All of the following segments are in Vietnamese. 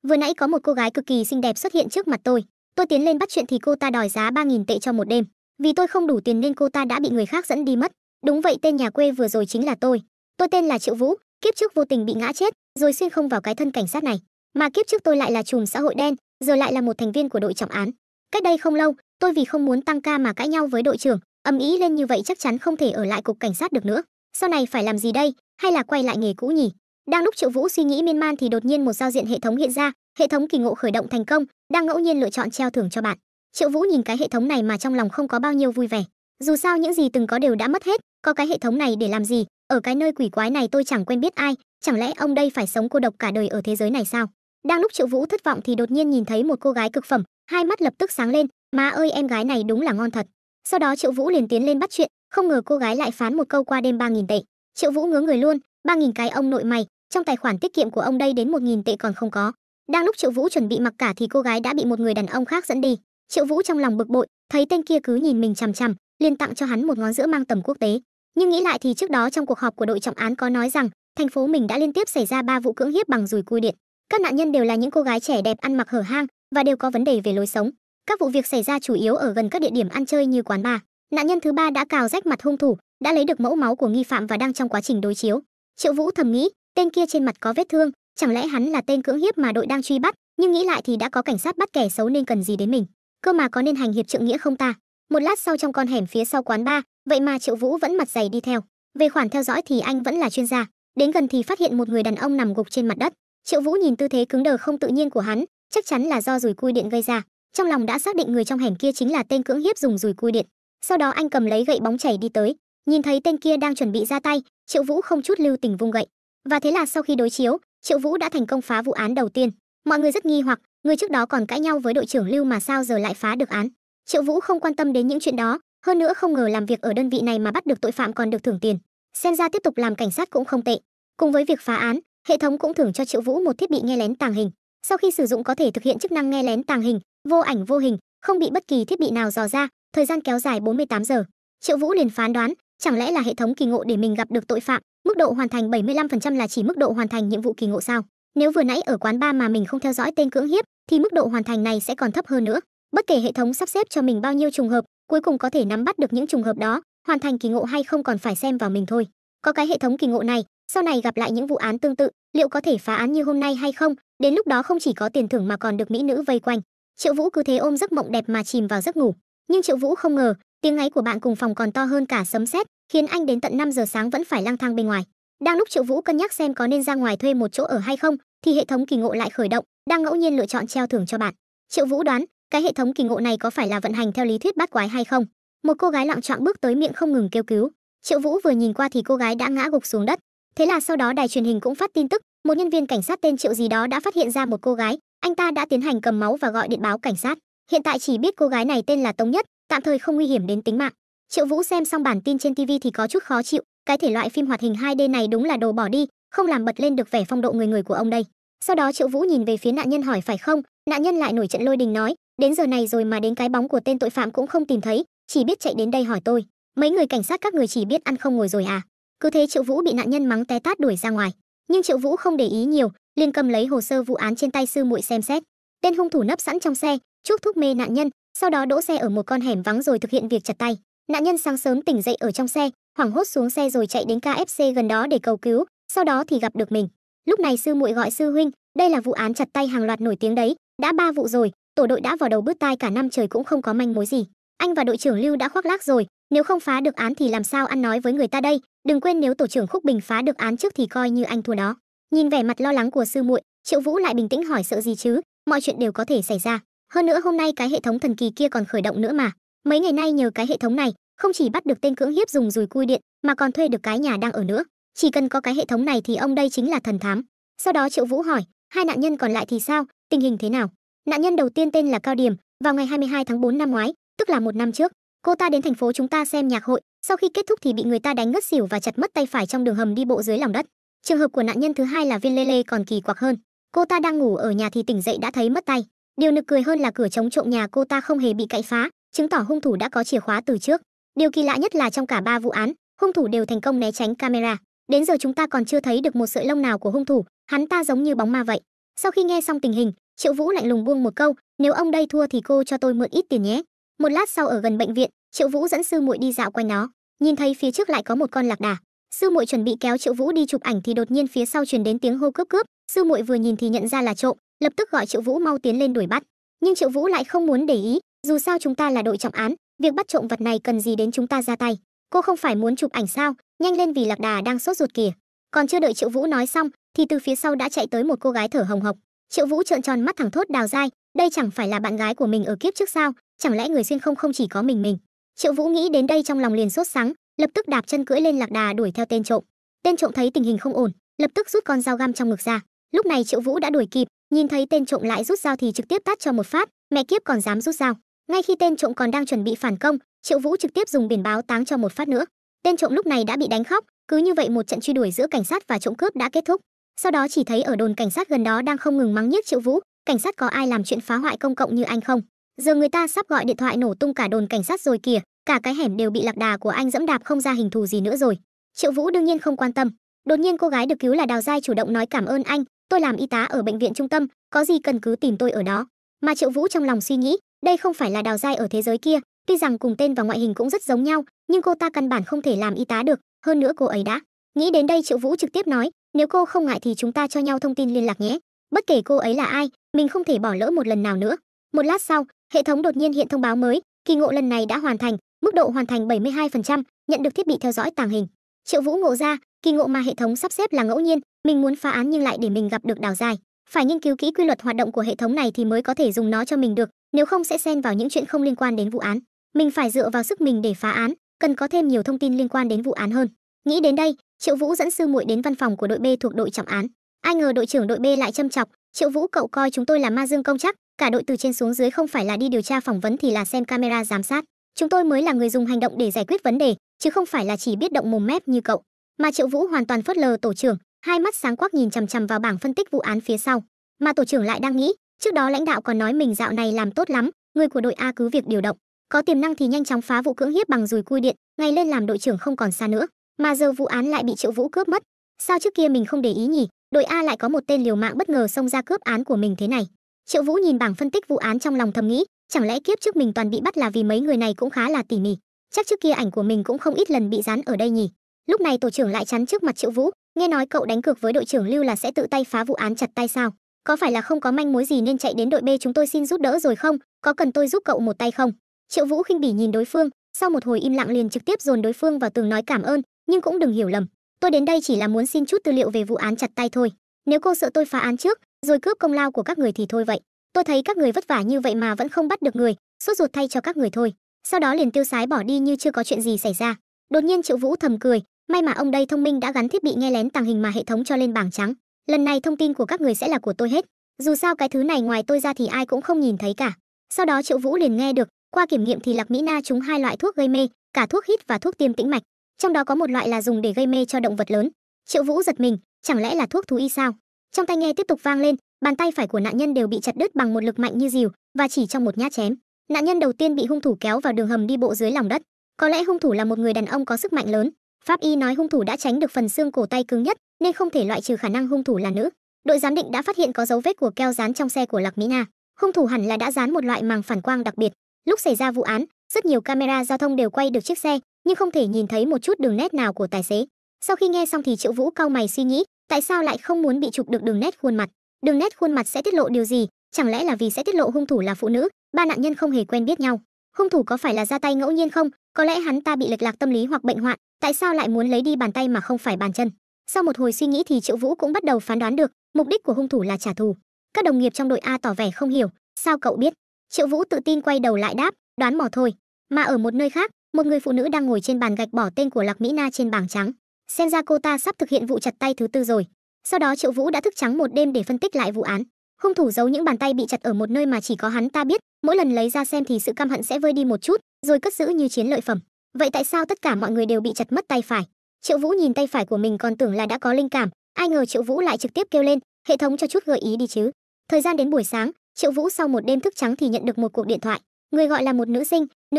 Vừa nãy có một cô gái cực kỳ xinh đẹp xuất hiện trước mặt tôi. Tôi tiến lên bắt chuyện thì cô ta đòi giá 3.000 tệ cho một đêm. Vì tôi không đủ tiền nên cô ta đã bị người khác dẫn đi mất. Đúng vậy, tên nhà quê vừa rồi chính là tôi. Tôi tên là Triệu Vũ, kiếp trước vô tình bị ngã chết, rồi xuyên không vào cái thân cảnh sát này. Mà kiếp trước tôi lại là trùm xã hội đen, giờ lại là một thành viên của đội trọng án. Cách đây không lâu, tôi vì không muốn tăng ca mà cãi nhau với đội trưởng, ầm ĩ lên như vậy chắc chắn không thể ở lại cục cảnh sát được nữa. Sau này phải làm gì đây, hay là quay lại nghề cũ nhỉ? Đang lúc Triệu Vũ suy nghĩ miên man thì đột nhiên một giao diện hệ thống hiện ra, hệ thống kỳ ngộ khởi động thành công, đang ngẫu nhiên lựa chọn treo thưởng cho bạn. Triệu Vũ nhìn cái hệ thống này mà trong lòng không có bao nhiêu vui vẻ. Dù sao những gì từng có đều đã mất hết, có cái hệ thống này để làm gì? Ở cái nơi quỷ quái này tôi chẳng quen biết ai, chẳng lẽ ông đây phải sống cô độc cả đời ở thế giới này sao? Đang lúc Triệu Vũ thất vọng thì đột nhiên nhìn thấy một cô gái cực phẩm, hai mắt lập tức sáng lên, má ơi em gái này đúng là ngon thật. Sau đó Triệu Vũ liền tiến lên bắt chuyện, không ngờ cô gái lại phán một câu qua đêm 3.000 tệ. Triệu Vũ ngớ người luôn, 3.000 cái ông nội mày, trong tài khoản tiết kiệm của ông đây đến 1.000 tệ còn không có. Đang lúc Triệu Vũ chuẩn bị mặc cả thì cô gái đã bị một người đàn ông khác dẫn đi. Triệu Vũ trong lòng bực bội, thấy tên kia cứ nhìn mình chằm chằm, liền tặng cho hắn một ngón giữa mang tầm quốc tế. Nhưng nghĩ lại thì trước đó trong cuộc họp của đội trọng án có nói rằng thành phố mình đã liên tiếp xảy ra 3 vụ cưỡng hiếp bằng dùi cui điện. Các nạn nhân đều là những cô gái trẻ đẹp ăn mặc hở hang và đều có vấn đề về lối sống. Các vụ việc xảy ra chủ yếu ở gần các địa điểm ăn chơi như quán bar. Nạn nhân thứ 3 đã cào rách mặt hung thủ, đã lấy được mẫu máu của nghi phạm và đang trong quá trình đối chiếu. Triệu Vũ thầm nghĩ, tên kia trên mặt có vết thương, chẳng lẽ hắn là tên cưỡng hiếp mà đội đang truy bắt, nhưng nghĩ lại thì đã có cảnh sát bắt kẻ xấu nên cần gì đến mình. Cơ mà có nên hành hiệp trượng nghĩa không ta? Một lát sau trong con hẻm phía sau quán bar, vậy mà Triệu Vũ vẫn mặt dày đi theo. Về khoản theo dõi thì anh vẫn là chuyên gia. Đến gần thì phát hiện một người đàn ông nằm gục trên mặt đất. Triệu Vũ nhìn tư thế cứng đờ không tự nhiên của hắn, chắc chắn là do dùi cui điện gây ra. Trong lòng đã xác định người trong hẻm kia chính là tên cưỡng hiếp dùng dùi cui điện. Sau đó anh cầm lấy gậy bóng chảy đi tới, nhìn thấy tên kia đang chuẩn bị ra tay, Triệu Vũ không chút lưu tình vung gậy. Và thế là sau khi đối chiếu, Triệu Vũ đã thành công phá vụ án đầu tiên. Mọi người rất nghi hoặc, người trước đó còn cãi nhau với đội trưởng Lưu mà sao giờ lại phá được án. Triệu Vũ không quan tâm đến những chuyện đó, hơn nữa không ngờ làm việc ở đơn vị này mà bắt được tội phạm còn được thưởng tiền. Xem ra tiếp tục làm cảnh sát cũng không tệ. Cùng với việc phá án, hệ thống cũng thưởng cho Triệu Vũ một thiết bị nghe lén tàng hình. Sau khi sử dụng có thể thực hiện chức năng nghe lén tàng hình, vô ảnh vô hình, không bị bất kỳ thiết bị nào dò ra, thời gian kéo dài 48 giờ. Triệu Vũ liền phán đoán, chẳng lẽ là hệ thống kỳ ngộ để mình gặp được tội phạm, mức độ hoàn thành 75% là chỉ mức độ hoàn thành nhiệm vụ kỳ ngộ sao? Nếu vừa nãy ở quán bar mà mình không theo dõi tên cưỡng hiếp thì mức độ hoàn thành này sẽ còn thấp hơn nữa. Bất kể hệ thống sắp xếp cho mình bao nhiêu trùng hợp, cuối cùng có thể nắm bắt được những trùng hợp đó, hoàn thành kỳ ngộ hay không còn phải xem vào mình thôi. Có cái hệ thống kỳ ngộ này, sau này gặp lại những vụ án tương tự, liệu có thể phá án như hôm nay hay không? Đến lúc đó không chỉ có tiền thưởng mà còn được mỹ nữ vây quanh. Triệu Vũ cứ thế ôm giấc mộng đẹp mà chìm vào giấc ngủ. Nhưng Triệu Vũ không ngờ, tiếng ngáy của bạn cùng phòng còn to hơn cả sấm sét, khiến anh đến tận 5 giờ sáng vẫn phải lang thang bên ngoài. Đang lúc Triệu Vũ cân nhắc xem có nên ra ngoài thuê một chỗ ở hay không, thì hệ thống kỳ ngộ lại khởi động, đang ngẫu nhiên lựa chọn treo thưởng cho bạn. Triệu Vũ đoán, cái hệ thống kỳ ngộ này có phải là vận hành theo lý thuyết bắt quái hay không? Một cô gái loạng choạng bước tới miệng không ngừng kêu cứu. Triệu Vũ vừa nhìn qua thì cô gái đã ngã gục xuống đất. Thế là sau đó đài truyền hình cũng phát tin tức, một nhân viên cảnh sát tên Triệu gì đó đã phát hiện ra một cô gái, anh ta đã tiến hành cầm máu và gọi điện báo cảnh sát. Hiện tại chỉ biết cô gái này tên là Tống Nhất, tạm thời không nguy hiểm đến tính mạng. Triệu Vũ xem xong bản tin trên TV thì có chút khó chịu, cái thể loại phim hoạt hình 2D này đúng là đồ bỏ đi, không làm bật lên được vẻ phong độ người người của ông đây. Sau đó Triệu Vũ nhìn về phía nạn nhân hỏi phải không, nạn nhân lại nổi trận lôi đình nói, đến giờ này rồi mà đến cái bóng của tên tội phạm cũng không tìm thấy, chỉ biết chạy đến đây hỏi tôi, mấy người cảnh sát các người chỉ biết ăn không ngồi rồi à? Cứ thế Triệu Vũ bị nạn nhân mắng té tát đuổi ra ngoài. Nhưng Triệu Vũ không để ý nhiều, liền cầm lấy hồ sơ vụ án trên tay sư muội xem xét. Tên hung thủ nấp sẵn trong xe, chuốc thuốc mê nạn nhân, sau đó đỗ xe ở một con hẻm vắng rồi thực hiện việc chặt tay. Nạn nhân sáng sớm tỉnh dậy ở trong xe, hoảng hốt xuống xe rồi chạy đến KFC gần đó để cầu cứu, sau đó thì gặp được mình. Lúc này sư muội gọi sư huynh, đây là vụ án chặt tay hàng loạt nổi tiếng đấy, đã 3 vụ rồi, tổ đội đã vào đầu bứt tai cả năm trời cũng không có manh mối gì. Anh và đội trưởng Lưu đã khoác lác rồi, nếu không phá được án thì làm sao ăn nói với người ta đây, đừng quên nếu tổ trưởng Khúc Bình phá được án trước thì coi như anh thua đó. Nhìn vẻ mặt lo lắng của sư muội, Triệu Vũ lại bình tĩnh hỏi sợ gì chứ, mọi chuyện đều có thể xảy ra. Hơn nữa hôm nay cái hệ thống thần kỳ kia còn khởi động nữa mà. Mấy ngày nay nhờ cái hệ thống này, không chỉ bắt được tên cưỡng hiếp dùng dùi cui điện, mà còn thuê được cái nhà đang ở nữa. Chỉ cần có cái hệ thống này thì ông đây chính là thần thám. Sau đó Triệu Vũ hỏi, hai nạn nhân còn lại thì sao, tình hình thế nào? Nạn nhân đầu tiên tên là Cao Điểm, vào ngày 22 tháng 4 năm ngoái, tức là 1 năm trước, cô ta đến thành phố chúng ta xem nhạc hội, sau khi kết thúc thì bị người ta đánh ngất xỉu và chặt mất tay phải trong đường hầm đi bộ dưới lòng đất. Trường hợp của nạn nhân thứ hai là Viên Lê Lê còn kỳ quặc hơn. Cô ta đang ngủ ở nhà thì tỉnh dậy đã thấy mất tay. Điều nực cười hơn là cửa chống trộm nhà cô ta không hề bị cậy phá, chứng tỏ hung thủ đã có chìa khóa từ trước. Điều kỳ lạ nhất là trong cả 3 vụ án, hung thủ đều thành công né tránh camera. Đến giờ chúng ta còn chưa thấy được một sợi lông nào của hung thủ, hắn ta giống như bóng ma vậy. Sau khi nghe xong tình hình, Triệu Vũ lạnh lùng buông một câu, nếu ông đây thua thì cô cho tôi mượn ít tiền nhé. Một lát sau ở gần bệnh viện, Triệu Vũ dẫn sư muội đi dạo quanh nó, nhìn thấy phía trước lại có một con lạc đà. Sư muội chuẩn bị kéo Triệu Vũ đi chụp ảnh thì đột nhiên phía sau truyền đến tiếng hô cướp cướp. Sư muội vừa nhìn thì nhận ra là trộm, lập tức gọi Triệu Vũ mau tiến lên đuổi bắt. Nhưng Triệu Vũ lại không muốn để ý, dù sao chúng ta là đội trọng án, việc bắt trộm vật này cần gì đến chúng ta ra tay. Cô không phải muốn chụp ảnh sao, nhanh lên vì lạc đà đang sốt ruột kìa. Còn chưa đợi Triệu Vũ nói xong thì từ phía sau đã chạy tới một cô gái thở hồng hộc. Triệu Vũ trợn tròn mắt thẳng thốt Đào Giai, đây chẳng phải là bạn gái của mình ở kiếp trước sao, chẳng lẽ người xuyên không chỉ có mình. Triệu Vũ nghĩ đến đây trong lòng liền sốt sắng, lập tức đạp chân cưỡi lên lạc đà đuổi theo tên trộm. Tên trộm thấy tình hình không ổn, lập tức rút con dao găm trong ngực ra. Lúc này Triệu Vũ đã đuổi kịp, nhìn thấy tên trộm lại rút dao thì trực tiếp tát cho một phát, mẹ kiếp còn dám rút dao. Ngay khi tên trộm còn đang chuẩn bị phản công, Triệu Vũ trực tiếp dùng biển báo táng cho một phát nữa. Tên trộm lúc này đã bị đánh khóc, cứ như vậy một trận truy đuổi giữa cảnh sát và trộm cướp đã kết thúc. Sau đó chỉ thấy ở đồn cảnh sát gần đó đang không ngừng mắng nhiếc Triệu Vũ, cảnh sát có ai làm chuyện phá hoại công cộng như anh không? Giờ người ta sắp gọi điện thoại nổ tung cả đồn cảnh sát rồi kìa, cả cái hẻm đều bị lạc đà của anh dẫm đạp không ra hình thù gì nữa rồi. Triệu Vũ đương nhiên không quan tâm. Đột nhiên cô gái được cứu là Đào Giai chủ động nói cảm ơn anh, tôi làm y tá ở bệnh viện trung tâm, có gì cần cứ tìm tôi ở đó. Mà Triệu Vũ trong lòng suy nghĩ, đây không phải là Đào Giai ở thế giới kia, tuy rằng cùng tên và ngoại hình cũng rất giống nhau, nhưng cô ta căn bản không thể làm y tá được, hơn nữa cô ấy đã. Nghĩ đến đây Triệu Vũ trực tiếp nói, nếu cô không ngại thì chúng ta cho nhau thông tin liên lạc nhé. Bất kể cô ấy là ai, mình không thể bỏ lỡ một lần nào nữa. Một lát sau, hệ thống đột nhiên hiện thông báo mới, kỳ ngộ lần này đã hoàn thành, mức độ hoàn thành 72%, nhận được thiết bị theo dõi tàng hình. Triệu Vũ ngộ ra, kỳ ngộ mà hệ thống sắp xếp là ngẫu nhiên, mình muốn phá án nhưng lại để mình gặp được Đào Giai. Phải nghiên cứu kỹ quy luật hoạt động của hệ thống này thì mới có thể dùng nó cho mình được, nếu không sẽ xen vào những chuyện không liên quan đến vụ án. Mình phải dựa vào sức mình để phá án, cần có thêm nhiều thông tin liên quan đến vụ án hơn. Nghĩ đến đây, Triệu Vũ dẫn sư muội đến văn phòng của đội B thuộc đội trọng án. Ai ngờ đội trưởng đội B lại châm chọc, Triệu Vũ cậu coi chúng tôi là ma dương công chắc, cả đội từ trên xuống dưới không phải là đi điều tra phỏng vấn thì là xem camera giám sát. Chúng tôi mới là người dùng hành động để giải quyết vấn đề, chứ không phải là chỉ biết động mồm mép như cậu. Mà Triệu Vũ hoàn toàn phớt lờ tổ trưởng, hai mắt sáng quắc nhìn chằm chằm vào bảng phân tích vụ án phía sau. Mà tổ trưởng lại đang nghĩ, trước đó lãnh đạo còn nói mình dạo này làm tốt lắm, người của đội A cứ việc điều động, có tiềm năng thì nhanh chóng phá vụ cưỡng hiếp bằng dùi cui điện, ngày lên làm đội trưởng không còn xa nữa. Mà giờ vụ án lại bị Triệu Vũ cướp mất. Sao trước kia mình không để ý nhỉ? Đội A lại có một tên liều mạng bất ngờ xông ra cướp án của mình thế này. Triệu Vũ nhìn bảng phân tích vụ án trong lòng thầm nghĩ, chẳng lẽ kiếp trước mình toàn bị bắt là vì mấy người này cũng khá là tỉ mỉ. Chắc trước kia ảnh của mình cũng không ít lần bị dán ở đây nhỉ. Lúc này tổ trưởng lại chắn trước mặt Triệu Vũ, nghe nói cậu đánh cược với đội trưởng Lưu là sẽ tự tay phá vụ án chặt tay sao? Có phải là không có manh mối gì nên chạy đến đội B chúng tôi xin giúp đỡ rồi không? Có cần tôi giúp cậu một tay không? Triệu Vũ khinh bỉ nhìn đối phương, sau một hồi im lặng liền trực tiếp dồn đối phương vào tường nói cảm ơn, nhưng cũng đừng hiểu lầm, tôi đến đây chỉ là muốn xin chút tư liệu về vụ án chặt tay thôi. Nếu cô sợ tôi phá án trước rồi cướp công lao của các người thì thôi vậy. Tôi thấy các người vất vả như vậy mà vẫn không bắt được người, sốt ruột thay cho các người thôi. Sau đó liền tiêu sái bỏ đi như chưa có chuyện gì xảy ra. Đột nhiên Triệu Vũ thầm cười, may mà ông đây thông minh đã gắn thiết bị nghe lén tàng hình mà hệ thống cho lên bảng trắng. Lần này thông tin của các người sẽ là của tôi hết. Dù sao cái thứ này ngoài tôi ra thì ai cũng không nhìn thấy cả. Sau đó Triệu Vũ liền nghe được, qua kiểm nghiệm thì Lạc Mỹ Na trúng hai loại thuốc gây mê, cả thuốc hít và thuốc tiêm tĩnh mạch. Trong đó có một loại là dùng để gây mê cho động vật lớn. Triệu Vũ giật mình, chẳng lẽ là thuốc thú y sao? Trong tai nghe tiếp tục vang lên, bàn tay phải của nạn nhân đều bị chặt đứt bằng một lực mạnh như dìu, và chỉ trong một nhát chém, nạn nhân đầu tiên bị hung thủ kéo vào đường hầm đi bộ dưới lòng đất. Có lẽ hung thủ là một người đàn ông có sức mạnh lớn. Pháp y nói hung thủ đã tránh được phần xương cổ tay cứng nhất, nên không thể loại trừ khả năng hung thủ là nữ. Đội giám định đã phát hiện có dấu vết của keo dán trong xe của Lạc Mỹ Na. Hung thủ hẳn là đã dán một loại màng phản quang đặc biệt. Lúc xảy ra vụ án, rất nhiều camera giao thông đều quay được chiếc xe, nhưng không thể nhìn thấy một chút đường nét nào của tài xế. Sau khi nghe xong thì Triệu Vũ cau mày suy nghĩ, tại sao lại không muốn bị chụp được đường nét khuôn mặt? Đường nét khuôn mặt sẽ tiết lộ điều gì? Chẳng lẽ là vì sẽ tiết lộ hung thủ là phụ nữ? Ba nạn nhân không hề quen biết nhau. Hung thủ có phải là ra tay ngẫu nhiên không? Có lẽ hắn ta bị lệch lạc tâm lý hoặc bệnh hoạn, tại sao lại muốn lấy đi bàn tay mà không phải bàn chân? Sau một hồi suy nghĩ thì Triệu Vũ cũng bắt đầu phán đoán được, mục đích của hung thủ là trả thù. Các đồng nghiệp trong đội A tỏ vẻ không hiểu, sao cậu biết? Triệu Vũ tự tin quay đầu lại đáp, đoán mò thôi. Mà ở một nơi khác, một người phụ nữ đang ngồi trên bàn gạch bỏ tên của Lạc Mỹ Na trên bảng trắng. Xem ra cô ta sắp thực hiện vụ chặt tay thứ tư rồi. Sau đó Triệu Vũ đã thức trắng một đêm để phân tích lại vụ án. Hung thủ giấu những bàn tay bị chặt ở một nơi mà chỉ có hắn ta biết, mỗi lần lấy ra xem thì sự căm hận sẽ vơi đi một chút, rồi cất giữ như chiến lợi phẩm. Vậy tại sao tất cả mọi người đều bị chặt mất tay phải? Triệu Vũ nhìn tay phải của mình còn tưởng là đã có linh cảm, ai ngờ Triệu Vũ lại trực tiếp kêu lên, hệ thống cho chút gợi ý đi chứ. Thời gian đến buổi sáng, Triệu Vũ sau một đêm thức trắng thì nhận được một cuộc điện thoại. Người gọi là một nữ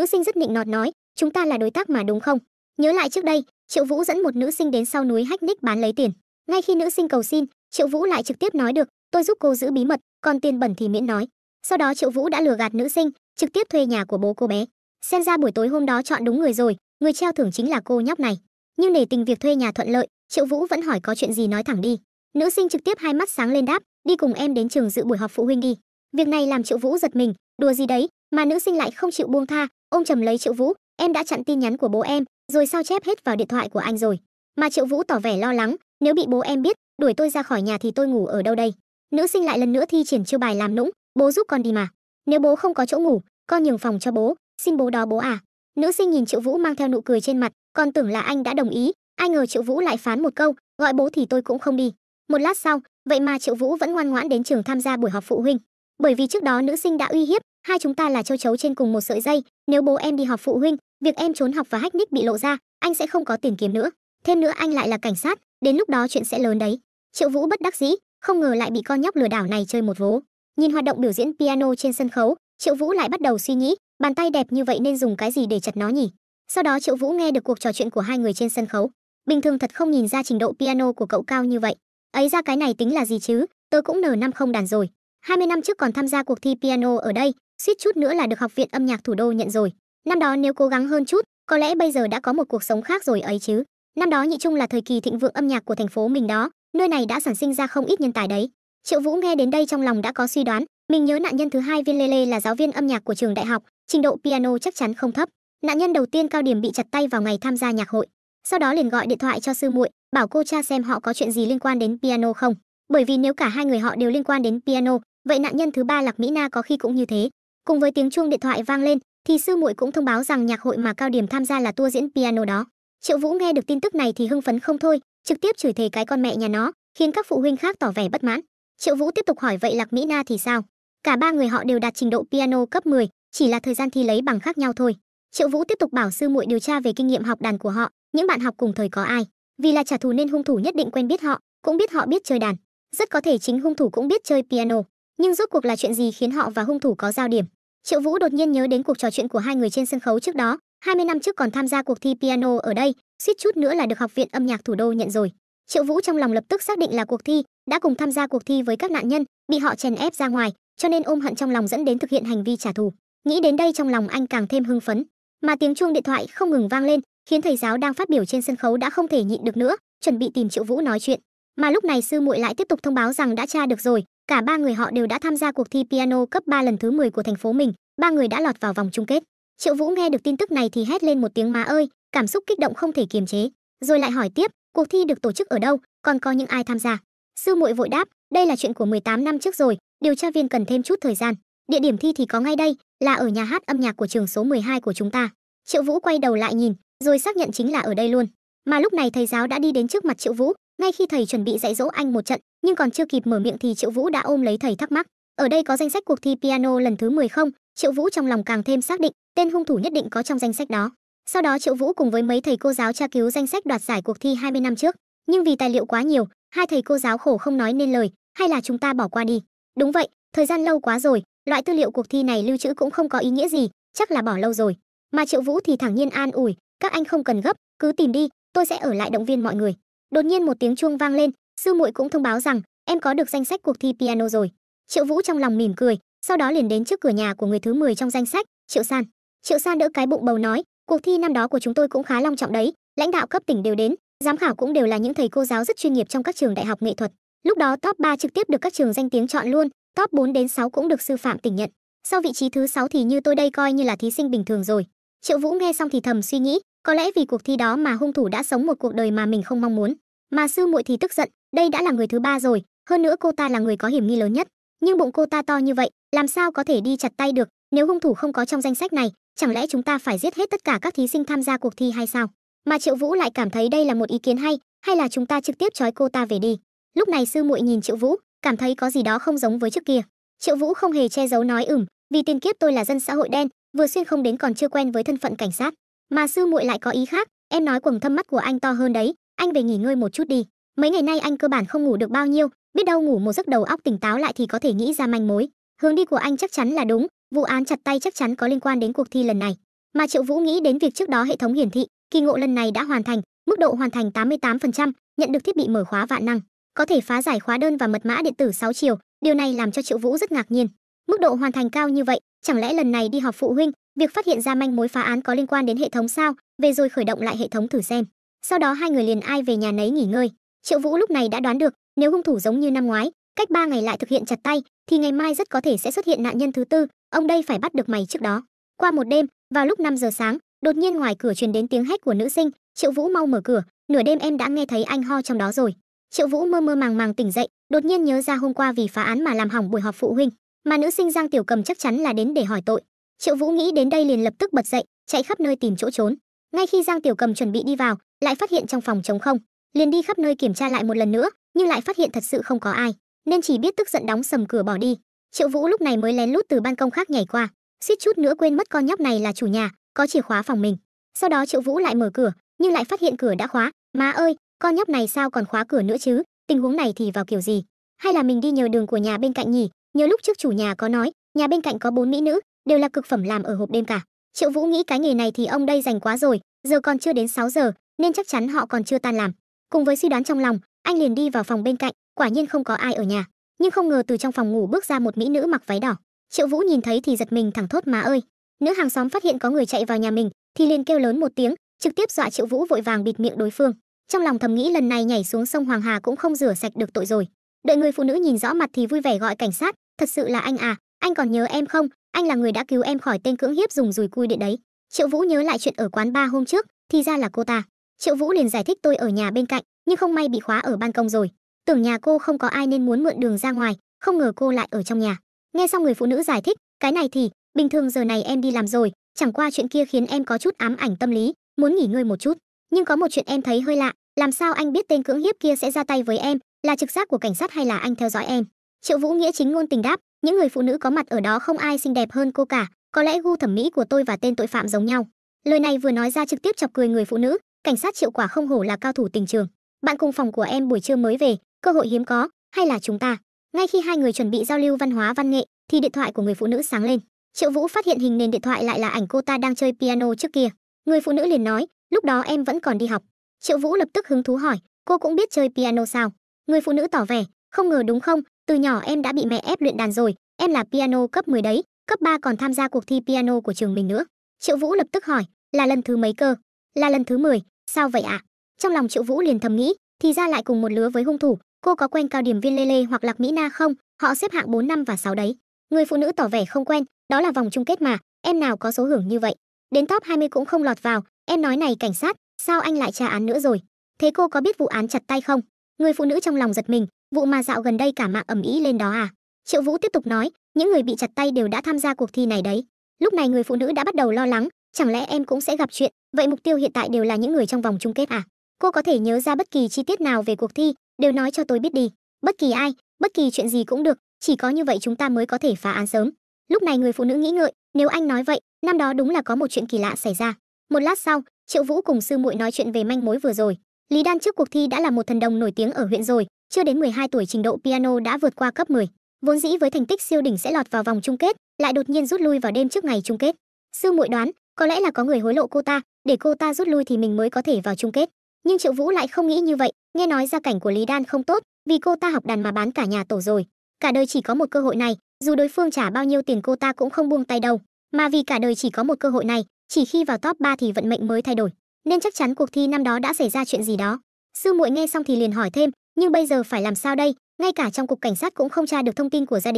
sinh rất nịnh nọt nói, chúng ta là đối tác mà đúng không? Nhớ lại trước đây, Triệu Vũ dẫn một nữ sinh đến sau núi Hách Ních bán lấy tiền. Ngay khi nữ sinh cầu xin, Triệu Vũ lại trực tiếp nói được, tôi giúp cô giữ bí mật, còn tiền bẩn thì miễn nói. Sau đó Triệu Vũ đã lừa gạt nữ sinh, trực tiếp thuê nhà của bố cô bé. Xem ra buổi tối hôm đó chọn đúng người rồi, người treo thưởng chính là cô nhóc này. Nhưng để tình việc thuê nhà thuận lợi, Triệu Vũ vẫn hỏi có chuyện gì nói thẳng đi. Nữ sinh trực tiếp hai mắt sáng lên đáp, đi cùng em đến trường dự buổi họp phụ huynh đi. Việc này làm Triệu Vũ giật mình, đùa gì đấy, mà nữ sinh lại không chịu buông tha, ôm chầm lấy Triệu Vũ, em đã chặn tin nhắn của bố em, rồi sao chép hết vào điện thoại của anh rồi. Mà Triệu Vũ tỏ vẻ lo lắng, nếu bị bố em biết, đuổi tôi ra khỏi nhà thì tôi ngủ ở đâu đây. Nữ sinh lại lần nữa thi triển chiêu bài làm nũng, bố giúp con đi mà. Nếu bố không có chỗ ngủ, con nhường phòng cho bố, xin bố đó bố à. Nữ sinh nhìn Triệu Vũ mang theo nụ cười trên mặt, còn tưởng là anh đã đồng ý, ai ngờ Triệu Vũ lại phán một câu, gọi bố thì tôi cũng không đi. Một lát sau, vậy mà Triệu Vũ vẫn ngoan ngoãn đến trường tham gia buổi họp phụ huynh. Bởi vì trước đó nữ sinh đã uy hiếp, hai chúng ta là châu chấu trên cùng một sợi dây, nếu bố em đi họp phụ huynh, việc em trốn học và hack nick bị lộ ra, anh sẽ không có tiền kiếm nữa. Thêm nữa anh lại là cảnh sát, đến lúc đó chuyện sẽ lớn đấy. Triệu Vũ bất đắc dĩ, không ngờ lại bị con nhóc lừa đảo này chơi một vố. Nhìn hoạt động biểu diễn piano trên sân khấu, Triệu Vũ lại bắt đầu suy nghĩ, bàn tay đẹp như vậy nên dùng cái gì để chặt nó nhỉ? Sau đó Triệu Vũ nghe được cuộc trò chuyện của hai người trên sân khấu. Bình thường thật không nhìn ra trình độ piano của cậu cao như vậy. Ấy ra cái này tính là gì chứ, tớ cũng N5 không đàn rồi. 20 năm trước còn tham gia cuộc thi piano ở đây, suýt chút nữa là được Học viện Âm nhạc Thủ đô nhận rồi. Năm đó nếu cố gắng hơn chút, có lẽ bây giờ đã có một cuộc sống khác rồi ấy chứ. Năm đó Nhị Trung là thời kỳ thịnh vượng âm nhạc của thành phố mình đó, nơi này đã sản sinh ra không ít nhân tài đấy. Triệu Vũ nghe đến đây trong lòng đã có suy đoán, mình nhớ nạn nhân thứ hai Viên Lê Lê là giáo viên âm nhạc của trường đại học, trình độ piano chắc chắn không thấp. Nạn nhân đầu tiên Cao Điểm bị chặt tay vào ngày tham gia nhạc hội. Sau đó liền gọi điện thoại cho sư muội, bảo cô tra xem họ có chuyện gì liên quan đến piano không. Bởi vì nếu cả hai người họ đều liên quan đến piano, vậy nạn nhân thứ ba Lạc Mỹ Na có khi cũng như thế. Cùng với tiếng chuông điện thoại vang lên, thì sư muội cũng thông báo rằng nhạc hội mà Cao Điểm tham gia là tour diễn piano đó. Triệu Vũ nghe được tin tức này thì hưng phấn không thôi, trực tiếp chửi thề cái con mẹ nhà nó, khiến các phụ huynh khác tỏ vẻ bất mãn. Triệu Vũ tiếp tục hỏi vậy Lạc Mỹ Na thì sao? Cả ba người họ đều đạt trình độ piano cấp 10, chỉ là thời gian thi lấy bằng khác nhau thôi. Triệu Vũ tiếp tục bảo sư muội điều tra về kinh nghiệm học đàn của họ, những bạn học cùng thời có ai. Vì là trả thù nên hung thủ nhất định quen biết họ, cũng biết họ biết chơi đàn. Rất có thể chính hung thủ cũng biết chơi piano. Nhưng rốt cuộc là chuyện gì khiến họ và hung thủ có giao điểm? Triệu Vũ đột nhiên nhớ đến cuộc trò chuyện của hai người trên sân khấu trước đó, 20 năm trước còn tham gia cuộc thi piano ở đây, suýt chút nữa là được Học viện Âm nhạc Thủ đô nhận rồi. Triệu Vũ trong lòng lập tức xác định là cuộc thi, đã cùng tham gia cuộc thi với các nạn nhân, bị họ chèn ép ra ngoài, cho nên ôm hận trong lòng dẫn đến thực hiện hành vi trả thù. Nghĩ đến đây trong lòng anh càng thêm hưng phấn. Mà tiếng chuông điện thoại không ngừng vang lên, khiến thầy giáo đang phát biểu trên sân khấu đã không thể nhịn được nữa, chuẩn bị tìm Triệu Vũ nói chuyện. Mà lúc này sư muội lại tiếp tục thông báo rằng đã tra được rồi, cả ba người họ đều đã tham gia cuộc thi piano cấp 3 lần thứ 10 của thành phố mình, ba người đã lọt vào vòng chung kết. Triệu Vũ nghe được tin tức này thì hét lên một tiếng má ơi, cảm xúc kích động không thể kiềm chế, rồi lại hỏi tiếp, cuộc thi được tổ chức ở đâu, còn có những ai tham gia? Sư muội vội đáp, đây là chuyện của 18 năm trước rồi, điều tra viên cần thêm chút thời gian. Địa điểm thi thì có ngay đây, là ở nhà hát âm nhạc của trường số 12 của chúng ta. Triệu Vũ quay đầu lại nhìn, rồi xác nhận chính là ở đây luôn. Mà lúc này thầy giáo đã đi đến trước mặt Triệu Vũ, ngay khi thầy chuẩn bị dạy dỗ anh một trận, nhưng còn chưa kịp mở miệng thì Triệu Vũ đã ôm lấy thầy thắc mắc, ở đây có danh sách cuộc thi piano lần thứ 10 không? Triệu Vũ trong lòng càng thêm xác định, tên hung thủ nhất định có trong danh sách đó. Sau đó Triệu Vũ cùng với mấy thầy cô giáo tra cứu danh sách đoạt giải cuộc thi 20 năm trước, nhưng vì tài liệu quá nhiều, hai thầy cô giáo khổ không nói nên lời, hay là chúng ta bỏ qua đi. Đúng vậy, thời gian lâu quá rồi, loại tư liệu cuộc thi này lưu trữ cũng không có ý nghĩa gì, chắc là bỏ lâu rồi. Mà Triệu Vũ thì thẳng nhiên an ủi, các anh không cần gấp, cứ tìm đi, tôi sẽ ở lại động viên mọi người. Đột nhiên một tiếng chuông vang lên, sư muội cũng thông báo rằng em có được danh sách cuộc thi piano rồi. Triệu Vũ trong lòng mỉm cười, sau đó liền đến trước cửa nhà của người thứ 10 trong danh sách, Triệu San. Triệu San đỡ cái bụng bầu nói, cuộc thi năm đó của chúng tôi cũng khá long trọng đấy, lãnh đạo cấp tỉnh đều đến, giám khảo cũng đều là những thầy cô giáo rất chuyên nghiệp trong các trường đại học nghệ thuật. Lúc đó top 3 trực tiếp được các trường danh tiếng chọn luôn, top 4 đến 6 cũng được sư phạm tỉnh nhận. Sau vị trí thứ 6 thì như tôi đây coi như là thí sinh bình thường rồi. Triệu Vũ nghe xong thì thầm suy nghĩ, có lẽ vì cuộc thi đó mà hung thủ đã sống một cuộc đời mà mình không mong muốn. Mà sư muội thì tức giận, đây đã là người thứ 3 rồi, hơn nữa cô ta là người có hiểm nghi lớn nhất. Nhưng bụng cô ta to như vậy, làm sao có thể đi chặt tay được, nếu hung thủ không có trong danh sách này, chẳng lẽ chúng ta phải giết hết tất cả các thí sinh tham gia cuộc thi hay sao? Mà Triệu Vũ lại cảm thấy đây là một ý kiến hay là chúng ta trực tiếp trói cô ta về đi. Lúc này sư muội nhìn Triệu Vũ, cảm thấy có gì đó không giống với trước kia. Triệu Vũ không hề che giấu nói vì tiền kiếp tôi là dân xã hội đen, vừa xuyên không đến còn chưa quen với thân phận cảnh sát. Mà sư muội lại có ý khác, em nói quầng thâm mắt của anh to hơn đấy, anh về nghỉ ngơi một chút đi. Mấy ngày nay anh cơ bản không ngủ được bao nhiêu, biết đâu ngủ một giấc đầu óc tỉnh táo lại thì có thể nghĩ ra manh mối. Hướng đi của anh chắc chắn là đúng, vụ án chặt tay chắc chắn có liên quan đến cuộc thi lần này. Mà Triệu Vũ nghĩ đến việc trước đó hệ thống hiển thị, kỳ ngộ lần này đã hoàn thành, mức độ hoàn thành 88%, nhận được thiết bị mở khóa vạn năng. có thể phá giải khóa đơn và mật mã điện tử 6 chiều, điều này làm cho Triệu Vũ rất ngạc nhiên. Mức độ hoàn thành cao như vậy, chẳng lẽ lần này đi họp phụ huynh, việc phát hiện ra manh mối phá án có liên quan đến hệ thống sao? Về rồi khởi động lại hệ thống thử xem. Sau đó hai người liền ai về nhà nấy nghỉ ngơi. Triệu Vũ lúc này đã đoán được, nếu hung thủ giống như năm ngoái, cách 3 ngày lại thực hiện chặt tay, thì ngày mai rất có thể sẽ xuất hiện nạn nhân thứ tư, ông đây phải bắt được mày trước đó. Qua một đêm, vào lúc 5 giờ sáng, đột nhiên ngoài cửa truyền đến tiếng hét của nữ sinh, "Triệu Vũ mau mở cửa, nửa đêm em đã nghe thấy anh ho trong đó rồi." Triệu Vũ mơ mơ màng màng tỉnh dậy, đột nhiên nhớ ra hôm qua vì phá án mà làm hỏng buổi họp phụ huynh, mà nữ sinh Giang Tiểu Cầm chắc chắn là đến để hỏi tội. Triệu Vũ nghĩ đến đây liền lập tức bật dậy, chạy khắp nơi tìm chỗ trốn. Ngay khi Giang Tiểu Cầm chuẩn bị đi vào, lại phát hiện trong phòng trống không, liền đi khắp nơi kiểm tra lại một lần nữa, nhưng lại phát hiện thật sự không có ai, nên chỉ biết tức giận đóng sầm cửa bỏ đi. Triệu Vũ lúc này mới lén lút từ ban công khác nhảy qua, suýt chút nữa quên mất con nhóc này là chủ nhà, có chìa khóa phòng mình. Sau đó Triệu Vũ lại mở cửa, nhưng lại phát hiện cửa đã khóa. Má ơi, con nhóc này sao còn khóa cửa nữa chứ? Tình huống này thì vào kiểu gì? Hay là mình đi nhờ đường của nhà bên cạnh nhỉ? Nhớ lúc trước chủ nhà có nói, nhà bên cạnh có 4 mỹ nữ, đều là cực phẩm làm ở hộp đêm cả. Triệu Vũ nghĩ cái nghề này thì ông đây rành quá rồi, giờ còn chưa đến 6 giờ, nên chắc chắn họ còn chưa tan làm. Cùng với suy đoán trong lòng, anh liền đi vào phòng bên cạnh, quả nhiên không có ai ở nhà. Nhưng không ngờ từ trong phòng ngủ bước ra một mỹ nữ mặc váy đỏ. Triệu Vũ nhìn thấy thì giật mình thẳng thốt má ơi. Nữ hàng xóm phát hiện có người chạy vào nhà mình, thì liền kêu lớn một tiếng, trực tiếp dọa Triệu Vũ vội vàng bịt miệng đối phương. Trong lòng thầm nghĩ lần này nhảy xuống sông Hoàng Hà cũng không rửa sạch được tội rồi. Đợi người phụ nữ nhìn rõ mặt thì vui vẻ gọi cảnh sát, "Thật sự là anh à, anh còn nhớ em không? Anh là người đã cứu em khỏi tên cưỡng hiếp dùng dùi cui điện đấy." Triệu Vũ nhớ lại chuyện ở quán bar hôm trước, thì ra là cô ta. Triệu Vũ liền giải thích tôi ở nhà bên cạnh, nhưng không may bị khóa ở ban công rồi. Tưởng nhà cô không có ai nên muốn mượn đường ra ngoài, không ngờ cô lại ở trong nhà. Nghe xong người phụ nữ giải thích, cái này thì, bình thường giờ này em đi làm rồi, chẳng qua chuyện kia khiến em có chút ám ảnh tâm lý, muốn nghỉ ngơi một chút. Nhưng có một chuyện em thấy hơi lạ, làm sao anh biết tên cưỡng hiếp kia sẽ ra tay với em, là trực giác của cảnh sát hay là anh theo dõi em? Triệu Vũ nghĩa chính ngôn tình đáp, những người phụ nữ có mặt ở đó không ai xinh đẹp hơn cô cả, có lẽ gu thẩm mỹ của tôi và tên tội phạm giống nhau. Lời này vừa nói ra trực tiếp chọc cười người phụ nữ, cảnh sát Triệu quả không hổ là cao thủ tình trường. Bạn cùng phòng của em buổi trưa mới về, cơ hội hiếm có, hay là chúng ta? Ngay khi hai người chuẩn bị giao lưu văn hóa văn nghệ, thì điện thoại của người phụ nữ sáng lên. Triệu Vũ phát hiện hình nền điện thoại lại là ảnh cô ta đang chơi piano trước kia. Người phụ nữ liền nói, lúc đó em vẫn còn đi học. Triệu Vũ lập tức hứng thú hỏi, cô cũng biết chơi piano sao? Người phụ nữ tỏ vẻ, không ngờ đúng không, từ nhỏ em đã bị mẹ ép luyện đàn rồi, em là piano cấp 10 đấy, cấp 3 còn tham gia cuộc thi piano của trường mình nữa. Triệu Vũ lập tức hỏi, là lần thứ mấy cơ? Là lần thứ 10, sao vậy ạ? Trong lòng Triệu Vũ liền thầm nghĩ, thì ra lại cùng một lứa với hung thủ, cô có quen Cao Điểm Viên Lê Lê hoặc Lạc Mỹ Na không? Họ xếp hạng 4, 5 và 6 đấy. Người phụ nữ tỏ vẻ không quen, đó là vòng chung kết mà, em nào có số hưởng như vậy. Đến top 20 cũng không lọt vào, em nói này cảnh sát, sao anh lại tra án nữa rồi? Thế cô có biết vụ án chặt tay không? Người phụ nữ trong lòng giật mình, vụ mà dạo gần đây cả mạng ầm ĩ lên đó à? Triệu Vũ tiếp tục nói, những người bị chặt tay đều đã tham gia cuộc thi này đấy. Lúc này người phụ nữ đã bắt đầu lo lắng, chẳng lẽ em cũng sẽ gặp chuyện, vậy mục tiêu hiện tại đều là những người trong vòng chung kết à? Cô có thể nhớ ra bất kỳ chi tiết nào về cuộc thi, đều nói cho tôi biết đi. Bất kỳ ai, bất kỳ chuyện gì cũng được, chỉ có như vậy chúng ta mới có thể phá án sớm. Lúc này người phụ nữ nghĩ ngợi, nếu anh nói vậy, năm đó đúng là có một chuyện kỳ lạ xảy ra. Một lát sau, Triệu Vũ cùng sư muội nói chuyện về manh mối vừa rồi. Lý Đan trước cuộc thi đã là một thần đồng nổi tiếng ở huyện rồi, chưa đến 12 tuổi trình độ piano đã vượt qua cấp 10. Vốn dĩ với thành tích siêu đỉnh sẽ lọt vào vòng chung kết, lại đột nhiên rút lui vào đêm trước ngày chung kết. Sư muội đoán, có lẽ là có người hối lộ cô ta, để cô ta rút lui thì mình mới có thể vào chung kết. Nhưng Triệu Vũ lại không nghĩ như vậy, nghe nói gia cảnh của Lý Đan không tốt, vì cô ta học đàn mà bán cả nhà tổ rồi. Cả đời chỉ có một cơ hội này, dù đối phương trả bao nhiêu tiền cô ta cũng không buông tay đâu. Mà vì cả đời chỉ có một cơ hội này, chỉ khi vào top 3 thì vận mệnh mới thay đổi. Nên chắc chắn cuộc thi năm đó đã xảy ra chuyện gì đó. Sư muội nghe xong thì liền hỏi thêm, nhưng bây giờ phải làm sao đây? Ngay cả trong cục cảnh sát cũng không tra được thông tin của gia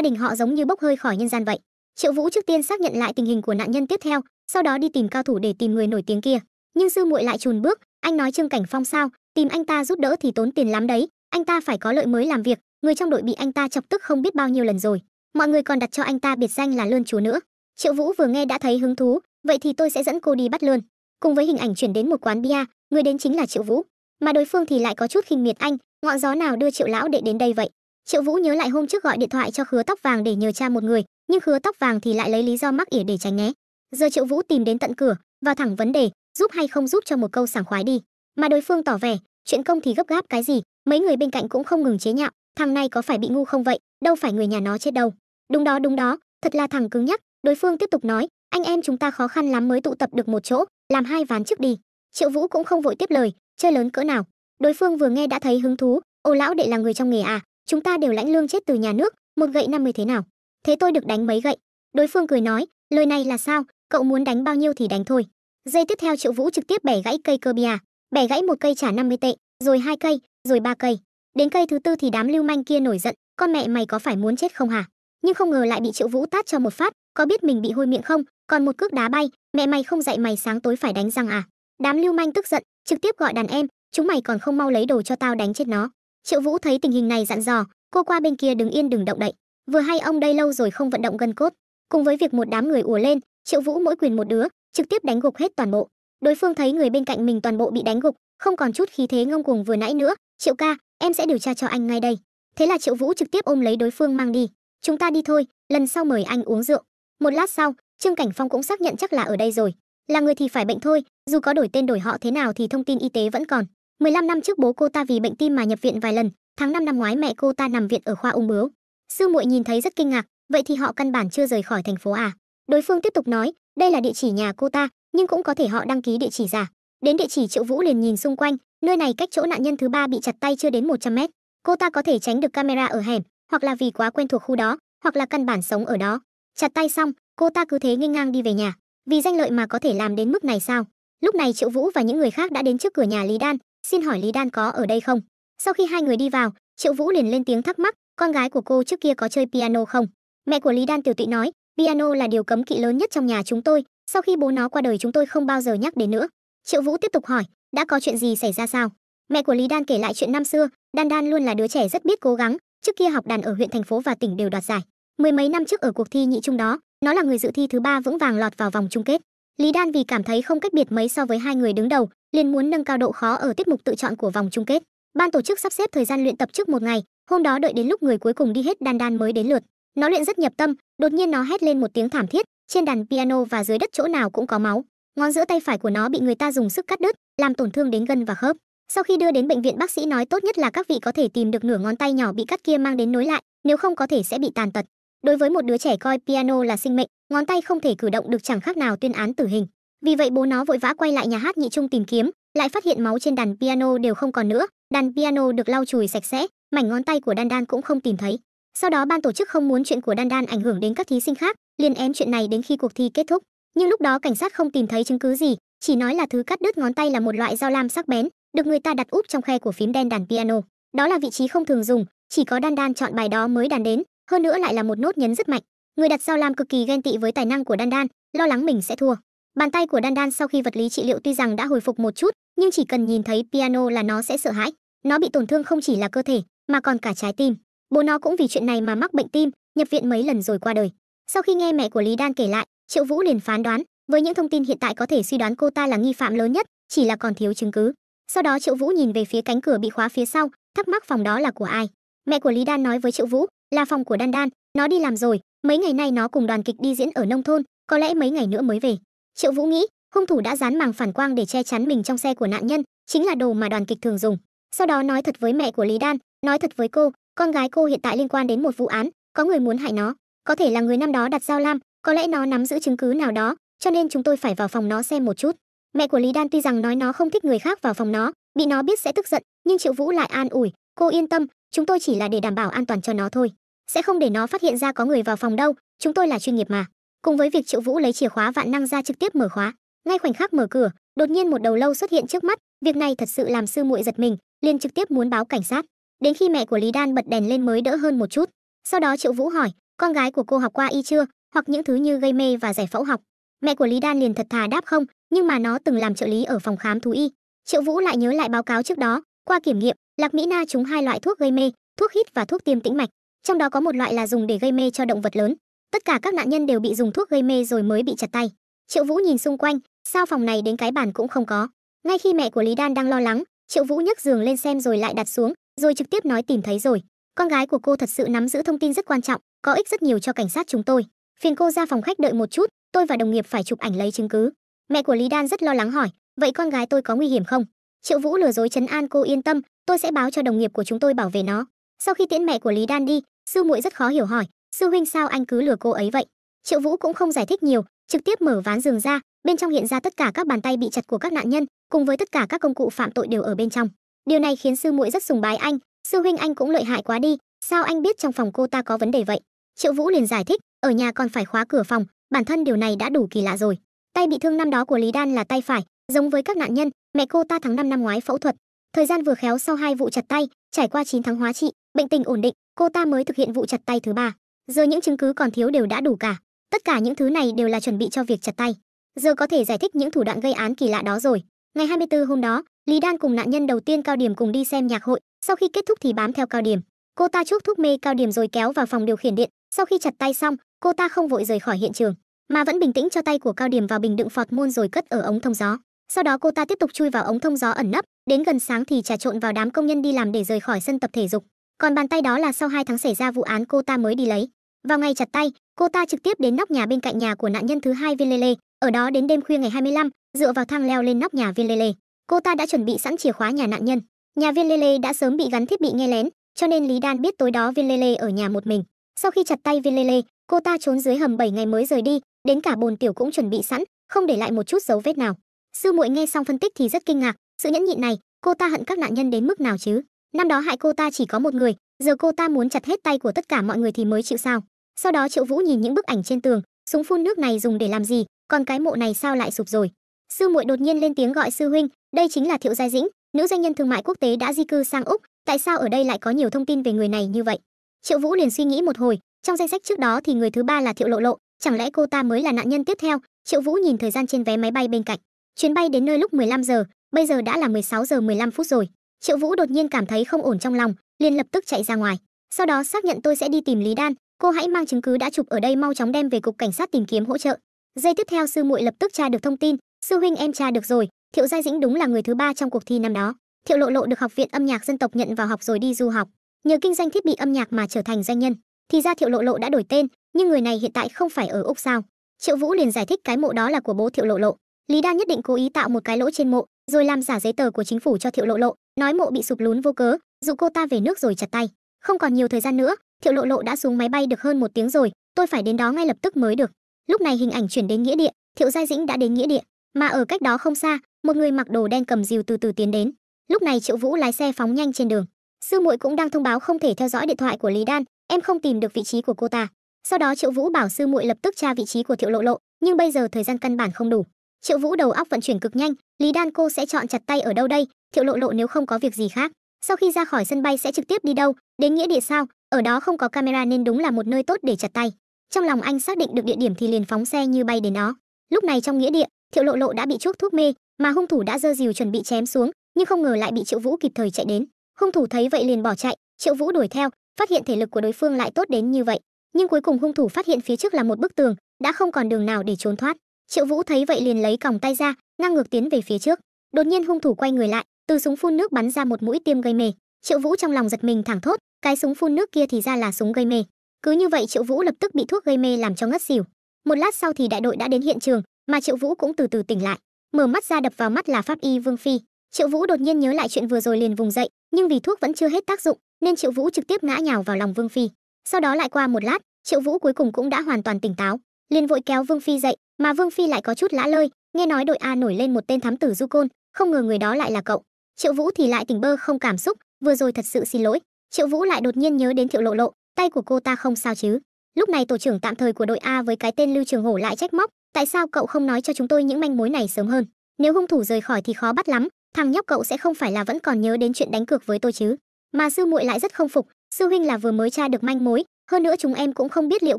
đình họ giống như bốc hơi khỏi nhân gian vậy. Triệu Vũ trước tiên xác nhận lại tình hình của nạn nhân tiếp theo, sau đó đi tìm cao thủ để tìm người nổi tiếng kia. Nhưng sư muội lại chùn bước, anh nói Trương Cảnh Phong sao? Tìm anh ta giúp đỡ thì tốn tiền lắm đấy, anh ta phải có lợi mới làm việc, người trong đội bị anh ta chọc tức không biết bao nhiêu lần rồi. Mọi người còn đặt cho anh ta biệt danh là Lươn Chúa nữa. Triệu Vũ vừa nghe đã thấy hứng thú, vậy thì tôi sẽ dẫn cô đi bắt lươn. Cùng với hình ảnh chuyển đến một quán bia, người đến chính là Triệu Vũ, mà đối phương thì lại có chút khinh miệt anh, ngọn gió nào đưa Triệu lão đệ đến đây vậy? Triệu Vũ nhớ lại hôm trước gọi điện thoại cho Khứa Tóc Vàng để nhờ tra một người, nhưng Khứa Tóc Vàng thì lại lấy lý do mắc ỉa để tránh né. Giờ Triệu Vũ tìm đến tận cửa, vào thẳng vấn đề, giúp hay không giúp cho một câu sảng khoái đi. Mà đối phương tỏ vẻ, chuyện công thì gấp gáp cái gì, mấy người bên cạnh cũng không ngừng chế nhạo, thằng này có phải bị ngu không vậy, đâu phải người nhà nó chết đâu. Đúng đó, thật là thằng cứng nhắc. Đối phương tiếp tục nói, anh em chúng ta khó khăn lắm mới tụ tập được một chỗ, làm 2 ván trước đi. Triệu Vũ cũng không vội tiếp lời, chơi lớn cỡ nào. Đối phương vừa nghe đã thấy hứng thú, Ô lão đệ là người trong nghề à? Chúng ta đều lãnh lương chết từ nhà nước, một gậy 50 thế nào? Thế tôi được đánh mấy gậy? Đối phương cười nói, lời này là sao, cậu muốn đánh bao nhiêu thì đánh thôi. Giây tiếp theo Triệu Vũ trực tiếp bẻ gãy cây cơ bia, bẻ gãy một cây trả 50 tệ, rồi 2 cây, rồi 3 cây. Đến cây thứ tư thì đám lưu manh kia nổi giận, con mẹ mày có phải muốn chết không hả? Nhưng không ngờ lại bị Triệu Vũ tát cho một phát, có biết mình bị hôi miệng không? Còn một cước đá bay, mẹ mày không dạy mày sáng tối phải đánh răng à? Đám lưu manh tức giận, trực tiếp gọi đàn em, chúng mày còn không mau lấy đồ cho tao đánh chết nó. Triệu Vũ thấy tình hình này dặn dò, cô qua bên kia đứng yên đừng động đậy. Vừa hay ông đây lâu rồi không vận động gân cốt, cùng với việc một đám người ùa lên, Triệu Vũ mỗi quyền một đứa, trực tiếp đánh gục hết toàn bộ. Đối phương thấy người bên cạnh mình toàn bộ bị đánh gục, không còn chút khí thế ngông cuồng vừa nãy nữa. Triệu ca, em sẽ điều tra cho anh ngay đây. Thế là Triệu Vũ trực tiếp ôm lấy đối phương mang đi. Chúng ta đi thôi, lần sau mời anh uống rượu. Một lát sau, Trương Cảnh Phong cũng xác nhận chắc là ở đây rồi. Là người thì phải bệnh thôi, dù có đổi tên đổi họ thế nào thì thông tin y tế vẫn còn. 15 năm trước bố cô ta vì bệnh tim mà nhập viện vài lần, tháng 5 năm ngoái mẹ cô ta nằm viện ở khoa ung bướu. Sư muội nhìn thấy rất kinh ngạc, vậy thì họ căn bản chưa rời khỏi thành phố à? Đối phương tiếp tục nói, đây là địa chỉ nhà cô ta, nhưng cũng có thể họ đăng ký địa chỉ giả. Đến địa chỉ Triệu Vũ liền nhìn xung quanh, nơi này cách chỗ nạn nhân thứ ba bị chặt tay chưa đến 100 mét. Cô ta có thể tránh được camera ở hẻm, hoặc là vì quá quen thuộc khu đó, hoặc là căn bản sống ở đó. Chặt tay xong, cô ta cứ thế nghênh ngang đi về nhà. Vì danh lợi mà có thể làm đến mức này sao? Lúc này Triệu Vũ và những người khác đã đến trước cửa nhà Lý Đan, xin hỏi Lý Đan có ở đây không? Sau khi hai người đi vào, Triệu Vũ liền lên tiếng thắc mắc, con gái của cô trước kia có chơi piano không? Mẹ của Lý Đan tiểu tụy nói, piano là điều cấm kỵ lớn nhất trong nhà chúng tôi, sau khi bố nó qua đời chúng tôi không bao giờ nhắc đến nữa. Triệu Vũ tiếp tục hỏi, đã có chuyện gì xảy ra sao? Mẹ của Lý Đan kể lại chuyện năm xưa, Đan Đan luôn là đứa trẻ rất biết cố gắng, trước kia học đàn ở huyện thành phố và tỉnh đều đoạt giải. Mười mấy năm trước ở cuộc thi nhị trung đó, nó là người dự thi thứ ba vững vàng lọt vào vòng chung kết. Lý Đan vì cảm thấy không cách biệt mấy so với hai người đứng đầu, liền muốn nâng cao độ khó ở tiết mục tự chọn của vòng chung kết. Ban tổ chức sắp xếp thời gian luyện tập trước một ngày, hôm đó đợi đến lúc người cuối cùng đi hết Đan Đan mới đến lượt. Nó luyện rất nhập tâm, đột nhiên nó hét lên một tiếng thảm thiết, trên đàn piano và dưới đất chỗ nào cũng có máu. Ngón giữa tay phải của nó bị người ta dùng sức cắt đứt, làm tổn thương đến gân và khớp. Sau khi đưa đến bệnh viện, bác sĩ nói tốt nhất là các vị có thể tìm được nửa ngón tay nhỏ bị cắt kia mang đến nối lại, nếu không có thể sẽ bị tàn tật. Đối với một đứa trẻ coi piano là sinh mệnh, ngón tay không thể cử động được chẳng khác nào tuyên án tử hình. Vì vậy bố nó vội vã quay lại nhà hát nhị trung tìm kiếm, lại phát hiện máu trên đàn piano đều không còn nữa, đàn piano được lau chùi sạch sẽ, mảnh ngón tay của Đan Đan cũng không tìm thấy. Sau đó ban tổ chức không muốn chuyện của Đan Đan ảnh hưởng đến các thí sinh khác, liền ém chuyện này đến khi cuộc thi kết thúc. Nhưng lúc đó cảnh sát không tìm thấy chứng cứ gì, chỉ nói là thứ cắt đứt ngón tay là một loại dao lam sắc bén, được người ta đặt úp trong khe của phím đen đàn piano. Đó là vị trí không thường dùng, chỉ có Đan Đan chọn bài đó mới đàn đến, hơn nữa lại là một nốt nhấn rất mạnh. Người đặt dao lam cực kỳ ghen tị với tài năng của Đan Đan, lo lắng mình sẽ thua. Bàn tay của Đan Đan sau khi vật lý trị liệu tuy rằng đã hồi phục một chút, nhưng chỉ cần nhìn thấy piano là nó sẽ sợ hãi. Nó bị tổn thương không chỉ là cơ thể, mà còn cả trái tim. Bố nó cũng vì chuyện này mà mắc bệnh tim, nhập viện mấy lần rồi qua đời. Sau khi nghe mẹ của Lý Đan kể lại, Triệu Vũ liền phán đoán, với những thông tin hiện tại có thể suy đoán cô ta là nghi phạm lớn nhất, chỉ là còn thiếu chứng cứ. Sau đó Triệu Vũ nhìn về phía cánh cửa bị khóa phía sau, thắc mắc phòng đó là của ai. Mẹ của Lý Đan nói với Triệu Vũ, là phòng của Đan Đan, nó đi làm rồi, mấy ngày nay nó cùng đoàn kịch đi diễn ở nông thôn, có lẽ mấy ngày nữa mới về. Triệu Vũ nghĩ, hung thủ đã dán màng phản quang để che chắn mình trong xe của nạn nhân, chính là đồ mà đoàn kịch thường dùng. Sau đó nói thật với mẹ của Lý Đan, nói thật với cô, con gái cô hiện tại liên quan đến một vụ án, có người muốn hại nó, có thể là người năm đó đặt dao lam, có lẽ nó nắm giữ chứng cứ nào đó, cho nên chúng tôi phải vào phòng nó xem một chút. Mẹ của Lý Đan tuy rằng nói nó không thích người khác vào phòng nó, bị nó biết sẽ tức giận, nhưng Triệu Vũ lại an ủi, cô yên tâm, chúng tôi chỉ là để đảm bảo an toàn cho nó thôi, sẽ không để nó phát hiện ra có người vào phòng đâu, chúng tôi là chuyên nghiệp mà. Cùng với việc Triệu Vũ lấy chìa khóa vạn năng ra trực tiếp mở khóa, ngay khoảnh khắc mở cửa, đột nhiên một đầu lâu xuất hiện trước mắt, việc này thật sự làm sư muội giật mình, liền trực tiếp muốn báo cảnh sát. Đến khi mẹ của Lý Đan bật đèn lên mới đỡ hơn một chút. Sau đó Triệu Vũ hỏi, con gái của cô học qua y chưa, hoặc những thứ như gây mê và giải phẫu học. Mẹ của Lý Đan liền thật thà đáp không, nhưng mà nó từng làm trợ lý ở phòng khám thú y. Triệu Vũ lại nhớ lại báo cáo trước đó, qua kiểm nghiệm, Lạc Mỹ Na trúng 2 loại thuốc gây mê, thuốc hít và thuốc tiêm tĩnh mạch. Trong đó có một loại là dùng để gây mê cho động vật lớn. Tất cả các nạn nhân đều bị dùng thuốc gây mê rồi mới bị chặt tay. Triệu Vũ nhìn xung quanh, sao phòng này đến cái bàn cũng không có. Ngay khi mẹ của Lý Đan đang lo lắng, Triệu Vũ nhấc giường lên xem rồi lại đặt xuống, rồi trực tiếp nói tìm thấy rồi. Con gái của cô thật sự nắm giữ thông tin rất quan trọng, có ích rất nhiều cho cảnh sát chúng tôi. Phiền cô ra phòng khách đợi một chút, tôi và đồng nghiệp phải chụp ảnh lấy chứng cứ. Mẹ của Lý Đan rất lo lắng hỏi, vậy con gái tôi có nguy hiểm không? Triệu Vũ lừa dối trấn an cô yên tâm, tôi sẽ báo cho đồng nghiệp của chúng tôi bảo vệ nó. Sau khi tiễn mẹ của Lý Đan đi, sư muội rất khó hiểu hỏi, sư huynh sao anh cứ lừa cô ấy vậy? Triệu Vũ cũng không giải thích nhiều, trực tiếp mở ván giường ra, bên trong hiện ra tất cả các bàn tay bị chặt của các nạn nhân, cùng với tất cả các công cụ phạm tội đều ở bên trong. Điều này khiến sư muội rất sùng bái anh, Sư huynh anh cũng lợi hại quá đi, sao anh biết trong phòng cô ta có vấn đề vậy? Triệu Vũ liền giải thích, ở nhà còn phải khóa cửa phòng, bản thân điều này đã đủ kỳ lạ rồi. Tay bị thương năm đó của Lý Đan là tay phải, giống với các nạn nhân, mẹ cô ta tháng 5 năm ngoái phẫu thuật. Thời gian vừa khéo sau 2 vụ chặt tay, trải qua 9 tháng hóa trị, bệnh tình ổn định, cô ta mới thực hiện vụ chặt tay thứ 3. Giờ những chứng cứ còn thiếu đều đã đủ cả. Tất cả những thứ này đều là chuẩn bị cho việc chặt tay. Giờ có thể giải thích những thủ đoạn gây án kỳ lạ đó rồi. Ngày 24 hôm đó, Lý Đan cùng nạn nhân đầu tiên Cao Điểm cùng đi xem nhạc hội, sau khi kết thúc thì bám theo Cao Điểm. Cô ta chuốc thuốc mê Cao Điểm rồi kéo vào phòng điều khiển điện, sau khi chặt tay xong, cô ta không vội rời khỏi hiện trường, mà vẫn bình tĩnh cho tay của Cao Điểm vào bình đựng phọt môn rồi cất ở ống thông gió. Sau đó cô ta tiếp tục chui vào ống thông gió ẩn nấp, đến gần sáng thì trà trộn vào đám công nhân đi làm để rời khỏi sân tập thể dục. Còn bàn tay đó là sau 2 tháng xảy ra vụ án cô ta mới đi lấy. Vào ngày chặt tay, cô ta trực tiếp đến nóc nhà bên cạnh nhà của nạn nhân thứ 2 Viên Lê Lê, ở đó đến đêm khuya ngày 25, dựa vào thang leo lên nóc nhà Viên Lê Lê. Cô ta đã chuẩn bị sẵn chìa khóa nhà nạn nhân. Nhà Viên Lê Lê đã sớm bị gắn thiết bị nghe lén, cho nên Lý Đan biết tối đó Viên Lê Lê ở nhà một mình. Sau khi chặt tay Viên Lê Lê, cô ta trốn dưới hầm 7 ngày mới rời đi, đến cả bồn tiểu cũng chuẩn bị sẵn, không để lại một chút dấu vết nào. Sư muội nghe xong phân tích thì rất kinh ngạc, sự nhẫn nhịn này, cô ta hận các nạn nhân đến mức nào chứ? Năm đó hại cô ta chỉ có một người, giờ cô ta muốn chặt hết tay của tất cả mọi người thì mới chịu sao? Sau đó Triệu Vũ nhìn những bức ảnh trên tường, súng phun nước này dùng để làm gì, còn cái mộ này sao lại sụp rồi? Sư muội đột nhiên lên tiếng gọi sư huynh, đây chính là Thiệu Giai Dĩnh, nữ doanh nhân thương mại quốc tế đã di cư sang Úc, tại sao ở đây lại có nhiều thông tin về người này như vậy? Triệu Vũ liền suy nghĩ một hồi, trong danh sách trước đó thì người thứ 3 là Thiệu Lộ Lộ, chẳng lẽ cô ta mới là nạn nhân tiếp theo? Triệu Vũ nhìn thời gian trên vé máy bay bên cạnh, chuyến bay đến nơi lúc 15 giờ, bây giờ đã là 16 giờ 15 phút rồi. Triệu Vũ đột nhiên cảm thấy không ổn trong lòng, liền lập tức chạy ra ngoài. Sau đó xác nhận tôi sẽ đi tìm Lý Đan, cô hãy mang chứng cứ đã chụp ở đây mau chóng đem về cục cảnh sát tìm kiếm hỗ trợ. Giây tiếp theo sư muội lập tức tra được thông tin, sư huynh em tra được rồi, Thiệu Giai Dĩnh đúng là người thứ 3 trong cuộc thi năm đó. Thiệu Lộ Lộ được Học viện Âm nhạc Dân tộc nhận vào học rồi đi du học, nhờ kinh doanh thiết bị âm nhạc mà trở thành doanh nhân. Thì ra Thiệu Lộ Lộ đã đổi tên, nhưng người này hiện tại không phải ở Úc sao? Triệu Vũ liền giải thích cái mộ đó là của bố Thiệu Lộ Lộ. Lý Đan nhất định cố ý tạo một cái lỗ trên mộ, rồi làm giả giấy tờ của chính phủ cho Thiệu Lộ Lộ, nói mộ bị sụp lún vô cớ, dụ cô ta về nước rồi chặt tay. Không còn nhiều thời gian nữa, Thiệu Lộ Lộ đã xuống máy bay được hơn 1 tiếng rồi, tôi phải đến đó ngay lập tức mới được. Lúc này hình ảnh chuyển đến nghĩa địa, Thiệu Giai Dĩnh đã đến nghĩa địa, mà ở cách đó không xa, một người mặc đồ đen cầm rìu từ từ tiến đến. Lúc này Triệu Vũ lái xe phóng nhanh trên đường. Sư muội cũng đang thông báo không thể theo dõi điện thoại của Lý Đan, em không tìm được vị trí của cô ta. Sau đó Triệu Vũ bảo sư muội lập tức tra vị trí của Thiệu Lộ Lộ, nhưng bây giờ thời gian căn bản không đủ. Triệu Vũ đầu óc vận chuyển cực nhanh, Lý Đan cô sẽ chọn chặt tay ở đâu đây? Thiệu Lộ Lộ nếu không có việc gì khác, sau khi ra khỏi sân bay sẽ trực tiếp đi đâu? Đến nghĩa địa sao? Ở đó không có camera nên đúng là một nơi tốt để chặt tay. Trong lòng anh xác định được địa điểm thì liền phóng xe như bay đến đó. Lúc này trong nghĩa địa, Thiệu Lộ Lộ đã bị chuốc thuốc mê, mà hung thủ đã giơ rìu chuẩn bị chém xuống, nhưng không ngờ lại bị Triệu Vũ kịp thời chạy đến. Hung thủ thấy vậy liền bỏ chạy, Triệu Vũ đuổi theo, phát hiện thể lực của đối phương lại tốt đến như vậy, nhưng cuối cùng hung thủ phát hiện phía trước là một bức tường, đã không còn đường nào để trốn thoát. Triệu Vũ thấy vậy liền lấy còng tay ra, ngang ngược tiến về phía trước. Đột nhiên hung thủ quay người lại, từ súng phun nước bắn ra một mũi tiêm gây mê. Triệu Vũ trong lòng giật mình thẳng thốt, cái súng phun nước kia thì ra là súng gây mê. Cứ như vậy Triệu Vũ lập tức bị thuốc gây mê làm cho ngất xỉu. Một lát sau thì đại đội đã đến hiện trường, mà Triệu Vũ cũng từ từ tỉnh lại. Mở mắt ra đập vào mắt là pháp y Vương Phi. Triệu Vũ đột nhiên nhớ lại chuyện vừa rồi liền vùng dậy, nhưng vì thuốc vẫn chưa hết tác dụng, nên Triệu Vũ trực tiếp ngã nhào vào lòng Vương Phi. Sau đó lại qua một lát, Triệu Vũ cuối cùng cũng đã hoàn toàn tỉnh táo, liền vội kéo Vương Phi dậy, mà Vương Phi lại có chút lã lơi, nghe nói đội A nổi lên một tên thám tử du côn, không ngờ người đó lại là cậu. Triệu Vũ thì lại tỉnh bơ không cảm xúc, vừa rồi thật sự xin lỗi. Triệu Vũ lại đột nhiên nhớ đến Thiệu Lộ Lộ, tay của cô ta không sao chứ? Lúc này tổ trưởng tạm thời của đội A với cái tên Lưu Trường Hổ lại trách móc, tại sao cậu không nói cho chúng tôi những manh mối này sớm hơn? Nếu hung thủ rời khỏi thì khó bắt lắm, thằng nhóc cậu sẽ không phải là vẫn còn nhớ đến chuyện đánh cược với tôi chứ? Mà sư muội lại rất không phục, sư huynh là vừa mới tra được manh mối, hơn nữa chúng em cũng không biết liệu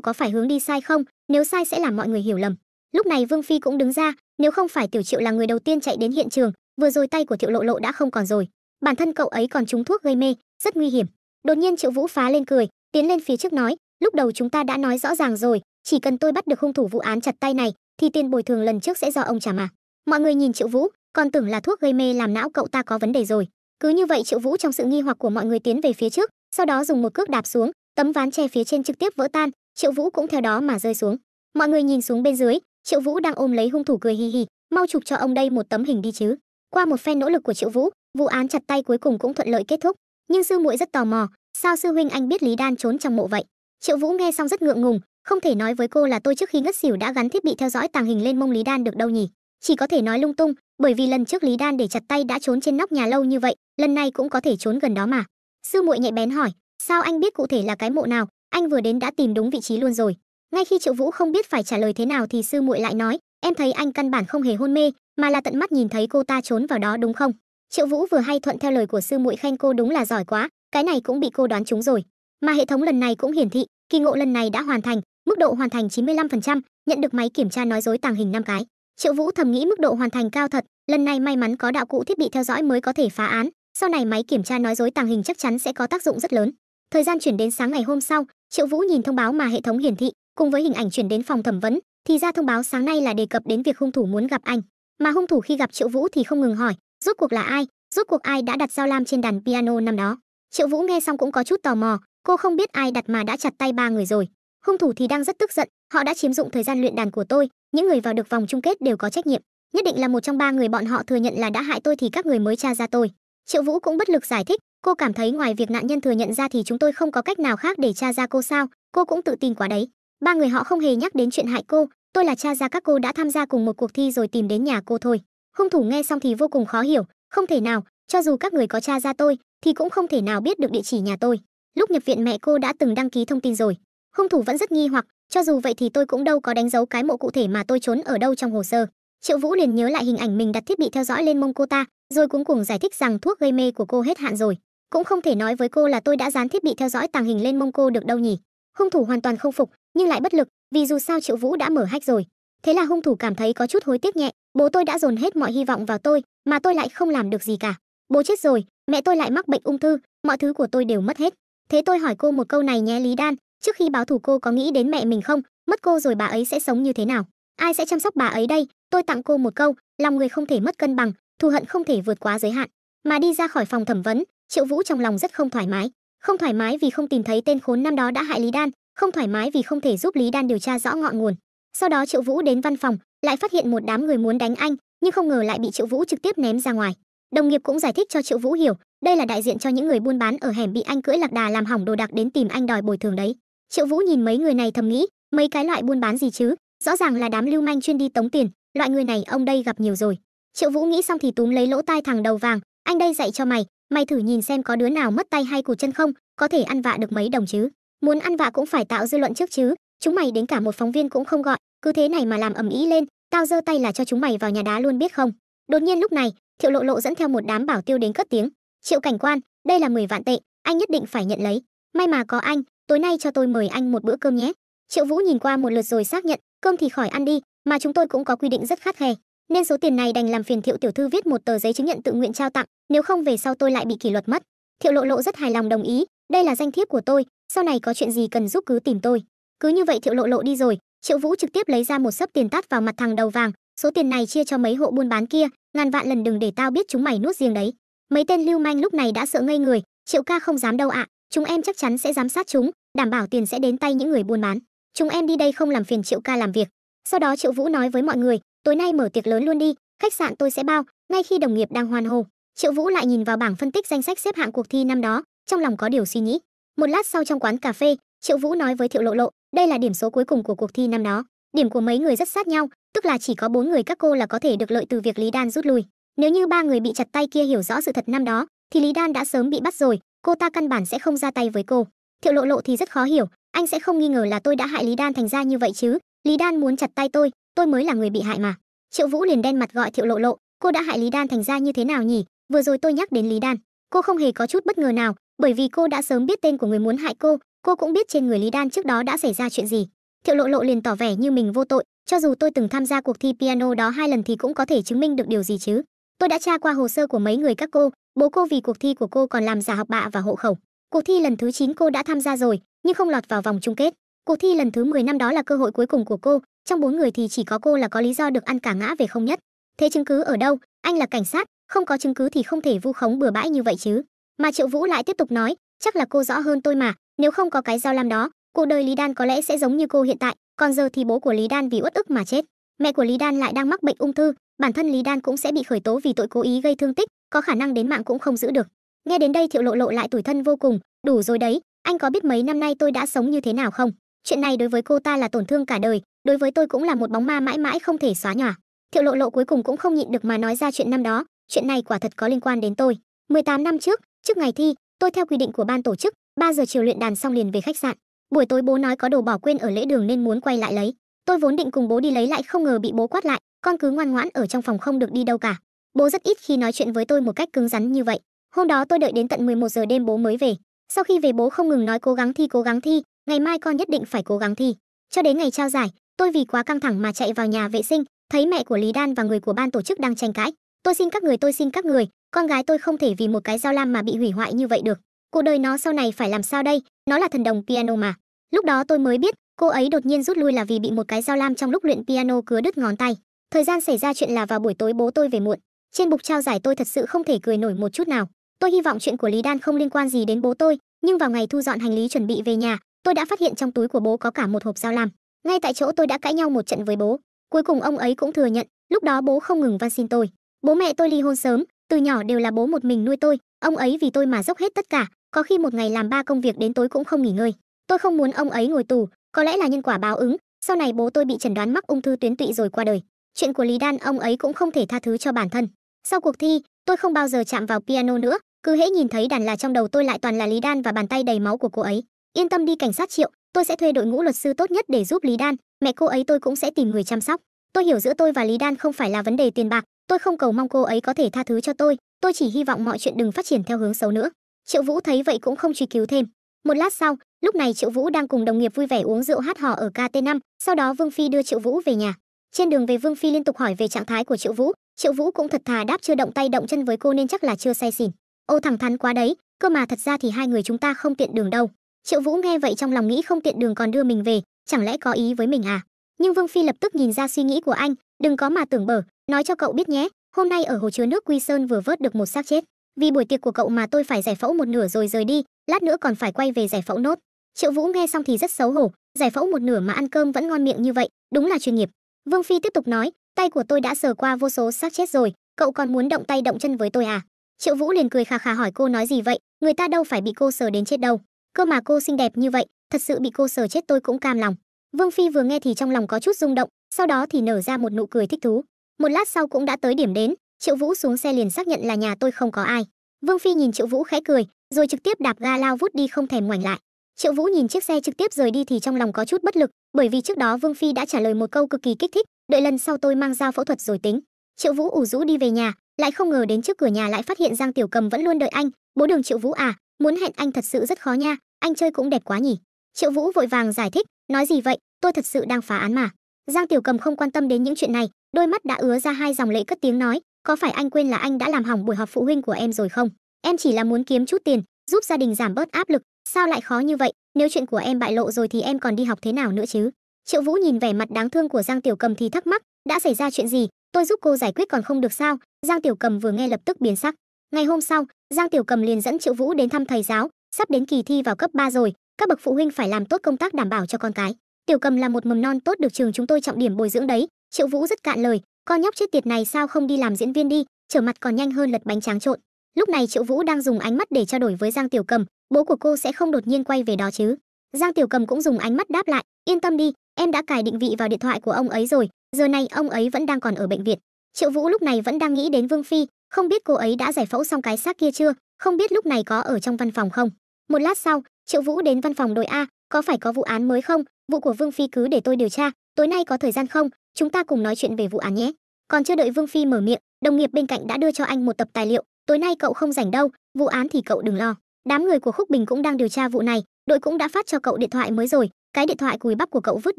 có phải hướng đi sai không, nếu sai sẽ làm mọi người hiểu lầm. Lúc này Vương Phi cũng đứng ra, nếu không phải Tiểu Triệu là người đầu tiên chạy đến hiện trường, vừa rồi tay của Thiệu Lộ Lộ đã không còn rồi, bản thân cậu ấy còn trúng thuốc gây mê, rất nguy hiểm. Đột nhiên Triệu Vũ phá lên cười, tiến lên phía trước nói, lúc đầu chúng ta đã nói rõ ràng rồi, chỉ cần tôi bắt được hung thủ vụ án chặt tay này thì tiền bồi thường lần trước sẽ do ông trả mà. Mọi người nhìn Triệu Vũ, còn tưởng là thuốc gây mê làm não cậu ta có vấn đề rồi. Cứ như vậy Triệu Vũ trong sự nghi hoặc của mọi người tiến về phía trước, sau đó dùng một cước đạp xuống, tấm ván che phía trên trực tiếp vỡ tan, Triệu Vũ cũng theo đó mà rơi xuống. Mọi người nhìn xuống bên dưới, Triệu Vũ đang ôm lấy hung thủ cười hi hi, mau chụp cho ông đây một tấm hình đi chứ. Qua một phen nỗ lực của Triệu Vũ, vụ án chặt tay cuối cùng cũng thuận lợi kết thúc. Nhưng sư muội rất tò mò, sao sư huynh anh biết Lý Đan trốn trong mộ vậy? Triệu Vũ nghe xong rất ngượng ngùng, không thể nói với cô là tôi trước khi ngất xỉu đã gắn thiết bị theo dõi tàng hình lên mông Lý Đan được đâu nhỉ, chỉ có thể nói lung tung, bởi vì lần trước Lý Đan để chặt tay đã trốn trên nóc nhà lâu như vậy, lần này cũng có thể trốn gần đó mà. Sư muội nhạy bén hỏi, sao anh biết cụ thể là cái mộ nào? Anh vừa đến đã tìm đúng vị trí luôn rồi. Ngay khi Triệu Vũ không biết phải trả lời thế nào thì sư muội lại nói, em thấy anh căn bản không hề hôn mê, mà là tận mắt nhìn thấy cô ta trốn vào đó đúng không? Triệu Vũ vừa hay thuận theo lời của sư muội khen cô đúng là giỏi quá, cái này cũng bị cô đoán trúng rồi. Mà hệ thống lần này cũng hiển thị, kỳ ngộ lần này đã hoàn thành, mức độ hoàn thành 95%, nhận được máy kiểm tra nói dối tàng hình 5 cái. Triệu Vũ thầm nghĩ mức độ hoàn thành cao thật, lần này may mắn có đạo cụ thiết bị theo dõi mới có thể phá án, sau này máy kiểm tra nói dối tàng hình chắc chắn sẽ có tác dụng rất lớn. Thời gian chuyển đến sáng ngày hôm sau, Triệu Vũ nhìn thông báo mà hệ thống hiển thị, cùng với hình ảnh chuyển đến phòng thẩm vấn, thì ra thông báo sáng nay là đề cập đến việc hung thủ muốn gặp anh. Mà hung thủ khi gặp Triệu Vũ thì không ngừng hỏi, rốt cuộc là ai, rốt cuộc ai đã đặt dao lam trên đàn piano năm đó. Triệu Vũ nghe xong cũng có chút tò mò, cô không biết ai đặt mà đã chặt tay 3 người rồi. Hung thủ thì đang rất tức giận, họ đã chiếm dụng thời gian luyện đàn của tôi, những người vào được vòng chung kết đều có trách nhiệm. Nhất định là một trong 3 người bọn họ thừa nhận là đã hại tôi thì các người mới tra ra tôi. Triệu Vũ cũng bất lực giải thích, cô cảm thấy ngoài việc nạn nhân thừa nhận ra thì chúng tôi không có cách nào khác để tra ra cô sao? Cô cũng tự tin quá đấy. 3 người họ không hề nhắc đến chuyện hại cô, tôi là tra ra các cô đã tham gia cùng một cuộc thi rồi tìm đến nhà cô thôi. Hung thủ nghe xong thì vô cùng khó hiểu, không thể nào, cho dù các người có tra ra tôi thì cũng không thể nào biết được địa chỉ nhà tôi. Lúc nhập viện mẹ cô đã từng đăng ký thông tin rồi. Hung thủ vẫn rất nghi hoặc, cho dù vậy thì tôi cũng đâu có đánh dấu cái mộ cụ thể mà tôi trốn ở đâu trong hồ sơ. Triệu Vũ liền nhớ lại hình ảnh mình đặt thiết bị theo dõi lên mông cô ta, rồi cuống cuồng giải thích rằng thuốc gây mê của cô hết hạn rồi, cũng không thể nói với cô là tôi đã dán thiết bị theo dõi tàng hình lên mông cô được đâu nhỉ. Hung thủ hoàn toàn không phục, nhưng lại bất lực, vì dù sao Triệu Vũ đã mở hack rồi. Thế là hung thủ cảm thấy có chút hối tiếc nhẹ, bố tôi đã dồn hết mọi hy vọng vào tôi, mà tôi lại không làm được gì cả. Bố chết rồi, mẹ tôi lại mắc bệnh ung thư, mọi thứ của tôi đều mất hết. Thế tôi hỏi cô một câu này nhé Lý Đan, trước khi báo thù cô có nghĩ đến mẹ mình không? Mất cô rồi bà ấy sẽ sống như thế nào? Ai sẽ chăm sóc bà ấy đây? Tôi tặng cô một câu, lòng người không thể mất cân bằng, thù hận không thể vượt quá giới hạn. Mà đi ra khỏi phòng thẩm vấn, Triệu Vũ trong lòng rất không thoải mái. Không thoải mái vì không tìm thấy tên khốn năm đó đã hại Lý Đan, không thoải mái vì không thể giúp Lý Đan điều tra rõ ngọn nguồn. Sau đó Triệu Vũ đến văn phòng, lại phát hiện một đám người muốn đánh anh, nhưng không ngờ lại bị Triệu Vũ trực tiếp ném ra ngoài. Đồng nghiệp cũng giải thích cho Triệu Vũ hiểu, đây là đại diện cho những người buôn bán ở hẻm bị anh cưỡi lạc đà làm hỏng đồ đạc đến tìm anh đòi bồi thường đấy. Triệu Vũ nhìn mấy người này thầm nghĩ, mấy cái loại buôn bán gì chứ, rõ ràng là đám lưu manh chuyên đi tống tiền, loại người này ông đây gặp nhiều rồi. Triệu Vũ nghĩ xong thì túm lấy lỗ tai thằng đầu vàng, anh đây dạy cho mày, mày thử nhìn xem có đứa nào mất tay hay cụt chân không, có thể ăn vạ được mấy đồng chứ. Muốn ăn vạ cũng phải tạo dư luận trước chứ, chúng mày đến cả một phóng viên cũng không gọi, cứ thế này mà làm ầm ĩ lên, tao giơ tay là cho chúng mày vào nhà đá luôn biết không. Đột nhiên lúc này, Thiệu Lộ Lộ dẫn theo một đám bảo tiêu đến cất tiếng, Triệu cảnh quan, đây là 10 vạn tệ, anh nhất định phải nhận lấy. May mà có anh, tối nay cho tôi mời anh một bữa cơm nhé. Triệu Vũ nhìn qua một lượt rồi xác nhận, cơm thì khỏi ăn đi, mà chúng tôi cũng có quy định rất khắt khe, nên số tiền này đành làm phiền Thiệu tiểu thư viết một tờ giấy chứng nhận tự nguyện trao tặng, nếu không về sau tôi lại bị kỷ luật mất. Thiệu Lộ Lộ rất hài lòng đồng ý, đây là danh thiếp của tôi, sau này có chuyện gì cần giúp cứ tìm tôi. Cứ như vậy Thiệu Lộ Lộ đi rồi, Triệu Vũ trực tiếp lấy ra một xấp tiền tát vào mặt thằng đầu vàng, số tiền này chia cho mấy hộ buôn bán kia, ngàn vạn lần đừng để tao biết chúng mày nuốt riêng đấy. Mấy tên lưu manh lúc này đã sợ ngây người, Triệu ca không dám đâu ạ, chúng em chắc chắn sẽ giám sát chúng, đảm bảo tiền sẽ đến tay những người buôn bán. Chúng em đi đây không làm phiền Triệu ca làm việc. Sau đó Triệu Vũ nói với mọi người, tối nay mở tiệc lớn luôn đi, khách sạn tôi sẽ bao. Ngay khi đồng nghiệp đang hoan hô, Triệu Vũ lại nhìn vào bảng phân tích danh sách xếp hạng cuộc thi năm đó, trong lòng có điều suy nghĩ. Một lát sau trong quán cà phê, Triệu Vũ nói với Thiệu Lộ Lộ, đây là điểm số cuối cùng của cuộc thi năm đó. Điểm của mấy người rất sát nhau, tức là chỉ có 4 người các cô là có thể được lợi từ việc Lý Đan rút lui. Nếu như 3 người bị chặt tay kia hiểu rõ sự thật năm đó, thì Lý Đan đã sớm bị bắt rồi, cô ta căn bản sẽ không ra tay với cô. Thiệu Lộ Lộ thì rất khó hiểu, anh sẽ không nghi ngờ là tôi đã hại Lý Đan thành ra như vậy chứ? Lý Đan muốn chặt tay tôi mới là người bị hại mà. Triệu Vũ liền đen mặt gọi Thiệu Lộ Lộ, cô đã hại Lý Đan thành ra như thế nào nhỉ? Vừa rồi tôi nhắc đến Lý Đan, cô không hề có chút bất ngờ nào, bởi vì cô đã sớm biết tên của người muốn hại cô cũng biết trên người Lý Đan trước đó đã xảy ra chuyện gì. Thiệu Lộ Lộ liền tỏ vẻ như mình vô tội, cho dù tôi từng tham gia cuộc thi piano đó 2 lần thì cũng có thể chứng minh được điều gì chứ. Tôi đã tra qua hồ sơ của mấy người các cô, bố cô vì cuộc thi của cô còn làm giả học bạ và hộ khẩu. Cuộc thi lần thứ 9 cô đã tham gia rồi, nhưng không lọt vào vòng chung kết. Cuộc thi lần thứ 10 năm đó là cơ hội cuối cùng của cô, trong 4 người thì chỉ có cô là có lý do được ăn cả ngã về không nhất. Thế chứng cứ ở đâu? Anh là cảnh sát, không có chứng cứ thì không thể vu khống bừa bãi như vậy chứ. Mà Triệu Vũ lại tiếp tục nói, chắc là cô rõ hơn tôi mà, nếu không có cái dao lam đó, cuộc đời Lý Đan có lẽ sẽ giống như cô hiện tại, còn giờ thì bố của Lý Đan vì uất ức mà chết, mẹ của Lý Đan lại đang mắc bệnh ung thư, bản thân Lý Đan cũng sẽ bị khởi tố vì tội cố ý gây thương tích, có khả năng đến mạng cũng không giữ được. Nghe đến đây Thiệu Lộ Lộ lại tủi thân vô cùng, đủ rồi đấy, anh có biết mấy năm nay tôi đã sống như thế nào không? Chuyện này đối với cô ta là tổn thương cả đời, đối với tôi cũng là một bóng ma mãi mãi không thể xóa nhòa. Thiệu Lộ Lộ cuối cùng cũng không nhịn được mà nói ra chuyện năm đó, chuyện này quả thật có liên quan đến tôi. 18 năm trước, trước ngày thi, Tôi theo quy định của ban tổ chức, 3 giờ chiều luyện đàn xong liền về khách sạn. Buổi tối bố nói có đồ bỏ quên ở lễ đường nên muốn quay lại lấy. Tôi vốn định cùng bố đi lấy lại không ngờ bị bố quát lại, con cứ ngoan ngoãn ở trong phòng không được đi đâu cả. Bố rất ít khi nói chuyện với tôi một cách cứng rắn như vậy. Hôm đó tôi đợi đến tận 11 giờ đêm bố mới về. Sau khi về bố không ngừng nói cố gắng thi, ngày mai con nhất định phải cố gắng thi. Cho đến ngày trao giải, tôi vì quá căng thẳng mà chạy vào nhà vệ sinh, thấy mẹ của Lý Đan và người của ban tổ chức đang tranh cãi. Tôi xin các người, con gái tôi không thể vì một cái dao lam mà bị hủy hoại như vậy được. Cuộc đời nó sau này phải làm sao đây, nó là thần đồng piano mà. Lúc đó tôi mới biết, cô ấy đột nhiên rút lui là vì bị một cái dao lam trong lúc luyện piano cứa đứt ngón tay. Thời gian xảy ra chuyện là vào buổi tối bố tôi về muộn. Trên bục trao giải tôi thật sự không thể cười nổi một chút nào. Tôi hy vọng chuyện của Lý Đan không liên quan gì đến bố tôi, nhưng vào ngày thu dọn hành lý chuẩn bị về nhà, tôi đã phát hiện trong túi của bố có cả một hộp dao lam. Ngay tại chỗ tôi đã cãi nhau một trận với bố. Cuối cùng ông ấy cũng thừa nhận, lúc đó bố không ngừng van xin tôi. Bố mẹ tôi ly hôn sớm, từ nhỏ đều là bố một mình nuôi tôi, ông ấy vì tôi mà dốc hết tất cả, có khi một ngày làm 3 công việc đến tối cũng không nghỉ ngơi. Tôi không muốn ông ấy ngồi tù, có lẽ là nhân quả báo ứng, sau này bố tôi bị chẩn đoán mắc ung thư tuyến tụy rồi qua đời. Chuyện của Lý Đan ông ấy cũng không thể tha thứ cho bản thân. Sau cuộc thi, tôi không bao giờ chạm vào piano nữa, cứ hễ nhìn thấy đàn là trong đầu tôi lại toàn là Lý Đan và bàn tay đầy máu của cô ấy. Yên tâm đi cảnh sát Triệu, tôi sẽ thuê đội ngũ luật sư tốt nhất để giúp Lý Đan, mẹ cô ấy tôi cũng sẽ tìm người chăm sóc. Tôi hiểu giữa tôi và Lý Đan không phải là vấn đề tiền bạc, tôi không cầu mong cô ấy có thể tha thứ cho tôi chỉ hy vọng mọi chuyện đừng phát triển theo hướng xấu nữa. Triệu Vũ thấy vậy cũng không truy cứu thêm. Một lát sau, lúc này Triệu Vũ đang cùng đồng nghiệp vui vẻ uống rượu hát hò ở KT5, sau đó Vương Phi đưa Triệu Vũ về nhà. Trên đường về Vương Phi liên tục hỏi về trạng thái của Triệu Vũ cũng thật thà đáp chưa động tay động chân với cô nên chắc là chưa say xỉn. Ô thẳng thắn quá đấy, cơ mà thật ra thì hai người chúng ta không tiện đường đâu. Triệu Vũ nghe vậy trong lòng nghĩ không tiện đường còn đưa mình về, chẳng lẽ có ý với mình à? Nhưng Vương Phi lập tức nhìn ra suy nghĩ của anh, đừng có mà tưởng bở, nói cho cậu biết nhé, hôm nay ở hồ chứa nước Quy Sơn vừa vớt được một xác chết. Vì buổi tiệc của cậu mà tôi phải giải phẫu một nửa rồi rời đi, lát nữa còn phải quay về giải phẫu nốt. Triệu Vũ nghe xong thì rất xấu hổ, giải phẫu một nửa mà ăn cơm vẫn ngon miệng như vậy, đúng là chuyên nghiệp. Vương Phi tiếp tục nói, tay của tôi đã sờ qua vô số xác chết rồi, cậu còn muốn động tay động chân với tôi à? Triệu Vũ liền cười khà khà hỏi cô nói gì vậy, người ta đâu phải bị cô sờ đến chết đâu, cơ mà cô xinh đẹp như vậy, thật sự bị cô sờ chết tôi cũng cam lòng. Vương Phi vừa nghe thì trong lòng có chút rung động, sau đó thì nở ra một nụ cười thích thú. Một lát sau cũng đã tới điểm đến, Triệu Vũ xuống xe liền xác nhận là nhà tôi không có ai. Vương Phi nhìn Triệu Vũ khẽ cười, rồi trực tiếp đạp ga lao vút đi không thèm ngoảnh lại. Triệu Vũ nhìn chiếc xe trực tiếp rời đi thì trong lòng có chút bất lực, bởi vì trước đó Vương Phi đã trả lời một câu cực kỳ kích thích, đợi lần sau tôi mang dao phẫu thuật rồi tính. Triệu Vũ ủ rũ đi về nhà, lại không ngờ đến trước cửa nhà lại phát hiện Giang Tiểu Cầm vẫn luôn đợi anh. Bố Đường Triệu Vũ à, muốn hẹn anh thật sự rất khó nha, anh chơi cũng đẹp quá nhỉ. Triệu Vũ vội vàng giải thích, nói gì vậy, tôi thật sự đang phá án mà. Giang Tiểu Cầm không quan tâm đến những chuyện này, đôi mắt đã ứa ra hai dòng lệ cất tiếng nói, có phải anh quên là anh đã làm hỏng buổi họp phụ huynh của em rồi không? Em chỉ là muốn kiếm chút tiền, giúp gia đình giảm bớt áp lực, sao lại khó như vậy, nếu chuyện của em bại lộ rồi thì em còn đi học thế nào nữa chứ? Triệu Vũ nhìn vẻ mặt đáng thương của Giang Tiểu Cầm thì thắc mắc, đã xảy ra chuyện gì, tôi giúp cô giải quyết còn không được sao? Giang Tiểu Cầm vừa nghe lập tức biến sắc. Ngày hôm sau, Giang Tiểu Cầm liền dẫn Triệu Vũ đến thăm thầy giáo, sắp đến kỳ thi vào cấp 3 rồi, các bậc phụ huynh phải làm tốt công tác đảm bảo cho con cái. Tiểu Cầm là một mầm non tốt được trường chúng tôi trọng điểm bồi dưỡng đấy. Triệu Vũ rất cạn lời, con nhóc chết tiệt này sao không đi làm diễn viên đi, trở mặt còn nhanh hơn lật bánh tráng trộn. Lúc này Triệu Vũ đang dùng ánh mắt để trao đổi với Giang Tiểu Cầm, bố của cô sẽ không đột nhiên quay về đó chứ? Giang Tiểu Cầm cũng dùng ánh mắt đáp lại, yên tâm đi, em đã cài định vị vào điện thoại của ông ấy rồi, giờ này ông ấy vẫn đang còn ở bệnh viện. Triệu Vũ lúc này vẫn đang nghĩ đến Vương Phi, không biết cô ấy đã giải phẫu xong cái xác kia chưa, không biết lúc này có ở trong văn phòng không. Một lát sau, Triệu Vũ đến văn phòng đội A, có phải có vụ án mới không? Vụ của Vương Phi cứ để tôi điều tra, tối nay có thời gian không? Chúng ta cùng nói chuyện về vụ án nhé. Còn chưa đợi Vương Phi mở miệng, đồng nghiệp bên cạnh đã đưa cho anh một tập tài liệu, tối nay cậu không rảnh đâu, vụ án thì cậu đừng lo. Đám người của Khúc Bình cũng đang điều tra vụ này, đội cũng đã phát cho cậu điện thoại mới rồi, cái điện thoại cùi bắp của cậu vứt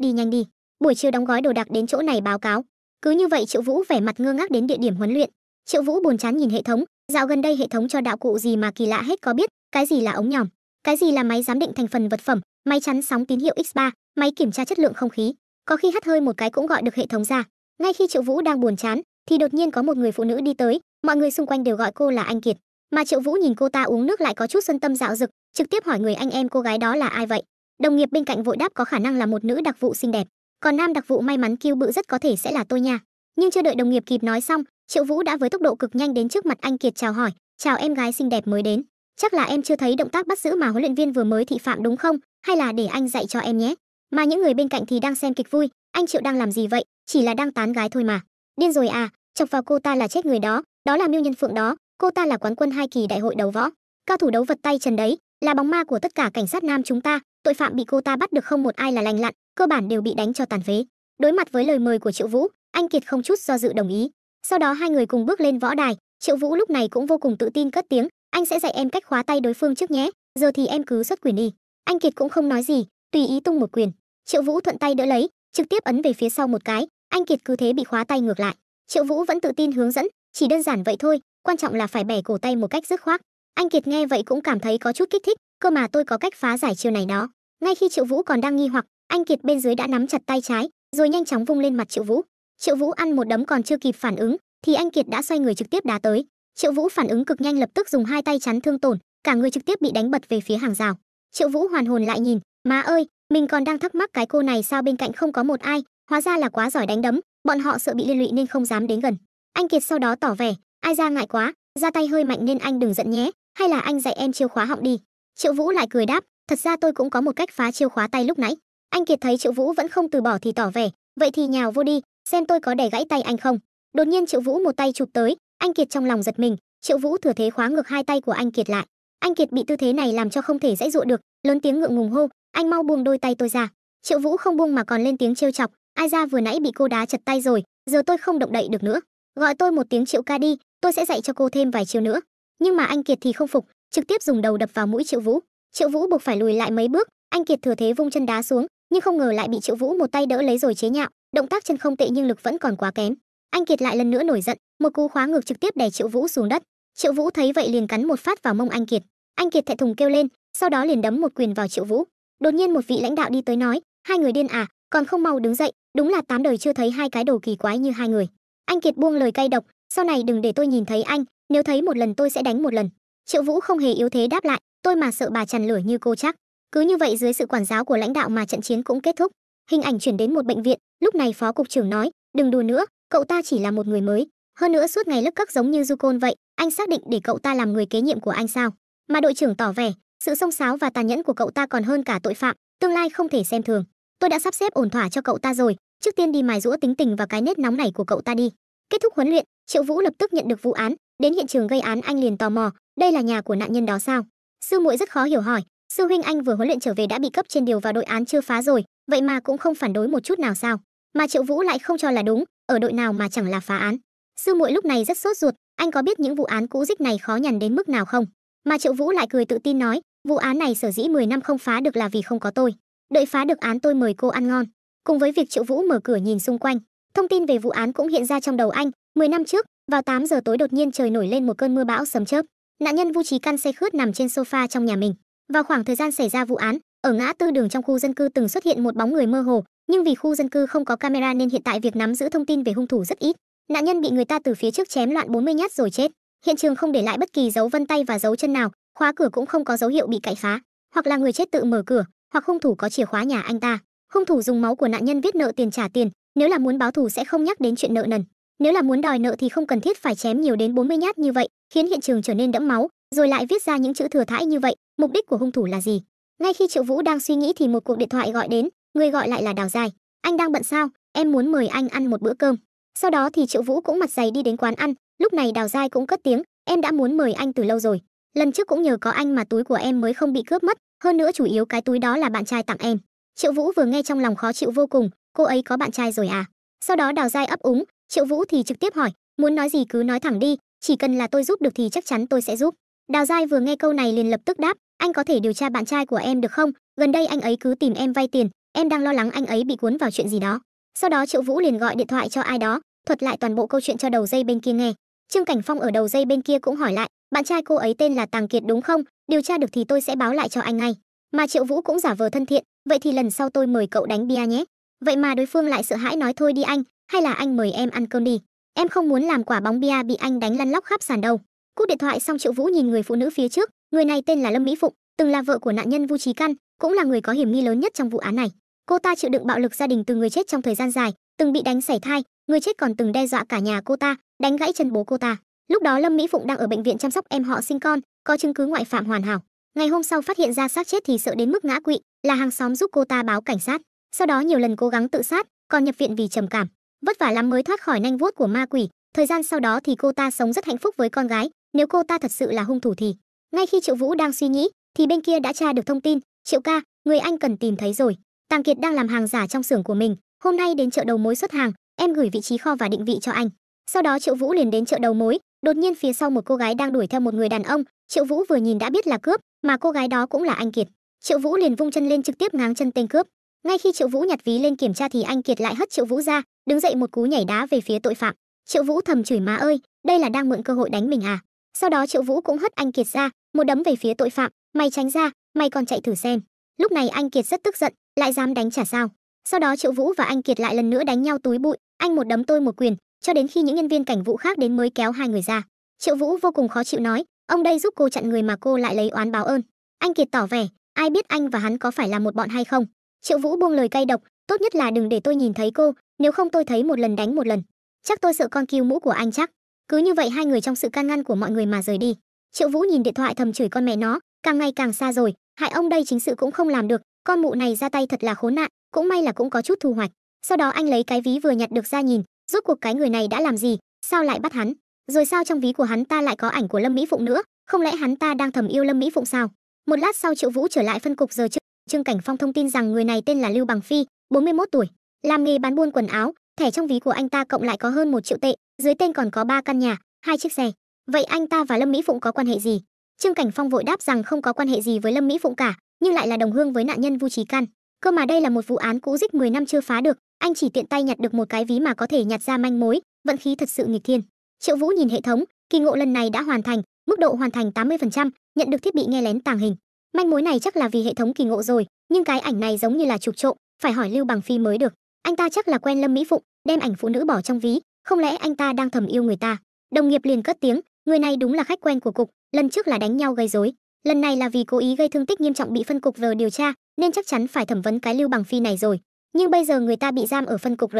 đi nhanh đi. Buổi chiều đóng gói đồ đạc đến chỗ này báo cáo. Cứ như vậy Triệu Vũ vẻ mặt ngơ ngác đến địa điểm huấn luyện. Triệu Vũ buồn chán nhìn hệ thống, dạo gần đây hệ thống cho đạo cụ gì mà kỳ lạ hết, có biết cái gì là ống nhòm, cái gì là máy giám định thành phần vật phẩm, máy chắn sóng tín hiệu X3, máy kiểm tra chất lượng không khí, có khi hắt hơi một cái cũng gọi được hệ thống ra. Ngay khi Triệu Vũ đang buồn chán thì đột nhiên có một người phụ nữ đi tới, mọi người xung quanh đều gọi cô là anh Kiệt, mà Triệu Vũ nhìn cô ta uống nước lại có chút xuân tâm dạo dực, trực tiếp hỏi người anh em cô gái đó là ai vậy. Đồng nghiệp bên cạnh vội đáp có khả năng là một nữ đặc vụ xinh đẹp, còn nam đặc vụ may mắn kiêu bự rất có thể sẽ là tôi nha. Nhưng chưa đợi đồng nghiệp kịp nói xong, Triệu Vũ đã với tốc độ cực nhanh đến trước mặt anh Kiệt chào hỏi, chào em gái xinh đẹp mới đến, chắc là em chưa thấy động tác bắt giữ mà huấn luyện viên vừa mới thị phạm đúng không, hay là để anh dạy cho em nhé. Mà những người bên cạnh thì đang xem kịch vui, anh Triệu đang làm gì vậy, chỉ là đang tán gái thôi mà. Điên rồi à, chọc vào cô ta là chết người đó, đó là Miêu Nhân Phượng đó, cô ta là quán quân 2 kỳ đại hội đấu võ. Cao thủ đấu vật tay trần đấy, là bóng ma của tất cả cảnh sát nam chúng ta, tội phạm bị cô ta bắt được không một ai là lành lặn, cơ bản đều bị đánh cho tàn phế. Đối mặt với lời mời của Triệu Vũ, anh Kiệt không chút do dự đồng ý. Sau đó hai người cùng bước lên võ đài, Triệu Vũ lúc này cũng vô cùng tự tin cất tiếng, anh sẽ dạy em cách khóa tay đối phương trước nhé, giờ thì em cứ xuất quyền đi. Anh Kiệt cũng không nói gì, tùy ý tung một quyền. Triệu Vũ thuận tay đỡ lấy, trực tiếp ấn về phía sau một cái, anh Kiệt cứ thế bị khóa tay ngược lại. Triệu Vũ vẫn tự tin hướng dẫn, chỉ đơn giản vậy thôi, quan trọng là phải bẻ cổ tay một cách dứt khoát. Anh Kiệt nghe vậy cũng cảm thấy có chút kích thích, cơ mà tôi có cách phá giải chiêu này đó. Ngay khi Triệu Vũ còn đang nghi hoặc, anh Kiệt bên dưới đã nắm chặt tay trái, rồi nhanh chóng vung lên mặt Triệu Vũ. Triệu Vũ ăn một đấm còn chưa kịp phản ứng, thì anh Kiệt đã xoay người trực tiếp đá tới. Triệu Vũ phản ứng cực nhanh, lập tức dùng hai tay chắn thương tổn, cả người trực tiếp bị đánh bật về phía hàng rào. Triệu Vũ hoàn hồn lại nhìn, má ơi, mình còn đang thắc mắc cái cô này sao bên cạnh không có một ai, hóa ra là quá giỏi đánh đấm, bọn họ sợ bị liên lụy nên không dám đến gần. Anh Kiệt sau đó tỏ vẻ, ai ra ngại quá, ra tay hơi mạnh nên anh đừng giận nhé, hay là anh dạy em chiêu khóa họng đi. Triệu Vũ lại cười đáp, thật ra tôi cũng có một cách phá chiêu khóa tay lúc nãy. Anh Kiệt thấy Triệu Vũ vẫn không từ bỏ thì tỏ vẻ, vậy thì nhào vô đi, xem tôi có để gãy tay anh không. Đột nhiên Triệu Vũ một tay chụp tới, anh Kiệt trong lòng giật mình, Triệu Vũ thừa thế khóa ngược hai tay của anh Kiệt lại. Anh Kiệt bị tư thế này làm cho không thể giãy giụa được, lớn tiếng ngượng ngùng hô, anh mau buông đôi tay tôi ra. Triệu Vũ không buông mà còn lên tiếng trêu chọc, ai ra vừa nãy bị cô đá chật tay rồi, giờ tôi không động đậy được nữa, gọi tôi một tiếng Triệu ca đi, tôi sẽ dạy cho cô thêm vài chiêu nữa. Nhưng mà anh Kiệt thì không phục, trực tiếp dùng đầu đập vào mũi Triệu Vũ. Triệu Vũ buộc phải lùi lại mấy bước, anh Kiệt thừa thế vung chân đá xuống, nhưng không ngờ lại bị Triệu Vũ một tay đỡ lấy rồi chế nhạo, động tác chân không tệ nhưng lực vẫn còn quá kém. Anh Kiệt lại lần nữa nổi giận, một cú khóa ngược trực tiếp đè Triệu Vũ xuống đất. Triệu Vũ thấy vậy liền cắn một phát vào mông anh Kiệt. Anh Kiệt thẹn thùng kêu lên, sau đó liền đấm một quyền vào Triệu Vũ. Đột nhiên một vị lãnh đạo đi tới nói, hai người điên à, còn không mau đứng dậy, đúng là 8 đời chưa thấy hai cái đồ kỳ quái như hai người. Anh Kiệt buông lời cay độc, sau này đừng để tôi nhìn thấy anh, nếu thấy một lần tôi sẽ đánh một lần. Triệu Vũ không hề yếu thế đáp lại, tôi mà sợ bà tràn lửa như cô chắc. Cứ như vậy dưới sự quản giáo của lãnh đạo mà trận chiến cũng kết thúc. Hình ảnh chuyển đến một bệnh viện, lúc này phó cục trưởng nói, đừng đùa nữa, cậu ta chỉ là một người mới, hơn nữa suốt ngày lức cấc giống như Yukon vậy, anh xác định để cậu ta làm người kế nhiệm của anh sao? Mà đội trưởng tỏ vẻ, sự xông xáo và tàn nhẫn của cậu ta còn hơn cả tội phạm, tương lai không thể xem thường. Tôi đã sắp xếp ổn thỏa cho cậu ta rồi, trước tiên đi mài giũa tính tình và cái nết nóng này của cậu ta đi. Kết thúc huấn luyện, Triệu Vũ lập tức nhận được vụ án, đến hiện trường gây án anh liền tò mò, đây là nhà của nạn nhân đó sao? Sư muội rất khó hiểu hỏi, sư huynh anh vừa huấn luyện trở về đã bị cấp trên điều vào đội án chưa phá rồi, vậy mà cũng không phản đối một chút nào sao? Mà Triệu Vũ lại không cho là đúng, ở đội nào mà chẳng là phá án. Sư muội lúc này rất sốt ruột, anh có biết những vụ án cũ rích này khó nhằn đến mức nào không? Mà Triệu Vũ lại cười tự tin nói, vụ án này sở dĩ 10 năm không phá được là vì không có tôi. Đợi phá được án tôi mời cô ăn ngon. Cùng với việc Triệu Vũ mở cửa nhìn xung quanh, thông tin về vụ án cũng hiện ra trong đầu anh. 10 năm trước, vào 8 giờ tối đột nhiên trời nổi lên một cơn mưa bão sấm chớp. Nạn nhân Vu Chí Căn say khướt nằm trên sofa trong nhà mình. Vào khoảng thời gian xảy ra vụ án, ở ngã tư đường trong khu dân cư từng xuất hiện một bóng người mơ hồ, nhưng vì khu dân cư không có camera nên hiện tại việc nắm giữ thông tin về hung thủ rất ít. Nạn nhân bị người ta từ phía trước chém loạn 40 nhát rồi chết. Hiện trường không để lại bất kỳ dấu vân tay và dấu chân nào, khóa cửa cũng không có dấu hiệu bị cậy phá, hoặc là người chết tự mở cửa, hoặc hung thủ có chìa khóa nhà anh ta. Hung thủ dùng máu của nạn nhân viết nợ tiền trả tiền, nếu là muốn báo thù sẽ không nhắc đến chuyện nợ nần. Nếu là muốn đòi nợ thì không cần thiết phải chém nhiều đến 40 nhát như vậy, khiến hiện trường trở nên đẫm máu, rồi lại viết ra những chữ thừa thãi như vậy, mục đích của hung thủ là gì? Ngay khi Triệu Vũ đang suy nghĩ thì một cuộc điện thoại gọi đến, người gọi lại là Đào Giai. Anh đang bận sao? Em muốn mời anh ăn một bữa cơm. Sau đó thì Triệu Vũ cũng mặt dày đi đến quán ăn, lúc này Đào Giai cũng cất tiếng, em đã muốn mời anh từ lâu rồi. Lần trước cũng nhờ có anh mà túi của em mới không bị cướp mất, hơn nữa chủ yếu cái túi đó là bạn trai tặng em. Triệu Vũ vừa nghe trong lòng khó chịu vô cùng, cô ấy có bạn trai rồi à? Sau đó Đào Giai ấp úng, Triệu Vũ thì trực tiếp hỏi, muốn nói gì cứ nói thẳng đi, chỉ cần là tôi giúp được thì chắc chắn tôi sẽ giúp. Đào Giai vừa nghe câu này liền lập tức đáp, anh có thể điều tra bạn trai của em được không? Gần đây anh ấy cứ tìm em vay tiền, em đang lo lắng anh ấy bị cuốn vào chuyện gì đó. Sau đó Triệu Vũ liền gọi điện thoại cho ai đó, thuật lại toàn bộ câu chuyện cho đầu dây bên kia nghe. Trương Cảnh Phong ở đầu dây bên kia cũng hỏi lại, bạn trai cô ấy tên là Tàng Kiệt đúng không? Điều tra được thì tôi sẽ báo lại cho anh ngay. Mà Triệu Vũ cũng giả vờ thân thiện, vậy thì lần sau tôi mời cậu đánh bia nhé. Vậy mà đối phương lại sợ hãi nói thôi đi anh, hay là anh mời em ăn cơm đi. Em không muốn làm quả bóng bia bị anh đánh lăn lóc khắp sàn đâu. Cúp điện thoại xong Triệu Vũ nhìn người phụ nữ phía trước, người này tên là Lâm Mỹ Phụng, từng là vợ của nạn nhân Vu Chí Căn, cũng là người có hiểm nghi lớn nhất trong vụ án này. Cô ta chịu đựng bạo lực gia đình từ người chết trong thời gian dài, từng bị đánh sảy thai, người chết còn từng đe dọa cả nhà cô ta, đánh gãy chân bố cô ta. Lúc đó Lâm Mỹ Phụng đang ở bệnh viện chăm sóc em họ sinh con, có chứng cứ ngoại phạm hoàn hảo. Ngày hôm sau phát hiện ra xác chết thì sợ đến mức ngã quỵ, là hàng xóm giúp cô ta báo cảnh sát. Sau đó nhiều lần cố gắng tự sát, còn nhập viện vì trầm cảm. Vất vả lắm mới thoát khỏi nanh vuốt của ma quỷ. Thời gian sau đó thì cô ta sống rất hạnh phúc với con gái, nếu cô ta thật sự là hung thủ thì Ngay khi Triệu Vũ đang suy nghĩ, thì bên kia đã tra được thông tin, Triệu ca, người anh cần tìm thấy rồi. Tàng Kiệt đang làm hàng giả trong xưởng của mình, hôm nay đến chợ đầu mối xuất hàng, em gửi vị trí kho và định vị cho anh. Sau đó Triệu Vũ liền đến chợ đầu mối, đột nhiên phía sau một cô gái đang đuổi theo một người đàn ông, Triệu Vũ vừa nhìn đã biết là cướp, mà cô gái đó cũng là anh Kiệt. Triệu Vũ liền vung chân lên trực tiếp ngáng chân tên cướp. Ngay khi Triệu Vũ nhặt ví lên kiểm tra thì anh Kiệt lại hất Triệu Vũ ra, đứng dậy một cú nhảy đá về phía tội phạm. Triệu Vũ thầm chửi má ơi, đây là đang mượn cơ hội đánh mình à? Sau đó Triệu Vũ cũng hất anh Kiệt ra, một đấm về phía tội phạm, mày tránh ra, mày còn chạy thử xem. Lúc này anh Kiệt rất tức giận, lại dám đánh trả sao? Sau đó Triệu Vũ và anh Kiệt lại lần nữa đánh nhau túi bụi, anh một đấm tôi một quyền, cho đến khi những nhân viên cảnh vụ khác đến mới kéo hai người ra. Triệu Vũ vô cùng khó chịu nói, ông đây giúp cô chặn người mà cô lại lấy oán báo ơn. Anh Kiệt tỏ vẻ, ai biết anh và hắn có phải là một bọn hay không? Triệu Vũ buông lời cay độc, tốt nhất là đừng để tôi nhìn thấy cô, nếu không tôi thấy một lần đánh một lần. Chắc tôi sợ con kiêu mũ của anh chắc. Cứ như vậy hai người trong sự can ngăn của mọi người mà rời đi. Triệu Vũ nhìn điện thoại thầm chửi con mẹ nó, càng ngày càng xa rồi, hại ông đây chính sự cũng không làm được, con mụ này ra tay thật là khốn nạn, cũng may là cũng có chút thu hoạch. Sau đó anh lấy cái ví vừa nhặt được ra nhìn, rốt cuộc cái người này đã làm gì, sao lại bắt hắn? Rồi sao trong ví của hắn ta lại có ảnh của Lâm Mỹ Phụng nữa, không lẽ hắn ta đang thầm yêu Lâm Mỹ Phụng sao? Một lát sau Triệu Vũ trở lại phân cục giờ Trương Cảnh Phong thông tin rằng người này tên là Lưu Bằng Phi, 41 tuổi, làm nghề bán buôn quần áo, thẻ trong ví của anh ta cộng lại có hơn 1 triệu tệ, dưới tên còn có 3 căn nhà, 2 chiếc xe. Vậy anh ta và Lâm Mỹ Phụng có quan hệ gì? Trương Cảnh Phong vội đáp rằng không có quan hệ gì với Lâm Mỹ Phụng cả, nhưng lại là đồng hương với nạn nhân Vu Chí Căn. Cơ mà đây là một vụ án cũ rích 10 năm chưa phá được, anh chỉ tiện tay nhặt được một cái ví mà có thể nhặt ra manh mối, vận khí thật sự nghịch thiên. Triệu Vũ nhìn hệ thống, kỳ ngộ lần này đã hoàn thành, mức độ hoàn thành 80%, nhận được thiết bị nghe lén tàng hình. Manh mối này chắc là vì hệ thống kỳ ngộ rồi, nhưng cái ảnh này giống như là chụp trộm, phải hỏi Lưu Bằng Phi mới được. Anh ta chắc là quen Lâm Mỹ Phụng, đem ảnh phụ nữ bỏ trong ví, không lẽ anh ta đang thầm yêu người ta? Đồng nghiệp liền cất tiếng, người này đúng là khách quen của cục, lần trước là đánh nhau gây rối, lần này là vì cố ý gây thương tích nghiêm trọng bị phân cục R điều tra, nên chắc chắn phải thẩm vấn cái Lưu Bằng Phi này rồi. Nhưng bây giờ người ta bị giam ở phân cục R.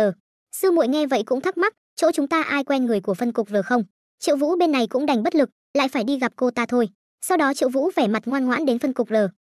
Sư muội nghe vậy cũng thắc mắc, chỗ chúng ta ai quen người của phân cục R không? Triệu Vũ bên này cũng đành bất lực, lại phải đi gặp cô ta thôi. Sau đó Triệu Vũ vẻ mặt ngoan ngoãn đến phân cục R.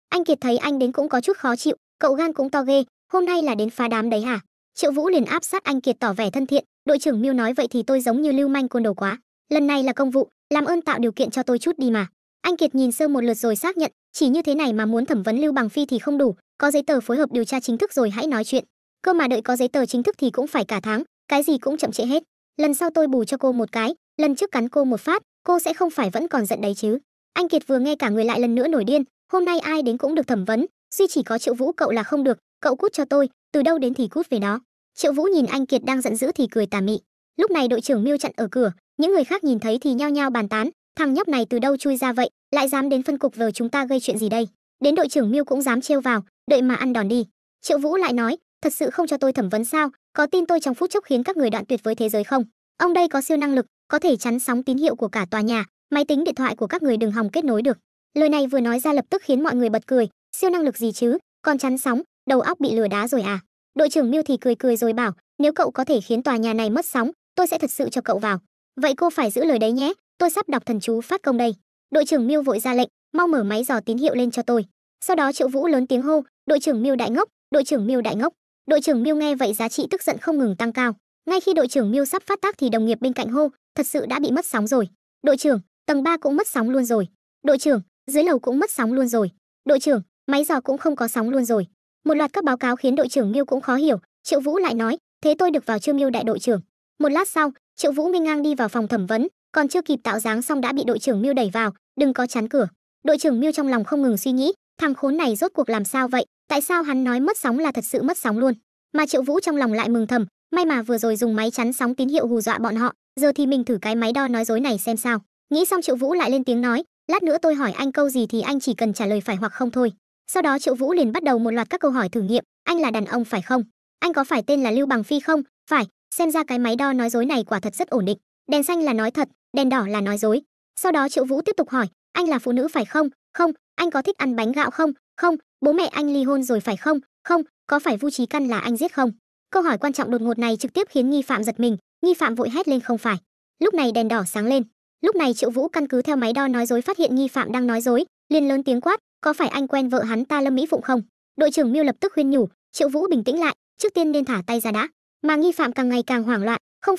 Anh Kiệt thấy anh đến cũng có chút khó chịu, cậu gan cũng to ghê, hôm nay là đến phá đám đấy hả? Triệu Vũ liền áp sát anh Kiệt tỏ vẻ thân thiện, đội trưởng Miêu nói vậy thì tôi giống như lưu manh côn đồ quá. Lần này là công vụ, làm ơn tạo điều kiện cho tôi chút đi mà. Anh Kiệt nhìn sơ một lượt rồi xác nhận, chỉ như thế này mà muốn thẩm vấn Lưu Bằng Phi thì không đủ, có giấy tờ phối hợp điều tra chính thức rồi hãy nói chuyện. Cơ mà đợi có giấy tờ chính thức thì cũng phải cả tháng, cái gì cũng chậm trễ hết. Lần sau tôi bù cho cô một cái, lần trước cắn cô một phát, cô sẽ không phải vẫn còn giận đấy chứ? Anh Kiệt vừa nghe cả người lại lần nữa nổi điên, hôm nay ai đến cũng được thẩm vấn, duy chỉ có Triệu Vũ cậu là không được, cậu cút cho tôi, từ đâu đến thì cút về đó. Triệu Vũ nhìn anh Kiệt đang giận dữ thì cười tà mị. Lúc này đội trưởng Miêu chặn ở cửa, những người khác nhìn thấy thì nhao nhao bàn tán, thằng nhóc này từ đâu chui ra vậy, lại dám đến phân cục vờ chúng ta gây chuyện gì đây? Đến đội trưởng Miêu cũng dám trêu vào, đợi mà ăn đòn đi. Triệu Vũ lại nói, thật sự không cho tôi thẩm vấn sao? Có tin tôi trong phút chốc khiến các người đoạn tuyệt với thế giới không? Ông đây có siêu năng lực, có thể chắn sóng tín hiệu của cả tòa nhà, máy tính điện thoại của các người đừng hòng kết nối được. Lời này vừa nói ra lập tức khiến mọi người bật cười, siêu năng lực gì chứ, còn chắn sóng, đầu óc bị lừa đá rồi à? Đội trưởng Miêu thì cười cười rồi bảo, nếu cậu có thể khiến tòa nhà này mất sóng, tôi sẽ thật sự cho cậu vào. Vậy cô phải giữ lời đấy nhé, tôi sắp đọc thần chú phát công đây. Đội trưởng Miêu vội ra lệnh, mau mở máy dò tín hiệu lên cho tôi. Sau đó Triệu Vũ lớn tiếng hô, đội trưởng Miêu đại ngốc, đội trưởng Miêu đại ngốc. Đội trưởng Miêu nghe vậy giá trị tức giận không ngừng tăng cao. Ngay khi đội trưởng Miêu sắp phát tác thì đồng nghiệp bên cạnh hô, thật sự đã bị mất sóng rồi. Đội trưởng, tầng 3 cũng mất sóng luôn rồi. Đội trưởng, dưới lầu cũng mất sóng luôn rồi. Đội trưởng, máy dò cũng không có sóng luôn rồi. Một loạt các báo cáo khiến đội trưởng Miêu cũng khó hiểu. Triệu Vũ lại nói, thế tôi được vào chưa Miêu đại đội trưởng? Một lát sau, Triệu Vũ nghênh ngang đi vào phòng thẩm vấn, còn chưa kịp tạo dáng xong đã bị đội trưởng Miêu đẩy vào, đừng có chắn cửa. Đội trưởng Miêu trong lòng không ngừng suy nghĩ, thằng khốn này rốt cuộc làm sao vậy? Tại sao hắn nói mất sóng là thật sự mất sóng luôn? Mà Triệu Vũ trong lòng lại mừng thầm, may mà vừa rồi dùng máy chắn sóng tín hiệu hù dọa bọn họ, giờ thì mình thử cái máy đo nói dối này xem sao. Nghĩ xong Triệu Vũ lại lên tiếng nói, lát nữa tôi hỏi anh câu gì thì anh chỉ cần trả lời phải hoặc không thôi. Sau đó Triệu Vũ liền bắt đầu một loạt các câu hỏi thử nghiệm, anh là đàn ông phải không? Anh có phải tên là Lưu Bằng Phi không? Phải, xem ra cái máy đo nói dối này quả thật rất ổn định. Đèn xanh là nói thật, đèn đỏ là nói dối. Sau đó Triệu Vũ tiếp tục hỏi, anh là phụ nữ phải không? Không. Anh có thích ăn bánh gạo không? Không. Bố mẹ anh ly hôn rồi phải không? Không. Có phải Vu Chí Căn là anh giết không? Câu hỏi quan trọng đột ngột này trực tiếp khiến nghi phạm giật mình, nghi phạm vội hét lên không phải. Lúc này đèn đỏ sáng lên. Lúc này Triệu Vũ căn cứ theo máy đo nói dối phát hiện nghi phạm đang nói dối, liền lớn tiếng quát, có phải anh quen vợ hắn ta Lâm Mỹ Phụng không? Đội trưởng Miêu lập tức khuyên nhủ, Triệu Vũ bình tĩnh lại, trước tiên nên thả tay ra đã. Mà nghi phạm càng ngày càng hoảng loạn, không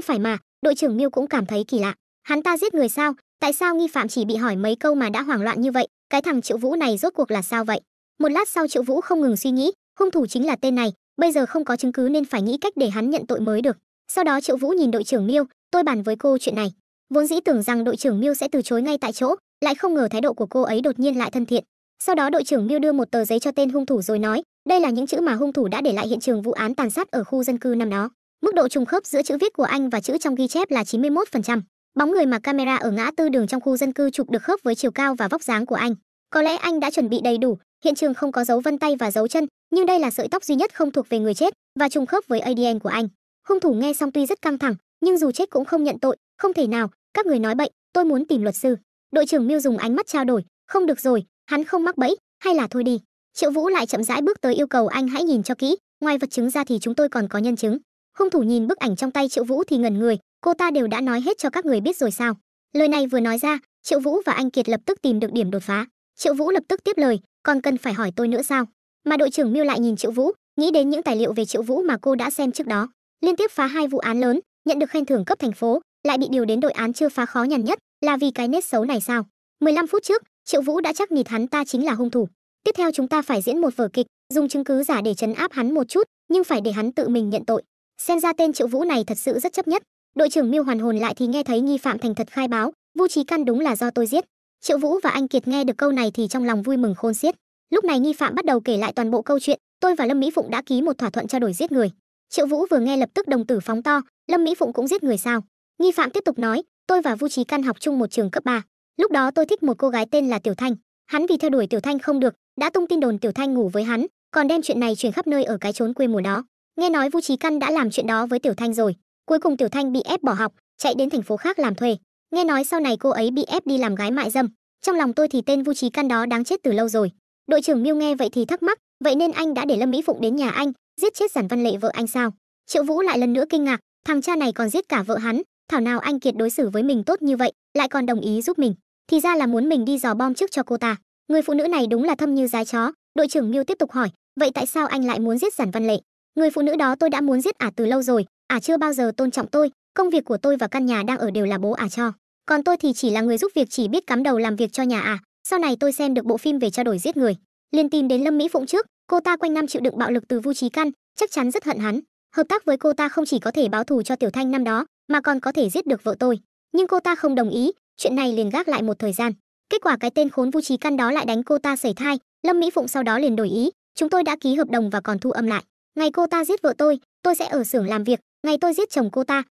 phải mà. Đội trưởng Miêu cũng cảm thấy kỳ lạ, hắn ta giết người sao? Tại sao nghi phạm chỉ bị hỏi mấy câu mà đã hoảng loạn như vậy? Cái thằng Triệu Vũ này rốt cuộc là sao vậy? Một lát sau Triệu Vũ không ngừng suy nghĩ, hung thủ chính là tên này, bây giờ không có chứng cứ nên phải nghĩ cách để hắn nhận tội mới được. Sau đó Triệu Vũ nhìn đội trưởng Miêu, tôi bàn với cô chuyện này. Vốn dĩ tưởng rằng đội trưởng Miêu sẽ từ chối ngay tại chỗ, lại không ngờ thái độ của cô ấy đột nhiên lại thân thiện. Sau đó đội trưởng Miêu đưa một tờ giấy cho tên hung thủ rồi nói, đây là những chữ mà hung thủ đã để lại hiện trường vụ án tàn sát ở khu dân cư năm đó. Mức độ trùng khớp giữa chữ viết của anh và chữ trong ghi chép là 91%. Bóng người mà camera ở ngã tư đường trong khu dân cư chụp được khớp với chiều cao và vóc dáng của anh. Có lẽ anh đã chuẩn bị đầy đủ, hiện trường không có dấu vân tay và dấu chân, nhưng đây là sợi tóc duy nhất không thuộc về người chết và trùng khớp với ADN của anh. Hung thủ nghe xong tuy rất căng thẳng, nhưng dù chết cũng không nhận tội, không thể nào, các người nói bậy, tôi muốn tìm luật sư. Đội trưởng Miêu dùng ánh mắt trao đổi, không được rồi, hắn không mắc bẫy, hay là thôi đi. Triệu Vũ lại chậm rãi bước tới yêu cầu anh hãy nhìn cho kỹ, ngoài vật chứng ra thì chúng tôi còn có nhân chứng. Hung thủ nhìn bức ảnh trong tay Triệu Vũ thì ngẩn người, cô ta đều đã nói hết cho các người biết rồi sao? Lời này vừa nói ra, Triệu Vũ và anh Kiệt lập tức tìm được điểm đột phá. Triệu Vũ lập tức tiếp lời, còn cần phải hỏi tôi nữa sao? Mà đội trưởng Miêu lại nhìn Triệu Vũ, nghĩ đến những tài liệu về Triệu Vũ mà cô đã xem trước đó, liên tiếp phá 2 vụ án lớn, nhận được khen thưởng cấp thành phố, lại bị điều đến đội án chưa phá khó nhằn nhất, là vì cái nết xấu này sao? 15 phút trước, Triệu Vũ đã chắc nịt hắn ta chính là hung thủ. Tiếp theo chúng ta phải diễn một vở kịch, dùng chứng cứ giả để trấn áp hắn một chút, nhưng phải để hắn tự mình nhận tội. Xem ra tên Triệu Vũ này thật sự rất chấp nhất. Đội trưởng Miêu hoàn hồn lại thì nghe thấy nghi phạm thành thật khai báo, Vu Chí Căn đúng là do tôi giết. Triệu Vũ và anh Kiệt nghe được câu này thì trong lòng vui mừng khôn xiết. Lúc này nghi phạm bắt đầu kể lại toàn bộ câu chuyện, tôi và Lâm Mỹ Phụng đã ký một thỏa thuận trao đổi giết người. Triệu Vũ vừa nghe lập tức đồng tử phóng to, Lâm Mỹ Phụng cũng giết người sao? Nghi phạm tiếp tục nói, tôi và Vu Chí Căn học chung một trường cấp 3. Lúc đó tôi thích một cô gái tên là Tiểu Thanh, hắn vì theo đuổi Tiểu Thanh không được, đã tung tin đồn Tiểu Thanh ngủ với hắn, còn đem chuyện này truyền khắp nơi ở cái chốn quê mùa đó. Nghe nói Vu Chí Căn đã làm chuyện đó với Tiểu Thanh rồi, cuối cùng Tiểu Thanh bị ép bỏ học, chạy đến thành phố khác làm thuê. Nghe nói sau này cô ấy bị ép đi làm gái mại dâm. Trong lòng tôi thì tên Vu Chí Căn đó đáng chết từ lâu rồi. Đội trưởng Miêu nghe vậy thì thắc mắc, vậy nên anh đã để Lâm Mỹ Phụng đến nhà anh, giết chết Giản Văn Lệ vợ anh sao? Triệu Vũ lại lần nữa kinh ngạc, thằng cha này còn giết cả vợ hắn, thảo nào anh Kiệt đối xử với mình tốt như vậy, lại còn đồng ý giúp mình. Thì ra là muốn mình đi dò bom trước cho cô ta. Người phụ nữ này đúng là thâm như dái chó. Đội trưởng Miêu tiếp tục hỏi, vậy tại sao anh lại muốn giết Giản Văn Lệ? Người phụ nữ đó tôi đã muốn giết từ lâu rồi, chưa bao giờ tôn trọng tôi, công việc của tôi và căn nhà đang ở đều là bố cho. Còn tôi thì chỉ là người giúp việc, chỉ biết cắm đầu làm việc cho nhà Sau này tôi xem được bộ phim về trao đổi giết người, liền tìm đến Lâm Mỹ Phụng trước, cô ta quanh năm chịu đựng bạo lực từ Vu Chí Căn, chắc chắn rất hận hắn. Hợp tác với cô ta không chỉ có thể báo thù cho Tiểu Thanh năm đó, mà còn có thể giết được vợ tôi. Nhưng cô ta không đồng ý, chuyện này liền gác lại một thời gian. Kết quả cái tên khốn Vu Chí Căn đó lại đánh cô ta sẩy thai, Lâm Mỹ Phụng sau đó liền đổi ý, chúng tôi đã ký hợp đồng và còn thu âm lại. Ngày cô ta giết vợ tôi sẽ ở xưởng làm việc, ngày tôi giết chồng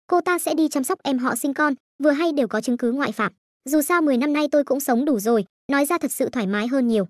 cô ta sẽ đi chăm sóc em họ sinh con, vừa hay đều có chứng cứ ngoại phạm. Dù sao 10 năm nay tôi cũng sống đủ rồi, nói ra thật sự thoải mái hơn nhiều.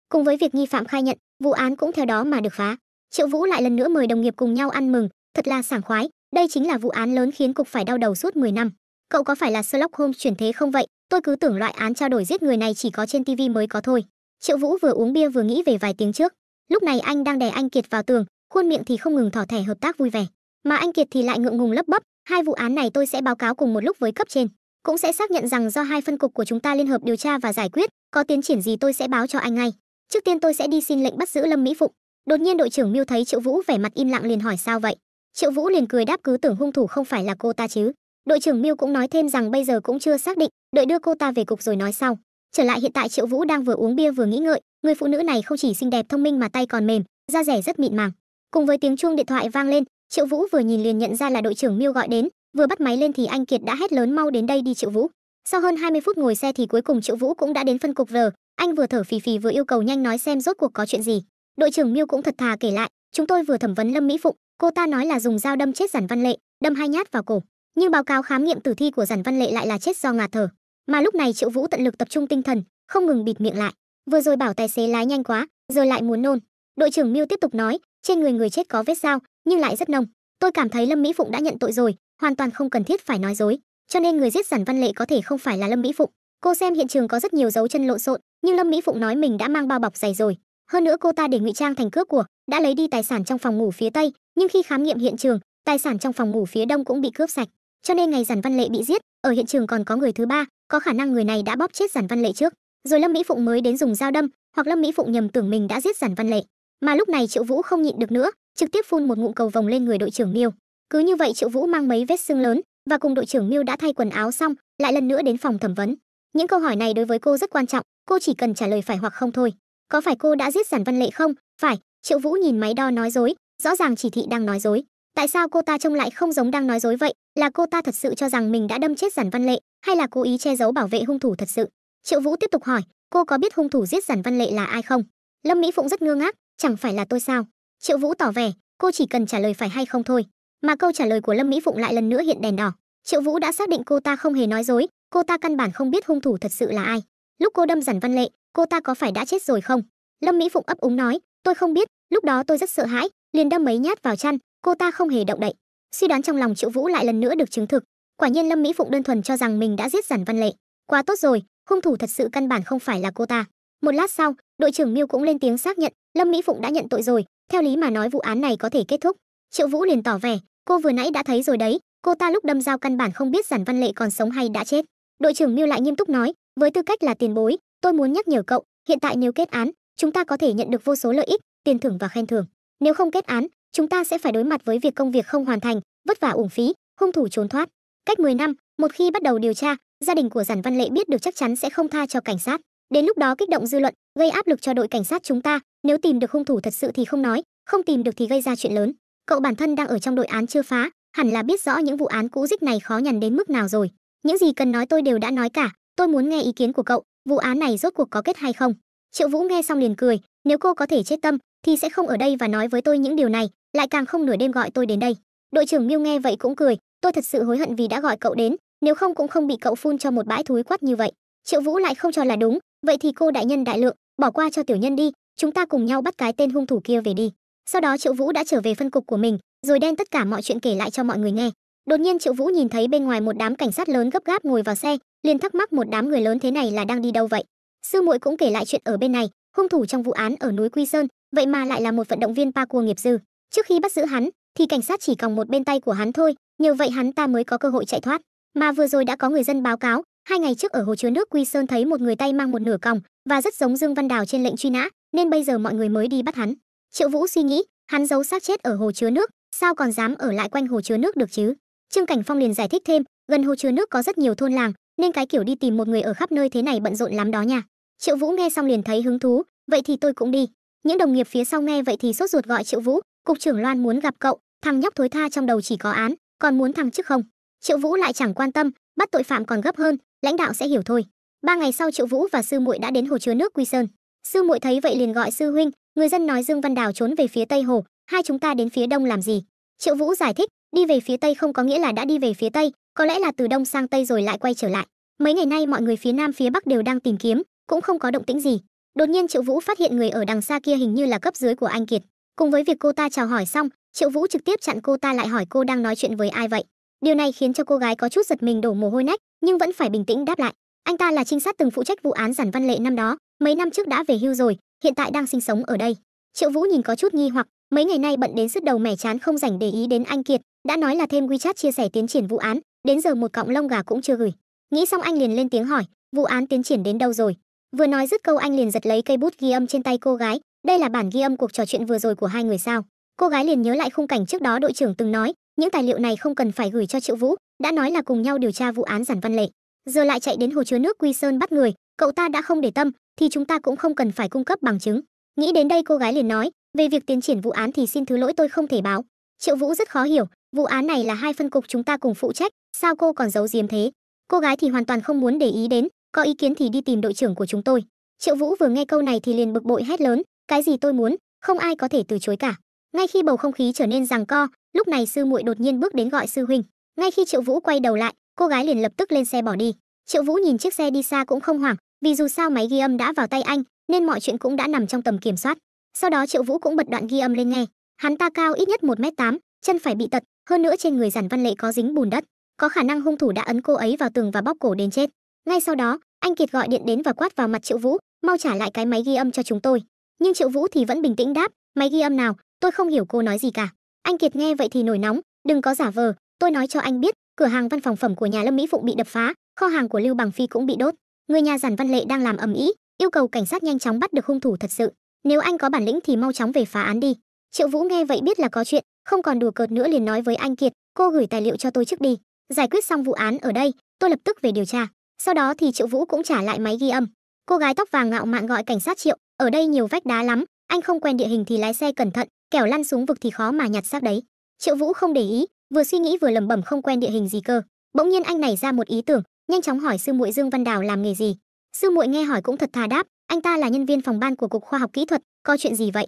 Cùng với việc nghi phạm khai nhận, vụ án cũng theo đó mà được phá. Triệu Vũ lại lần nữa mời đồng nghiệp cùng nhau ăn mừng, thật là sảng khoái, đây chính là vụ án lớn khiến cục phải đau đầu suốt 10 năm. Cậu có phải là Sherlock Holmes chuyển thế không vậy? Tôi cứ tưởng loại án trao đổi giết người này chỉ có trên TV mới có thôi. Triệu Vũ vừa uống bia vừa nghĩ về vài tiếng trước. Lúc này anh đang đè anh Kiệt vào tường, khuôn miệng thì không ngừng thỏ thẻ hợp tác vui vẻ, mà anh Kiệt thì lại ngượng ngùng lấp bấp, hai vụ án này tôi sẽ báo cáo cùng một lúc với cấp trên, cũng sẽ xác nhận rằng do hai phân cục của chúng ta liên hợp điều tra và giải quyết, có tiến triển gì tôi sẽ báo cho anh ngay. Trước tiên tôi sẽ đi xin lệnh bắt giữ Lâm Mỹ Phụng. Đột nhiên đội trưởng Miêu thấy Triệu Vũ vẻ mặt im lặng liền hỏi sao vậy. Triệu Vũ liền cười đáp cứ tưởng hung thủ không phải là cô ta chứ. Đội trưởng Miêu cũng nói thêm rằng bây giờ cũng chưa xác định, đợi đưa cô ta về cục rồi nói sau. Trở lại hiện tại Triệu Vũ đang vừa uống bia vừa nghĩ ngợi, người phụ nữ này không chỉ xinh đẹp thông minh mà tay còn mềm, da dẻ rất mịn màng. Cùng với tiếng chuông điện thoại vang lên, Triệu Vũ vừa nhìn liền nhận ra là đội trưởng Miêu gọi đến, vừa bắt máy lên thì anh Kiệt đã hét lớn mau đến đây đi Triệu Vũ. Sau hơn 20 phút ngồi xe thì cuối cùng Triệu Vũ cũng đã đến phân cục R, anh vừa thở phì phì vừa yêu cầu nhanh nói xem rốt cuộc có chuyện gì. Đội trưởng Miêu cũng thật thà kể lại, chúng tôi vừa thẩm vấn Lâm Mỹ Phụng, cô ta nói là dùng dao đâm chết Giản Văn Lệ, đâm 2 nhát vào cổ, nhưng báo cáo khám nghiệm tử thi của Giản Văn Lệ lại là chết do ngạt thở. Mà lúc này Triệu Vũ tận lực tập trung tinh thần, không ngừng bịt miệng lại. Vừa rồi bảo tài xế lái nhanh quá, giờ lại muốn nôn. Đội trưởng Miêu tiếp tục nói, trên người người chết có vết dao, nhưng lại rất nông. Tôi cảm thấy Lâm Mỹ Phụng đã nhận tội rồi, hoàn toàn không cần thiết phải nói dối. Cho nên người giết Giản Văn Lệ có thể không phải là Lâm Mỹ Phụng. Cô xem hiện trường có rất nhiều dấu chân lộn xộn, nhưng Lâm Mỹ Phụng nói mình đã mang bao bọc dày rồi. Hơn nữa cô ta để ngụy trang thành cướp của, đã lấy đi tài sản trong phòng ngủ phía tây, nhưng khi khám nghiệm hiện trường, tài sản trong phòng ngủ phía đông cũng bị cướp sạch. Cho nên ngày Giản Văn Lệ bị giết, ở hiện trường còn có người thứ ba, có khả năng người này đã bóp chết Giản Văn Lệ trước, rồi Lâm Mỹ Phụng mới đến dùng dao đâm, hoặc Lâm Mỹ Phụng nhầm tưởng mình đã giết Giản Văn Lệ. Mà lúc này Triệu Vũ không nhịn được nữa, trực tiếp phun một ngụm cầu vồng lên người đội trưởng Miêu. Cứ như vậy Triệu Vũ mang mấy vết sưng lớn và cùng đội trưởng Miêu đã thay quần áo xong, lại lần nữa đến phòng thẩm vấn. Những câu hỏi này đối với cô rất quan trọng, cô chỉ cần trả lời phải hoặc không thôi. Có phải cô đã giết Giản Văn Lệ không? Phải. Triệu Vũ nhìn máy đo nói dối, rõ ràng chỉ thị đang nói dối. Tại sao cô ta trông lại không giống đang nói dối vậy? Là cô ta thật sự cho rằng mình đã đâm chết Giản Văn Lệ, hay là cố ý che giấu bảo vệ hung thủ thật sự? Triệu Vũ tiếp tục hỏi, cô có biết hung thủ giết Giản Văn Lệ là ai không? Lâm Mỹ Phụng rất ngơ ngác, chẳng phải là tôi sao? Triệu Vũ tỏ vẻ, cô chỉ cần trả lời phải hay không thôi. Mà câu trả lời của Lâm Mỹ Phụng lại lần nữa hiện đèn đỏ. Triệu Vũ đã xác định cô ta không hề nói dối, cô ta căn bản không biết hung thủ thật sự là ai. Lúc cô đâm Giản Văn Lệ, cô ta có phải đã chết rồi không? Lâm Mỹ Phụng ấp úng nói, tôi không biết, lúc đó tôi rất sợ hãi, liền đâm mấy nhát vào chăn, cô ta không hề động đậy. Suy đoán trong lòng Triệu Vũ lại lần nữa được chứng thực. Quả nhiên Lâm Mỹ Phụng đơn thuần cho rằng mình đã giết Giản Văn Lệ. Quá tốt rồi, hung thủ thật sự căn bản không phải là cô ta. Một lát sau, đội trưởng Miêu cũng lên tiếng xác nhận, Lâm Mỹ Phụng đã nhận tội rồi, theo lý mà nói vụ án này có thể kết thúc. Triệu Vũ liền tỏ vẻ, cô vừa nãy đã thấy rồi đấy, cô ta lúc đâm dao căn bản không biết Giản Văn Lệ còn sống hay đã chết. Đội trưởng Miêu lại nghiêm túc nói, với tư cách là tiền bối, tôi muốn nhắc nhở cậu, hiện tại nếu kết án, chúng ta có thể nhận được vô số lợi ích, tiền thưởng và khen thưởng. Nếu không kết án, chúng ta sẽ phải đối mặt với việc công việc không hoàn thành, vất vả uổng phí, hung thủ trốn thoát. Cách 10 năm, một khi bắt đầu điều tra, gia đình của Giản Văn Lệ biết được chắc chắn sẽ không tha cho cảnh sát. Đến lúc đó kích động dư luận, gây áp lực cho đội cảnh sát chúng ta, nếu tìm được hung thủ thật sự thì không nói, không tìm được thì gây ra chuyện lớn. Cậu bản thân đang ở trong đội án chưa phá, hẳn là biết rõ những vụ án cũ rích này khó nhằn đến mức nào rồi. Những gì cần nói tôi đều đã nói cả, tôi muốn nghe ý kiến của cậu, vụ án này rốt cuộc có kết hay không? Triệu Vũ nghe xong liền cười, nếu cô có thể chết tâm thì sẽ không ở đây và nói với tôi những điều này, lại càng không nửa đêm gọi tôi đến đây. Đội trưởng Miêu nghe vậy cũng cười, tôi thật sự hối hận vì đã gọi cậu đến, nếu không cũng không bị cậu phun cho một bãi thúi quắt như vậy. Triệu Vũ lại không cho là đúng, vậy thì cô đại nhân đại lượng, bỏ qua cho tiểu nhân đi, chúng ta cùng nhau bắt cái tên hung thủ kia về đi. Sau đó Triệu Vũ đã trở về phân cục của mình, rồi đem tất cả mọi chuyện kể lại cho mọi người nghe. Đột nhiên Triệu Vũ nhìn thấy bên ngoài một đám cảnh sát lớn gấp gáp ngồi vào xe, liền thắc mắc một đám người lớn thế này là đang đi đâu vậy. Sư muội cũng kể lại chuyện ở bên này, hung thủ trong vụ án ở núi Quy Sơn, vậy mà lại là một vận động viên parkour nghiệp dư. Trước khi bắt giữ hắn, thì cảnh sát chỉ còng một bên tay của hắn thôi, nhờ vậy hắn ta mới có cơ hội chạy thoát. Mà vừa rồi đã có người dân báo cáo, 2 ngày trước ở hồ chứa nước Quy Sơn thấy một người tay mang một nửa còng và rất giống Dương Văn Đào trên lệnh truy nã, nên bây giờ mọi người mới đi bắt hắn. Triệu Vũ suy nghĩ, hắn giấu xác chết ở hồ chứa nước, sao còn dám ở lại quanh hồ chứa nước được chứ? Trương Cảnh Phong liền giải thích thêm, gần hồ chứa nước có rất nhiều thôn làng, nên cái kiểu đi tìm một người ở khắp nơi thế này bận rộn lắm đó nha. Triệu Vũ nghe xong liền thấy hứng thú, vậy thì tôi cũng đi. Những đồng nghiệp phía sau nghe vậy thì sốt ruột gọi Triệu Vũ, cục trưởng Loan muốn gặp cậu, thằng nhóc thối tha trong đầu chỉ có án, còn muốn thăng chức không? Triệu Vũ lại chẳng quan tâm, bắt tội phạm còn gấp hơn, lãnh đạo sẽ hiểu thôi. 3 ngày sau Triệu Vũ và sư muội đã đến hồ chứa nước Quy Sơn. Sư muội thấy vậy liền gọi sư huynh, người dân nói Dương Văn Đào trốn về phía tây hồ, hai chúng ta đến phía đông làm gì? Triệu Vũ giải thích, đi về phía tây không có nghĩa là đã đi về phía tây, có lẽ là từ đông sang tây rồi lại quay trở lại. Mấy ngày nay mọi người phía nam phía bắc đều đang tìm kiếm, cũng không có động tĩnh gì. Đột nhiên Triệu Vũ phát hiện người ở đằng xa kia hình như là cấp dưới của anh Kiệt. Cùng với việc cô ta chào hỏi xong, Triệu Vũ trực tiếp chặn cô ta lại hỏi cô đang nói chuyện với ai vậy. Điều này khiến cho cô gái có chút giật mình đổ mồ hôi nách, nhưng vẫn phải bình tĩnh đáp lại. Anh ta là trinh sát từng phụ trách vụ án Giản Văn Lệ năm đó, mấy năm trước đã về hưu rồi, hiện tại đang sinh sống ở đây. Triệu Vũ nhìn có chút nghi hoặc, mấy ngày nay bận đến sứt đầu mẻ chán không rảnh để ý đến anh Kiệt, đã nói là thêm WeChat chia sẻ tiến triển vụ án, đến giờ một cọng lông gà cũng chưa gửi. Nghĩ xong anh liền lên tiếng hỏi, vụ án tiến triển đến đâu rồi? Vừa nói dứt câu anh liền giật lấy cây bút ghi âm trên tay cô gái, đây là bản ghi âm cuộc trò chuyện vừa rồi của hai người sao? Cô gái liền nhớ lại khung cảnh trước đó đội trưởng từng nói, những tài liệu này không cần phải gửi cho Triệu Vũ, đã nói là cùng nhau điều tra vụ án Giản Văn Lệ. Giờ lại chạy đến hồ chứa nước Quy Sơn bắt người, cậu ta đã không để tâm, thì chúng ta cũng không cần phải cung cấp bằng chứng. Nghĩ đến đây cô gái liền nói, về việc tiến triển vụ án thì xin thứ lỗi tôi không thể báo. Triệu Vũ rất khó hiểu, vụ án này là hai phân cục chúng ta cùng phụ trách, sao cô còn giấu giếm thế? Cô gái thì hoàn toàn không muốn để ý đến, có ý kiến thì đi tìm đội trưởng của chúng tôi. Triệu Vũ vừa nghe câu này thì liền bực bội hét lớn, cái gì tôi muốn, không ai có thể từ chối cả. Ngay khi bầu không khí trở nên giằng co, lúc này sư muội đột nhiên bước đến gọi sư huynh. Ngay khi Triệu Vũ quay đầu lại, cô gái liền lập tức lên xe bỏ đi. Triệu Vũ nhìn chiếc xe đi xa cũng không hoảng, vì dù sao máy ghi âm đã vào tay anh, nên mọi chuyện cũng đã nằm trong tầm kiểm soát. Sau đó Triệu Vũ cũng bật đoạn ghi âm lên nghe. Hắn ta cao ít nhất 1m8, chân phải bị tật, hơn nữa trên người Giản Văn Lệ có dính bùn đất, có khả năng hung thủ đã ấn cô ấy vào tường và bóp cổ đến chết. Ngay sau đó, anh Kiệt gọi điện đến và quát vào mặt Triệu Vũ, mau trả lại cái máy ghi âm cho chúng tôi. Nhưng Triệu Vũ thì vẫn bình tĩnh đáp, máy ghi âm nào, tôi không hiểu cô nói gì cả. Anh Kiệt nghe vậy thì nổi nóng, đừng có giả vờ, tôi nói cho anh biết, cửa hàng văn phòng phẩm của nhà Lâm Mỹ Phụng bị đập phá, kho hàng của Lưu Bằng Phi cũng bị đốt. Người nhà Giản Văn Lệ đang làm ầm ĩ, yêu cầu cảnh sát nhanh chóng bắt được hung thủ thật sự. Nếu anh có bản lĩnh thì mau chóng về phá án đi. Triệu Vũ nghe vậy biết là có chuyện, không còn đùa cợt nữa liền nói với anh Kiệt, cô gửi tài liệu cho tôi trước đi. Giải quyết xong vụ án ở đây, tôi lập tức về điều tra. Sau đó thì Triệu Vũ cũng trả lại máy ghi âm. Cô gái tóc vàng ngạo mạn gọi cảnh sát: Triệu, ở đây nhiều vách đá lắm, anh không quen địa hình thì lái xe cẩn thận, kẻo lăn xuống vực thì khó mà nhặt xác đấy. Triệu Vũ không để ý, vừa suy nghĩ vừa lẩm bẩm không quen địa hình gì cơ. Bỗng nhiên anh nảy ra một ý tưởng, nhanh chóng hỏi sư muội Dương Văn Đào làm nghề gì. Sư muội nghe hỏi cũng thật thà đáp, anh ta là nhân viên phòng ban của Cục Khoa học Kỹ thuật. Có chuyện gì vậy?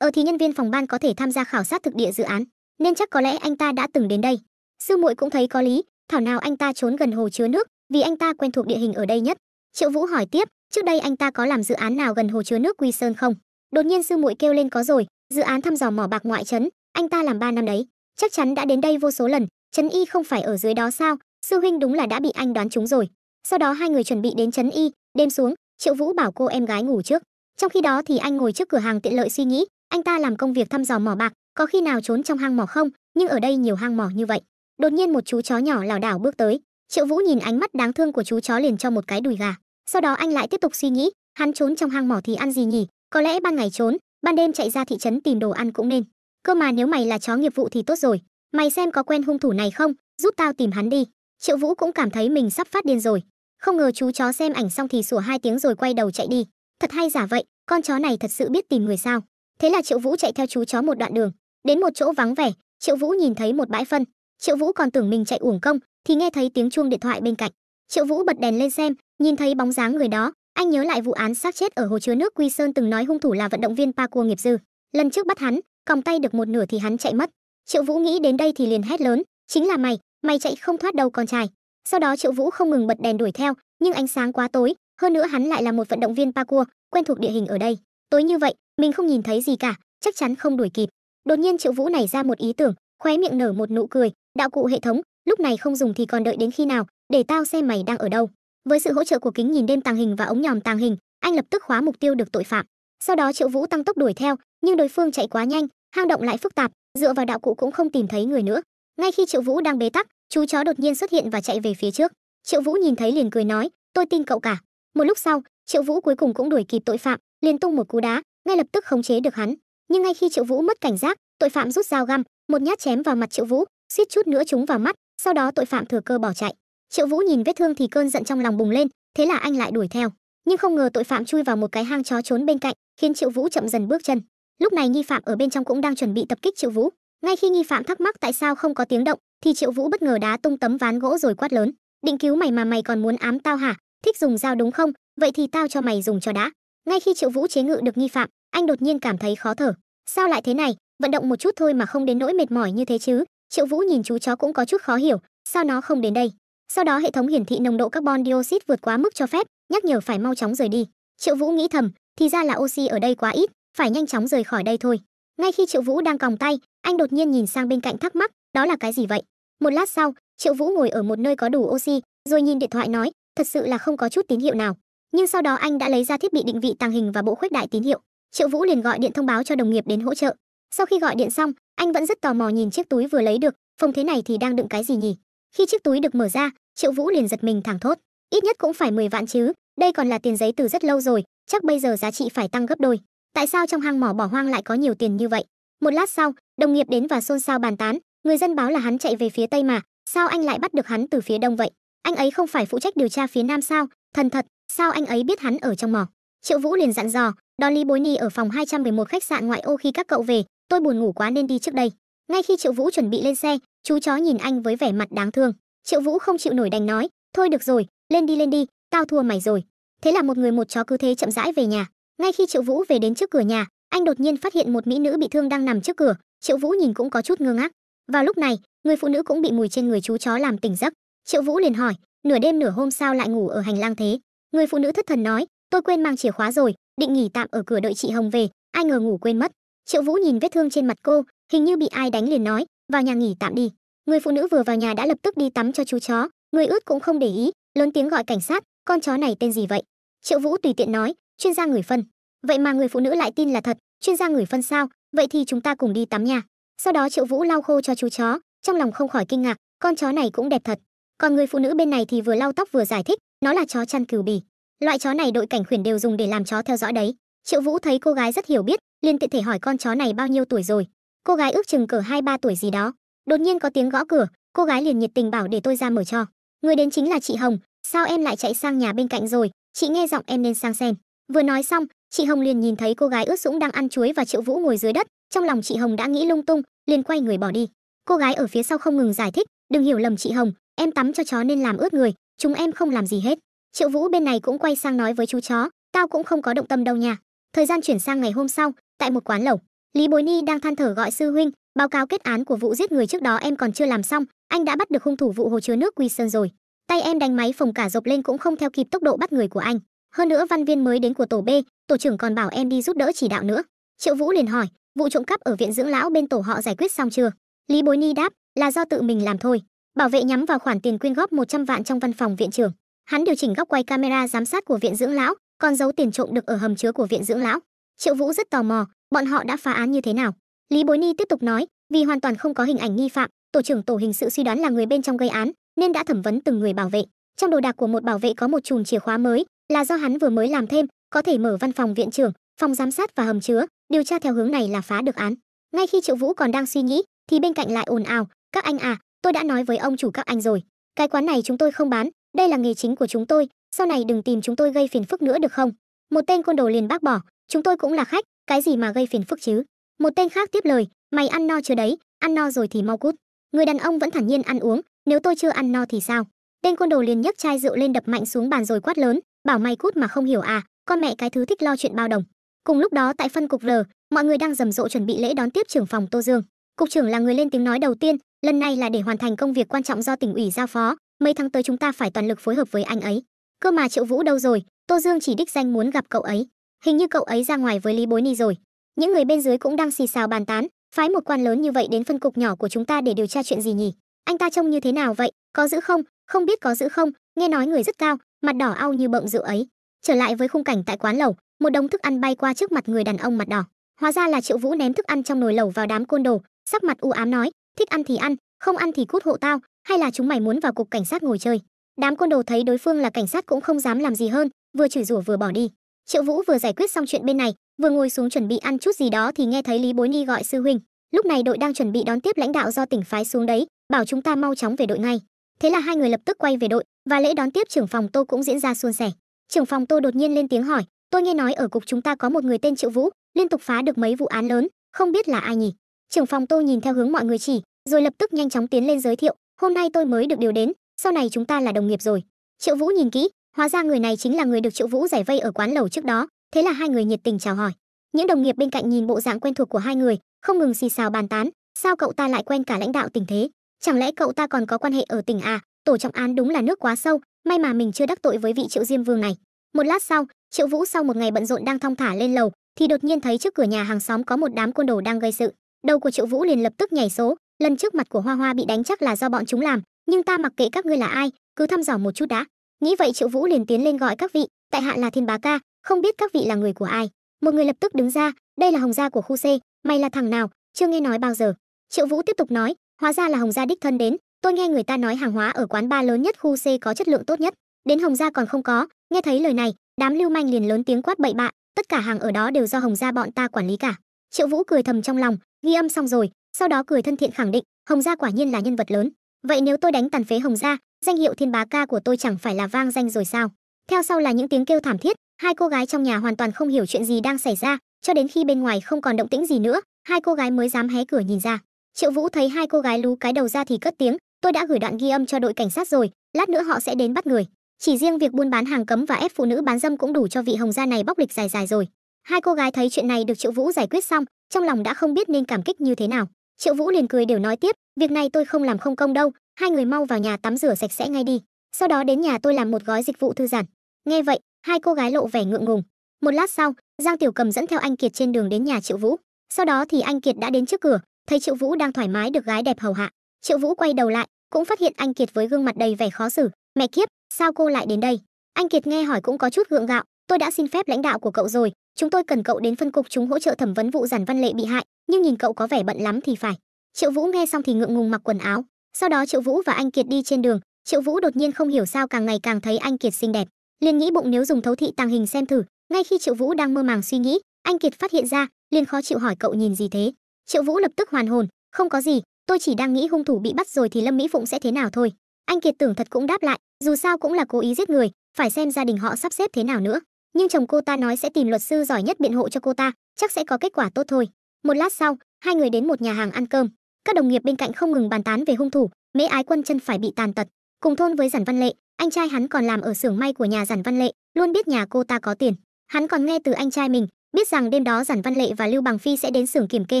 Thì nhân viên phòng ban có thể tham gia khảo sát thực địa dự án, nên chắc có lẽ anh ta đã từng đến đây. Sư muội cũng thấy có lý, thảo nào anh ta trốn gần hồ chứa nước, vì anh ta quen thuộc địa hình ở đây nhất. Triệu Vũ hỏi tiếp, trước đây anh ta có làm dự án nào gần hồ chứa nước Quy Sơn không? Đột nhiên sư muội kêu lên có rồi, dự án thăm dò mỏ bạc ngoại trấn, anh ta làm 3 năm đấy, chắc chắn đã đến đây vô số lần. Trấn Y không phải ở dưới đó sao? Sư huynh đúng là đã bị anh đoán trúng rồi. Sau đó hai người chuẩn bị đến Trấn Y, đêm xuống, Triệu Vũ bảo cô em gái ngủ trước. Trong khi đó thì anh ngồi trước cửa hàng tiện lợi suy nghĩ, anh ta làm công việc thăm dò mỏ bạc, có khi nào trốn trong hang mỏ không? Nhưng ở đây nhiều hang mỏ như vậy. Đột nhiên một chú chó nhỏ lảo đảo bước tới. Triệu Vũ nhìn ánh mắt đáng thương của chú chó liền cho một cái đùi gà. Sau đó anh lại tiếp tục suy nghĩ, hắn trốn trong hang mỏ thì ăn gì nhỉ? Có lẽ ban ngày trốn, ban đêm chạy ra thị trấn tìm đồ ăn cũng nên. Cơ mà nếu mày là chó nghiệp vụ thì tốt rồi. Mày xem có quen hung thủ này không, giúp tao tìm hắn đi. Triệu Vũ cũng cảm thấy mình sắp phát điên rồi. Không ngờ chú chó xem ảnh xong thì sủa 2 tiếng rồi quay đầu chạy đi. Thật hay giả vậy, con chó này thật sự biết tìm người sao? Thế là Triệu Vũ chạy theo chú chó một đoạn đường, đến một chỗ vắng vẻ, Triệu Vũ nhìn thấy một bãi phân. Triệu Vũ còn tưởng mình chạy uổng công thì nghe thấy tiếng chuông điện thoại bên cạnh. Triệu Vũ bật đèn lên xem, nhìn thấy bóng dáng người đó, anh nhớ lại vụ án xác chết ở hồ chứa nước Quy Sơn từng nói hung thủ là vận động viên parkour nghiệp dư. Lần trước bắt hắn, còng tay được một nửa thì hắn chạy mất. Triệu Vũ nghĩ đến đây thì liền hét lớn, chính là mày, mày chạy không thoát đâu con trai. Sau đó Triệu Vũ không ngừng bật đèn đuổi theo, nhưng ánh sáng quá tối, hơn nữa hắn lại là một vận động viên parkour, quen thuộc địa hình ở đây. Tối như vậy, mình không nhìn thấy gì cả, chắc chắn không đuổi kịp. Đột nhiên Triệu Vũ nảy ra một ý tưởng, khóe miệng nở một nụ cười, đạo cụ hệ thống, lúc này không dùng thì còn đợi đến khi nào, để tao xem mày đang ở đâu. Với sự hỗ trợ của kính nhìn đêm tàng hình và ống nhòm tàng hình, anh lập tức khóa mục tiêu được tội phạm. Sau đó Triệu Vũ tăng tốc đuổi theo, nhưng đối phương chạy quá nhanh, hang động lại phức tạp, dựa vào đạo cụ cũng không tìm thấy người nữa. Ngay khi Triệu Vũ đang bế tắc, chú chó đột nhiên xuất hiện và chạy về phía trước. Triệu Vũ nhìn thấy liền cười nói, tôi tin cậu cả. Một lúc sau, Triệu Vũ cuối cùng cũng đuổi kịp tội phạm, liền tung một cú đá, ngay lập tức khống chế được hắn. Nhưng ngay khi Triệu Vũ mất cảnh giác, tội phạm rút dao găm, một nhát chém vào mặt Triệu Vũ, suýt chút nữa trúng vào mắt, sau đó tội phạm thừa cơ bỏ chạy. Triệu Vũ nhìn vết thương thì cơn giận trong lòng bùng lên, thế là anh lại đuổi theo. Nhưng không ngờ tội phạm chui vào một cái hang chó trốn bên cạnh, khiến Triệu Vũ chậm dần bước chân. Lúc này nghi phạm ở bên trong cũng đang chuẩn bị tập kích Triệu Vũ. Ngay khi nghi phạm thắc mắc tại sao không có tiếng động, thì Triệu Vũ bất ngờ đá tung tấm ván gỗ rồi quát lớn, định cứu mày mà mày còn muốn ám tao hả? Thích dùng dao đúng không? Vậy thì tao cho mày dùng cho đã. Ngay khi Triệu Vũ chế ngự được nghi phạm, anh đột nhiên cảm thấy khó thở. Sao lại thế này? Vận động một chút thôi mà không đến nỗi mệt mỏi như thế chứ? Triệu Vũ nhìn chú chó cũng có chút khó hiểu, sao nó không đến đây? Sau đó hệ thống hiển thị nồng độ carbon dioxide vượt quá mức cho phép, nhắc nhở phải mau chóng rời đi. Triệu Vũ nghĩ thầm, thì ra là oxy ở đây quá ít, phải nhanh chóng rời khỏi đây thôi. Ngay khi Triệu Vũ đang còng tay, anh đột nhiên nhìn sang bên cạnh thắc mắc, đó là cái gì vậy? Một lát sau, Triệu Vũ ngồi ở một nơi có đủ oxy, rồi nhìn điện thoại nói, thật sự là không có chút tín hiệu nào. Nhưng sau đó anh đã lấy ra thiết bị định vị tàng hình và bộ khuếch đại tín hiệu. Triệu Vũ liền gọi điện thông báo cho đồng nghiệp đến hỗ trợ. Sau khi gọi điện xong, anh vẫn rất tò mò nhìn chiếc túi vừa lấy được, phòng thế này thì đang đựng cái gì nhỉ? Khi chiếc túi được mở ra, Triệu Vũ liền giật mình thẳng thốt, ít nhất cũng phải 10 vạn chứ, đây còn là tiền giấy từ rất lâu rồi, chắc bây giờ giá trị phải tăng gấp đôi. Tại sao trong hang mỏ bỏ hoang lại có nhiều tiền như vậy? Một lát sau, đồng nghiệp đến và xôn xao bàn tán, người dân báo là hắn chạy về phía tây mà, sao anh lại bắt được hắn từ phía đông vậy? Anh ấy không phải phụ trách điều tra phía nam sao? Thần thật, sao anh ấy biết hắn ở trong mỏ? Triệu Vũ liền dặn dò, đón Lý Bối Ni ở phòng 211 khách sạn ngoại ô khi các cậu về, tôi buồn ngủ quá nên đi trước đây. Ngay khi Triệu Vũ chuẩn bị lên xe, chú chó nhìn anh với vẻ mặt đáng thương. Triệu Vũ không chịu nổi đành nói, thôi được rồi, lên đi, tao thua mày rồi. Thế là một người một chó cứ thế chậm rãi về nhà. Ngay khi Triệu Vũ về đến trước cửa nhà, anh đột nhiên phát hiện một mỹ nữ bị thương đang nằm trước cửa. Triệu Vũ nhìn cũng có chút ngơ ngác. Vào lúc này, người phụ nữ cũng bị mùi trên người chú chó làm tỉnh giấc. Triệu Vũ liền hỏi, nửa đêm nửa hôm sao lại ngủ ở hành lang thế? Người phụ nữ thất thần nói, tôi quên mang chìa khóa rồi, định nghỉ tạm ở cửa đợi chị Hồng về, ai ngờ ngủ quên mất. Triệu Vũ nhìn vết thương trên mặt cô, hình như bị ai đánh liền nói, vào nhà nghỉ tạm đi. Người phụ nữ vừa vào nhà đã lập tức đi tắm cho chú chó, người ướt cũng không để ý, lớn tiếng gọi cảnh sát, con chó này tên gì vậy? Triệu Vũ tùy tiện nói, chuyên gia ngửi phân. Vậy mà người phụ nữ lại tin là thật, chuyên gia ngửi phân sao? Vậy thì chúng ta cùng đi tắm nha. Sau đó Triệu Vũ lau khô cho chú chó, trong lòng không khỏi kinh ngạc, con chó này cũng đẹp thật. Còn người phụ nữ bên này thì vừa lau tóc vừa giải thích, nó là chó chăn cừu bỉ. Loại chó này đội cảnh khuyển đều dùng để làm chó theo dõi đấy. Triệu Vũ thấy cô gái rất hiểu biết, liền tiện thể hỏi con chó này bao nhiêu tuổi rồi. Cô gái ước chừng cỡ 2-3 tuổi gì đó. Đột nhiên có tiếng gõ cửa, cô gái liền nhiệt tình bảo để tôi ra mở cho. Người đến chính là chị Hồng, Sao em lại chạy sang nhà bên cạnh rồi, chị nghe giọng em nên sang xem. Vừa nói xong, chị Hồng liền nhìn thấy cô gái ướt sũng đang ăn chuối và Triệu Vũ ngồi dưới đất, trong lòng chị Hồng đã nghĩ lung tung, liền quay người bỏ đi. Cô gái ở phía sau không ngừng giải thích, đừng hiểu lầm chị Hồng, em tắm cho chó nên làm ướt người, chúng em không làm gì hết. Triệu Vũ bên này cũng quay sang nói với chú chó, tao cũng không có động tâm đâu nha. Thời gian chuyển sang ngày hôm sau, tại một quán lẩu, Lý Bối Ni đang than thở gọi sư huynh, báo cáo kết án của vụ giết người trước đó em còn chưa làm xong, anh đã bắt được hung thủ vụ hồ chứa nước Quy Sơn rồi. Tay em đánh máy phồng cả rộp lên cũng không theo kịp tốc độ bắt người của anh. Hơn nữa văn viên mới đến của tổ B, tổ trưởng còn bảo em đi giúp đỡ chỉ đạo nữa. Triệu Vũ liền hỏi, vụ trộm cắp ở viện dưỡng lão bên tổ họ giải quyết xong chưa? Lý Bối Ni đáp, là do tự mình làm thôi. Bảo vệ nhắm vào khoản tiền quyên góp 100 vạn trong văn phòng viện trưởng. Hắn điều chỉnh góc quay camera giám sát của viện dưỡng lão, còn giấu tiền trộm được ở hầm chứa của viện dưỡng lão. Triệu Vũ rất tò mò, bọn họ đã phá án như thế nào? Lý Bối Ni tiếp tục nói, vì hoàn toàn không có hình ảnh nghi phạm, tổ trưởng tổ hình sự suy đoán là người bên trong gây án, nên đã thẩm vấn từng người bảo vệ. Trong đồ đạc của một bảo vệ có một chùm chìa khóa mới, là do hắn vừa mới làm thêm, có thể mở văn phòng viện trưởng, phòng giám sát và hầm chứa, điều tra theo hướng này là phá được án. Ngay khi Triệu Vũ còn đang suy nghĩ, thì bên cạnh lại ồn ào, các anh à, tôi đã nói với ông chủ các anh rồi, cái quán này chúng tôi không bán, đây là nghề chính của chúng tôi, sau này đừng tìm chúng tôi gây phiền phức nữa được không? Một tên côn đồ liền bác bỏ, chúng tôi cũng là khách, cái gì mà gây phiền phức chứ? Một tên khác tiếp lời, mày ăn no chưa đấy, ăn no rồi thì mau cút. Người đàn ông vẫn thản nhiên ăn uống, nếu tôi chưa ăn no thì sao? Tên côn đồ liền nhấc chai rượu lên đập mạnh xuống bàn rồi quát lớn, bảo mày cút mà không hiểu à, con mẹ cái thứ thích lo chuyện bao đồng. Cùng lúc đó tại phân cục R, mọi người đang rầm rộ chuẩn bị lễ đón tiếp trưởng phòng Tô Dương. Cục trưởng là người lên tiếng nói đầu tiên, lần này là để hoàn thành công việc quan trọng do tỉnh ủy giao phó, mấy tháng tới chúng ta phải toàn lực phối hợp với anh ấy. Cơ mà Triệu Vũ đâu rồi? Tô Dương chỉ đích danh muốn gặp cậu ấy. Hình như cậu ấy ra ngoài với Lý Bối Ni rồi. Những người bên dưới cũng đang xì xào bàn tán, phái một quan lớn như vậy đến phân cục nhỏ của chúng ta để điều tra chuyện gì nhỉ? Anh ta trông như thế nào vậy? Có giữ không? Không biết có giữ không? Nghe nói người rất cao, mặt đỏ au như bọng rượu ấy. Trở lại với khung cảnh tại quán lẩu, một đống thức ăn bay qua trước mặt người đàn ông mặt đỏ. Hóa ra là Triệu Vũ ném thức ăn trong nồi lẩu vào đám côn đồ, sắc mặt u ám nói, thích ăn thì ăn, không ăn thì cút hộ tao, hay là chúng mày muốn vào cục cảnh sát ngồi chơi? Đám côn đồ thấy đối phương là cảnh sát cũng không dám làm gì hơn, vừa chửi rủa vừa bỏ đi. Triệu Vũ vừa giải quyết xong chuyện bên này, vừa ngồi xuống chuẩn bị ăn chút gì đó thì nghe thấy Lý Bối Ni gọi sư huynh. Lúc này đội đang chuẩn bị đón tiếp lãnh đạo do tỉnh phái xuống đấy, bảo chúng ta mau chóng về đội ngay. Thế là hai người lập tức quay về đội, và lễ đón tiếp trưởng phòng Tô cũng diễn ra suôn sẻ. Trưởng phòng Tô đột nhiên lên tiếng hỏi, tôi nghe nói ở cục chúng ta có một người tên Triệu Vũ, liên tục phá được mấy vụ án lớn, không biết là ai nhỉ? Trưởng phòng Tô nhìn theo hướng mọi người chỉ, rồi lập tức nhanh chóng tiến lên giới thiệu, hôm nay tôi mới được điều đến, sau này chúng ta là đồng nghiệp rồi. Triệu Vũ nhìn kỹ, hóa ra người này chính là người được Triệu Vũ giải vây ở quán lẩu trước đó, thế là hai người nhiệt tình chào hỏi. Những đồng nghiệp bên cạnh nhìn bộ dạng quen thuộc của hai người, không ngừng xì xào bàn tán, sao cậu ta lại quen cả lãnh đạo tỉnh thế? Chẳng lẽ cậu ta còn có quan hệ ở tỉnh à? Tổ trọng án đúng là nước quá sâu, may mà mình chưa đắc tội với vị Triệu Diêm Vương này. Một lát sau, Triệu Vũ sau một ngày bận rộn đang thong thả lên lầu, thì đột nhiên thấy trước cửa nhà hàng xóm có một đám côn đồ đang gây sự. Đầu của Triệu Vũ liền lập tức nhảy số, lần trước mặt của Hoa Hoa bị đánh chắc là do bọn chúng làm, nhưng ta mặc kệ các ngươi là ai, cứ thăm dò một chút đã. Nghĩ vậy Triệu Vũ liền tiến lên gọi các vị, tại hạ là Thiên Bá Ca, không biết các vị là người của ai. Một người lập tức đứng ra, đây là Hồng gia của khu C, mày là thằng nào, chưa nghe nói bao giờ. Triệu Vũ tiếp tục nói, hóa ra là Hồng gia đích thân đến, tôi nghe người ta nói hàng hóa ở quán bar lớn nhất khu C có chất lượng tốt nhất, đến Hồng gia còn không có. Nghe thấy lời này, đám lưu manh liền lớn tiếng quát bậy bạ, tất cả hàng ở đó đều do Hồng gia bọn ta quản lý cả. Triệu Vũ cười thầm trong lòng, ghi âm xong rồi, sau đó cười thân thiện khẳng định, Hồng gia quả nhiên là nhân vật lớn. Vậy nếu tôi đánh tàn phế Hồng gia, danh hiệu Thiên Bá Ca của tôi chẳng phải là vang danh rồi sao? Theo sau là những tiếng kêu thảm thiết, hai cô gái trong nhà hoàn toàn không hiểu chuyện gì đang xảy ra, cho đến khi bên ngoài không còn động tĩnh gì nữa, hai cô gái mới dám hé cửa nhìn ra. Triệu Vũ thấy hai cô gái lú cái đầu ra thì cất tiếng, tôi đã gửi đoạn ghi âm cho đội cảnh sát rồi, lát nữa họ sẽ đến bắt người. Chỉ riêng việc buôn bán hàng cấm và ép phụ nữ bán dâm cũng đủ cho vị Hồng gia này bóc lịch dài dài rồi. Hai cô gái thấy chuyện này được Triệu Vũ giải quyết xong, trong lòng đã không biết nên cảm kích như thế nào. Triệu Vũ liền cười đều nói tiếp, việc này tôi không làm không công đâu, hai người mau vào nhà tắm rửa sạch sẽ ngay đi, sau đó đến nhà tôi làm một gói dịch vụ thư giãn. Nghe vậy, hai cô gái lộ vẻ ngượng ngùng. Một lát sau, Giang Tiểu Cầm dẫn theo anh Kiệt trên đường đến nhà Triệu Vũ. Sau đó thì anh Kiệt đã đến trước cửa, thấy Triệu Vũ đang thoải mái được gái đẹp hầu hạ. Triệu Vũ quay đầu lại, cũng phát hiện anh Kiệt với gương mặt đầy vẻ khó xử. Mẹ kiếp, sao cô lại đến đây? Anh Kiệt nghe hỏi cũng có chút gượng gạo, tôi đã xin phép lãnh đạo của cậu rồi, chúng tôi cần cậu đến phân cục chúng hỗ trợ thẩm vấn vụ Giản Văn Lệ bị hại, nhưng nhìn cậu có vẻ bận lắm thì phải. Triệu Vũ nghe xong thì ngượng ngùng mặc quần áo. Sau đó Triệu Vũ và anh Kiệt đi trên đường, Triệu Vũ đột nhiên không hiểu sao càng ngày càng thấy anh Kiệt xinh đẹp, liền nghĩ bụng nếu dùng thấu thị tàng hình xem thử. Ngay khi Triệu Vũ đang mơ màng suy nghĩ, anh Kiệt phát hiện ra, liền khó chịu hỏi cậu nhìn gì thế. Triệu Vũ lập tức hoàn hồn, không có gì, tôi chỉ đang nghĩ hung thủ bị bắt rồi thì Lâm Mỹ Phụng sẽ thế nào thôi. Anh Kiệt tưởng thật cũng đáp lại, Dù sao cũng là cố ý giết người, phải xem gia đình họ sắp xếp thế nào nữa. Nhưng chồng cô ta nói sẽ tìm luật sư giỏi nhất biện hộ cho cô ta, chắc sẽ có kết quả tốt thôi. Một lát sau, hai người đến một nhà hàng ăn cơm. Các đồng nghiệp bên cạnh không ngừng bàn tán về hung thủ. Mễ Ái Quân chân phải bị tàn tật, cùng thôn với Giản Văn Lệ, anh trai hắn còn làm ở xưởng may của nhà Giản Văn Lệ, luôn biết nhà cô ta có tiền. Hắn còn nghe từ anh trai mình, biết rằng đêm đó Giản Văn Lệ và Lưu Bằng Phi sẽ đến xưởng kiểm kê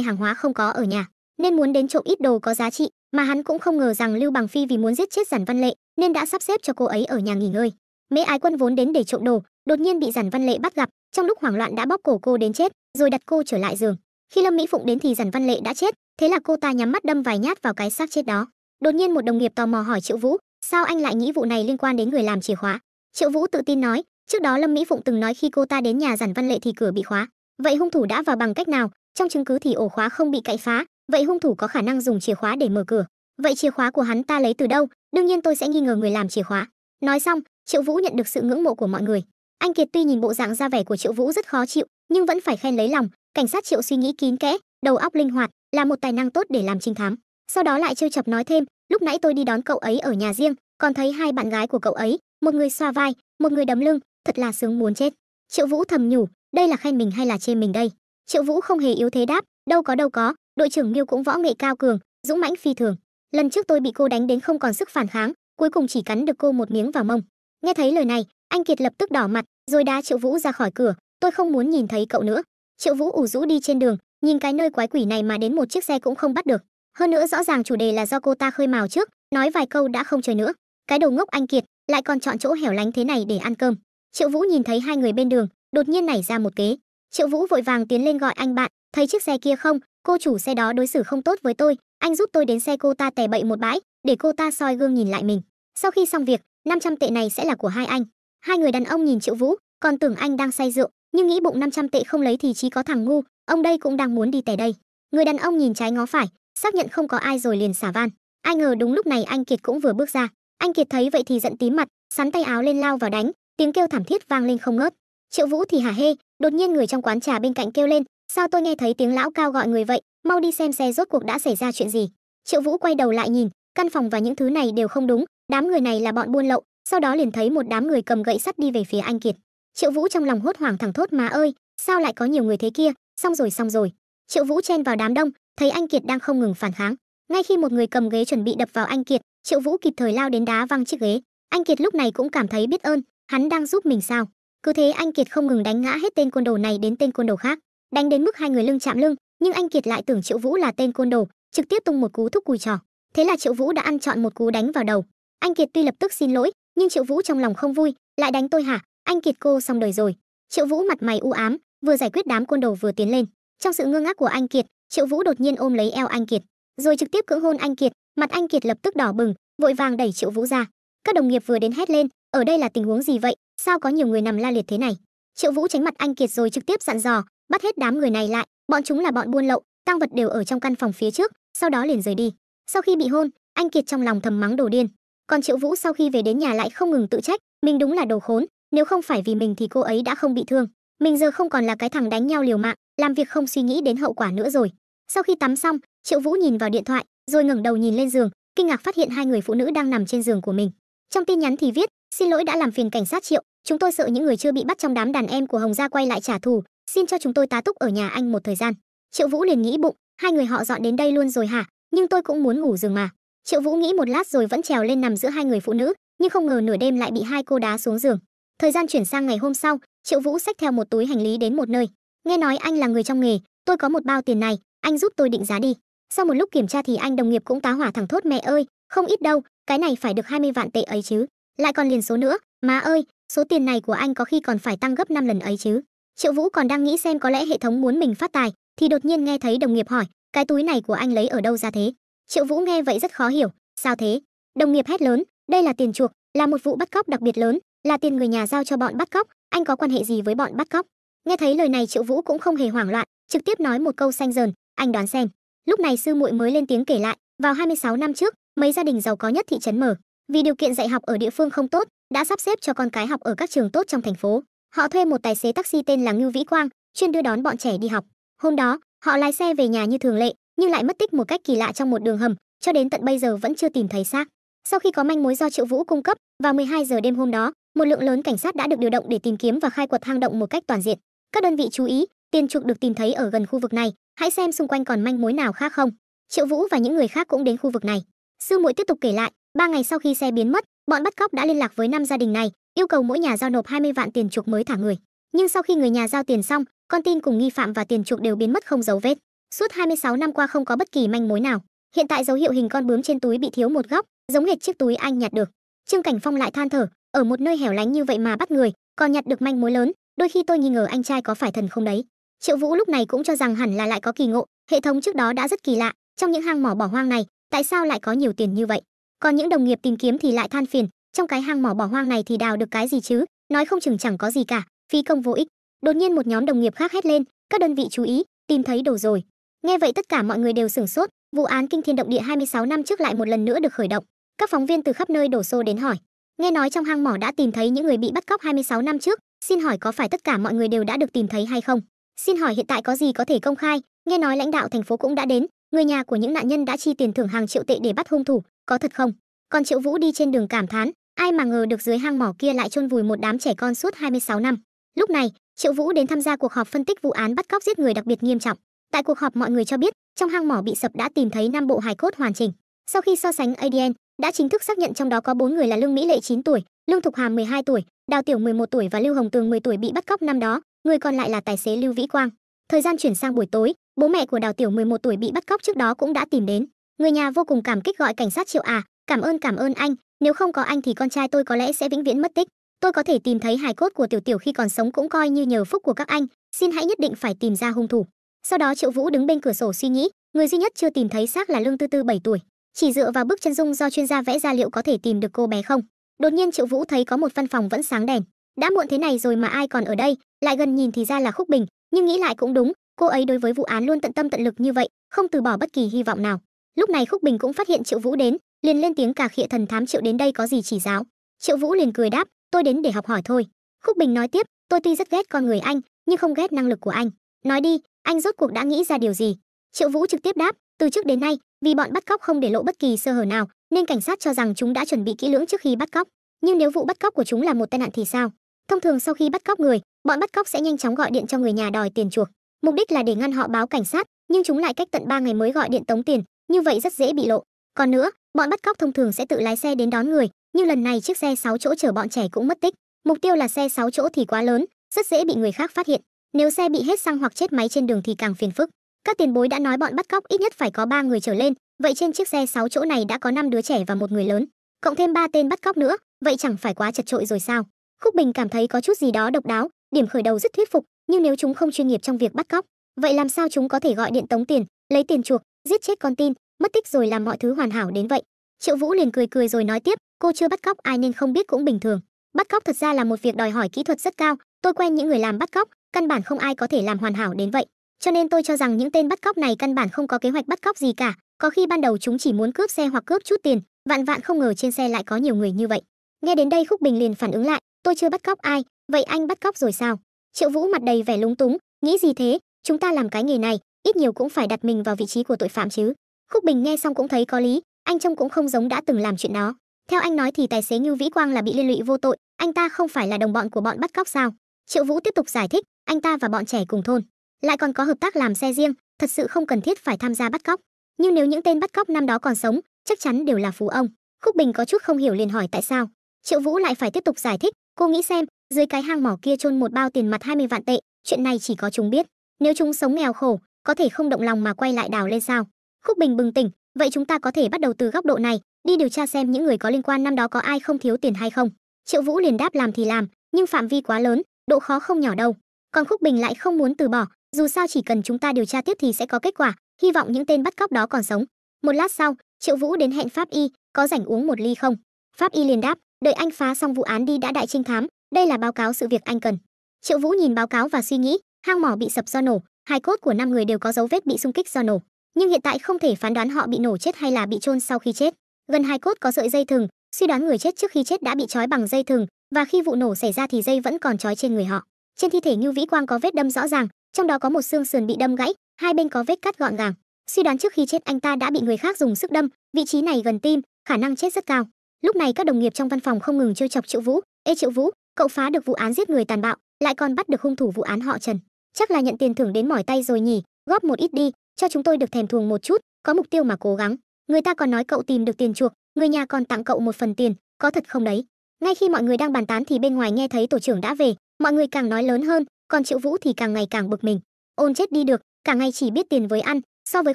hàng hóa không có ở nhà, nên muốn đến trộm ít đồ có giá trị, mà hắn cũng không ngờ rằng Lưu Bằng Phi vì muốn giết chết Giản Văn Lệ, nên đã sắp xếp cho cô ấy ở nhà nghỉ ngơi. Mễ Ái Quân vốn đến để trộm đồ, đột nhiên bị Giản Văn Lệ bắt gặp, trong lúc hoảng loạn đã bóp cổ cô đến chết, rồi đặt cô trở lại giường. Khi Lâm Mỹ Phụng đến thì Giản Văn Lệ đã chết, thế là cô ta nhắm mắt đâm vài nhát vào cái xác chết đó. Đột nhiên một đồng nghiệp tò mò hỏi Triệu Vũ, sao anh lại nghĩ vụ này liên quan đến người làm chìa khóa? Triệu Vũ tự tin nói, trước đó Lâm Mỹ Phụng từng nói khi cô ta đến nhà Giản Văn Lệ thì cửa bị khóa. Vậy hung thủ đã vào bằng cách nào? Trong chứng cứ thì ổ khóa không bị cậy phá, vậy hung thủ có khả năng dùng chìa khóa để mở cửa. Vậy chìa khóa của hắn ta lấy từ đâu? Đương nhiên tôi sẽ nghi ngờ người làm chìa khóa. Nói xong, Triệu Vũ nhận được sự ngưỡng mộ của mọi người. Anh Kiệt tuy nhìn bộ dạng ra vẻ của Triệu Vũ rất khó chịu, nhưng vẫn phải khen lấy lòng. Cảnh sát Triệu suy nghĩ kín kẽ, đầu óc linh hoạt, là một tài năng tốt để làm trinh thám. Sau đó lại trêu chọc nói thêm, lúc nãy tôi đi đón cậu ấy ở nhà riêng, còn thấy hai bạn gái của cậu ấy, một người xoa vai, một người đấm lưng, thật là sướng muốn chết. Triệu Vũ thầm nhủ, đây là khen mình hay là chê mình đây? Triệu Vũ không hề yếu thế đáp, đâu có, đội trưởng Miêu cũng võ nghệ cao cường, dũng mãnh phi thường. Lần trước tôi bị cô đánh đến không còn sức phản kháng, cuối cùng chỉ cắn được cô một miếng vào mông. Nghe thấy lời này, anh Kiệt lập tức đỏ mặt, rồi đá Triệu Vũ ra khỏi cửa, tôi không muốn nhìn thấy cậu nữa. Triệu Vũ ủ rũ đi trên đường, nhìn cái nơi quái quỷ này mà đến một chiếc xe cũng không bắt được. Hơn nữa rõ ràng chủ đề là do cô ta khơi mào trước, nói vài câu đã không chơi nữa. Cái đầu ngốc anh Kiệt lại còn chọn chỗ hẻo lánh thế này để ăn cơm. Triệu Vũ nhìn thấy hai người bên đường, đột nhiên nảy ra một kế. Triệu Vũ vội vàng tiến lên gọi anh bạn, thấy chiếc xe kia không, cô chủ xe đó đối xử không tốt với tôi, anh giúp tôi đến xe cô ta tè bậy một bãi, để cô ta soi gương nhìn lại mình. Sau khi xong việc, 500 tệ này sẽ là của hai anh. Hai người đàn ông nhìn Triệu Vũ, còn tưởng anh đang say rượu, nhưng nghĩ bụng 500 tệ không lấy thì chí có thằng ngu, ông đây cũng đang muốn đi tè đây. Người đàn ông nhìn trái ngó phải, xác nhận không có ai rồi liền xả van. Ai ngờ đúng lúc này anh Kiệt cũng vừa bước ra. Anh Kiệt thấy vậy thì giận tím mặt, sắn tay áo lên lao vào đánh, tiếng kêu thảm thiết vang lên không ngớt. Triệu Vũ thì hả hê, đột nhiên người trong quán trà bên cạnh kêu lên, sao tôi nghe thấy tiếng lão cao gọi người vậy, mau đi xem xe rốt cuộc đã xảy ra chuyện gì. Triệu Vũ quay đầu lại nhìn, căn phòng và những thứ này đều không đúng, đám người này là bọn buôn lậu. Sau đó liền thấy một đám người cầm gậy sắt đi về phía anh Kiệt. Triệu Vũ trong lòng hốt hoảng thẳng thốt, má ơi, sao lại có nhiều người thế kia, xong rồi. Triệu Vũ chen vào đám đông, thấy anh Kiệt đang không ngừng phản kháng. Ngay khi một người cầm ghế chuẩn bị đập vào anh Kiệt, Triệu Vũ kịp thời lao đến đá văng chiếc ghế. Anh Kiệt lúc này cũng cảm thấy biết ơn, hắn đang giúp mình sao? Cứ thế anh Kiệt không ngừng đánh ngã hết tên côn đồ này đến tên côn đồ khác, đánh đến mức hai người lưng chạm lưng, nhưng anh Kiệt lại tưởng Triệu Vũ là tên côn đồ, trực tiếp tung một cú thúc cùi trò. Thế là Triệu Vũ đã ăn trọn một cú đánh vào đầu. Anh Kiệt tuy lập tức xin lỗi, nhưng Triệu Vũ trong lòng không vui, lại đánh tôi hả? Anh Kiệt cô xong đời rồi. Triệu Vũ mặt mày u ám, vừa giải quyết đám côn đồ vừa tiến lên. Trong sự ngơ ngác của anh Kiệt, Triệu Vũ đột nhiên ôm lấy eo anh Kiệt, rồi trực tiếp cưỡng hôn anh Kiệt. Mặt anh Kiệt lập tức đỏ bừng, vội vàng đẩy Triệu Vũ ra. Các đồng nghiệp vừa đến hét lên, ở đây là tình huống gì vậy? Sao có nhiều người nằm la liệt thế này? Triệu Vũ tránh mặt anh Kiệt rồi trực tiếp dặn dò, bắt hết đám người này lại, bọn chúng là bọn buôn lậu, tang vật đều ở trong căn phòng phía trước, sau đó liền rời đi. Sau khi bị hôn, anh Kiệt trong lòng thầm mắng đồ điên. Còn Triệu Vũ sau khi về đến nhà lại không ngừng tự trách, mình đúng là đồ khốn, nếu không phải vì mình thì cô ấy đã không bị thương. Mình giờ không còn là cái thằng đánh nhau liều mạng, làm việc không suy nghĩ đến hậu quả nữa rồi. Sau khi tắm xong, Triệu Vũ nhìn vào điện thoại, rồi ngẩng đầu nhìn lên giường, kinh ngạc phát hiện hai người phụ nữ đang nằm trên giường của mình. Trong tin nhắn thì viết, xin lỗi đã làm phiền cảnh sát Triệu, chúng tôi sợ những người chưa bị bắt trong đám đàn em của Hồng gia quay lại trả thù, xin cho chúng tôi tá túc ở nhà anh một thời gian. Triệu Vũ liền nghĩ bụng, hai người họ dọn đến đây luôn rồi hả? Nhưng tôi cũng muốn ngủ giường mà. Triệu Vũ nghĩ một lát rồi vẫn trèo lên nằm giữa hai người phụ nữ, nhưng không ngờ nửa đêm lại bị hai cô đá xuống giường. Thời gian chuyển sang ngày hôm sau, Triệu Vũ xách theo một túi hành lý đến một nơi. Nghe nói anh là người trong nghề, tôi có một bao tiền này, anh giúp tôi định giá đi. Sau một lúc kiểm tra thì anh đồng nghiệp cũng tá hỏa thẳng thốt, mẹ ơi, không ít đâu, cái này phải được 20 vạn tệ ấy chứ. Lại còn liền số nữa, má ơi, số tiền này của anh có khi còn phải tăng gấp 5 lần ấy chứ. Triệu Vũ còn đang nghĩ xem có lẽ hệ thống muốn mình phát tài, thì đột nhiên nghe thấy đồng nghiệp hỏi, cái túi này của anh lấy ở đâu ra thế? Triệu Vũ nghe vậy rất khó hiểu, sao thế? Đồng nghiệp hét lớn, đây là tiền chuộc, là một vụ bắt cóc đặc biệt lớn, là tiền người nhà giao cho bọn bắt cóc, anh có quan hệ gì với bọn bắt cóc? Nghe thấy lời này Triệu Vũ cũng không hề hoảng loạn, trực tiếp nói một câu xanh dờn, anh đoán xem. Lúc này sư muội mới lên tiếng kể lại, vào 26 năm trước, mấy gia đình giàu có nhất thị trấn mở, vì điều kiện dạy học ở địa phương không tốt, đã sắp xếp cho con cái học ở các trường tốt trong thành phố. Họ thuê một tài xế taxi tên là Ngưu Vĩ Quang, chuyên đưa đón bọn trẻ đi học. Hôm đó, họ lái xe về nhà như thường lệ, nhưng lại mất tích một cách kỳ lạ trong một đường hầm, cho đến tận bây giờ vẫn chưa tìm thấy xác. Sau khi có manh mối do Triệu Vũ cung cấp, vào 12 giờ đêm hôm đó, một lượng lớn cảnh sát đã được điều động để tìm kiếm và khai quật hang động một cách toàn diện. Các đơn vị chú ý, tiền chuộc được tìm thấy ở gần khu vực này, hãy xem xung quanh còn manh mối nào khác không. Triệu Vũ và những người khác cũng đến khu vực này. Sư muội tiếp tục kể lại, 3 ngày sau khi xe biến mất, bọn bắt cóc đã liên lạc với 5 gia đình này, yêu cầu mỗi nhà giao nộp 20 vạn tiền chuộc mới thả người. Nhưng sau khi người nhà giao tiền xong, con tin cùng nghi phạm và tiền chuộc đều biến mất không dấu vết. Suốt 26 năm qua không có bất kỳ manh mối nào. Hiện tại dấu hiệu hình con bướm trên túi bị thiếu một góc, giống hệt chiếc túi anh nhặt được. Trương Cảnh Phong lại than thở, ở một nơi hẻo lánh như vậy mà bắt người, còn nhặt được manh mối lớn, đôi khi tôi nghi ngờ anh trai có phải thần không đấy. Triệu Vũ lúc này cũng cho rằng hẳn là lại có kỳ ngộ, hệ thống trước đó đã rất kỳ lạ, trong những hang mỏ bỏ hoang này, tại sao lại có nhiều tiền như vậy? Còn những đồng nghiệp tìm kiếm thì lại than phiền, trong cái hang mỏ bỏ hoang này thì đào được cái gì chứ, nói không chừng chẳng có gì cả, phí công vô ích. Đột nhiên một nhóm đồng nghiệp khác hét lên, các đơn vị chú ý, tìm thấy đồ rồi. Nghe vậy tất cả mọi người đều sửng sốt, vụ án kinh thiên động địa 26 năm trước lại một lần nữa được khởi động. Các phóng viên từ khắp nơi đổ xô đến hỏi. Nghe nói trong hang mỏ đã tìm thấy những người bị bắt cóc 26 năm trước, xin hỏi có phải tất cả mọi người đều đã được tìm thấy hay không? Xin hỏi hiện tại có gì có thể công khai? Nghe nói lãnh đạo thành phố cũng đã đến, người nhà của những nạn nhân đã chi tiền thưởng hàng triệu tệ để bắt hung thủ, có thật không? Còn Triệu Vũ đi trên đường cảm thán, ai mà ngờ được dưới hang mỏ kia lại chôn vùi một đám trẻ con suốt 26 năm. Lúc này, Triệu Vũ đến tham gia cuộc họp phân tích vụ án bắt cóc giết người đặc biệt nghiêm trọng. Tại cuộc họp mọi người cho biết, trong hang mỏ bị sập đã tìm thấy 5 bộ hài cốt hoàn chỉnh. Sau khi so sánh ADN, đã chính thức xác nhận trong đó có 4 người là Lương Mỹ Lệ 9 tuổi, Lương Thục Hàm 12 tuổi, Đào Tiểu 11 tuổi và Lưu Hồng Tường 10 tuổi bị bắt cóc năm đó, người còn lại là tài xế Lưu Vĩ Quang. Thời gian chuyển sang buổi tối, bố mẹ của Đào Tiểu 11 tuổi bị bắt cóc trước đó cũng đã tìm đến. Người nhà vô cùng cảm kích gọi cảnh sát Triệu à, cảm ơn anh, nếu không có anh thì con trai tôi có lẽ sẽ vĩnh viễn mất tích. Tôi có thể tìm thấy hài cốt của Tiểu Tiểu khi còn sống cũng coi như nhờ phúc của các anh, xin hãy nhất định phải tìm ra hung thủ. Sau đó Triệu Vũ đứng bên cửa sổ suy nghĩ, người duy nhất chưa tìm thấy xác là Lương Tư Tư 7 tuổi. Chỉ dựa vào bức chân dung do chuyên gia vẽ ra liệu có thể tìm được cô bé không? Đột nhiên Triệu Vũ thấy có một văn phòng vẫn sáng đèn. Đã muộn thế này rồi mà ai còn ở đây, lại gần nhìn thì ra là Khúc Bình, nhưng nghĩ lại cũng đúng, cô ấy đối với vụ án luôn tận tâm tận lực như vậy, không từ bỏ bất kỳ hy vọng nào. Lúc này Khúc Bình cũng phát hiện Triệu Vũ đến, liền lên tiếng cà khịa thần thám Triệu đến đây có gì chỉ giáo. Triệu Vũ liền cười đáp, tôi đến để học hỏi thôi. Khúc Bình nói tiếp, tôi tuy rất ghét con người anh, nhưng không ghét năng lực của anh. Nói đi, anh rốt cuộc đã nghĩ ra điều gì? Triệu Vũ trực tiếp đáp, từ trước đến nay, vì bọn bắt cóc không để lộ bất kỳ sơ hở nào, nên cảnh sát cho rằng chúng đã chuẩn bị kỹ lưỡng trước khi bắt cóc. Nhưng nếu vụ bắt cóc của chúng là một tai nạn thì sao? Thông thường sau khi bắt cóc người, bọn bắt cóc sẽ nhanh chóng gọi điện cho người nhà đòi tiền chuộc, mục đích là để ngăn họ báo cảnh sát, nhưng chúng lại cách tận 3 ngày mới gọi điện tống tiền, như vậy rất dễ bị lộ. Còn nữa, bọn bắt cóc thông thường sẽ tự lái xe đến đón người, nhưng lần này chiếc xe 6 chỗ chở bọn trẻ cũng mất tích. Mục tiêu là xe 6 chỗ thì quá lớn, rất dễ bị người khác phát hiện. Nếu xe bị hết xăng hoặc chết máy trên đường thì càng phiền phức. Các tiền bối đã nói bọn bắt cóc ít nhất phải có 3 người trở lên, vậy trên chiếc xe 6 chỗ này đã có 5 đứa trẻ và một người lớn, cộng thêm 3 tên bắt cóc nữa, vậy chẳng phải quá chật chội rồi sao? Khúc Bình cảm thấy có chút gì đó độc đáo, điểm khởi đầu rất thuyết phục, nhưng nếu chúng không chuyên nghiệp trong việc bắt cóc, vậy làm sao chúng có thể gọi điện tống tiền, lấy tiền chuộc, giết chết con tin, mất tích rồi làm mọi thứ hoàn hảo đến vậy? Triệu Vũ liền cười rồi nói tiếp, cô chưa bắt cóc ai nên không biết cũng bình thường. Bắt cóc thật ra là một việc đòi hỏi kỹ thuật rất cao, tôi quen những người làm bắt cóc, căn bản không ai có thể làm hoàn hảo đến vậy. Cho nên tôi cho rằng những tên bắt cóc này căn bản không có kế hoạch bắt cóc gì cả, có khi ban đầu chúng chỉ muốn cướp xe hoặc cướp chút tiền, vạn vạn không ngờ trên xe lại có nhiều người như vậy. Nghe đến đây Khúc Bình liền phản ứng lại, tôi chưa bắt cóc ai, vậy anh bắt cóc rồi sao? Triệu Vũ mặt đầy vẻ lúng túng, nghĩ gì thế, chúng ta làm cái nghề này, ít nhiều cũng phải đặt mình vào vị trí của tội phạm chứ. Khúc Bình nghe xong cũng thấy có lý, anh trông cũng không giống đã từng làm chuyện đó. Theo anh nói thì tài xế Ngưu Vĩ Quang là bị liên lụy vô tội, anh ta không phải là đồng bọn của bọn bắt cóc sao? Triệu Vũ tiếp tục giải thích, anh ta và bọn trẻ cùng thôn, lại còn có hợp tác làm xe riêng, thật sự không cần thiết phải tham gia bắt cóc. Nhưng nếu những tên bắt cóc năm đó còn sống, chắc chắn đều là phú ông. Khúc Bình có chút không hiểu liền hỏi tại sao. Triệu Vũ lại phải tiếp tục giải thích, cô nghĩ xem, dưới cái hang mỏ kia chôn một bao tiền mặt 20 vạn tệ, chuyện này chỉ có chúng biết. Nếu chúng sống nghèo khổ, có thể không động lòng mà quay lại đào lên sao? Khúc Bình bừng tỉnh, vậy chúng ta có thể bắt đầu từ góc độ này, đi điều tra xem những người có liên quan năm đó có ai không thiếu tiền hay không. Triệu Vũ liền đáp làm thì làm, nhưng phạm vi quá lớn, độ khó không nhỏ đâu. Còn Khúc Bình lại không muốn từ bỏ, dù sao chỉ cần chúng ta điều tra tiếp thì sẽ có kết quả, hy vọng những tên bắt cóc đó còn sống. Một lát sau, Triệu Vũ đến hẹn Pháp Y, có rảnh uống một ly không? Pháp Y liền đáp, đợi anh phá xong vụ án đi đã đại trinh thám, đây là báo cáo sự việc anh cần. Triệu Vũ nhìn báo cáo và suy nghĩ, hang mỏ bị sập do nổ, hài cốt của 5 người đều có dấu vết bị xung kích do nổ, nhưng hiện tại không thể phán đoán họ bị nổ chết hay là bị chôn sau khi chết. Gần hài cốt có sợi dây thừng, suy đoán người chết trước khi chết đã bị trói bằng dây thừng, và khi vụ nổ xảy ra thì dây vẫn còn trói trên người họ. Trên thi thể Ngưu Vĩ Quang có vết đâm rõ ràng, trong đó có một xương sườn bị đâm gãy, hai bên có vết cắt gọn gàng. Suy đoán trước khi chết anh ta đã bị người khác dùng sức đâm, vị trí này gần tim, khả năng chết rất cao. Lúc này các đồng nghiệp trong văn phòng không ngừng trêu chọc Triệu Vũ. Ê Triệu Vũ, cậu phá được vụ án giết người tàn bạo, lại còn bắt được hung thủ vụ án họ Trần. Chắc là nhận tiền thưởng đến mỏi tay rồi nhỉ, góp một ít đi, cho chúng tôi được thèm thuồng một chút, có mục tiêu mà cố gắng. Người ta còn nói cậu tìm được tiền chuộc, người nhà còn tặng cậu một phần tiền, có thật không đấy? Ngay khi mọi người đang bàn tán thì bên ngoài nghe thấy tổ trưởng đã về, mọi người càng nói lớn hơn, còn Triệu Vũ thì càng ngày càng bực mình. Ôn chết đi được, cả ngày chỉ biết tiền với ăn, so với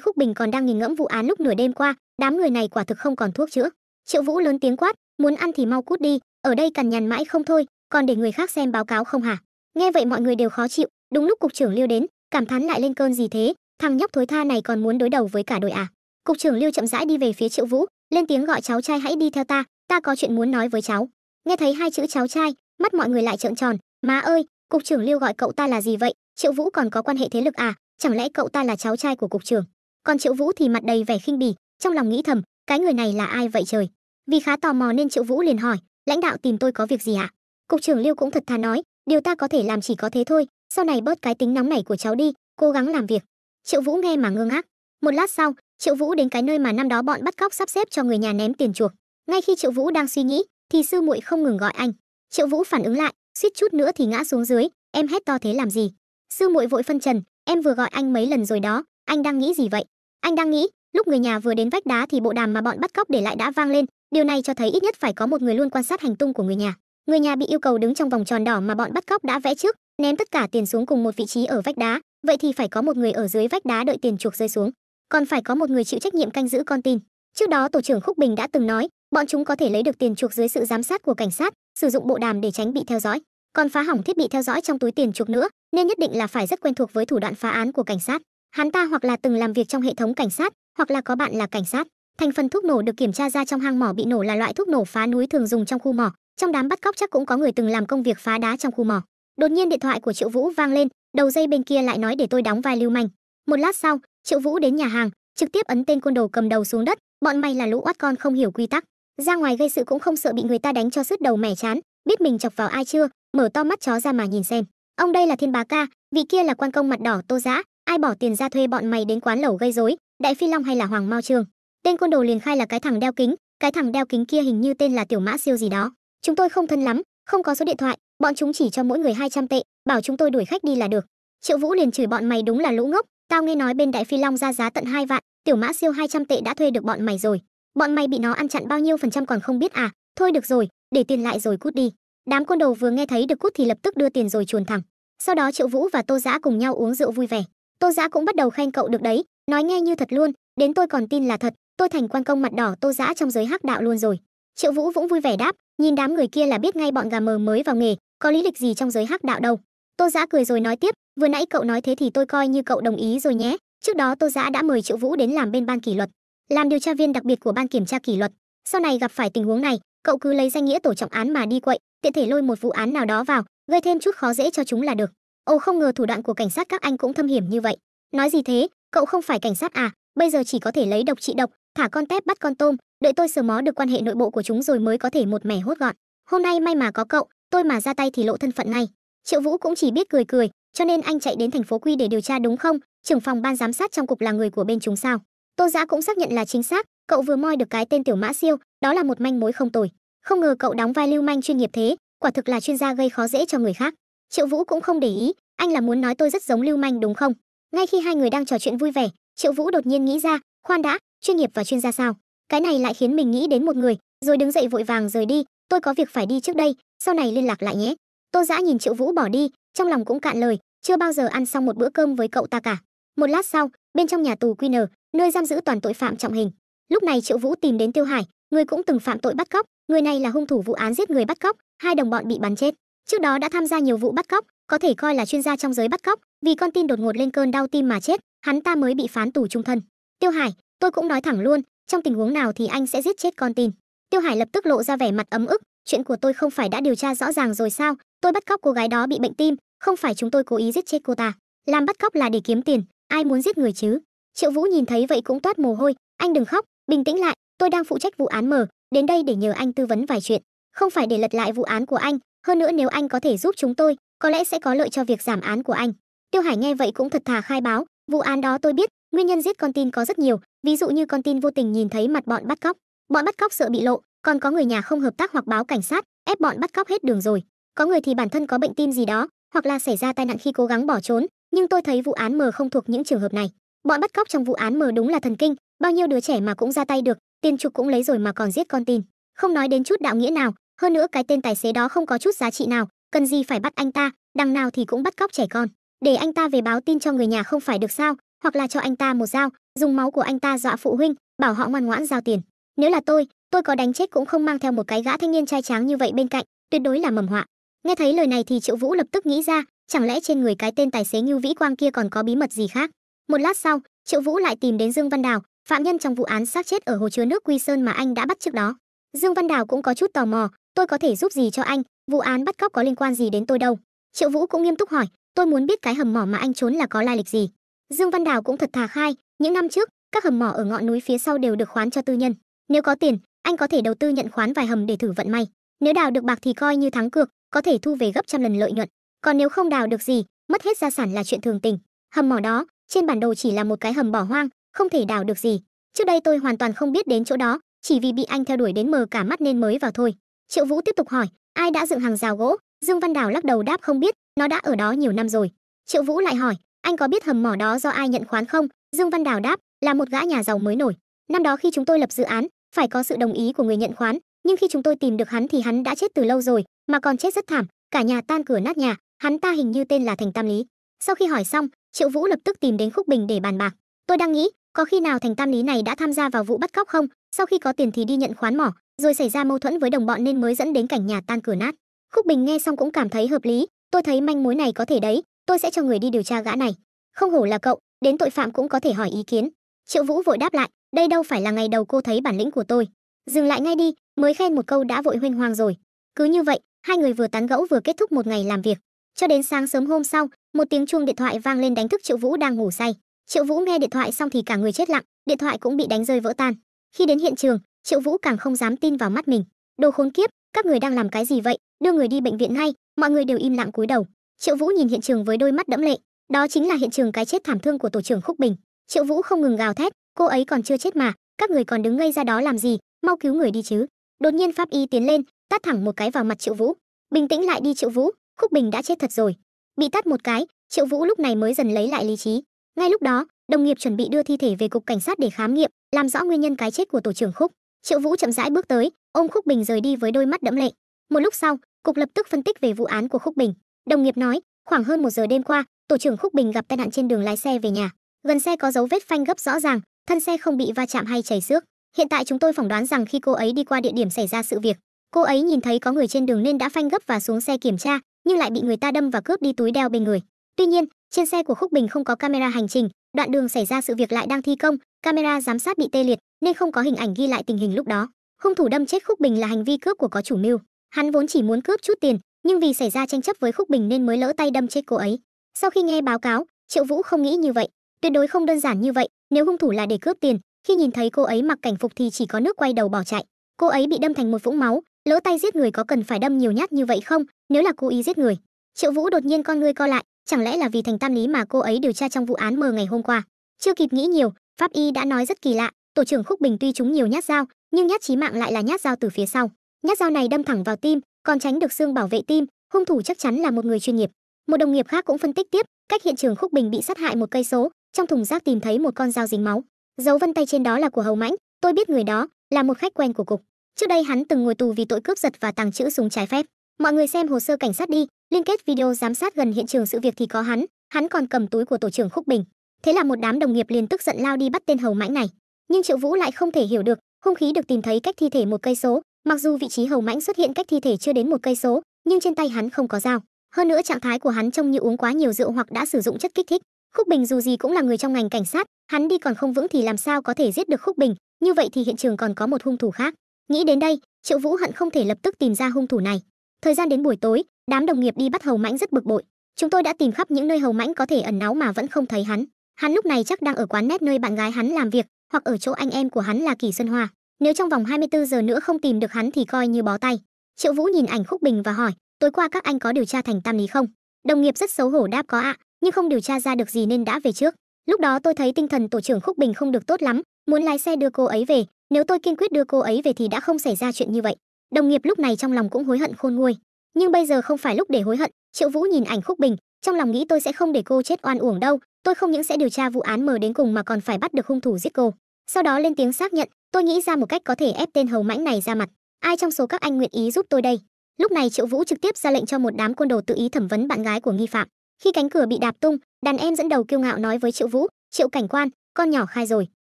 Khúc Bình còn đang nghiền ngẫm vụ án lúc nửa đêm qua, đám người này quả thực không còn thuốc chữa. Triệu Vũ lớn tiếng quát, muốn ăn thì mau cút đi, ở đây cằn nhằn mãi không thôi, còn để người khác xem báo cáo không hả? Nghe vậy mọi người đều khó chịu. Đúng lúc cục trưởng Liêu đến, cảm thán lại lên cơn gì thế, thằng nhóc thối tha này còn muốn đối đầu với cả đội à? Cục trưởng Liêu chậm rãi đi về phía Triệu Vũ, lên tiếng gọi cháu trai hãy đi theo ta có chuyện muốn nói với cháu. Nghe thấy hai chữ cháu trai, mắt mọi người lại trợn tròn. Má ơi, cục trưởng Liêu gọi cậu ta là gì vậy? Triệu Vũ còn có quan hệ thế lực à? Chẳng lẽ cậu ta là cháu trai của cục trưởng? Còn Triệu Vũ thì mặt đầy vẻ khinh bỉ, trong lòng nghĩ thầm, cái người này là ai vậy trời? Vì khá tò mò nên Triệu Vũ liền hỏi, lãnh đạo tìm tôi có việc gì ạ? Cục trưởng Liêu cũng thật thà nói, điều ta có thể làm chỉ có thế thôi, sau này bớt cái tính nóng nảy của cháu đi, cố gắng làm việc. Triệu Vũ nghe mà ngơ ngác. Một lát sau, Triệu Vũ đến cái nơi mà năm đó bọn bắt cóc sắp xếp cho người nhà ném tiền chuộc. Ngay khi Triệu Vũ đang suy nghĩ, thì sư muội không ngừng gọi anh. Triệu Vũ phản ứng lại, suýt chút nữa thì ngã xuống dưới. Em hét to thế làm gì? Sư muội vội phân trần, em vừa gọi anh mấy lần rồi đó, anh đang nghĩ gì vậy? Anh đang nghĩ, lúc người nhà vừa đến vách đá thì bộ đàm mà bọn bắt cóc để lại đã vang lên, điều này cho thấy ít nhất phải có một người luôn quan sát hành tung của người nhà. Người nhà bị yêu cầu đứng trong vòng tròn đỏ mà bọn bắt cóc đã vẽ trước, ném tất cả tiền xuống cùng một vị trí ở vách đá, vậy thì phải có một người ở dưới vách đá đợi tiền chuộc rơi xuống, còn phải có một người chịu trách nhiệm canh giữ con tin. Trước đó tổ trưởng Khúc Bình đã từng nói, bọn chúng có thể lấy được tiền chuộc dưới sự giám sát của cảnh sát, sử dụng bộ đàm để tránh bị theo dõi, còn phá hỏng thiết bị theo dõi trong túi tiền chuộc nữa, nên nhất định là phải rất quen thuộc với thủ đoạn phá án của cảnh sát. Hắn ta hoặc là từng làm việc trong hệ thống cảnh sát, hoặc là có bạn là cảnh sát. Thành phần thuốc nổ được kiểm tra ra trong hang mỏ bị nổ là loại thuốc nổ phá núi thường dùng trong khu mỏ. Trong đám bắt cóc chắc cũng có người từng làm công việc phá đá trong khu mỏ. Đột nhiên điện thoại của Triệu Vũ vang lên, đầu dây bên kia lại nói để tôi đóng vai lưu manh. Một lát sau, Triệu Vũ đến nhà hàng, trực tiếp ấn tên côn đồ cầm đầu xuống đất. Bọn mày là lũ oát con không hiểu quy tắc, ra ngoài gây sự cũng không sợ bị người ta đánh cho sứt đầu mẻ chán, biết mình chọc vào ai chưa? Mở to mắt chó ra mà nhìn xem. Ông đây là Thiên Bá Ca, vị kia là quan công mặt đỏ Tô Dã, ai bỏ tiền ra thuê bọn mày đến quán lẩu gây rối, Đại Phi Long hay là Hoàng Mao Trương? Tên côn đồ liền khai là cái thằng đeo kính, cái thằng đeo kính kia hình như tên là Tiểu Mã Siêu gì đó. Chúng tôi không thân lắm, không có số điện thoại, bọn chúng chỉ cho mỗi người 200 tệ, bảo chúng tôi đuổi khách đi là được. Triệu Vũ liền chửi bọn mày đúng là lũ ngốc, tao nghe nói bên Đại Phi Long ra giá tận 2 vạn, Tiểu Mã Siêu 200 tệ đã thuê được bọn mày rồi. Bọn mày bị nó ăn chặn bao nhiêu phần trăm còn không biết à? Thôi được rồi, để tiền lại rồi cút đi. Đám côn đồ vừa nghe thấy được cút thì lập tức đưa tiền rồi chuồn thẳng. Sau đó Triệu Vũ và Tô Dã cùng nhau uống rượu vui vẻ. Tô Dã cũng bắt đầu khen cậu được đấy, nói nghe như thật luôn, đến tôi còn tin là thật, tôi thành quan công mặt đỏ Tô Dã trong giới hắc đạo luôn rồi. Triệu Vũ cũng vui vẻ đáp, nhìn đám người kia là biết ngay bọn gà mờ mới vào nghề, có lý lịch gì trong giới hắc đạo đâu. Tô Dã cười rồi nói tiếp, vừa nãy cậu nói thế thì tôi coi như cậu đồng ý rồi nhé. Trước đó Tô Dã đã mời Triệu Vũ đến làm bên ban kỷ luật, làm điều tra viên đặc biệt của ban kiểm tra kỷ luật. Sau này gặp phải tình huống này, cậu cứ lấy danh nghĩa tổ trọng án mà đi quậy, tiện thể lôi một vụ án nào đó vào, gây thêm chút khó dễ cho chúng là được. Ồ, không ngờ thủ đoạn của cảnh sát các anh cũng thâm hiểm như vậy. Nói gì thế, cậu không phải cảnh sát à? Bây giờ chỉ có thể lấy độc trị độc, thả con tép bắt con tôm, đợi tôi sờ mó được quan hệ nội bộ của chúng rồi mới có thể một mẻ hốt gọn. Hôm nay may mà có cậu, tôi mà ra tay thì lộ thân phận ngay. Triệu Vũ cũng chỉ biết cười cười, cho nên anh chạy đến thành phố Quy để điều tra đúng không? Trưởng phòng ban giám sát trong cục là người của bên chúng sao? Tô Dã cũng xác nhận là chính xác, cậu vừa moi được cái tên Tiểu Mã Siêu, đó là một manh mối không tồi. Không ngờ cậu đóng vai lưu manh chuyên nghiệp thế, quả thực là chuyên gia gây khó dễ cho người khác. Triệu Vũ cũng không để ý, anh là muốn nói tôi rất giống lưu manh đúng không? Ngay khi hai người đang trò chuyện vui vẻ, Triệu Vũ đột nhiên nghĩ ra, khoan đã, chuyên nghiệp và chuyên gia sao? Cái này lại khiến mình nghĩ đến một người, rồi đứng dậy vội vàng rời đi, tôi có việc phải đi trước đây, sau này liên lạc lại nhé. Tô Dã nhìn Triệu Vũ bỏ đi, trong lòng cũng cạn lời, chưa bao giờ ăn xong một bữa cơm với cậu ta cả. Một lát sau, bên trong nhà tù QN, nơi giam giữ toàn tội phạm trọng hình. Lúc này Triệu Vũ tìm đến Tiêu Hải, người cũng từng phạm tội bắt cóc, người này là hung thủ vụ án giết người bắt cóc, hai đồng bọn bị bắn chết. Trước đó đã tham gia nhiều vụ bắt cóc, có thể coi là chuyên gia trong giới bắt cóc, vì con tin đột ngột lên cơn đau tim mà chết, hắn ta mới bị phán tù chung thân. Tiêu Hải, tôi cũng nói thẳng luôn, trong tình huống nào thì anh sẽ giết chết con tin. Tiêu Hải lập tức lộ ra vẻ mặt ấm ức, chuyện của tôi không phải đã điều tra rõ ràng rồi sao? Tôi bắt cóc cô gái đó bị bệnh tim, không phải chúng tôi cố ý giết chết cô ta. Làm bắt cóc là để kiếm tiền, ai muốn giết người chứ? Triệu Vũ nhìn thấy vậy cũng toát mồ hôi, anh đừng khóc, bình tĩnh lại, tôi đang phụ trách vụ án mở, đến đây để nhờ anh tư vấn vài chuyện, không phải để lật lại vụ án của anh, hơn nữa nếu anh có thể giúp chúng tôi, có lẽ sẽ có lợi cho việc giảm án của anh. Tiêu Hải nghe vậy cũng thật thà khai báo, vụ án đó tôi biết, nguyên nhân giết con tin có rất nhiều, ví dụ như con tin vô tình nhìn thấy mặt bọn bắt cóc, Bọn bắt cóc sợ bị lộ, còn có người nhà không hợp tác hoặc báo cảnh sát, ép bọn bắt cóc hết đường rồi. Có người thì bản thân có bệnh tim gì đó, hoặc là xảy ra tai nạn khi cố gắng bỏ trốn, nhưng tôi thấy vụ án mờ không thuộc những trường hợp này. Bọn bắt cóc trong vụ án mờ đúng là thần kinh, bao nhiêu đứa trẻ mà cũng ra tay được, tiền chuộc cũng lấy rồi mà còn giết con tin. Không nói đến chút đạo nghĩa nào, hơn nữa cái tên tài xế đó không có chút giá trị nào, cần gì phải bắt anh ta, đằng nào thì cũng bắt cóc trẻ con. Để anh ta về báo tin cho người nhà không phải được sao, hoặc là cho anh ta một dao, dùng máu của anh ta dọa phụ huynh, bảo họ ngoan ngoãn giao tiền. Nếu là tôi có đánh chết cũng không mang theo một cái gã thanh niên trai tráng như vậy bên cạnh, tuyệt đối là mầm họa. Nghe thấy lời này thì Triệu Vũ lập tức nghĩ ra, chẳng lẽ trên người cái tên tài xế Ngưu Vĩ Quang kia còn có bí mật gì khác. Một lát sau, Triệu Vũ lại tìm đến Dương Văn Đào, phạm nhân trong vụ án xác chết ở hồ chứa nước Quy Sơn mà anh đã bắt trước đó. Dương Văn Đào cũng có chút tò mò, tôi có thể giúp gì cho anh, vụ án bắt cóc có liên quan gì đến tôi đâu. Triệu Vũ cũng nghiêm túc hỏi, tôi muốn biết cái hầm mỏ mà anh trốn là có lai lịch gì. Dương Văn Đào cũng thật thà khai, những năm trước, các hầm mỏ ở ngọn núi phía sau đều được khoán cho tư nhân. Nếu có tiền, anh có thể đầu tư nhận khoán vài hầm để thử vận may. Nếu đào được bạc thì coi như thắng cược, có thể thu về gấp trăm lần lợi nhuận. Còn nếu không đào được gì, mất hết gia sản là chuyện thường tình. Hầm mỏ đó, trên bản đồ chỉ là một cái hầm bỏ hoang, không thể đào được gì. Trước đây tôi hoàn toàn không biết đến chỗ đó, chỉ vì bị anh theo đuổi đến mờ cả mắt nên mới vào thôi. Triệu Vũ tiếp tục hỏi, ai đã dựng hàng rào gỗ? Dương Văn Đào lắc đầu đáp không biết, nó đã ở đó nhiều năm rồi. Triệu Vũ lại hỏi, anh có biết hầm mỏ đó do ai nhận khoán không? Dương Văn Đào đáp, là một gã nhà giàu mới nổi. Năm đó khi chúng tôi lập dự án, phải có sự đồng ý của người nhận khoán, nhưng khi chúng tôi tìm được hắn thì hắn đã chết từ lâu rồi, mà còn chết rất thảm, cả nhà tan cửa nát nhà. Hắn ta hình như tên là Thành Tam Lý. Sau khi hỏi xong, Triệu Vũ lập tức tìm đến Khúc Bình để bàn bạc. Tôi đang nghĩ, có khi nào Thành Tam Lý này đã tham gia vào vụ bắt cóc không? Sau khi có tiền thì đi nhận khoán mỏ, rồi xảy ra mâu thuẫn với đồng bọn nên mới dẫn đến cảnh nhà tan cửa nát. Khúc Bình nghe xong cũng cảm thấy hợp lý, tôi thấy manh mối này có thể đấy, tôi sẽ cho người đi điều tra gã này. Không hổ là cậu, đến tội phạm cũng có thể hỏi ý kiến. Triệu Vũ vội đáp lại, đây đâu phải là ngày đầu cô thấy bản lĩnh của tôi. Dừng lại ngay đi, mới khen một câu đã vội huênh hoang rồi. Cứ như vậy, hai người vừa tán gẫu vừa kết thúc một ngày làm việc. Cho đến sáng sớm hôm sau, một tiếng chuông điện thoại vang lên đánh thức Triệu Vũ đang ngủ say. Triệu Vũ nghe điện thoại xong thì cả người chết lặng, điện thoại cũng bị đánh rơi vỡ tan. Khi đến hiện trường, Triệu Vũ càng không dám tin vào mắt mình. Đồ khốn kiếp, các người đang làm cái gì vậy? Đưa người đi bệnh viện ngay. Mọi người đều im lặng cúi đầu. Triệu Vũ nhìn hiện trường với đôi mắt đẫm lệ. Đó chính là hiện trường cái chết thảm thương của tổ trưởng Khúc Bình. Triệu Vũ không ngừng gào thét, cô ấy còn chưa chết mà, các người còn đứng ngây ra đó làm gì, mau cứu người đi chứ. Đột nhiên pháp y tiến lên, tát thẳng một cái vào mặt Triệu Vũ. Bình tĩnh lại đi Triệu Vũ, Khúc Bình đã chết thật rồi. Bị tát một cái, Triệu Vũ lúc này mới dần lấy lại lý trí. Ngay lúc đó, đồng nghiệp chuẩn bị đưa thi thể về cục cảnh sát để khám nghiệm, làm rõ nguyên nhân cái chết của tổ trưởng Khúc. Triệu Vũ chậm rãi bước tới, ôm Khúc Bình rời đi với đôi mắt đẫm lệ. Một lúc sau, cục lập tức phân tích về vụ án của Khúc Bình. Đồng nghiệp nói, khoảng hơn 1 giờ đêm qua, tổ trưởng Khúc Bình gặp tai nạn trên đường lái xe về nhà. Gần xe có dấu vết phanh gấp rõ ràng, thân xe không bị va chạm hay chảy xước. Hiện tại chúng tôi phỏng đoán rằng khi cô ấy đi qua địa điểm xảy ra sự việc, cô ấy nhìn thấy có người trên đường nên đã phanh gấp và xuống xe kiểm tra, nhưng lại bị người ta đâm và cướp đi túi đeo bên người. Tuy nhiên, trên xe của Khúc Bình không có camera hành trình, đoạn đường xảy ra sự việc lại đang thi công, camera giám sát bị tê liệt nên không có hình ảnh ghi lại tình hình lúc đó. Hung thủ đâm chết Khúc Bình là hành vi cướp của có chủ mưu. Hắn vốn chỉ muốn cướp chút tiền, nhưng vì xảy ra tranh chấp với Khúc Bình nên mới lỡ tay đâm chết cô ấy. Sau khi nghe báo cáo, Triệu Vũ không nghĩ như vậy, tuyệt đối không đơn giản như vậy. Nếu hung thủ là để cướp tiền, khi nhìn thấy cô ấy mặc cảnh phục thì chỉ có nước quay đầu bỏ chạy. Cô ấy bị đâm thành một vũng máu, lỡ tay giết người có cần phải đâm nhiều nhát như vậy không? Nếu là cố ý giết người. Triệu Vũ đột nhiên con ngươi co lại, chẳng lẽ là vì Thành Tam Lý mà cô ấy điều tra trong vụ án mờ ngày hôm qua? Chưa kịp nghĩ nhiều, pháp y đã nói rất kỳ lạ, tổ trưởng Khúc Bình tuy trúng nhiều nhát dao, nhưng nhát chí mạng lại là nhát dao từ phía sau. Nhát dao này đâm thẳng vào tim, còn tránh được xương bảo vệ tim, hung thủ chắc chắn là một người chuyên nghiệp. Một đồng nghiệp khác cũng phân tích tiếp, cách hiện trường Khúc Bình bị sát hại 1 cây số, trong thùng rác tìm thấy một con dao dính máu. Dấu vân tay trên đó là của Hầu Mãnh, tôi biết người đó, là một khách quen của cục. Trước đây hắn từng ngồi tù vì tội cướp giật và tàng trữ súng trái phép. Mọi người xem hồ sơ cảnh sát đi, liên kết video giám sát gần hiện trường sự việc thì có hắn còn cầm túi của tổ trưởng Khúc Bình. Thế là một đám đồng nghiệp liền tức giận lao đi bắt tên Hầu Mãnh này. Nhưng Triệu Vũ lại không thể hiểu được, hung khí được tìm thấy cách thi thể 1 cây số, mặc dù vị trí Hầu Mãnh xuất hiện cách thi thể chưa đến 1 cây số, nhưng trên tay hắn không có dao. Hơn nữa trạng thái của hắn trông như uống quá nhiều rượu hoặc đã sử dụng chất kích thích. Khúc Bình dù gì cũng là người trong ngành cảnh sát, hắn đi còn không vững thì làm sao có thể giết được Khúc Bình, như vậy thì hiện trường còn có một hung thủ khác. Nghĩ đến đây, Triệu Vũ hận không thể lập tức tìm ra hung thủ này. Thời gian đến buổi tối, đám đồng nghiệp đi bắt Hầu Mãnh rất bực bội. Chúng tôi đã tìm khắp những nơi Hầu Mãnh có thể ẩn náu mà vẫn không thấy hắn. Hắn lúc này chắc đang ở quán net nơi bạn gái hắn làm việc, hoặc ở chỗ anh em của hắn là Kỳ Xuân Hoa. Nếu trong vòng 24 giờ nữa không tìm được hắn thì coi như bó tay. Triệu Vũ nhìn ảnh Khúc Bình và hỏi, tối qua các anh có điều tra Thành Tam Lý không? Đồng nghiệp rất xấu hổ đáp có ạ, nhưng không điều tra ra được gì nên đã về trước. Lúc đó tôi thấy tinh thần tổ trưởng Khúc Bình không được tốt lắm, muốn lái xe đưa cô ấy về, nếu tôi kiên quyết đưa cô ấy về thì đã không xảy ra chuyện như vậy. Đồng nghiệp lúc này trong lòng cũng hối hận khôn nguôi, nhưng bây giờ không phải lúc để hối hận. Triệu Vũ nhìn ảnh Khúc Bình, trong lòng nghĩ tôi sẽ không để cô chết oan uổng đâu, tôi không những sẽ điều tra vụ án mờ đến cùng mà còn phải bắt được hung thủ giết cô. Sau đó lên tiếng xác nhận, tôi nghĩ ra một cách có thể ép tên Hầu Mãnh này ra mặt. Ai trong số các anh nguyện ý giúp tôi đây? Lúc này Triệu Vũ trực tiếp ra lệnh cho một đám côn đồ tự ý thẩm vấn bạn gái của nghi phạm. Khi cánh cửa bị đạp tung, đàn em dẫn đầu kiêu ngạo nói với Triệu Vũ, Triệu cảnh quan, con nhỏ khai rồi.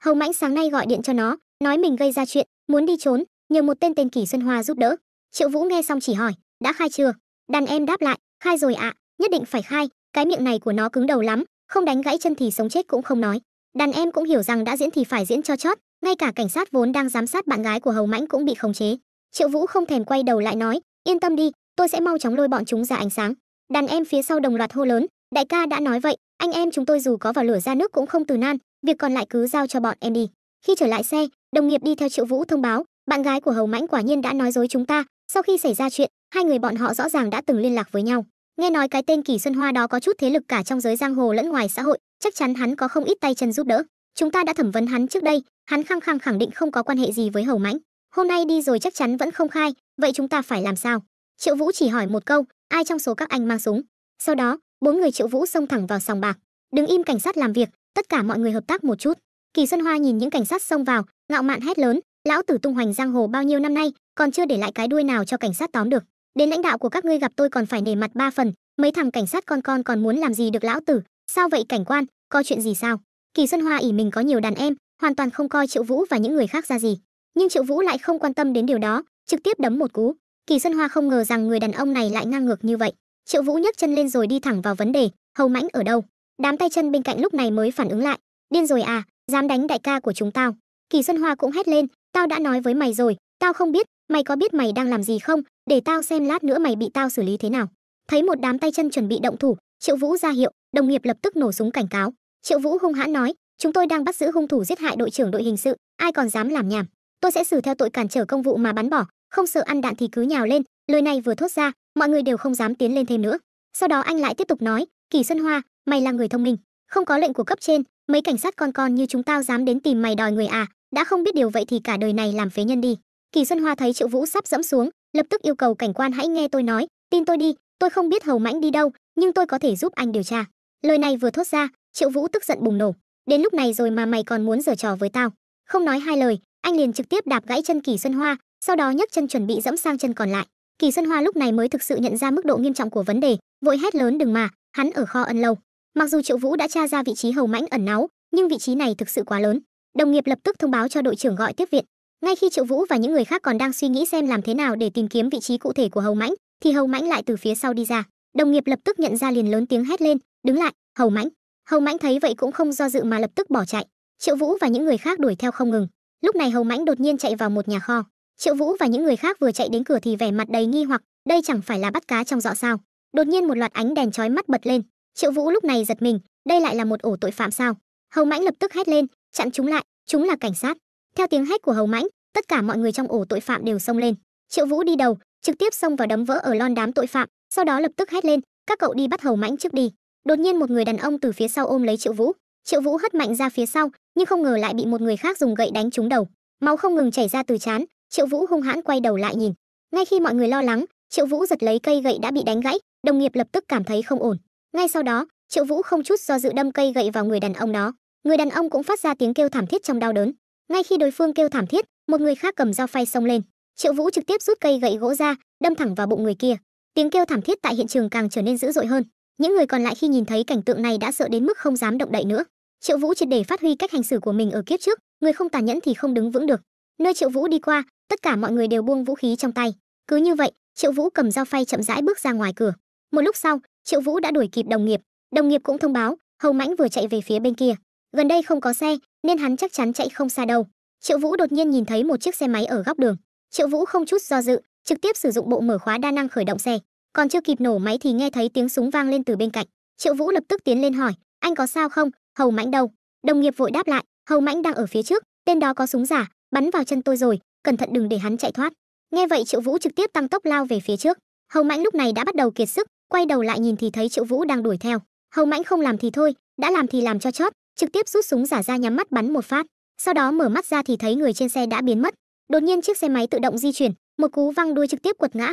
Hầu Mãnh sáng nay gọi điện cho nó, nói mình gây ra chuyện, muốn đi trốn, nhờ một tên Kỳ Xuân Hoa giúp đỡ. Triệu Vũ nghe xong chỉ hỏi, đã khai chưa? Đàn em đáp lại, khai rồi ạ, nhất định phải khai, cái miệng này của nó cứng đầu lắm, không đánh gãy chân thì sống chết cũng không nói. Đàn em cũng hiểu rằng đã diễn thì phải diễn cho chót, ngay cả cảnh sát vốn đang giám sát bạn gái của Hầu Mãnh cũng bị khống chế. Triệu Vũ không thèm quay đầu lại nói, yên tâm đi, tôi sẽ mau chóng lôi bọn chúng ra ánh sáng. Đàn em phía sau đồng loạt hô lớn, đại ca đã nói vậy, anh em chúng tôi dù có vào lửa ra nước cũng không từ nan, việc còn lại cứ giao cho bọn em đi. Khi trở lại xe, đồng nghiệp đi theo Triệu Vũ thông báo, bạn gái của Hầu Mãnh quả nhiên đã nói dối chúng ta, sau khi xảy ra chuyện, hai người bọn họ rõ ràng đã từng liên lạc với nhau. Nghe nói cái tên Kỳ Xuân Hoa đó có chút thế lực cả trong giới giang hồ lẫn ngoài xã hội, chắc chắn hắn có không ít tay chân giúp đỡ. Chúng ta đã thẩm vấn hắn trước đây, hắn khăng khăng khẳng định không có quan hệ gì với Hầu Mãnh. Hôm nay đi rồi chắc chắn vẫn không khai, vậy chúng ta phải làm sao? Triệu Vũ chỉ hỏi một câu, ai trong số các anh mang súng? Sau đó, bốn người Triệu Vũ xông thẳng vào sòng bạc. Đứng im, cảnh sát làm việc, tất cả mọi người hợp tác một chút. Kỳ Xuân Hoa nhìn những cảnh sát xông vào, ngạo mạn hét lớn, lão tử tung hoành giang hồ bao nhiêu năm nay, còn chưa để lại cái đuôi nào cho cảnh sát tóm được. Đến lãnh đạo của các ngươi gặp tôi còn phải nể mặt 3 phần, mấy thằng cảnh sát con còn muốn làm gì được lão tử? Sao vậy cảnh quan, có chuyện gì sao? Kỳ Xuân Hoa ỷ mình có nhiều đàn em, hoàn toàn không coi Triệu Vũ và những người khác ra gì. Nhưng Triệu Vũ lại không quan tâm đến điều đó, trực tiếp đấm một cú. Kỳ Xuân Hoa không ngờ rằng người đàn ông này lại ngang ngược như vậy. Triệu Vũ nhấc chân lên rồi đi thẳng vào vấn đề, Hầu Mãnh ở đâu? Đám tay chân bên cạnh lúc này mới phản ứng lại, điên rồi à, dám đánh đại ca của chúng tao? Kỳ Xuân Hoa cũng hét lên, tao đã nói với mày rồi, tao không biết, mày có biết mày đang làm gì không? Để tao xem lát nữa mày bị tao xử lý thế nào. Thấy một đám tay chân chuẩn bị động thủ, Triệu Vũ ra hiệu, đồng nghiệp lập tức nổ súng cảnh cáo. Triệu Vũ hung hãn nói, chúng tôi đang bắt giữ hung thủ giết hại đội trưởng đội hình sự, ai còn dám làm nhảm, tôi sẽ xử theo tội cản trở công vụ mà bắn bỏ, không sợ ăn đạn thì cứ nhào lên. Lời này vừa thốt ra, mọi người đều không dám tiến lên thêm nữa. Sau đó anh lại tiếp tục nói, Kỳ Xuân Hoa, mày là người thông minh, không có lệnh của cấp trên, mấy cảnh sát con như chúng tao dám đến tìm mày đòi người à? Đã không biết điều vậy thì cả đời này làm phế nhân đi. Kỳ Xuân Hoa thấy Triệu Vũ sắp dẫm xuống, lập tức yêu cầu cảnh quan hãy nghe tôi nói, tin tôi đi, tôi không biết Hầu Mãnh đi đâu, nhưng tôi có thể giúp anh điều tra. Lời này vừa thốt ra, Triệu Vũ tức giận bùng nổ, đến lúc này rồi mà mày còn muốn giở trò với tao? Không nói hai lời, anh liền trực tiếp đạp gãy chân Kỳ Xuân Hoa, sau đó nhấc chân chuẩn bị dẫm sang chân còn lại. Kỳ Xuân Hoa lúc này mới thực sự nhận ra mức độ nghiêm trọng của vấn đề, vội hét lớn đừng mà, hắn ở kho ân lâu. Mặc dù Triệu Vũ đã tra ra vị trí Hầu Mãnh ẩn náu, nhưng vị trí này thực sự quá lớn. Đồng nghiệp lập tức thông báo cho đội trưởng gọi tiếp viện. Ngay khi Triệu Vũ và những người khác còn đang suy nghĩ xem làm thế nào để tìm kiếm vị trí cụ thể của Hầu Mãnh, thì Hầu Mãnh lại từ phía sau đi ra. Đồng nghiệp lập tức nhận ra liền lớn tiếng hét lên, đứng lại, Hầu Mãnh. Hầu Mãnh thấy vậy cũng không do dự mà lập tức bỏ chạy. Triệu Vũ và những người khác đuổi theo không ngừng. Lúc này Hầu Mãnh đột nhiên chạy vào một nhà kho. Triệu Vũ và những người khác vừa chạy đến cửa thì vẻ mặt đầy nghi hoặc, đây chẳng phải là bắt cá trong giỏ sao? Đột nhiên một loạt ánh đèn chói mắt bật lên. Triệu Vũ lúc này giật mình, đây lại là một ổ tội phạm sao? Hầu Mãnh lập tức hét lên, chặn chúng lại, chúng là cảnh sát. Theo tiếng hét của Hầu Mãnh, tất cả mọi người trong ổ tội phạm đều xông lên. Triệu Vũ đi đầu, trực tiếp xông vào đấm vỡ ở lon đám tội phạm, sau đó lập tức hét lên, các cậu đi bắt Hầu Mãnh trước đi. Đột nhiên một người đàn ông từ phía sau ôm lấy Triệu Vũ. Triệu Vũ hất mạnh ra phía sau, nhưng không ngờ lại bị một người khác dùng gậy đánh trúng đầu. Máu không ngừng chảy ra từ trán, Triệu Vũ hung hãn quay đầu lại nhìn. Ngay khi mọi người lo lắng, Triệu Vũ giật lấy cây gậy đã bị đánh gãy, đồng nghiệp lập tức cảm thấy không ổn. Ngay sau đó, Triệu Vũ không chút do dự đâm cây gậy vào người đàn ông đó. Người đàn ông cũng phát ra tiếng kêu thảm thiết trong đau đớn. Ngay khi đối phương kêu thảm thiết, một người khác cầm dao phay xông lên. Triệu Vũ trực tiếp rút cây gậy gỗ ra, đâm thẳng vào bụng người kia. Tiếng kêu thảm thiết tại hiện trường càng trở nên dữ dội hơn. Những người còn lại khi nhìn thấy cảnh tượng này đã sợ đến mức không dám động đậy nữa. Triệu Vũ triệt để phát huy cách hành xử của mình ở kiếp trước, người không tàn nhẫn thì không đứng vững được. Nơi Triệu Vũ đi qua, tất cả mọi người đều buông vũ khí trong tay. Cứ như vậy, Triệu Vũ cầm dao phay chậm rãi bước ra ngoài cửa. Một lúc sau, Triệu Vũ đã đuổi kịp đồng nghiệp. Đồng nghiệp cũng thông báo, Hầu Mãnh vừa chạy về phía bên kia. Gần đây không có xe, nên hắn chắc chắn chạy không xa đâu. Triệu Vũ đột nhiên nhìn thấy một chiếc xe máy ở góc đường. Triệu Vũ không chút do dự, trực tiếp sử dụng bộ mở khóa đa năng khởi động xe. Còn chưa kịp nổ máy thì nghe thấy tiếng súng vang lên từ bên cạnh. Triệu Vũ lập tức tiến lên hỏi, anh có sao không? Hầu Mãnh đâu? Đồng nghiệp vội đáp lại, Hầu Mãnh đang ở phía trước, tên đó có súng giả, bắn vào chân tôi rồi, cẩn thận đừng để hắn chạy thoát. Nghe vậy Triệu Vũ trực tiếp tăng tốc lao về phía trước. Hầu Mãnh lúc này đã bắt đầu kiệt sức, quay đầu lại nhìn thì thấy Triệu Vũ đang đuổi theo. Hầu Mãnh không làm thì thôi, đã làm thì làm cho chót, trực tiếp rút súng giả ra nhắm mắt bắn một phát. Sau đó mở mắt ra thì thấy người trên xe đã biến mất. Đột nhiên chiếc xe máy tự động di chuyển, một cú văng đuôi trực tiếp quật ngã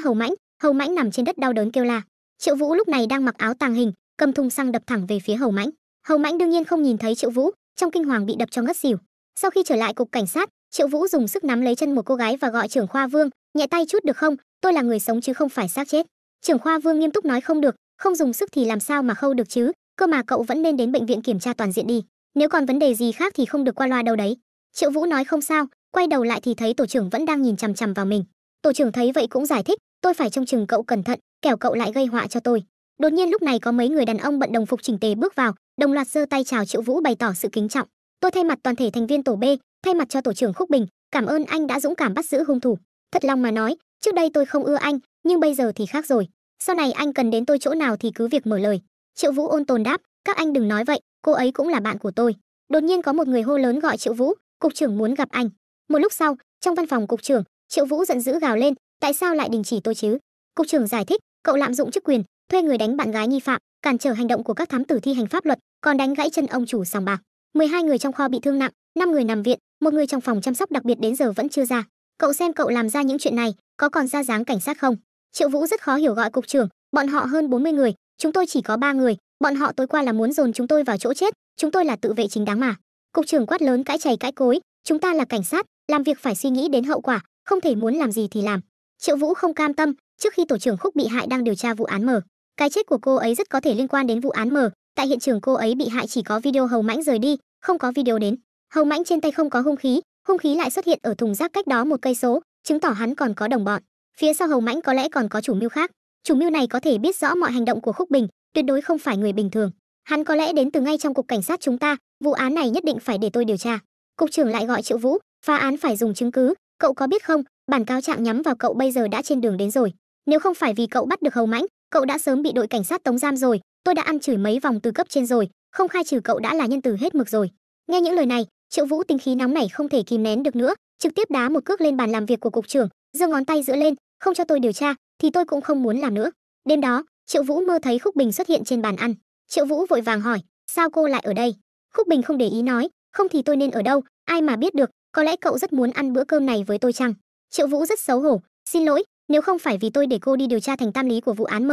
Hầu Mãnh nằm trên đất đau đớn kêu la. Triệu Vũ lúc này đang mặc áo tàng hình, cầm thùng xăng đập thẳng về phía Hầu Mãnh. Hầu Mãnh đương nhiên không nhìn thấy Triệu Vũ, trong kinh hoàng bị đập cho ngất xỉu. Sau khi trở lại cục cảnh sát, Triệu Vũ dùng sức nắm lấy chân một cô gái và gọi trưởng khoa Vương, nhẹ tay chút được không, tôi là người sống chứ không phải xác chết. Trưởng khoa Vương nghiêm túc nói không được, không dùng sức thì làm sao mà khâu được chứ, cơ mà cậu vẫn nên đến bệnh viện kiểm tra toàn diện đi, nếu còn vấn đề gì khác thì không được qua loa đâu đấy. Triệu Vũ nói không sao, quay đầu lại thì thấy tổ trưởng vẫn đang nhìn chằm chằm vào mình. Tổ trưởng thấy vậy cũng giải thích, tôi phải trông chừng cậu cẩn thận, kẻo cậu lại gây họa cho tôi. Đột nhiên lúc này có mấy người đàn ông bận đồng phục chỉnh tề bước vào, đồng loạt giơ tay chào Triệu Vũ bày tỏ sự kính trọng. Tôi thay mặt toàn thể thành viên tổ B, thay mặt cho tổ trưởng Khúc Bình, cảm ơn anh đã dũng cảm bắt giữ hung thủ. Thật lòng mà nói, trước đây tôi không ưa anh, nhưng bây giờ thì khác rồi. Sau này anh cần đến tôi chỗ nào thì cứ việc mở lời. Triệu Vũ ôn tồn đáp, các anh đừng nói vậy, cô ấy cũng là bạn của tôi. Đột nhiên có một người hô lớn gọi Triệu Vũ, cục trưởng muốn gặp anh. Một lúc sau, trong văn phòng cục trưởng, Triệu Vũ giận dữ gào lên, tại sao lại đình chỉ tôi chứ? Cục trưởng giải thích, cậu lạm dụng chức quyền, thuê người đánh bạn gái nghi phạm, cản trở hành động của các thám tử thi hành pháp luật, còn đánh gãy chân ông chủ sòng bạc. 12 người trong kho bị thương nặng, 5 người nằm viện, một người trong phòng chăm sóc đặc biệt đến giờ vẫn chưa ra. Cậu xem cậu làm ra những chuyện này, có còn ra dáng cảnh sát không? Triệu Vũ rất khó hiểu gọi cục trưởng, bọn họ hơn 40 người, chúng tôi chỉ có 3 người, bọn họ tối qua là muốn dồn chúng tôi vào chỗ chết, chúng tôi là tự vệ chính đáng mà. Cục trưởng quát lớn cãi chày cãi cối, chúng ta là cảnh sát, làm việc phải suy nghĩ đến hậu quả, không thể muốn làm gì thì làm. Triệu Vũ không cam tâm, trước khi tổ trưởng Khúc bị hại đang điều tra vụ án M, cái chết của cô ấy rất có thể liên quan đến vụ án M. Tại hiện trường cô ấy bị hại chỉ có video Hầu Mãnh rời đi, không có video đến. Hầu Mãnh trên tay không có hung khí lại xuất hiện ở thùng rác cách đó 1 cây số, chứng tỏ hắn còn có đồng bọn. Phía sau Hầu Mãnh có lẽ còn có chủ mưu khác. Chủ mưu này có thể biết rõ mọi hành động của Khúc Bình, tuyệt đối không phải người bình thường. Hắn có lẽ đến từ ngay trong cục cảnh sát chúng ta, vụ án này nhất định phải để tôi điều tra. Cục trưởng lại gọi Triệu Vũ, phá án phải dùng chứng cứ, cậu có biết không, bản cáo trạng nhắm vào cậu bây giờ đã trên đường đến rồi. Nếu không phải vì cậu bắt được Hầu Mãnh, cậu đã sớm bị đội cảnh sát tống giam rồi, tôi đã ăn chửi mấy vòng từ cấp trên rồi, không khai trừ cậu đã là nhân từ hết mực rồi. Nghe những lời này, Triệu Vũ tính khí nóng nảy không thể kìm nén được nữa, trực tiếp đá một cước lên bàn làm việc của cục trưởng, giơ ngón tay giữa lên, không cho tôi điều tra thì tôi cũng không muốn làm nữa. Đêm đó, Triệu Vũ mơ thấy Khúc Bình xuất hiện trên bàn ăn. Triệu Vũ vội vàng hỏi, sao cô lại ở đây? Khúc Bình không để ý nói, không thì tôi nên ở đâu, ai mà biết được, có lẽ cậu rất muốn ăn bữa cơm này với tôi chăng? Triệu Vũ rất xấu hổ, xin lỗi, nếu không phải vì tôi để cô đi điều tra thành tam lý của vụ án M.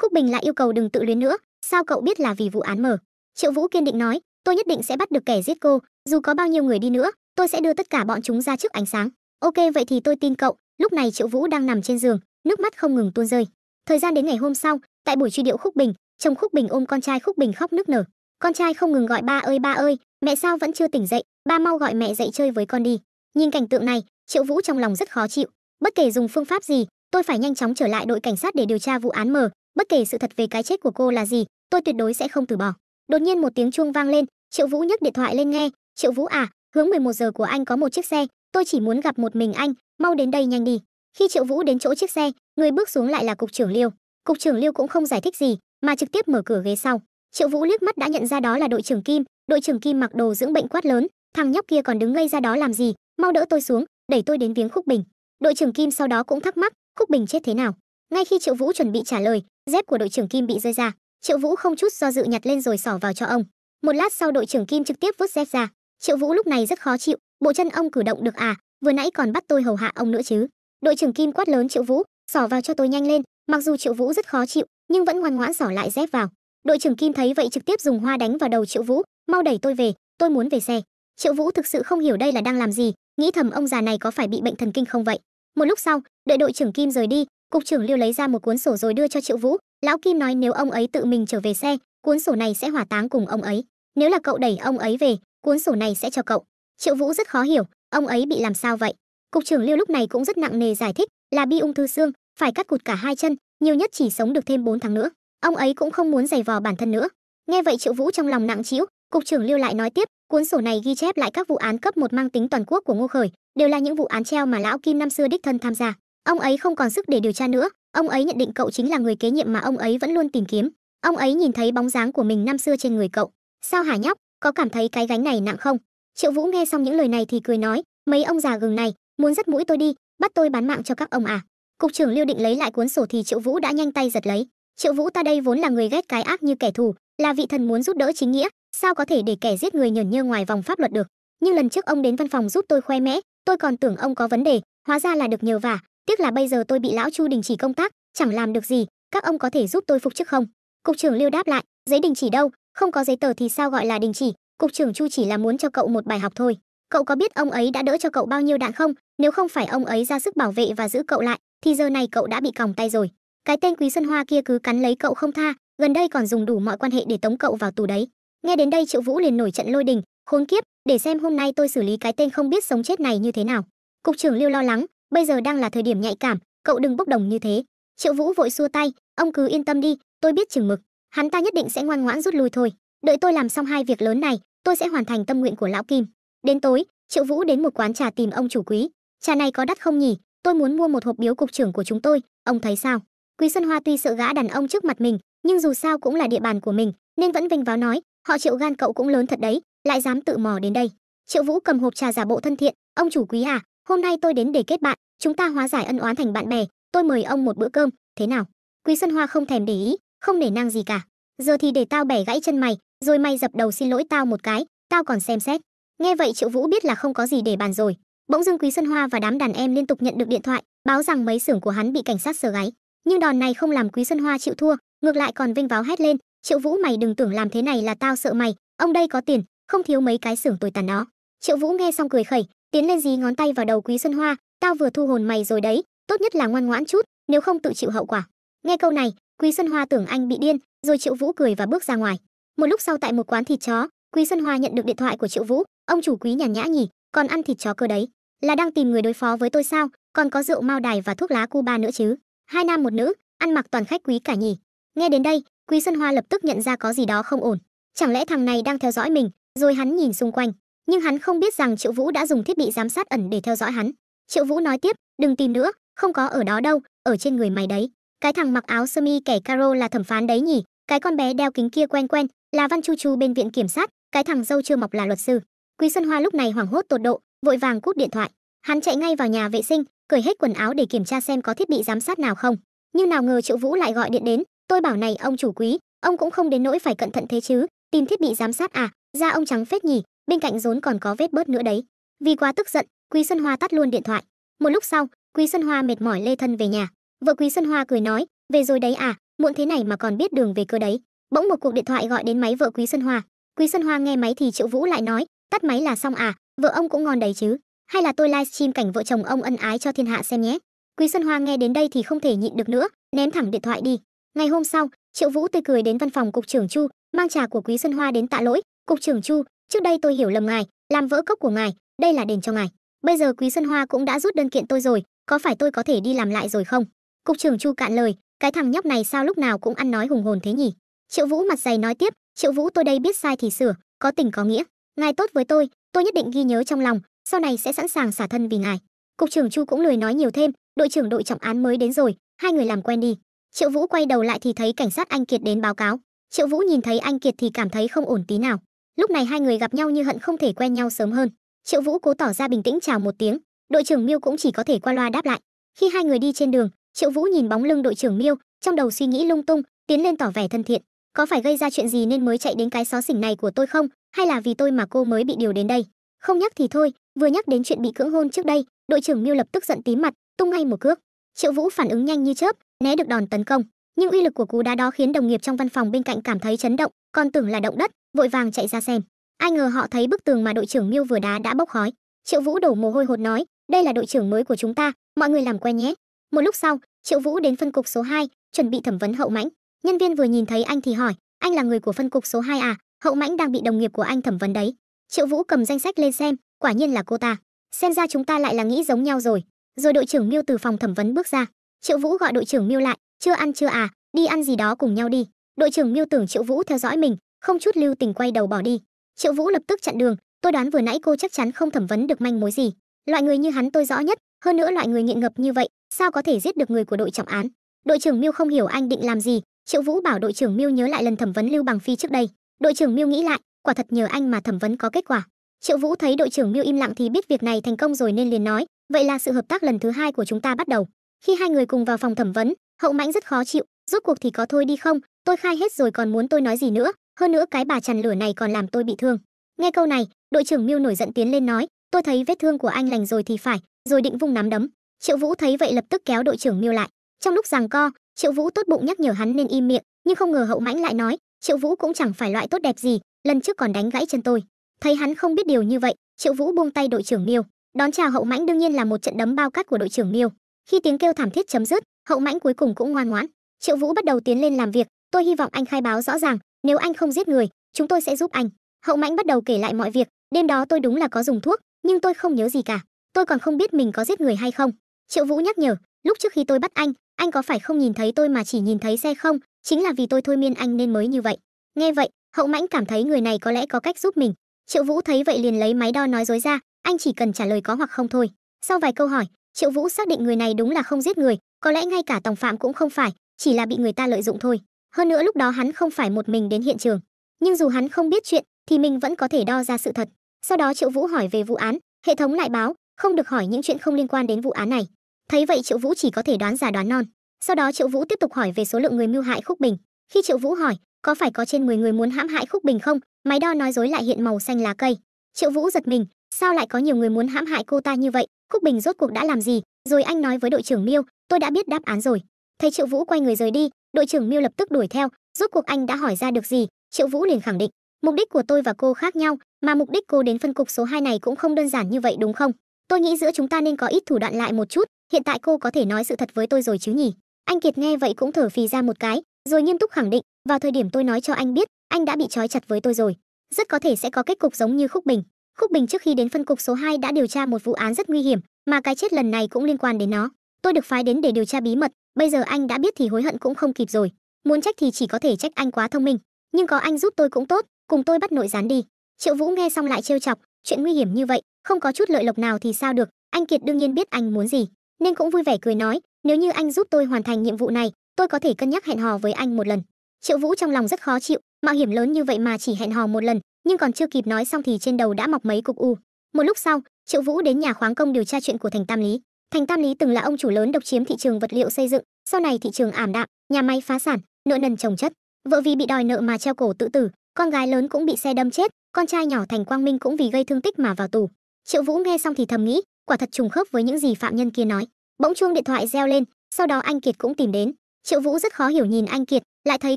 Khúc Bình lại yêu cầu đừng tự luyến nữa, sao cậu biết là vì vụ án M? Triệu Vũ kiên định nói, tôi nhất định sẽ bắt được kẻ giết cô, dù có bao nhiêu người đi nữa, tôi sẽ đưa tất cả bọn chúng ra trước ánh sáng. Ok vậy thì tôi tin cậu. Lúc này Triệu Vũ đang nằm trên giường, nước mắt không ngừng tuôn rơi. Thời gian đến ngày hôm sau, tại buổi truy điệu Khúc Bình, chồng Khúc Bình ôm con trai Khúc Bình khóc nức nở. Con trai không ngừng gọi ba ơi, mẹ sao vẫn chưa tỉnh dậy, ba mau gọi mẹ dậy chơi với con đi. Nhìn cảnh tượng này, Triệu Vũ trong lòng rất khó chịu. Bất kể dùng phương pháp gì, tôi phải nhanh chóng trở lại đội cảnh sát để điều tra vụ án M. Bất kể sự thật về cái chết của cô là gì, tôi tuyệt đối sẽ không từ bỏ. Đột nhiên một tiếng chuông vang lên, Triệu Vũ nhấc điện thoại lên nghe. Triệu Vũ à, hướng 11 giờ của anh có một chiếc xe, tôi chỉ muốn gặp một mình anh, mau đến đây nhanh đi. Khi Triệu Vũ đến chỗ chiếc xe, người bước xuống lại là cục trưởng Liêu. Cục trưởng Liêu cũng không giải thích gì, mà trực tiếp mở cửa ghế sau. Triệu Vũ liếc mắt đã nhận ra đó là đội trưởng Kim. Đội trưởng Kim mặc đồ dưỡng bệnh quát lớn, thằng nhóc kia còn đứng ngây ra đó làm gì, mau đỡ tôi xuống, đẩy tôi đến viếng Khúc Bình. Đội trưởng Kim sau đó cũng thắc mắc, Khúc Bình chết thế nào? Ngay khi Triệu Vũ chuẩn bị trả lời, dép của đội trưởng Kim bị rơi ra. Triệu Vũ không chút do dự nhặt lên rồi xỏ vào cho ông. Một lát sau đội trưởng Kim trực tiếp vứt dép ra. Triệu Vũ lúc này rất khó chịu, bộ chân ông cử động được à, vừa nãy còn bắt tôi hầu hạ ông nữa chứ. Đội trưởng Kim quát lớn Triệu Vũ, xỏ vào cho tôi nhanh lên. Mặc dù Triệu Vũ rất khó chịu, nhưng vẫn ngoan ngoãn xỏ lại dép vào. Đội trưởng Kim thấy vậy trực tiếp dùng hoa đánh vào đầu Triệu Vũ, mau đẩy tôi về, tôi muốn về xe. Triệu Vũ thực sự không hiểu đây là đang làm gì, nghĩ thầm ông già này có phải bị bệnh thần kinh không vậy. Một lúc sau, đợi đội trưởng Kim rời đi, cục trưởng Liêu lấy ra một cuốn sổ rồi đưa cho Triệu Vũ. Lão Kim nói nếu ông ấy tự mình trở về xe, cuốn sổ này sẽ hỏa táng cùng ông ấy. Nếu là cậu đẩy ông ấy về, cuốn sổ này sẽ cho cậu. Triệu Vũ rất khó hiểu, ông ấy bị làm sao vậy? Cục trưởng Liêu lúc này cũng rất nặng nề giải thích, là bị ung thư xương, phải cắt cụt cả 2 chân, nhiều nhất chỉ sống được thêm 4 tháng nữa. Ông ấy cũng không muốn giày vò bản thân nữa. Nghe vậy Triệu Vũ trong lòng nặng trĩu, cục trưởng Liêu lại nói tiếp, cuốn sổ này ghi chép lại các vụ án cấp 1 mang tính toàn quốc của Ngô Khởi, đều là những vụ án treo mà lão Kim năm xưa đích thân tham gia. Ông ấy không còn sức để điều tra nữa, ông ấy nhận định cậu chính là người kế nhiệm mà ông ấy vẫn luôn tìm kiếm. Ông ấy nhìn thấy bóng dáng của mình năm xưa trên người cậu. Sao hả nhóc, có cảm thấy cái gánh này nặng không? Triệu Vũ nghe xong những lời này thì cười nói, mấy ông già gừng này, muốn dắt mũi tôi đi, bắt tôi bán mạng cho các ông à? Cục trưởng Liêu định lấy lại cuốn sổ thì Triệu Vũ đã nhanh tay giật lấy. Triệu Vũ ta đây vốn là người ghét cái ác như kẻ thù, là vị thần muốn giúp đỡ chính nghĩa, sao có thể để kẻ giết người nhởn nhơ ngoài vòng pháp luật được? Nhưng lần trước ông đến văn phòng giúp tôi khoe mẽ, tôi còn tưởng ông có vấn đề, hóa ra là được nhờ vả. Tiếc là bây giờ tôi bị lão Chu đình chỉ công tác, chẳng làm được gì. Các ông có thể giúp tôi phục chức không? Cục trưởng Lưu đáp lại, giấy đình chỉ đâu, không có giấy tờ thì sao gọi là đình chỉ? Cục trưởng Chu chỉ là muốn cho cậu một bài học thôi. Cậu có biết ông ấy đã đỡ cho cậu bao nhiêu đạn không? Nếu không phải ông ấy ra sức bảo vệ và giữ cậu lại, thì giờ này cậu đã bị còng tay rồi. Cái tên Quý Xuân Hoa kia cứ cắn lấy cậu không tha, gần đây còn dùng đủ mọi quan hệ để tống cậu vào tù đấy. Nghe đến đây Triệu Vũ liền nổi trận lôi đình, khốn kiếp, để xem hôm nay tôi xử lý cái tên không biết sống chết này như thế nào. Cục trưởng Lưu lo lắng, bây giờ đang là thời điểm nhạy cảm, cậu đừng bốc đồng như thế. Triệu Vũ vội xua tay, ông cứ yên tâm đi, tôi biết chừng mực, hắn ta nhất định sẽ ngoan ngoãn rút lui thôi. Đợi tôi làm xong hai việc lớn này, tôi sẽ hoàn thành tâm nguyện của lão Kim. Đến tối, Triệu Vũ đến một quán trà tìm ông chủ Quý. Trà này có đắt không nhỉ? Tôi muốn mua một hộp biếu cục trưởng của chúng tôi, ông thấy sao? Quý Xuân Hoa tuy sợ gã đàn ông trước mặt mình, nhưng dù sao cũng là địa bàn của mình, nên vẫn vênh váo nói, họ Triệu gan cậu cũng lớn thật đấy, lại dám tự mò đến đây. Triệu Vũ cầm hộp trà giả bộ thân thiện, ông chủ Quý à, hôm nay tôi đến để kết bạn, chúng ta hóa giải ân oán thành bạn bè, tôi mời ông một bữa cơm, thế nào? Quý Xuân Hoa không thèm để ý, không nể nang gì cả. Giờ thì để tao bẻ gãy chân mày, rồi mày dập đầu xin lỗi tao một cái, tao còn xem xét. Nghe vậy Triệu Vũ biết là không có gì để bàn rồi. Bỗng dưng Quý Xuân Hoa và đám đàn em liên tục nhận được điện thoại, báo rằng mấy xưởng của hắn bị cảnh sát sờ gáy. Nhưng đòn này không làm Quý Xuân Hoa chịu thua, ngược lại còn vênh váo hét lên, Triệu Vũ mày đừng tưởng làm thế này là tao sợ mày, ông đây có tiền, không thiếu mấy cái xưởng tồi tàn đó. Triệu Vũ nghe xong cười khẩy, tiến lên dí ngón tay vào đầu Quý Xuân Hoa, tao vừa thu hồn mày rồi đấy, tốt nhất là ngoan ngoãn chút, nếu không tự chịu hậu quả. Nghe câu này, Quý Xuân Hoa tưởng anh bị điên, rồi Triệu Vũ cười và bước ra ngoài. Một lúc sau tại một quán thịt chó, Quý Xuân Hoa nhận được điện thoại của Triệu Vũ, ông chủ Quý nhàn nhã nhỉ, còn ăn thịt chó cơ đấy, là đang tìm người đối phó với tôi sao? Còn có rượu Mao Đài và thuốc lá Cuba nữa chứ? Hai nam một nữ, ăn mặc toàn khách quý cả nhỉ. Nghe đến đây, Quý Xuân Hoa lập tức nhận ra có gì đó không ổn. Chẳng lẽ thằng này đang theo dõi mình? Rồi hắn nhìn xung quanh, nhưng hắn không biết rằng Triệu Vũ đã dùng thiết bị giám sát ẩn để theo dõi hắn. Triệu Vũ nói tiếp, đừng tìm nữa, không có ở đó đâu, ở trên người mày đấy. Cái thằng mặc áo sơ mi kẻ caro là thẩm phán đấy nhỉ? Cái con bé đeo kính kia quen quen, là Văn Chu Chu bên viện kiểm sát, cái thằng dâu chưa mọc là luật sư. Quý Xuân Hoa lúc này hoảng hốt tột độ, vội vàng cúp điện thoại. Hắn chạy ngay vào nhà vệ sinh, cởi hết quần áo để kiểm tra xem có thiết bị giám sát nào không. Nhưng nào ngờ Triệu Vũ lại gọi điện đến, tôi bảo này ông chủ Quý, ông cũng không đến nỗi phải cẩn thận thế chứ, tìm thiết bị giám sát à, da ông trắng phết nhỉ, bên cạnh rốn còn có vết bớt nữa đấy. Vì quá tức giận, Quý Xuân Hoa tắt luôn điện thoại. Một lúc sau, Quý Xuân Hoa mệt mỏi lê thân về nhà. Vợ Quý Xuân Hoa cười nói, về rồi đấy à, muộn thế này mà còn biết đường về cơ đấy. Bỗng một cuộc điện thoại gọi đến máy vợ Quý Xuân Hoa. Quý Xuân Hoa nghe máy thì Triệu Vũ lại nói, tắt máy là xong à, vợ ông cũng ngon đấy chứ, hay là tôi livestream cảnh vợ chồng ông ân ái cho thiên hạ xem nhé. Quý Xuân Hoa nghe đến đây thì không thể nhịn được nữa, ném thẳng điện thoại đi. Ngày hôm sau, Triệu Vũ tươi cười đến văn phòng cục trưởng Chu, mang trà của Quý Xuân Hoa đến tạ lỗi. Cục trưởng Chu, trước đây tôi hiểu lầm ngài, làm vỡ cốc của ngài, đây là đền cho ngài. Bây giờ Quý Xuân Hoa cũng đã rút đơn kiện tôi rồi, có phải tôi có thể đi làm lại rồi không? Cục trưởng Chu cạn lời, cái thằng nhóc này sao lúc nào cũng ăn nói hùng hồn thế nhỉ? Triệu Vũ mặt dày nói tiếp, Triệu Vũ tôi đây biết sai thì sửa, có tình có nghĩa. Ngài tốt với tôi nhất định ghi nhớ trong lòng, sau này sẽ sẵn sàng xả thân vì ngài. Cục trưởng Chu cũng lười nói nhiều thêm, đội trưởng đội trọng án mới đến rồi, hai người làm quen đi. Triệu Vũ quay đầu lại thì thấy cảnh sát anh Kiệt đến báo cáo. Triệu Vũ nhìn thấy anh Kiệt thì cảm thấy không ổn tí nào. Lúc này hai người gặp nhau như hận không thể quen nhau sớm hơn. Triệu Vũ cố tỏ ra bình tĩnh chào một tiếng, đội trưởng Miêu cũng chỉ có thể qua loa đáp lại. Khi hai người đi trên đường, Triệu Vũ nhìn bóng lưng đội trưởng Miêu, trong đầu suy nghĩ lung tung, tiến lên tỏ vẻ thân thiện. Có phải gây ra chuyện gì nên mới chạy đến cái xó xỉnh này của tôi không, hay là vì tôi mà cô mới bị điều đến đây? Không nhắc thì thôi, vừa nhắc đến chuyện bị cưỡng hôn trước đây, đội trưởng Miêu lập tức giận tím mặt, tung ngay một cước. Triệu Vũ phản ứng nhanh như chớp, né được đòn tấn công, nhưng uy lực của cú đá đó khiến đồng nghiệp trong văn phòng bên cạnh cảm thấy chấn động, còn tưởng là động đất, vội vàng chạy ra xem. Ai ngờ họ thấy bức tường mà đội trưởng Miêu vừa đá đã bốc khói. Triệu Vũ đổ mồ hôi hột nói, đây là đội trưởng mới của chúng ta, mọi người làm quen nhé. Một lúc sau, Triệu Vũ đến phân cục số 2, chuẩn bị thẩm vấn Hậu Mãnh. Nhân viên vừa nhìn thấy anh thì hỏi, anh là người của phân cục số 2 à? Hậu Mãnh đang bị đồng nghiệp của anh thẩm vấn đấy. Triệu Vũ cầm danh sách lên xem, quả nhiên là cô ta. Xem ra chúng ta lại là nghĩ giống nhau rồi. Rồi đội trưởng Miêu từ phòng thẩm vấn bước ra. Triệu Vũ gọi đội trưởng Miêu lại, chưa ăn chưa à, đi ăn gì đó cùng nhau đi. Đội trưởng Miêu tưởng Triệu Vũ theo dõi mình, không chút lưu tình quay đầu bỏ đi. Triệu Vũ lập tức chặn đường, tôi đoán vừa nãy cô chắc chắn không thẩm vấn được manh mối gì. Loại người như hắn tôi rõ nhất, hơn nữa loại người nghiện ngập như vậy, sao có thể giết được người của đội trọng án? Đội trưởng Miêu không hiểu anh định làm gì, Triệu Vũ bảo đội trưởng Miêu nhớ lại lần thẩm vấn Lưu Bằng Phi trước đây. Đội trưởng Miêu nghĩ lại, quả thật nhờ anh mà thẩm vấn có kết quả. Triệu Vũ thấy đội trưởng Miêu im lặng thì biết việc này thành công rồi nên liền nói, vậy là sự hợp tác lần thứ 2 của chúng ta bắt đầu. Khi hai người cùng vào phòng thẩm vấn, Hậu Mãnh rất khó chịu, rốt cuộc thì có thôi đi không, tôi khai hết rồi còn muốn tôi nói gì nữa, hơn nữa cái bà chằn lửa này còn làm tôi bị thương. Nghe câu này, Đội trưởng Miêu nổi giận tiến lên nói, tôi thấy vết thương của anh lành rồi thì phải, rồi định vung nắm đấm. Triệu Vũ thấy vậy lập tức kéo đội trưởng Miêu lại. Trong lúc giằng co, Triệu Vũ tốt bụng nhắc nhở hắn nên im miệng, nhưng không ngờ Hậu Mãnh lại nói, Triệu Vũ cũng chẳng phải loại tốt đẹp gì, lần trước còn đánh gãy chân tôi. Thấy hắn không biết điều như vậy, Triệu Vũ buông tay đội trưởng Miêu, đón chào Hậu Mãnh đương nhiên là một trận đấm bao cát của đội trưởng Miêu. Khi tiếng kêu thảm thiết chấm dứt, Hậu Mãnh cuối cùng cũng ngoan ngoãn. Triệu Vũ bắt đầu tiến lên làm việc, tôi hy vọng anh khai báo rõ ràng, nếu anh không giết người, chúng tôi sẽ giúp anh. Hậu Mãnh bắt đầu kể lại mọi việc, đêm đó tôi đúng là có dùng thuốc, nhưng tôi không nhớ gì cả, tôi còn không biết mình có giết người hay không. Triệu Vũ nhắc nhở, lúc trước khi tôi bắt anh có phải không nhìn thấy tôi mà chỉ nhìn thấy xe không, chính là vì tôi thôi miên anh nên mới như vậy. Nghe vậy, Hậu Mãnh cảm thấy người này có lẽ có cách giúp mình. Triệu Vũ thấy vậy liền lấy máy đo nói dối ra, anh chỉ cần trả lời có hoặc không thôi. Sau vài câu hỏi, Triệu Vũ xác định người này đúng là không giết người, có lẽ ngay cả tòng phạm cũng không phải, chỉ là bị người ta lợi dụng thôi. Hơn nữa lúc đó hắn không phải một mình đến hiện trường, nhưng dù hắn không biết chuyện thì mình vẫn có thể đo ra sự thật. Sau đó Triệu Vũ hỏi về vụ án, hệ thống lại báo không được hỏi những chuyện không liên quan đến vụ án này. Thấy vậy Triệu Vũ chỉ có thể đoán già đoán non. Sau đó Triệu Vũ tiếp tục hỏi về số lượng người mưu hại Khúc Bình. Khi Triệu Vũ hỏi có phải có trên 10 người muốn hãm hại Khúc Bình không, máy đo nói dối lại hiện màu xanh lá cây. Triệu Vũ giật mình, sao lại có nhiều người muốn hãm hại cô ta như vậy? Khúc Bình rốt cuộc đã làm gì? Rồi anh nói với đội trưởng Miêu, tôi đã biết đáp án rồi. Thấy Triệu Vũ quay người rời đi, đội trưởng Miêu lập tức đuổi theo, rốt cuộc anh đã hỏi ra được gì? Triệu Vũ liền khẳng định, mục đích của tôi và cô khác nhau, mà mục đích cô đến phân cục số 2 này cũng không đơn giản như vậy đúng không? Tôi nghĩ giữa chúng ta nên có ít thủ đoạn lại một chút, hiện tại cô có thể nói sự thật với tôi rồi chứ nhỉ? Anh Kiệt nghe vậy cũng thở phì ra một cái, rồi nghiêm túc khẳng định, vào thời điểm tôi nói cho anh biết, anh đã bị trói chặt với tôi rồi. Rất có thể sẽ có kết cục giống như Khúc Bình. Khúc Bình trước khi đến phân cục số 2 đã điều tra một vụ án rất nguy hiểm, mà cái chết lần này cũng liên quan đến nó. Tôi được phái đến để điều tra bí mật, bây giờ anh đã biết thì hối hận cũng không kịp rồi. Muốn trách thì chỉ có thể trách anh quá thông minh, nhưng có anh giúp tôi cũng tốt, cùng tôi bắt nội gián đi. Triệu Vũ nghe xong lại trêu chọc, chuyện nguy hiểm như vậy, không có chút lợi lộc nào thì sao được. Anh Kiệt đương nhiên biết anh muốn gì, nên cũng vui vẻ cười nói, nếu như anh giúp tôi hoàn thành nhiệm vụ này, tôi có thể cân nhắc hẹn hò với anh một lần. Triệu Vũ trong lòng rất khó chịu, mạo hiểm lớn như vậy mà chỉ hẹn hò một lần, nhưng còn chưa kịp nói xong thì trên đầu đã mọc mấy cục u. Một lúc sau, Triệu Vũ đến nhà khoáng công điều tra chuyện của Thành Tam Lý. Thành Tam Lý từng là ông chủ lớn độc chiếm thị trường vật liệu xây dựng, sau này thị trường ảm đạm, nhà máy phá sản, nợ nần chồng chất, vợ vì bị đòi nợ mà treo cổ tự tử, con gái lớn cũng bị xe đâm chết, con trai nhỏ Thành Quang Minh cũng vì gây thương tích mà vào tù. Triệu Vũ nghe xong thì thầm nghĩ, quả thật trùng khớp với những gì phạm nhân kia nói. Bỗng chuông điện thoại reo lên, sau đó anh Kiệt cũng tìm đến. Triệu Vũ rất khó hiểu nhìn anh Kiệt, lại thấy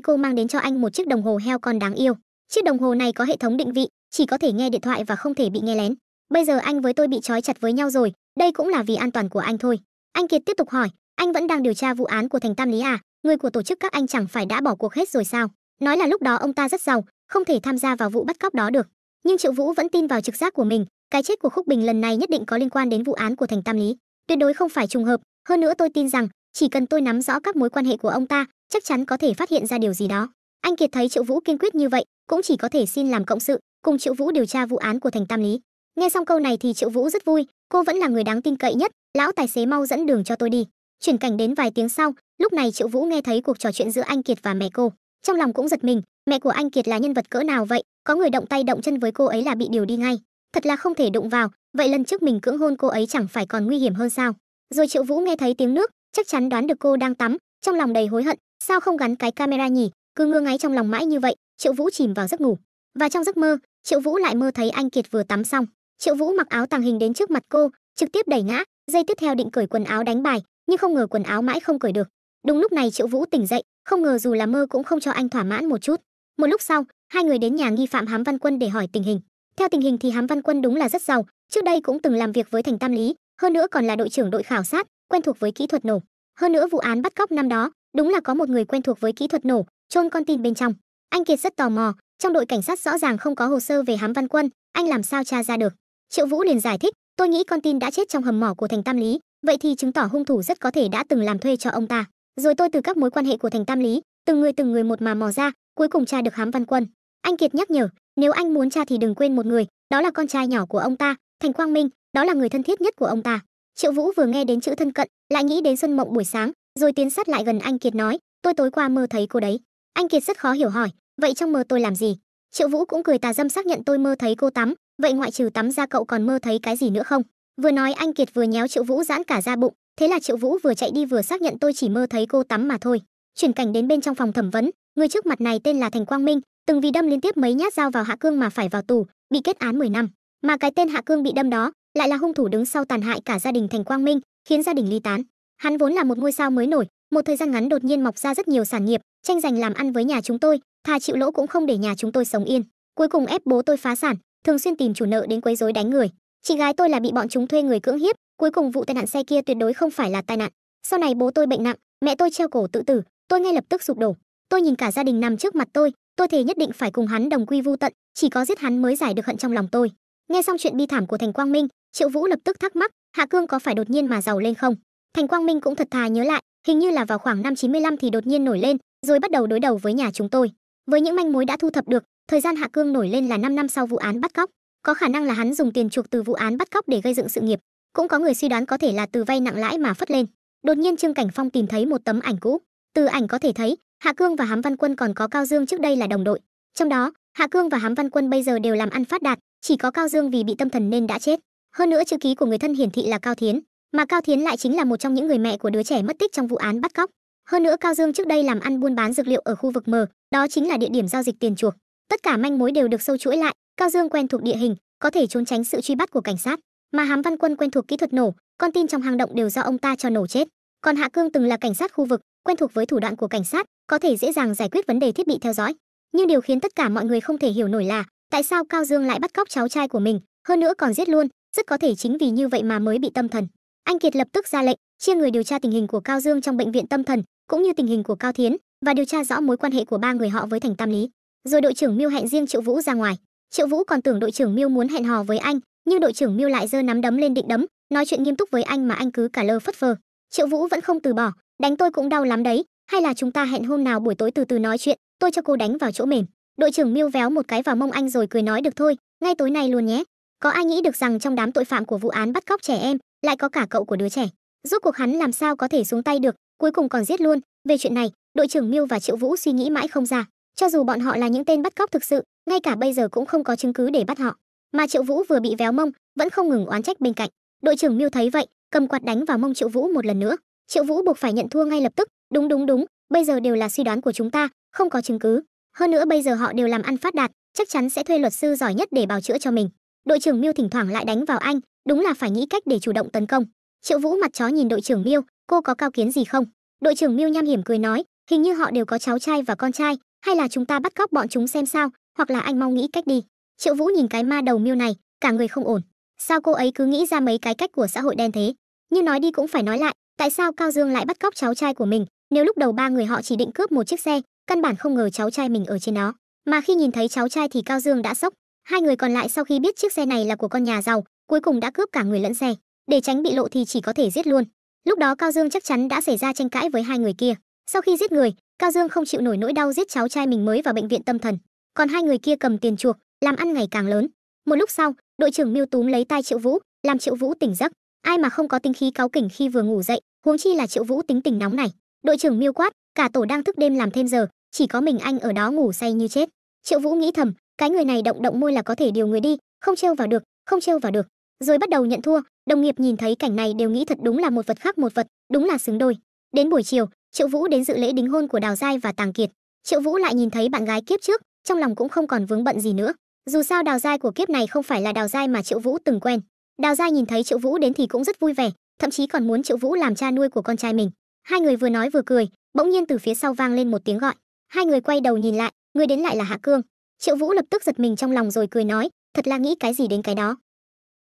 cô mang đến cho anh một chiếc đồng hồ heo con đáng yêu. Chiếc đồng hồ này có hệ thống định vị, chỉ có thể nghe điện thoại và không thể bị nghe lén. Bây giờ anh với tôi bị trói chặt với nhau rồi, đây cũng là vì an toàn của anh thôi. Anh Kiệt tiếp tục hỏi, anh vẫn đang điều tra vụ án của Thành Tam Lý à? Người của tổ chức các anh chẳng phải đã bỏ cuộc hết rồi sao? Nói là lúc đó ông ta rất giàu, không thể tham gia vào vụ bắt cóc đó được. Nhưng Triệu Vũ vẫn tin vào trực giác của mình, cái chết của Khúc Bình lần này nhất định có liên quan đến vụ án của Thành Tam Lý, tuyệt đối không phải trùng hợp. Hơn nữa tôi tin rằng chỉ cần tôi nắm rõ các mối quan hệ của ông ta, chắc chắn có thể phát hiện ra điều gì đó. Anh Kiệt thấy Triệu Vũ kiên quyết như vậy, cũng chỉ có thể xin làm cộng sự, cùng Triệu Vũ điều tra vụ án của Thành Tam Lý. Nghe xong câu này thì Triệu Vũ rất vui, cô vẫn là người đáng tin cậy nhất, lão tài xế mau dẫn đường cho tôi đi. Chuyển cảnh đến vài tiếng sau, lúc này Triệu Vũ nghe thấy cuộc trò chuyện giữa anh Kiệt và mẹ cô, trong lòng cũng giật mình, mẹ của anh Kiệt là nhân vật cỡ nào vậy, có người động tay động chân với cô ấy là bị điều đi ngay, thật là không thể đụng vào, vậy lần trước mình cưỡng hôn cô ấy chẳng phải còn nguy hiểm hơn sao? Rồi Triệu Vũ nghe thấy tiếng nước, chắc chắn đoán được cô đang tắm, trong lòng đầy hối hận, sao không gắn cái camera nhỉ? Cứ ngơ ngáy trong lòng mãi như vậy, Triệu Vũ chìm vào giấc ngủ. Và trong giấc mơ, Triệu Vũ lại mơ thấy anh Kiệt vừa tắm xong. Triệu Vũ mặc áo tàng hình đến trước mặt cô, trực tiếp đẩy ngã, giây tiếp theo định cởi quần áo đánh bài, nhưng không ngờ quần áo mãi không cởi được. Đúng lúc này Triệu Vũ tỉnh dậy, không ngờ dù là mơ cũng không cho anh thỏa mãn một chút. Một lúc sau, hai người đến nhà nghi phạm Hám Văn Quân để hỏi tình hình. Theo tình hình thì Hám Văn Quân đúng là rất giàu, trước đây cũng từng làm việc với Thành Tam Lý, hơn nữa còn là đội trưởng đội khảo sát, quen thuộc với kỹ thuật nổ. Hơn nữa vụ án bắt cóc năm đó, đúng là có một người quen thuộc với kỹ thuật nổ, chôn con tin bên trong. Anh Kiệt rất tò mò, trong đội cảnh sát rõ ràng không có hồ sơ về Hám Văn Quân, anh làm sao tra ra được? Triệu Vũ liền giải thích, tôi nghĩ con tin đã chết trong hầm mỏ của Thành Tam Lý, vậy thì chứng tỏ hung thủ rất có thể đã từng làm thuê cho ông ta. Rồi tôi từ các mối quan hệ của Thành Tam Lý, từng người một mà mò ra, cuối cùng tra được Hám Văn Quân. Anh Kiệt nhắc nhở, nếu anh muốn tra thì đừng quên một người, đó là con trai nhỏ của ông ta, Thành Quang Minh, đó là người thân thiết nhất của ông ta. Triệu Vũ vừa nghe đến chữ thân cận, lại nghĩ đến Xuân Mộng buổi sáng, rồi tiến sát lại gần anh Kiệt nói, tôi tối qua mơ thấy cô đấy. Anh Kiệt rất khó hiểu hỏi, vậy trong mơ tôi làm gì? Triệu Vũ cũng cười tà dâm xác nhận tôi mơ thấy cô tắm, vậy ngoại trừ tắm ra cậu còn mơ thấy cái gì nữa không? Vừa nói anh Kiệt vừa nhéo Triệu Vũ giãn cả da bụng, thế là Triệu Vũ vừa chạy đi vừa xác nhận tôi chỉ mơ thấy cô tắm mà thôi. Chuyển cảnh đến bên trong phòng thẩm vấn, người trước mặt này tên là Thành Quang Minh, từng vì đâm liên tiếp mấy nhát dao vào Hạ Cương mà phải vào tù, bị kết án 10 năm. Mà cái tên Hạ Cương bị đâm đó lại là hung thủ đứng sau tàn hại cả gia đình Thành Quang Minh, khiến gia đình ly tán. Hắn vốn là một ngôi sao mới nổi, một thời gian ngắn đột nhiên mọc ra rất nhiều sản nghiệp, tranh giành làm ăn với nhà chúng tôi, thà chịu lỗ cũng không để nhà chúng tôi sống yên. Cuối cùng ép bố tôi phá sản, thường xuyên tìm chủ nợ đến quấy rối đánh người. Chị gái tôi là bị bọn chúng thuê người cưỡng hiếp, cuối cùng vụ tai nạn xe kia tuyệt đối không phải là tai nạn. Sau này bố tôi bệnh nặng, mẹ tôi treo cổ tự tử, tôi ngay lập tức sụp đổ. Tôi nhìn cả gia đình nằm trước mặt tôi thề nhất định phải cùng hắn đồng quy vu tận, chỉ có giết hắn mới giải được hận trong lòng tôi. Nghe xong chuyện bi thảm của Thành Quang Minh, Triệu Vũ lập tức thắc mắc, Hạ Cương có phải đột nhiên mà giàu lên không? Thành Quang Minh cũng thật thà nhớ lại, hình như là vào khoảng năm 95 thì đột nhiên nổi lên, rồi bắt đầu đối đầu với nhà chúng tôi. Với những manh mối đã thu thập được, thời gian Hạ Cương nổi lên là 5 năm sau vụ án bắt cóc. Có khả năng là hắn dùng tiền chuộc từ vụ án bắt cóc để gây dựng sự nghiệp, cũng có người suy đoán có thể là từ vay nặng lãi mà phất lên. Đột nhiên Trương Cảnh Phong tìm thấy một tấm ảnh cũ, từ ảnh có thể thấy Hạ Cương và Hám Văn Quân còn có Cao Dương trước đây là đồng đội. Trong đó, Hạ Cương và Hám Văn Quân bây giờ đều làm ăn phát đạt, chỉ có Cao Dương vì bị tâm thần nên đã chết. Hơn nữa chữ ký của người thân hiển thị là Cao Thiến, mà Cao Thiến lại chính là một trong những người mẹ của đứa trẻ mất tích trong vụ án bắt cóc. Hơn nữa Cao Dương trước đây làm ăn buôn bán dược liệu ở khu vực M, đó chính là địa điểm giao dịch tiền chuộc. Tất cả manh mối đều được sâu chuỗi lại, Cao Dương quen thuộc địa hình, có thể trốn tránh sự truy bắt của cảnh sát, mà Hám Văn Quân quen thuộc kỹ thuật nổ, con tin trong hang động đều do ông ta cho nổ chết. Còn Hạ Cương từng là cảnh sát khu vực, quen thuộc với thủ đoạn của cảnh sát, có thể dễ dàng giải quyết vấn đề thiết bị theo dõi. Nhưng điều khiến tất cả mọi người không thể hiểu nổi là tại sao Cao Dương lại bắt cóc cháu trai của mình, hơn nữa còn giết luôn, rất có thể chính vì như vậy mà mới bị tâm thần. Anh Kiệt lập tức ra lệnh chia người điều tra tình hình của Cao Dương trong bệnh viện tâm thần, cũng như tình hình của Cao Thiến, và điều tra rõ mối quan hệ của ba người họ với Thành Tam Lý. Rồi đội trưởng Miêu hẹn riêng Triệu Vũ ra ngoài. Triệu Vũ còn tưởng đội trưởng Miêu muốn hẹn hò với anh, nhưng đội trưởng Miêu lại giơ nắm đấm lên định đấm, nói chuyện nghiêm túc với anh mà anh cứ cả lơ phất phơ. Triệu Vũ vẫn không từ bỏ, đánh tôi cũng đau lắm đấy, hay là chúng ta hẹn hôm nào buổi tối từ từ nói chuyện, tôi cho cô đánh vào chỗ mềm. Đội trưởng Miêu véo một cái vào mông anh rồi cười nói được thôi, ngay tối nay luôn nhé. Có ai nghĩ được rằng trong đám tội phạm của vụ án bắt cóc trẻ em lại có cả cậu của đứa trẻ. Rốt cuộc hắn làm sao có thể xuống tay được, cuối cùng còn giết luôn. Về chuyện này, đội trưởng Miêu và Triệu Vũ suy nghĩ mãi không ra. Cho dù bọn họ là những tên bắt cóc thực sự, ngay cả bây giờ cũng không có chứng cứ để bắt họ. Mà Triệu Vũ vừa bị véo mông, vẫn không ngừng oán trách bên cạnh. Đội trưởng Miêu thấy vậy, cầm quạt đánh vào mông Triệu Vũ một lần nữa. Triệu Vũ buộc phải nhận thua ngay lập tức. Đúng, bây giờ đều là suy đoán của chúng ta, không có chứng cứ. Hơn nữa bây giờ họ đều làm ăn phát đạt, chắc chắn sẽ thuê luật sư giỏi nhất để bào chữa cho mình. Đội trưởng Miêu thỉnh thoảng lại đánh vào anh, đúng là phải nghĩ cách để chủ động tấn công. Triệu Vũ mặt chó nhìn đội trưởng Miêu, cô có cao kiến gì không? Đội trưởng Miêu nham hiểm cười nói, hình như họ đều có cháu trai và con trai, hay là chúng ta bắt cóc bọn chúng xem sao, hoặc là anh mau nghĩ cách đi. Triệu Vũ nhìn cái ma đầu Miêu này, cả người không ổn. Sao cô ấy cứ nghĩ ra mấy cái cách của xã hội đen thế? Nhưng nói đi cũng phải nói lại, tại sao Cao Dương lại bắt cóc cháu trai của mình, nếu lúc đầu ba người họ chỉ định cướp một chiếc xe, căn bản không ngờ cháu trai mình ở trên đó. Mà khi nhìn thấy cháu trai thì Cao Dương đã sốc. Hai người còn lại sau khi biết chiếc xe này là của con nhà giàu, cuối cùng đã cướp cả người lẫn xe. Để tránh bị lộ thì chỉ có thể giết luôn. Lúc đó Cao Dương chắc chắn đã xảy ra tranh cãi với hai người kia. Sau khi giết người, Cao Dương không chịu nổi nỗi đau giết cháu trai mình mới vào bệnh viện tâm thần. Còn hai người kia cầm tiền chuộc, làm ăn ngày càng lớn. Một lúc sau, đội trưởng Miêu túm lấy tai Triệu Vũ, làm Triệu Vũ tỉnh giấc. Ai mà không có tính khí cáu kỉnh khi vừa ngủ dậy, huống chi là Triệu Vũ tính tình nóng này. Đội trưởng Miêu quát, cả tổ đang thức đêm làm thêm giờ, chỉ có mình anh ở đó ngủ say như chết. Triệu Vũ nghĩ thầm, cái người này động động môi là có thể điều người đi, không trêu vào được, không trêu vào được. Rồi bắt đầu nhận thua. Đồng nghiệp nhìn thấy cảnh này đều nghĩ thật đúng là một vật khác một vật, đúng là xứng đôi. Đến buổi chiều, Triệu Vũ đến dự lễ đính hôn của Đào Giai và Tàng Kiệt. Triệu Vũ lại nhìn thấy bạn gái kiếp trước, trong lòng cũng không còn vướng bận gì nữa. Dù sao Đào Giai của kiếp này không phải là Đào Giai mà Triệu Vũ từng quen. Đào Giai nhìn thấy Triệu Vũ đến thì cũng rất vui vẻ, thậm chí còn muốn Triệu Vũ làm cha nuôi của con trai mình. Hai người vừa nói vừa cười, bỗng nhiên từ phía sau vang lên một tiếng gọi. Hai người quay đầu nhìn lại, người đến lại là Hạ Cương. Triệu Vũ lập tức giật mình trong lòng rồi cười nói, thật là nghĩ cái gì đến cái đó.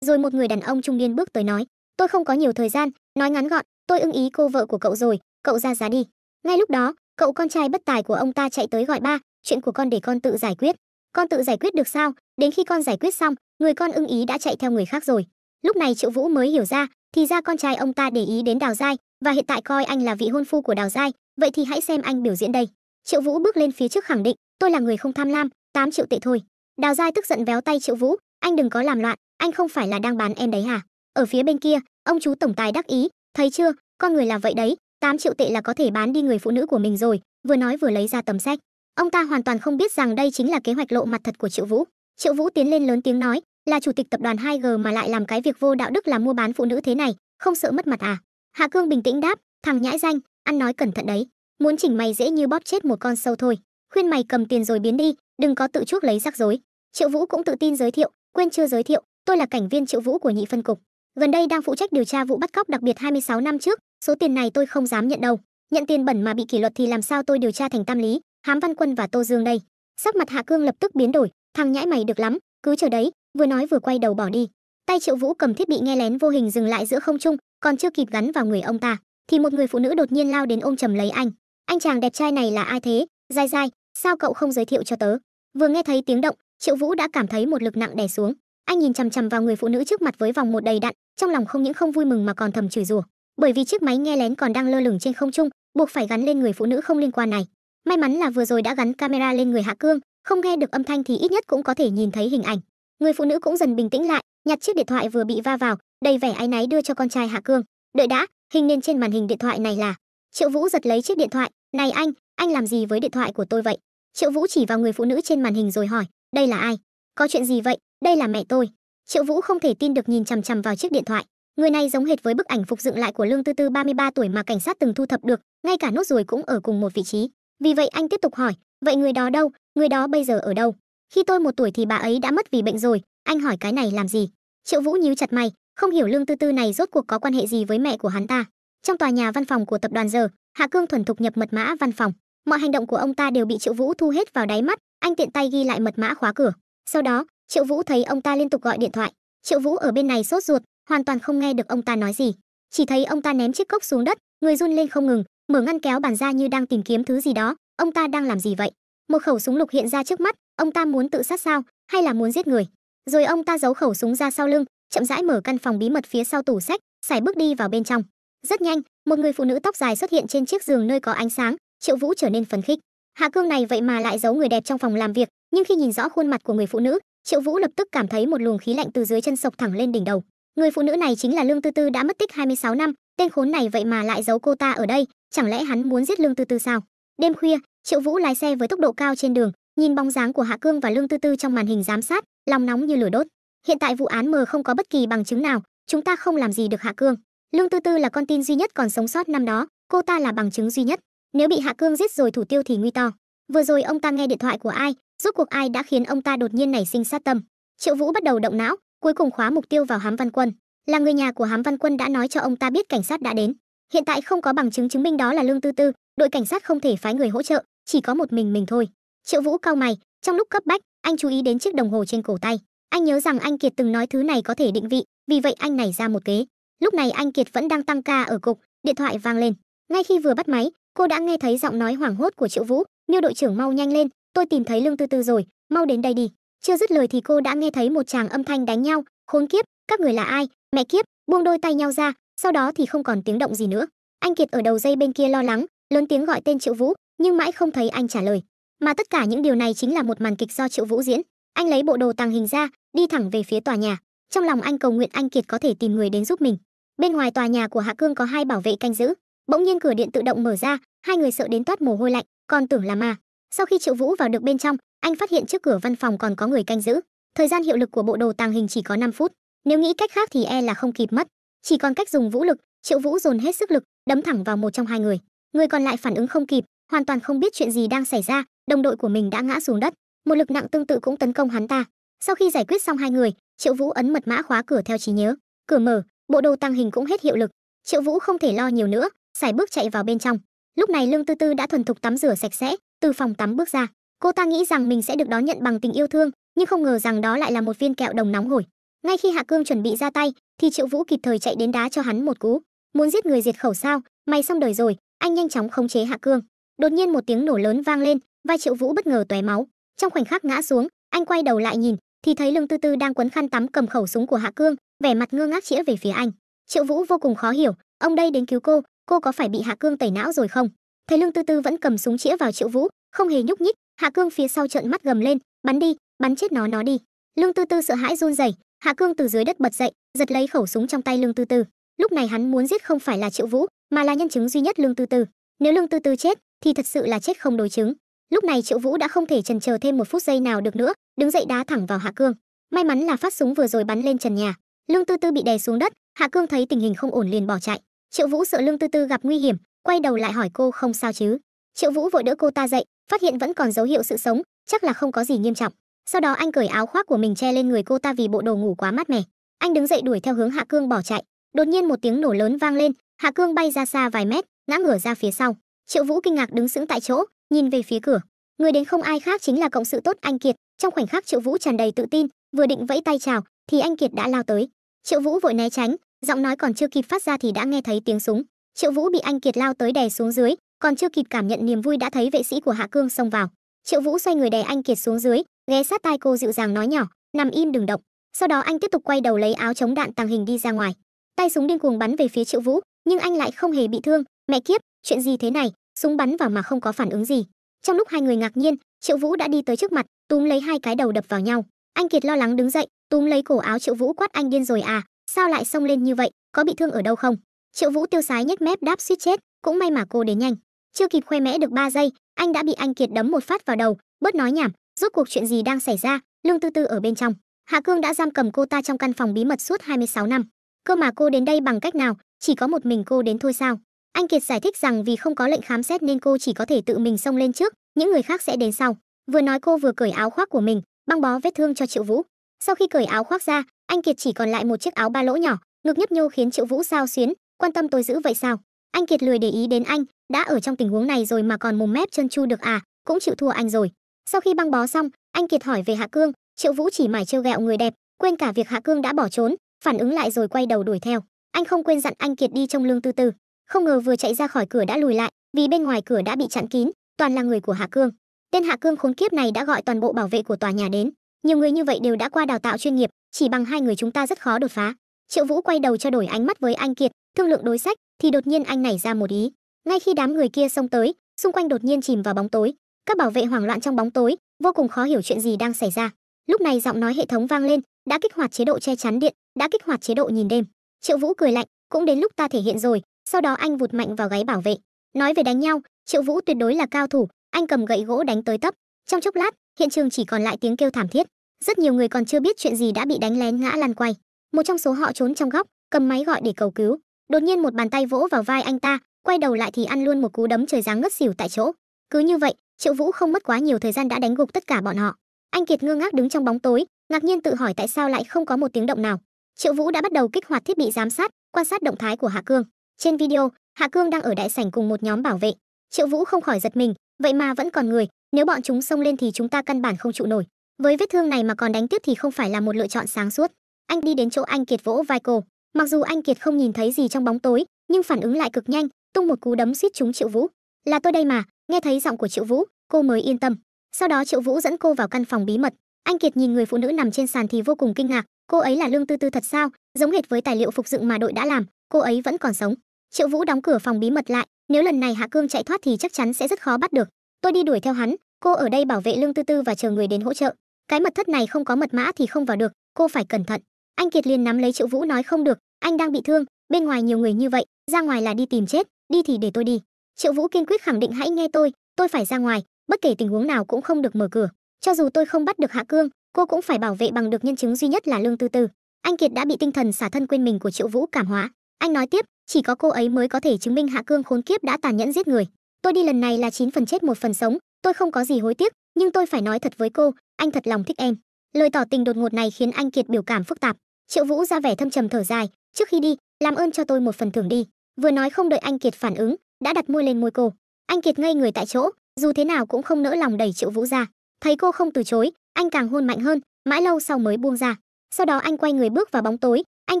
Rồi một người đàn ông trung niên bước tới nói, tôi không có nhiều thời gian, nói ngắn gọn, tôi ưng ý cô vợ của cậu rồi, cậu ra giá đi. Ngay lúc đó, cậu con trai bất tài của ông ta chạy tới gọi ba, chuyện của con để con tự giải quyết. Con tự giải quyết được sao? Đến khi con giải quyết xong, người con ưng ý đã chạy theo người khác rồi. Lúc này Triệu Vũ mới hiểu ra, thì ra con trai ông ta để ý đến Đào Giai, và hiện tại coi anh là vị hôn phu của Đào Giai, vậy thì hãy xem anh biểu diễn đây. Triệu Vũ bước lên phía trước khẳng định, tôi là người không tham lam, 8 triệu tệ thôi. Đào Giai tức giận véo tay Triệu Vũ, anh đừng có làm loạn, anh không phải là đang bán em đấy hả? Ở phía bên kia, ông chú tổng tài đắc ý, thấy chưa, con người là vậy đấy, 8 triệu tệ là có thể bán đi người phụ nữ của mình rồi, vừa nói vừa lấy ra tấm sách. Ông ta hoàn toàn không biết rằng đây chính là kế hoạch lộ mặt thật của Triệu Vũ. Triệu Vũ tiến lên lớn tiếng nói, là chủ tịch tập đoàn 2G mà lại làm cái việc vô đạo đức là mua bán phụ nữ thế này, không sợ mất mặt à? Hạ Cương bình tĩnh đáp, thằng nhãi danh, ăn nói cẩn thận đấy, muốn chỉnh mày dễ như bóp chết một con sâu thôi, khuyên mày cầm tiền rồi biến đi, đừng có tự chuốc lấy rắc rối. Triệu Vũ cũng tự tin giới thiệu, quên chưa giới thiệu, Tôi là cảnh viên Triệu Vũ của nhị phân cục. Gần đây đang phụ trách điều tra vụ bắt cóc đặc biệt 26 năm trước, số tiền này tôi không dám nhận đâu. Nhận tiền bẩn mà bị kỷ luật thì làm sao tôi điều tra thành Tam Lý, Hám Văn Quân và Tô Dương đây. Sắc mặt Hạ Cương lập tức biến đổi, thằng nhãi mày được lắm, cứ chờ đấy, vừa nói vừa quay đầu bỏ đi. Tay Triệu Vũ cầm thiết bị nghe lén vô hình dừng lại giữa không trung, còn chưa kịp gắn vào người ông ta, thì một người phụ nữ đột nhiên lao đến ôm chầm lấy anh. Anh chàng đẹp trai này là ai thế? Dai dai, sao cậu không giới thiệu cho tớ? Vừa nghe thấy tiếng động, Triệu Vũ đã cảm thấy một lực nặng đè xuống. Anh nhìn chằm chằm vào người phụ nữ trước mặt với vòng một đầy đặn, trong lòng không những không vui mừng mà còn thầm chửi rủa, bởi vì chiếc máy nghe lén còn đang lơ lửng trên không trung, buộc phải gắn lên người phụ nữ không liên quan này. May mắn là vừa rồi đã gắn camera lên người Hạ Cương, không nghe được âm thanh thì ít nhất cũng có thể nhìn thấy hình ảnh. Người phụ nữ cũng dần bình tĩnh lại, nhặt chiếc điện thoại vừa bị va vào, đầy vẻ áy náy đưa cho con trai Hạ Cương. Đợi đã, hình nền trên màn hình điện thoại này là... Triệu Vũ giật lấy chiếc điện thoại. Này anh làm gì với điện thoại của tôi vậy? Triệu Vũ chỉ vào người phụ nữ trên màn hình rồi hỏi, đây là ai? Có chuyện gì vậy? Đây là mẹ tôi. Triệu Vũ không thể tin được nhìn chằm chằm vào chiếc điện thoại. Người này giống hệt với bức ảnh phục dựng lại của Lương Tư Tư 33 tuổi mà cảnh sát từng thu thập được, ngay cả nốt ruồi cũng ở cùng một vị trí. Vì vậy anh tiếp tục hỏi, vậy người đó đâu? Người đó bây giờ ở đâu? Khi tôi 1 tuổi thì bà ấy đã mất vì bệnh rồi, anh hỏi cái này làm gì? Triệu Vũ nhíu chặt mày, không hiểu Lương Tư Tư này rốt cuộc có quan hệ gì với mẹ của hắn ta. Trong tòa nhà văn phòng của tập đoàn giờ, Hạ Cương thuần thục nhập mật mã văn phòng. Mọi hành động của ông ta đều bị Triệu Vũ thu hết vào đáy mắt, anh tiện tay ghi lại mật mã khóa cửa. Sau đó, Triệu Vũ thấy ông ta liên tục gọi điện thoại. Triệu Vũ ở bên này sốt ruột, hoàn toàn không nghe được ông ta nói gì. Chỉ thấy ông ta ném chiếc cốc xuống đất, người run lên không ngừng, mở ngăn kéo bàn ra như đang tìm kiếm thứ gì đó. Ông ta đang làm gì vậy? Một khẩu súng lục hiện ra trước mắt, ông ta muốn tự sát sao, hay là muốn giết người? Rồi ông ta giấu khẩu súng ra sau lưng, chậm rãi mở căn phòng bí mật phía sau tủ sách, sải bước đi vào bên trong. Rất nhanh, một người phụ nữ tóc dài xuất hiện trên chiếc giường nơi có ánh sáng. Triệu Vũ trở nên phấn khích. Hạ Cương này vậy mà lại giấu người đẹp trong phòng làm việc, nhưng khi nhìn rõ khuôn mặt của người phụ nữ, Triệu Vũ lập tức cảm thấy một luồng khí lạnh từ dưới chân xộc thẳng lên đỉnh đầu. Người phụ nữ này chính là Lương Tư Tư đã mất tích 26 năm, tên khốn này vậy mà lại giấu cô ta ở đây, chẳng lẽ hắn muốn giết Lương Tư Tư sao? Đêm khuya, Triệu Vũ lái xe với tốc độ cao trên đường, nhìn bóng dáng của Hạ Cương và Lương Tư Tư trong màn hình giám sát, lòng nóng như lửa đốt. Hiện tại vụ án mờ không có bất kỳ bằng chứng nào, chúng ta không làm gì được Hạ Cương. Lương Tư Tư là con tin duy nhất còn sống sót năm đó, cô ta là bằng chứng duy nhất. Nếu bị Hạ Cương giết rồi thủ tiêu thì nguy to. Vừa rồi ông ta nghe điện thoại của ai, rốt cuộc ai đã khiến ông ta đột nhiên nảy sinh sát tâm? Triệu Vũ bắt đầu động não, cuối cùng khóa mục tiêu vào Hám Văn Quân. Là người nhà của Hám Văn Quân đã nói cho ông ta biết cảnh sát đã đến. Hiện tại không có bằng chứng chứng minh đó là Lương Tư Tư, đội cảnh sát không thể phái người hỗ trợ, chỉ có một mình thôi. Triệu Vũ cau mày, trong lúc cấp bách, anh chú ý đến chiếc đồng hồ trên cổ tay. Anh nhớ rằng anh Kiệt từng nói thứ này có thể định vị, vì vậy anh nảy ra một kế. Lúc này anh Kiệt vẫn đang tăng ca ở cục, điện thoại vang lên. Ngay khi vừa bắt máy, cô đã nghe thấy giọng nói hoảng hốt của Triệu Vũ, "Miêu đội trưởng mau nhanh lên, tôi tìm thấy Lương Tư Tư rồi, mau đến đây đi." Chưa dứt lời thì cô đã nghe thấy một tràng âm thanh đánh nhau, "Khốn kiếp, các người là ai? Mẹ kiếp!" Buông đôi tay nhau ra, sau đó thì không còn tiếng động gì nữa. Anh Kiệt ở đầu dây bên kia lo lắng, lớn tiếng gọi tên Triệu Vũ, nhưng mãi không thấy anh trả lời. Mà tất cả những điều này chính là một màn kịch do Triệu Vũ diễn. Anh lấy bộ đồ tàng hình ra, đi thẳng về phía tòa nhà. Trong lòng anh cầu nguyện anh Kiệt có thể tìm người đến giúp mình. Bên ngoài tòa nhà của Hạ Cương có 2 bảo vệ canh giữ. Bỗng nhiên cửa điện tự động mở ra, 2 người sợ đến toát mồ hôi lạnh, còn tưởng là ma. Sau khi Triệu Vũ vào được bên trong, anh phát hiện trước cửa văn phòng còn có người canh giữ. Thời gian hiệu lực của bộ đồ tàng hình chỉ có 5 phút. Nếu nghĩ cách khác thì e là không kịp mất. Chỉ còn cách dùng vũ lực. Triệu Vũ dồn hết sức lực, đấm thẳng vào một trong 2 người. Người còn lại phản ứng không kịp, hoàn toàn không biết chuyện gì đang xảy ra, đồng đội của mình đã ngã xuống đất. Một lực nặng tương tự cũng tấn công hắn ta. Sau khi giải quyết xong 2 người, Triệu Vũ ấn mật mã khóa cửa theo trí nhớ. Cửa mở, bộ đồ tàng hình cũng hết hiệu lực. Triệu Vũ không thể lo nhiều nữa, sải bước chạy vào bên trong. Lúc này Lương Tư Tư đã thuần thục tắm rửa sạch sẽ, từ phòng tắm bước ra. Cô ta nghĩ rằng mình sẽ được đón nhận bằng tình yêu thương, nhưng không ngờ rằng đó lại là một viên kẹo đồng nóng hổi. Ngay khi Hạ Cương chuẩn bị ra tay, thì Triệu Vũ kịp thời chạy đến đá cho hắn một cú. Muốn giết người diệt khẩu sao? Mày xong đời rồi. Anh nhanh chóng khống chế Hạ Cương. Đột nhiên một tiếng nổ lớn vang lên, vai Triệu Vũ bất ngờ tóe máu. Trong khoảnh khắc ngã xuống, anh quay đầu lại nhìn, thì thấy Lương Tư Tư đang quấn khăn tắm cầm khẩu súng của Hạ Cương, vẻ mặt ngơ ngác chĩa về phía anh. Triệu Vũ vô cùng khó hiểu, ông đây đến cứu cô có phải bị Hạ Cương tẩy não rồi không? Thấy Lương Tư Tư vẫn cầm súng chĩa vào Triệu Vũ, không hề nhúc nhích, Hạ Cương phía sau trợn mắt gầm lên, bắn đi, bắn chết nó đi. Lương Tư Tư sợ hãi run rẩy, Hạ Cương từ dưới đất bật dậy, giật lấy khẩu súng trong tay Lương Tư Tư. Lúc này hắn muốn giết không phải là Triệu Vũ, mà là nhân chứng duy nhất Lương Tư Tư. Nếu Lương Tư Tư chết, thì thật sự là chết không đối chứng. Lúc này Triệu Vũ đã không thể chần chờ thêm 1 phút giây nào được nữa, đứng dậy đá thẳng vào Hạ Cương. May mắn là phát súng vừa rồi bắn lên trần nhà. Lương Tư Tư bị đè xuống đất, Hạ Cương thấy tình hình không ổn liền bỏ chạy. Triệu Vũ sợ Lương Tư Tư gặp nguy hiểm, quay đầu lại hỏi cô không sao chứ. Triệu Vũ vội đỡ cô ta dậy, phát hiện vẫn còn dấu hiệu sự sống, chắc là không có gì nghiêm trọng. Sau đó anh cởi áo khoác của mình che lên người cô ta vì bộ đồ ngủ quá mát mẻ. Anh đứng dậy đuổi theo hướng Hạ Cương bỏ chạy. Đột nhiên một tiếng nổ lớn vang lên, Hạ Cương bay ra xa vài mét, ngã ngửa ra phía sau. Triệu Vũ kinh ngạc đứng sững tại chỗ, nhìn về phía cửa. Người đến không ai khác chính là cộng sự tốt anh Kiệt. Trong khoảnh khắc Triệu Vũ tràn đầy tự tin, vừa định vẫy tay chào thì anh Kiệt đã lao tới. Triệu Vũ vội né tránh, giọng nói còn chưa kịp phát ra thì đã nghe thấy tiếng súng. Triệu Vũ bị anh Kiệt lao tới đè xuống dưới, còn chưa kịp cảm nhận niềm vui đã thấy vệ sĩ của Hạ Cương xông vào. Triệu Vũ xoay người đè anh Kiệt xuống dưới, ghé sát tai cô dịu dàng nói nhỏ, nằm im đừng động. Sau đó anh tiếp tục quay đầu lấy áo chống đạn tàng hình đi ra ngoài. Tay súng điên cuồng bắn về phía Triệu Vũ, nhưng anh lại không hề bị thương. Mẹ kiếp, chuyện gì thế này? Súng bắn vào mà không có phản ứng gì. Trong lúc hai người ngạc nhiên, Triệu Vũ đã đi tới trước mặt, túm lấy hai cái đầu đập vào nhau. Anh Kiệt lo lắng đứng dậy, túm lấy cổ áo Triệu Vũ quát, anh điên rồi à? Sao lại xông lên như vậy? Có bị thương ở đâu không? Triệu Vũ tiêu sái nhếch mép đáp, suýt chết, cũng may mà cô đến nhanh. Chưa kịp khoe mẽ được 3 giây, anh đã bị anh Kiệt đấm một phát vào đầu. Bớt nói nhảm, rốt cuộc chuyện gì đang xảy ra? Lương Tư Tư ở bên trong. Hạ Cương đã giam cầm cô ta trong căn phòng bí mật suốt 26 năm. Cơ mà cô đến đây bằng cách nào? Chỉ có một mình cô đến thôi sao? Anh Kiệt giải thích rằng vì không có lệnh khám xét nên cô chỉ có thể tự mình xông lên trước, những người khác sẽ đến sau. Vừa nói cô vừa cởi áo khoác của mình, băng bó vết thương cho Triệu Vũ. Sau khi cởi áo khoác ra, anh Kiệt chỉ còn lại một chiếc áo ba lỗ nhỏ, ngực nhấp nhô khiến Triệu Vũ xao xuyến. Quan tâm tôi dữ vậy sao? Anh Kiệt lười để ý đến anh, đã ở trong tình huống này rồi mà còn mồm mép trơn tru được à? Cũng chịu thua anh rồi. Sau khi băng bó xong, anh Kiệt hỏi về Hạ Cương. Triệu Vũ chỉ mải trêu ghẹo người đẹp, quên cả việc Hạ Cương đã bỏ trốn, phản ứng lại rồi quay đầu đuổi theo. Anh không quên dặn anh Kiệt đi trông Lương Tư Tư. Không ngờ vừa chạy ra khỏi cửa đã lùi lại, vì bên ngoài cửa đã bị chặn kín, toàn là người của Hạ Cương. Tên Hạ Cương khốn kiếp này đã gọi toàn bộ bảo vệ của tòa nhà đến. Nhiều người như vậy đều đã qua đào tạo chuyên nghiệp, chỉ bằng hai người chúng ta rất khó đột phá. Triệu Vũ quay đầu trao đổi ánh mắt với anh Kiệt, thương lượng đối sách, thì đột nhiên anh nảy ra một ý. Ngay khi đám người kia xông tới, xung quanh đột nhiên chìm vào bóng tối. Các bảo vệ hoảng loạn trong bóng tối, vô cùng khó hiểu chuyện gì đang xảy ra. Lúc này giọng nói hệ thống vang lên, đã kích hoạt chế độ che chắn điện, đã kích hoạt chế độ nhìn đêm. Triệu Vũ cười lạnh, cũng đến lúc ta thể hiện rồi. Sau đó anh vụt mạnh vào gáy bảo vệ. Nói về đánh nhau, Triệu Vũ tuyệt đối là cao thủ, anh cầm gậy gỗ đánh tới tấp. Trong chốc lát, hiện trường chỉ còn lại tiếng kêu thảm thiết. Rất nhiều người còn chưa biết chuyện gì đã bị đánh lén ngã lăn quay. Một trong số họ trốn trong góc, cầm máy gọi để cầu cứu. Đột nhiên một bàn tay vỗ vào vai anh ta, quay đầu lại thì ăn luôn một cú đấm trời giáng ngất xỉu tại chỗ. Cứ như vậy, Triệu Vũ không mất quá nhiều thời gian đã đánh gục tất cả bọn họ. Anh Kiệt ngơ ngác đứng trong bóng tối, ngạc nhiên tự hỏi tại sao lại không có một tiếng động nào. Triệu Vũ đã bắt đầu kích hoạt thiết bị giám sát, quan sát động thái của Hạ Cương. Trên video, Hạ Cương đang ở đại sảnh cùng một nhóm bảo vệ. Triệu Vũ không khỏi giật mình, vậy mà vẫn còn người, nếu bọn chúng xông lên thì chúng ta căn bản không trụ nổi. Với vết thương này mà còn đánh tiếp thì không phải là một lựa chọn sáng suốt. Anh đi đến chỗ anh Kiệt vỗ vai cô. Mặc dù anh Kiệt không nhìn thấy gì trong bóng tối, nhưng phản ứng lại cực nhanh, tung một cú đấm suýt trúng Triệu Vũ. Là tôi đây mà, nghe thấy giọng của Triệu Vũ, cô mới yên tâm. Sau đó Triệu Vũ dẫn cô vào căn phòng bí mật. Anh Kiệt nhìn người phụ nữ nằm trên sàn thì vô cùng kinh ngạc, cô ấy là Lương Tư Tư thật sao? Giống hệt với tài liệu phục dựng mà đội đã làm, cô ấy vẫn còn sống. Triệu Vũ đóng cửa phòng bí mật lại, nếu lần này Hạ Cương chạy thoát thì chắc chắn sẽ rất khó bắt được. Tôi đi đuổi theo hắn, cô ở đây bảo vệ Lương Tư Tư và chờ người đến hỗ trợ. Cái mật thất này không có mật mã thì không vào được, cô phải cẩn thận. Anh Kiệt liền nắm lấy Triệu Vũ nói không được, anh đang bị thương, bên ngoài nhiều người như vậy, ra ngoài là đi tìm chết, đi thì để tôi đi. Triệu Vũ kiên quyết khẳng định hãy nghe tôi phải ra ngoài, bất kể tình huống nào cũng không được mở cửa. Cho dù tôi không bắt được Hạ Cương, cô cũng phải bảo vệ bằng được nhân chứng duy nhất là Lương Tư Tư. Anh Kiệt đã bị tinh thần xả thân quên mình của Triệu Vũ cảm hóa. Anh nói tiếp, chỉ có cô ấy mới có thể chứng minh Hạ Cương khốn kiếp đã tàn nhẫn giết người. Tôi đi lần này là 9 phần chết 1 phần sống, tôi không có gì hối tiếc, nhưng tôi phải nói thật với cô, anh thật lòng thích em. Lời tỏ tình đột ngột này khiến anh Kiệt biểu cảm phức tạp. Triệu Vũ ra vẻ thâm trầm thở dài, trước khi đi, làm ơn cho tôi một phần thưởng đi. Vừa nói không đợi anh Kiệt phản ứng, đã đặt môi lên môi cô. Anh Kiệt ngây người tại chỗ, dù thế nào cũng không nỡ lòng đẩy Triệu Vũ ra. Thấy cô không từ chối, anh càng hôn mạnh hơn, mãi lâu sau mới buông ra. Sau đó anh quay người bước vào bóng tối, anh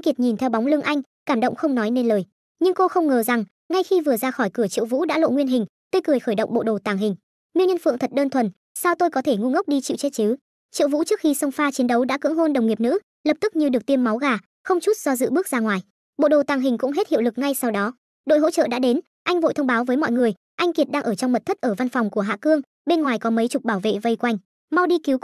Kiệt nhìn theo bóng lưng anh, cảm động không nói nên lời. Nhưng cô không ngờ rằng, ngay khi vừa ra khỏi cửa Triệu Vũ đã lộ nguyên hình, tươi cười khởi động bộ đồ tàng hình. Miêu Nhân Phượng thật đơn thuần, sao tôi có thể ngu ngốc đi chịu chết chứ? Triệu Vũ trước khi xông pha chiến đấu đã cưỡng hôn đồng nghiệp nữ, lập tức như được tiêm máu gà, không chút do dự bước ra ngoài. Bộ đồ tàng hình cũng hết hiệu lực ngay sau đó. Đội hỗ trợ đã đến, anh vội thông báo với mọi người, anh Kiệt đang ở trong mật thất ở văn phòng của Hạ Cương, bên ngoài có mấy chục bảo vệ vây quanh, mau đi cứu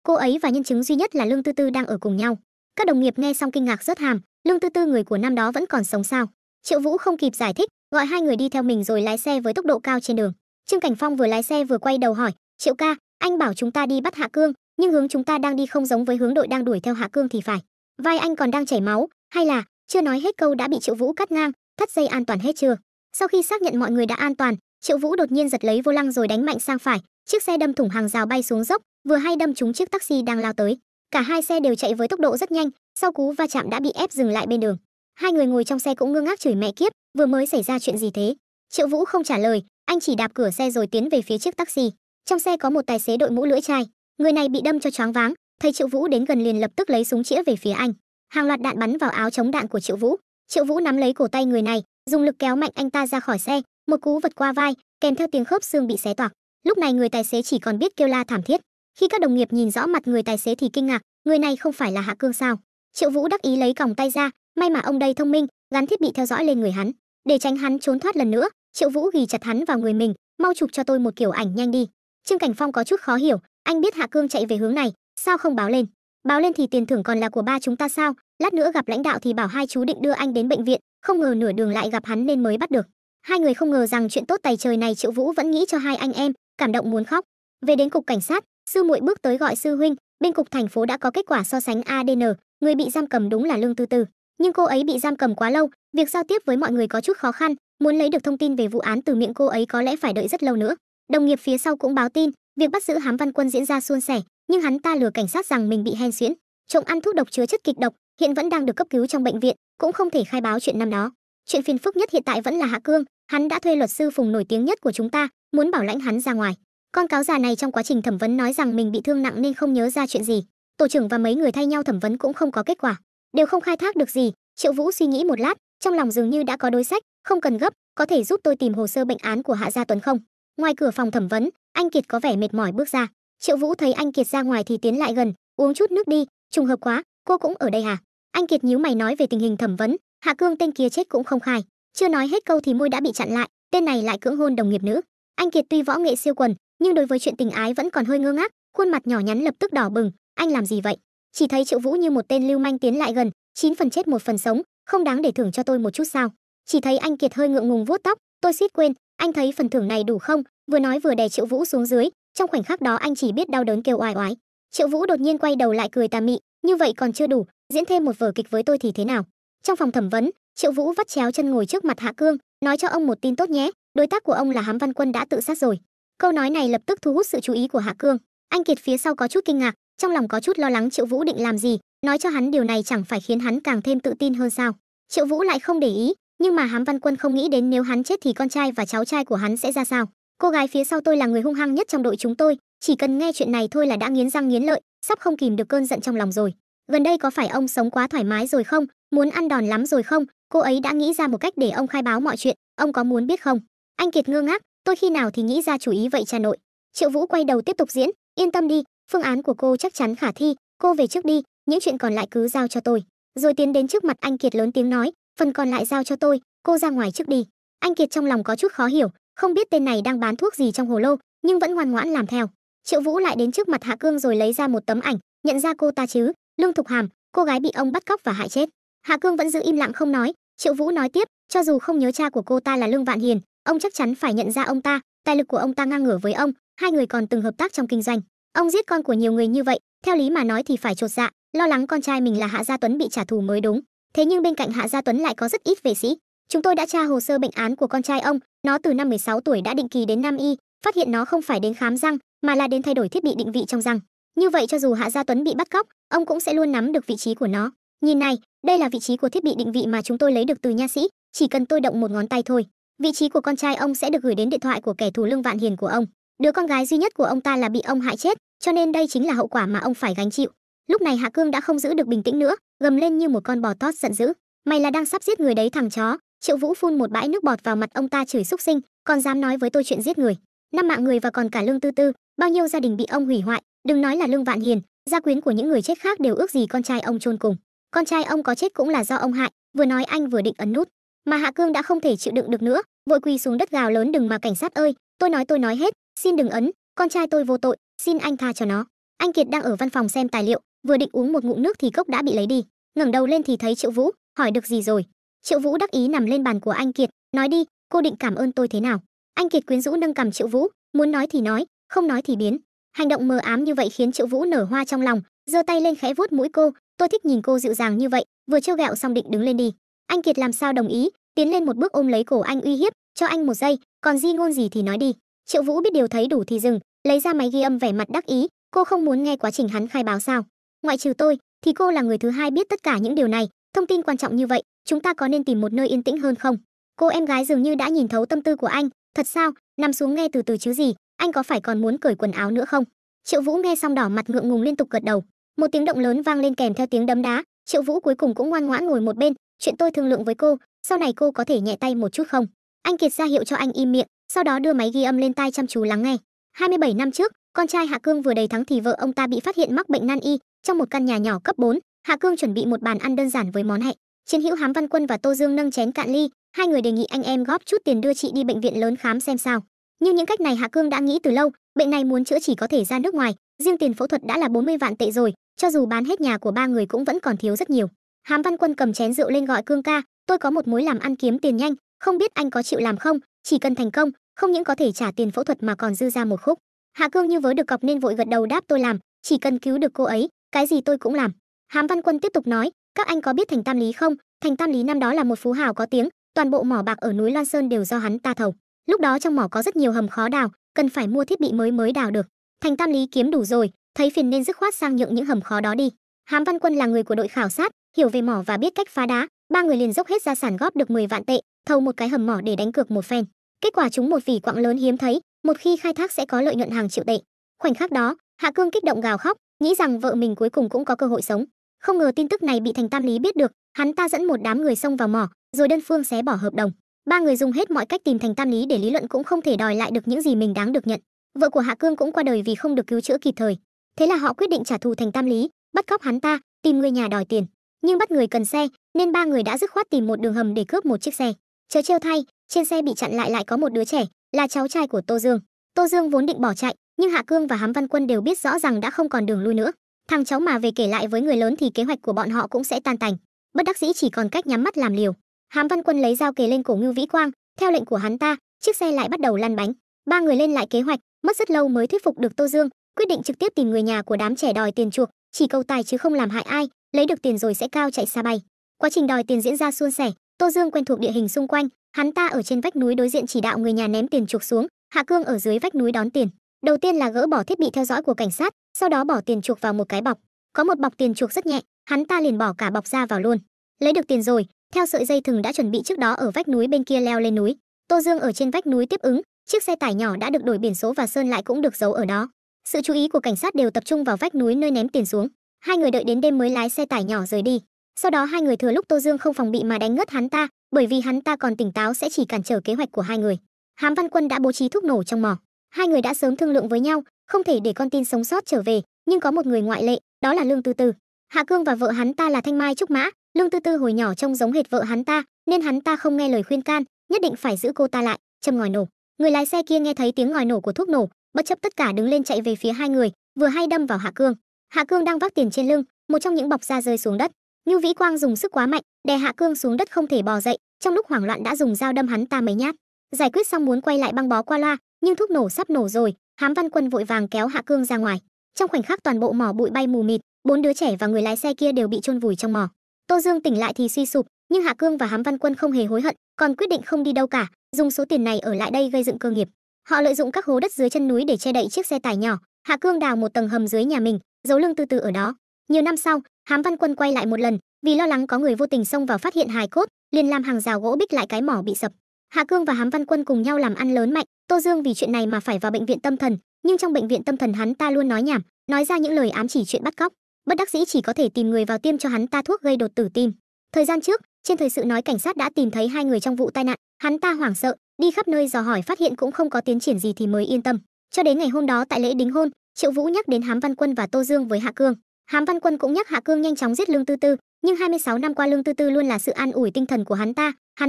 cô ấy và nhân chứng duy nhất là Lương Tư Tư đang ở cùng nhau. Các đồng nghiệp nghe xong kinh ngạc rớt hàm, Lương Tư Tư người của năm đó vẫn còn sống sao? Triệu Vũ không kịp giải thích, gọi hai người đi theo mình rồi lái xe với tốc độ cao trên đường. Trương Cảnh Phong vừa lái xe vừa quay đầu hỏi, Triệu ca, anh bảo chúng ta đi bắt Hạ Cương, nhưng hướng chúng ta đang đi không giống với hướng đội đang đuổi theo Hạ Cương thì phải. Vai anh còn đang chảy máu, hay là chưa nói hết câu đã bị Triệu Vũ cắt ngang, thắt dây an toàn hết chưa? Sau khi xác nhận mọi người đã an toàn, Triệu Vũ đột nhiên giật lấy vô lăng rồi đánh mạnh sang phải, chiếc xe đâm thủng hàng rào bay xuống dốc, vừa hay đâm trúng chiếc taxi đang lao tới. Cả hai xe đều chạy với tốc độ rất nhanh, sau cú va chạm đã bị ép dừng lại bên đường. Hai người ngồi trong xe cũng ngơ ngác chửi mẹ kiếp, vừa mới xảy ra chuyện gì thế? Triệu Vũ không trả lời, anh chỉ đạp cửa xe rồi tiến về phía chiếc taxi. Trong xe có một tài xế đội mũ lưỡi chai, người này bị đâm cho choáng váng, thấy Triệu Vũ đến gần liền lập tức lấy súng chĩa về phía anh. Hàng loạt đạn bắn vào áo chống đạn của Triệu Vũ. Triệu Vũ nắm lấy cổ tay người này, dùng lực kéo mạnh anh ta ra khỏi xe, một cú vật qua vai, kèm theo tiếng khớp xương bị xé toạc. Lúc này người tài xế chỉ còn biết kêu la thảm thiết. Khi các đồng nghiệp nhìn rõ mặt người tài xế thì kinh ngạc, người này không phải là Hạ Cương sao? Triệu Vũ đắc ý lấy còng tay ra, may mà ông đây thông minh, gắn thiết bị theo dõi lên người hắn, để tránh hắn trốn thoát lần nữa. Triệu Vũ ghì chặt hắn vào người mình, mau chụp cho tôi một kiểu ảnh nhanh đi. Trương Cảnh Phong có chút khó hiểu, anh biết Hạ Cương chạy về hướng này, sao không báo lên? Báo lên thì tiền thưởng còn là của ba chúng ta sao? Lát nữa gặp lãnh đạo thì bảo hai chú định đưa anh đến bệnh viện, không ngờ nửa đường lại gặp hắn nên mới bắt được. Hai người không ngờ rằng chuyện tốt tày trời này Triệu Vũ vẫn nghĩ cho hai anh em, cảm động muốn khóc. Về đến cục cảnh sát, sư muội bước tới gọi sư huynh, bên cục thành phố đã có kết quả so sánh ADN, người bị giam cầm đúng là Lương Tư Tư, nhưng cô ấy bị giam cầm quá lâu, việc giao tiếp với mọi người có chút khó khăn, muốn lấy được thông tin về vụ án từ miệng cô ấy có lẽ phải đợi rất lâu nữa. Đồng nghiệp phía sau cũng báo tin, việc bắt giữ Hám Văn Quân diễn ra suôn sẻ, nhưng hắn ta lừa cảnh sát rằng mình bị hen suyễn, trộm ăn thuốc độc chứa chất kịch độc, hiện vẫn đang được cấp cứu trong bệnh viện, cũng không thể khai báo chuyện năm đó. Chuyện phiền phức nhất hiện tại vẫn là Hạ Cương, hắn đã thuê luật sư Phùng nổi tiếng nhất của chúng ta, muốn bảo lãnh hắn ra ngoài. Con cáo già này trong quá trình thẩm vấn nói rằng mình bị thương nặng nên không nhớ ra chuyện gì. Tổ trưởng và mấy người thay nhau thẩm vấn cũng không có kết quả, đều không khai thác được gì. Triệu Vũ suy nghĩ một lát, trong lòng dường như đã có đối sách, không cần gấp, có thể giúp tôi tìm hồ sơ bệnh án của Hạ Gia Tuấn không? Ngoài cửa phòng thẩm vấn, anh Kiệt có vẻ mệt mỏi bước ra. Triệu Vũ thấy anh Kiệt ra ngoài thì tiến lại gần, uống chút nước đi, trùng hợp quá, cô cũng ở đây hả? Anh Kiệt nhíu mày nói về tình hình thẩm vấn, Hạ Cương tên kia chết cũng không khai, chưa nói hết câu thì môi đã bị chặn lại, tên này lại cưỡng hôn đồng nghiệp nữ. Anh Kiệt tuy võ nghệ siêu quần, nhưng đối với chuyện tình ái vẫn còn hơi ngơ ngác, khuôn mặt nhỏ nhắn lập tức đỏ bừng. Anh làm gì vậy? Chỉ thấy Triệu Vũ như một tên lưu manh tiến lại gần, 9 phần chết 1 phần sống, không đáng để thưởng cho tôi một chút sao? Chỉ thấy anh Kiệt hơi ngượng ngùng vuốt tóc, tôi suýt quên, anh thấy phần thưởng này đủ không? Vừa nói vừa đè Triệu Vũ xuống dưới, trong khoảnh khắc đó anh chỉ biết đau đớn kêu oai oái. Triệu Vũ đột nhiên quay đầu lại cười tà mị, như vậy còn chưa đủ, diễn thêm một vở kịch với tôi thì thế nào? Trong phòng thẩm vấn, Triệu Vũ vắt chéo chân ngồi trước mặt Hạ Cương, nói cho ông một tin tốt nhé, đối tác của ông là Hám Văn Quân đã tự sát rồi. Câu nói này lập tức thu hút sự chú ý của Hạ Cương. Anh Kiệt phía sau có chút kinh ngạc, trong lòng có chút lo lắng Triệu Vũ định làm gì, nói cho hắn điều này chẳng phải khiến hắn càng thêm tự tin hơn sao? Triệu Vũ lại không để ý, nhưng mà Hám Văn Quân không nghĩ đến nếu hắn chết thì con trai và cháu trai của hắn sẽ ra sao. Cô gái phía sau tôi là người hung hăng nhất trong đội chúng tôi, chỉ cần nghe chuyện này thôi là đã nghiến răng nghiến lợi, sắp không kìm được cơn giận trong lòng rồi. Gần đây có phải ông sống quá thoải mái rồi không, muốn ăn đòn lắm rồi không? Cô ấy đã nghĩ ra một cách để ông khai báo mọi chuyện, ông có muốn biết không? Anh Kiệt ngơ ngác, tôi khi nào thì nghĩ ra chủ ý vậy cha nội? Triệu Vũ quay đầu tiếp tục diễn, yên tâm đi, phương án của cô chắc chắn khả thi, cô về trước đi, những chuyện còn lại cứ giao cho tôi. Rồi tiến đến trước mặt anh Kiệt lớn tiếng nói, phần còn lại giao cho tôi, cô ra ngoài trước đi. Anh Kiệt trong lòng có chút khó hiểu, không biết tên này đang bán thuốc gì trong hồ lô, nhưng vẫn ngoan ngoãn làm theo. Triệu Vũ lại đến trước mặt Hạ Cương rồi lấy ra một tấm ảnh, nhận ra cô ta chứ, Lương Thục Hàm, cô gái bị ông bắt cóc và hại chết. Hạ Cương vẫn giữ im lặng không nói. Triệu Vũ nói tiếp, cho dù không nhớ cha của cô ta là Lương Vạn Hiền, ông chắc chắn phải nhận ra ông ta, tài lực của ông ta ngang ngửa với ông, hai người còn từng hợp tác trong kinh doanh. Ông giết con của nhiều người như vậy, theo lý mà nói thì phải chột dạ, lo lắng con trai mình là Hạ Gia Tuấn bị trả thù mới đúng. Thế nhưng bên cạnh Hạ Gia Tuấn lại có rất ít vệ sĩ. Chúng tôi đã tra hồ sơ bệnh án của con trai ông, nó từ năm 16 tuổi đã định kỳ đến Nam Y, phát hiện nó không phải đến khám răng, mà là đến thay đổi thiết bị định vị trong răng. Như vậy cho dù Hạ Gia Tuấn bị bắt cóc, ông cũng sẽ luôn nắm được vị trí của nó. Nhìn này, đây là vị trí của thiết bị định vị mà chúng tôi lấy được từ nha sĩ, chỉ cần tôi động một ngón tay thôi, vị trí của con trai ông sẽ được gửi đến điện thoại của kẻ thù Lương Vạn Hiền của ông. Đứa con gái duy nhất của ông ta là bị ông hại chết, cho nên đây chính là hậu quả mà ông phải gánh chịu. Lúc này Hạ Cương đã không giữ được bình tĩnh nữa, gầm lên như một con bò tót giận dữ, mày là đang sắp giết người đấy thằng chó. Triệu Vũ phun một bãi nước bọt vào mặt ông ta chửi xúc sinh, còn dám nói với tôi chuyện giết người. 5 mạng người và còn cả Lương Tư Tư, bao nhiêu gia đình bị ông hủy hoại, đừng nói là Lương Vạn Hiền, gia quyến của những người chết khác đều ước gì con trai ông chôn cùng. Con trai ông có chết cũng là do ông hại. Vừa nói anh vừa định ấn nút, mà Hạ Cương đã không thể chịu đựng được nữa, vội quỳ xuống đất gào lớn, đừng mà cảnh sát ơi, tôi nói hết, xin đừng ấn, con trai tôi vô tội, xin anh tha cho nó. Anh Kiệt đang ở văn phòng xem tài liệu, vừa định uống một ngụm nước thì cốc đã bị lấy đi. Ngẩng đầu lên thì thấy Triệu Vũ, hỏi được gì rồi? Triệu Vũ đắc ý nằm lên bàn của anh Kiệt, nói đi, cô định cảm ơn tôi thế nào? Anh Kiệt quyến rũ nâng cằm Triệu Vũ, muốn nói thì nói, không nói thì biến. Hành động mờ ám như vậy khiến Triệu Vũ nở hoa trong lòng, giơ tay lên khẽ vuốt mũi cô, tôi thích nhìn cô dịu dàng như vậy. Vừa trêu ghẹo xong định đứng lên đi, anh Kiệt làm sao đồng ý, tiến lên một bước ôm lấy cổ anh uy hiếp, cho anh 1 giây, còn di ngôn gì thì nói đi. Triệu Vũ biết điều thấy đủ thì dừng, lấy ra máy ghi âm vẻ mặt đắc ý, Cô không muốn nghe quá trình hắn khai báo sao? Ngoại trừ tôi, thì cô là người thứ hai biết tất cả những điều này. Thông tin quan trọng như vậy, chúng ta có nên tìm một nơi yên tĩnh hơn không? Cô em gái dường như đã nhìn thấu tâm tư của anh. Thật sao? Nằm xuống nghe từ từ chứ gì, anh có phải còn muốn cởi quần áo nữa không? Triệu Vũ nghe xong đỏ mặt ngượng ngùng liên tục gật đầu. Một tiếng động lớn vang lên kèm theo tiếng đấm đá. Triệu Vũ cuối cùng cũng ngoan ngoãn ngồi một bên. Chuyện tôi thương lượng với cô, sau này cô có thể nhẹ tay một chút không? Anh Kiệt ra hiệu cho anh im miệng, sau đó đưa máy ghi âm lên tai chăm chú lắng nghe. 27 năm trước, con trai Hạ Cương vừa đầy tháng thì vợ ông ta bị phát hiện mắc bệnh nan y. Trong một căn nhà nhỏ cấp 4, Hạ Cương chuẩn bị một bàn ăn đơn giản với món hẹ. Chiến hữu Hám Văn Quân và Tô Dương nâng chén cạn ly, hai người đề nghị anh em góp chút tiền đưa chị đi bệnh viện lớn khám xem sao. Nhưng những cách này Hạ Cương đã nghĩ từ lâu, bệnh này muốn chữa chỉ có thể ra nước ngoài, riêng tiền phẫu thuật đã là 40 vạn tệ rồi, cho dù bán hết nhà của ba người cũng vẫn còn thiếu rất nhiều. Hám Văn Quân cầm chén rượu lên gọi Cương ca, tôi có một mối làm ăn kiếm tiền nhanh, không biết anh có chịu làm không, chỉ cần thành công, không những có thể trả tiền phẫu thuật mà còn dư ra một khúc. Hạ Cương như vớ được cọc nên vội gật đầu đáp tôi làm, chỉ cần cứu được cô ấy, cái gì tôi cũng làm. Hám Văn Quân tiếp tục nói, các anh có biết Thành Tam Lý không? Thành Tam Lý năm đó là một phú hào có tiếng, toàn bộ mỏ bạc ở núi Loan Sơn đều do hắn ta thầu. Lúc đó trong mỏ có rất nhiều hầm khó đào, cần phải mua thiết bị mới đào được. Thành Tam Lý kiếm đủ rồi, thấy phiền nên dứt khoát sang nhượng những hầm khó đó đi. Hám Văn Quân là người của đội khảo sát, hiểu về mỏ và biết cách phá đá, ba người liền dốc hết gia sản góp được 10 vạn tệ, thầu một cái hầm mỏ để đánh cược một phen. Kết quả trúng một vỉ quặng lớn hiếm thấy, một khi khai thác sẽ có lợi nhuận hàng triệu tệ. Khoảnh khắc đó, Hạ Cương kích động gào khóc, nghĩ rằng vợ mình cuối cùng cũng có cơ hội sống. Không ngờ tin tức này bị Thành Tam Lý biết được, hắn ta dẫn một đám người xông vào mỏ, rồi đơn phương xé bỏ hợp đồng. Ba người dùng hết mọi cách tìm Thành Tam Lý để lý luận cũng không thể đòi lại được những gì mình đáng được nhận. Vợ của Hạ Cương cũng qua đời vì không được cứu chữa kịp thời. Thế là họ quyết định trả thù Thành Tam Lý, bắt cóc hắn ta, tìm người nhà đòi tiền. Nhưng bắt người cần xe, nên ba người đã dứt khoát tìm một đường hầm để cướp một chiếc xe. Chớ trêu thay, trên xe bị chặn lại có một đứa trẻ, là cháu trai của Tô Dương. Tô Dương vốn định bỏ chạy, nhưng Hạ Cương và Hám Văn Quân đều biết rõ rằng đã không còn đường lui nữa. Thằng cháu mà về kể lại với người lớn thì kế hoạch của bọn họ cũng sẽ tan tành. Bất đắc dĩ chỉ còn cách nhắm mắt làm liều. Hám Văn Quân lấy dao kề lên cổ Ngưu Vĩ Quang, theo lệnh của hắn ta, chiếc xe lại bắt đầu lăn bánh. Ba người lên lại kế hoạch, mất rất lâu mới thuyết phục được Tô Dương, quyết định trực tiếp tìm người nhà của đám trẻ đòi tiền chuộc, chỉ câu tài chứ không làm hại ai, lấy được tiền rồi sẽ cao chạy xa bay. Quá trình đòi tiền diễn ra suôn sẻ, Tô Dương quen thuộc địa hình xung quanh, hắn ta ở trên vách núi đối diện chỉ đạo người nhà ném tiền chuộc xuống, Hạ Cương ở dưới vách núi đón tiền. Đầu tiên là gỡ bỏ thiết bị theo dõi của cảnh sát, sau đó bỏ tiền chuộc vào một cái bọc. Có một bọc tiền chuộc rất nhẹ, hắn ta liền bỏ cả bọc ra vào luôn. Lấy được tiền rồi, theo sợi dây thừng đã chuẩn bị trước đó ở vách núi bên kia leo lên núi. Tô Dương ở trên vách núi tiếp ứng, chiếc xe tải nhỏ đã được đổi biển số và sơn lại cũng được giấu ở đó. Sự chú ý của cảnh sát đều tập trung vào vách núi nơi ném tiền xuống. Hai người đợi đến đêm mới lái xe tải nhỏ rời đi. Sau đó hai người thừa lúc Tô Dương không phòng bị mà đánh ngất hắn ta, bởi vì hắn ta còn tỉnh táo sẽ chỉ cản trở kế hoạch của hai người. Hám Văn Quân đã bố trí thuốc nổ trong mỏ. Hai người đã sớm thương lượng với nhau, không thể để con tin sống sót trở về, nhưng có một người ngoại lệ, đó là Lương Tư Tư. Hạ Cương và vợ hắn ta là Thanh Mai Trúc Mã, Lương Tư Tư hồi nhỏ trông giống hệt vợ hắn ta, nên hắn ta không nghe lời khuyên can, nhất định phải giữ cô ta lại, châm ngòi nổ. Người lái xe kia nghe thấy tiếng ngòi nổ của thuốc nổ, bất chấp tất cả đứng lên chạy về phía hai người, vừa hay đâm vào Hạ Cương. Hạ Cương đang vác tiền trên lưng, một trong những bọc da rơi xuống đất. Ngưu Vĩ Quang dùng sức quá mạnh, đè Hạ Cương xuống đất không thể bò dậy, trong lúc hoảng loạn đã dùng dao đâm hắn ta mấy nhát. Giải quyết xong muốn quay lại băng bó qua loa, nhưng thuốc nổ sắp nổ rồi, Hám Văn Quân vội vàng kéo Hạ Cương ra ngoài. Trong khoảnh khắc toàn bộ mỏ bụi bay mù mịt, bốn đứa trẻ và người lái xe kia đều bị chôn vùi trong mỏ. Tô Dương tỉnh lại thì suy sụp, nhưng Hạ Cương và Hám Văn Quân không hề hối hận, còn quyết định không đi đâu cả, dùng số tiền này ở lại đây gây dựng cơ nghiệp. Họ lợi dụng các hố đất dưới chân núi để che đậy chiếc xe tải nhỏ. Hạ Cương đào một tầng hầm dưới nhà mình, giấu Lương Tư Tư ở đó. Nhiều năm sau, Hám Văn Quân quay lại một lần, vì lo lắng có người vô tình xông vào phát hiện hài cốt, liền làm hàng rào gỗ bích lại cái mỏ bị sập. Hạ Cương và Hám Văn Quân cùng nhau làm ăn lớn mạnh. Tô Dương vì chuyện này mà phải vào bệnh viện tâm thần, nhưng trong bệnh viện tâm thần hắn ta luôn nói nhảm, nói ra những lời ám chỉ chuyện bắt cóc. Bất đắc dĩ chỉ có thể tìm người vào tiêm cho hắn ta thuốc gây đột tử tim. Thời gian trước, trên thời sự nói cảnh sát đã tìm thấy hai người trong vụ tai nạn, hắn ta hoảng sợ, đi khắp nơi dò hỏi phát hiện cũng không có tiến triển gì thì mới yên tâm. Cho đến ngày hôm đó tại lễ đính hôn, Triệu Vũ nhắc đến Hám Văn Quân và Tô Dương với Hạ Cương. Hám Văn Quân cũng nhắc Hạ Cương nhanh chóng giết Lương Tư Tư, nhưng 26 năm qua Lương Tư Tư luôn là sự an ủi tinh thần của hắn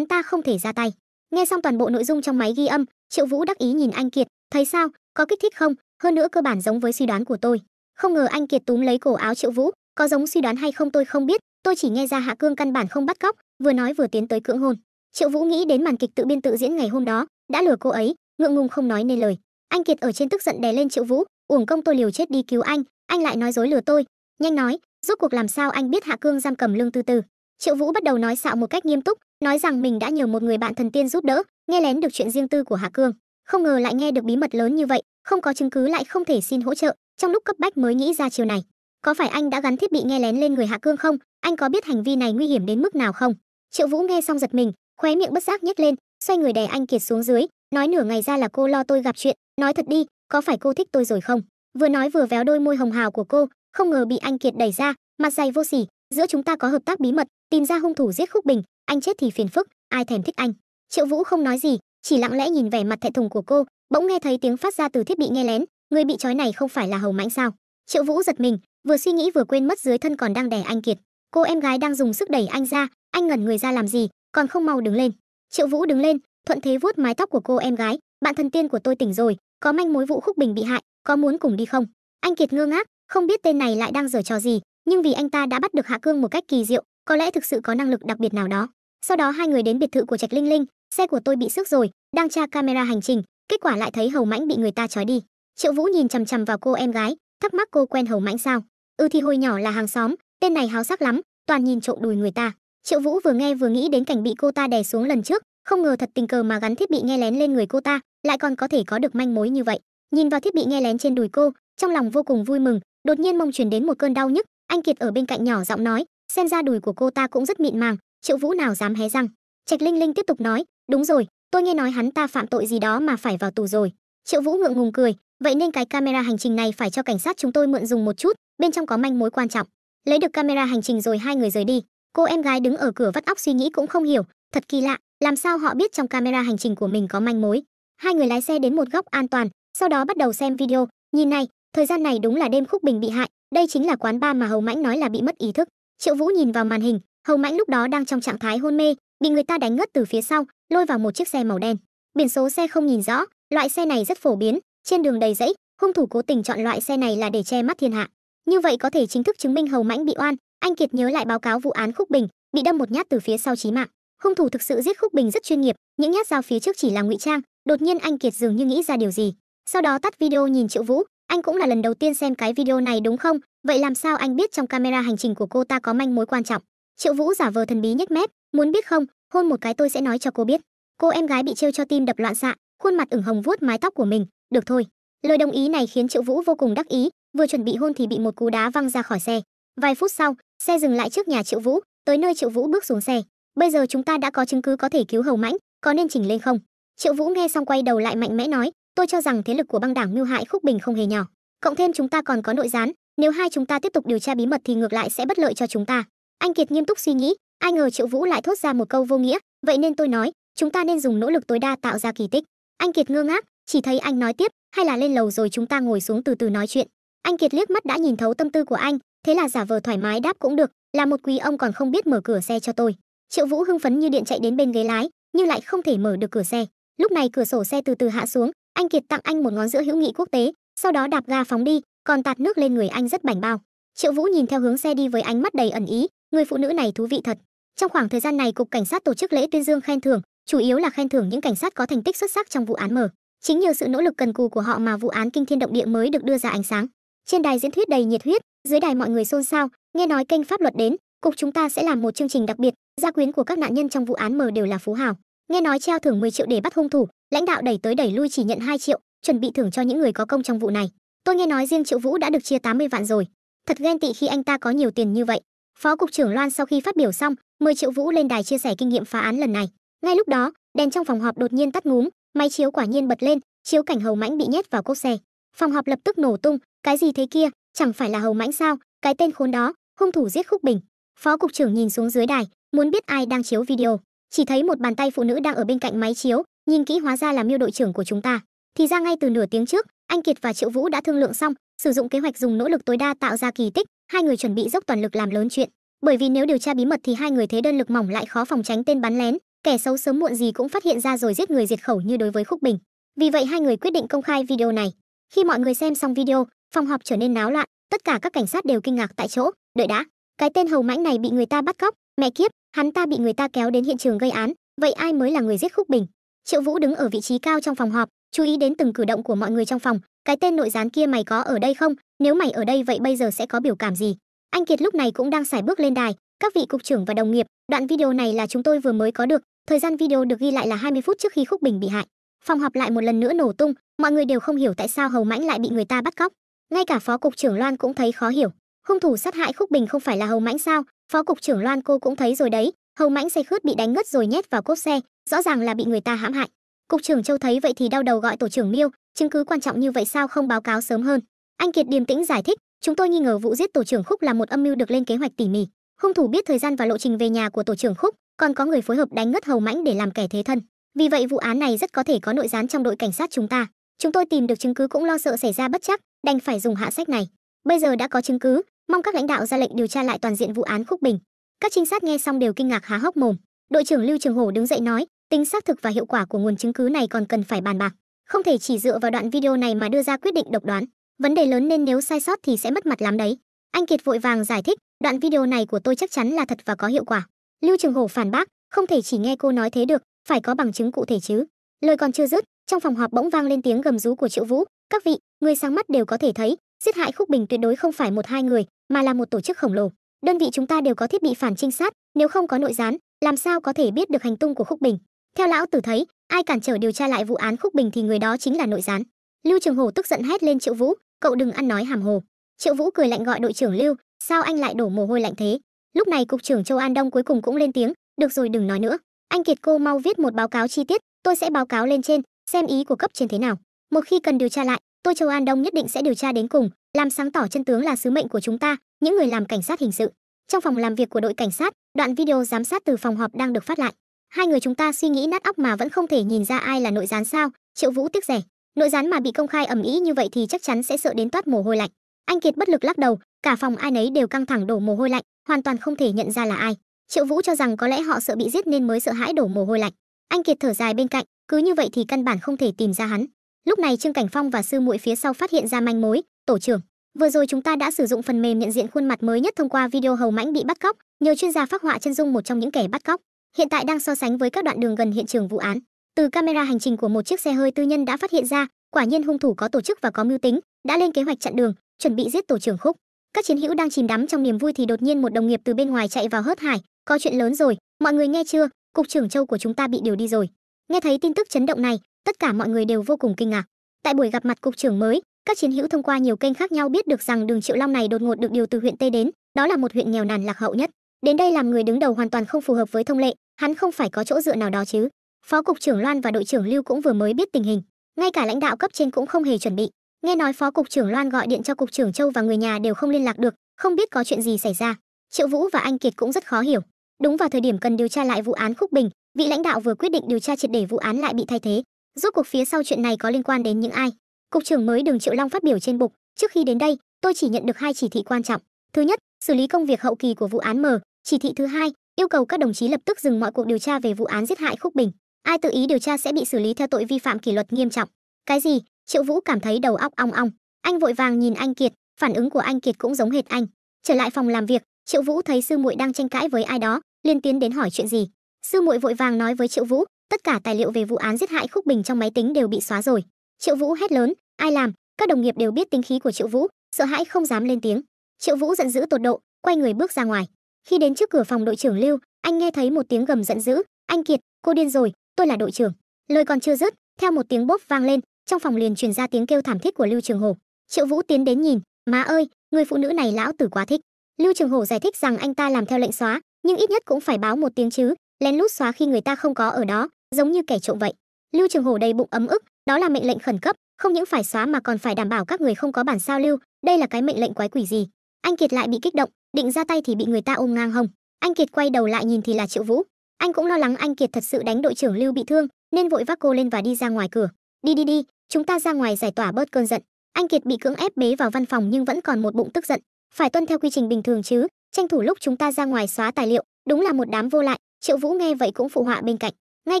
ta không thể ra tay. Nghe xong toàn bộ nội dung trong máy ghi âm, Triệu Vũ đắc ý nhìn anh Kiệt, thấy sao, có kích thích không? Hơn nữa cơ bản giống với suy đoán của tôi. Không ngờ anh Kiệt túm lấy cổ áo Triệu Vũ, có giống suy đoán hay không tôi không biết, tôi chỉ nghe ra Hạ Cương căn bản không bắt cóc, vừa nói vừa tiến tới cưỡng hôn. Triệu Vũ nghĩ đến màn kịch tự biên tự diễn ngày hôm đó, đã lừa cô ấy, ngượng ngùng không nói nên lời. Anh Kiệt ở trên tức giận đè lên Triệu Vũ, uổng công tôi liều chết đi cứu anh lại nói dối lừa tôi. Nhanh nói, rốt cuộc làm sao anh biết Hạ Cương giam cầm Lương Tư Tư? Triệu Vũ bắt đầu nói xạo một cách nghiêm túc, nói rằng mình đã nhờ một người bạn thần tiên giúp đỡ, nghe lén được chuyện riêng tư của Hạ Cương. Không ngờ lại nghe được bí mật lớn như vậy, không có chứng cứ lại không thể xin hỗ trợ, trong lúc cấp bách mới nghĩ ra chiều này. Có phải anh đã gắn thiết bị nghe lén lên người Hạ Cương không? Anh có biết hành vi này nguy hiểm đến mức nào không? Triệu Vũ nghe xong giật mình, khóe miệng bất giác nhếch lên, xoay người đè anh Kiệt xuống dưới, nói nửa ngày ra là cô lo tôi gặp chuyện, nói thật đi, có phải cô thích tôi rồi không? Vừa nói vừa véo đôi môi hồng hào của cô, không ngờ bị anh Kiệt đẩy ra, mặt dày vô sỉ, giữa chúng ta có hợp tác bí mật, tìm ra hung thủ giết Khúc Bình, anh chết thì phiền phức, ai thèm thích anh. Triệu Vũ không nói gì, chỉ lặng lẽ nhìn vẻ mặt thẹn thùng của cô, bỗng nghe thấy tiếng phát ra từ thiết bị nghe lén, người bị trói này không phải là Hầu Mãnh sao? Triệu Vũ giật mình, vừa suy nghĩ vừa quên mất dưới thân còn đang đè anh Kiệt. Cô em gái đang dùng sức đẩy anh ra, anh ngẩn người ra làm gì, còn không mau đứng lên. Triệu Vũ đứng lên, thuận thế vuốt mái tóc của cô em gái, bạn thần tiên của tôi tỉnh rồi, có manh mối vụ Khúc Bình bị hại, có muốn cùng đi không? Anh Kiệt ngơ ngác, không biết tên này lại đang giở trò gì, nhưng vì anh ta đã bắt được Hạ Cương một cách kỳ diệu, có lẽ thực sự có năng lực đặc biệt nào đó. Sau đó hai người đến biệt thự của Trạch Linh Linh, xe của tôi bị xước rồi, đang tra camera hành trình, kết quả lại thấy Hầu Mãnh bị người ta trói đi. Triệu Vũ nhìn chằm chằm vào cô em gái, thắc mắc cô quen Hầu Mãnh sao? Thì hồi nhỏ là hàng xóm, tên này háo sắc lắm, toàn nhìn trộm đùi người ta. Triệu Vũ vừa nghe vừa nghĩ đến cảnh bị cô ta đè xuống lần trước, không ngờ thật tình cờ mà gắn thiết bị nghe lén lên người cô ta, lại còn có thể có được manh mối như vậy. Nhìn vào thiết bị nghe lén trên đùi cô, trong lòng vô cùng vui mừng, đột nhiên mông truyền đến một cơn đau nhức. Anh Kiệt ở bên cạnh nhỏ giọng nói, xem ra đùi của cô ta cũng rất mịn màng. Triệu Vũ nào dám hé răng. Trạch Linh Linh tiếp tục nói, đúng rồi, tôi nghe nói hắn ta phạm tội gì đó mà phải vào tù rồi. Triệu Vũ ngượng ngùng cười, vậy nên cái camera hành trình này phải cho cảnh sát chúng tôi mượn dùng một chút, bên trong có manh mối quan trọng. Lấy được camera hành trình rồi hai người rời đi. Cô em gái đứng ở cửa vắt óc suy nghĩ cũng không hiểu, thật kỳ lạ, làm sao họ biết trong camera hành trình của mình có manh mối. Hai người lái xe đến một góc an toàn, sau đó bắt đầu xem video. Nhìn này, thời gian này đúng là đêm Khúc Bình bị hại, đây chính là quán bar mà Hầu Mãnh nói là bị mất ý thức. Triệu Vũ nhìn vào màn hình, Hầu Mãnh lúc đó đang trong trạng thái hôn mê, bị người ta đánh ngất từ phía sau, lôi vào một chiếc xe màu đen. Biển số xe không nhìn rõ, loại xe này rất phổ biến, trên đường đầy rẫy, hung thủ cố tình chọn loại xe này là để che mắt thiên hạ. Như vậy có thể chính thức chứng minh Hầu Mãnh bị oan. Anh Kiệt nhớ lại báo cáo vụ án Khúc Bình, bị đâm một nhát từ phía sau chí mạng. Hung thủ thực sự giết Khúc Bình rất chuyên nghiệp, những nhát dao phía trước chỉ là ngụy trang. Đột nhiên anh Kiệt dường như nghĩ ra điều gì, sau đó tắt video nhìn Triệu Vũ. Anh cũng là lần đầu tiên xem cái video này đúng không? Vậy làm sao anh biết trong camera hành trình của cô ta có manh mối quan trọng? Triệu Vũ giả vờ thần bí nhếch mép, muốn biết không, hôn một cái tôi sẽ nói cho cô biết. Cô em gái bị trêu cho tim đập loạn xạ, khuôn mặt ửng hồng vuốt mái tóc của mình. Được thôi. Lời đồng ý này khiến Triệu Vũ vô cùng đắc ý, vừa chuẩn bị hôn thì bị một cú đá văng ra khỏi xe. Vài phút sau, xe dừng lại trước nhà Triệu Vũ, tới nơi Triệu Vũ bước xuống xe. Bây giờ chúng ta đã có chứng cứ có thể cứu Hầu Mãnh, có nên chỉnh lên không? Triệu Vũ nghe xong quay đầu lại mạnh mẽ nói, tôi cho rằng thế lực của băng đảng mưu hại Khúc Bình không hề nhỏ, cộng thêm chúng ta còn có nội gián, nếu hai chúng ta tiếp tục điều tra bí mật thì ngược lại sẽ bất lợi cho chúng ta. Anh Kiệt nghiêm túc suy nghĩ, ai ngờ Triệu Vũ lại thốt ra một câu vô nghĩa, vậy nên tôi nói, chúng ta nên dùng nỗ lực tối đa tạo ra kỳ tích. Anh Kiệt ngơ ngác, chỉ thấy anh nói tiếp, hay là lên lầu rồi chúng ta ngồi xuống từ từ nói chuyện. Anh Kiệt liếc mắt đã nhìn thấu tâm tư của anh, thế là giả vờ thoải mái đáp cũng được, là một quý ông còn không biết mở cửa xe cho tôi. Triệu Vũ hưng phấn như điện chạy đến bên ghế lái, nhưng lại không thể mở được cửa xe. Lúc này cửa sổ xe từ từ hạ xuống, anh Kiệt tặng anh một ngón giữa hữu nghị quốc tế, sau đó đạp ga phóng đi, còn tạt nước lên người anh rất bảnh bao. Triệu Vũ nhìn theo hướng xe đi với ánh mắt đầy ẩn ý, người phụ nữ này thú vị thật. Trong khoảng thời gian này cục cảnh sát tổ chức lễ tuyên dương khen thưởng, chủ yếu là khen thưởng những cảnh sát có thành tích xuất sắc trong vụ án mở. Chính nhờ sự nỗ lực cần cù của họ mà vụ án kinh thiên động địa mới được đưa ra ánh sáng. Trên đài diễn thuyết đầy nhiệt huyết, dưới đài mọi người xôn xao, nghe nói kênh pháp luật đến, cục chúng ta sẽ làm một chương trình đặc biệt, gia quyến của các nạn nhân trong vụ án mở đều là phú hào. Nghe nói treo thưởng 10 triệu để bắt hung thủ, lãnh đạo đẩy tới đẩy lui chỉ nhận 2 triệu, chuẩn bị thưởng cho những người có công trong vụ này. Tôi nghe nói riêng Triệu Vũ đã được chia 80 vạn rồi. Thật ghen tị khi anh ta có nhiều tiền như vậy. Phó cục trưởng Loan sau khi phát biểu xong, mời Triệu Vũ lên đài chia sẻ kinh nghiệm phá án lần này. Ngay lúc đó, đèn trong phòng họp đột nhiên tắt ngúm, máy chiếu quả nhiên bật lên, chiếu cảnh Hầu Mãnh bị nhét vào cốp xe. Phòng họp lập tức nổ tung, cái gì thế kia, chẳng phải là Hầu Mãnh sao, cái tên khốn đó, hung thủ giết Khúc Bình. Phó cục trưởng nhìn xuống dưới đài, muốn biết ai đang chiếu video, chỉ thấy một bàn tay phụ nữ đang ở bên cạnh máy chiếu, nhìn kỹ hóa ra là Miêu đội trưởng của chúng ta. Thì ra ngay từ nửa tiếng trước, anh Kiệt và Triệu Vũ đã thương lượng xong, sử dụng kế hoạch dùng nỗ lực tối đa tạo ra kỳ tích, hai người chuẩn bị dốc toàn lực làm lớn chuyện. Bởi vì nếu điều tra bí mật thì hai người thế đơn lực mỏng lại khó phòng tránh tên bắn lén, kẻ xấu sớm muộn gì cũng phát hiện ra rồi giết người diệt khẩu như đối với Khúc Bình. Vì vậy hai người quyết định công khai video này. Khi mọi người xem xong video, phòng họp trở nên náo loạn, tất cả các cảnh sát đều kinh ngạc tại chỗ. Đợi đã, cái tên Hầu Mãnh này bị người ta bắt cóc, mẹ kiếp, hắn ta bị người ta kéo đến hiện trường gây án, vậy ai mới là người giết Khúc Bình? Triệu Vũ đứng ở vị trí cao trong phòng họp, chú ý đến từng cử động của mọi người trong phòng. Cái tên nội gián kia mày có ở đây không? Nếu mày ở đây vậy bây giờ sẽ có biểu cảm gì? Anh Kiệt lúc này cũng đang sải bước lên đài. Các vị cục trưởng và đồng nghiệp, đoạn video này là chúng tôi vừa mới có được, thời gian video được ghi lại là 20 phút trước khi Khúc Bình bị hại. Phòng họp lại một lần nữa nổ tung, mọi người đều không hiểu tại sao Hầu Mãnh lại bị người ta bắt cóc. Ngay cả Phó cục trưởng Loan cũng thấy khó hiểu. Hung thủ sát hại Khúc Bình không phải là Hầu Mãnh sao? Phó cục trưởng Loan cô cũng thấy rồi đấy, Hầu Mãnh say khướt bị đánh ngất rồi nhét vào cốp xe, rõ ràng là bị người ta hãm hại. Cục trưởng Châu thấy vậy thì đau đầu gọi tổ trưởng Miêu, chứng cứ quan trọng như vậy sao không báo cáo sớm hơn? Anh Kiệt điềm tĩnh giải thích, chúng tôi nghi ngờ vụ giết tổ trưởng Khúc là một âm mưu được lên kế hoạch tỉ mỉ. Hung thủ biết thời gian và lộ trình về nhà của tổ trưởng Khúc, còn có người phối hợp đánh ngất Hầu Mãnh để làm kẻ thế thân. Vì vậy vụ án này rất có thể có nội gián trong đội cảnh sát chúng ta. Chúng tôi tìm được chứng cứ cũng lo sợ xảy ra bất trắc, đành phải dùng hạ sách này. Bây giờ đã có chứng cứ, mong các lãnh đạo ra lệnh điều tra lại toàn diện vụ án Khúc Bình. Các trinh sát nghe xong đều kinh ngạc há hốc mồm. Đội trưởng Lưu Trường Hổ đứng dậy nói, tính xác thực và hiệu quả của nguồn chứng cứ này còn cần phải bàn bạc, không thể chỉ dựa vào đoạn video này mà đưa ra quyết định độc đoán. Vấn đề lớn nên nếu sai sót thì sẽ mất mặt lắm đấy. Anh Kiệt vội vàng giải thích, đoạn video này của tôi chắc chắn là thật và có hiệu quả. Lưu Trường Hổ phản bác, không thể chỉ nghe cô nói thế được, phải có bằng chứng cụ thể chứ. Lời còn chưa dứt, trong phòng họp bỗng vang lên tiếng gầm rú của Triệu Vũ, các vị, người sáng mắt đều có thể thấy, giết hại Khúc Bình tuyệt đối không phải một hai người, mà là một tổ chức khổng lồ. Đơn vị chúng ta đều có thiết bị phản trinh sát, nếu không có nội gián, làm sao có thể biết được hành tung của Khúc Bình? Theo lão tử thấy, ai cản trở điều tra lại vụ án Khúc Bình thì người đó chính là nội gián. Lưu Trường Hổ tức giận hét lên Triệu Vũ, cậu đừng ăn nói hàm hồ. Triệu Vũ cười lạnh gọi đội trưởng Lưu, sao anh lại đổ mồ hôi lạnh thế? Lúc này cục trưởng Châu An Đông cuối cùng cũng lên tiếng, được rồi đừng nói nữa. Anh Kiệt cô mau viết một báo cáo chi tiết, tôi sẽ báo cáo lên trên, xem ý của cấp trên thế nào. Một khi cần điều tra lại, tôi Châu An Đông nhất định sẽ điều tra đến cùng, làm sáng tỏ chân tướng là sứ mệnh của chúng ta, những người làm cảnh sát hình sự. Trong phòng làm việc của đội cảnh sát, đoạn video giám sát từ phòng họp đang được phát lại. Hai người chúng ta suy nghĩ nát óc mà vẫn không thể nhìn ra ai là nội gián sao? Triệu Vũ tiếc rẻ. Nội gián mà bị công khai ầm ĩ như vậy thì chắc chắn sẽ sợ đến toát mồ hôi lạnh. Anh Kiệt bất lực lắc đầu, cả phòng ai nấy đều căng thẳng đổ mồ hôi lạnh, hoàn toàn không thể nhận ra là ai. Triệu Vũ cho rằng có lẽ họ sợ bị giết nên mới sợ hãi đổ mồ hôi lạnh. Anh Kiệt thở dài bên cạnh, cứ như vậy thì căn bản không thể tìm ra hắn. Lúc này Trương Cảnh Phong và sư muội phía sau phát hiện ra manh mối, tổ trưởng, vừa rồi chúng ta đã sử dụng phần mềm nhận diện khuôn mặt mới nhất thông qua video Hầu Mãnh bị bắt cóc, nhờ chuyên gia phác họa chân dung một trong những kẻ bắt cóc. Hiện tại đang so sánh với các đoạn đường gần hiện trường vụ án. Từ camera hành trình của một chiếc xe hơi tư nhân đã phát hiện ra, quả nhiên hung thủ có tổ chức và có mưu tính, đã lên kế hoạch chặn đường, chuẩn bị giết tổ trưởng Khúc. Các chiến hữu đang chìm đắm trong niềm vui thì đột nhiên một đồng nghiệp từ bên ngoài chạy vào hớt hải, có chuyện lớn rồi, mọi người nghe chưa, cục trưởng Châu của chúng ta bị điều đi rồi. Nghe thấy tin tức chấn động này, tất cả mọi người đều vô cùng kinh ngạc. Tại buổi gặp mặt cục trưởng mới, các chiến hữu thông qua nhiều kênh khác nhau biết được rằng Đường Triệu Long này đột ngột được điều từ huyện Tây đến, đó là một huyện nghèo nàn lạc hậu nhất. Đến đây làm người đứng đầu hoàn toàn không phù hợp với thông lệ, hắn không phải có chỗ dựa nào đó chứ. Phó cục trưởng Loan và đội trưởng Lưu cũng vừa mới biết tình hình, ngay cả lãnh đạo cấp trên cũng không hề chuẩn bị. Nghe nói phó cục trưởng Loan gọi điện cho cục trưởng Châu và người nhà đều không liên lạc được, không biết có chuyện gì xảy ra. Triệu Vũ và anh Kiệt cũng rất khó hiểu. Đúng vào thời điểm cần điều tra lại vụ án Khúc Bình, vị lãnh đạo vừa quyết định điều tra triệt để vụ án lại bị thay thế. Rốt cuộc phía sau chuyện này có liên quan đến những ai? Cục trưởng mới Đường Triệu Long phát biểu trên bục, trước khi đến đây, tôi chỉ nhận được 2 chỉ thị quan trọng. Thứ nhất, xử lý công việc hậu kỳ của vụ án M. Chỉ thị thứ hai, yêu cầu các đồng chí lập tức dừng mọi cuộc điều tra về vụ án giết hại Khúc Bình. Ai tự ý điều tra sẽ bị xử lý theo tội vi phạm kỷ luật nghiêm trọng. Cái gì? Triệu Vũ cảm thấy đầu óc ong ong. Anh vội vàng nhìn anh Kiệt, phản ứng của anh Kiệt cũng giống hệt anh. Trở lại phòng làm việc, Triệu Vũ thấy sư muội đang tranh cãi với ai đó, liền tiến đến hỏi chuyện gì. Sư muội vội vàng nói với Triệu Vũ, tất cả tài liệu về vụ án giết hại Khúc Bình trong máy tính đều bị xóa rồi. Triệu Vũ hét lớn, ai làm? Các đồng nghiệp đều biết tính khí của Triệu Vũ, sợ hãi không dám lên tiếng. Triệu Vũ giận dữ tột độ, quay người bước ra ngoài. Khi đến trước cửa phòng đội trưởng Lưu, anh nghe thấy một tiếng gầm giận dữ, anh Kiệt, cô điên rồi, tôi là đội trưởng. Lời còn chưa dứt, theo một tiếng bốp vang lên, trong phòng liền truyền ra tiếng kêu thảm thiết của Lưu Trường Hổ. Triệu Vũ tiến đến nhìn, má ơi, người phụ nữ này lão tử quá thích. Lưu Trường Hổ giải thích rằng anh ta làm theo lệnh xóa, nhưng ít nhất cũng phải báo một tiếng chứ, lén lút xóa khi người ta không có ở đó, giống như kẻ trộm vậy. Lưu Trường Hổ đầy bụng ấm ức, đó là mệnh lệnh khẩn cấp, không những phải xóa mà còn phải đảm bảo các người không có bản sao lưu, đây là cái mệnh lệnh quái quỷ gì? Anh Kiệt lại bị kích động, định ra tay thì bị người ta ôm ngang hông. Anh Kiệt quay đầu lại nhìn thì là Triệu Vũ. Anh cũng lo lắng anh Kiệt thật sự đánh đội trưởng Lưu bị thương, nên vội vác cô lên và đi ra ngoài cửa. Đi, chúng ta ra ngoài giải tỏa bớt cơn giận. Anh Kiệt bị cưỡng ép bế vào văn phòng nhưng vẫn còn một bụng tức giận. Phải tuân theo quy trình bình thường chứ, tranh thủ lúc chúng ta ra ngoài xóa tài liệu, đúng là một đám vô lại. Triệu Vũ nghe vậy cũng phụ họa bên cạnh. Ngay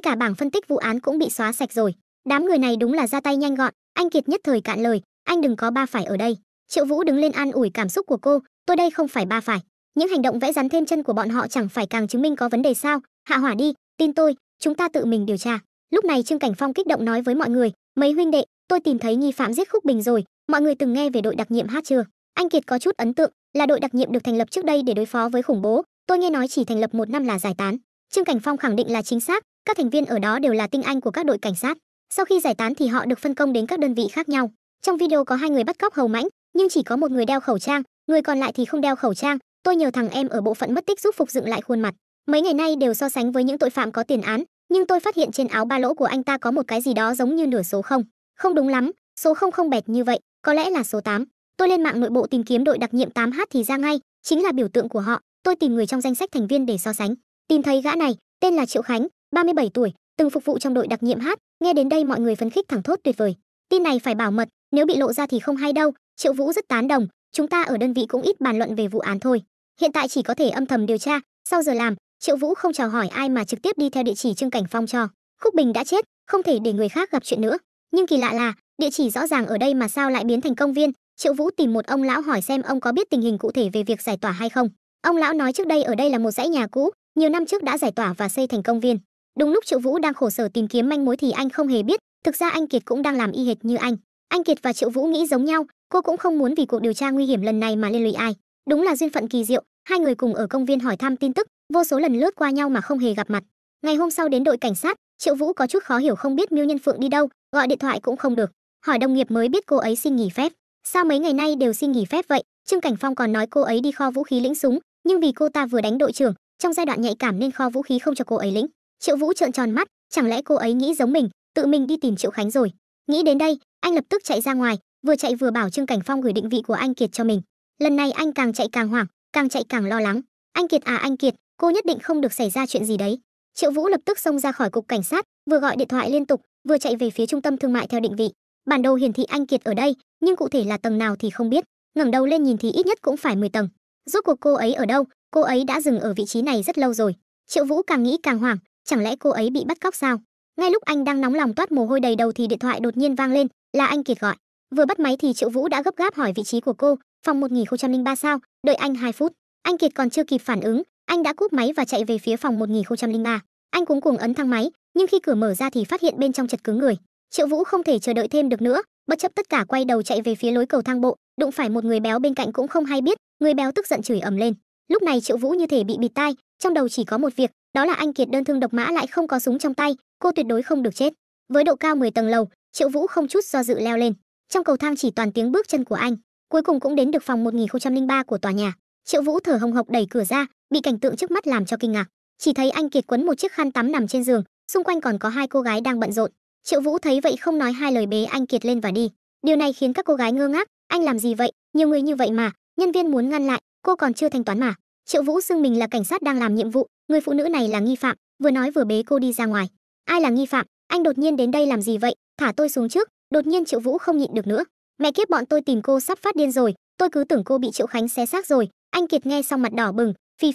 cả bảng phân tích vụ án cũng bị xóa sạch rồi. Đám người này đúng là ra tay nhanh gọn. Anh Kiệt nhất thời cạn lời, anh đừng có ba phải ở đây. Triệu Vũ đứng lên an ủi cảm xúc của cô, tôi đây không phải ba phải. Những hành động vẽ rắn thêm chân của bọn họ chẳng phải càng chứng minh có vấn đề sao? Hạ hỏa đi, tin tôi, chúng ta tự mình điều tra. Lúc này Trương Cảnh Phong kích động nói với mọi người, mấy huynh đệ, tôi tìm thấy nghi phạm giết Khúc Bình rồi. Mọi người từng nghe về đội đặc nhiệm H chưa? Anh Kiệt có chút ấn tượng, là đội đặc nhiệm được thành lập trước đây để đối phó với khủng bố. Tôi nghe nói chỉ thành lập 1 năm là giải tán. Trương Cảnh Phong khẳng định là chính xác, các thành viên ở đó đều là tinh anh của các đội cảnh sát. Sau khi giải tán thì họ được phân công đến các đơn vị khác nhau. Trong video có 2 người bắt cóc Hầu Mãnh, nhưng chỉ có một người đeo khẩu trang, người còn lại thì không đeo khẩu trang. Tôi nhờ thằng em ở bộ phận mất tích giúp phục dựng lại khuôn mặt. Mấy ngày nay đều so sánh với những tội phạm có tiền án, nhưng tôi phát hiện trên áo ba lỗ của anh ta có một cái gì đó giống như nửa số không. Không đúng lắm, số không không bẹt như vậy, có lẽ là số 8. Tôi lên mạng nội bộ tìm kiếm đội đặc nhiệm 8H thì ra ngay, chính là biểu tượng của họ. Tôi tìm người trong danh sách thành viên để so sánh. Tìm thấy gã này, tên là Triệu Khánh, 37 tuổi, từng phục vụ trong đội đặc nhiệm H. Nghe đến đây mọi người phấn khích thẳng thốt tuyệt vời. Tin này phải bảo mật, nếu bị lộ ra thì không hay đâu. Triệu Vũ rất tán đồng, chúng ta ở đơn vị cũng ít bàn luận về vụ án thôi. Hiện tại chỉ có thể âm thầm điều tra, sau giờ làm, Triệu Vũ không chào hỏi ai mà trực tiếp đi theo địa chỉ Trương Cảnh Phong cho. Khúc Bình đã chết, không thể để người khác gặp chuyện nữa. Nhưng kỳ lạ là, địa chỉ rõ ràng ở đây mà sao lại biến thành công viên? Triệu Vũ tìm một ông lão hỏi xem ông có biết tình hình cụ thể về việc giải tỏa hay không. Ông lão nói trước đây ở đây là một dãy nhà cũ, nhiều năm trước đã giải tỏa và xây thành công viên. Đúng lúc Triệu Vũ đang khổ sở tìm kiếm manh mối thì anh không hề biết, thực ra anh Kiệt cũng đang làm y hệt như anh. Anh Kiệt và Triệu Vũ nghĩ giống nhau, cô cũng không muốn vì cuộc điều tra nguy hiểm lần này mà liên lụy ai. Đúng là duyên phận kỳ diệu, hai người cùng ở công viên hỏi thăm tin tức, vô số lần lướt qua nhau mà không hề gặp mặt. Ngày hôm sau đến đội cảnh sát, Triệu Vũ có chút khó hiểu không biết Miêu Nhân Phượng đi đâu, gọi điện thoại cũng không được. Hỏi đồng nghiệp mới biết cô ấy xin nghỉ phép. Sao mấy ngày nay đều xin nghỉ phép vậy? Trương Cảnh Phong còn nói cô ấy đi kho vũ khí lĩnh súng, nhưng vì cô ta vừa đánh đội trưởng, trong giai đoạn nhạy cảm nên kho vũ khí không cho cô ấy lĩnh. Triệu Vũ trợn tròn mắt, chẳng lẽ cô ấy nghĩ giống mình, tự mình đi tìm Triệu Khánh rồi? Nghĩ đến đây, anh lập tức chạy ra ngoài, vừa chạy vừa bảo Trương Cảnh Phong gửi định vị của anh Kiệt cho mình. Lần này anh càng chạy càng hoảng, càng chạy càng lo lắng. Anh Kiệt à anh Kiệt, cô nhất định không được xảy ra chuyện gì đấy. Triệu Vũ lập tức xông ra khỏi cục cảnh sát, vừa gọi điện thoại liên tục, vừa chạy về phía trung tâm thương mại theo định vị. Bản đồ hiển thị anh Kiệt ở đây, nhưng cụ thể là tầng nào thì không biết. Ngẩng đầu lên nhìn thì ít nhất cũng phải 10 tầng. Rốt cuộc cô ấy ở đâu? Cô ấy đã dừng ở vị trí này rất lâu rồi. Triệu Vũ càng nghĩ càng hoảng, chẳng lẽ cô ấy bị bắt cóc sao? Ngay lúc anh đang nóng lòng toát mồ hôi đầy đầu thì điện thoại đột nhiên vang lên, là anh Kiệt gọi. Vừa bắt máy thì Triệu Vũ đã gấp gáp hỏi vị trí của cô, phòng 1003 sao, đợi anh 2 phút. Anh Kiệt còn chưa kịp phản ứng, anh đã cúp máy và chạy về phía phòng 1003. Anh cuống cuồng ấn thang máy, nhưng khi cửa mở ra thì phát hiện bên trong chật cứng người. Triệu Vũ không thể chờ đợi thêm được nữa, bất chấp tất cả quay đầu chạy về phía lối cầu thang bộ, đụng phải một người béo bên cạnh cũng không hay biết, người béo tức giận chửi ầm lên. Lúc này Triệu Vũ như thể bị bịt tai, trong đầu chỉ có một việc, đó là anh Kiệt đơn thương độc mã lại không có súng trong tay, cô tuyệt đối không được chết. Với độ cao 10 tầng lầu, Triệu Vũ không chút do dự leo lên. Trong cầu thang chỉ toàn tiếng bước chân của anh, cuối cùng cũng đến được phòng 1003 của tòa nhà. Triệu Vũ thở hồng hộc đẩy cửa ra, bị cảnh tượng trước mắt làm cho kinh ngạc. Chỉ thấy anh Kiệt quấn một chiếc khăn tắm nằm trên giường, xung quanh còn có hai cô gái đang bận rộn. Triệu Vũ thấy vậy không nói hai lời bế anh Kiệt lên và đi. Điều này khiến các cô gái ngơ ngác, anh làm gì vậy? Nhiều người như vậy mà, nhân viên muốn ngăn lại, cô còn chưa thanh toán mà. Triệu Vũ xưng mình là cảnh sát đang làm nhiệm vụ, người phụ nữ này là nghi phạm, vừa nói vừa bế cô đi ra ngoài. Ai là nghi phạm? Anh đột nhiên đến đây làm gì vậy? Thả tôi xuống trước. Đột nhiên Triệu Vũ không nhịn được nữa. Mẹ kiếp, bọn tôi tìm cô sắp phát điên rồi, tôi cứ tưởng cô bị Triệu Khánh xé xác rồi. Anh Kiệt nghe xong mặt đỏ bừng, phì,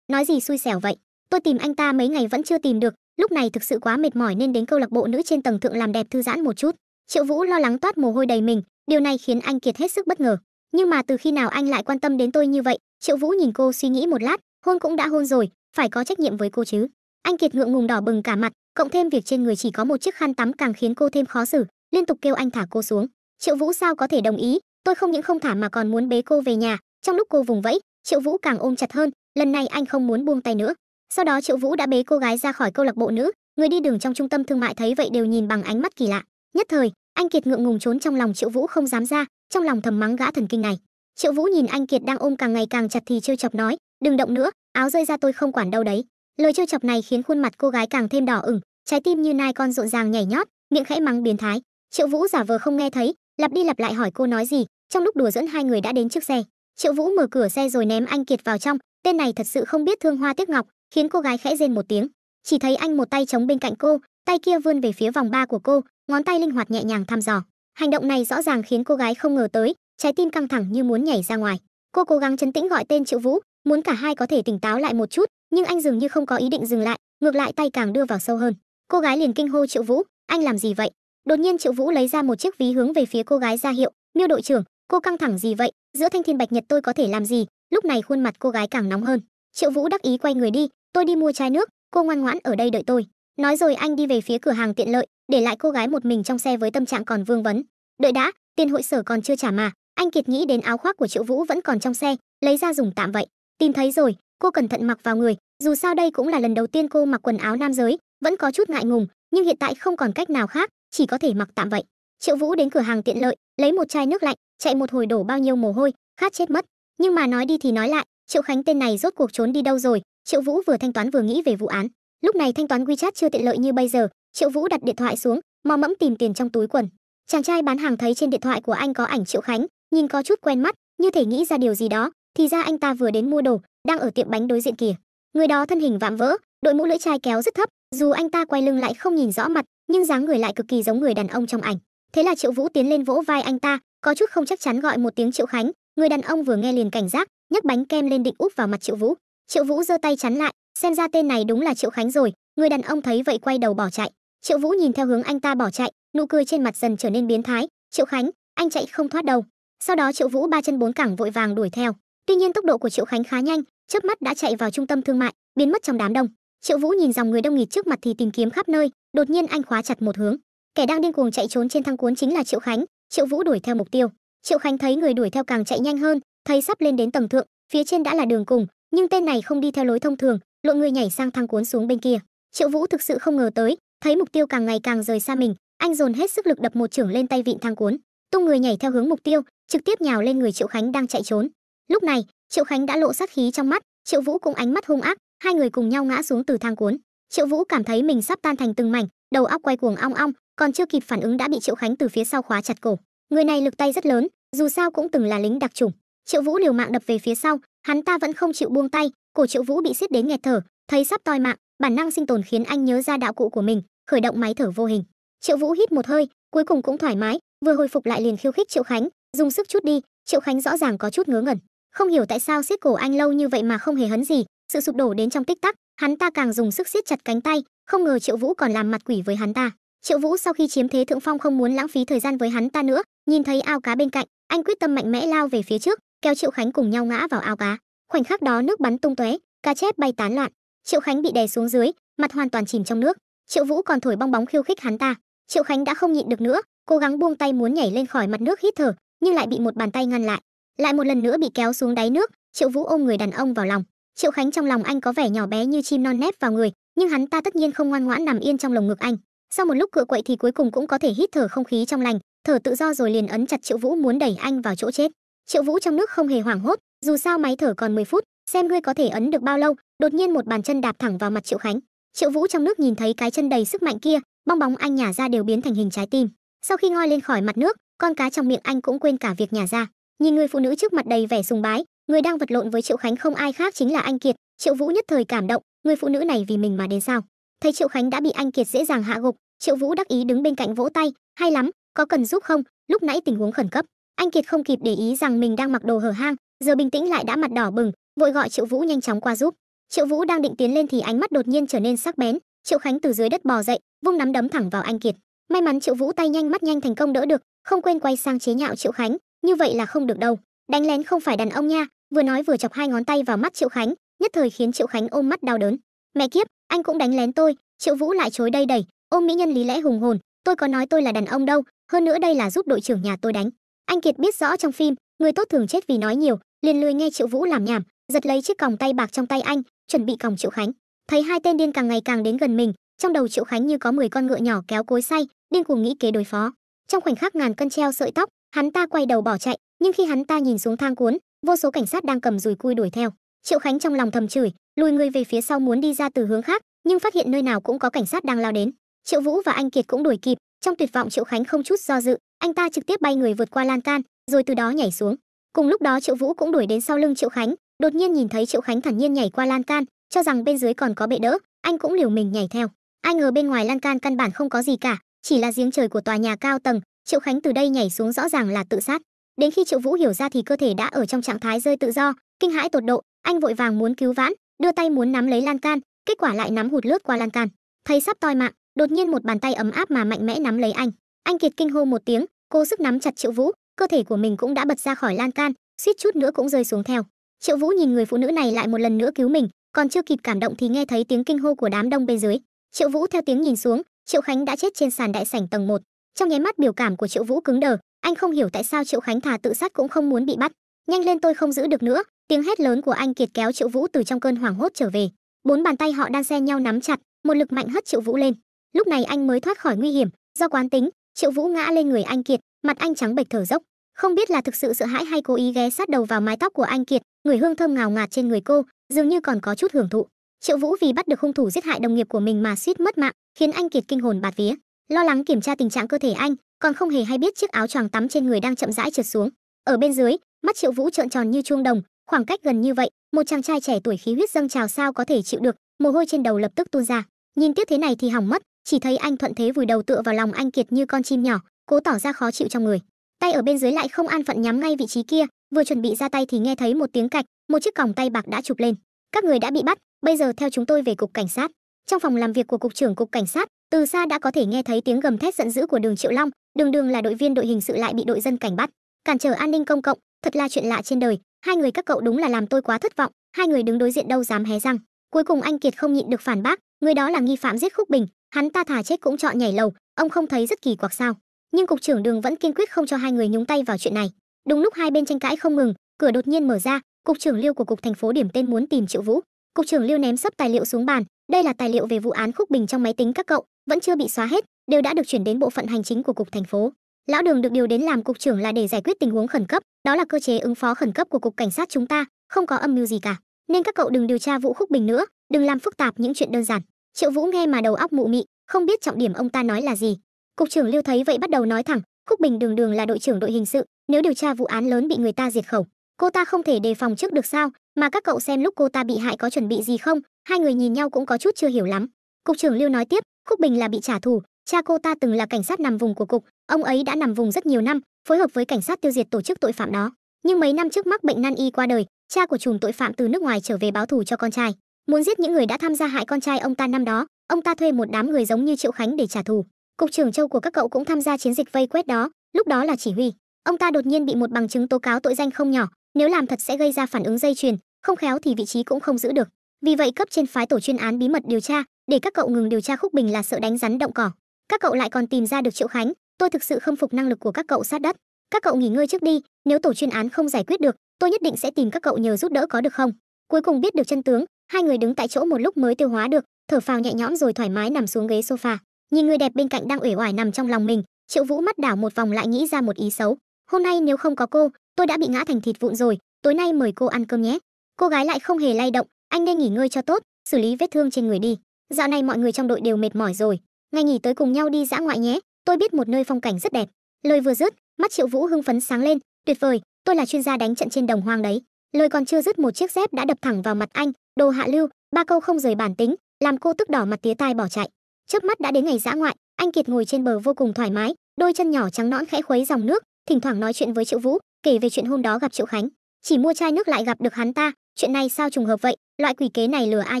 nói gì xui xẻo vậy? Tôi tìm anh ta mấy ngày vẫn chưa tìm được, lúc này thực sự quá mệt mỏi nên đến câu lạc bộ nữ trên tầng thượng làm đẹp thư giãn một chút. Triệu Vũ lo lắng toát mồ hôi đầy mình, điều này khiến anh Kiệt hết sức bất ngờ. Nhưng mà từ khi nào anh lại quan tâm đến tôi như vậy? Triệu Vũ nhìn cô suy nghĩ một lát, hôn cũng đã hôn rồi, phải có trách nhiệm với cô chứ. Anh Kiệt ngượng ngùng đỏ bừng cả mặt, cộng thêm việc trên người chỉ có một chiếc khăn tắm càng khiến cô thêm khó xử, liên tục kêu anh thả cô xuống. Triệu Vũ sao có thể đồng ý, tôi không những không thả mà còn muốn bế cô về nhà. Trong lúc cô vùng vẫy, Triệu Vũ càng ôm chặt hơn, lần này anh không muốn buông tay nữa. Sau đó Triệu Vũ đã bế cô gái ra khỏi câu lạc bộ nữ, người đi đường trong trung tâm thương mại thấy vậy đều nhìn bằng ánh mắt kỳ lạ. Nhất thời, anh Kiệt ngượng ngùng trốn trong lòng Triệu Vũ không dám ra, trong lòng thầm mắng gã thần kinh này. Triệu Vũ nhìn anh Kiệt đang ôm càng ngày càng chặt thì trêu chọc nói, đừng động nữa, áo rơi ra tôi không quản đâu đấy. Lời trêu chọc này khiến khuôn mặt cô gái càng thêm đỏ ửng, trái tim như nai con rộn ràng nhảy nhót, miệng khẽ mắng biến thái. Triệu Vũ giả vờ không nghe thấy, lặp đi lặp lại hỏi cô nói gì. Trong lúc đùa giỡn hai người đã đến trước xe. Triệu Vũ mở cửa xe rồi ném anh Kiệt vào trong, tên này thật sự không biết thương hoa tiếc ngọc, khiến cô gái khẽ rên một tiếng. Chỉ thấy anh một tay chống bên cạnh cô, tay kia vươn về phía vòng ba của cô, ngón tay linh hoạt nhẹ nhàng thăm dò. Hành động này rõ ràng khiến cô gái không ngờ tới, trái tim căng thẳng như muốn nhảy ra ngoài. Cô cố gắng trấn tĩnh gọi tên Triệu Vũ, muốn cả hai có thể tỉnh táo lại một chút, nhưng anh dường như không có ý định dừng lại, ngược lại tay càng đưa vào sâu hơn. Cô gái liền kinh hô Triệu Vũ, anh làm gì vậy? Đột nhiên Triệu Vũ lấy ra một chiếc ví hướng về phía cô gái ra hiệu, Miêu đội trưởng, cô căng thẳng gì vậy? Giữa thanh thiên bạch nhật tôi có thể làm gì? Lúc này khuôn mặt cô gái càng nóng hơn. Triệu Vũ đắc ý quay người đi, tôi đi mua chai nước, cô ngoan ngoãn ở đây đợi tôi. Nói rồi anh đi về phía cửa hàng tiện lợi, để lại cô gái một mình trong xe với tâm trạng còn vương vấn. Đợi đã, tiền hội sở còn chưa trả mà. Anh Kiệt nghĩ đến áo khoác của Triệu Vũ vẫn còn trong xe, lấy ra dùng tạm vậy. Tìm thấy rồi, cô cẩn thận mặc vào người, dù sao đây cũng là lần đầu tiên cô mặc quần áo nam giới, vẫn có chút ngại ngùng, nhưng hiện tại không còn cách nào khác, chỉ có thể mặc tạm vậy. Triệu Vũ đến cửa hàng tiện lợi, lấy một chai nước lạnh, chạy một hồi đổ bao nhiêu mồ hôi, khát chết mất. Nhưng mà nói đi thì nói lại, Triệu Khánh tên này rốt cuộc trốn đi đâu rồi? Triệu Vũ vừa thanh toán vừa nghĩ về vụ án. Lúc này thanh toán WeChat chưa tiện lợi như bây giờ, Triệu Vũ đặt điện thoại xuống, mò mẫm tìm tiền trong túi quần. Chàng trai bán hàng thấy trên điện thoại của anh có ảnh Triệu Khánh, nhìn có chút quen mắt, như thể nghĩ ra điều gì đó, thì ra anh ta vừa đến mua đồ, đang ở tiệm bánh đối diện kìa. Người đó thân hình vạm vỡ, đội mũ lưỡi chai kéo rất thấp, dù anh ta quay lưng lại không nhìn rõ mặt, nhưng dáng người lại cực kỳ giống người đàn ông trong ảnh. Thế là Triệu Vũ tiến lên vỗ vai anh ta, có chút không chắc chắn gọi một tiếng Triệu Khánh. Người đàn ông vừa nghe liền cảnh giác, nhấc bánh kem lên định úp vào mặt Triệu Vũ. Triệu Vũ giơ tay chắn lại, xem ra tên này đúng là Triệu Khánh rồi. Người đàn ông thấy vậy quay đầu bỏ chạy. Triệu Vũ nhìn theo hướng anh ta bỏ chạy, nụ cười trên mặt dần trở nên biến thái. Triệu Khánh, anh chạy không thoát đâu. Sau đó Triệu Vũ ba chân bốn cẳng vội vàng đuổi theo. Tuy nhiên tốc độ của Triệu Khánh khá nhanh, chớp mắt đã chạy vào trung tâm thương mại, biến mất trong đám đông. Triệu Vũ nhìn dòng người đông nghịt trước mặt thì tìm kiếm khắp nơi, đột nhiên anh khóa chặt một hướng. Kẻ đang điên cuồng chạy trốn trên thang cuốn chính là Triệu Khánh. Triệu Vũ đuổi theo mục tiêu. Triệu Khánh thấy người đuổi theo càng chạy nhanh hơn, thấy sắp lên đến tầng thượng, phía trên đã là đường cùng, nhưng tên này không đi theo lối thông thường, lộn người nhảy sang thang cuốn xuống bên kia. Triệu Vũ thực sự không ngờ tới, thấy mục tiêu càng ngày càng rời xa mình, anh dồn hết sức lực đập một chưởng lên tay vịn thang cuốn, tung người nhảy theo hướng mục tiêu, trực tiếp nhào lên người Triệu Khánh đang chạy trốn. Lúc này, Triệu Khánh đã lộ sát khí trong mắt, Triệu Vũ cũng ánh mắt hung ác, hai người cùng nhau ngã xuống từ thang cuốn. Triệu Vũ cảm thấy mình sắp tan thành từng mảnh, đầu óc quay cuồng ong ong, còn chưa kịp phản ứng đã bị Triệu Khánh từ phía sau khóa chặt cổ. Người này lực tay rất lớn, dù sao cũng từng là lính đặc chủng. Triệu Vũ liều mạng đập về phía sau, hắn ta vẫn không chịu buông tay, cổ Triệu Vũ bị siết đến nghẹt thở, thấy sắp toi mạng, bản năng sinh tồn khiến anh nhớ ra đạo cụ của mình, khởi động máy thở vô hình. Triệu Vũ hít một hơi, cuối cùng cũng thoải mái, vừa hồi phục lại liền khiêu khích Triệu Khánh, dùng sức chút đi. Triệu Khánh rõ ràng có chút ngớ ngẩn, không hiểu tại sao siết cổ anh lâu như vậy mà không hề hấn gì. Sự sụp đổ đến trong tích tắc, hắn ta càng dùng sức siết chặt cánh tay, không ngờ Triệu Vũ còn làm mặt quỷ với hắn ta. Triệu Vũ sau khi chiếm thế thượng phong không muốn lãng phí thời gian với hắn ta nữa, nhìn thấy ao cá bên cạnh, anh quyết tâm mạnh mẽ lao về phía trước, kéo Triệu Khánh cùng nhau ngã vào ao cá. Khoảnh khắc đó nước bắn tung tóe, cá chép bay tán loạn. Triệu Khánh bị đè xuống dưới, mặt hoàn toàn chìm trong nước. Triệu Vũ còn thổi bong bóng khiêu khích hắn ta. Triệu Khánh đã không nhịn được nữa, cố gắng buông tay muốn nhảy lên khỏi mặt nước hít thở, nhưng lại bị một bàn tay ngăn lại. Lại một lần nữa bị kéo xuống đáy nước. Triệu Vũ ôm người đàn ông vào lòng. Triệu Khánh trong lòng anh có vẻ nhỏ bé như chim non nép vào người, nhưng hắn ta tất nhiên không ngoan ngoãn nằm yên trong lồng ngực anh. Sau một lúc cựa quậy thì cuối cùng cũng có thể hít thở không khí trong lành, thở tự do rồi liền ấn chặt Triệu Vũ muốn đẩy anh vào chỗ chết. Triệu Vũ trong nước không hề hoảng hốt, dù sao máy thở còn 10 phút, xem ngươi có thể ấn được bao lâu. Đột nhiên một bàn chân đạp thẳng vào mặt Triệu Khánh. Triệu Vũ trong nước nhìn thấy cái chân đầy sức mạnh kia, bong bóng anh nhả ra đều biến thành hình trái tim. Sau khi ngoi lên khỏi mặt nước, con cá trong miệng anh cũng quên cả việc nhả ra. Nhìn người phụ nữ trước mặt đầy vẻ sùng bái, người đang vật lộn với Triệu Khánh không ai khác chính là anh Kiệt. Triệu Vũ nhất thời cảm động, người phụ nữ này vì mình mà đến sao? Thấy Triệu Khánh đã bị anh Kiệt dễ dàng hạ gục, Triệu Vũ đắc ý đứng bên cạnh vỗ tay, hay lắm, có cần giúp không? Lúc nãy tình huống khẩn cấp. Anh Kiệt không kịp để ý rằng mình đang mặc đồ hở hang, giờ bình tĩnh lại đã mặt đỏ bừng, vội gọi Triệu Vũ nhanh chóng qua giúp. Triệu Vũ đang định tiến lên thì ánh mắt đột nhiên trở nên sắc bén. Triệu Khánh từ dưới đất bò dậy, vung nắm đấm thẳng vào anh Kiệt. May mắn Triệu Vũ tay nhanh mắt nhanh thành công đỡ được, không quên quay sang chế nhạo Triệu Khánh, như vậy là không được đâu. Đánh lén không phải đàn ông nha. Vừa nói vừa chọc hai ngón tay vào mắt Triệu Khánh, nhất thời khiến Triệu Khánh ôm mắt đau đớn. Mẹ kiếp, anh cũng đánh lén tôi. Triệu Vũ lại chối đây đẩy, ôm mỹ nhân lý lẽ hùng hồn, tôi có nói tôi là đàn ông đâu, hơn nữa đây là giúp đội trưởng nhà tôi đánh. Anh Kiệt biết rõ trong phim, người tốt thường chết vì nói nhiều, liền lười nghe Triệu Vũ làm nhảm, giật lấy chiếc còng tay bạc trong tay anh, chuẩn bị còng Triệu Khánh. Thấy hai tên điên càng ngày càng đến gần mình, trong đầu Triệu Khánh như có 10 con ngựa nhỏ kéo cối xay, điên cuồng nghĩ kế đối phó. Trong khoảnh khắc ngàn cân treo sợi tóc, hắn ta quay đầu bỏ chạy, nhưng khi hắn ta nhìn xuống thang cuốn, vô số cảnh sát đang cầm dùi cui đuổi theo. Triệu Khánh trong lòng thầm chửi, lùi người về phía sau muốn đi ra từ hướng khác, nhưng phát hiện nơi nào cũng có cảnh sát đang lao đến. Triệu Vũ và anh Kiệt cũng đuổi kịp, trong tuyệt vọng Triệu Khánh không chút do dự, anh ta trực tiếp bay người vượt qua lan can, rồi từ đó nhảy xuống. Cùng lúc đó Triệu Vũ cũng đuổi đến sau lưng Triệu Khánh, đột nhiên nhìn thấy Triệu Khánh thản nhiên nhảy qua lan can, cho rằng bên dưới còn có bệ đỡ, anh cũng liều mình nhảy theo. Ai ngờ bên ngoài lan can căn bản không có gì cả, chỉ là giếng trời của tòa nhà cao tầng. Triệu Khánh từ đây nhảy xuống rõ ràng là tự sát. Đến khi Triệu Vũ hiểu ra thì cơ thể đã ở trong trạng thái rơi tự do, kinh hãi tột độ, anh vội vàng muốn cứu vãn, đưa tay muốn nắm lấy lan can, kết quả lại nắm hụt lướt qua lan can. Thấy sắp toi mạng, đột nhiên một bàn tay ấm áp mà mạnh mẽ nắm lấy anh. Anh Kiệt kinh hô một tiếng, cố sức nắm chặt Triệu Vũ, cơ thể của mình cũng đã bật ra khỏi lan can, suýt chút nữa cũng rơi xuống theo. Triệu Vũ nhìn người phụ nữ này lại một lần nữa cứu mình, còn chưa kịp cảm động thì nghe thấy tiếng kinh hô của đám đông bên dưới. Triệu Vũ theo tiếng nhìn xuống, Triệu Khánh đã chết trên sàn đại sảnh tầng 1. Trong nháy mắt biểu cảm của Triệu Vũ cứng đờ, anh không hiểu tại sao Triệu Khánh thà tự sát cũng không muốn bị bắt. Nhanh lên, tôi không giữ được nữa. Tiếng hét lớn của anh Kiệt kéo Triệu Vũ từ trong cơn hoảng hốt trở về. 4 bàn tay họ đan xen nhau nắm chặt, một lực mạnh hất Triệu Vũ lên. Lúc này anh mới thoát khỏi nguy hiểm. Do quán tính, Triệu Vũ ngã lên người anh Kiệt, mặt anh trắng bệch thở dốc. Không biết là thực sự sợ hãi hay cố ý ghé sát đầu vào mái tóc của anh Kiệt, người hương thơm ngào ngạt trên người cô, dường như còn có chút hưởng thụ. Triệu Vũ vì bắt được hung thủ giết hại đồng nghiệp của mình mà suýt mất mạng, khiến anh Kiệt kinh hồn bạt vía. Lo lắng kiểm tra tình trạng cơ thể anh, còn không hề hay biết chiếc áo choàng tắm trên người đang chậm rãi trượt xuống. Ở bên dưới, mắt Triệu Vũ trợn tròn như chuông đồng, khoảng cách gần như vậy, một chàng trai trẻ tuổi khí huyết dâng trào sao có thể chịu được, mồ hôi trên đầu lập tức tuôn ra. Nhìn tiếp thế này thì hỏng mất, chỉ thấy anh thuận thế vùi đầu tựa vào lòng anh Kiệt như con chim nhỏ, cố tỏ ra khó chịu trong người. Tay ở bên dưới lại không an phận nhắm ngay vị trí kia, vừa chuẩn bị ra tay thì nghe thấy một tiếng cạch, một chiếc còng tay bạc đã chụp lên. Các người đã bị bắt, bây giờ theo chúng tôi về cục cảnh sát. Trong phòng làm việc của cục trưởng cục cảnh sát, từ xa đã có thể nghe thấy tiếng gầm thét giận dữ của Đường Triệu Long. Đường là đội viên đội hình sự lại bị đội dân cảnh bắt, cản trở an ninh công cộng, thật là chuyện lạ trên đời. Hai người các cậu đúng là làm tôi quá thất vọng. Hai người đứng đối diện đâu dám hé răng. Cuối cùng anh Kiệt không nhịn được phản bác, người đó là nghi phạm giết Khúc Bình, hắn ta thà chết cũng chọn nhảy lầu, ông không thấy rất kỳ quặc sao? Nhưng cục trưởng Đường vẫn kiên quyết không cho hai người nhúng tay vào chuyện này. Đúng lúc hai bên tranh cãi không ngừng, cửa đột nhiên mở ra, cục trưởng Liêu của cục thành phố điểm tên muốn tìm Triệu Vũ. Cục trưởng Liêu ném xấp tài liệu xuống bàn, đây là tài liệu về vụ án Khúc Bình trong máy tính các cậu, vẫn chưa bị xóa hết, đều đã được chuyển đến bộ phận hành chính của cục thành phố. Lão Đường được điều đến làm cục trưởng là để giải quyết tình huống khẩn cấp, đó là cơ chế ứng phó khẩn cấp của cục cảnh sát chúng ta, không có âm mưu gì cả. Nên các cậu đừng điều tra vụ Khúc Bình nữa, đừng làm phức tạp những chuyện đơn giản. Triệu Vũ nghe mà đầu óc mụ mị, không biết trọng điểm ông ta nói là gì. Cục trưởng Liêu thấy vậy bắt đầu nói thẳng, Khúc Bình Đường là đội trưởng đội hình sự, nếu điều tra vụ án lớn bị người ta diệt khẩu, cô ta không thể đề phòng trước được sao? Mà các cậu xem lúc cô ta bị hại có chuẩn bị gì không? Hai người nhìn nhau cũng có chút chưa hiểu lắm. Cục trưởng Liêu nói tiếp, Khúc Bình là bị trả thù, cha cô ta từng là cảnh sát nằm vùng của cục, ông ấy đã nằm vùng rất nhiều năm, phối hợp với cảnh sát tiêu diệt tổ chức tội phạm đó. Nhưng mấy năm trước mắc bệnh nan y qua đời, cha của trùm tội phạm từ nước ngoài trở về báo thù cho con trai, muốn giết những người đã tham gia hại con trai ông ta năm đó. Ông ta thuê một đám người giống như Triệu Khánh để trả thù. Cục trưởng Châu của các cậu cũng tham gia chiến dịch vây quét đó, lúc đó là chỉ huy. Ông ta đột nhiên bị một bằng chứng tố cáo tội danh không nhỏ, nếu làm thật sẽ gây ra phản ứng dây chuyền, không khéo thì vị trí cũng không giữ được. Vì vậy cấp trên phái tổ chuyên án bí mật điều tra, để các cậu ngừng điều tra Khúc Bình là sợ đánh rắn động cỏ. Các cậu lại còn tìm ra được Triệu Khánh, tôi thực sự khâm phục năng lực của các cậu sát đất. Các cậu nghỉ ngơi trước đi, nếu tổ chuyên án không giải quyết được, tôi nhất định sẽ tìm các cậu nhờ giúp đỡ có được không? Cuối cùng biết được chân tướng, hai người đứng tại chỗ một lúc mới tiêu hóa được, thở phào nhẹ nhõm rồi thoải mái nằm xuống ghế sofa. Nhìn người đẹp bên cạnh đang uể oải nằm trong lòng mình, Triệu Vũ mắt đảo một vòng lại nghĩ ra một ý xấu. Hôm nay nếu không có cô, tôi đã bị ngã thành thịt vụn rồi, tối nay mời cô ăn cơm nhé. Cô gái lại không hề lay động, anh nên nghỉ ngơi cho tốt, xử lý vết thương trên người đi. Dạo này mọi người trong đội đều mệt mỏi rồi, ngày nghỉ tới cùng nhau đi dã ngoại nhé, tôi biết một nơi phong cảnh rất đẹp. Lời vừa dứt, mắt Triệu Vũ hưng phấn sáng lên, tuyệt vời, tôi là chuyên gia đánh trận trên đồng hoang đấy. Lời còn chưa dứt một chiếc dép đã đập thẳng vào mặt anh, đồ hạ lưu, ba câu không rời bản tính, làm cô tức đỏ mặt tía tai bỏ chạy. Chớp mắt đã đến ngày dã ngoại, anh Kiệt ngồi trên bờ vô cùng thoải mái, đôi chân nhỏ trắng nõn khẽ khuấy dòng nước, thỉnh thoảng nói chuyện với Triệu Vũ, kể về chuyện hôm đó gặp Triệu Khánh, chỉ mua chai nước lại gặp được hắn ta, chuyện này sao trùng hợp vậy, loại quỷ kế này lừa ai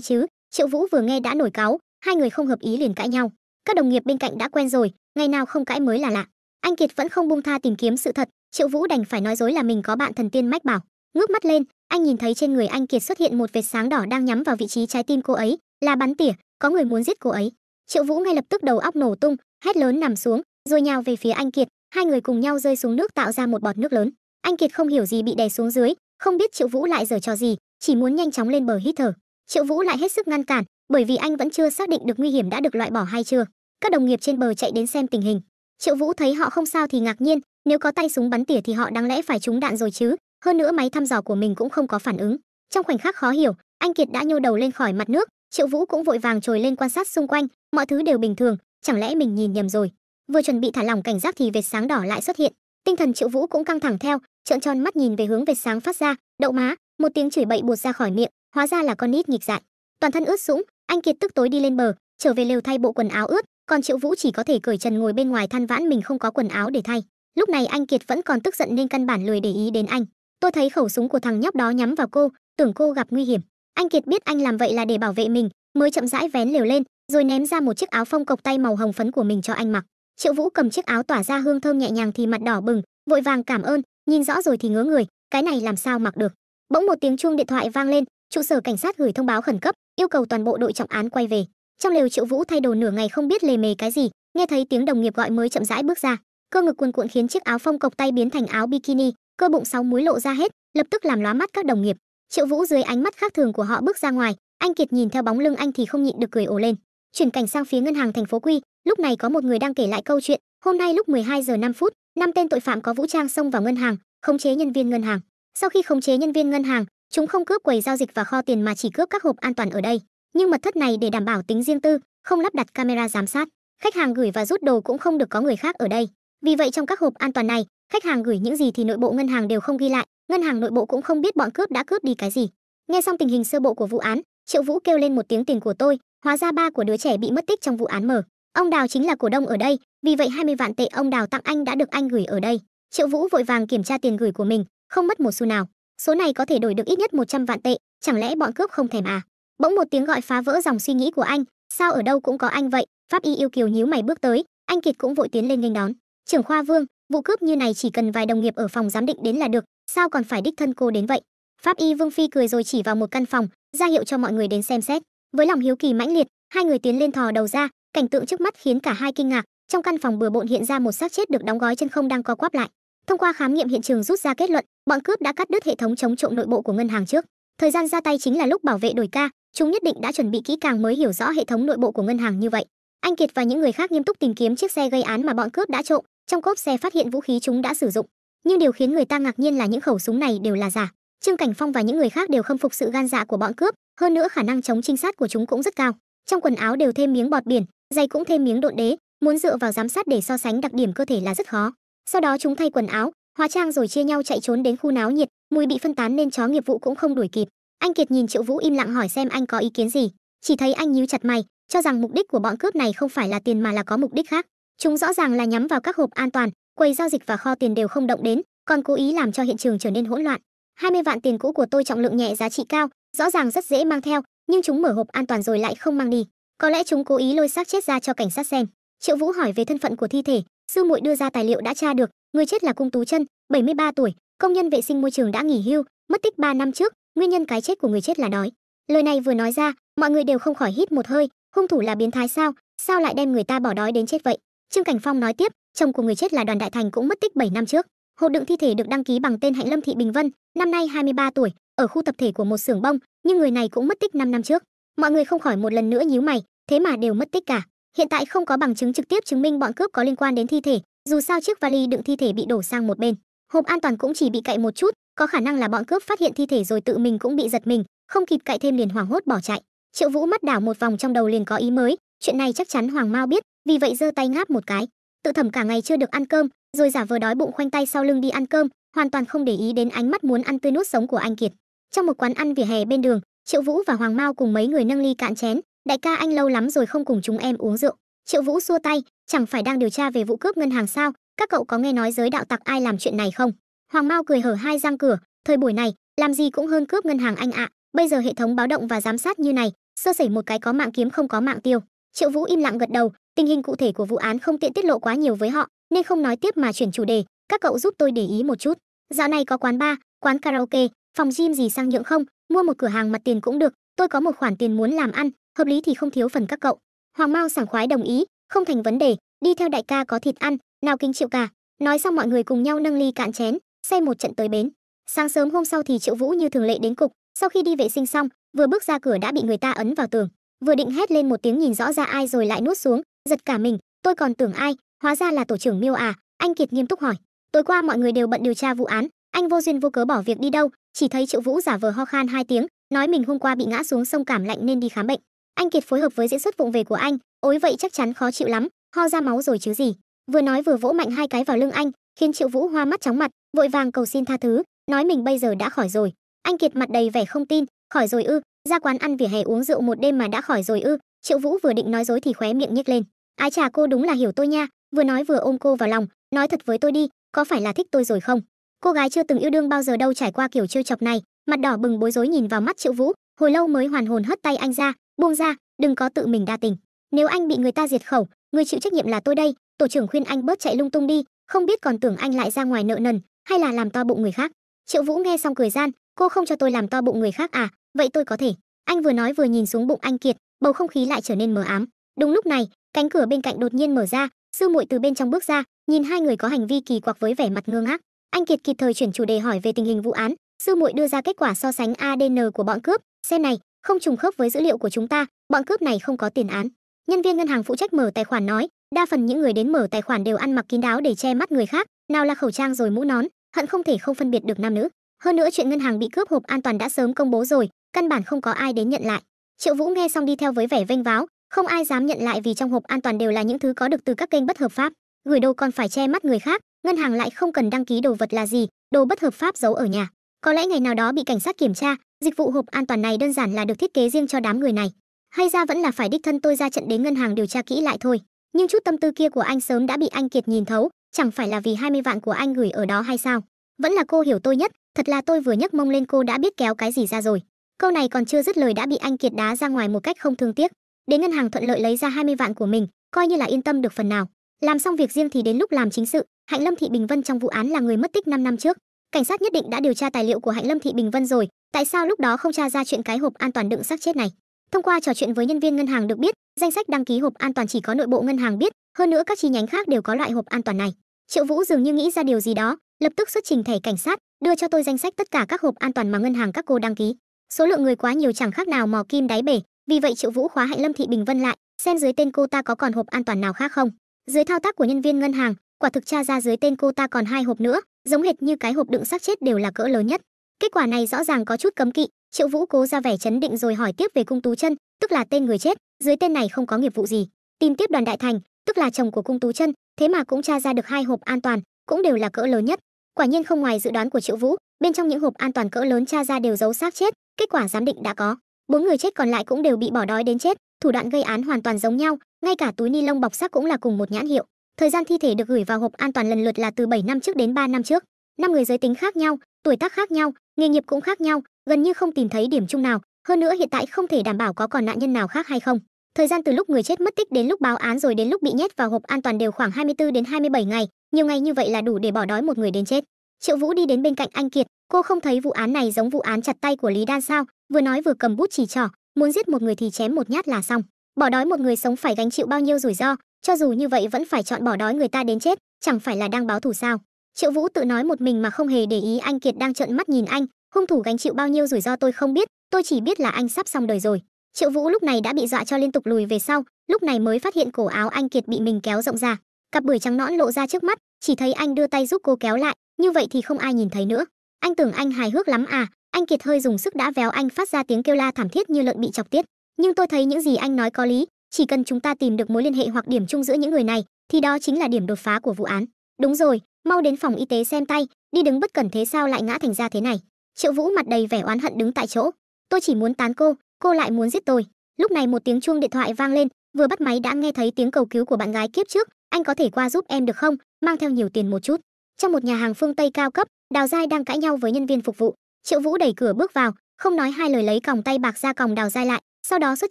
chứ? Triệu Vũ vừa nghe đã nổi cáu, hai người không hợp ý liền cãi nhau. Các đồng nghiệp bên cạnh đã quen rồi, ngày nào không cãi mới là lạ. Anh Kiệt vẫn không buông tha tìm kiếm sự thật, Triệu Vũ đành phải nói dối là mình có bạn thần tiên mách bảo. Ngước mắt lên, anh nhìn thấy trên người anh Kiệt xuất hiện một vệt sáng đỏ đang nhắm vào vị trí trái tim cô ấy, là bắn tỉa, có người muốn giết cô ấy. Triệu Vũ ngay lập tức đầu óc nổ tung, hét lớn nằm xuống, rồi nhào về phía anh Kiệt, hai người cùng nhau rơi xuống nước tạo ra một bọt nước lớn. Anh Kiệt không hiểu gì bị đè xuống dưới, không biết Triệu Vũ lại giở trò gì, chỉ muốn nhanh chóng lên bờ hít thở. Triệu Vũ lại hết sức ngăn cản, bởi vì anh vẫn chưa xác định được nguy hiểm đã được loại bỏ hay chưa. Các đồng nghiệp trên bờ chạy đến xem tình hình. Triệu Vũ thấy họ không sao thì ngạc nhiên, nếu có tay súng bắn tỉa thì họ đáng lẽ phải trúng đạn rồi chứ, hơn nữa máy thăm dò của mình cũng không có phản ứng. Trong khoảnh khắc khó hiểu, anh Kiệt đã nhô đầu lên khỏi mặt nước, Triệu Vũ cũng vội vàng trồi lên quan sát xung quanh, mọi thứ đều bình thường, chẳng lẽ mình nhìn nhầm rồi. Vừa chuẩn bị thả lỏng cảnh giác thì vệt sáng đỏ lại xuất hiện, tinh thần Triệu Vũ cũng căng thẳng theo, trợn tròn mắt nhìn về hướng vệt sáng phát ra, đậu má, một tiếng chửi bậy buột ra khỏi miệng, hóa ra là con nít nghịch dại. Toàn thân ướt sũng, anh Kiệt tức tối đi lên bờ, trở về lều thay bộ quần áo ướt, còn Triệu Vũ chỉ có thể cởi trần ngồi bên ngoài than vãn mình không có quần áo để thay. Lúc này anh Kiệt vẫn còn tức giận nên căn bản lười để ý đến anh. Tôi thấy khẩu súng của thằng nhóc đó nhắm vào cô, tưởng cô gặp nguy hiểm. Anh Kiệt biết anh làm vậy là để bảo vệ mình, mới chậm rãi vén lều lên, rồi ném ra một chiếc áo phông cộc tay màu hồng phấn của mình cho anh mặc. Triệu Vũ cầm chiếc áo tỏa ra hương thơm nhẹ nhàng thì mặt đỏ bừng, vội vàng cảm ơn, nhìn rõ rồi thì ngớ người, cái này làm sao mặc được. Bỗng một tiếng chuông điện thoại vang lên, trụ sở cảnh sát gửi thông báo khẩn cấp, yêu cầu toàn bộ đội trọng án quay về. Trong lều Triệu Vũ thay đồ nửa ngày không biết lề mề cái gì, nghe thấy tiếng đồng nghiệp gọi mới chậm rãi bước ra. Cơ ngực cuồn cuộn khiến chiếc áo phông cộc tay biến thành áo bikini, cơ bụng 6 múi lộ ra hết, lập tức làm lóa mắt các đồng nghiệp. Triệu Vũ dưới ánh mắt khác thường của họ bước ra ngoài, anh Kiệt nhìn theo bóng lưng anh thì không nhịn được cười ồ lên. Chuyển cảnh sang phía ngân hàng thành phố Quy, lúc này có một người đang kể lại câu chuyện, hôm nay lúc 12 giờ 5 phút, 5 tên tội phạm có vũ trang xông vào ngân hàng, khống chế nhân viên ngân hàng. Sau khi khống chế nhân viên ngân hàng, chúng không cướp quầy giao dịch và kho tiền mà chỉ cướp các hộp an toàn ở đây. Nhưng mật thất này để đảm bảo tính riêng tư, không lắp đặt camera giám sát. Khách hàng gửi và rút đồ cũng không được có người khác ở đây. Vì vậy trong các hộp an toàn này, khách hàng gửi những gì thì nội bộ ngân hàng đều không ghi lại, ngân hàng nội bộ cũng không biết bọn cướp đã cướp đi cái gì. Nghe xong tình hình sơ bộ của vụ án, Triệu Vũ kêu lên một tiếng tiền của tôi, hóa ra ba của đứa trẻ bị mất tích trong vụ án mở. Ông Đào chính là cổ đông ở đây, vì vậy 20 vạn tệ ông Đào tặng anh đã được anh gửi ở đây. Triệu Vũ vội vàng kiểm tra tiền gửi của mình, không mất một xu nào. Số này có thể đổi được ít nhất 100 vạn tệ, chẳng lẽ bọn cướp không thèm à? Bỗng một tiếng gọi phá vỡ dòng suy nghĩ của anh, sao ở đâu cũng có anh vậy? Pháp y yêu kiều nhíu mày bước tới, anh Kiệt cũng vội tiến lên nghênh đón. Trưởng khoa Vương, vụ cướp như này chỉ cần vài đồng nghiệp ở phòng giám định đến là được, sao còn phải đích thân cô đến vậy? Pháp y Vương Phi cười rồi chỉ vào một căn phòng, ra hiệu cho mọi người đến xem xét. Với lòng hiếu kỳ mãnh liệt, hai người tiến lên thò đầu ra, cảnh tượng trước mắt khiến cả hai kinh ngạc. Trong căn phòng bừa bộn hiện ra một xác chết được đóng gói chân không đang co quắp lại. Thông qua khám nghiệm hiện trường rút ra kết luận, bọn cướp đã cắt đứt hệ thống chống trộm nội bộ của ngân hàng trước. Thời gian ra tay chính là lúc bảo vệ đổi ca, chúng nhất định đã chuẩn bị kỹ càng mới hiểu rõ hệ thống nội bộ của ngân hàng như vậy. Anh Kiệt và những người khác nghiêm túc tìm kiếm chiếc xe gây án mà bọn cướp đã trộm, trong cốp xe phát hiện vũ khí chúng đã sử dụng. Nhưng điều khiến người ta ngạc nhiên là những khẩu súng này đều là giả. Trương Cảnh Phong và những người khác đều khâm phục sự gan dạ của bọn cướp, hơn nữa khả năng chống trinh sát của chúng cũng rất cao. Trong quần áo đều thêm miếng bọt biển, giày cũng thêm miếng độn đế, muốn dựa vào giám sát để so sánh đặc điểm cơ thể là rất khó. Sau đó chúng thay quần áo, hóa trang rồi chia nhau chạy trốn đến khu náo nhiệt, mùi bị phân tán nên chó nghiệp vụ cũng không đuổi kịp. Anh Kiệt nhìn Triệu Vũ im lặng hỏi xem anh có ý kiến gì, chỉ thấy anh nhíu chặt mày, cho rằng mục đích của bọn cướp này không phải là tiền mà là có mục đích khác. Chúng rõ ràng là nhắm vào các hộp an toàn, quầy giao dịch và kho tiền đều không động đến, còn cố ý làm cho hiện trường trở nên hỗn loạn. 20 vạn tiền cũ của tôi trọng lượng nhẹ giá trị cao, rõ ràng rất dễ mang theo, nhưng chúng mở hộp an toàn rồi lại không mang đi. Có lẽ chúng cố ý lôi xác chết ra cho cảnh sát xem. Triệu Vũ hỏi về thân phận của thi thể, sư muội đưa ra tài liệu đã tra được, người chết là Cung Tú Chân, 73 tuổi, công nhân vệ sinh môi trường đã nghỉ hưu, mất tích 3 năm trước, nguyên nhân cái chết của người chết là đói. Lời này vừa nói ra, mọi người đều không khỏi hít một hơi, hung thủ là biến thái sao, sao lại đem người ta bỏ đói đến chết vậy? Trương Cảnh Phong nói tiếp, chồng của người chết là Đoàn Đại Thành cũng mất tích 7 năm trước. Hộp đựng thi thể được đăng ký bằng tên Hạnh Lâm Thị Bình Vân, năm nay 23 tuổi, ở khu tập thể của một xưởng bông, nhưng người này cũng mất tích 5 năm trước. Mọi người không khỏi một lần nữa nhíu mày, thế mà đều mất tích cả. Hiện tại không có bằng chứng trực tiếp chứng minh bọn cướp có liên quan đến thi thể, dù sao chiếc vali đựng thi thể bị đổ sang một bên. Hộp an toàn cũng chỉ bị cạy một chút, có khả năng là bọn cướp phát hiện thi thể rồi tự mình cũng bị giật mình, không kịp cạy thêm liền hoảng hốt bỏ chạy. Triệu Vũ mắt đảo một vòng trong đầu liền có ý mới, chuyện này chắc chắn Hoàng Mao biết, vì vậy giơ tay ngáp một cái. Tự thẩm cả ngày chưa được ăn cơm, rồi giả vờ đói bụng khoanh tay sau lưng đi ăn cơm, hoàn toàn không để ý đến ánh mắt muốn ăn tươi nuốt sống của anh Kiệt. Trong một quán ăn vỉa hè bên đường, Triệu Vũ và Hoàng Mao cùng mấy người nâng ly cạn chén, đại ca anh lâu lắm rồi không cùng chúng em uống rượu. Triệu Vũ xua tay, chẳng phải đang điều tra về vụ cướp ngân hàng sao, các cậu có nghe nói giới đạo tặc ai làm chuyện này không? Hoàng Mao cười hở hai răng cửa, thời buổi này, làm gì cũng hơn cướp ngân hàng anh ạ, bây giờ hệ thống báo động và giám sát như này, sơ sẩy một cái có mạng kiếm không có mạng tiêu. Triệu Vũ im lặng gật đầu, tình hình cụ thể của vụ án không tiện tiết lộ quá nhiều với họ, nên không nói tiếp mà chuyển chủ đề, các cậu giúp tôi để ý một chút. Dạo này có quán bar, quán karaoke, phòng gym gì sang nhượng không, mua một cửa hàng mặt tiền cũng được, tôi có một khoản tiền muốn làm ăn, hợp lý thì không thiếu phần các cậu. Hoàng Mao sảng khoái đồng ý, không thành vấn đề, đi theo đại ca có thịt ăn, nào kính chịu cả. Nói xong mọi người cùng nhau nâng ly cạn chén, xe một trận tới bến. Sáng sớm hôm sau thì Triệu Vũ như thường lệ đến cục, sau khi đi vệ sinh xong, vừa bước ra cửa đã bị người ta ấn vào tường. Vừa định hét lên một tiếng nhìn rõ ra ai rồi lại nuốt xuống, giật cả mình, tôi còn tưởng ai, hóa ra là tổ trưởng Miêu à? Anh Kiệt nghiêm túc hỏi. Tối qua mọi người đều bận điều tra vụ án, anh vô duyên vô cớ bỏ việc đi đâu? Chỉ thấy Triệu Vũ giả vờ ho khan 2 tiếng, nói mình hôm qua bị ngã xuống sông cảm lạnh nên đi khám bệnh. Anh Kiệt phối hợp với diễn xuất vụng về của anh, ối vậy chắc chắn khó chịu lắm, ho ra máu rồi chứ gì. Vừa nói vừa vỗ mạnh 2 cái vào lưng anh, khiến Triệu Vũ hoa mắt chóng mặt, vội vàng cầu xin tha thứ, nói mình bây giờ đã khỏi rồi. Anh Kiệt mặt đầy vẻ không tin, khỏi rồi ư? Ra quán ăn vỉa hè uống rượu một đêm mà đã khỏi rồi ư? Triệu Vũ vừa định nói dối thì khóe miệng nhếch lên. Ái chà, cô đúng là hiểu tôi nha, vừa nói vừa ôm cô vào lòng, nói thật với tôi đi, có phải là thích tôi rồi không? Cô gái chưa từng yêu đương bao giờ đâu trải qua kiểu trêu chọc này, mặt đỏ bừng bối rối nhìn vào mắt Triệu Vũ, hồi lâu mới hoàn hồn hất tay anh ra, buông ra, đừng có tự mình đa tình. Nếu anh bị người ta diệt khẩu, người chịu trách nhiệm là tôi đây. Tổ trưởng khuyên anh bớt chạy lung tung đi, không biết còn tưởng anh lại ra ngoài nợ nần, hay là làm to bụng người khác. Triệu Vũ nghe xong cười gian, cô không cho tôi làm to bụng người khác à? Vậy tôi có thể. Anh vừa nói vừa nhìn xuống bụng anh Kiệt, bầu không khí lại trở nên mờ ám. Đúng lúc này, cánh cửa bên cạnh đột nhiên mở ra, sư muội từ bên trong bước ra, nhìn hai người có hành vi kỳ quặc với vẻ mặt ngơ ngác. Anh Kiệt kịp thời chuyển chủ đề hỏi về tình hình vụ án, sư muội đưa ra kết quả so sánh ADN của bọn cướp, xem này, không trùng khớp với dữ liệu của chúng ta, bọn cướp này không có tiền án. Nhân viên ngân hàng phụ trách mở tài khoản nói, đa phần những người đến mở tài khoản đều ăn mặc kín đáo để che mắt người khác, nào là khẩu trang rồi mũ nón, hận không thể không phân biệt được nam nữ. Hơn nữa chuyện ngân hàng bị cướp hộp an toàn đã sớm công bố rồi, căn bản không có ai đến nhận lại. Triệu Vũ nghe xong đi theo với vẻ vênh váo, không ai dám nhận lại vì trong hộp an toàn đều là những thứ có được từ các kênh bất hợp pháp. Gửi đồ còn phải che mắt người khác, ngân hàng lại không cần đăng ký đồ vật là gì, đồ bất hợp pháp giấu ở nhà. Có lẽ ngày nào đó bị cảnh sát kiểm tra, dịch vụ hộp an toàn này đơn giản là được thiết kế riêng cho đám người này. Hay ra vẫn là phải đích thân tôi ra trận đến ngân hàng điều tra kỹ lại thôi. Nhưng chút tâm tư kia của anh sớm đã bị anh Kiệt nhìn thấu, chẳng phải là vì 20 vạn của anh gửi ở đó hay sao? Vẫn là cô hiểu tôi nhất, thật là tôi vừa nhấc mông lên cô đã biết kéo cái gì ra rồi. Câu này còn chưa dứt lời đã bị anh Kiệt đá ra ngoài một cách không thương tiếc. Đến ngân hàng thuận lợi lấy ra 20 vạn của mình, coi như là yên tâm được phần nào. Làm xong việc riêng thì đến lúc làm chính sự, Hạnh Lâm Thị Bình Vân trong vụ án là người mất tích 5 năm trước. Cảnh sát nhất định đã điều tra tài liệu của Hạnh Lâm Thị Bình Vân rồi, tại sao lúc đó không tra ra chuyện cái hộp an toàn đựng xác chết này? Thông qua trò chuyện với nhân viên ngân hàng được biết, danh sách đăng ký hộp an toàn chỉ có nội bộ ngân hàng biết, hơn nữa các chi nhánh khác đều có loại hộp an toàn này. Triệu Vũ dường như nghĩ ra điều gì đó, lập tức xuất trình thẻ cảnh sát, đưa cho tôi danh sách tất cả các hộp an toàn mà ngân hàng các cô đăng ký. Số lượng người quá nhiều chẳng khác nào mò kim đáy bể, vì vậy Triệu Vũ khóa Hạnh Lâm Thị Bình Vân lại, xem dưới tên cô ta có còn hộp an toàn nào khác không. Dưới thao tác của nhân viên ngân hàng, quả thực tra ra dưới tên cô ta còn 2 hộp nữa, giống hệt như cái hộp đựng xác chết đều là cỡ lớn nhất. Kết quả này rõ ràng có chút cấm kỵ. Triệu Vũ cố ra vẻ chấn định rồi hỏi tiếp về Cung Tú Chân, tức là tên người chết, dưới tên này không có nghiệp vụ gì. Tìm tiếp Đoàn Đại Thành, tức là chồng của Cung Tú Chân, thế mà cũng tra ra được 2 hộp an toàn, cũng đều là cỡ lớn nhất. Quả nhiên không ngoài dự đoán của Triệu Vũ, bên trong những hộp an toàn cỡ lớn tra ra đều giấu xác chết, kết quả giám định đã có. 4 người chết còn lại cũng đều bị bỏ đói đến chết, thủ đoạn gây án hoàn toàn giống nhau, ngay cả túi ni lông bọc xác cũng là cùng một nhãn hiệu. Thời gian thi thể được gửi vào hộp an toàn lần lượt là từ 7 năm trước đến 3 năm trước. 5 người giới tính khác nhau, tuổi tác khác nhau, nghề nghiệp cũng khác nhau, gần như không tìm thấy điểm chung nào, hơn nữa hiện tại không thể đảm bảo có còn nạn nhân nào khác hay không. Thời gian từ lúc người chết mất tích đến lúc báo án rồi đến lúc bị nhét vào hộp an toàn đều khoảng 24 đến 27 ngày, nhiều ngày như vậy là đủ để bỏ đói một người đến chết. Triệu Vũ đi đến bên cạnh anh Kiệt, cô không thấy vụ án này giống vụ án chặt tay của Lý Đan sao? Vừa nói vừa cầm bút chỉ trỏ, muốn giết một người thì chém một nhát là xong. Bỏ đói một người sống phải gánh chịu bao nhiêu rủi ro, cho dù như vậy vẫn phải chọn bỏ đói người ta đến chết, chẳng phải là đang báo thù sao? Triệu Vũ tự nói một mình mà không hề để ý anh Kiệt đang trợn mắt nhìn anh, hung thủ gánh chịu bao nhiêu rủi ro tôi không biết, tôi chỉ biết là anh sắp xong đời rồi. Triệu Vũ lúc này đã bị dọa cho liên tục lùi về sau, lúc này mới phát hiện cổ áo anh Kiệt bị mình kéo rộng ra, cặp bưởi trắng nõn lộ ra trước mắt, chỉ thấy anh đưa tay giúp cô kéo lại, như vậy thì không ai nhìn thấy nữa. Anh tưởng anh hài hước lắm à? Anh Kiệt hơi dùng sức đã véo anh phát ra tiếng kêu la thảm thiết như lợn bị chọc tiết. Nhưng tôi thấy những gì anh nói có lý, chỉ cần chúng ta tìm được mối liên hệ hoặc điểm chung giữa những người này, thì đó chính là điểm đột phá của vụ án. Đúng rồi, mau đến phòng y tế xem tay, đi đứng bất cẩn thế sao lại ngã thành ra thế này. Triệu Vũ mặt đầy vẻ oán hận đứng tại chỗ. Tôi chỉ muốn tán cô lại muốn giết tôi. Lúc này một tiếng chuông điện thoại vang lên, vừa bắt máy đã nghe thấy tiếng cầu cứu của bạn gái kiếp trước. Anh có thể qua giúp em được không, mang theo nhiều tiền một chút. Trong một nhà hàng phương Tây cao cấp, Đào Giai đang cãi nhau với nhân viên phục vụ. Triệu Vũ đẩy cửa bước vào, không nói hai lời lấy còng tay bạc ra còng Đào Giai lại, sau đó xuất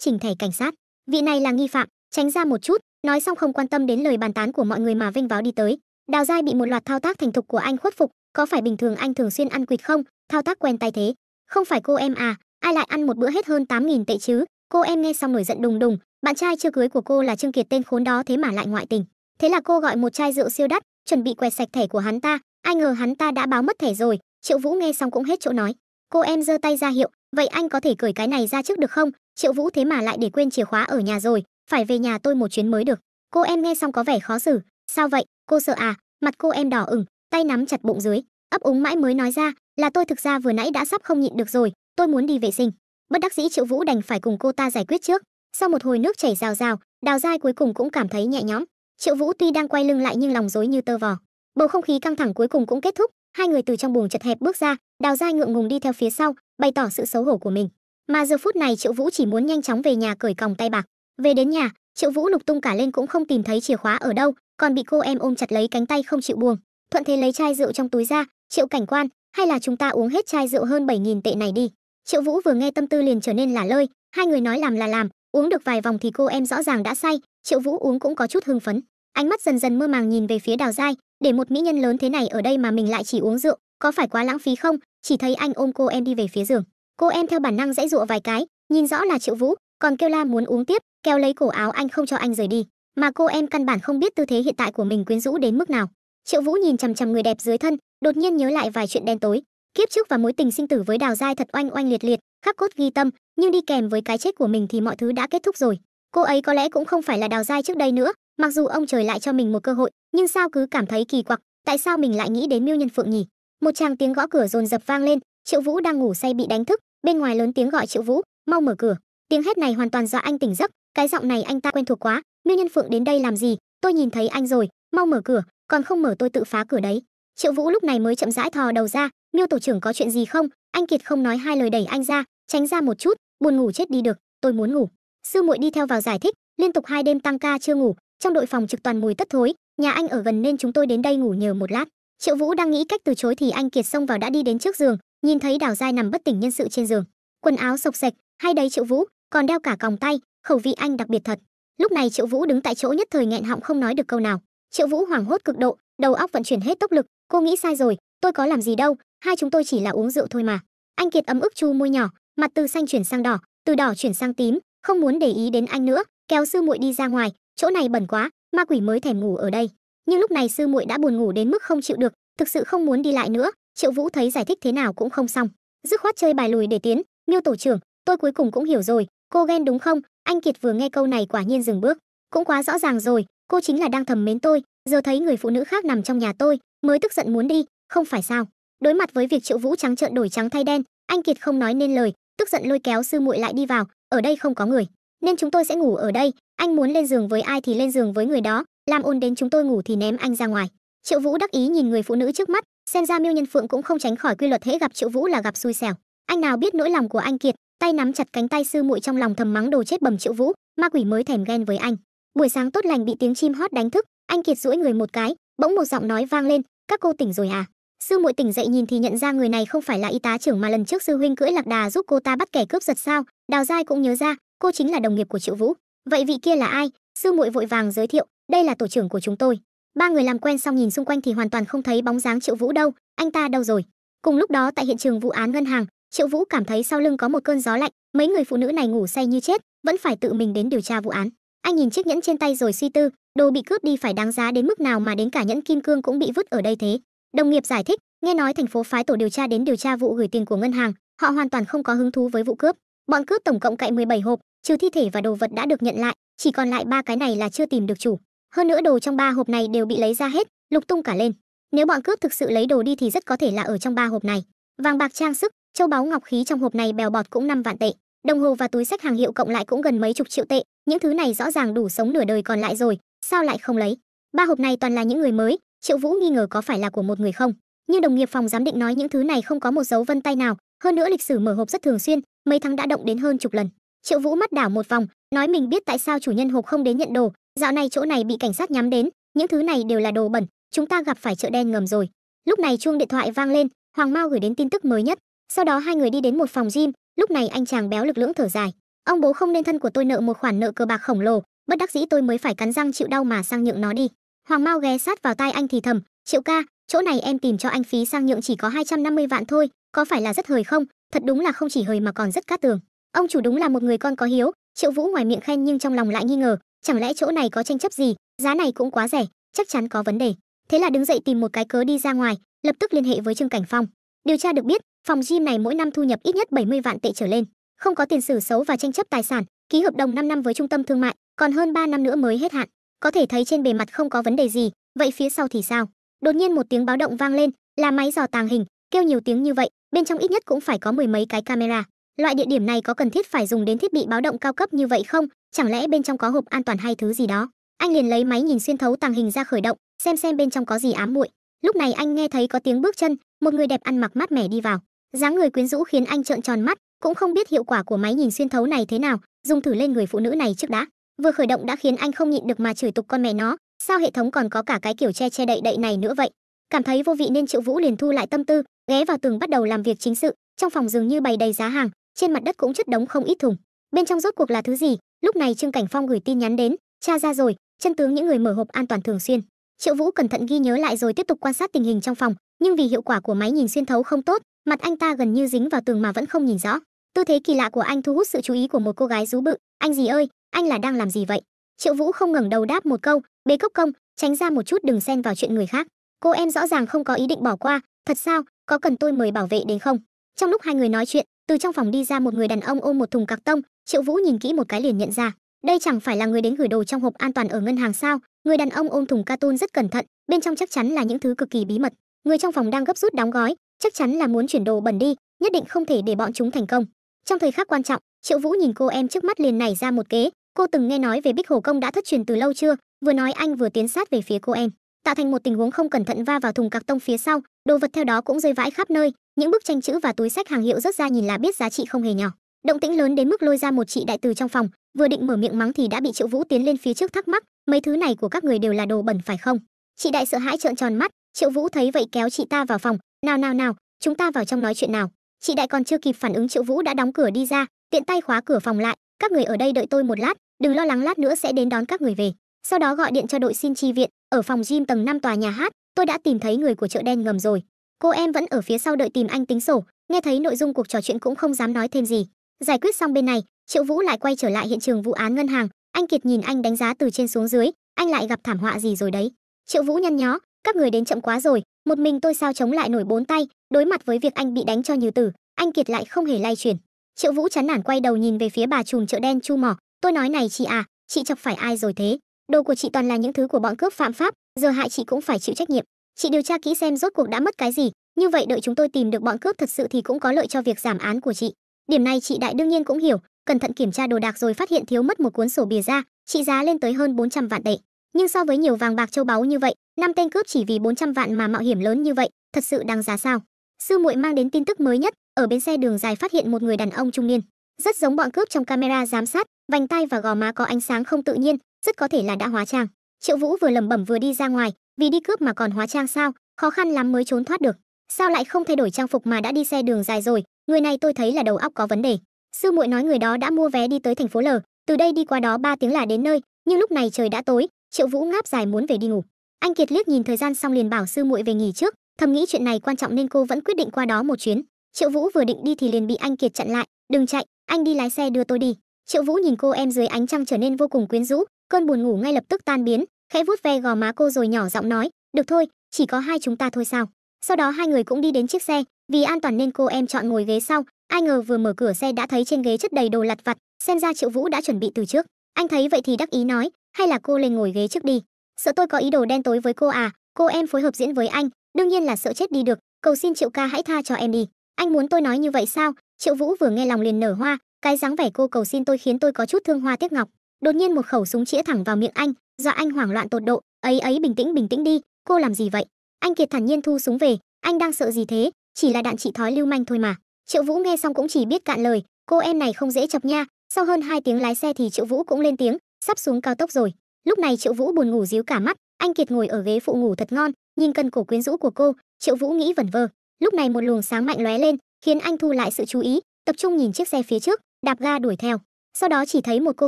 trình thẻ cảnh sát. Vị này là nghi phạm, tránh ra một chút. Nói xong không quan tâm đến lời bàn tán của mọi người mà vênh váo đi tới. Đào Giai bị một loạt thao tác thành thục của anh khuất phục, có phải bình thường anh thường xuyên ăn quỵt không? Thao tác quen tay thế. Không phải cô em à, ai lại ăn một bữa hết hơn 8.000 tệ chứ? Cô em nghe xong nổi giận đùng đùng, bạn trai chưa cưới của cô là Trương Kiệt tên khốn đó thế mà lại ngoại tình. Thế là cô gọi một chai rượu siêu đắt, chuẩn bị quẹt sạch thẻ của hắn ta, ai ngờ hắn ta đã báo mất thẻ rồi. Triệu Vũ nghe xong cũng hết chỗ nói. Cô em giơ tay ra hiệu, vậy anh có thể cởi cái này ra trước được không? Triệu Vũ thế mà lại để quên chìa khóa ở nhà rồi, phải về nhà tôi một chuyến mới được. Cô em nghe xong có vẻ khó xử. Sao vậy, cô sợ à? Mặt cô em đỏ ửng, tay nắm chặt bụng dưới, ấp úng mãi mới nói ra, là tôi thực ra vừa nãy đã sắp không nhịn được rồi, tôi muốn đi vệ sinh. Bất đắc dĩ Triệu Vũ đành phải cùng cô ta giải quyết trước. Sau một hồi nước chảy rào rào, Đào Giai cuối cùng cũng cảm thấy nhẹ nhõm. Triệu Vũ tuy đang quay lưng lại nhưng lòng rối như tơ vò. Bầu không khí căng thẳng cuối cùng cũng kết thúc, hai người từ trong buồng chật hẹp bước ra, Đào Giai ngượng ngùng đi theo phía sau, bày tỏ sự xấu hổ của mình. Mà giờ phút này Triệu Vũ chỉ muốn nhanh chóng về nhà cởi còng tay bạc. Về đến nhà, Triệu Vũ lục tung cả lên cũng không tìm thấy chìa khóa ở đâu, còn bị cô em ôm chặt lấy cánh tay không chịu buông. Thuận thế lấy chai rượu trong túi ra, Triệu cảnh quan, hay là chúng ta uống hết chai rượu hơn 7.000 tệ này đi. Triệu Vũ vừa nghe tâm tư liền trở nên lả lơi, hai người nói làm là làm, uống được vài vòng thì cô em rõ ràng đã say, Triệu Vũ uống cũng có chút hưng phấn. Ánh mắt dần dần mơ màng nhìn về phía Đào Giai, để một mỹ nhân lớn thế này ở đây mà mình lại chỉ uống rượu, có phải quá lãng phí không? Chỉ thấy anh ôm cô em đi về phía giường. Cô em theo bản năng giãy giụa vài cái, nhìn rõ là Triệu Vũ, còn kêu la muốn uống tiếp, kéo lấy cổ áo anh không cho anh rời đi, mà cô em căn bản không biết tư thế hiện tại của mình quyến rũ đến mức nào. Triệu Vũ nhìn chằm chằm người đẹp dưới thân, đột nhiên nhớ lại vài chuyện đen tối. Kiếp trước và mối tình sinh tử với Đào Giai thật oanh oanh liệt liệt, khắc cốt ghi tâm, nhưng đi kèm với cái chết của mình thì mọi thứ đã kết thúc rồi. Cô ấy có lẽ cũng không phải là Đào Giai trước đây nữa, mặc dù ông trời lại cho mình một cơ hội, nhưng sao cứ cảm thấy kỳ quặc, Tại sao mình lại nghĩ đến Miêu Nhân Phượng nhỉ? Một tràng tiếng gõ cửa dồn dập vang lên, Triệu Vũ đang ngủ say bị đánh thức, bên ngoài lớn tiếng gọi Triệu Vũ, mau mở cửa. Tiếng hét này hoàn toàn dọa anh tỉnh giấc, cái giọng này anh ta quen thuộc quá. Miêu Nhân Phượng đến đây làm gì? Tôi nhìn thấy anh rồi, mau mở cửa, còn không mở tôi tự phá cửa đấy. Triệu Vũ lúc này mới chậm rãi thò đầu ra, Miêu tổ trưởng có chuyện gì không? Anh Kiệt không nói hai lời đẩy anh ra, tránh ra một chút, buồn ngủ chết đi được, tôi muốn ngủ. Sư muội đi theo vào giải thích, liên tục 2 đêm tăng ca chưa ngủ, trong đội phòng trực toàn mùi tất thối, nhà anh ở gần nên chúng tôi đến đây ngủ nhờ một lát. Triệu Vũ đang nghĩ cách từ chối thì anh Kiệt xông vào đã đi đến trước giường, nhìn thấy Đào Giai nằm bất tỉnh nhân sự trên giường, quần áo xộc xệch, hay đấy Triệu Vũ, còn đeo cả còng tay, khẩu vị anh đặc biệt thật. Lúc này Triệu Vũ đứng tại chỗ nhất thời nghẹn họng không nói được câu nào. Triệu Vũ hoảng hốt cực độ, đầu óc vận chuyển hết tốc lực, cô nghĩ sai rồi, tôi có làm gì đâu, hai chúng tôi chỉ là uống rượu thôi mà. Anh Kiệt ấm ức chu môi nhỏ, mặt từ xanh chuyển sang đỏ, từ đỏ chuyển sang tím, không muốn để ý đến anh nữa, kéo sư muội đi ra ngoài, chỗ này bẩn quá, ma quỷ mới thèm ngủ ở đây. Nhưng lúc này sư muội đã buồn ngủ đến mức không chịu được, thực sự không muốn đi lại nữa. Triệu Vũ thấy giải thích thế nào cũng không xong, dứt khoát chơi bài lùi để tiến. Miêu tổ trưởng, tôi cuối cùng cũng hiểu rồi, cô ghen đúng không? Anh Kiệt vừa nghe câu này quả nhiên dừng bước, cũng quá rõ ràng rồi, cô chính là đang thầm mến tôi, giờ thấy người phụ nữ khác nằm trong nhà tôi mới tức giận muốn đi, không phải sao? Đối mặt với việc Triệu Vũ trắng trợn đổi trắng thay đen, anh Kiệt không nói nên lời, tức giận lôi kéo sư muội lại đi vào. Ở đây không có người, nên chúng tôi sẽ ngủ ở đây, anh muốn lên giường với ai thì lên giường với người đó, làm ồn đến chúng tôi ngủ thì ném anh ra ngoài. Triệu Vũ đắc ý nhìn người phụ nữ trước mắt, xem ra Miêu Nhân Phượng cũng không tránh khỏi quy luật, hễ gặp Triệu Vũ là gặp xui xẻo. Anh nào biết nỗi lòng của anh Kiệt, tay nắm chặt cánh tay sư muội trong lòng thầm mắng đồ chết bầm Triệu Vũ, ma quỷ mới thèm ghen với anh. Buổi sáng tốt lành bị tiếng chim hót đánh thức, anh Kiệt duỗi người một cái, bỗng một giọng nói vang lên, các cô tỉnh rồi à? Sư muội tỉnh dậy nhìn thì nhận ra người này không phải là y tá trưởng mà lần trước sư huynh cưỡi lạc đà giúp cô ta bắt kẻ cướp giật sao? Đào Giai cũng nhớ ra, cô chính là đồng nghiệp của Triệu Vũ. Vậy vị kia là ai? Sư muội vội vàng giới thiệu, đây là tổ trưởng của chúng tôi. Ba người làm quen xong nhìn xung quanh thì hoàn toàn không thấy bóng dáng Triệu Vũ đâu, anh ta đâu rồi? Cùng lúc đó tại hiện trường vụ án ngân hàng, Triệu Vũ cảm thấy sau lưng có một cơn gió lạnh, mấy người phụ nữ này ngủ say như chết, vẫn phải tự mình đến điều tra vụ án. Anh nhìn chiếc nhẫn trên tay rồi suy tư, đồ bị cướp đi phải đáng giá đến mức nào mà đến cả nhẫn kim cương cũng bị vứt ở đây thế. Đồng nghiệp giải thích, nghe nói thành phố phái tổ điều tra đến điều tra vụ gửi tiền của ngân hàng, họ hoàn toàn không có hứng thú với vụ cướp. Bọn cướp tổng cộng cậy 17 hộp, trừ thi thể và đồ vật đã được nhận lại, chỉ còn lại 3 cái này là chưa tìm được chủ. Hơn nữa đồ trong 3 hộp này đều bị lấy ra hết, lục tung cả lên. Nếu bọn cướp thực sự lấy đồ đi thì rất có thể là ở trong 3 hộp này. Vàng bạc trang sức, châu báu ngọc khí trong hộp này bèo bọt cũng 5 vạn tệ. Đồng hồ và túi xách hàng hiệu cộng lại cũng gần mấy chục triệu tệ, những thứ này rõ ràng đủ sống nửa đời còn lại rồi, sao lại không lấy? 3 hộp này toàn là những người mới, Triệu Vũ nghi ngờ có phải là của một người không. Nhưng đồng nghiệp phòng giám định nói những thứ này không có một dấu vân tay nào, hơn nữa lịch sử mở hộp rất thường xuyên, mấy tháng đã động đến hơn chục lần. Triệu Vũ mắt đảo một vòng, nói mình biết tại sao chủ nhân hộp không đến nhận đồ, dạo này chỗ này bị cảnh sát nhắm đến, những thứ này đều là đồ bẩn, chúng ta gặp phải chợ đen ngầm rồi. Lúc này chuông điện thoại vang lên, Hoàng Mao gửi đến tin tức mới nhất. Sau đó hai người đi đến một phòng gym, lúc này anh chàng béo lực lưỡng thở dài, ông bố không nên thân của tôi nợ một khoản nợ cờ bạc khổng lồ, bất đắc dĩ tôi mới phải cắn răng chịu đau mà sang nhượng nó đi. Hoàng Mao ghé sát vào tai anh thì thầm, Triệu ca, chỗ này em tìm cho anh phí sang nhượng chỉ có 250 vạn thôi, có phải là rất hời không? Thật đúng là không chỉ hời mà còn rất cát tường. Ông chủ đúng là một người con có hiếu. Triệu Vũ ngoài miệng khen nhưng trong lòng lại nghi ngờ, chẳng lẽ chỗ này có tranh chấp gì, giá này cũng quá rẻ, chắc chắn có vấn đề. Thế là đứng dậy tìm một cái cớ đi ra ngoài, lập tức liên hệ với Trương Cảnh Phong. Điều tra được biết, phòng gym này mỗi năm thu nhập ít nhất 70 vạn tệ trở lên, không có tiền sử xấu và tranh chấp tài sản, ký hợp đồng 5 năm với trung tâm thương mại, còn hơn 3 năm nữa mới hết hạn. Có thể thấy trên bề mặt không có vấn đề gì, vậy phía sau thì sao? Đột nhiên một tiếng báo động vang lên, là máy dò tàng hình, kêu nhiều tiếng như vậy, bên trong ít nhất cũng phải có 10 mấy cái camera. Loại địa điểm này có cần thiết phải dùng đến thiết bị báo động cao cấp như vậy không? Chẳng lẽ bên trong có hộp an toàn hay thứ gì đó? Anh liền lấy máy nhìn xuyên thấu tàng hình ra khởi động, xem bên trong có gì ám muội. Lúc này anh nghe thấy có tiếng bước chân, một người đẹp ăn mặc mát mẻ đi vào, dáng người quyến rũ khiến anh trợn tròn mắt, cũng không biết hiệu quả của máy nhìn xuyên thấu này thế nào, dùng thử lên người phụ nữ này trước đã. Vừa khởi động đã khiến anh không nhịn được mà chửi tục con mẹ nó, sao hệ thống còn có cả cái kiểu che đậy đậy này nữa vậy? Cảm thấy vô vị nên Triệu Vũ liền thu lại tâm tư, ghé vào tường bắt đầu làm việc chính sự. Trong phòng dường như bày đầy giá hàng, trên mặt đất cũng chất đống không ít thùng. Bên trong rốt cuộc là thứ gì? Lúc này Trương Cảnh Phong gửi tin nhắn đến, tra ra rồi, chân tướng những người mở hộp an toàn thường xuyên. Triệu Vũ cẩn thận ghi nhớ lại rồi tiếp tục quan sát tình hình trong phòng, nhưng vì hiệu quả của máy nhìn xuyên thấu không tốt, mặt anh ta gần như dính vào tường mà vẫn không nhìn rõ. Tư thế kỳ lạ của anh thu hút sự chú ý của một cô gái rú bự. Anh gì ơi, anh là đang làm gì vậy? Triệu Vũ không ngẩng đầu đáp một câu, bế cốc công, tránh ra một chút đừng xen vào chuyện người khác. Cô em rõ ràng không có ý định bỏ qua, thật sao, có cần tôi mời bảo vệ đến không? Trong lúc hai người nói chuyện, từ trong phòng đi ra một người đàn ông ôm một thùng cạc tông. Triệu Vũ nhìn kỹ một cái liền nhận ra, đây chẳng phải là người đến gửi đồ trong hộp an toàn ở ngân hàng sao? Người đàn ông ôm thùng carton rất cẩn thận, bên trong chắc chắn là những thứ cực kỳ bí mật. Người trong phòng đang gấp rút đóng gói, chắc chắn là muốn chuyển đồ bẩn đi, nhất định không thể để bọn chúng thành công. Trong thời khắc quan trọng, Triệu Vũ nhìn cô em trước mắt liền nảy ra một kế. Cô từng nghe nói về Bích Hổ Công đã thất truyền từ lâu chưa? Vừa nói anh vừa tiến sát về phía cô em, tạo thành một tình huống không cẩn thận va vào thùng cạc tông phía sau, đồ vật theo đó cũng rơi vãi khắp nơi, những bức tranh chữ và túi xách hàng hiệu rớt ra nhìn là biết giá trị không hề nhỏ. Động tĩnh lớn đến mức lôi ra một chị đại từ trong phòng, vừa định mở miệng mắng thì đã bị Triệu Vũ tiến lên phía trước thắc mắc, mấy thứ này của các người đều là đồ bẩn phải không? Chị đại sợ hãi trợn tròn mắt, Triệu Vũ thấy vậy kéo chị ta vào phòng, nào, chúng ta vào trong nói chuyện nào. Chị đại còn chưa kịp phản ứng Triệu Vũ đã đóng cửa đi ra, tiện tay khóa cửa phòng lại, các người ở đây đợi tôi một lát, đừng lo lắng lát nữa sẽ đến đón các người về. Sau đó gọi điện cho đội xin chi viện, ở phòng gym tầng 5 tòa nhà hát, tôi đã tìm thấy người của chợ đen ngầm rồi. Cô em vẫn ở phía sau đợi tìm anh tính sổ, nghe thấy nội dung cuộc trò chuyện cũng không dám nói thêm gì. Giải quyết xong bên này, Triệu Vũ lại quay trở lại hiện trường vụ án ngân hàng. Anh Kiệt nhìn anh đánh giá từ trên xuống dưới, anh lại gặp thảm họa gì rồi đấy? Triệu Vũ nhăn nhó, các người đến chậm quá rồi, một mình tôi sao chống lại nổi bốn tay, đối mặt với việc anh bị đánh cho như tử, anh Kiệt lại không hề lay chuyển. Triệu Vũ chán nản quay đầu nhìn về phía bà trùm chợ đen Chu Mỏ, tôi nói này chị à, chị chọc phải ai rồi thế? Đồ của chị toàn là những thứ của bọn cướp phạm pháp, giờ hại chị cũng phải chịu trách nhiệm. Chị điều tra kỹ xem rốt cuộc đã mất cái gì, như vậy đợi chúng tôi tìm được bọn cướp thật sự thì cũng có lợi cho việc giảm án của chị. Điểm này chị đại đương nhiên cũng hiểu, cẩn thận kiểm tra đồ đạc rồi phát hiện thiếu mất một cuốn sổ bìa ra, trị giá lên tới hơn 400 vạn tệ. Nhưng so với nhiều vàng bạc châu báu như vậy, 5 tên cướp chỉ vì 400 vạn mà mạo hiểm lớn như vậy, thật sự đáng giá sao? Sư muội mang đến tin tức mới nhất, ở bến xe đường dài phát hiện một người đàn ông trung niên, rất giống bọn cướp trong camera giám sát, vành tay và gò má có ánh sáng không tự nhiên, rất có thể là đã hóa trang. Triệu Vũ vừa lẩm bẩm vừa đi ra ngoài, vì đi cướp mà còn hóa trang sao, khó khăn lắm mới trốn thoát được. Sao lại không thay đổi trang phục mà đã đi xe đường dài rồi, người này tôi thấy là đầu óc có vấn đề. Sư muội nói người đó đã mua vé đi tới thành phố L, từ đây đi qua đó 3 tiếng là đến nơi, nhưng lúc này trời đã tối, Triệu Vũ ngáp dài muốn về đi ngủ. Anh Kiệt liếc nhìn thời gian xong liền bảo sư muội về nghỉ trước, thầm nghĩ chuyện này quan trọng nên cô vẫn quyết định qua đó một chuyến. Triệu Vũ vừa định đi thì liền bị anh Kiệt chặn lại, đừng chạy, anh đi lái xe đưa tôi đi. Triệu Vũ nhìn cô em dưới ánh trăng trở nên vô cùng quyến rũ, cơn buồn ngủ ngay lập tức tan biến, khẽ vuốt ve gò má cô rồi nhỏ giọng nói, được thôi, chỉ có hai chúng ta thôi sao? Sau đó hai người cũng đi đến chiếc xe, vì an toàn nên cô em chọn ngồi ghế sau. Ai ngờ vừa mở cửa xe đã thấy trên ghế chất đầy đồ lặt vặt, xem ra Triệu Vũ đã chuẩn bị từ trước. Anh thấy vậy thì đắc ý nói, hay là cô lên ngồi ghế trước đi. Sợ tôi có ý đồ đen tối với cô à? Cô em phối hợp diễn với anh, đương nhiên là sợ chết đi được, cầu xin Triệu ca hãy tha cho em đi. Anh muốn tôi nói như vậy sao? Triệu Vũ vừa nghe lòng liền nở hoa, cái dáng vẻ cô cầu xin tôi khiến tôi có chút thương hoa tiếc ngọc. Đột nhiên một khẩu súng chĩa thẳng vào miệng anh, dọa anh hoảng loạn tột độ. Ấy bình tĩnh đi, cô làm gì vậy? Anh Kiệt thản nhiên thu súng về, anh đang sợ gì thế? Chỉ là đạn chị thói lưu manh thôi mà. Triệu Vũ nghe xong cũng chỉ biết cạn lời, cô em này không dễ chọc nha. Sau hơn 2 tiếng lái xe thì Triệu Vũ cũng lên tiếng, sắp xuống cao tốc rồi. Lúc này Triệu Vũ buồn ngủ díu cả mắt, anh Kiệt ngồi ở ghế phụ ngủ thật ngon, nhìn cân cổ quyến rũ của cô, Triệu Vũ nghĩ vẩn vơ. Lúc này một luồng sáng mạnh lóe lên, khiến anh thu lại sự chú ý, tập trung nhìn chiếc xe phía trước, đạp ga đuổi theo. Sau đó chỉ thấy một cô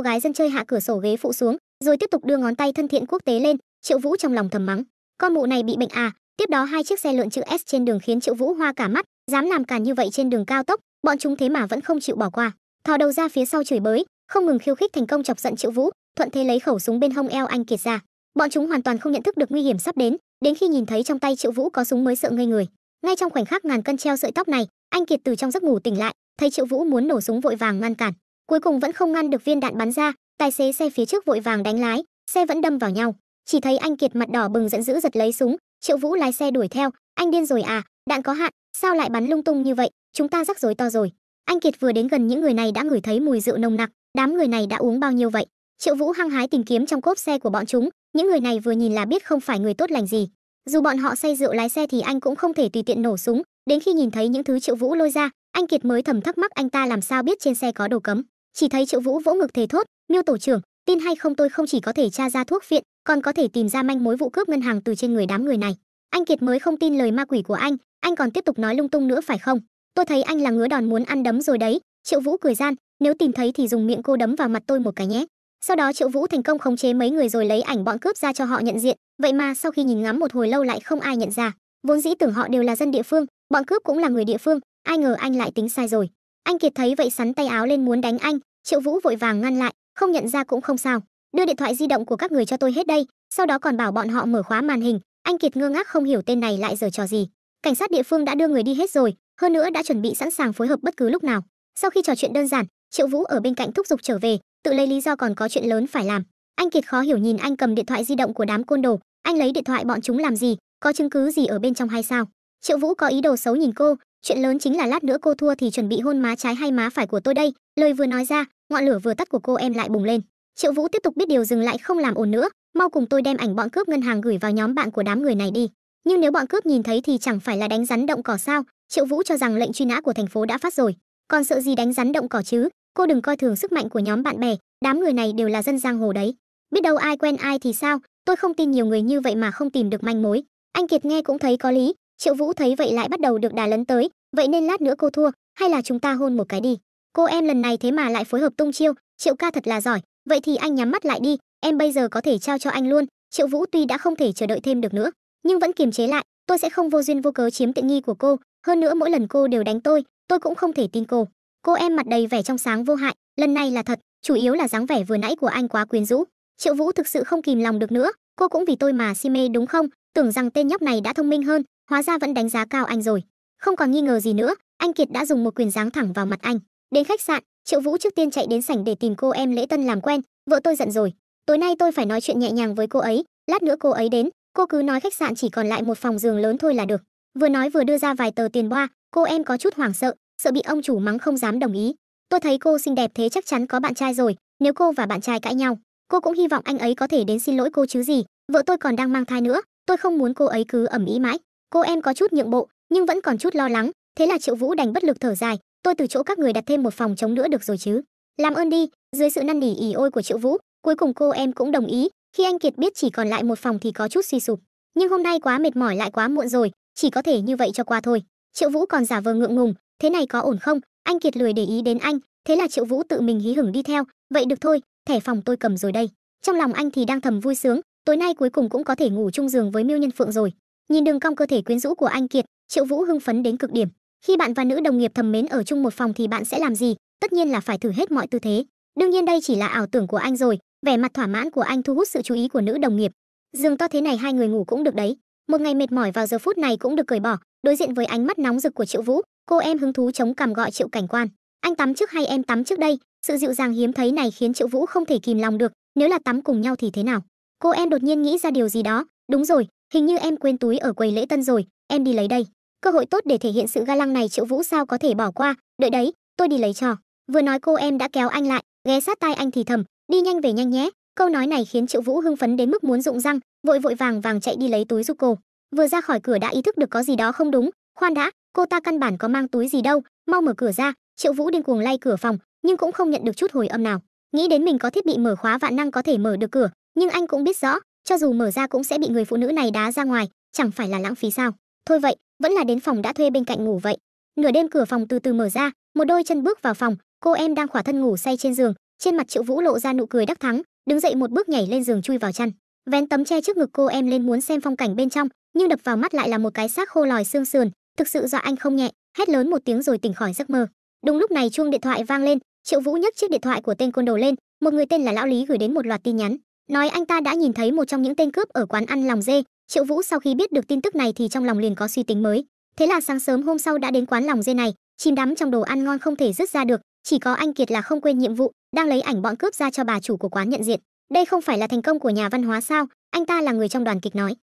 gái dân chơi hạ cửa sổ ghế phụ xuống, rồi tiếp tục đưa ngón tay thân thiện quốc tế lên. Triệu Vũ trong lòng thầm mắng, con mụ này bị bệnh à? Tiếp đó hai chiếc xe lượn chữ S trên đường khiến Triệu Vũ hoa cả mắt, dám làm càn như vậy trên đường cao tốc, bọn chúng thế mà vẫn không chịu bỏ qua, thò đầu ra phía sau chửi bới, không ngừng khiêu khích thành công chọc giận Triệu Vũ, thuận thế lấy khẩu súng bên hông eo anh Kiệt ra. Bọn chúng hoàn toàn không nhận thức được nguy hiểm sắp đến khi nhìn thấy trong tay Triệu Vũ có súng mới sợ ngây người. Ngay trong khoảnh khắc ngàn cân treo sợi tóc này, anh Kiệt từ trong giấc ngủ tỉnh lại, thấy Triệu Vũ muốn nổ súng vội vàng ngăn cản, cuối cùng vẫn không ngăn được viên đạn bắn ra, tài xế xe phía trước vội vàng đánh lái, xe vẫn đâm vào nhau. Chỉ thấy anh Kiệt mặt đỏ bừng giận dữ giật lấy súng, Triệu Vũ lái xe đuổi theo, anh điên rồi à, đạn có hạn, sao lại bắn lung tung như vậy, chúng ta rắc rối to rồi. Anh Kiệt vừa đến gần những người này đã ngửi thấy mùi rượu nồng nặc, đám người này đã uống bao nhiêu vậy? Triệu Vũ hăng hái tìm kiếm trong cốp xe của bọn chúng, những người này vừa nhìn là biết không phải người tốt lành gì. Dù bọn họ say rượu lái xe thì anh cũng không thể tùy tiện nổ súng, đến khi nhìn thấy những thứ Triệu Vũ lôi ra, anh Kiệt mới thầm thắc mắc anh ta làm sao biết trên xe có đồ cấm. Chỉ thấy Triệu Vũ vỗ ngực thề thốt, Miêu tổ trưởng, tin hay không tôi không chỉ có thể tra ra thuốc viện, còn có thể tìm ra manh mối vụ cướp ngân hàng từ trên người đám người này. Anh Kiệt mới không tin lời ma quỷ của anh còn tiếp tục nói lung tung nữa phải không? Tôi thấy anh là ngứa đòn muốn ăn đấm rồi đấy. Triệu Vũ cười gian, nếu tìm thấy thì dùng miệng cô đấm vào mặt tôi một cái nhé. Sau đó Triệu Vũ thành công khống chế mấy người rồi lấy ảnh bọn cướp ra cho họ nhận diện, vậy mà sau khi nhìn ngắm một hồi lâu lại không ai nhận ra. Vốn dĩ tưởng họ đều là dân địa phương, bọn cướp cũng là người địa phương, ai ngờ anh lại tính sai rồi. Anh Kiệt thấy vậy sắn tay áo lên muốn đánh anh, Triệu Vũ vội vàng ngăn lại, không nhận ra cũng không sao, đưa điện thoại di động của các người cho tôi hết đây, sau đó còn bảo bọn họ mở khóa màn hình. Anh Kiệt ngơ ngác không hiểu tên này lại giở trò gì. Cảnh sát địa phương đã đưa người đi hết rồi, hơn nữa đã chuẩn bị sẵn sàng phối hợp bất cứ lúc nào. Sau khi trò chuyện đơn giản, Triệu Vũ ở bên cạnh thúc giục trở về, tự lấy lý do còn có chuyện lớn phải làm. Anh Kiệt khó hiểu nhìn anh cầm điện thoại di động của đám côn đồ, anh lấy điện thoại bọn chúng làm gì, có chứng cứ gì ở bên trong hay sao? Triệu Vũ có ý đồ xấu nhìn cô, chuyện lớn chính là lát nữa cô thua thì chuẩn bị hôn má trái hay má phải của tôi đây. Lời vừa nói ra, ngọn lửa vừa tắt của cô em lại bùng lên. Triệu Vũ tiếp tục biết điều dừng lại không làm ồn nữa, mau cùng tôi đem ảnh bọn cướp ngân hàng gửi vào nhóm bạn của đám người này đi. Nhưng nếu bọn cướp nhìn thấy thì chẳng phải là đánh rắn động cỏ sao? Triệu Vũ cho rằng lệnh truy nã của thành phố đã phát rồi, còn sợ gì đánh rắn động cỏ chứ? Cô đừng coi thường sức mạnh của nhóm bạn bè, đám người này đều là dân giang hồ đấy. Biết đâu ai quen ai thì sao? Tôi không tin nhiều người như vậy mà không tìm được manh mối. Anh Kiệt nghe cũng thấy có lý, Triệu Vũ thấy vậy lại bắt đầu được đà lấn tới, vậy nên lát nữa cô thua, hay là chúng ta hôn một cái đi. Cô em lần này thế mà lại phối hợp tung chiêu, Triệu ca thật là giỏi, vậy thì anh nhắm mắt lại đi, em bây giờ có thể trao cho anh luôn. Triệu Vũ tuy đã không thể chờ đợi thêm được nữa, nhưng vẫn kiềm chế lại, tôi sẽ không vô duyên vô cớ chiếm tiện nghi của cô, hơn nữa mỗi lần cô đều đánh tôi cũng không thể tin cô. Cô em mặt đầy vẻ trong sáng vô hại, lần này là thật, chủ yếu là dáng vẻ vừa nãy của anh quá quyến rũ. Triệu Vũ thực sự không kìm lòng được nữa, cô cũng vì tôi mà si mê đúng không? Tưởng rằng tên nhóc này đã thông minh hơn, hóa ra vẫn đánh giá cao anh rồi. Không còn nghi ngờ gì nữa, anh Kiệt đã dùng một quyền giáng thẳng vào mặt anh. Đến khách sạn, Triệu Vũ trước tiên chạy đến sảnh để tìm cô em Lễ Tân làm quen. Vợ tôi giận rồi, tối nay tôi phải nói chuyện nhẹ nhàng với cô ấy, lát nữa cô ấy đến, cô cứ nói khách sạn chỉ còn lại một phòng giường lớn thôi là được. Vừa nói vừa đưa ra vài tờ tiền boa, cô em có chút hoảng sợ, sợ bị ông chủ mắng không dám đồng ý. Tôi thấy cô xinh đẹp thế chắc chắn có bạn trai rồi, nếu cô và bạn trai cãi nhau, cô cũng hy vọng anh ấy có thể đến xin lỗi cô chứ gì. Vợ tôi còn đang mang thai nữa, tôi không muốn cô ấy cứ ầm ĩ mãi. Cô em có chút nhượng bộ, nhưng vẫn còn chút lo lắng, thế là Triệu Vũ đành bất lực thở dài, tôi từ chỗ các người đặt thêm một phòng trống nữa được rồi chứ. Làm ơn đi. Dưới sự năn nỉ ỉ ôi của Triệu Vũ, cuối cùng cô em cũng đồng ý. Khi anh Kiệt biết chỉ còn lại một phòng thì có chút suy sụp, nhưng hôm nay quá mệt mỏi lại quá muộn rồi, chỉ có thể như vậy cho qua thôi. Triệu Vũ còn giả vờ ngượng ngùng, thế này có ổn không? Anh Kiệt lười để ý đến anh, thế là Triệu Vũ tự mình hí hửng đi theo. Vậy được thôi, thẻ phòng tôi cầm rồi đây. Trong lòng anh thì đang thầm vui sướng, tối nay cuối cùng cũng có thể ngủ chung giường với Miêu Nhân Phượng rồi. Nhìn đường cong cơ thể quyến rũ của anh Kiệt, Triệu Vũ hưng phấn đến cực điểm. Khi bạn và nữ đồng nghiệp thầm mến ở chung một phòng thì bạn sẽ làm gì? Tất nhiên là phải thử hết mọi tư thế. Đương nhiên đây chỉ là ảo tưởng của anh rồi. Vẻ mặt thỏa mãn của anh thu hút sự chú ý của nữ đồng nghiệp. Giường to thế này hai người ngủ cũng được đấy. Một ngày mệt mỏi vào giờ phút này cũng được cởi bỏ. Đối diện với ánh mắt nóng rực của Triệu Vũ, cô em hứng thú chống cằm gọi Triệu cảnh quan. Anh tắm trước hay em tắm trước đây? Sự dịu dàng hiếm thấy này khiến Triệu Vũ không thể kìm lòng được. Nếu là tắm cùng nhau thì thế nào? Cô em đột nhiên nghĩ ra điều gì đó. Đúng rồi, hình như em quên túi ở quầy lễ tân rồi, em đi lấy đây. Cơ hội tốt để thể hiện sự ga lăng này Triệu Vũ sao có thể bỏ qua. Đợi đấy, tôi đi lấy cho. Vừa nói cô em đã kéo anh lại, ghé sát tai anh thì thầm, đi nhanh về nhanh nhé. Câu nói này khiến Triệu Vũ hưng phấn đến mức muốn rụng răng, vội vội vàng vàng chạy đi lấy túi giúp cô. Vừa ra khỏi cửa đã ý thức được có gì đó không đúng. Khoan đã, cô ta căn bản có mang túi gì đâu, mau mở cửa ra. Triệu Vũ điên cuồng lay cửa phòng, nhưng cũng không nhận được chút hồi âm nào. Nghĩ đến mình có thiết bị mở khóa vạn năng có thể mở được cửa, nhưng anh cũng biết rõ, cho dù mở ra cũng sẽ bị người phụ nữ này đá ra ngoài, chẳng phải là lãng phí sao? Thôi vậy, vẫn là đến phòng đã thuê bên cạnh ngủ vậy. Nửa đêm cửa phòng từ từ mở ra, một đôi chân bước vào phòng, cô em đang khỏa thân ngủ say trên giường, trên mặt Triệu Vũ lộ ra nụ cười đắc thắng, đứng dậy một bước nhảy lên giường chui vào chăn, vén tấm che trước ngực cô em lên muốn xem phong cảnh bên trong, nhưng đập vào mắt lại là một cái xác khô lòi xương sườn, thực sự dọa anh không nhẹ, hét lớn một tiếng rồi tỉnh khỏi giấc mơ. Đúng lúc này chuông điện thoại vang lên, Triệu Vũ nhấc chiếc điện thoại của tên côn đồ lên, một người tên là Lão Lý gửi đến một loạt tin nhắn, nói anh ta đã nhìn thấy một trong những tên cướp ở quán ăn lòng dê. Triệu Vũ sau khi biết được tin tức này thì trong lòng liền có suy tính mới, thế là sáng sớm hôm sau đã đến quán lòng dê này, chìm đắm trong đồ ăn ngon không thể dứt ra được. Chỉ có anh Kiệt là không quên nhiệm vụ, đang lấy ảnh bọn cướp ra cho bà chủ của quán nhận diện. Đây không phải là thành công của nhà văn hóa sao? Anh ta là người trong đoàn kịch nói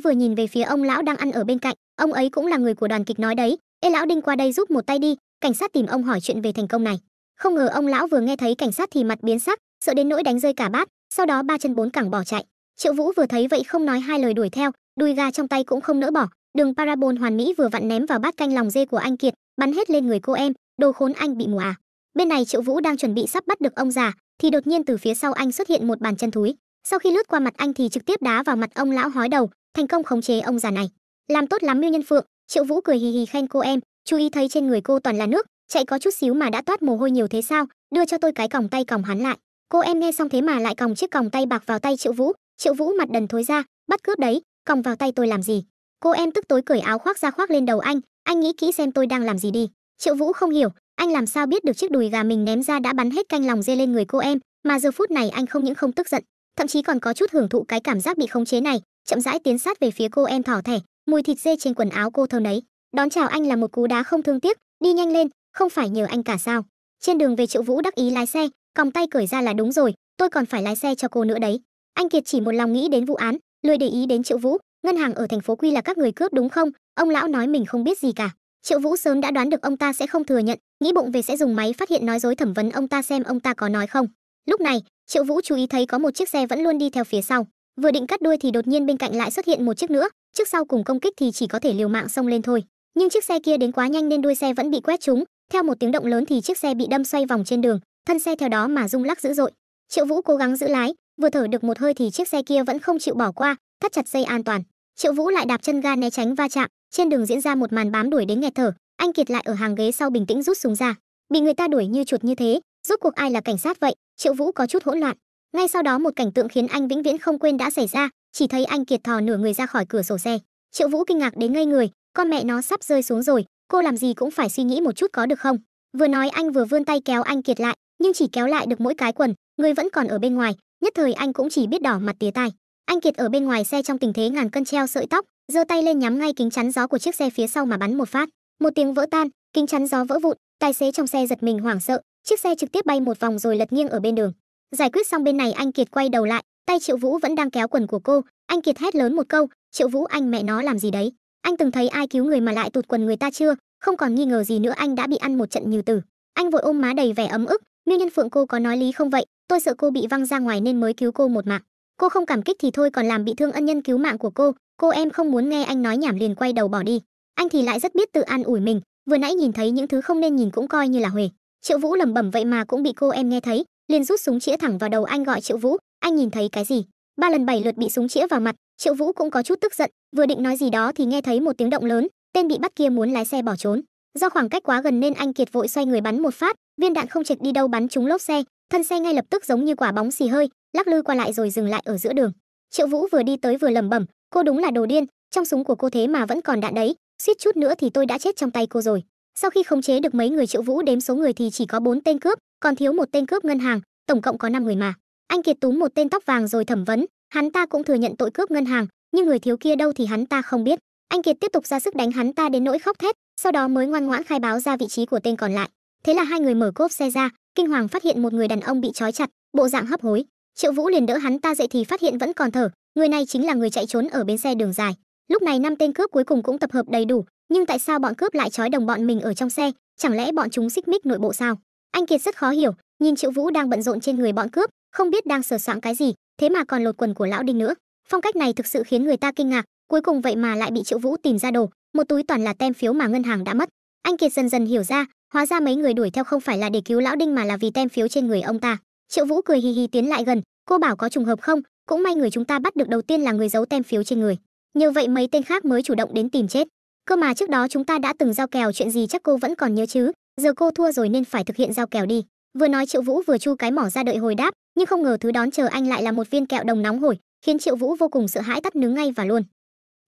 vừa nhìn về phía ông lão đang ăn ở bên cạnh, ông ấy cũng là người của đoàn kịch nói đấy. Ê lão Đinh qua đây giúp một tay đi, cảnh sát tìm ông hỏi chuyện về thành công này. Không ngờ ông lão vừa nghe thấy cảnh sát thì mặt biến sắc, sợ đến nỗi đánh rơi cả bát, sau đó ba chân bốn cẳng bỏ chạy. Triệu Vũ vừa thấy vậy không nói hai lời đuổi theo, đùi gà trong tay cũng không nỡ bỏ, đường parabol hoàn mỹ vừa vặn ném vào bát canh lòng dê của anh Kiệt, bắn hết lên người cô em. Đồ khốn, anh bị mù à? Bên này Triệu Vũ đang chuẩn bị sắp bắt được ông già, thì đột nhiên từ phía sau anh xuất hiện một bàn chân thúi. Sau khi lướt qua mặt anh thì trực tiếp đá vào mặt ông lão hói đầu, thành công khống chế ông già này. Làm tốt lắm Miêu Nhân Phượng. Triệu Vũ cười hì hì khen cô em, chú ý thấy trên người cô toàn là nước, chạy có chút xíu mà đã toát mồ hôi nhiều thế sao? Đưa cho tôi cái còng tay còng hắn lại. Cô em nghe xong thế mà lại còng chiếc còng tay bạc vào tay Triệu Vũ. Triệu Vũ mặt đần thối ra, bắt cướp đấy, còng vào tay tôi làm gì? Cô em tức tối cởi áo khoác ra khoác lên đầu anh nghĩ kỹ xem tôi đang làm gì đi. Triệu Vũ không hiểu, anh làm sao biết được chiếc đùi gà mình ném ra đã bắn hết canh lòng dê lên người cô em, mà giờ phút này anh không những không tức giận, thậm chí còn có chút hưởng thụ cái cảm giác bị khống chế này, chậm rãi tiến sát về phía cô em thỏ thẻ, mùi thịt dê trên quần áo cô thơm đấy. Đón chào anh là một cú đá không thương tiếc, đi nhanh lên, không phải nhờ anh cả sao? Trên đường về Triệu Vũ đắc ý lái xe, còng tay cởi ra là đúng rồi, tôi còn phải lái xe cho cô nữa đấy. Anh Kiệt chỉ một lòng nghĩ đến vụ án, lười để ý đến Triệu Vũ. Ngân hàng ở thành phố Quy là các người cướp đúng không? Ông lão nói mình không biết gì cả. Triệu Vũ sớm đã đoán được ông ta sẽ không thừa nhận, nghĩ bụng về sẽ dùng máy phát hiện nói dối thẩm vấn ông ta xem ông ta có nói không. Lúc này, Triệu Vũ chú ý thấy có một chiếc xe vẫn luôn đi theo phía sau, vừa định cắt đuôi thì đột nhiên bên cạnh lại xuất hiện một chiếc nữa, trước sau cùng công kích thì chỉ có thể liều mạng xông lên thôi. Nhưng chiếc xe kia đến quá nhanh nên đuôi xe vẫn bị quét trúng, theo một tiếng động lớn thì chiếc xe bị đâm xoay vòng trên đường, thân xe theo đó mà rung lắc dữ dội. Triệu Vũ cố gắng giữ lái, vừa thở được một hơi thì chiếc xe kia vẫn không chịu bỏ qua, thắt chặt dây an toàn. Triệu Vũ lại đạp chân ga né tránh va chạm, trên đường diễn ra một màn bám đuổi đến nghẹt thở. Anh Kiệt lại ở hàng ghế sau bình tĩnh rút súng ra. Bị người ta đuổi như chuột như thế, rốt cuộc ai là cảnh sát vậy? Triệu Vũ có chút hỗn loạn. Ngay sau đó một cảnh tượng khiến anh vĩnh viễn không quên đã xảy ra, chỉ thấy anh Kiệt thò nửa người ra khỏi cửa sổ xe. Triệu Vũ kinh ngạc đến ngây người, con mẹ nó sắp rơi xuống rồi, cô làm gì cũng phải suy nghĩ một chút có được không? Vừa nói anh vừa vươn tay kéo anh Kiệt lại, nhưng chỉ kéo lại được mỗi cái quần, người vẫn còn ở bên ngoài, nhất thời anh cũng chỉ biết đỏ mặt tía tai. Anh Kiệt ở bên ngoài xe trong tình thế ngàn cân treo sợi tóc, giơ tay lên nhắm ngay kính chắn gió của chiếc xe phía sau mà bắn một phát. Một tiếng vỡ tan, kính chắn gió vỡ vụn, tài xế trong xe giật mình hoảng sợ, chiếc xe trực tiếp bay một vòng rồi lật nghiêng ở bên đường. Giải quyết xong bên này anh Kiệt quay đầu lại, tay Triệu Vũ vẫn đang kéo quần của cô, anh Kiệt hét lớn một câu, "Triệu Vũ, anh mẹ nó làm gì đấy? Anh từng thấy ai cứu người mà lại tụt quần người ta chưa?" Không còn nghi ngờ gì nữa anh đã bị ăn một trận nhừ tử. Anh vội ôm má đầy vẻ ấm ức, "Miêu Nhân Phượng, cô có nói lý không vậy? Tôi sợ cô bị văng ra ngoài nên mới cứu cô một mạng. Cô không cảm kích thì thôi còn làm bị thương ân nhân cứu mạng của cô em không muốn nghe anh nói nhảm liền quay đầu bỏ đi." Anh thì lại rất biết tự an ủi mình, vừa nãy nhìn thấy những thứ không nên nhìn cũng coi như là huề. Triệu Vũ lẩm bẩm vậy mà cũng bị cô em nghe thấy, liền rút súng chĩa thẳng vào đầu anh gọi, "Triệu Vũ, anh nhìn thấy cái gì?" 3 lần 7 lượt bị súng chĩa vào mặt, Triệu Vũ cũng có chút tức giận, vừa định nói gì đó thì nghe thấy một tiếng động lớn, tên bị bắt kia muốn lái xe bỏ trốn. Do khoảng cách quá gần nên anh Kiệt vội xoay người bắn một phát, viên đạn không chệch đi đâu bắn trúng lốp xe, thân xe ngay lập tức giống như quả bóng xì hơi, lắc lư qua lại rồi dừng lại ở giữa đường. Triệu Vũ vừa đi tới vừa lẩm bẩm, cô đúng là đồ điên, trong súng của cô thế mà vẫn còn đạn đấy, suýt chút nữa thì tôi đã chết trong tay cô rồi. Sau khi khống chế được mấy người, Triệu Vũ đếm số người thì chỉ có 4 tên cướp, còn thiếu một tên cướp ngân hàng, tổng cộng có 5 người mà. Anh Kiệt túm một tên tóc vàng rồi thẩm vấn, hắn ta cũng thừa nhận tội cướp ngân hàng, nhưng người thiếu kia đâu thì hắn ta không biết. Anh Kiệt tiếp tục ra sức đánh hắn ta đến nỗi khóc thét, sau đó mới ngoan ngoãn khai báo ra vị trí của tên còn lại. Thế là hai người mở cốp xe ra, kinh hoàng phát hiện một người đàn ông bị trói chặt, bộ dạng hấp hối. Triệu Vũ liền đỡ hắn ta dậy thì phát hiện vẫn còn thở, người này chính là người chạy trốn ở bến xe đường dài. Lúc này 5 tên cướp cuối cùng cũng tập hợp đầy đủ, nhưng tại sao bọn cướp lại trói đồng bọn mình ở trong xe, chẳng lẽ bọn chúng xích mích nội bộ sao? Anh Kiệt rất khó hiểu, nhìn Triệu Vũ đang bận rộn trên người bọn cướp, không biết đang sờ soạng cái gì, thế mà còn lột quần của lão Đinh nữa. Phong cách này thực sự khiến người ta kinh ngạc, cuối cùng vậy mà lại bị Triệu Vũ tìm ra đồ, một túi toàn là tem phiếu mà ngân hàng đã mất. Anh Kiệt dần dần hiểu ra, hóa ra mấy người đuổi theo không phải là để cứu lão Đinh mà là vì tem phiếu trên người ông ta. Triệu Vũ cười hì hì tiến lại gần, cô bảo có trùng hợp không, cũng may người chúng ta bắt được đầu tiên là người giấu tem phiếu trên người. Như vậy mấy tên khác mới chủ động đến tìm chết. Cơ mà trước đó chúng ta đã từng giao kèo chuyện gì chắc cô vẫn còn nhớ chứ, giờ cô thua rồi nên phải thực hiện giao kèo đi. Vừa nói Triệu Vũ vừa chu cái mỏ ra đợi hồi đáp, nhưng không ngờ thứ đón chờ anh lại là một viên kẹo đồng nóng hổi, khiến Triệu Vũ vô cùng sợ hãi tắt nướng ngay và luôn.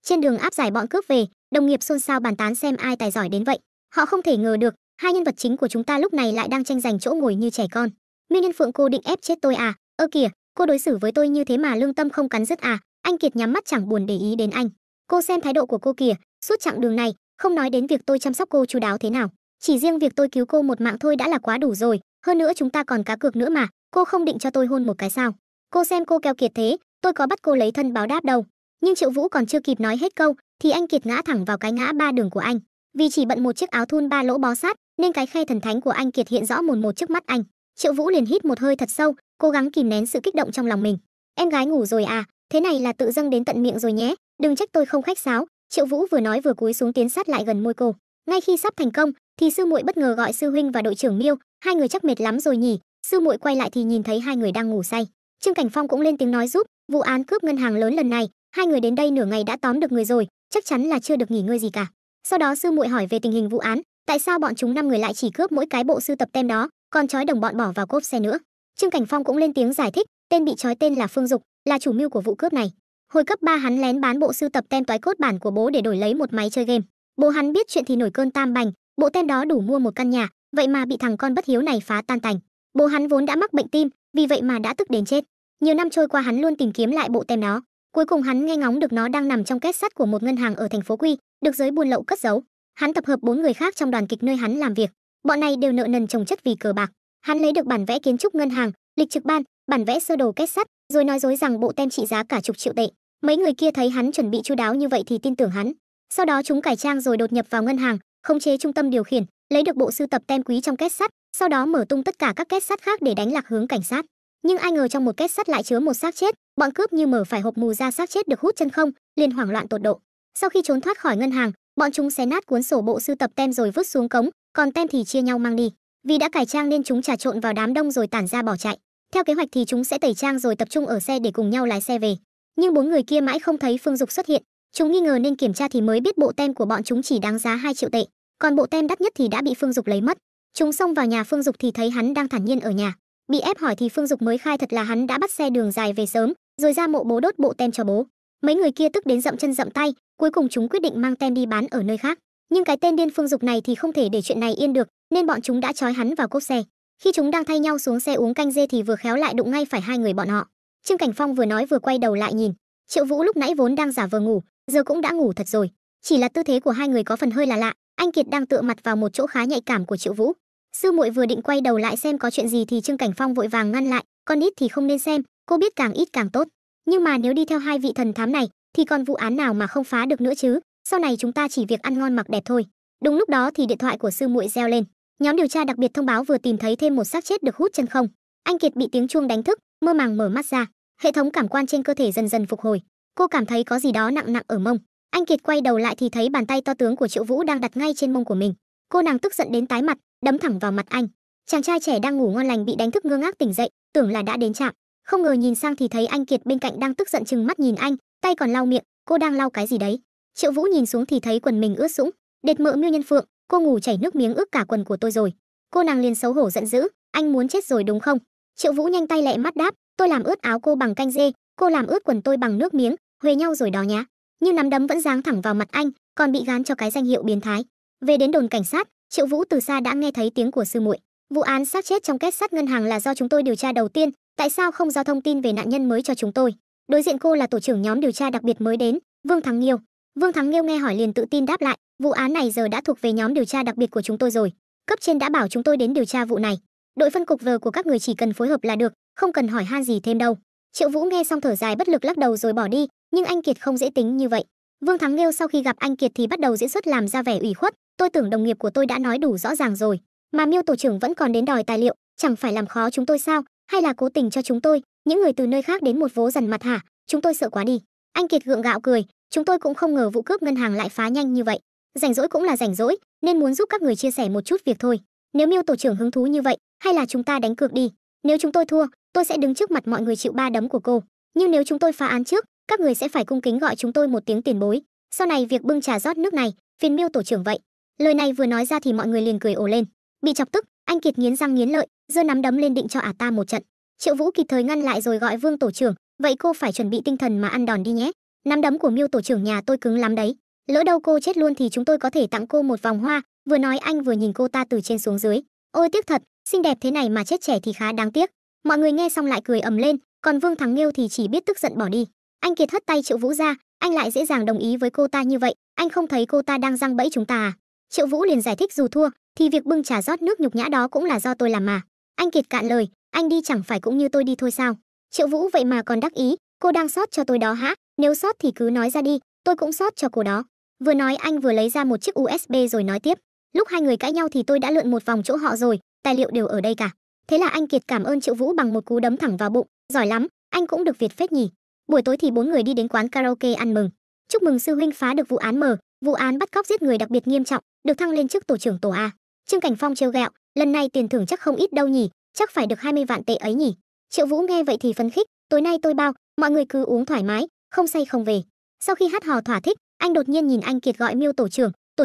Trên đường áp giải bọn cướp về, đồng nghiệp xôn xao bàn tán xem ai tài giỏi đến vậy. Họ không thể ngờ được, hai nhân vật chính của chúng ta lúc này lại đang tranh giành chỗ ngồi như trẻ con. Miêu Nhân Phượng, cô định ép chết tôi à? Ơ kìa, cô đối xử với tôi như thế mà lương tâm không cắn rứt à? Anh Kiệt nhắm mắt chẳng buồn để ý đến anh. Cô xem thái độ của cô kìa, suốt chặng đường này, không nói đến việc tôi chăm sóc cô chu đáo thế nào, chỉ riêng việc tôi cứu cô một mạng thôi đã là quá đủ rồi, hơn nữa chúng ta còn cá cược nữa mà, cô không định cho tôi hôn một cái sao? Cô xem cô keo kiệt thế, tôi có bắt cô lấy thân báo đáp đâu. Nhưng Triệu Vũ còn chưa kịp nói hết câu thì anh Kiệt ngã thẳng vào cái ngã ba đường của anh. Vì chỉ bận một chiếc áo thun 3 lỗ bó sát nên cái khe thần thánh của anh Kiệt hiện rõ mồn một trước mắt anh. Triệu Vũ liền hít một hơi thật sâu, cố gắng kìm nén sự kích động trong lòng mình. Em gái ngủ rồi à? Thế này là tự dâng đến tận miệng rồi nhé, đừng trách tôi không khách sáo. Triệu Vũ vừa nói vừa cúi xuống tiến sát lại gần môi cô. Ngay khi sắp thành công thì sư muội bất ngờ gọi sư huynh và đội trưởng Miêu, hai người chắc mệt lắm rồi nhỉ. Sư muội quay lại thì nhìn thấy hai người đang ngủ say. Trương Cảnh Phong cũng lên tiếng nói giúp, vụ án cướp ngân hàng lớn lần này, hai người đến đây nửa ngày đã tóm được người rồi, chắc chắn là chưa được nghỉ ngơi gì cả. Sau đó sư muội hỏi về tình hình vụ án, tại sao bọn chúng 5 người lại chỉ cướp mỗi cái bộ sưu tập tem đó, còn trói đồng bọn bỏ vào cốp xe nữa. Trương Cảnh Phong cũng lên tiếng giải thích, tên bị trói tên là Phương Dục, là chủ mưu của vụ cướp này. Hồi cấp 3 hắn lén bán bộ sưu tập tem toái cốt bản của bố để đổi lấy một máy chơi game. Bố hắn biết chuyện thì nổi cơn tam bành, bộ tem đó đủ mua một căn nhà, vậy mà bị thằng con bất hiếu này phá tan tành. Bố hắn vốn đã mắc bệnh tim, vì vậy mà đã tức đến chết. Nhiều năm trôi qua hắn luôn tìm kiếm lại bộ tem đó. Cuối cùng hắn nghe ngóng được nó đang nằm trong két sắt của một ngân hàng ở thành phố Quy, được giới buôn lậu cất giấu. Hắn tập hợp 4 người khác trong đoàn kịch nơi hắn làm việc. Bọn này đều nợ nần chồng chất vì cờ bạc. Hắn lấy được bản vẽ kiến trúc ngân hàng, lịch trực ban, bản vẽ sơ đồ kết sắt, rồi nói dối rằng bộ tem trị giá cả chục triệu tệ. Mấy người kia thấy hắn chuẩn bị chu đáo như vậy thì tin tưởng hắn. Sau đó chúng cải trang rồi đột nhập vào ngân hàng, khống chế trung tâm điều khiển, lấy được bộ sưu tập tem quý trong két sắt, sau đó mở tung tất cả các két sắt khác để đánh lạc hướng cảnh sát. Nhưng ai ngờ trong một két sắt lại chứa một xác chết, bọn cướp như mở phải hộp mù ra xác chết được hút chân không, liền hoảng loạn tột độ. Sau khi trốn thoát khỏi ngân hàng, bọn chúng xé nát cuốn sổ bộ sưu tập tem rồi vứt xuống cống, còn tem thì chia nhau mang đi. Vì đã cải trang nên chúng trà trộn vào đám đông rồi tản ra bỏ chạy. Theo kế hoạch thì chúng sẽ tẩy trang rồi tập trung ở xe để cùng nhau lái xe về. Nhưng bốn người kia mãi không thấy Phương Dục xuất hiện. Chúng nghi ngờ nên kiểm tra thì mới biết bộ tem của bọn chúng chỉ đáng giá 2 triệu tệ, còn bộ tem đắt nhất thì đã bị Phương Dục lấy mất. Chúng xông vào nhà Phương Dục thì thấy hắn đang thản nhiên ở nhà. Bị ép hỏi thì Phương Dục mới khai thật là hắn đã bắt xe đường dài về sớm, rồi ra mộ bố đốt bộ tem cho bố. Mấy người kia tức đến dậm chân dậm tay, cuối cùng chúng quyết định mang tem đi bán ở nơi khác. Nhưng cái tên điên Phương Dục này thì không thể để chuyện này yên được, nên bọn chúng đã trói hắn vào cốp xe. Khi chúng đang thay nhau xuống xe uống canh dê thì vừa khéo lại đụng ngay phải hai người bọn họ. Trương Cảnh Phong vừa nói vừa quay đầu lại nhìn. Triệu Vũ lúc nãy vốn đang giả vờ ngủ, giờ cũng đã ngủ thật rồi. Chỉ là tư thế của hai người có phần hơi là lạ. Anh Kiệt đang tựa mặt vào một chỗ khá nhạy cảm của Triệu Vũ. Sư muội vừa định quay đầu lại xem có chuyện gì thì Trương Cảnh Phong vội vàng ngăn lại. Con ít thì không nên xem, cô biết càng ít càng tốt. Nhưng mà nếu đi theo hai vị thần thám này thì còn vụ án nào mà không phá được nữa chứ? Sau này chúng ta chỉ việc ăn ngon mặc đẹp thôi. Đúng lúc đó thì điện thoại của sư muội reo lên. Nhóm điều tra đặc biệt thông báo vừa tìm thấy thêm một xác chết được hút chân không. Anh Kiệt bị tiếng chuông đánh thức, mơ màng mở mắt ra. Hệ thống cảm quan trên cơ thể dần dần phục hồi. Cô cảm thấy có gì đó nặng nặng ở mông. Anh Kiệt quay đầu lại thì thấy bàn tay to tướng của Triệu Vũ đang đặt ngay trên mông của mình. Cô nàng tức giận đến tái mặt, đấm thẳng vào mặt anh. Chàng trai trẻ đang ngủ ngon lành bị đánh thức ngơ ngác tỉnh dậy, tưởng là đã đến trạm. Không ngờ nhìn sang thì thấy anh Kiệt bên cạnh đang tức giận trừng mắt nhìn anh, tay còn lau miệng. Cô đang lau cái gì đấy? Triệu Vũ nhìn xuống thì thấy quần mình ướt sũng. Đệt mợ Miêu Nhân Phượng, cô ngủ chảy nước miếng ướt cả quần của tôi rồi. Cô nàng liền xấu hổ giận dữ, anh muốn chết rồi đúng không? Triệu Vũ nhanh tay lẹ mắt đáp, tôi làm ướt áo cô bằng canh dê, cô làm ướt quần tôi bằng nước miếng, huề nhau rồi đó nhá. Nhưng nắm đấm vẫn giáng thẳng vào mặt anh, còn bị gán cho cái danh hiệu biến thái. Về đến đồn cảnh sát, Triệu Vũ từ xa đã nghe thấy tiếng của sư muội. Vụ án xác chết trong két sắt ngân hàng là do chúng tôi điều tra đầu tiên, tại sao không giao thông tin về nạn nhân mới cho chúng tôi? Đối diện cô là tổ trưởng nhóm điều tra đặc biệt mới đến, Vương Thắng Nghiêu. Vương Thắng Nghiêu nghe hỏi liền tự tin đáp lại, vụ án này giờ đã thuộc về nhóm điều tra đặc biệt của chúng tôi rồi. Cấp trên đã bảo chúng tôi đến điều tra vụ này. Đội phân cục V của các người chỉ cần phối hợp là được, không cần hỏi han gì thêm đâu. Triệu Vũ nghe xong thở dài bất lực lắc đầu rồi bỏ đi, nhưng anh Kiệt không dễ tính như vậy. Vương Thắng Nghiêu sau khi gặp anh Kiệt thì bắt đầu diễn xuất làm ra vẻ ủy khuất, tôi tưởng đồng nghiệp của tôi đã nói đủ rõ ràng rồi, mà Miêu tổ trưởng vẫn còn đến đòi tài liệu, chẳng phải làm khó chúng tôi sao, hay là cố tình cho chúng tôi, những người từ nơi khác đến một vố dằn mặt hả? Chúng tôi sợ quá đi. Anh Kiệt gượng gạo cười, chúng tôi cũng không ngờ vụ cướp ngân hàng lại phá nhanh như vậy. Rảnh rỗi cũng là rảnh rỗi, nên muốn giúp các người chia sẻ một chút việc thôi. Nếu Miêu tổ trưởng hứng thú như vậy, hay là chúng ta đánh cược đi. Nếu chúng tôi thua, tôi sẽ đứng trước mặt mọi người chịu 3 đấm của cô. Nhưng nếu chúng tôi phá án trước, các người sẽ phải cung kính gọi chúng tôi một tiếng tiền bối. Sau này việc bưng trà rót nước này, phiền Miêu tổ trưởng vậy. Lời này vừa nói ra thì mọi người liền cười ồ lên. Bị chọc tức, anh Kiệt nghiến răng nghiến lợi, giơ nắm đấm lên định cho ả ta một trận. Triệu Vũ kịp thời ngăn lại rồi gọi Vương tổ trưởng, vậy cô phải chuẩn bị tinh thần mà ăn đòn đi nhé. Nắm đấm của Miêu tổ trưởng nhà tôi cứng lắm đấy. Lỡ đâu cô chết luôn thì chúng tôi có thể tặng cô một vòng hoa. Vừa nói anh vừa nhìn cô ta từ trên xuống dưới. Ôi tiếc thật, xinh đẹp thế này mà chết trẻ thì khá đáng tiếc. Mọi người nghe xong lại cười ầm lên, còn Vương Thắng Nghiêu thì chỉ biết tức giận bỏ đi. Anh Kiệt hất tay Triệu Vũ ra, anh lại dễ dàng đồng ý với cô ta như vậy, anh không thấy cô ta đang giăng bẫy chúng ta à? Triệu Vũ liền giải thích dù thua thì việc bưng trà rót nước nhục nhã đó cũng là do tôi làm mà. Anh Kiệt cạn lời, anh đi chẳng phải cũng như tôi đi thôi sao? Triệu Vũ vậy mà còn đắc ý, cô đang sót cho tôi đó hả? Nếu sót thì cứ nói ra đi, tôi cũng sót cho cô đó. Vừa nói anh vừa lấy ra một chiếc USB rồi nói tiếp. Lúc hai người cãi nhau thì tôi đã lượn một vòng chỗ họ rồi, tài liệu đều ở đây cả. Thế là anh Kiệt cảm ơn Triệu Vũ bằng một cú đấm thẳng vào bụng, giỏi lắm, anh cũng được Việt phết nhỉ. Buổi tối thì bốn người đi đến quán karaoke ăn mừng. Chúc mừng sư huynh phá được vụ án mở, vụ án bắt cóc giết người đặc biệt nghiêm trọng, được thăng lên chức tổ trưởng tổ A. Trương Cảnh Phong trêu ghẹo, lần này tiền thưởng chắc không ít đâu nhỉ, chắc phải được 20 vạn tệ ấy nhỉ. Triệu Vũ nghe vậy thì phấn khích, tối nay tôi bao, mọi người cứ uống thoải mái, không say không về. Sau khi hát hò thỏa thích, anh đột nhiên nhìn anh Kiệt gọi Miêu tổ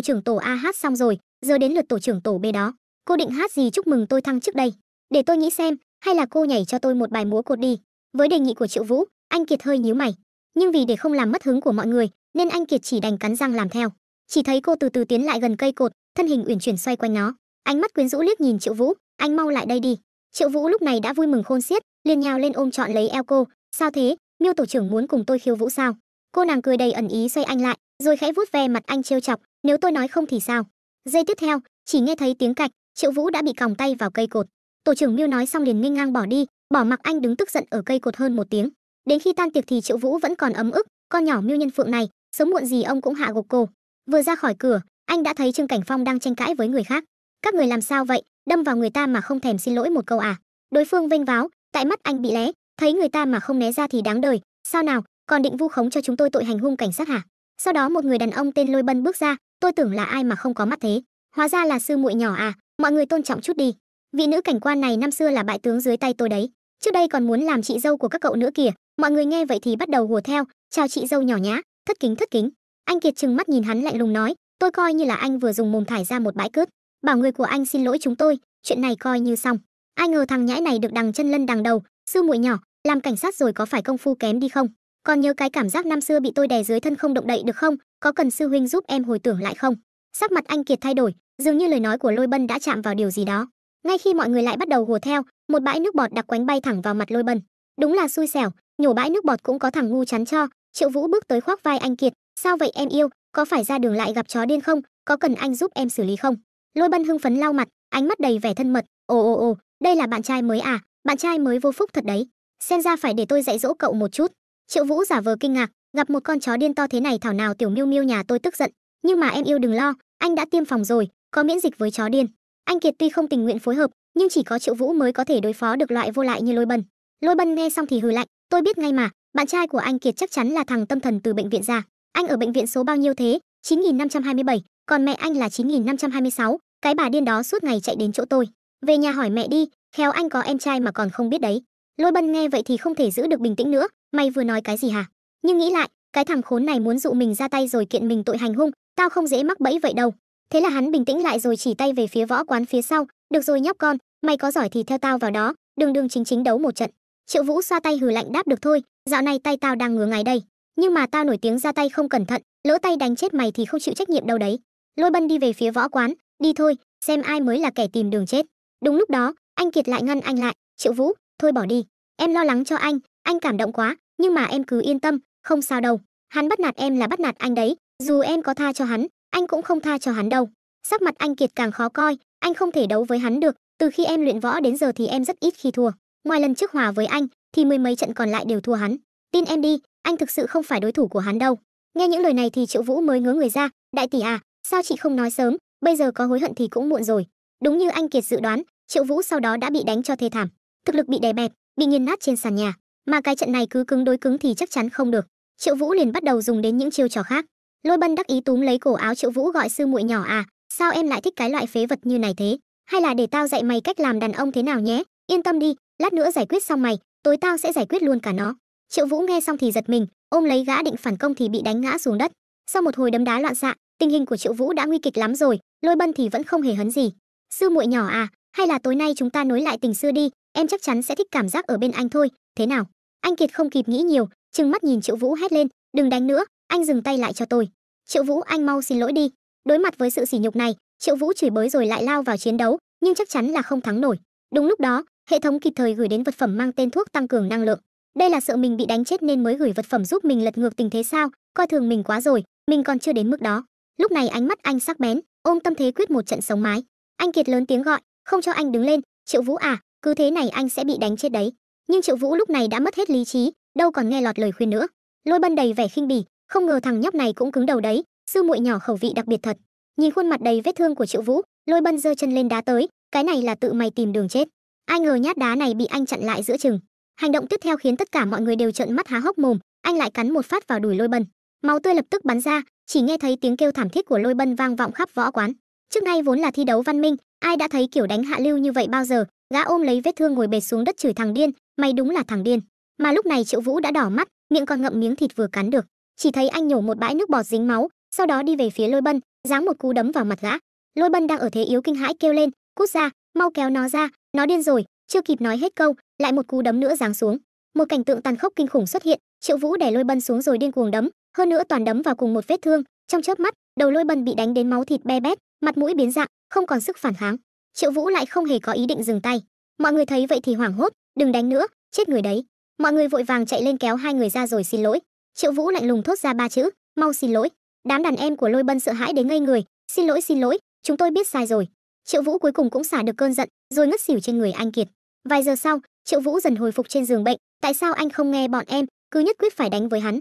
trưởng tổ A hát xong rồi, giờ đến lượt tổ trưởng tổ B đó. Cô định hát gì chúc mừng tôi thăng chức đây? Để tôi nghĩ xem, hay là cô nhảy cho tôi một bài múa cột đi. Với đề nghị của Triệu Vũ, anh Kiệt hơi nhíu mày, nhưng vì để không làm mất hứng của mọi người, nên anh Kiệt chỉ đành cắn răng làm theo. Chỉ thấy cô từ từ tiến lại gần cây cột, thân hình uyển chuyển xoay quanh nó, ánh mắt quyến rũ liếc nhìn Triệu Vũ, anh mau lại đây đi. Triệu Vũ lúc này đã vui mừng khôn xiết, liền nhào lên ôm trọn lấy eo cô. Sao thế, Miêu tổ trưởng muốn cùng tôi khiêu vũ sao? Cô nàng cười đầy ẩn ý xoay anh lại, rồi khẽ vuốt ve mặt anh trêu chọc, nếu tôi nói không thì sao? Giây tiếp theo, chỉ nghe thấy tiếng cạch, Triệu Vũ đã bị còng tay vào cây cột. Tổ trưởng Miêu nói xong liền nghênh ngang bỏ đi, bỏ mặc anh đứng tức giận ở cây cột hơn một tiếng. Đến khi tan tiệc thì Triệu Vũ vẫn còn ấm ức, con nhỏ Miêu Nhân Phượng này, sớm muộn gì ông cũng hạ gục cô. Vừa ra khỏi cửa, anh đã thấy Trương Cảnh Phong đang tranh cãi với người khác. Các người làm sao vậy, đâm vào người ta mà không thèm xin lỗi một câu à? Đối phương vênh váo, tại mắt anh bị lé, thấy người ta mà không né ra thì đáng đời, sao nào, còn định vu khống cho chúng tôi tội hành hung cảnh sát hả? Sau đó một người đàn ông tên Lôi Bân bước ra, tôi tưởng là ai mà không có mắt thế, hóa ra là sư muội nhỏ à, mọi người tôn trọng chút đi. Vị nữ cảnh quan này năm xưa là bại tướng dưới tay tôi đấy, trước đây còn muốn làm chị dâu của các cậu nữa kìa. Mọi người nghe vậy thì bắt đầu hùa theo, chào chị dâu nhỏ nhá, thất kính thất kính. Anh Kiệt trừng mắt nhìn hắn lạnh lùng nói, tôi coi như là anh vừa dùng mồm thải ra một bãi cướp, bảo người của anh xin lỗi chúng tôi, chuyện này coi như xong. Ai ngờ thằng nhãi này được đằng chân lân đằng đầu, sư muội nhỏ, làm cảnh sát rồi có phải công phu kém đi không? Còn nhớ cái cảm giác năm xưa bị tôi đè dưới thân không động đậy được không? Có cần sư huynh giúp em hồi tưởng lại không? Sắc mặt anh Kiệt thay đổi, dường như lời nói của Lôi Bân đã chạm vào điều gì đó. Ngay khi mọi người lại bắt đầu hùa theo, một bãi nước bọt đặc quánh bay thẳng vào mặt Lôi Bân. Đúng là xui xẻo, nhổ bãi nước bọt cũng có thằng ngu chắn cho. Triệu Vũ bước tới khoác vai anh Kiệt, sao vậy em yêu, có phải ra đường lại gặp chó điên không, có cần anh giúp em xử lý không? Lôi Bân hưng phấn lau mặt, ánh mắt đầy vẻ thân mật. Ồ, đây là bạn trai mới à? Bạn trai mới vô phúc thật đấy, xem ra phải để tôi dạy dỗ cậu một chút. Triệu Vũ giả vờ kinh ngạc, gặp một con chó điên to thế này thảo nào tiểu Miêu Miêu nhà tôi tức giận. Nhưng mà em yêu đừng lo, anh đã tiêm phòng rồi, có miễn dịch với chó điên. Anh Kiệt tuy không tình nguyện phối hợp, nhưng chỉ có Triệu Vũ mới có thể đối phó được loại vô lại như Lôi Bân. Lôi Bân nghe xong thì hừ lạnh, tôi biết ngay mà, bạn trai của anh Kiệt chắc chắn là thằng tâm thần từ bệnh viện ra. Anh ở bệnh viện số bao nhiêu thế? 9527, còn mẹ anh là 9526, cái bà điên đó suốt ngày chạy đến chỗ tôi. Về nhà hỏi mẹ đi, khéo anh có em trai mà còn không biết đấy. Lôi Bân nghe vậy thì không thể giữ được bình tĩnh nữa, mày vừa nói cái gì hả? Nhưng nghĩ lại, cái thằng khốn này muốn dụ mình ra tay rồi kiện mình tội hành hung, tao không dễ mắc bẫy vậy đâu. Thế là hắn bình tĩnh lại rồi chỉ tay về phía võ quán phía sau, được rồi nhóc con, mày có giỏi thì theo tao vào đó, đường chính đấu một trận. Triệu Vũ xoa tay hừ lạnh đáp được thôi, dạo này tay tao đang ngứa ngáy đây, nhưng mà tao nổi tiếng ra tay không cẩn thận, lỡ tay đánh chết mày thì không chịu trách nhiệm đâu đấy. Lôi Bân đi về phía võ quán, đi thôi, xem ai mới là kẻ tìm đường chết. Đúng lúc đó, anh Kiệt lại ngăn anh lại, Triệu Vũ, thôi bỏ đi, em lo lắng cho anh cảm động quá, nhưng mà em cứ yên tâm, không sao đâu. Hắn bắt nạt em là bắt nạt anh đấy, dù em có tha cho hắn, anh cũng không tha cho hắn đâu. Sắc mặt anh Kiệt càng khó coi, anh không thể đấu với hắn được, từ khi em luyện võ đến giờ thì em rất ít khi thua. Ngoài lần trước hòa với anh, thì mười mấy trận còn lại đều thua hắn. Tin em đi, anh thực sự không phải đối thủ của hắn đâu. Nghe những lời này thì Triệu Vũ mới ngớ người ra, đại tỷ à, sao chị không nói sớm, bây giờ có hối hận thì cũng muộn rồi. Đúng như anh Kiệt dự đoán, Triệu Vũ sau đó đã bị đánh cho thê thảm, thực lực bị đè bẹp, bị nghiền nát trên sàn nhà. Mà cái trận này cứ cứng đối cứng thì chắc chắn không được. Triệu Vũ liền bắt đầu dùng đến những chiêu trò khác. Lôi Bân đắc ý túm lấy cổ áo Triệu Vũ gọi sư muội nhỏ à, sao em lại thích cái loại phế vật như này thế? Hay là để tao dạy mày cách làm đàn ông thế nào nhé? Yên tâm đi, lát nữa giải quyết xong mày, tối tao sẽ giải quyết luôn cả nó. Triệu Vũ nghe xong thì giật mình, ôm lấy gã định phản công thì bị đánh ngã xuống đất. Sau một hồi đấm đá loạn xạ, tình hình của Triệu Vũ đã nguy kịch lắm rồi, Lôi Bân thì vẫn không hề hấn gì. Sư muội nhỏ à, hay là tối nay chúng ta nối lại tình xưa đi, em chắc chắn sẽ thích cảm giác ở bên anh thôi, thế nào? Anh Kiệt không kịp nghĩ nhiều, trừng mắt nhìn Triệu Vũ hét lên, đừng đánh nữa, anh dừng tay lại cho tôi. Triệu Vũ, anh mau xin lỗi đi. Đối mặt với sự sỉ nhục này, Triệu Vũ chửi bới rồi lại lao vào chiến đấu, nhưng chắc chắn là không thắng nổi. Đúng lúc đó, hệ thống kịp thời gửi đến vật phẩm mang tên thuốc tăng cường năng lượng. Đây là sợ mình bị đánh chết nên mới gửi vật phẩm giúp mình lật ngược tình thế sao? Coi thường mình quá rồi, mình còn chưa đến mức đó. Lúc này ánh mắt anh sắc bén, ôm tâm thế quyết một trận sống mái. Anh Kiệt lớn tiếng gọi, không cho anh đứng lên. Triệu Vũ à, cứ thế này anh sẽ bị đánh chết đấy. Nhưng Triệu Vũ lúc này đã mất hết lý trí, đâu còn nghe lọt lời khuyên nữa. Lôi Bân đầy vẻ khinh bỉ, không ngờ thằng nhóc này cũng cứng đầu đấy, sư muội nhỏ khẩu vị đặc biệt thật. Nhìn khuôn mặt đầy vết thương của Triệu Vũ, Lôi Bân giơ chân lên đá tới, cái này là tự mày tìm đường chết. Ai ngờ nhát đá này bị anh chặn lại giữa chừng. Hành động tiếp theo khiến tất cả mọi người đều trợn mắt há hốc mồm, anh lại cắn một phát vào đùi Lôi Bân. Máu tươi lập tức bắn ra, chỉ nghe thấy tiếng kêu thảm thiết của Lôi Bân vang vọng khắp võ quán. Trước nay vốn là thi đấu văn minh, ai đã thấy kiểu đánh hạ lưu như vậy bao giờ? Gã ôm lấy vết thương ngồi bệt xuống đất chửi thằng điên, mày đúng là thằng điên. Mà lúc này Triệu Vũ đã đỏ mắt, miệng còn ngậm miếng thịt vừa cắn được. Chỉ thấy anh nhổ một bãi nước bọt dính máu, sau đó đi về phía Lôi Bân, giáng một cú đấm vào mặt gã. Lôi Bân đang ở thế yếu kinh hãi kêu lên, cút ra, mau kéo nó ra, nó điên rồi. Chưa kịp nói hết câu, lại một cú đấm nữa giáng xuống. Một cảnh tượng tàn khốc kinh khủng xuất hiện, Triệu Vũ đè Lôi Bân xuống rồi điên cuồng đấm, hơn nữa toàn đấm vào cùng một vết thương. Trong chớp mắt, đầu Lôi Bân bị đánh đến máu thịt be bét, mặt mũi biến dạng, không còn sức phản kháng. Triệu Vũ lại không hề có ý định dừng tay. Mọi người thấy vậy thì hoảng hốt, đừng đánh nữa, chết người đấy. Mọi người vội vàng chạy lên kéo hai người ra rồi xin lỗi. Triệu Vũ lạnh lùng thốt ra ba chữ, mau xin lỗi. Đám đàn em của Lôi Bân sợ hãi đến ngây người, xin lỗi, chúng tôi biết sai rồi. Triệu Vũ cuối cùng cũng xả được cơn giận, rồi ngất xỉu trên người anh Kiệt. Vài giờ sau, Triệu Vũ dần hồi phục trên giường bệnh. Tại sao anh không nghe bọn em, cứ nhất quyết phải đánh với hắn?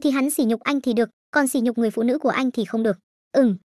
Thì hắn sỉ nhục anh thì được, còn sỉ nhục người phụ nữ của anh thì không được.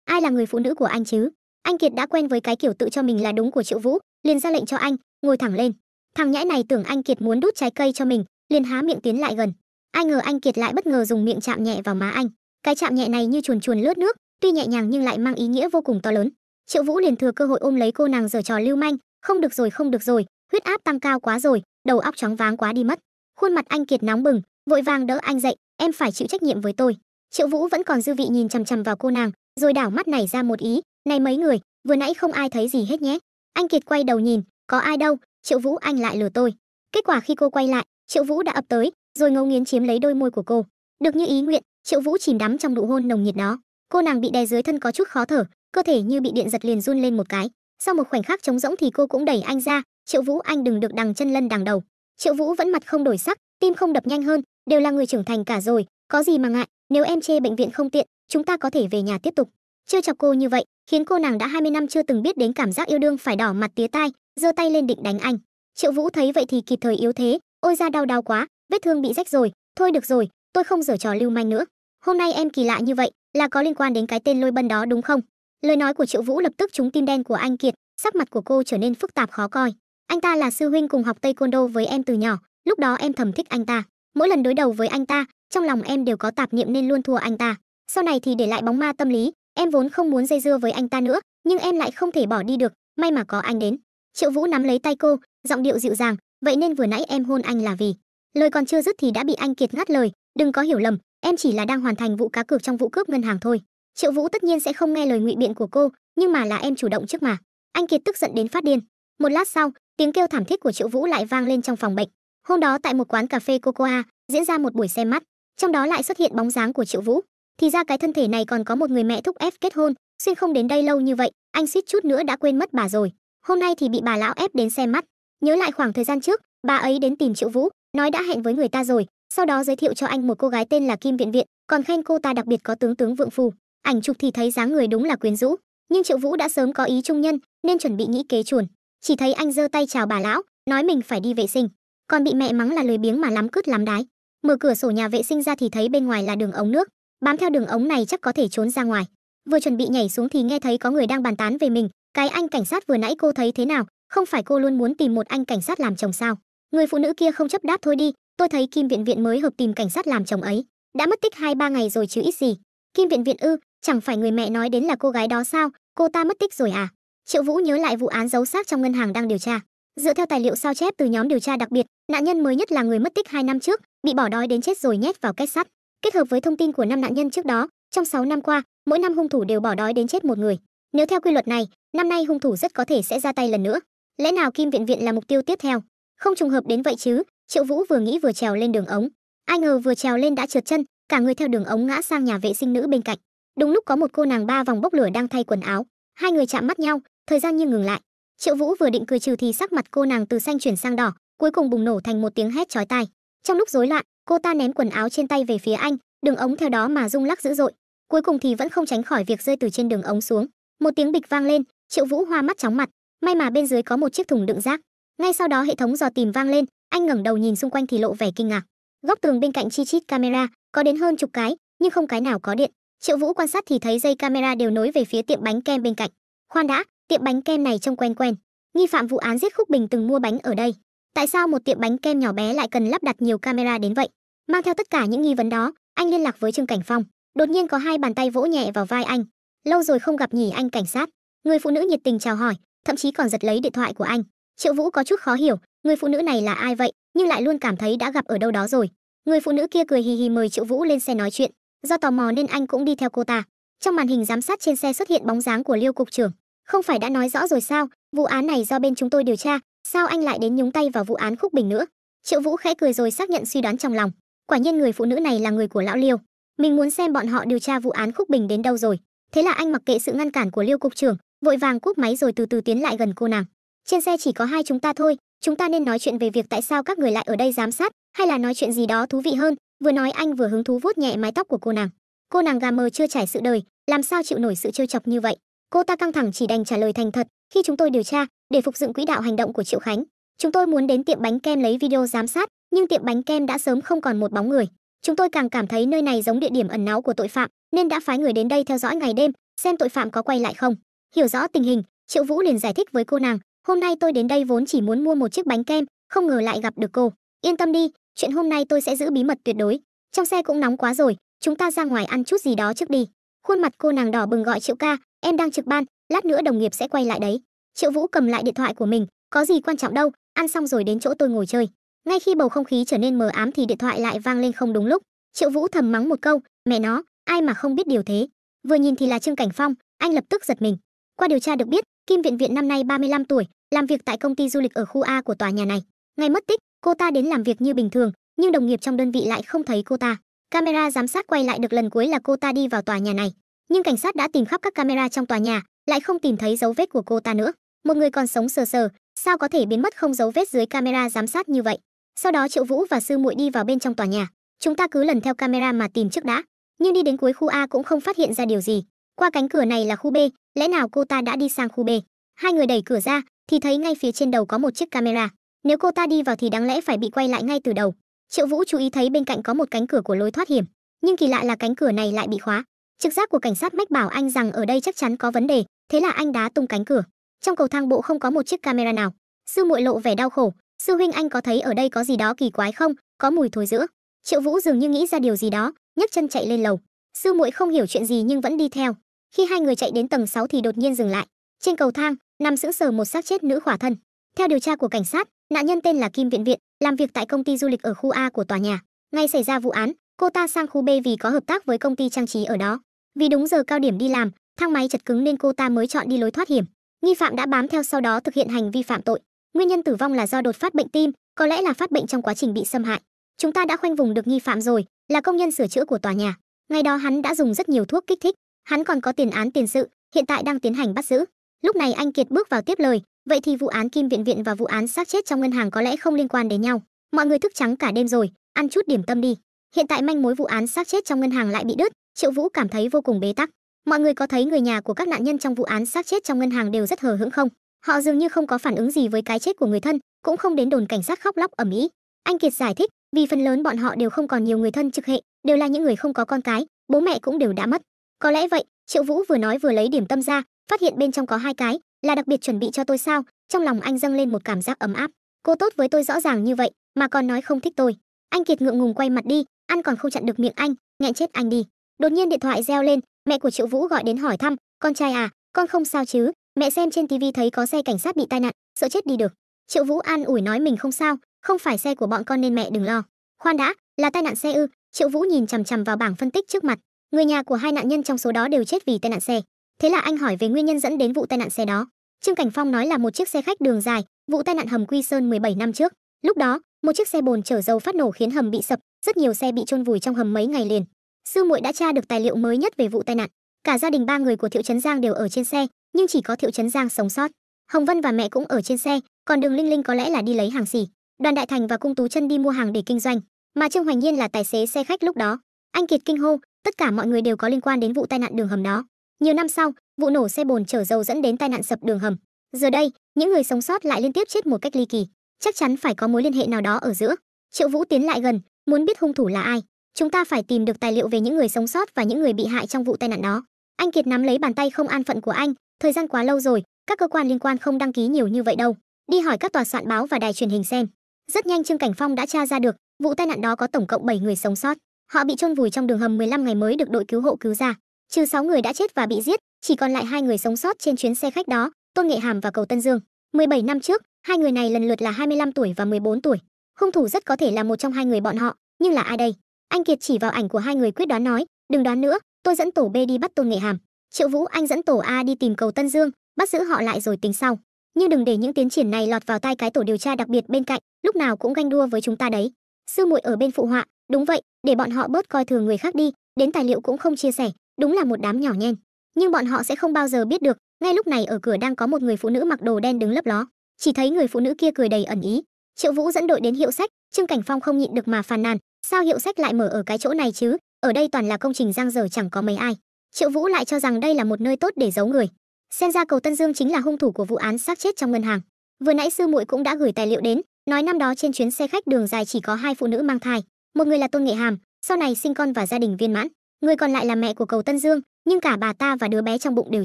Ai là người phụ nữ của anh chứ? Anh Kiệt đã quen với cái kiểu tự cho mình là đúng của Triệu Vũ, liền ra lệnh cho anh ngồi thẳng lên. Thằng nhãi này tưởng anh Kiệt muốn đút trái cây cho mình, liền há miệng tiến lại gần. Ai ngờ anh Kiệt lại bất ngờ dùng miệng chạm nhẹ vào má anh. Cái chạm nhẹ này như chuồn chuồn lướt nước, tuy nhẹ nhàng nhưng lại mang ý nghĩa vô cùng to lớn. Triệu Vũ liền thừa cơ hội ôm lấy cô nàng giở trò lưu manh. Không được rồi, huyết áp tăng cao quá rồi, đầu óc chóng váng quá đi mất. Khuôn mặt anh Kiệt nóng bừng, vội vàng đỡ anh dậy. Em phải chịu trách nhiệm với tôi. Triệu Vũ vẫn còn dư vị nhìn chằm chằm vào cô nàng, rồi đảo mắt nảy ra một ý. Này mấy người, vừa nãy không ai thấy gì hết nhé. Anh Kiệt quay đầu nhìn, có ai đâu. Triệu Vũ, anh lại lừa tôi. Kết quả khi cô quay lại, Triệu Vũ đã ập tới, rồi ngấu nghiến chiếm lấy đôi môi của cô. Được như ý nguyện, Triệu Vũ chìm đắm trong nụ hôn nồng nhiệt đó. Cô nàng bị đè dưới thân có chút khó thở, cơ thể như bị điện giật liền run lên một cái. Sau một khoảnh khắc trống rỗng thì cô cũng đẩy anh ra. Triệu Vũ, anh đừng được đằng chân lân đằng đầu. Triệu Vũ vẫn mặt không đổi sắc, tim không đập nhanh hơn, đều là người trưởng thành cả rồi, có gì mà ngại. Nếu em chê bệnh viện không tiện, chúng ta có thể về nhà tiếp tục. Trêu chọc cô như vậy khiến cô nàng đã 20 năm chưa từng biết đến cảm giác yêu đương phải đỏ mặt tía tai, giơ tay lên định đánh anh. Triệu Vũ thấy vậy thì kịp thời yếu thế. Ôi da, đau quá, vết thương bị rách rồi. Thôi được rồi, tôi không giở trò lưu manh nữa. Hôm nay em kỳ lạ như vậy là có liên quan đến cái tên Lôi Bân đó đúng không? Lời nói của Triệu Vũ lập tức trúng tim đen của anh Kiệt, sắc mặt của cô trở nên phức tạp khó coi. Anh ta là sư huynh cùng học taekwondo với em từ nhỏ, lúc đó em thầm thích anh ta. Mỗi lần đối đầu với anh ta, trong lòng em đều có tạp niệm nên luôn thua anh ta. Sau này thì để lại bóng ma tâm lý, em vốn không muốn dây dưa với anh ta nữa, nhưng em lại không thể bỏ đi được, may mà có anh đến. Triệu Vũ nắm lấy tay cô, giọng điệu dịu dàng, vậy nên vừa nãy em hôn anh là vì... Lời còn chưa dứt thì đã bị anh Kiệt ngắt lời, đừng có hiểu lầm, em chỉ là đang hoàn thành vụ cá cược trong vụ cướp ngân hàng thôi. Triệu Vũ tất nhiên sẽ không nghe lời ngụy biện của cô, nhưng mà là em chủ động trước mà. Anh Kiệt tức giận đến phát điên. Một lát sau, tiếng kêu thảm thiết của Triệu Vũ lại vang lên trong phòng bệnh. Hôm đó tại một quán cà phê Cocoa diễn ra một buổi xem mắt, trong đó lại xuất hiện bóng dáng của Triệu Vũ. Thì ra cái thân thể này còn có một người mẹ thúc ép kết hôn, xuyên không đến đây lâu như vậy, anh suýt chút nữa đã quên mất bà rồi. Hôm nay thì bị bà lão ép đến xem mắt. Nhớ lại khoảng thời gian trước, bà ấy đến tìm Triệu Vũ, nói đã hẹn với người ta rồi, sau đó giới thiệu cho anh một cô gái tên là Kim Viện Viện, còn khen cô ta đặc biệt có tướng vượng phù. Ảnh chụp thì thấy dáng người đúng là quyến rũ, nhưng Triệu Vũ đã sớm có ý trung nhân nên chuẩn bị nghĩ kế chuồn. Chỉ thấy anh giơ tay chào bà lão, nói mình phải đi vệ sinh, còn bị mẹ mắng là lười biếng mà lắm cứt lắm đái. Mở cửa sổ nhà vệ sinh ra thì thấy bên ngoài là đường ống nước, bám theo đường ống này chắc có thể trốn ra ngoài. Vừa chuẩn bị nhảy xuống thì nghe thấy có người đang bàn tán về mình. Cái anh cảnh sát vừa nãy cô thấy thế nào? Không phải cô luôn muốn tìm một anh cảnh sát làm chồng sao? Người phụ nữ kia không chấp đáp, thôi đi, tôi thấy Kim Viện Viện mới hợp tìm cảnh sát làm chồng ấy, đã mất tích 2-3 ngày rồi chứ ít gì. Kim Viện Viện ư? Chẳng phải người mẹ nói đến là cô gái đó sao? Cô ta mất tích rồi à? Triệu Vũ nhớ lại vụ án giấu xác trong ngân hàng đang điều tra. Dựa theo tài liệu sao chép từ nhóm điều tra đặc biệt, nạn nhân mới nhất là người mất tích 2 năm trước, bị bỏ đói đến chết rồi nhét vào két sắt. Kết hợp với thông tin của 5 nạn nhân trước đó, trong 6 năm qua, mỗi năm hung thủ đều bỏ đói đến chết một người. Nếu theo quy luật này, năm nay hung thủ rất có thể sẽ ra tay lần nữa. Lẽ nào Kim Viện Viện là mục tiêu tiếp theo? Không trùng hợp đến vậy chứ? Triệu Vũ vừa nghĩ vừa trèo lên đường ống. Ai ngờ vừa trèo lên đã trượt chân, cả người theo đường ống ngã sang nhà vệ sinh nữ bên cạnh. Đúng lúc có một cô nàng 3 vòng bốc lửa đang thay quần áo, hai người chạm mắt nhau, thời gian như ngừng lại. Triệu Vũ vừa định cười trừ thì sắc mặt cô nàng từ xanh chuyển sang đỏ, cuối cùng bùng nổ thành một tiếng hét chói tai. Trong lúc rối loạn, cô ta ném quần áo trên tay về phía anh, đường ống theo đó mà rung lắc dữ dội. Cuối cùng thì vẫn không tránh khỏi việc rơi từ trên đường ống xuống. Một tiếng bịch vang lên, Triệu Vũ hoa mắt chóng mặt, may mà bên dưới có một chiếc thùng đựng rác. Ngay sau đó hệ thống dò tìm vang lên, anh ngẩng đầu nhìn xung quanh thì lộ vẻ kinh ngạc. Góc tường bên cạnh chi chít camera, có đến hơn chục cái, nhưng không cái nào có điện. Triệu Vũ quan sát thì thấy dây camera đều nối về phía tiệm bánh kem bên cạnh. Khoan đã, tiệm bánh kem này trông quen quen. Nghi phạm vụ án giết Khúc Bình từng mua bánh ở đây. Tại sao một tiệm bánh kem nhỏ bé lại cần lắp đặt nhiều camera đến vậy? Mang theo tất cả những nghi vấn đó, anh liên lạc với Trương Cảnh Phong. Đột nhiên có hai bàn tay vỗ nhẹ vào vai anh. Lâu rồi không gặp nhỉ anh cảnh sát? Người phụ nữ nhiệt tình chào hỏi, thậm chí còn giật lấy điện thoại của anh. Triệu Vũ có chút khó hiểu, người phụ nữ này là ai vậy, nhưng lại luôn cảm thấy đã gặp ở đâu đó rồi. Người phụ nữ kia cười hì hì mời Triệu Vũ lên xe nói chuyện. Do tò mò nên anh cũng đi theo cô ta. Trong màn hình giám sát trên xe xuất hiện bóng dáng của Liêu cục trưởng. Không phải đã nói rõ rồi sao, vụ án này do bên chúng tôi điều tra, sao anh lại đến nhúng tay vào vụ án Khúc Bình nữa? Triệu Vũ khẽ cười rồi xác nhận suy đoán trong lòng. Quả nhiên người phụ nữ này là người của lão Liêu. Mình muốn xem bọn họ điều tra vụ án Khúc Bình đến đâu rồi. Thế là anh mặc kệ sự ngăn cản của Liêu cục trưởng, vội vàng cúp máy rồi từ từ tiến lại gần cô nàng. Trên xe chỉ có hai chúng ta thôi, chúng ta nên nói chuyện về việc tại sao các người lại ở đây giám sát, hay là nói chuyện gì đó thú vị hơn? Vừa nói anh vừa hứng thú vuốt nhẹ mái tóc của cô nàng. Cô nàng gà mờ chưa trải sự đời, làm sao chịu nổi sự trêu chọc như vậy? Cô ta căng thẳng chỉ đành trả lời thành thật, Khi chúng tôi điều tra để phục dựng quỹ đạo hành động của Triệu Khánh, chúng tôi muốn đến tiệm bánh kem lấy video giám sát, nhưng tiệm bánh kem đã sớm không còn một bóng người. Chúng tôi càng cảm thấy nơi này giống địa điểm ẩn náu của tội phạm, nên đã phái người đến đây theo dõi ngày đêm, xem tội phạm có quay lại không. Hiểu rõ tình hình, Triệu Vũ liền giải thích với cô nàng, hôm nay tôi đến đây vốn chỉ muốn mua một chiếc bánh kem, không ngờ lại gặp được cô. Yên tâm đi, chuyện hôm nay tôi sẽ giữ bí mật tuyệt đối. Trong xe cũng nóng quá rồi, chúng ta ra ngoài ăn chút gì đó trước đi. Khuôn mặt cô nàng đỏ bừng gọi Triệu ca, em đang trực ban, lát nữa đồng nghiệp sẽ quay lại đấy. Triệu Vũ cầm lại điện thoại của mình, có gì quan trọng đâu, ăn xong rồi đến chỗ tôi ngồi chơi. Ngay khi bầu không khí trở nên mờ ám thì điện thoại lại vang lên không đúng lúc. Triệu Vũ thầm mắng một câu, mẹ nó, ai mà không biết điều thế. Vừa nhìn thì là Trương Cảnh Phong, anh lập tức giật mình. Qua điều tra được biết, Kim Viện Viện năm nay 35 tuổi, làm việc tại công ty du lịch ở khu A của tòa nhà này. Ngày mất tích, cô ta đến làm việc như bình thường, nhưng đồng nghiệp trong đơn vị lại không thấy cô ta. Camera giám sát quay lại được lần cuối là cô ta đi vào tòa nhà này, nhưng cảnh sát đã tìm khắp các camera trong tòa nhà, lại không tìm thấy dấu vết của cô ta nữa. Một người còn sống sờ sờ, sao có thể biến mất không dấu vết dưới camera giám sát như vậy? Sau đó Triệu Vũ và sư muội đi vào bên trong tòa nhà. Chúng ta cứ lần theo camera mà tìm trước đã, nhưng đi đến cuối khu A cũng không phát hiện ra điều gì. Qua cánh cửa này là khu B, lẽ nào cô ta đã đi sang khu B? Hai người đẩy cửa ra thì thấy ngay phía trên đầu có một chiếc camera. Nếu cô ta đi vào thì đáng lẽ phải bị quay lại ngay từ đầu. Triệu Vũ chú ý thấy bên cạnh có một cánh cửa của lối thoát hiểm, nhưng kỳ lạ là cánh cửa này lại bị khóa. Trực giác của cảnh sát mách bảo anh rằng ở đây chắc chắn có vấn đề, thế là anh đá tung cánh cửa. Trong cầu thang bộ không có một chiếc camera nào. Sư muội lộ vẻ đau khổ, sư huynh anh có thấy ở đây có gì đó kỳ quái không, có mùi thối rữa. Triệu Vũ dường như nghĩ ra điều gì đó, nhấc chân chạy lên lầu. Sư muội không hiểu chuyện gì nhưng vẫn đi theo. Khi hai người chạy đến tầng 6 thì đột nhiên dừng lại. Trên cầu thang nằm sững sờ một xác chết nữ khỏa thân. Theo điều tra của cảnh sát, nạn nhân tên là Kim Viện Viện, làm việc tại công ty du lịch ở khu A của tòa nhà. Ngày xảy ra vụ án, cô ta sang khu B vì có hợp tác với công ty trang trí ở đó. Vì đúng giờ cao điểm đi làm, thang máy chật cứng nên cô ta mới chọn đi lối thoát hiểm. Nghi phạm đã bám theo sau đó thực hiện hành vi phạm tội. Nguyên nhân tử vong là do đột phát bệnh tim, có lẽ là phát bệnh trong quá trình bị xâm hại. Chúng ta đã khoanh vùng được nghi phạm rồi, là công nhân sửa chữa của tòa nhà. Ngày đó hắn đã dùng rất nhiều thuốc kích thích, hắn còn có tiền án tiền sự, hiện tại đang tiến hành bắt giữ. Lúc này anh Kiệt bước vào tiếp lời, vậy thì vụ án Kim Viện Viện và vụ án xác chết trong ngân hàng có lẽ không liên quan đến nhau. Mọi người thức trắng cả đêm rồi, ăn chút điểm tâm đi. Hiện tại manh mối vụ án xác chết trong ngân hàng lại bị đứt, Triệu Vũ cảm thấy vô cùng bế tắc. Mọi người có thấy người nhà của các nạn nhân trong vụ án xác chết trong ngân hàng đều rất hờ hững không? Họ dường như không có phản ứng gì với cái chết của người thân, cũng không đến đồn cảnh sát khóc lóc ầm ĩ. Anh Kiệt giải thích, vì phần lớn bọn họ đều không còn nhiều người thân trực hệ, đều là những người không có con cái, bố mẹ cũng đều đã mất. Có lẽ vậy. Triệu Vũ vừa nói vừa lấy điểm tâm ra, phát hiện bên trong có 2 cái, là đặc biệt chuẩn bị cho tôi sao? Trong lòng anh dâng lên một cảm giác ấm áp. Cô tốt với tôi rõ ràng như vậy, mà còn nói không thích tôi. Anh Kiệt ngượng ngùng quay mặt đi, ăn còn không chặn được miệng anh, nghẹn chết anh đi. Đột nhiên điện thoại reo lên, mẹ của Triệu Vũ gọi đến hỏi thăm, con trai à, con không sao chứ? Mẹ xem trên tivi thấy có xe cảnh sát bị tai nạn, sợ chết đi được. Triệu Vũ an ủi nói mình không sao, không phải xe của bọn con nên mẹ đừng lo. Khoan đã, là tai nạn xe ư? Triệu Vũ nhìn chằm chằm vào bảng phân tích trước mặt, người nhà của 2 nạn nhân trong số đó đều chết vì tai nạn xe. Thế là anh hỏi về nguyên nhân dẫn đến vụ tai nạn xe đó. Trương Cảnh Phong nói là một chiếc xe khách đường dài, vụ tai nạn hầm Quy Sơn 17 năm trước. Lúc đó, một chiếc xe bồn chở dầu phát nổ khiến hầm bị sập, rất nhiều xe bị chôn vùi trong hầm mấy ngày liền. Sư muội đã tra được tài liệu mới nhất về vụ tai nạn. Cả gia đình 3 người của Thiệu Trấn Giang đều ở trên xe, nhưng chỉ có Thiệu Trấn Giang sống sót. Hồng Vân và mẹ cũng ở trên xe, còn Đường Linh Linh có lẽ là đi lấy hàng xỉ. Đoàn Đại Thành và Cung Tú Chân đi mua hàng để kinh doanh, mà Trương Hoành Nhiên là tài xế xe khách lúc đó. Anh Kiệt kinh hô, tất cả mọi người đều có liên quan đến vụ tai nạn đường hầm đó. Nhiều năm sau, vụ nổ xe bồn chở dầu dẫn đến tai nạn sập đường hầm. Giờ đây, những người sống sót lại liên tiếp chết một cách ly kỳ, chắc chắn phải có mối liên hệ nào đó ở giữa. Triệu Vũ tiến lại gần, muốn biết hung thủ là ai. Chúng ta phải tìm được tài liệu về những người sống sót và những người bị hại trong vụ tai nạn đó. Anh Kiệt nắm lấy bàn tay không an phận của anh, thời gian quá lâu rồi, các cơ quan liên quan không đăng ký nhiều như vậy đâu. Đi hỏi các tòa soạn báo và đài truyền hình xem. Rất nhanh Trương Cảnh Phong đã tra ra được, vụ tai nạn đó có tổng cộng 7 người sống sót. Họ bị chôn vùi trong đường hầm 15 ngày mới được đội cứu hộ cứu ra. Trừ 6 người đã chết và bị giết, chỉ còn lại 2 người sống sót trên chuyến xe khách đó, Tôn Nghệ Hàm và Cầu Tân Dương. 17 năm trước, 2 người này lần lượt là 25 tuổi và 14 tuổi. Hung thủ rất có thể là một trong 2 người bọn họ, nhưng là ai đây? Anh Kiệt chỉ vào ảnh của 2 người quyết đoán nói, đừng đoán nữa, tôi dẫn tổ B đi bắt Tôn Nghệ Hàm. Triệu Vũ anh dẫn tổ A đi tìm Cầu Tân Dương, bắt giữ họ lại rồi tính sau. Nhưng đừng để những tiến triển này lọt vào tai cái tổ điều tra đặc biệt bên cạnh, lúc nào cũng ganh đua với chúng ta đấy. Sư muội ở bên phụ họa, đúng vậy, để bọn họ bớt coi thường người khác đi, đến tài liệu cũng không chia sẻ, đúng là một đám nhỏ nhen. Nhưng bọn họ sẽ không bao giờ biết được, ngay lúc này ở cửa đang có một người phụ nữ mặc đồ đen đứng lấp ló. Chỉ thấy người phụ nữ kia cười đầy ẩn ý. Triệu Vũ dẫn đội đến hiệu sách, Trương Cảnh Phong không nhịn được mà phàn nàn, sao hiệu sách lại mở ở cái chỗ này chứ? Ở đây toàn là công trình dang dở chẳng có mấy ai. Triệu Vũ lại cho rằng đây là một nơi tốt để giấu người. Xem ra Cầu Tân Dương chính là hung thủ của vụ án xác chết trong ngân hàng. Vừa nãy sư muội cũng đã gửi tài liệu đến, nói năm đó trên chuyến xe khách đường dài chỉ có 2 phụ nữ mang thai, một người là Tôn Nghệ Hàm, sau này sinh con và gia đình viên mãn, người còn lại là mẹ của Cầu Tân Dương, nhưng cả bà ta và đứa bé trong bụng đều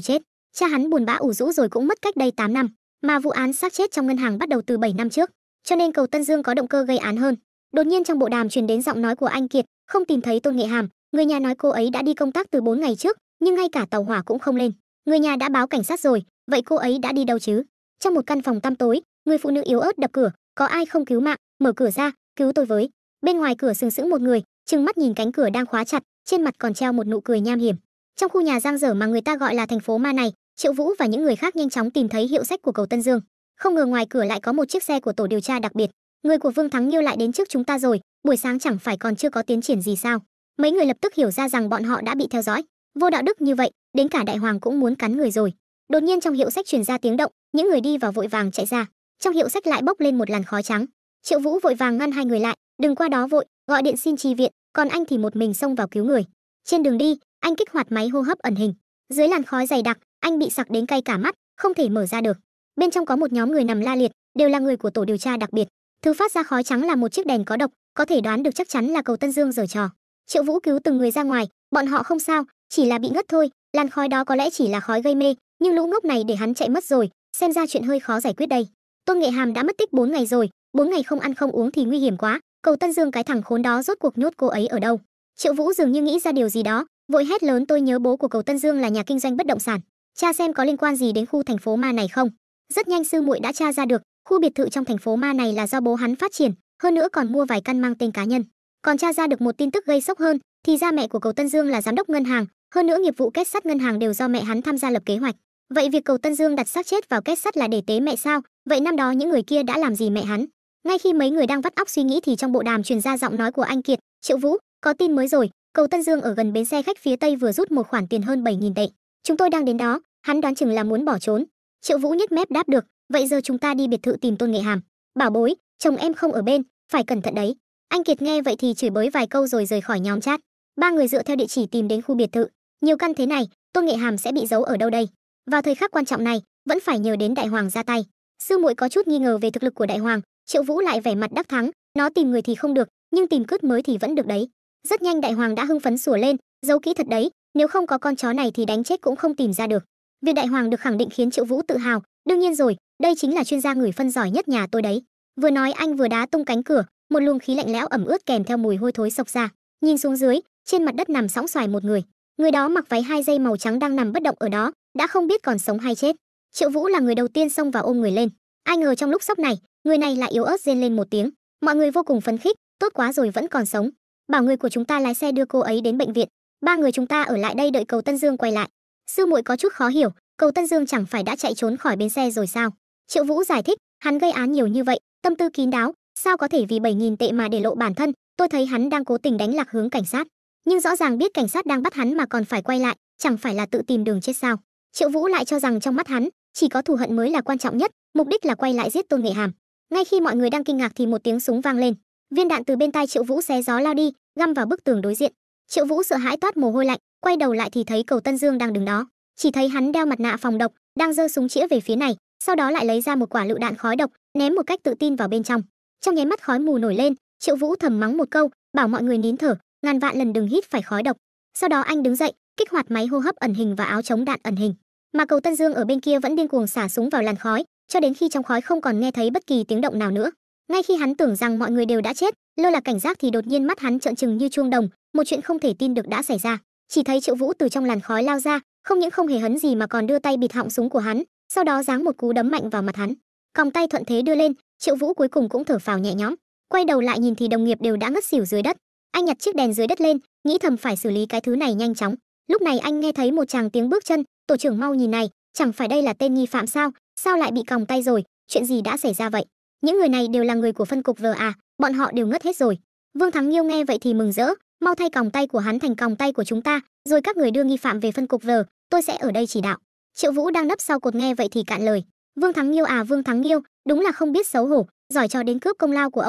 chết. Cha hắn buồn bã ủ rũ rồi cũng mất cách đây 8 năm, mà vụ án xác chết trong ngân hàng bắt đầu từ 7 năm trước, cho nên Cầu Tân Dương có động cơ gây án hơn. Đột nhiên trong bộ đàm truyền đến giọng nói của anh Kiệt, không tìm thấy Tôn Nghệ Hàm, người nhà nói cô ấy đã đi công tác từ 4 ngày trước, nhưng ngay cả tàu hỏa cũng không lên. Người nhà đã báo cảnh sát rồi, vậy cô ấy đã đi đâu chứ? Trong một căn phòng tăm tối, người phụ nữ yếu ớt đập cửa, có ai không cứu mạng, mở cửa ra, cứu tôi với. Bên ngoài cửa sừng sững một người, trừng mắt nhìn cánh cửa đang khóa chặt, trên mặt còn treo một nụ cười nham hiểm. Trong khu nhà giang dở mà người ta gọi là thành phố ma này, Triệu Vũ và những người khác nhanh chóng tìm thấy hiệu sách của Cầu Tân Dương. Không ngờ ngoài cửa lại có một chiếc xe của tổ điều tra đặc biệt. Người của Vương Thắng Nghiêu lại đến trước chúng ta rồi, buổi sáng chẳng phải còn chưa có tiến triển gì sao? Mấy người lập tức hiểu ra rằng bọn họ đã bị theo dõi. Vô đạo đức như vậy, đến cả đại hoàng cũng muốn cắn người rồi. Đột nhiên trong hiệu sách truyền ra tiếng động, những người đi vào vội vàng chạy ra. Trong hiệu sách lại bốc lên một làn khói trắng. Triệu Vũ vội vàng ngăn hai người lại, đừng qua đó vội, gọi điện xin chi viện, còn anh thì một mình xông vào cứu người. Trên đường đi, anh kích hoạt máy hô hấp ẩn hình. Dưới làn khói dày đặc, anh bị sặc đến cay cả mắt, không thể mở ra được. Bên trong có một nhóm người nằm la liệt, đều là người của tổ điều tra đặc biệt. Thứ phát ra khói trắng là một chiếc đèn có độc, có thể đoán được chắc chắn là Cầu Tân Dương giở trò. Triệu Vũ cứu từng người ra ngoài, bọn họ không sao, chỉ là bị ngất thôi, làn khói đó có lẽ chỉ là khói gây mê, nhưng lũ ngốc này để hắn chạy mất rồi, xem ra chuyện hơi khó giải quyết đây. Tôn Nghệ Hàm đã mất tích 4 ngày rồi, 4 ngày không ăn không uống thì nguy hiểm quá, Cầu Tân Dương cái thằng khốn đó rốt cuộc nhốt cô ấy ở đâu? Triệu Vũ dường như nghĩ ra điều gì đó, vội hét lớn, tôi nhớ bố của Cầu Tân Dương là nhà kinh doanh bất động sản, tra xem có liên quan gì đến khu thành phố ma này không. Rất nhanh sư muội đã tra ra được, khu biệt thự trong thành phố ma này là do bố hắn phát triển, hơn nữa còn mua vài căn mang tên cá nhân. Còn tra ra được một tin tức gây sốc hơn, thì ra mẹ của Cầu Tân Dương là giám đốc ngân hàng, hơn nữa nghiệp vụ kết sắt ngân hàng đều do mẹ hắn tham gia lập kế hoạch. Vậy việc Cầu Tân Dương đặt xác chết vào kết sắt là để tế mẹ sao? Vậy năm đó những người kia đã làm gì mẹ hắn? Ngay khi mấy người đang vắt óc suy nghĩ thì trong bộ đàm truyền ra giọng nói của anh Kiệt, Triệu Vũ, có tin mới rồi, Cầu Tân Dương ở gần bến xe khách phía Tây vừa rút một khoản tiền hơn 7.000 tệ. Chúng tôi đang đến đó, hắn đoán chừng là muốn bỏ trốn. Triệu Vũ nhếch mép đáp được, vậy giờ chúng ta đi biệt thự tìm Tôn Nghệ Hàm. Bảo bối, chồng em không ở bên, phải cẩn thận đấy. Anh Kiệt nghe vậy thì chửi bới vài câu rồi rời khỏi nhóm chat. Ba người dựa theo địa chỉ tìm đến khu biệt thự. Nhiều căn thế này, Tôn Nghệ Hàm sẽ bị giấu ở đâu đây? Vào thời khắc quan trọng này, vẫn phải nhờ đến đại hoàng ra tay. Sư muội có chút nghi ngờ về thực lực của đại hoàng, Triệu Vũ lại vẻ mặt đắc thắng, nó tìm người thì không được, nhưng tìm cướp mới thì vẫn được đấy. Rất nhanh đại hoàng đã hưng phấn sủa lên, giấu kỹ thật đấy, nếu không có con chó này thì đánh chết cũng không tìm ra được. Việc đại hoàng được khẳng định khiến Triệu Vũ tự hào, đương nhiên rồi, đây chính là chuyên gia ngửi phân giỏi nhất nhà tôi đấy. Vừa nói anh vừa đá tung cánh cửa, một luồng khí lạnh lẽo ẩm ướt kèm theo mùi hôi thối xộc ra. Nhìn xuống dưới, trên mặt đất nằm sõng xoài một người. Người đó mặc váy 2 dây màu trắng đang nằm bất động ở đó, đã không biết còn sống hay chết. Triệu Vũ là người đầu tiên xông vào ôm người lên. Ai ngờ trong lúc sốc này, người này lại yếu ớt rên lên một tiếng. Mọi người vô cùng phấn khích, tốt quá rồi vẫn còn sống. Bảo người của chúng ta lái xe đưa cô ấy đến bệnh viện. Ba người chúng ta ở lại đây đợi Cầu Tân Dương quay lại. Sư muội có chút khó hiểu, Cầu Tân Dương chẳng phải đã chạy trốn khỏi bến xe rồi sao? Triệu Vũ giải thích, hắn gây án nhiều như vậy, tâm tư kín đáo, sao có thể vì 7.000 tệ mà để lộ bản thân? Tôi thấy hắn đang cố tình đánh lạc hướng cảnh sát, nhưng rõ ràng biết cảnh sát đang bắt hắn mà còn phải quay lại, chẳng phải là tự tìm đường chết sao? Triệu Vũ lại cho rằng trong mắt hắn, chỉ có thù hận mới là quan trọng nhất, mục đích là quay lại giết Tôn Nghệ Hàm. Ngay khi mọi người đang kinh ngạc thì một tiếng súng vang lên, viên đạn từ bên tai Triệu Vũ xé gió lao đi, găm vào bức tường đối diện. Triệu Vũ sợ hãi toát mồ hôi lạnh, quay đầu lại thì thấy Cầu Tân Dương đang đứng đó, chỉ thấy hắn đeo mặt nạ phòng độc, đang giơ súng chĩa về phía này, sau đó lại lấy ra một quả lựu đạn khói độc, ném một cách tự tin vào bên trong. Trong nháy mắt khói mù nổi lên, Triệu Vũ thầm mắng một câu, bảo mọi người nín thở, ngàn vạn lần đừng hít phải khói độc. Sau đó anh đứng dậy, kích hoạt máy hô hấp ẩn hình và áo chống đạn ẩn hình. Mà Cầu Tân Dương ở bên kia vẫn điên cuồng xả súng vào làn khói, cho đến khi trong khói không còn nghe thấy bất kỳ tiếng động nào nữa. Ngay khi hắn tưởng rằng mọi người đều đã chết, lơ là cảnh giác thì đột nhiên mắt hắn trợn trừng như chuông đồng, một chuyện không thể tin được đã xảy ra. Chỉ thấy Triệu Vũ từ trong làn khói lao ra, không những không hề hấn gì mà còn đưa tay bịt họng súng của hắn, sau đó giáng một cú đấm mạnh vào mặt hắn. Còng tay thuận thế đưa lên, Triệu Vũ cuối cùng cũng thở phào nhẹ nhõm. Quay đầu lại nhìn thì đồng nghiệp đều đã ngất xỉu dưới đất. Anh nhặt chiếc đèn dưới đất lên, nghĩ thầm phải xử lý cái thứ này nhanh chóng. Lúc này anh nghe thấy một tràng tiếng bước chân, tổ trưởng mau nhìn này, chẳng phải đây là tên nghi phạm sao? Sao lại bị còng tay rồi? Chuyện gì đã xảy ra vậy? Những người này đều là người của phân cục V à? Bọn họ đều ngất hết rồi. Vương Thắng Nghiêu nghe vậy thì mừng rỡ, mau thay còng tay của hắn thành còng tay của chúng ta, rồi các người đưa nghi phạm về phân cục V, tôi sẽ ở đây chỉ đạo. Triệu Vũ đang nấp sau cột nghe vậy thì cạn lời. Vương Thắng Nghiêu à, Vương Thắng Nghiêu, đúng là không biết xấu hổ, giỏi cho đến cướp công lao của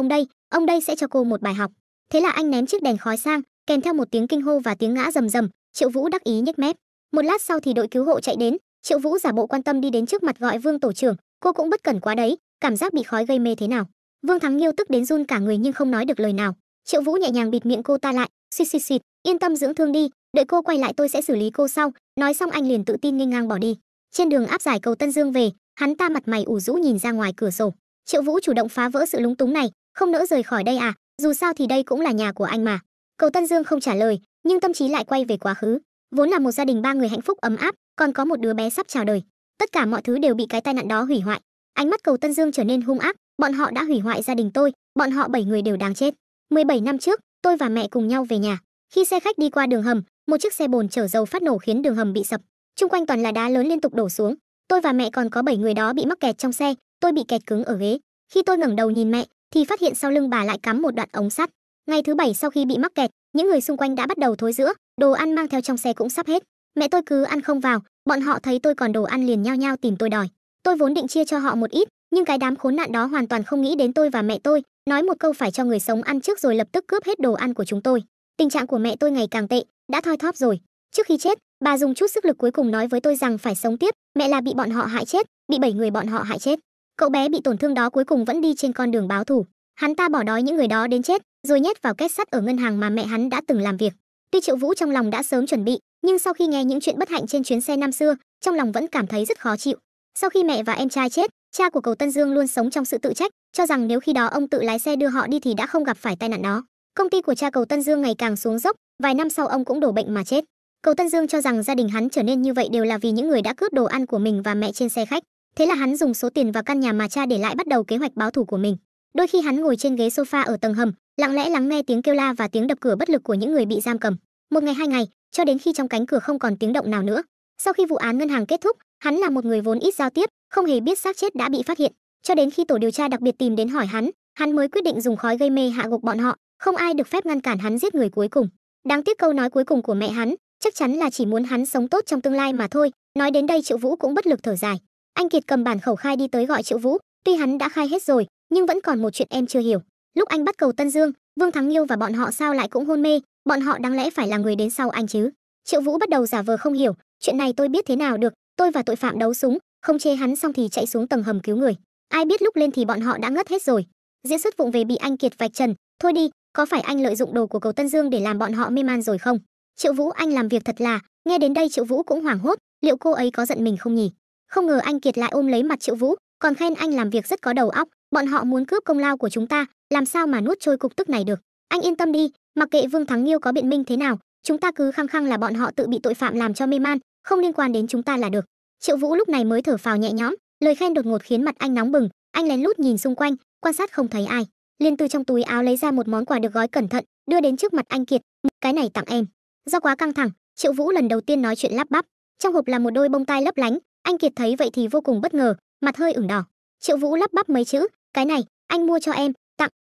ông đây sẽ cho cô một bài học. Thế là anh ném chiếc đèn khói sang, kèm theo một tiếng kinh hô và tiếng ngã rầm rầm. Triệu Vũ đắc ý nhếch mép. Một lát sau thì đội cứu hộ chạy đến, Triệu Vũ giả bộ quan tâm đi đến trước mặt gọi Vương tổ trưởng, cô cũng bất cẩn quá đấy, cảm giác bị khói gây mê thế nào. Vương Thắng Nghiêu tức đến run cả người nhưng không nói được lời nào. Triệu Vũ nhẹ nhàng bịt miệng cô ta lại, xịt xịt xịt, yên tâm dưỡng thương đi, đợi cô quay lại tôi sẽ xử lý cô sau. Nói xong anh liền tự tin nghênh ngang bỏ đi. Trên đường áp giải cầu Tân Dương về, hắn ta mặt mày ủ rũ nhìn ra ngoài cửa sổ. Triệu Vũ chủ động phá vỡ sự lúng túng này, không nỡ rời khỏi đây à, dù sao thì đây cũng là nhà của anh mà. Cầu Tân Dương không trả lời, nhưng tâm trí lại quay về quá khứ. Vốn là một gia đình ba người hạnh phúc ấm áp, còn có một đứa bé sắp chào đời. Tất cả mọi thứ đều bị cái tai nạn đó hủy hoại. Ánh mắt Cầu Tân Dương trở nên hung ác, bọn họ đã hủy hoại gia đình tôi, bọn họ 7 người đều đáng chết. 17 năm trước, tôi và mẹ cùng nhau về nhà. Khi xe khách đi qua đường hầm, một chiếc xe bồn chở dầu phát nổ khiến đường hầm bị sập. Chung quanh toàn là đá lớn liên tục đổ xuống. Tôi và mẹ còn có 7 người đó bị mắc kẹt trong xe, tôi bị kẹt cứng ở ghế. Khi tôi ngẩng đầu nhìn mẹ, thì phát hiện sau lưng bà lại cắm một đoạn ống sắt. Ngày thứ 7 sau khi bị mắc kẹt, những người xung quanh đã bắt đầu thối rữa, đồ ăn mang theo trong xe cũng sắp hết. Mẹ tôi cứ ăn không vào, bọn họ thấy tôi còn đồ ăn liền nhao nhao tìm tôi đòi. Tôi vốn định chia cho họ một ít, nhưng cái đám khốn nạn đó hoàn toàn không nghĩ đến tôi và mẹ tôi, nói một câu phải cho người sống ăn trước rồi lập tức cướp hết đồ ăn của chúng tôi. Tình trạng của mẹ tôi ngày càng tệ, đã thoi thóp rồi. Trước khi chết, bà dùng chút sức lực cuối cùng nói với tôi rằng phải sống tiếp, mẹ là bị bọn họ hại chết, bị 7 người bọn họ hại chết. Cậu bé bị tổn thương đó cuối cùng vẫn đi trên con đường báo thù. Hắn ta bỏ đói những người đó đến chết, rồi nhét vào két sắt ở ngân hàng mà mẹ hắn đã từng làm việc. Tuy Triệu Vũ trong lòng đã sớm chuẩn bị, nhưng sau khi nghe những chuyện bất hạnh trên chuyến xe năm xưa, trong lòng vẫn cảm thấy rất khó chịu. Sau khi mẹ và em trai chết, cha của Cầu Tân Dương luôn sống trong sự tự trách, cho rằng nếu khi đó ông tự lái xe đưa họ đi thì đã không gặp phải tai nạn đó. Công ty của cha Cầu Tân Dương ngày càng xuống dốc, vài năm sau ông cũng đổ bệnh mà chết. Cầu Tân Dương cho rằng gia đình hắn trở nên như vậy đều là vì những người đã cướp đồ ăn của mình và mẹ trên xe khách. Thế là hắn dùng số tiền và căn nhà mà cha để lại bắt đầu kế hoạch báo thù của mình. Đôi khi hắn ngồi trên ghế sofa ở tầng hầm, lặng lẽ lắng nghe tiếng kêu la và tiếng đập cửa bất lực của những người bị giam cầm. Một ngày 2 ngày, cho đến khi trong cánh cửa không còn tiếng động nào nữa. Sau khi vụ án ngân hàng kết thúc, hắn là một người vốn ít giao tiếp, không hề biết xác chết đã bị phát hiện. Cho đến khi tổ điều tra đặc biệt tìm đến hỏi hắn mới quyết định dùng khói gây mê hạ gục bọn họ, không ai được phép ngăn cản hắn giết người cuối cùng. Đáng tiếc câu nói cuối cùng của mẹ hắn, chắc chắn là chỉ muốn hắn sống tốt trong tương lai mà thôi. Nói đến đây Triệu Vũ cũng bất lực thở dài. Anh Kiệt cầm bản khẩu khai đi tới gọi Triệu Vũ, tuy hắn đã khai hết rồi, nhưng vẫn còn một chuyện em chưa hiểu. Lúc anh bắt Cầu Tân Dương, Vương Thắng Nghiêu và bọn họ sao lại cũng hôn mê, bọn họ đáng lẽ phải là người đến sau anh chứ? Triệu Vũ bắt đầu giả vờ không hiểu, chuyện này tôi biết thế nào được, tôi và tội phạm đấu súng, không chê hắn xong thì chạy xuống tầng hầm cứu người. Ai biết lúc lên thì bọn họ đã ngất hết rồi. Diễn xuất vụng về bị anh Kiệt vạch trần, thôi đi, có phải anh lợi dụng đồ của Cầu Tân Dương để làm bọn họ mê man rồi không? Triệu Vũ anh làm việc thật là, nghe đến đây Triệu Vũ cũng hoảng hốt, liệu cô ấy có giận mình không nhỉ? Không ngờ anh Kiệt lại ôm lấy mặt Triệu Vũ, còn khen anh làm việc rất có đầu óc, bọn họ muốn cướp công lao của chúng ta, làm sao mà nuốt trôi cục tức này được. Anh yên tâm đi, mặc kệ Vương Thắng Nghiêu có biện minh thế nào, chúng ta cứ khăng khăng là bọn họ tự bị tội phạm làm cho mê man, không liên quan đến chúng ta là được. Triệu Vũ lúc này mới thở phào nhẹ nhõm, lời khen đột ngột khiến mặt anh nóng bừng, anh lén lút nhìn xung quanh, quan sát không thấy ai, liền từ trong túi áo lấy ra một món quà được gói cẩn thận, đưa đến trước mặt anh Kiệt, cái này tặng em. Do quá căng thẳng, Triệu Vũ lần đầu tiên nói chuyện lắp bắp, trong hộp là một đôi bông tai lấp lánh, anh Kiệt thấy vậy thì vô cùng bất ngờ, mặt hơi ửng đỏ. Triệu Vũ lắp bắp mấy chữ, cái này anh mua cho em,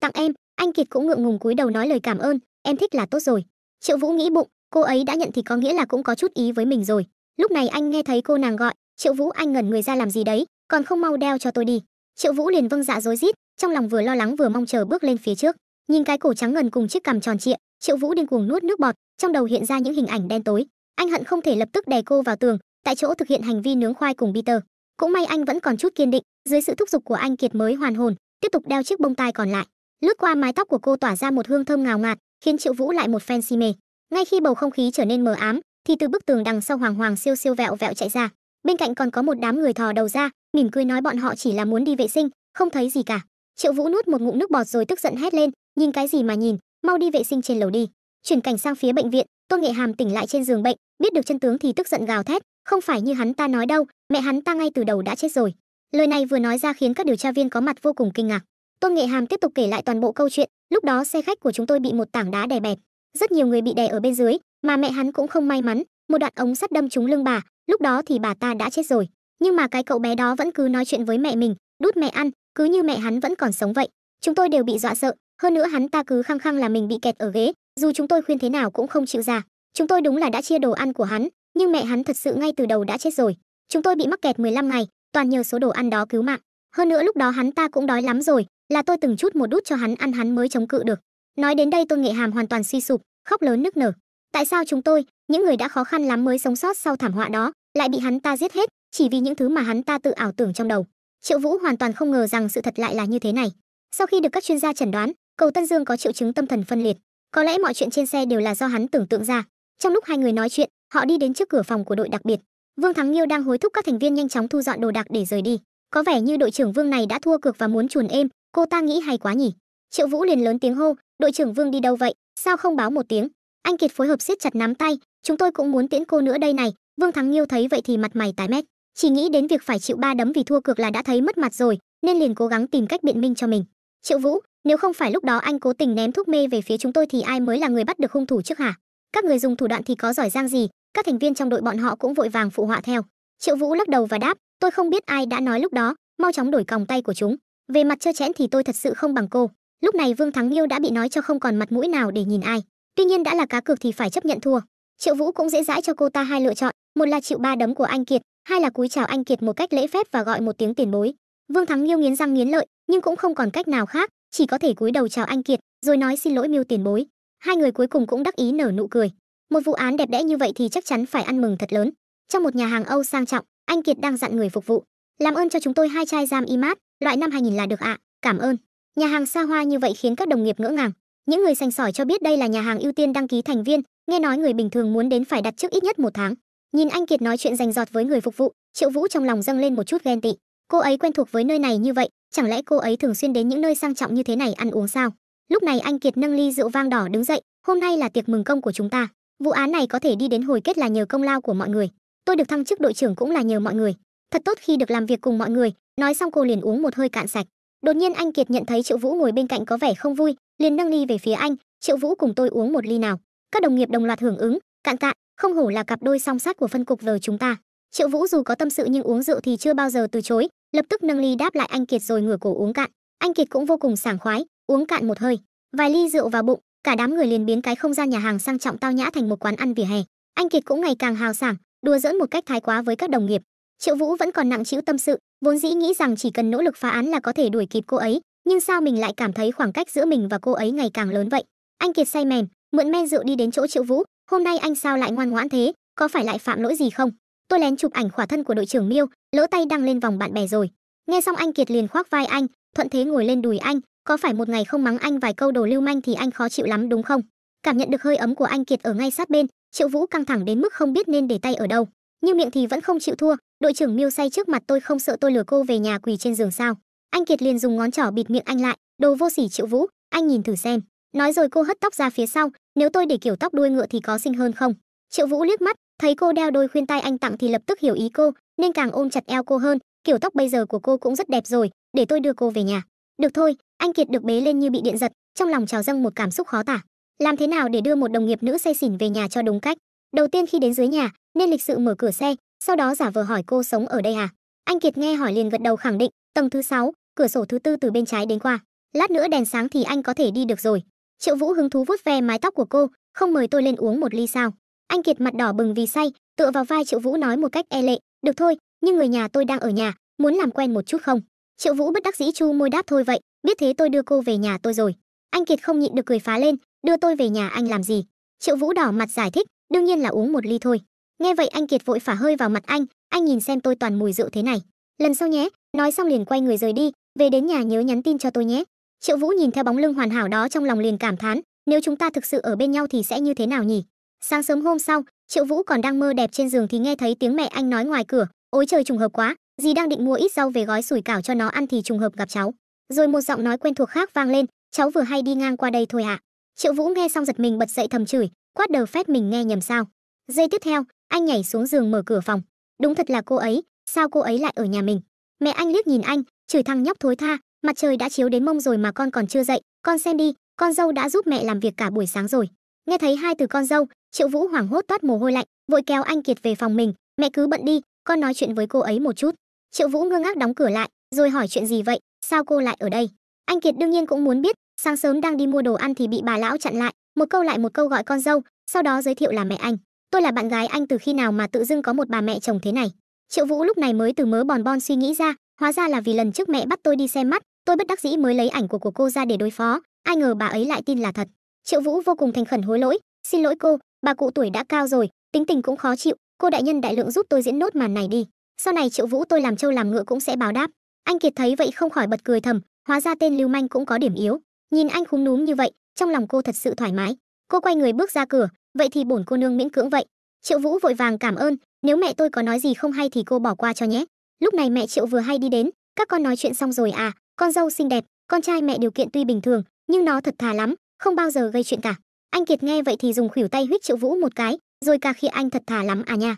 tặng em. Anh Kiệt cũng ngượng ngùng cúi đầu nói lời cảm ơn, em thích là tốt rồi. Triệu Vũ nghĩ bụng, cô ấy đã nhận thì có nghĩa là cũng có chút ý với mình rồi. Lúc này anh nghe thấy cô nàng gọi, Triệu Vũ anh ngẩn người ra làm gì đấy, còn không mau đeo cho tôi đi. Triệu Vũ liền vâng dạ rối rít, trong lòng vừa lo lắng vừa mong chờ bước lên phía trước. Nhìn cái cổ trắng ngần cùng chiếc cằm tròn trịa, Triệu Vũ điên cuồng nuốt nước bọt, trong đầu hiện ra những hình ảnh đen tối. Anh hận không thể lập tức đè cô vào tường, tại chỗ thực hiện hành vi nướng khoai cùng Peter. Cũng may anh vẫn còn chút kiên định, dưới sự thúc giục của anh Kiệt mới hoàn hồn, tiếp tục đeo chiếc bông tai còn lại. Lướt qua mái tóc của cô tỏa ra một hương thơm ngào ngạt, khiến Triệu Vũ lại một phen si mê. Ngay khi bầu không khí trở nên mờ ám, thì từ bức tường đằng sau Hoàng Hoàng siêu siêu vẹo vẹo chạy ra. Bên cạnh còn có một đám người thò đầu ra, mỉm cười nói bọn họ chỉ là muốn đi vệ sinh, không thấy gì cả. Triệu Vũ nuốt một ngụm nước bọt rồi tức giận hét lên, nhìn cái gì mà nhìn, mau đi vệ sinh trên lầu đi. Chuyển cảnh sang phía bệnh viện, Tôn Nghệ Hàm tỉnh lại trên giường bệnh, biết được chân tướng thì tức giận gào thét, không phải như hắn ta nói đâu, mẹ hắn ta ngay từ đầu đã chết rồi. Lời này vừa nói ra khiến các điều tra viên có mặt vô cùng kinh ngạc. Tôn Nghệ Hàm tiếp tục kể lại toàn bộ câu chuyện, lúc đó xe khách của chúng tôi bị một tảng đá đè bẹp, rất nhiều người bị đè ở bên dưới, mà mẹ hắn cũng không may mắn, một đoạn ống sắt đâm trúng lưng bà, lúc đó thì bà ta đã chết rồi. Nhưng mà cái cậu bé đó vẫn cứ nói chuyện với mẹ mình, đút mẹ ăn, cứ như mẹ hắn vẫn còn sống vậy. Chúng tôi đều bị dọa sợ, hơn nữa hắn ta cứ khăng khăng là mình bị kẹt ở ghế, dù chúng tôi khuyên thế nào cũng không chịu ra. Chúng tôi đúng là đã chia đồ ăn của hắn, nhưng mẹ hắn thật sự ngay từ đầu đã chết rồi. Chúng tôi bị mắc kẹt 15 ngày, toàn nhờ số đồ ăn đó cứu mạng. Hơn nữa lúc đó hắn ta cũng đói lắm rồi, là tôi từng chút một đút cho hắn ăn hắn mới chống cự được. Nói đến đây Tôn Nghệ Hàm hoàn toàn suy sụp, khóc lớn nức nở. Tại sao chúng tôi, những người đã khó khăn lắm mới sống sót sau thảm họa đó, lại bị hắn ta giết hết, chỉ vì những thứ mà hắn ta tự ảo tưởng trong đầu. Triệu Vũ hoàn toàn không ngờ rằng sự thật lại là như thế này. Sau khi được các chuyên gia chẩn đoán, Cầu Tân Dương có triệu chứng tâm thần phân liệt. Có lẽ mọi chuyện trên xe đều là do hắn tưởng tượng ra. Trong lúc hai người nói chuyện, họ đi đến trước cửa phòng của đội đặc biệt. Vương Thắng Nghiêu đang hối thúc các thành viên nhanh chóng thu dọn đồ đạc để rời đi. Có vẻ như đội trưởng Vương này đã thua cược và muốn chuồn êm, cô ta nghĩ hay quá nhỉ. Triệu Vũ liền lớn tiếng hô, "Đội trưởng Vương đi đâu vậy? Sao không báo một tiếng?" Anh Kiệt phối hợp siết chặt nắm tay, "Chúng tôi cũng muốn tiễn cô nữa đây này." Vương Thắng Nghiêu thấy vậy thì mặt mày tái mét, chỉ nghĩ đến việc phải chịu 3 đấm vì thua cược là đã thấy mất mặt rồi, nên liền cố gắng tìm cách biện minh cho mình. "Triệu Vũ, nếu không phải lúc đó anh cố tình ném thuốc mê về phía chúng tôi thì ai mới là người bắt được hung thủ trước hả? Các người dùng thủ đoạn thì có giỏi giang gì?" Các thành viên trong đội bọn họ cũng vội vàng phụ họa theo. Triệu Vũ lắc đầu và đáp, "Tôi không biết ai đã nói lúc đó, mau chóng đổi còng tay của chúng. Về mặt trơ trẽn thì tôi thật sự không bằng cô." Lúc này Vương Thắng Nghiêu đã bị nói cho không còn mặt mũi nào để nhìn ai. Tuy nhiên đã là cá cược thì phải chấp nhận thua. Triệu Vũ cũng dễ dãi cho cô ta hai lựa chọn, một là chịu 3 đấm của anh Kiệt, hai là cúi chào anh Kiệt một cách lễ phép và gọi một tiếng tiền bối. Vương Thắng Nghiêu nghiến răng nghiến lợi, nhưng cũng không còn cách nào khác, chỉ có thể cúi đầu chào anh Kiệt, rồi nói xin lỗi Miêu tiền bối. Hai người cuối cùng cũng đắc ý nở nụ cười. Một vụ án đẹp đẽ như vậy thì chắc chắn phải ăn mừng thật lớn. Trong một nhà hàng Âu sang trọng, anh Kiệt đang dặn người phục vụ, "Làm ơn cho chúng tôi 2 chai Jam Imat, loại năm 2000 là được ạ, cảm ơn." Nhà hàng xa hoa như vậy khiến các đồng nghiệp ngỡ ngàng. Những người sành sỏi cho biết đây là nhà hàng ưu tiên đăng ký thành viên, nghe nói người bình thường muốn đến phải đặt trước ít nhất 1 tháng. Nhìn anh Kiệt nói chuyện rành rọt với người phục vụ, Triệu Vũ trong lòng dâng lên một chút ghen tị. Cô ấy quen thuộc với nơi này như vậy, chẳng lẽ cô ấy thường xuyên đến những nơi sang trọng như thế này ăn uống sao? Lúc này anh Kiệt nâng ly rượu vang đỏ đứng dậy, "Hôm nay là tiệc mừng công của chúng ta. Vụ án này có thể đi đến hồi kết là nhờ công lao của mọi người. Tôi được thăng chức đội trưởng cũng là nhờ mọi người. Thật tốt khi được làm việc cùng mọi người." Nói xong cô liền uống một hơi cạn sạch. Đột nhiên anh Kiệt nhận thấy Triệu Vũ ngồi bên cạnh có vẻ không vui, liền nâng ly về phía anh, "Triệu Vũ cùng tôi uống một ly nào." Các đồng nghiệp đồng loạt hưởng ứng, "Cạn cạn, không hổ là cặp đôi song sát của phân cục giờ chúng ta." Triệu Vũ dù có tâm sự nhưng uống rượu thì chưa bao giờ từ chối, lập tức nâng ly đáp lại anh Kiệt rồi ngửa cổ uống cạn. Anh Kiệt cũng vô cùng sảng khoái, uống cạn một hơi. Vài ly rượu vào bụng, cả đám người liền biến cái không gian nhà hàng sang trọng tao nhã thành một quán ăn vỉa hè. Anh Kiệt cũng ngày càng hào sảng, đùa giỡn một cách thái quá với các đồng nghiệp. Triệu Vũ vẫn còn nặng trĩu tâm sự, vốn dĩ nghĩ rằng chỉ cần nỗ lực phá án là có thể đuổi kịp cô ấy, nhưng sao mình lại cảm thấy khoảng cách giữa mình và cô ấy ngày càng lớn vậy. Anh Kiệt say mềm, mượn men rượu đi đến chỗ Triệu Vũ, "Hôm nay anh sao lại ngoan ngoãn thế, có phải lại phạm lỗi gì không? Tôi lén chụp ảnh khỏa thân của đội trưởng Miêu, lỡ tay đăng lên vòng bạn bè rồi." Nghe xong anh Kiệt liền khoác vai anh, thuận thế ngồi lên đùi anh, "Có phải một ngày không mắng anh vài câu đồ lưu manh thì anh khó chịu lắm đúng không?" Cảm nhận được hơi ấm của anh Kiệt ở ngay sát bên, Triệu Vũ căng thẳng đến mức không biết nên để tay ở đâu, nhưng miệng thì vẫn không chịu thua. "Đội trưởng Miêu say trước mặt tôi không sợ tôi lừa cô về nhà quỳ trên giường sao?" Anh Kiệt liền dùng ngón trỏ bịt miệng anh lại, "Đồ vô sỉ Triệu Vũ, anh nhìn thử xem." Nói rồi cô hất tóc ra phía sau, "Nếu tôi để kiểu tóc đuôi ngựa thì có xinh hơn không?" Triệu Vũ liếc mắt, thấy cô đeo đôi khuyên tai anh tặng thì lập tức hiểu ý cô, nên càng ôm chặt eo cô hơn, "Kiểu tóc bây giờ của cô cũng rất đẹp rồi, để tôi đưa cô về nhà." "Được thôi." Anh Kiệt được bế lên như bị điện giật, trong lòng trào dâng một cảm xúc khó tả. Làm thế nào để đưa một đồng nghiệp nữ say xỉn về nhà cho đúng cách? Đầu tiên khi đến dưới nhà, nên lịch sự mở cửa xe, sau đó giả vờ hỏi cô sống ở đây à? Anh Kiệt nghe hỏi liền gật đầu khẳng định, "Tầng thứ 6, cửa sổ thứ 4 từ bên trái đến qua. Lát nữa đèn sáng thì anh có thể đi được rồi." Triệu Vũ hứng thú vuốt ve mái tóc của cô, "Không mời tôi lên uống một ly sao?" Anh Kiệt mặt đỏ bừng vì say, tựa vào vai Triệu Vũ nói một cách e lệ, "Được thôi, nhưng người nhà tôi đang ở nhà, muốn làm quen một chút không?" Triệu Vũ bất đắc dĩ chu môi đáp, "Thôi vậy, biết thế tôi đưa cô về nhà tôi rồi." Anh Kiệt không nhịn được cười phá lên, "Đưa tôi về nhà anh làm gì?" Triệu Vũ đỏ mặt giải thích, "Đương nhiên là uống một ly thôi." Nghe vậy anh Kiệt vội phả hơi vào mặt anh nhìn xem tôi toàn mùi rượu thế này. "Lần sau nhé." Nói xong liền quay người rời đi, "Về đến nhà nhớ nhắn tin cho tôi nhé." Triệu Vũ nhìn theo bóng lưng hoàn hảo đó trong lòng liền cảm thán, nếu chúng ta thực sự ở bên nhau thì sẽ như thế nào nhỉ? Sáng sớm hôm sau, Triệu Vũ còn đang mơ đẹp trên giường thì nghe thấy tiếng mẹ anh nói ngoài cửa, "Ôi trời, trùng hợp quá, dì đang định mua ít rau về gói sủi cảo cho nó ăn thì trùng hợp gặp cháu." Rồi một giọng nói quen thuộc khác vang lên, "Cháu vừa hay đi ngang qua đây thôi ạ." Triệu Vũ nghe xong giật mình bật dậy thầm chửi, quát đờ phét mình nghe nhầm sao. Giây tiếp theo, anh nhảy xuống giường mở cửa phòng. Đúng thật là cô ấy, sao cô ấy lại ở nhà mình? Mẹ anh liếc nhìn anh, chửi thằng nhóc thối tha, "Mặt trời đã chiếu đến mông rồi mà con còn chưa dậy, con xem đi, con dâu đã giúp mẹ làm việc cả buổi sáng rồi." Nghe thấy hai từ con dâu, Triệu Vũ hoảng hốt toát mồ hôi lạnh, vội kéo anh Kiệt về phòng mình, "Mẹ cứ bận đi, con nói chuyện với cô ấy một chút." Triệu Vũ ngơ ngác đóng cửa lại, rồi hỏi, "Chuyện gì vậy, sao cô lại ở đây?" Anh Kiệt đương nhiên cũng muốn biết, sáng sớm đang đi mua đồ ăn thì bị bà lão chặn lại, một câu lại một câu gọi con dâu, sau đó giới thiệu là mẹ anh. "Tôi là bạn gái anh, từ khi nào mà tự dưng có một bà mẹ chồng thế này?" Triệu Vũ lúc này mới từ mớ bòn bon suy nghĩ ra, hóa ra là vì lần trước mẹ bắt tôi đi xem mắt, tôi bất đắc dĩ mới lấy ảnh của cô ra để đối phó, ai ngờ bà ấy lại tin là thật. Triệu Vũ vô cùng thành khẩn hối lỗi, "Xin lỗi cô, bà cụ tuổi đã cao rồi, tính tình cũng khó chịu, cô đại nhân đại lượng giúp tôi diễn nốt màn này đi." Sau này Triệu Vũ tôi làm trâu làm ngựa cũng sẽ báo đáp. Anh Kiệt thấy vậy không khỏi bật cười thầm, hóa ra tên lưu manh cũng có điểm yếu. Nhìn anh khúm núm như vậy, trong lòng cô thật sự thoải mái. Cô quay người bước ra cửa, vậy thì bổn cô nương miễn cưỡng vậy. Triệu Vũ vội vàng cảm ơn, nếu mẹ tôi có nói gì không hay thì cô bỏ qua cho nhé. Lúc này mẹ Triệu vừa hay đi đến, các con nói chuyện xong rồi à? Con dâu xinh đẹp, con trai mẹ điều kiện tuy bình thường, nhưng nó thật thà lắm, không bao giờ gây chuyện cả. Anh Kiệt nghe vậy thì dùng khuỷu tay huýt Triệu Vũ một cái, rồi cà khịa anh thật thà lắm à nha.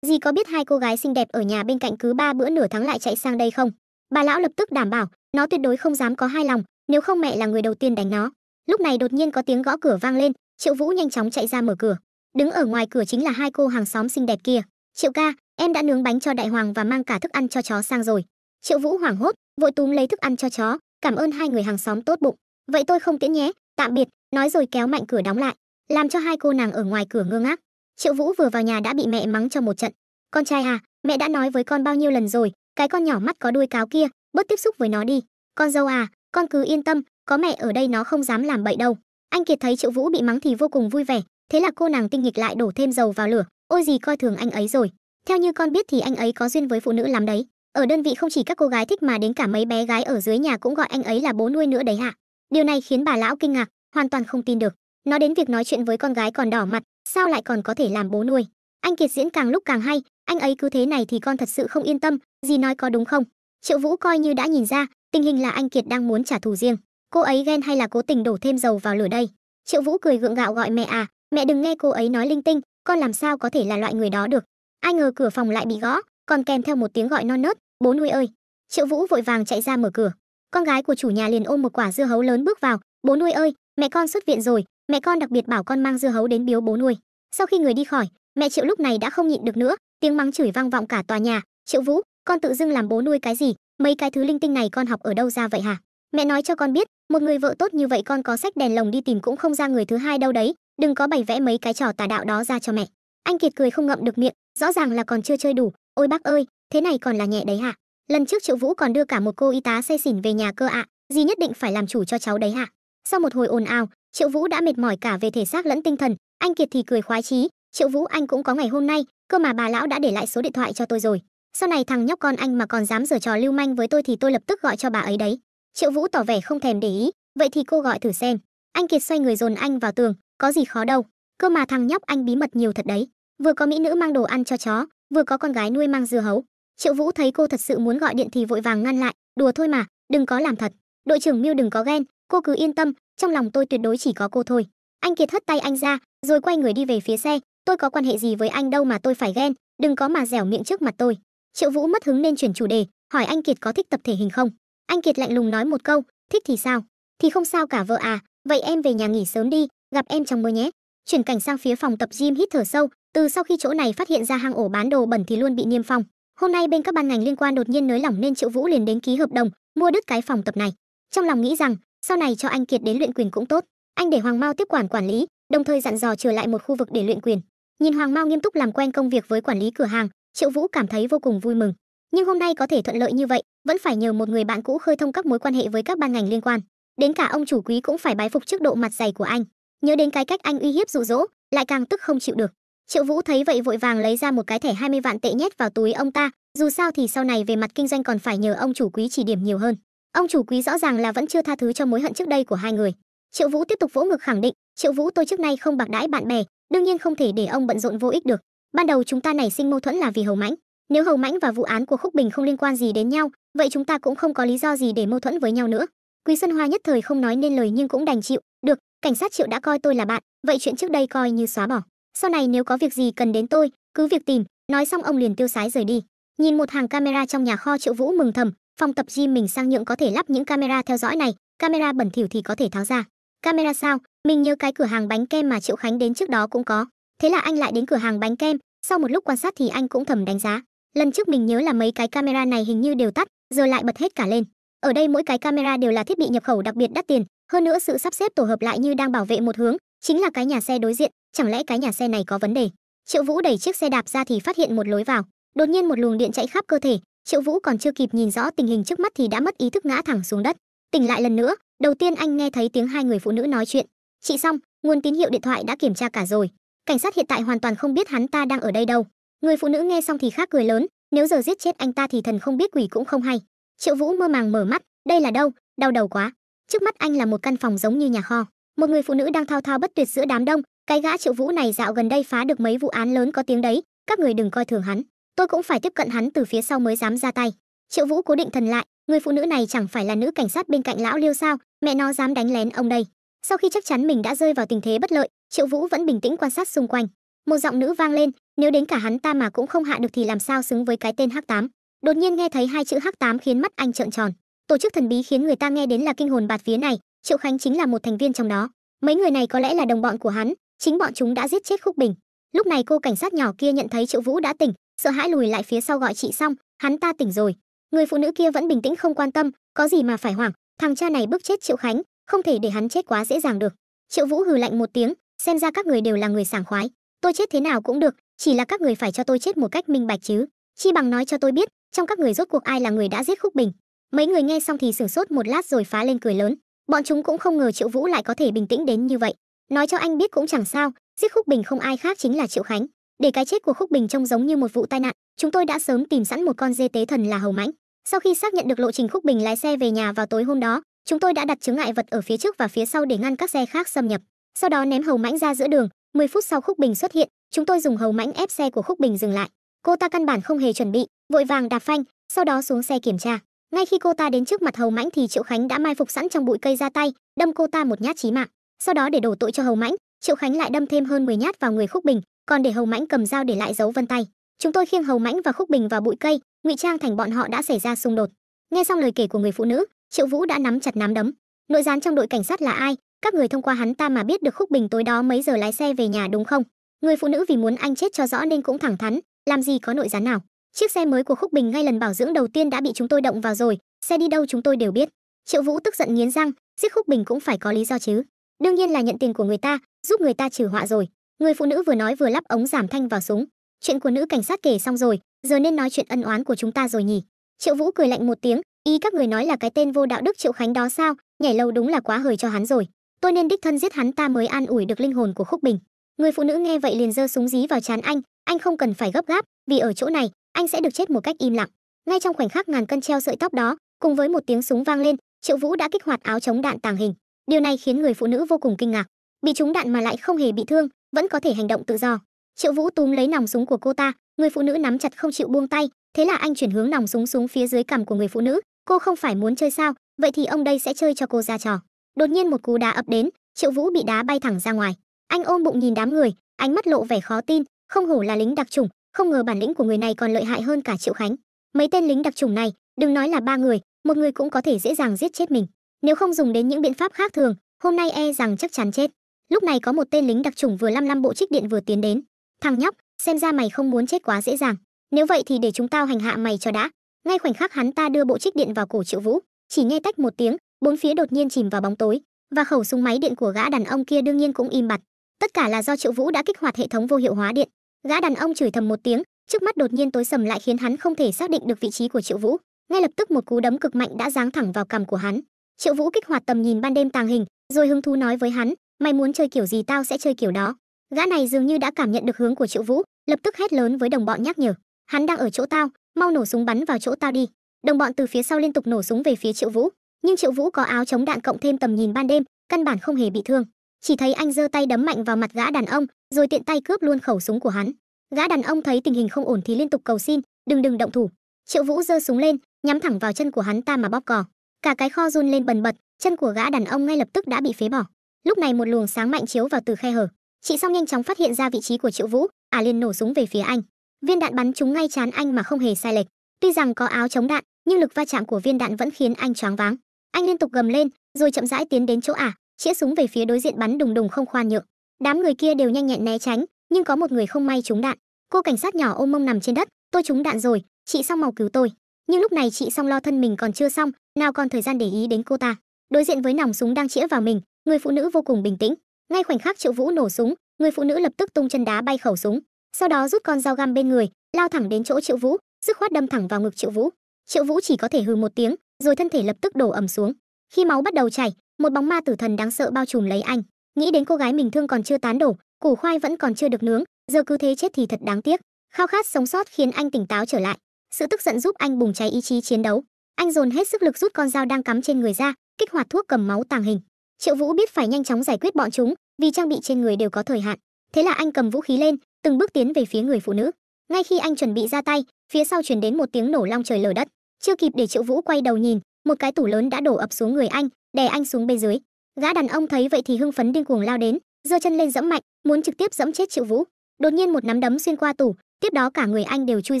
Dì có biết hai cô gái xinh đẹp ở nhà bên cạnh cứ 3 bữa nửa tháng lại chạy sang đây không? Bà lão lập tức đảm bảo, nó tuyệt đối không dám có hai lòng, nếu không mẹ là người đầu tiên đánh nó. Lúc này đột nhiên có tiếng gõ cửa vang lên, Triệu Vũ nhanh chóng chạy ra mở cửa. Đứng ở ngoài cửa chính là hai cô hàng xóm xinh đẹp kia. Triệu ca, em đã nướng bánh cho đại hoàng và mang cả thức ăn cho chó sang rồi. Triệu Vũ hoảng hốt, vội túm lấy thức ăn cho chó, cảm ơn hai người hàng xóm tốt bụng. Vậy tôi không tiễn nhé, tạm biệt, nói rồi kéo mạnh cửa đóng lại, làm cho hai cô nàng ở ngoài cửa ngơ ngác. Triệu Vũ vừa vào nhà đã bị mẹ mắng cho một trận. Con trai à, mẹ đã nói với con bao nhiêu lần rồi, cái con nhỏ mắt có đuôi cáo kia, bớt tiếp xúc với nó đi. Con dâu à, con cứ yên tâm, có mẹ ở đây nó không dám làm bậy đâu. Anh Kiệt thấy Triệu Vũ bị mắng thì vô cùng vui vẻ, thế là cô nàng tinh nghịch lại đổ thêm dầu vào lửa. Ôi gì coi thường anh ấy rồi. Theo như con biết thì anh ấy có duyên với phụ nữ lắm đấy. Ở đơn vị không chỉ các cô gái thích mà đến cả mấy bé gái ở dưới nhà cũng gọi anh ấy là bố nuôi nữa đấy hả? Điều này khiến bà lão kinh ngạc, hoàn toàn không tin được. Nói đến việc nói chuyện với con gái còn đỏ mặt, sao lại còn có thể làm bố nuôi? Anh Kiệt diễn càng lúc càng hay, anh ấy cứ thế này thì con thật sự không yên tâm, dì nói có đúng không? Triệu Vũ coi như đã nhìn ra, tình hình là anh Kiệt đang muốn trả thù riêng. Cô ấy ghen hay là cố tình đổ thêm dầu vào lửa đây? Triệu Vũ cười gượng gạo gọi mẹ à, mẹ đừng nghe cô ấy nói linh tinh, con làm sao có thể là loại người đó được. Ai ngờ cửa phòng lại bị gõ, còn kèm theo một tiếng gọi non nớt, bố nuôi ơi. Triệu Vũ vội vàng chạy ra mở cửa. Con gái của chủ nhà liền ôm một quả dưa hấu lớn bước vào, bố nuôi ơi, mẹ con xuất viện rồi, mẹ con đặc biệt bảo con mang dưa hấu đến biếu bố nuôi. Sau khi người đi khỏi, mẹ Triệu lúc này đã không nhịn được nữa, tiếng mắng chửi vang vọng cả tòa nhà. Triệu Vũ, con tự dưng làm bố nuôi cái gì, mấy cái thứ linh tinh này con học ở đâu ra vậy hả? Mẹ nói cho con biết, một người vợ tốt như vậy con có xách đèn lồng đi tìm cũng không ra người thứ hai đâu đấy, đừng có bày vẽ mấy cái trò tà đạo đó ra cho mẹ. Anh Kiệt cười không ngậm được miệng, rõ ràng là còn chưa chơi đủ. Ôi bác ơi, thế này còn là nhẹ đấy hả? Lần trước Triệu Vũ còn đưa cả một cô y tá say xỉn về nhà cơ ạ, dì nhất định phải làm chủ cho cháu đấy hả? Sau một hồi ồn ào, Triệu Vũ đã mệt mỏi cả về thể xác lẫn tinh thần, anh Kiệt thì cười khoái chí. Triệu Vũ anh cũng có ngày hôm nay, cơ mà bà lão đã để lại số điện thoại cho tôi rồi. Sau này thằng nhóc con anh mà còn dám giở trò lưu manh với tôi thì tôi lập tức gọi cho bà ấy đấy. Triệu Vũ tỏ vẻ không thèm để ý, vậy thì cô gọi thử xem. Anh Kiệt xoay người dồn anh vào tường, có gì khó đâu, cơ mà thằng nhóc anh bí mật nhiều thật đấy. Vừa có mỹ nữ mang đồ ăn cho chó, vừa có con gái nuôi mang dưa hấu. Triệu Vũ thấy cô thật sự muốn gọi điện thì vội vàng ngăn lại, đùa thôi mà, đừng có làm thật. Đội trưởng Miêu đừng có ghen, cô cứ yên tâm, trong lòng tôi tuyệt đối chỉ có cô thôi. Anh Kiệt hất tay anh ra, rồi quay người đi về phía xe. Tôi có quan hệ gì với anh đâu mà tôi phải ghen, đừng có mà dẻo miệng trước mặt tôi. Triệu Vũ mất hứng nên chuyển chủ đề, hỏi anh Kiệt có thích tập thể hình không. Anh Kiệt lạnh lùng nói một câu, thích thì sao? Thì không sao cả vợ à, vậy em về nhà nghỉ sớm đi, gặp em trong mơ nhé. Chuyển cảnh sang phía phòng tập gym hít thở sâu, từ sau khi chỗ này phát hiện ra hang ổ bán đồ bẩn thì luôn bị niêm phong. Hôm nay bên các ban ngành liên quan đột nhiên nới lỏng nên Triệu Vũ liền đến ký hợp đồng, mua đứt cái phòng tập này. Trong lòng nghĩ rằng, sau này cho anh Kiệt đến luyện quyền cũng tốt. Anh để Hoàng Mao tiếp quản lý, đồng thời dặn dò trở lại một khu vực để luyện quyền. Nhìn Hoàng Mao nghiêm túc làm quen công việc với quản lý cửa hàng, Triệu Vũ cảm thấy vô cùng vui mừng. Nhưng hôm nay có thể thuận lợi như vậy, vẫn phải nhờ một người bạn cũ khơi thông các mối quan hệ với các ban ngành liên quan. Đến cả ông chủ Quý cũng phải bái phục trước độ mặt dày của anh. Nhớ đến cái cách anh uy hiếp dụ dỗ, lại càng tức không chịu được. Triệu Vũ thấy vậy vội vàng lấy ra một cái thẻ 20 vạn tệ nhét vào túi ông ta, dù sao thì sau này về mặt kinh doanh còn phải nhờ ông chủ Quý chỉ điểm nhiều hơn. Ông chủ Quý rõ ràng là vẫn chưa tha thứ cho mối hận trước đây của hai người. Triệu Vũ tiếp tục vỗ ngực khẳng định, Triệu Vũ tôi trước nay không bạc đãi bạn bè, đương nhiên không thể để ông bận rộn vô ích được. Ban đầu chúng ta nảy sinh mâu thuẫn là vì Hầu Mãnh, nếu Hầu Mãnh và vụ án của Khúc Bình không liên quan gì đến nhau, vậy chúng ta cũng không có lý do gì để mâu thuẫn với nhau nữa. Quý Xuân Hoa nhất thời không nói nên lời nhưng cũng đành chịu, được, cảnh sát Triệu đã coi tôi là bạn, vậy chuyện trước đây coi như xóa bỏ. Sau này nếu có việc gì cần đến tôi, cứ việc tìm. Nói xong ông liền tiêu sái rời đi. Nhìn một hàng camera trong nhà kho, Triệu Vũ mừng thầm, phòng tập gym mình sang nhượng có thể lắp những camera theo dõi này, camera bẩn thỉu thì có thể tháo ra. Camera sao? Mình nhớ cái cửa hàng bánh kem mà Triệu Khánh đến trước đó cũng có. Thế là anh lại đến cửa hàng bánh kem, sau một lúc quan sát thì anh cũng thầm đánh giá. Lần trước mình nhớ là mấy cái camera này hình như đều tắt, giờ lại bật hết cả lên. Ở đây mỗi cái camera đều là thiết bị nhập khẩu đặc biệt đắt tiền, hơn nữa sự sắp xếp tổ hợp lại như đang bảo vệ một hướng, chính là cái nhà xe đối diện, chẳng lẽ cái nhà xe này có vấn đề? Triệu Vũ đẩy chiếc xe đạp ra thì phát hiện một lối vào, đột nhiên một luồng điện chạy khắp cơ thể, Triệu Vũ còn chưa kịp nhìn rõ tình hình trước mắt thì đã mất ý thức ngã thẳng xuống đất. Tỉnh lại lần nữa, đầu tiên anh nghe thấy tiếng hai người phụ nữ nói chuyện. Chị xong, nguồn tín hiệu điện thoại đã kiểm tra cả rồi. Cảnh sát hiện tại hoàn toàn không biết hắn ta đang ở đây đâu. Người phụ nữ nghe xong thì khác cười lớn, Nếu giờ giết chết anh ta thì thần không biết quỷ cũng không hay. Triệu Vũ mơ màng mở mắt, đây là đâu? Đau đầu quá. Trước mắt anh là một căn phòng giống như nhà kho. Một người phụ nữ đang thao thao bất tuyệt giữa đám đông. Cái gã Triệu Vũ này dạo gần đây phá được mấy vụ án lớn có tiếng đấy, các người đừng coi thường hắn. Tôi cũng phải tiếp cận hắn từ phía sau mới dám ra tay. Triệu Vũ cố định thần lại, người phụ nữ này chẳng phải là nữ cảnh sát bên cạnh lão Liêu sao, mẹ nó dám đánh lén ông đây. Sau khi chắc chắn mình đã rơi vào tình thế bất lợi, Triệu Vũ vẫn bình tĩnh quan sát xung quanh. Một giọng nữ vang lên, nếu đến cả hắn ta mà cũng không hạ được thì làm sao xứng với cái tên Hắc8. Đột nhiên nghe thấy hai chữ Hắc8 khiến mắt anh trợn tròn. Tổ chức thần bí khiến người ta nghe đến là kinh hồn bạt vía này, Triệu Khánh chính là một thành viên trong đó. Mấy người này có lẽ là đồng bọn của hắn, chính bọn chúng đã giết chết Khúc Bình. Lúc này cô cảnh sát nhỏ kia nhận thấy Triệu Vũ đã tỉnh, sợ hãi lùi lại phía sau gọi chị xong, hắn ta tỉnh rồi. Người phụ nữ kia vẫn bình tĩnh không quan tâm, có gì mà phải hoảng, thằng cha này bức chết Triệu Khánh, không thể để hắn chết quá dễ dàng được. Triệu Vũ hừ lạnh một tiếng, xem ra các người đều là người sảng khoái, tôi chết thế nào cũng được, chỉ là các người phải cho tôi chết một cách minh bạch chứ. Chi bằng nói cho tôi biết, trong các người rốt cuộc ai là người đã giết Khúc Bình. Mấy người nghe xong thì sửng sốt một lát rồi phá lên cười lớn. Bọn chúng cũng không ngờ Triệu Vũ lại có thể bình tĩnh đến như vậy. Nói cho anh biết cũng chẳng sao, giết Khúc Bình không ai khác chính là Triệu Khánh. Để cái chết của Khúc Bình trông giống như một vụ tai nạn, chúng tôi đã sớm tìm sẵn một con dê tế thần là Hầu Mãnh. Sau khi xác nhận được lộ trình Khúc Bình lái xe về nhà vào tối hôm đó, chúng tôi đã đặt chướng ngại vật ở phía trước và phía sau để ngăn các xe khác xâm nhập. Sau đó ném Hầu Mãnh ra giữa đường. 10 phút sau Khúc Bình xuất hiện, chúng tôi dùng Hầu Mãnh ép xe của Khúc Bình dừng lại. Cô ta căn bản không hề chuẩn bị, vội vàng đạp phanh, sau đó xuống xe kiểm tra. Ngay khi cô ta đến trước mặt Hầu Mãnh thì Triệu Khánh đã mai phục sẵn trong bụi cây ra tay, đâm cô ta một nhát chí mạng. Sau đó để đổ tội cho Hầu Mãnh, Triệu Khánh lại đâm thêm hơn 10 nhát vào người Khúc Bình, còn để Hầu Mãnh cầm dao để lại dấu vân tay. Chúng tôi khiêng Hầu Mãnh và Khúc Bình vào bụi cây, ngụy trang thành bọn họ đã xảy ra xung đột. Nghe xong lời kể của người phụ nữ, Triệu Vũ đã nắm chặt nắm đấm. Nội gián trong đội cảnh sát là ai? Các người thông qua hắn ta mà biết được Khúc Bình tối đó mấy giờ lái xe về nhà đúng không? Người phụ nữ vì muốn anh chết cho rõ nên cũng thẳng thắn, làm gì có nội gián nào. Chiếc xe mới của Khúc Bình ngay lần bảo dưỡng đầu tiên đã bị chúng tôi động vào rồi, xe đi đâu chúng tôi đều biết. Triệu Vũ tức giận nghiến răng, giết Khúc Bình cũng phải có lý do chứ. Đương nhiên là nhận tiền của người ta, giúp người ta trừ họa rồi. Người phụ nữ vừa nói vừa lắp ống giảm thanh vào súng. Chuyện của nữ cảnh sát kể xong rồi, giờ nên nói chuyện ân oán của chúng ta rồi nhỉ? Triệu Vũ cười lạnh một tiếng, ý các người nói là cái tên vô đạo đức Triệu Khánh đó sao? Nhảy lầu đúng là quá hời cho hắn rồi. Tôi nên đích thân giết hắn ta mới an ủi được linh hồn của Khúc Bình. Người phụ nữ nghe vậy liền giơ súng dí vào trán anh không cần phải gấp gáp, vì ở chỗ này, anh sẽ được chết một cách im lặng. Ngay trong khoảnh khắc ngàn cân treo sợi tóc đó, cùng với một tiếng súng vang lên, Triệu Vũ đã kích hoạt áo chống đạn tàng hình. Điều này khiến người phụ nữ vô cùng kinh ngạc. Bị trúng đạn mà lại không hề bị thương, vẫn có thể hành động tự do. Triệu Vũ túm lấy nòng súng của cô ta, người phụ nữ nắm chặt không chịu buông tay, thế là anh chuyển hướng nòng súng xuống phía dưới cằm của người phụ nữ. Cô không phải muốn chơi sao? Vậy thì ông đây sẽ chơi cho cô ra trò. Đột nhiên một cú đá ập đến, Triệu Vũ bị đá bay thẳng ra ngoài. Anh ôm bụng nhìn đám người, ánh mắt lộ vẻ khó tin, không hổ là lính đặc chủng, không ngờ bản lĩnh của người này còn lợi hại hơn cả Triệu Khánh. Mấy tên lính đặc chủng này, đừng nói là 3 người, một người cũng có thể dễ dàng giết chết mình. Nếu không dùng đến những biện pháp khác thường, hôm nay e rằng chắc chắn chết. Lúc này có một tên lính đặc chủng vừa lăm bộ trích điện vừa tiến đến. Thằng nhóc, xem ra mày không muốn chết quá dễ dàng. Nếu vậy thì để chúng tao hành hạ mày cho đã. Ngay khoảnh khắc hắn ta đưa bộ trích điện vào cổ Triệu Vũ, chỉ nghe tách một tiếng, bốn phía đột nhiên chìm vào bóng tối, và khẩu súng máy điện của gã đàn ông kia đương nhiên cũng im bặt. Tất cả là do Triệu Vũ đã kích hoạt hệ thống vô hiệu hóa điện. Gã đàn ông chửi thầm một tiếng, trước mắt đột nhiên tối sầm lại khiến hắn không thể xác định được vị trí của Triệu Vũ. Ngay lập tức một cú đấm cực mạnh đã giáng thẳng vào cằm của hắn. Triệu Vũ kích hoạt tầm nhìn ban đêm tàng hình, rồi hứng thú nói với hắn, mày muốn chơi kiểu gì tao sẽ chơi kiểu đó. Gã này dường như đã cảm nhận được hướng của Triệu Vũ, lập tức hét lớn với đồng bọn nhắc nhở, hắn đang ở chỗ tao, mau nổ súng bắn vào chỗ tao đi. Đồng bọn từ phía sau liên tục nổ súng về phía Triệu Vũ, nhưng Triệu Vũ có áo chống đạn cộng thêm tầm nhìn ban đêm, căn bản không hề bị thương. Chỉ thấy anh giơ tay đấm mạnh vào mặt gã đàn ông, rồi tiện tay cướp luôn khẩu súng của hắn. Gã đàn ông thấy tình hình không ổn thì liên tục cầu xin, đừng động thủ. Triệu Vũ giơ súng lên, nhắm thẳng vào chân của hắn ta mà bóp cò. Cả cái kho run lên bần bật, chân của gã đàn ông ngay lập tức đã bị phế bỏ. Lúc này một luồng sáng mạnh chiếu vào từ khe hở. Chị Song nhanh chóng phát hiện ra vị trí của Triệu Vũ, liền nổ súng về phía anh. Viên đạn bắn trúng ngay trán anh mà không hề sai lệch. Tuy rằng có áo chống đạn, nhưng lực va chạm của viên đạn vẫn khiến anh choáng váng. Anh liên tục gầm lên, rồi chậm rãi tiến đến chỗ chĩa súng về phía đối diện bắn đùng đùng không khoan nhượng. Đám người kia đều nhanh nhẹn né tránh, nhưng có một người không may trúng đạn. Cô cảnh sát nhỏ ôm mông nằm trên đất, tôi trúng đạn rồi, chị Song mau cứu tôi. Nhưng lúc này chị Song lo thân mình còn chưa xong, nào còn thời gian để ý đến cô ta. Đối diện với nòng súng đang chĩa vào mình, người phụ nữ vô cùng bình tĩnh. Ngay khoảnh khắc Triệu Vũ nổ súng, người phụ nữ lập tức tung chân đá bay khẩu súng, sau đó rút con dao găm bên người, lao thẳng đến chỗ Triệu Vũ, dứt khoát đâm thẳng vào ngực Triệu Vũ. Triệu Vũ chỉ có thể hừ một tiếng, rồi thân thể lập tức đổ ầm xuống. Khi máu bắt đầu chảy, một bóng ma tử thần đáng sợ bao trùm lấy anh. Nghĩ đến cô gái mình thương còn chưa tán đổ, củ khoai vẫn còn chưa được nướng, giờ cứ thế chết thì thật đáng tiếc. Khao khát sống sót khiến anh tỉnh táo trở lại. Sự tức giận giúp anh bùng cháy ý chí chiến đấu. Anh dồn hết sức lực rút con dao đang cắm trên người ra, kích hoạt thuốc cầm máu tàng hình. Triệu Vũ biết phải nhanh chóng giải quyết bọn chúng, vì trang bị trên người đều có thời hạn. Thế là anh cầm vũ khí lên, từng bước tiến về phía người phụ nữ. Ngay khi anh chuẩn bị ra tay, phía sau truyền đến một tiếng nổ long trời lở đất. Chưa kịp để Triệu Vũ quay đầu nhìn, một cái tủ lớn đã đổ ập xuống người anh, đè anh xuống bên dưới. Gã đàn ông thấy vậy thì hưng phấn điên cuồng lao đến, giơ chân lên giẫm mạnh, muốn trực tiếp giẫm chết Triệu Vũ. Đột nhiên một nắm đấm xuyên qua tủ, tiếp đó cả người anh đều chui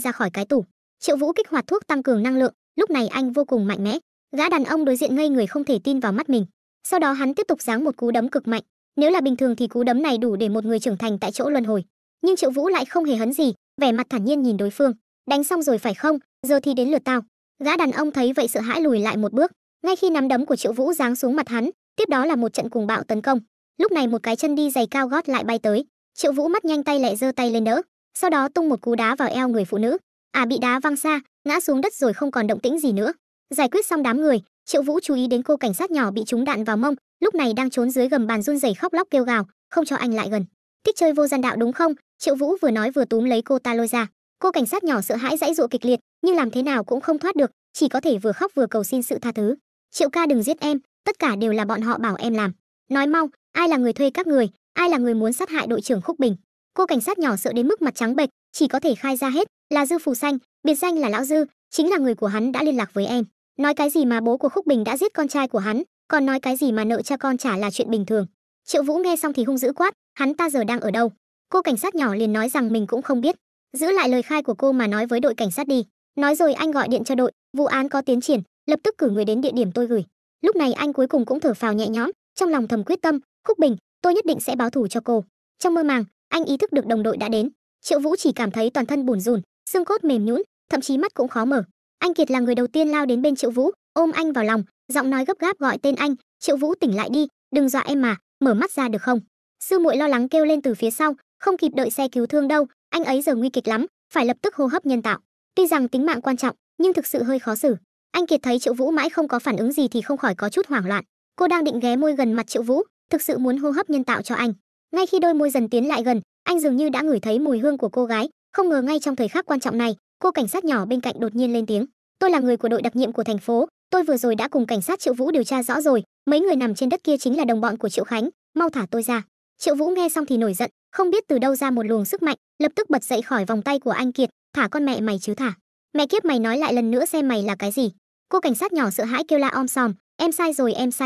ra khỏi cái tủ. Triệu Vũ kích hoạt thuốc tăng cường năng lượng, lúc này anh vô cùng mạnh mẽ. Gã đàn ông đối diện ngây người không thể tin vào mắt mình. Sau đó hắn tiếp tục giáng một cú đấm cực mạnh. Nếu là bình thường thì cú đấm này đủ để một người trưởng thành tại chỗ luân hồi. Nhưng Triệu Vũ lại không hề hấn gì, vẻ mặt thản nhiên nhìn đối phương. Đánh xong rồi phải không? Giờ thì đến lượt tao. Gã đàn ông thấy vậy sợ hãi lùi lại một bước. Ngay khi nắm đấm của Triệu Vũ giáng xuống mặt hắn, tiếp đó là một trận cuồng bạo tấn công. Lúc này một cái chân đi giày cao gót lại bay tới. Triệu Vũ mắt nhanh tay lẹ giơ tay lên đỡ, sau đó tung một cú đá vào eo người phụ nữ. Bị đá văng xa, ngã xuống đất rồi không còn động tĩnh gì nữa. Giải quyết xong đám người, Triệu Vũ chú ý đến cô cảnh sát nhỏ bị trúng đạn vào mông, lúc này đang trốn dưới gầm bàn run rẩy khóc lóc kêu gào, không cho anh lại gần. Thích chơi vô gian đạo đúng không? Triệu Vũ vừa nói vừa túm lấy cô ta lôi ra. Cô cảnh sát nhỏ sợ hãi giãy giụa kịch liệt, nhưng làm thế nào cũng không thoát được, chỉ có thể vừa khóc vừa cầu xin sự tha thứ. Triệu ca đừng giết em, tất cả đều là bọn họ bảo em làm. Nói mau, ai là người thuê các người, ai là người muốn sát hại đội trưởng Khúc Bình? Cô cảnh sát nhỏ sợ đến mức mặt trắng bệch, chỉ có thể khai ra hết, là Dư Phù Xanh, biệt danh là lão Dư, chính là người của hắn đã liên lạc với em. Nói cái gì mà bố của Khúc Bình đã giết con trai của hắn, còn nói cái gì mà nợ cha con trả là chuyện bình thường. Triệu Vũ nghe xong thì hung dữ quát, hắn ta giờ đang ở đâu? Cô cảnh sát nhỏ liền nói rằng mình cũng không biết. Giữ lại lời khai của cô mà nói với đội cảnh sát đi. Nói rồi anh gọi điện cho đội, vụ án có tiến triển, lập tức cử người đến địa điểm tôi gửi. Lúc này anh cuối cùng cũng thở phào nhẹ nhõm, trong lòng thầm quyết tâm, Khúc Bình, tôi nhất định sẽ báo thù cho cô. Trong mơ màng, anh ý thức được đồng đội đã đến. Triệu Vũ chỉ cảm thấy toàn thân bủn rủn, xương cốt mềm nhũn, thậm chí mắt cũng khó mở. Anh Kiệt là người đầu tiên lao đến bên Triệu Vũ, ôm anh vào lòng, giọng nói gấp gáp gọi tên anh. Triệu Vũ tỉnh lại đi, đừng dọa em mà, mở mắt ra được không? Sư muội lo lắng kêu lên từ phía sau, không kịp đợi xe cứu thương đâu, anh ấy giờ nguy kịch lắm, phải lập tức hô hấp nhân tạo. Tuy rằng tính mạng quan trọng, nhưng thực sự hơi khó xử. Anh Kiệt thấy Triệu Vũ mãi không có phản ứng gì thì không khỏi có chút hoảng loạn. Cô đang định ghé môi gần mặt Triệu Vũ, thực sự muốn hô hấp nhân tạo cho anh. Ngay khi đôi môi dần tiến lại gần, anh dường như đã ngửi thấy mùi hương của cô gái, không ngờ ngay trong thời khắc quan trọng này, cô cảnh sát nhỏ bên cạnh đột nhiên lên tiếng, tôi là người của đội đặc nhiệm của thành phố, tôi vừa rồi đã cùng cảnh sát Triệu Vũ điều tra rõ rồi, mấy người nằm trên đất kia chính là đồng bọn của Triệu Khánh, mau thả tôi ra. Triệu Vũ nghe xong thì nổi giận, không biết từ đâu ra một luồng sức mạnh, lập tức bật dậy khỏi vòng tay của anh Kiệt, thả con mẹ mày chứ thả. Mẹ kiếp mày nói lại lần nữa xem mày là cái gì. Cô cảnh sát nhỏ sợ hãi kêu la om sòm, em sai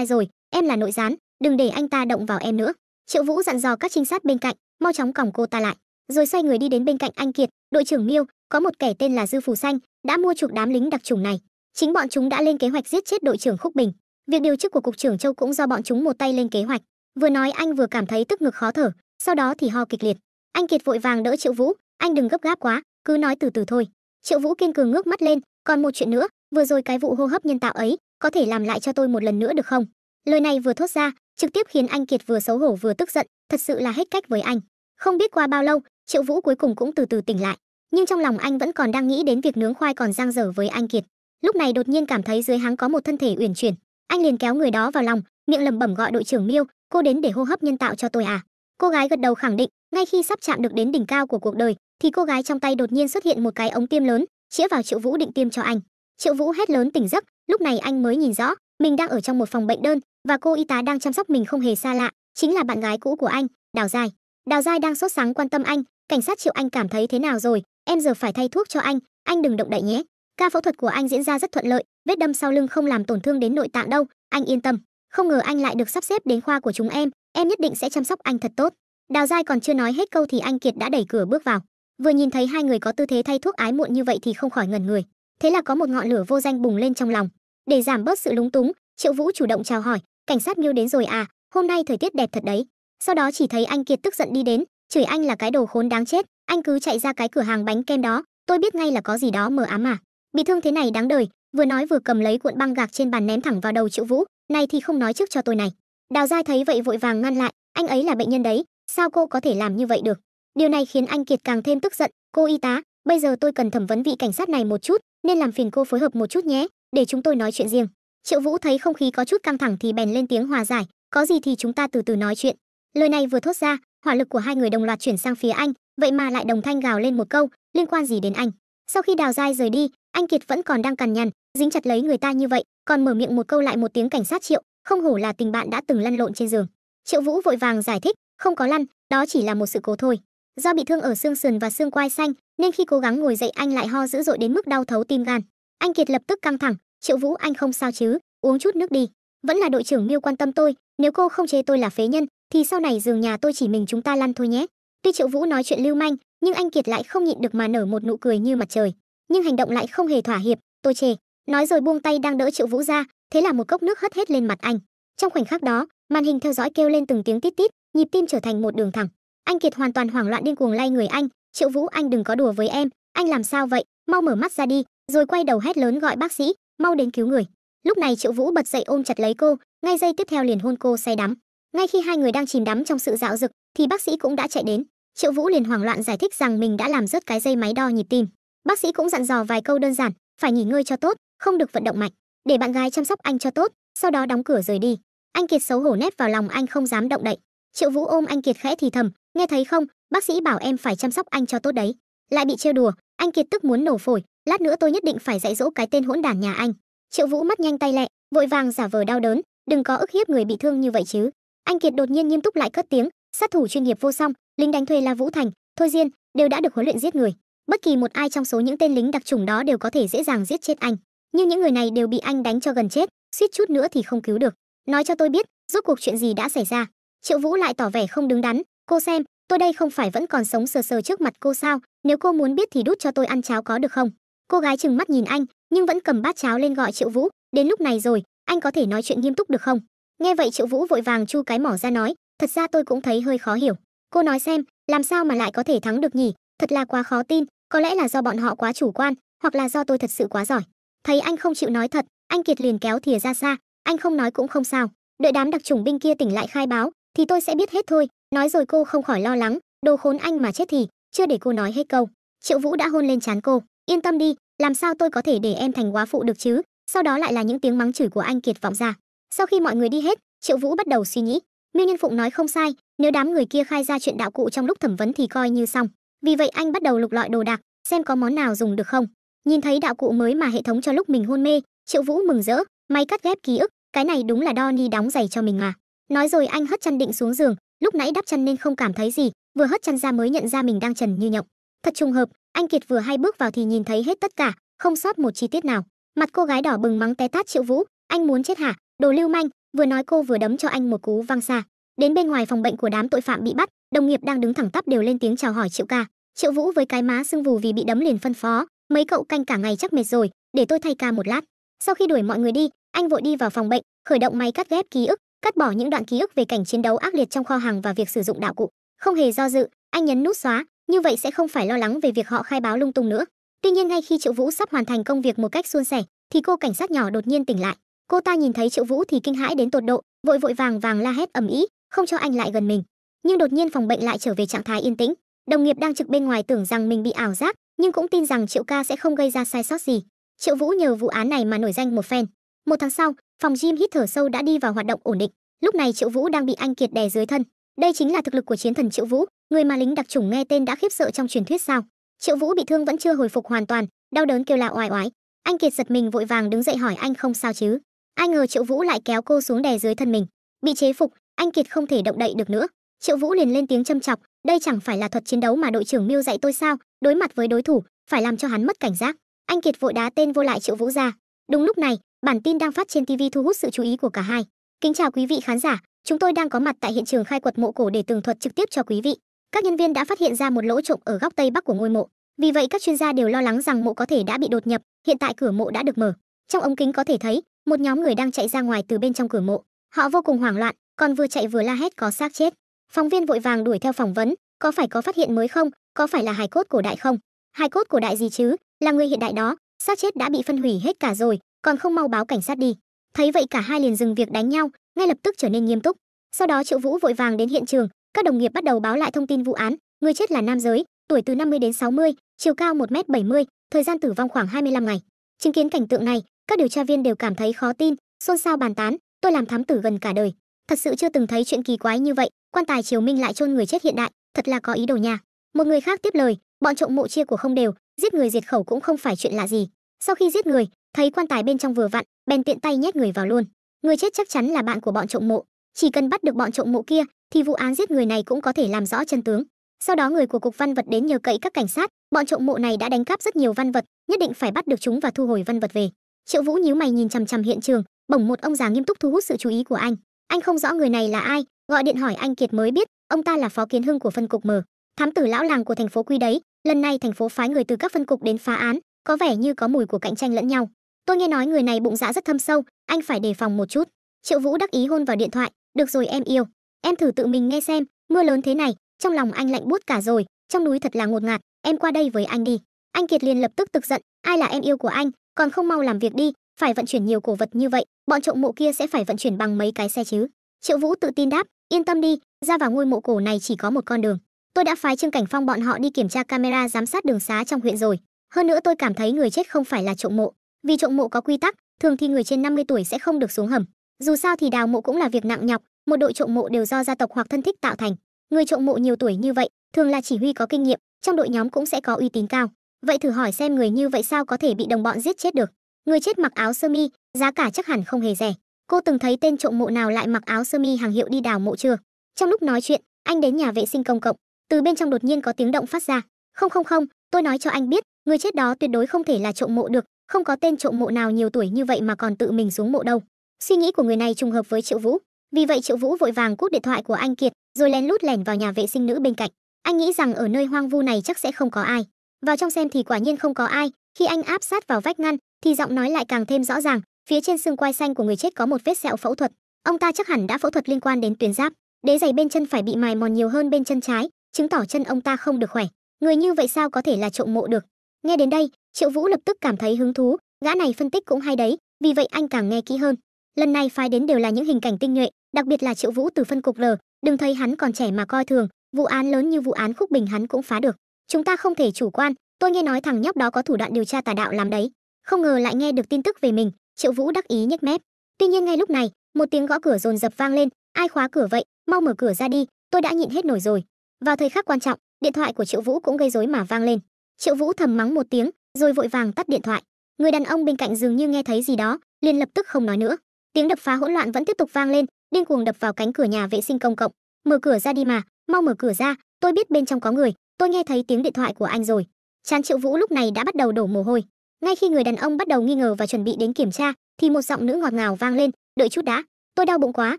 rồi, em là nội gián, đừng để anh ta động vào em nữa. Triệu Vũ dặn dò các trinh sát bên cạnh, mau chóng còng cô ta lại, rồi xoay người đi đến bên cạnh anh Kiệt, đội trưởng Miêu, có một kẻ tên là Dư Phù Xanh, đã mua chuộc đám lính đặc chủng này. Chính bọn chúng đã lên kế hoạch giết chết đội trưởng Khúc Bình. Việc điều chức của cục trưởng Châu cũng do bọn chúng một tay lên kế hoạch. Vừa nói anh vừa cảm thấy tức ngực khó thở, sau đó thì ho kịch liệt. Anh Kiệt vội vàng đỡ Triệu Vũ, anh đừng gấp gáp quá, cứ nói từ từ thôi. Triệu Vũ kiên cường ngước mắt lên, còn một chuyện nữa, vừa rồi cái vụ hô hấp nhân tạo ấy, có thể làm lại cho tôi một lần nữa được không? Lời này vừa thốt ra, trực tiếp khiến anh Kiệt vừa xấu hổ vừa tức giận, thật sự là hết cách với anh. Không biết qua bao lâu, Triệu Vũ cuối cùng cũng từ từ tỉnh lại, nhưng trong lòng anh vẫn còn đang nghĩ đến việc nướng khoai còn dang dở với anh Kiệt. Lúc này đột nhiên cảm thấy dưới háng có một thân thể uyển chuyển, anh liền kéo người đó vào lòng, miệng lẩm bẩm gọi đội trưởng Miêu, cô đến để hô hấp nhân tạo cho tôi à? Cô gái gật đầu khẳng định. Ngay khi sắp chạm được đến đỉnh cao của cuộc đời, thì cô gái trong tay đột nhiên xuất hiện một cái ống tiêm lớn, chĩa vào Triệu Vũ định tiêm cho anh. Triệu Vũ hét lớn tỉnh giấc, lúc này anh mới nhìn rõ, mình đang ở trong một phòng bệnh đơn, và cô y tá đang chăm sóc mình không hề xa lạ, chính là bạn gái cũ của anh, Đào Giai. Đào Giai đang sốt sắng quan tâm anh, cảnh sát Triệu, anh cảm thấy thế nào rồi? Em giờ phải thay thuốc cho anh đừng động đậy nhé. Ca phẫu thuật của anh diễn ra rất thuận lợi, vết đâm sau lưng không làm tổn thương đến nội tạng đâu, anh yên tâm. Không ngờ anh lại được sắp xếp đến khoa của chúng em nhất định sẽ chăm sóc anh thật tốt. Đào Giai còn chưa nói hết câu thì anh Kiệt đã đẩy cửa bước vào. Vừa nhìn thấy hai người có tư thế thay thuốc ái muộn như vậy thì không khỏi ngẩn người. Thế là có một ngọn lửa vô danh bùng lên trong lòng. Để giảm bớt sự lúng túng, Triệu Vũ chủ động chào hỏi, cảnh sát Miêu đến rồi à, hôm nay thời tiết đẹp thật đấy. Sau đó chỉ thấy anh Kiệt tức giận đi đến, chửi anh là cái đồ khốn đáng chết, anh cứ chạy ra cái cửa hàng bánh kem đó, tôi biết ngay là có gì đó mờ ám mà. Bị thương thế này đáng đời. Vừa nói vừa cầm lấy cuộn băng gạc trên bàn ném thẳng vào đầu Triệu Vũ, này thì không nói trước cho tôi này. Đào Giai thấy vậy vội vàng ngăn lại, anh ấy là bệnh nhân đấy, sao cô có thể làm như vậy được? Điều này khiến anh Kiệt càng thêm tức giận. Cô y tá, bây giờ tôi cần thẩm vấn vị cảnh sát này một chút, nên làm phiền cô phối hợp một chút nhé, để chúng tôi nói chuyện riêng. Triệu Vũ thấy không khí có chút căng thẳng thì bèn lên tiếng hòa giải, có gì thì chúng ta từ từ nói chuyện. Lời này vừa thốt ra, hỏa lực của hai người đồng loạt chuyển sang phía anh, vậy mà lại đồng thanh gào lên một câu, liên quan gì đến anh? Sau khi Đào Giai rời đi, anh Kiệt vẫn còn đang cằn nhằn, dính chặt lấy người ta như vậy, còn mở miệng một câu lại một tiếng cảnh sát Triệu, không hổ là tình bạn đã từng lăn lộn trên giường. Triệu Vũ vội vàng giải thích, không có lăn, đó chỉ là một sự cố thôi. Do bị thương ở xương sườn và xương quai xanh, nên khi cố gắng ngồi dậy anh lại ho dữ dội đến mức đau thấu tim gan. Anh Kiệt lập tức căng thẳng, Triệu Vũ anh không sao chứ, uống chút nước đi. Vẫn là đội trưởng Miêu quan tâm tôi, nếu cô không chê tôi là phế nhân, thì sau này giường nhà tôi chỉ mình chúng ta lăn thôi nhé. Tuy Triệu Vũ nói chuyện lưu manh, nhưng anh Kiệt lại không nhịn được mà nở một nụ cười như mặt trời. Nhưng hành động lại không hề thỏa hiệp, tôi chê. Nói rồi buông tay đang đỡ Triệu Vũ ra, thế là một cốc nước hất hết lên mặt anh. Trong khoảnh khắc đó, màn hình theo dõi kêu lên từng tiếng tít tít, nhịp tim trở thành một đường thẳng. Anh Kiệt hoàn toàn hoảng loạn điên cuồng lay người anh, Triệu Vũ anh đừng có đùa với em, anh làm sao vậy, mau mở mắt ra đi, rồi quay đầu hét lớn gọi bác sĩ, mau đến cứu người. Lúc này Triệu Vũ bật dậy ôm chặt lấy cô, ngay giây tiếp theo liền hôn cô say đắm. Ngay khi hai người đang chìm đắm trong sự dạo dực, thì bác sĩ cũng đã chạy đến. Triệu Vũ liền hoảng loạn giải thích rằng mình đã làm rớt cái dây máy đo nhịp tim. Bác sĩ cũng dặn dò vài câu đơn giản, phải nghỉ ngơi cho tốt, không được vận động mạnh, để bạn gái chăm sóc anh cho tốt, sau đó đóng cửa rời đi. Anh Kiệt xấu hổ nép vào lòng anh không dám động đậy. Triệu Vũ ôm anh Kiệt khẽ thì thầm, nghe thấy không, bác sĩ bảo em phải chăm sóc anh cho tốt đấy. Lại bị trêu đùa, anh Kiệt tức muốn nổ phổi, lát nữa tôi nhất định phải dạy dỗ cái tên hỗn đản nhà anh. Triệu Vũ mắt nhanh tay lẹ, vội vàng giả vờ đau đớn, đừng có ức hiếp người bị thương như vậy chứ. Anh Kiệt đột nhiên nghiêm túc lại cất tiếng, sát thủ chuyên nghiệp vô song, lính đánh thuê La Vũ Thành, Thôi Diên đều đã được huấn luyện giết người. Bất kỳ một ai trong số những tên lính đặc chủng đó đều có thể dễ dàng giết chết anh, nhưng những người này đều bị anh đánh cho gần chết, suýt chút nữa thì không cứu được. Nói cho tôi biết, rốt cuộc chuyện gì đã xảy ra? Triệu Vũ lại tỏ vẻ không đứng đắn, cô xem, tôi đây không phải vẫn còn sống sờ sờ trước mặt cô sao? Nếu cô muốn biết thì đút cho tôi ăn cháo có được không? Cô gái trừng mắt nhìn anh, nhưng vẫn cầm bát cháo lên gọi Triệu Vũ, đến lúc này rồi, anh có thể nói chuyện nghiêm túc được không? Nghe vậy Triệu Vũ vội vàng chu cái mỏ ra nói, thật ra tôi cũng thấy hơi khó hiểu. Cô nói xem, làm sao mà lại có thể thắng được nhỉ? Thật là quá khó tin, có lẽ là do bọn họ quá chủ quan, hoặc là do tôi thật sự quá giỏi. Thấy anh không chịu nói thật, anh Kiệt liền kéo thìa ra xa, anh không nói cũng không sao, đợi đám đặc chủng binh kia tỉnh lại khai báo, thì tôi sẽ biết hết thôi. Nói rồi cô không khỏi lo lắng, đồ khốn anh mà chết thì, chưa để cô nói hết câu, Triệu Vũ đã hôn lên trán cô, yên tâm đi, làm sao tôi có thể để em thành góa phụ được chứ? Sau đó lại là những tiếng mắng chửi của anh Kiệt vọng ra. Sau khi mọi người đi hết, Triệu Vũ bắt đầu suy nghĩ, Miêu Nhân Phụng nói không sai, nếu đám người kia khai ra chuyện đạo cụ trong lúc thẩm vấn thì coi như xong. Vì vậy anh bắt đầu lục lọi đồ đạc, xem có món nào dùng được không. Nhìn thấy đạo cụ mới mà hệ thống cho lúc mình hôn mê, Triệu Vũ mừng rỡ, máy cắt ghép ký ức, cái này đúng là Donnie đóng giày cho mình mà. Nói rồi anh hất chăn định xuống giường, lúc nãy đắp chăn nên không cảm thấy gì, vừa hất chăn ra mới nhận ra mình đang trần như nhộng. Thật trùng hợp, anh Kiệt vừa hay bước vào thì nhìn thấy hết tất cả, không sót một chi tiết nào. Mặt cô gái đỏ bừng mắng té tát Triệu Vũ, anh muốn chết hả, đồ lưu manh, vừa nói cô vừa đấm cho anh một cú văng xa. Đến bên ngoài phòng bệnh của đám tội phạm bị bắt, đồng nghiệp đang đứng thẳng tắp đều lên tiếng chào hỏi Triệu ca. Triệu Vũ với cái má sưng vù vì bị đấm liền phân phó, mấy cậu canh cả ngày chắc mệt rồi, để tôi thay ca một lát. Sau khi đuổi mọi người đi, anh vội đi vào phòng bệnh, khởi động máy cắt ghép ký ức, cắt bỏ những đoạn ký ức về cảnh chiến đấu ác liệt trong kho hàng và việc sử dụng đạo cụ. Không hề do dự, anh nhấn nút xóa, như vậy sẽ không phải lo lắng về việc họ khai báo lung tung nữa. Tuy nhiên ngay khi Triệu Vũ sắp hoàn thành công việc một cách suôn sẻ, thì cô cảnh sát nhỏ đột nhiên tỉnh lại. Cô ta nhìn thấy Triệu Vũ thì kinh hãi đến tột độ, vội vội vàng vàng la hét ầm ĩ, không cho anh lại gần mình. Nhưng đột nhiên phòng bệnh lại trở về trạng thái yên tĩnh. Đồng nghiệp đang trực bên ngoài tưởng rằng mình bị ảo giác, nhưng cũng tin rằng Triệu ca sẽ không gây ra sai sót gì. Triệu Vũ nhờ vụ án này mà nổi danh một phen. Một tháng sau, phòng gym hít thở sâu đã đi vào hoạt động ổn định. Lúc này Triệu Vũ đang bị anh Kiệt đè dưới thân. Đây chính là thực lực của chiến thần Triệu Vũ, người mà lính đặc chủng nghe tên đã khiếp sợ trong truyền thuyết sao? Triệu Vũ bị thương vẫn chưa hồi phục hoàn toàn, đau đớn kêu la oai oái. Anh Kiệt giật mình vội vàng đứng dậy hỏi anh không sao chứ? Ai ngờ Triệu Vũ lại kéo cô xuống đè dưới thân mình. Bị chế phục, anh Kiệt không thể động đậy được nữa. Triệu Vũ liền lên tiếng châm chọc, đây chẳng phải là thuật chiến đấu mà đội trưởng Miêu dạy tôi sao? Đối mặt với đối thủ, phải làm cho hắn mất cảnh giác. Anh Kiệt vội đá tên vô lại Triệu Vũ ra. Đúng lúc này, bản tin đang phát trên TV thu hút sự chú ý của cả hai. Kính chào quý vị khán giả, chúng tôi đang có mặt tại hiện trường khai quật mộ cổ để tường thuật trực tiếp cho quý vị. Các nhân viên đã phát hiện ra một lỗ trộm ở góc tây bắc của ngôi mộ. Vì vậy các chuyên gia đều lo lắng rằng mộ có thể đã bị đột nhập, hiện tại cửa mộ đã được mở. Trong ống kính có thể thấy, một nhóm người đang chạy ra ngoài từ bên trong cửa mộ. Họ vô cùng hoảng loạn, còn vừa chạy vừa la hét có xác chết. Phóng viên vội vàng đuổi theo phỏng vấn, có phải có phát hiện mới không, có phải là hài cốt cổ đại không? Hài cốt cổ đại gì chứ, là người hiện đại đó, xác chết đã bị phân hủy hết cả rồi, còn không mau báo cảnh sát đi. Thấy vậy cả hai liền dừng việc đánh nhau, ngay lập tức trở nên nghiêm túc. Sau đó Triệu Vũ vội vàng đến hiện trường, các đồng nghiệp bắt đầu báo lại thông tin vụ án. Người chết là nam giới, tuổi từ 50 đến 60, chiều cao 1m70, thời gian tử vong khoảng 25 ngày. Chứng kiến cảnh tượng này, các điều tra viên đều cảm thấy khó tin, xôn xao bàn tán, tôi làm thám tử gần cả đời, thật sự chưa từng thấy chuyện kỳ quái như vậy, quan tài triều minh lại chôn người chết hiện đại, thật là có ý đồ nha. Một người khác tiếp lời, Bọn trộm mộ chia của không đều, giết người diệt khẩu cũng không phải chuyện lạ gì. Sau khi giết người, thấy quan tài bên trong vừa vặn, bèn tiện tay nhét người vào luôn. Người chết chắc chắn là bạn của bọn trộm mộ, chỉ cần bắt được bọn trộm mộ kia thì vụ án giết người này cũng có thể làm rõ chân tướng. Sau đó người của cục văn vật đến nhờ cậy các cảnh sát, bọn trộm mộ này đã đánh cắp rất nhiều văn vật, nhất định phải bắt được chúng và thu hồi văn vật về. Triệu Vũ nhíu mày nhìn chằm chằm hiện trường, bỗng một ông già nghiêm túc thu hút sự chú ý của anh. Anh không rõ người này là ai, gọi điện hỏi anh Kiệt mới biết, ông ta là Phó Kiến Hưng của phân cục M, thám tử lão làng của thành phố Quy đấy. Lần này thành phố phái người từ các phân cục đến phá án, có vẻ như có mùi của cạnh tranh lẫn nhau. Tôi nghe nói người này bụng dạ rất thâm sâu, anh phải đề phòng một chút. Triệu Vũ đắc ý hôn vào điện thoại, được rồi em yêu, em thử tự mình nghe xem, mưa lớn thế này, trong lòng anh lạnh buốt cả rồi, trong núi thật là ngột ngạt, em qua đây với anh đi. Anh Kiệt liền lập tức tức giận, ai là em yêu của anh, còn không mau làm việc đi, phải vận chuyển nhiều cổ vật như vậy, bọn trộm mộ kia sẽ phải vận chuyển bằng mấy cái xe chứ. Triệu Vũ tự tin đáp, yên tâm đi, ra vào ngôi mộ cổ này chỉ có một con đường. Tôi đã phái Trương Cảnh Phong bọn họ đi kiểm tra camera giám sát đường xá trong huyện rồi. Hơn nữa tôi cảm thấy người chết không phải là trộm mộ, vì trộm mộ có quy tắc, thường thì người trên 50 tuổi sẽ không được xuống hầm. Dù sao thì đào mộ cũng là việc nặng nhọc, một đội trộm mộ đều do gia tộc hoặc thân thích tạo thành. Người trộm mộ nhiều tuổi như vậy, thường là chỉ huy có kinh nghiệm, trong đội nhóm cũng sẽ có uy tín cao. Vậy thử hỏi xem người như vậy sao có thể bị đồng bọn giết chết được? Người chết mặc áo sơ mi, giá cả chắc hẳn không hề rẻ. Cô từng thấy tên trộm mộ nào lại mặc áo sơ mi hàng hiệu đi đào mộ chưa? Trong lúc nói chuyện, anh đến nhà vệ sinh công cộng, từ bên trong đột nhiên có tiếng động phát ra. Không, tôi nói cho anh biết, người chết đó tuyệt đối không thể là trộm mộ được, không có tên trộm mộ nào nhiều tuổi như vậy mà còn tự mình xuống mộ đâu. Suy nghĩ của người này trùng hợp với Triệu Vũ, vì vậy Triệu Vũ vội vàng cúp điện thoại của anh Kiệt, rồi lén lút lẻn vào nhà vệ sinh nữ bên cạnh. Anh nghĩ rằng ở nơi hoang vu này chắc sẽ không có ai. Vào trong xem thì quả nhiên không có ai, khi anh áp sát vào vách ngăn thì giọng nói lại càng thêm rõ ràng, phía trên xương quai xanh của người chết có một vết sẹo phẫu thuật. Ông ta chắc hẳn đã phẫu thuật liên quan đến tuyến giáp, đế giày bên chân phải bị mài mòn nhiều hơn bên chân trái, chứng tỏ chân ông ta không được khỏe. Người như vậy sao có thể là trộm mộ được? Nghe đến đây, Triệu Vũ lập tức cảm thấy hứng thú, gã này phân tích cũng hay đấy, vì vậy anh càng nghe kỹ hơn. Lần này phái đến đều là những hình cảnh tinh nhuệ, đặc biệt là Triệu Vũ từ phân cục R, đừng thấy hắn còn trẻ mà coi thường, vụ án lớn như vụ án Khúc Bình hắn cũng phá được. Chúng ta không thể chủ quan, tôi nghe nói thằng nhóc đó có thủ đoạn điều tra tà đạo lắm đấy. Không ngờ lại nghe được tin tức về mình, Triệu Vũ đắc ý nhếch mép. Tuy nhiên ngay lúc này, một tiếng gõ cửa dồn dập vang lên, ai khóa cửa vậy, mau mở cửa ra đi, tôi đã nhịn hết nổi rồi. Vào thời khắc quan trọng, điện thoại của Triệu Vũ cũng gây rối mà vang lên. Triệu Vũ thầm mắng một tiếng, rồi vội vàng tắt điện thoại. Người đàn ông bên cạnh dường như nghe thấy gì đó, liền lập tức không nói nữa. Tiếng đập phá hỗn loạn vẫn tiếp tục vang lên, điên cuồng đập vào cánh cửa nhà vệ sinh công cộng. Mở cửa ra đi mà, mau mở cửa ra, tôi biết bên trong có người, tôi nghe thấy tiếng điện thoại của anh rồi. Trán Triệu Vũ lúc này đã bắt đầu đổ mồ hôi. Ngay khi người đàn ông bắt đầu nghi ngờ và chuẩn bị đến kiểm tra, thì một giọng nữ ngọt ngào vang lên, đợi chút đã, tôi đau bụng quá,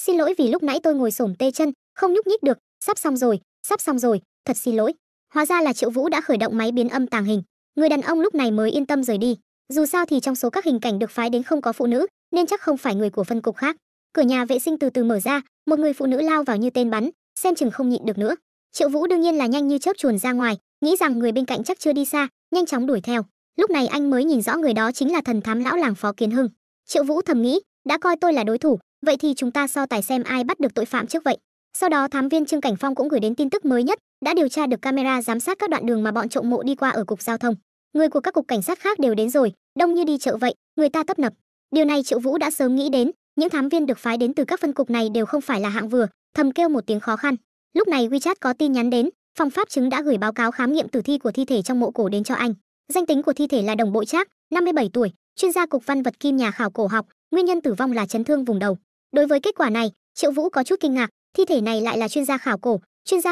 xin lỗi vì lúc nãy tôi ngồi xổm tê chân, không nhúc nhích được, sắp xong rồi, thật xin lỗi. Hóa ra là Triệu Vũ đã khởi động máy biến âm tàng hình. Người đàn ông lúc này mới yên tâm rời đi. Dù sao thì trong số các hình cảnh được phái đến không có phụ nữ, nên chắc không phải người của phân cục khác. Cửa nhà vệ sinh từ từ mở ra, một người phụ nữ lao vào như tên bắn, xem chừng không nhịn được nữa. Triệu Vũ đương nhiên là nhanh như chớp chuồn ra ngoài, nghĩ rằng người bên cạnh chắc chưa đi xa, nhanh chóng đuổi theo. Lúc này anh mới nhìn rõ người đó chính là thần thám lão làng Phó Kiến Hưng. Triệu Vũ thầm nghĩ, đã coi tôi là đối thủ, vậy thì chúng ta so tài xem ai bắt được tội phạm trước vậy. Sau đó thám viên Trương Cảnh Phong cũng gửi đến tin tức mới nhất, đã điều tra được camera giám sát các đoạn đường mà bọn trộm mộ đi qua ở cục giao thông. Người của các cục cảnh sát khác đều đến rồi, đông như đi chợ vậy, người ta tấp nập. Điều này Triệu Vũ đã sớm nghĩ đến, những thám viên được phái đến từ các phân cục này đều không phải là hạng vừa, thầm kêu một tiếng khó khăn. Lúc này WeChat có tin nhắn đến, phòng pháp chứng đã gửi báo cáo khám nghiệm tử thi của thi thể trong mộ cổ đến cho anh. Danh tính của thi thể là Đồng Bội Trác, 57 tuổi, chuyên gia cục văn vật Kim nhà khảo cổ học, nguyên nhân tử vong là chấn thương vùng đầu. Đối với kết quả này, Triệu Vũ có chút kinh ngạc, thi thể này lại là chuyên gia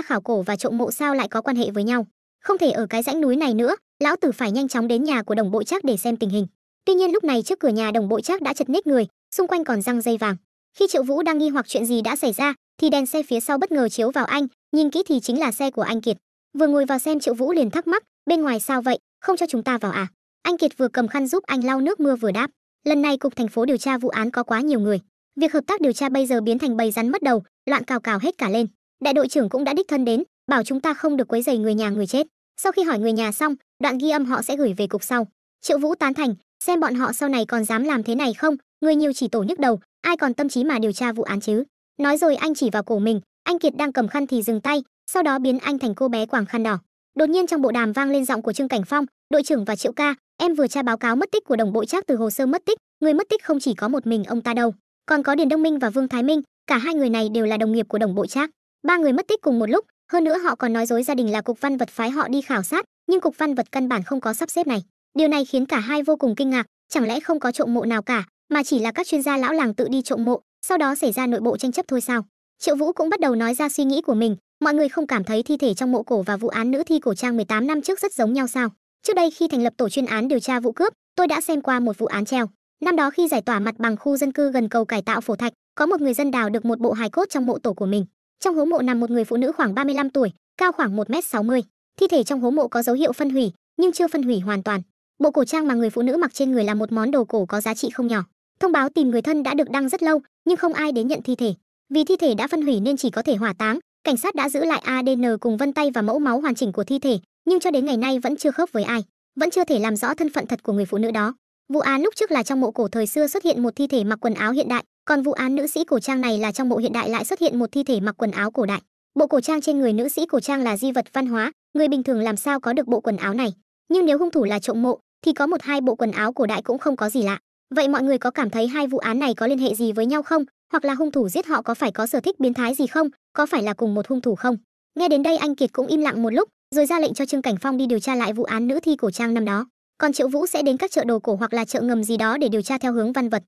khảo cổ và trộm mộ sao lại có quan hệ với nhau? Không thể ở cái rãnh núi này nữa, lão tử phải nhanh chóng đến nhà của Đồng Bội Trác để xem tình hình. Tuy nhiên lúc này trước cửa nhà Đồng Bội Trác đã chật ních người, xung quanh còn răng dây vàng. Khi Triệu Vũ đang nghi hoặc chuyện gì đã xảy ra, thì đèn xe phía sau bất ngờ chiếu vào anh, nhìn kỹ thì chính là xe của anh Kiệt. Vừa ngồi vào xem Triệu Vũ liền thắc mắc, bên ngoài sao vậy, không cho chúng ta vào à? Anh Kiệt vừa cầm khăn giúp anh lau nước mưa vừa đáp, lần này cục thành phố điều tra vụ án có quá nhiều người, việc hợp tác điều tra bây giờ biến thành bầy rắn mất đầu, loạn cào cào hết cả lên. Đại đội trưởng cũng đã đích thân đến, bảo chúng ta không được quấy rầy người nhà người chết. Sau khi hỏi người nhà xong, đoạn ghi âm họ sẽ gửi về cục sau. Triệu Vũ tán thành, xem bọn họ sau này còn dám làm thế này không, người nhiều chỉ tổ nhức đầu, ai còn tâm trí mà điều tra vụ án chứ. Nói rồi anh chỉ vào cổ mình, anh Kiệt đang cầm khăn thì dừng tay, sau đó biến anh thành cô bé quàng khăn đỏ. Đột nhiên trong bộ đàm vang lên giọng của Trương Cảnh Phong, đội trưởng và Triệu ca, em vừa tra báo cáo mất tích của Đồng Bội Trác từ hồ sơ mất tích, người mất tích không chỉ có một mình ông ta đâu, còn có Điền Đông Minh và Vương Thái Minh, cả hai người này đều là đồng nghiệp của Đồng Bội Trác. Ba người mất tích cùng một lúc, Hơn nữa họ còn nói dối gia đình là Cục Văn vật phái họ đi khảo sát, nhưng Cục Văn vật căn bản không có sắp xếp này. Điều này khiến cả hai vô cùng kinh ngạc, chẳng lẽ không có trộm mộ nào cả, mà chỉ là các chuyên gia lão làng tự đi trộm mộ, sau đó xảy ra nội bộ tranh chấp thôi sao? Triệu Vũ cũng bắt đầu nói ra suy nghĩ của mình, mọi người không cảm thấy thi thể trong mộ cổ và vụ án nữ thi cổ trang 18 năm trước rất giống nhau sao? Trước đây khi thành lập tổ chuyên án điều tra vụ cướp, tôi đã xem qua một vụ án treo. Năm đó khi giải tỏa mặt bằng khu dân cư gần cầu cải tạo Phổ Thạch, có một người dân đào được một bộ hài cốt trong mộ tổ của mình. Trong hố mộ nằm một người phụ nữ khoảng 35 tuổi, cao khoảng 1m60. Thi thể trong hố mộ có dấu hiệu phân hủy, nhưng chưa phân hủy hoàn toàn. Bộ cổ trang mà người phụ nữ mặc trên người là một món đồ cổ có giá trị không nhỏ. Thông báo tìm người thân đã được đăng rất lâu, nhưng không ai đến nhận thi thể. Vì thi thể đã phân hủy nên chỉ có thể hỏa táng. Cảnh sát đã giữ lại ADN cùng vân tay và mẫu máu hoàn chỉnh của thi thể, nhưng cho đến ngày nay vẫn chưa khớp với ai, vẫn chưa thể làm rõ thân phận thật của người phụ nữ đó. Vụ án lúc trước là trong mộ cổ thời xưa xuất hiện một thi thể mặc quần áo hiện đại, còn vụ án nữ sĩ cổ trang này là trong mộ hiện đại lại xuất hiện một thi thể mặc quần áo cổ đại. Bộ cổ trang trên người nữ sĩ cổ trang là di vật văn hóa, người bình thường làm sao có được bộ quần áo này. Nhưng nếu hung thủ là trộm mộ thì có một hai bộ quần áo cổ đại cũng không có gì lạ. Vậy mọi người có cảm thấy hai vụ án này có liên hệ gì với nhau không? Hoặc là hung thủ giết họ có phải có sở thích biến thái gì không? Có phải là cùng một hung thủ không? Nghe đến đây anh Kiệt cũng im lặng một lúc, rồi ra lệnh cho Trương Cảnh Phong đi điều tra lại vụ án nữ thi cổ trang năm đó. Còn Triệu Vũ sẽ đến các chợ đồ cổ hoặc là chợ ngầm gì đó để điều tra theo hướng văn vật,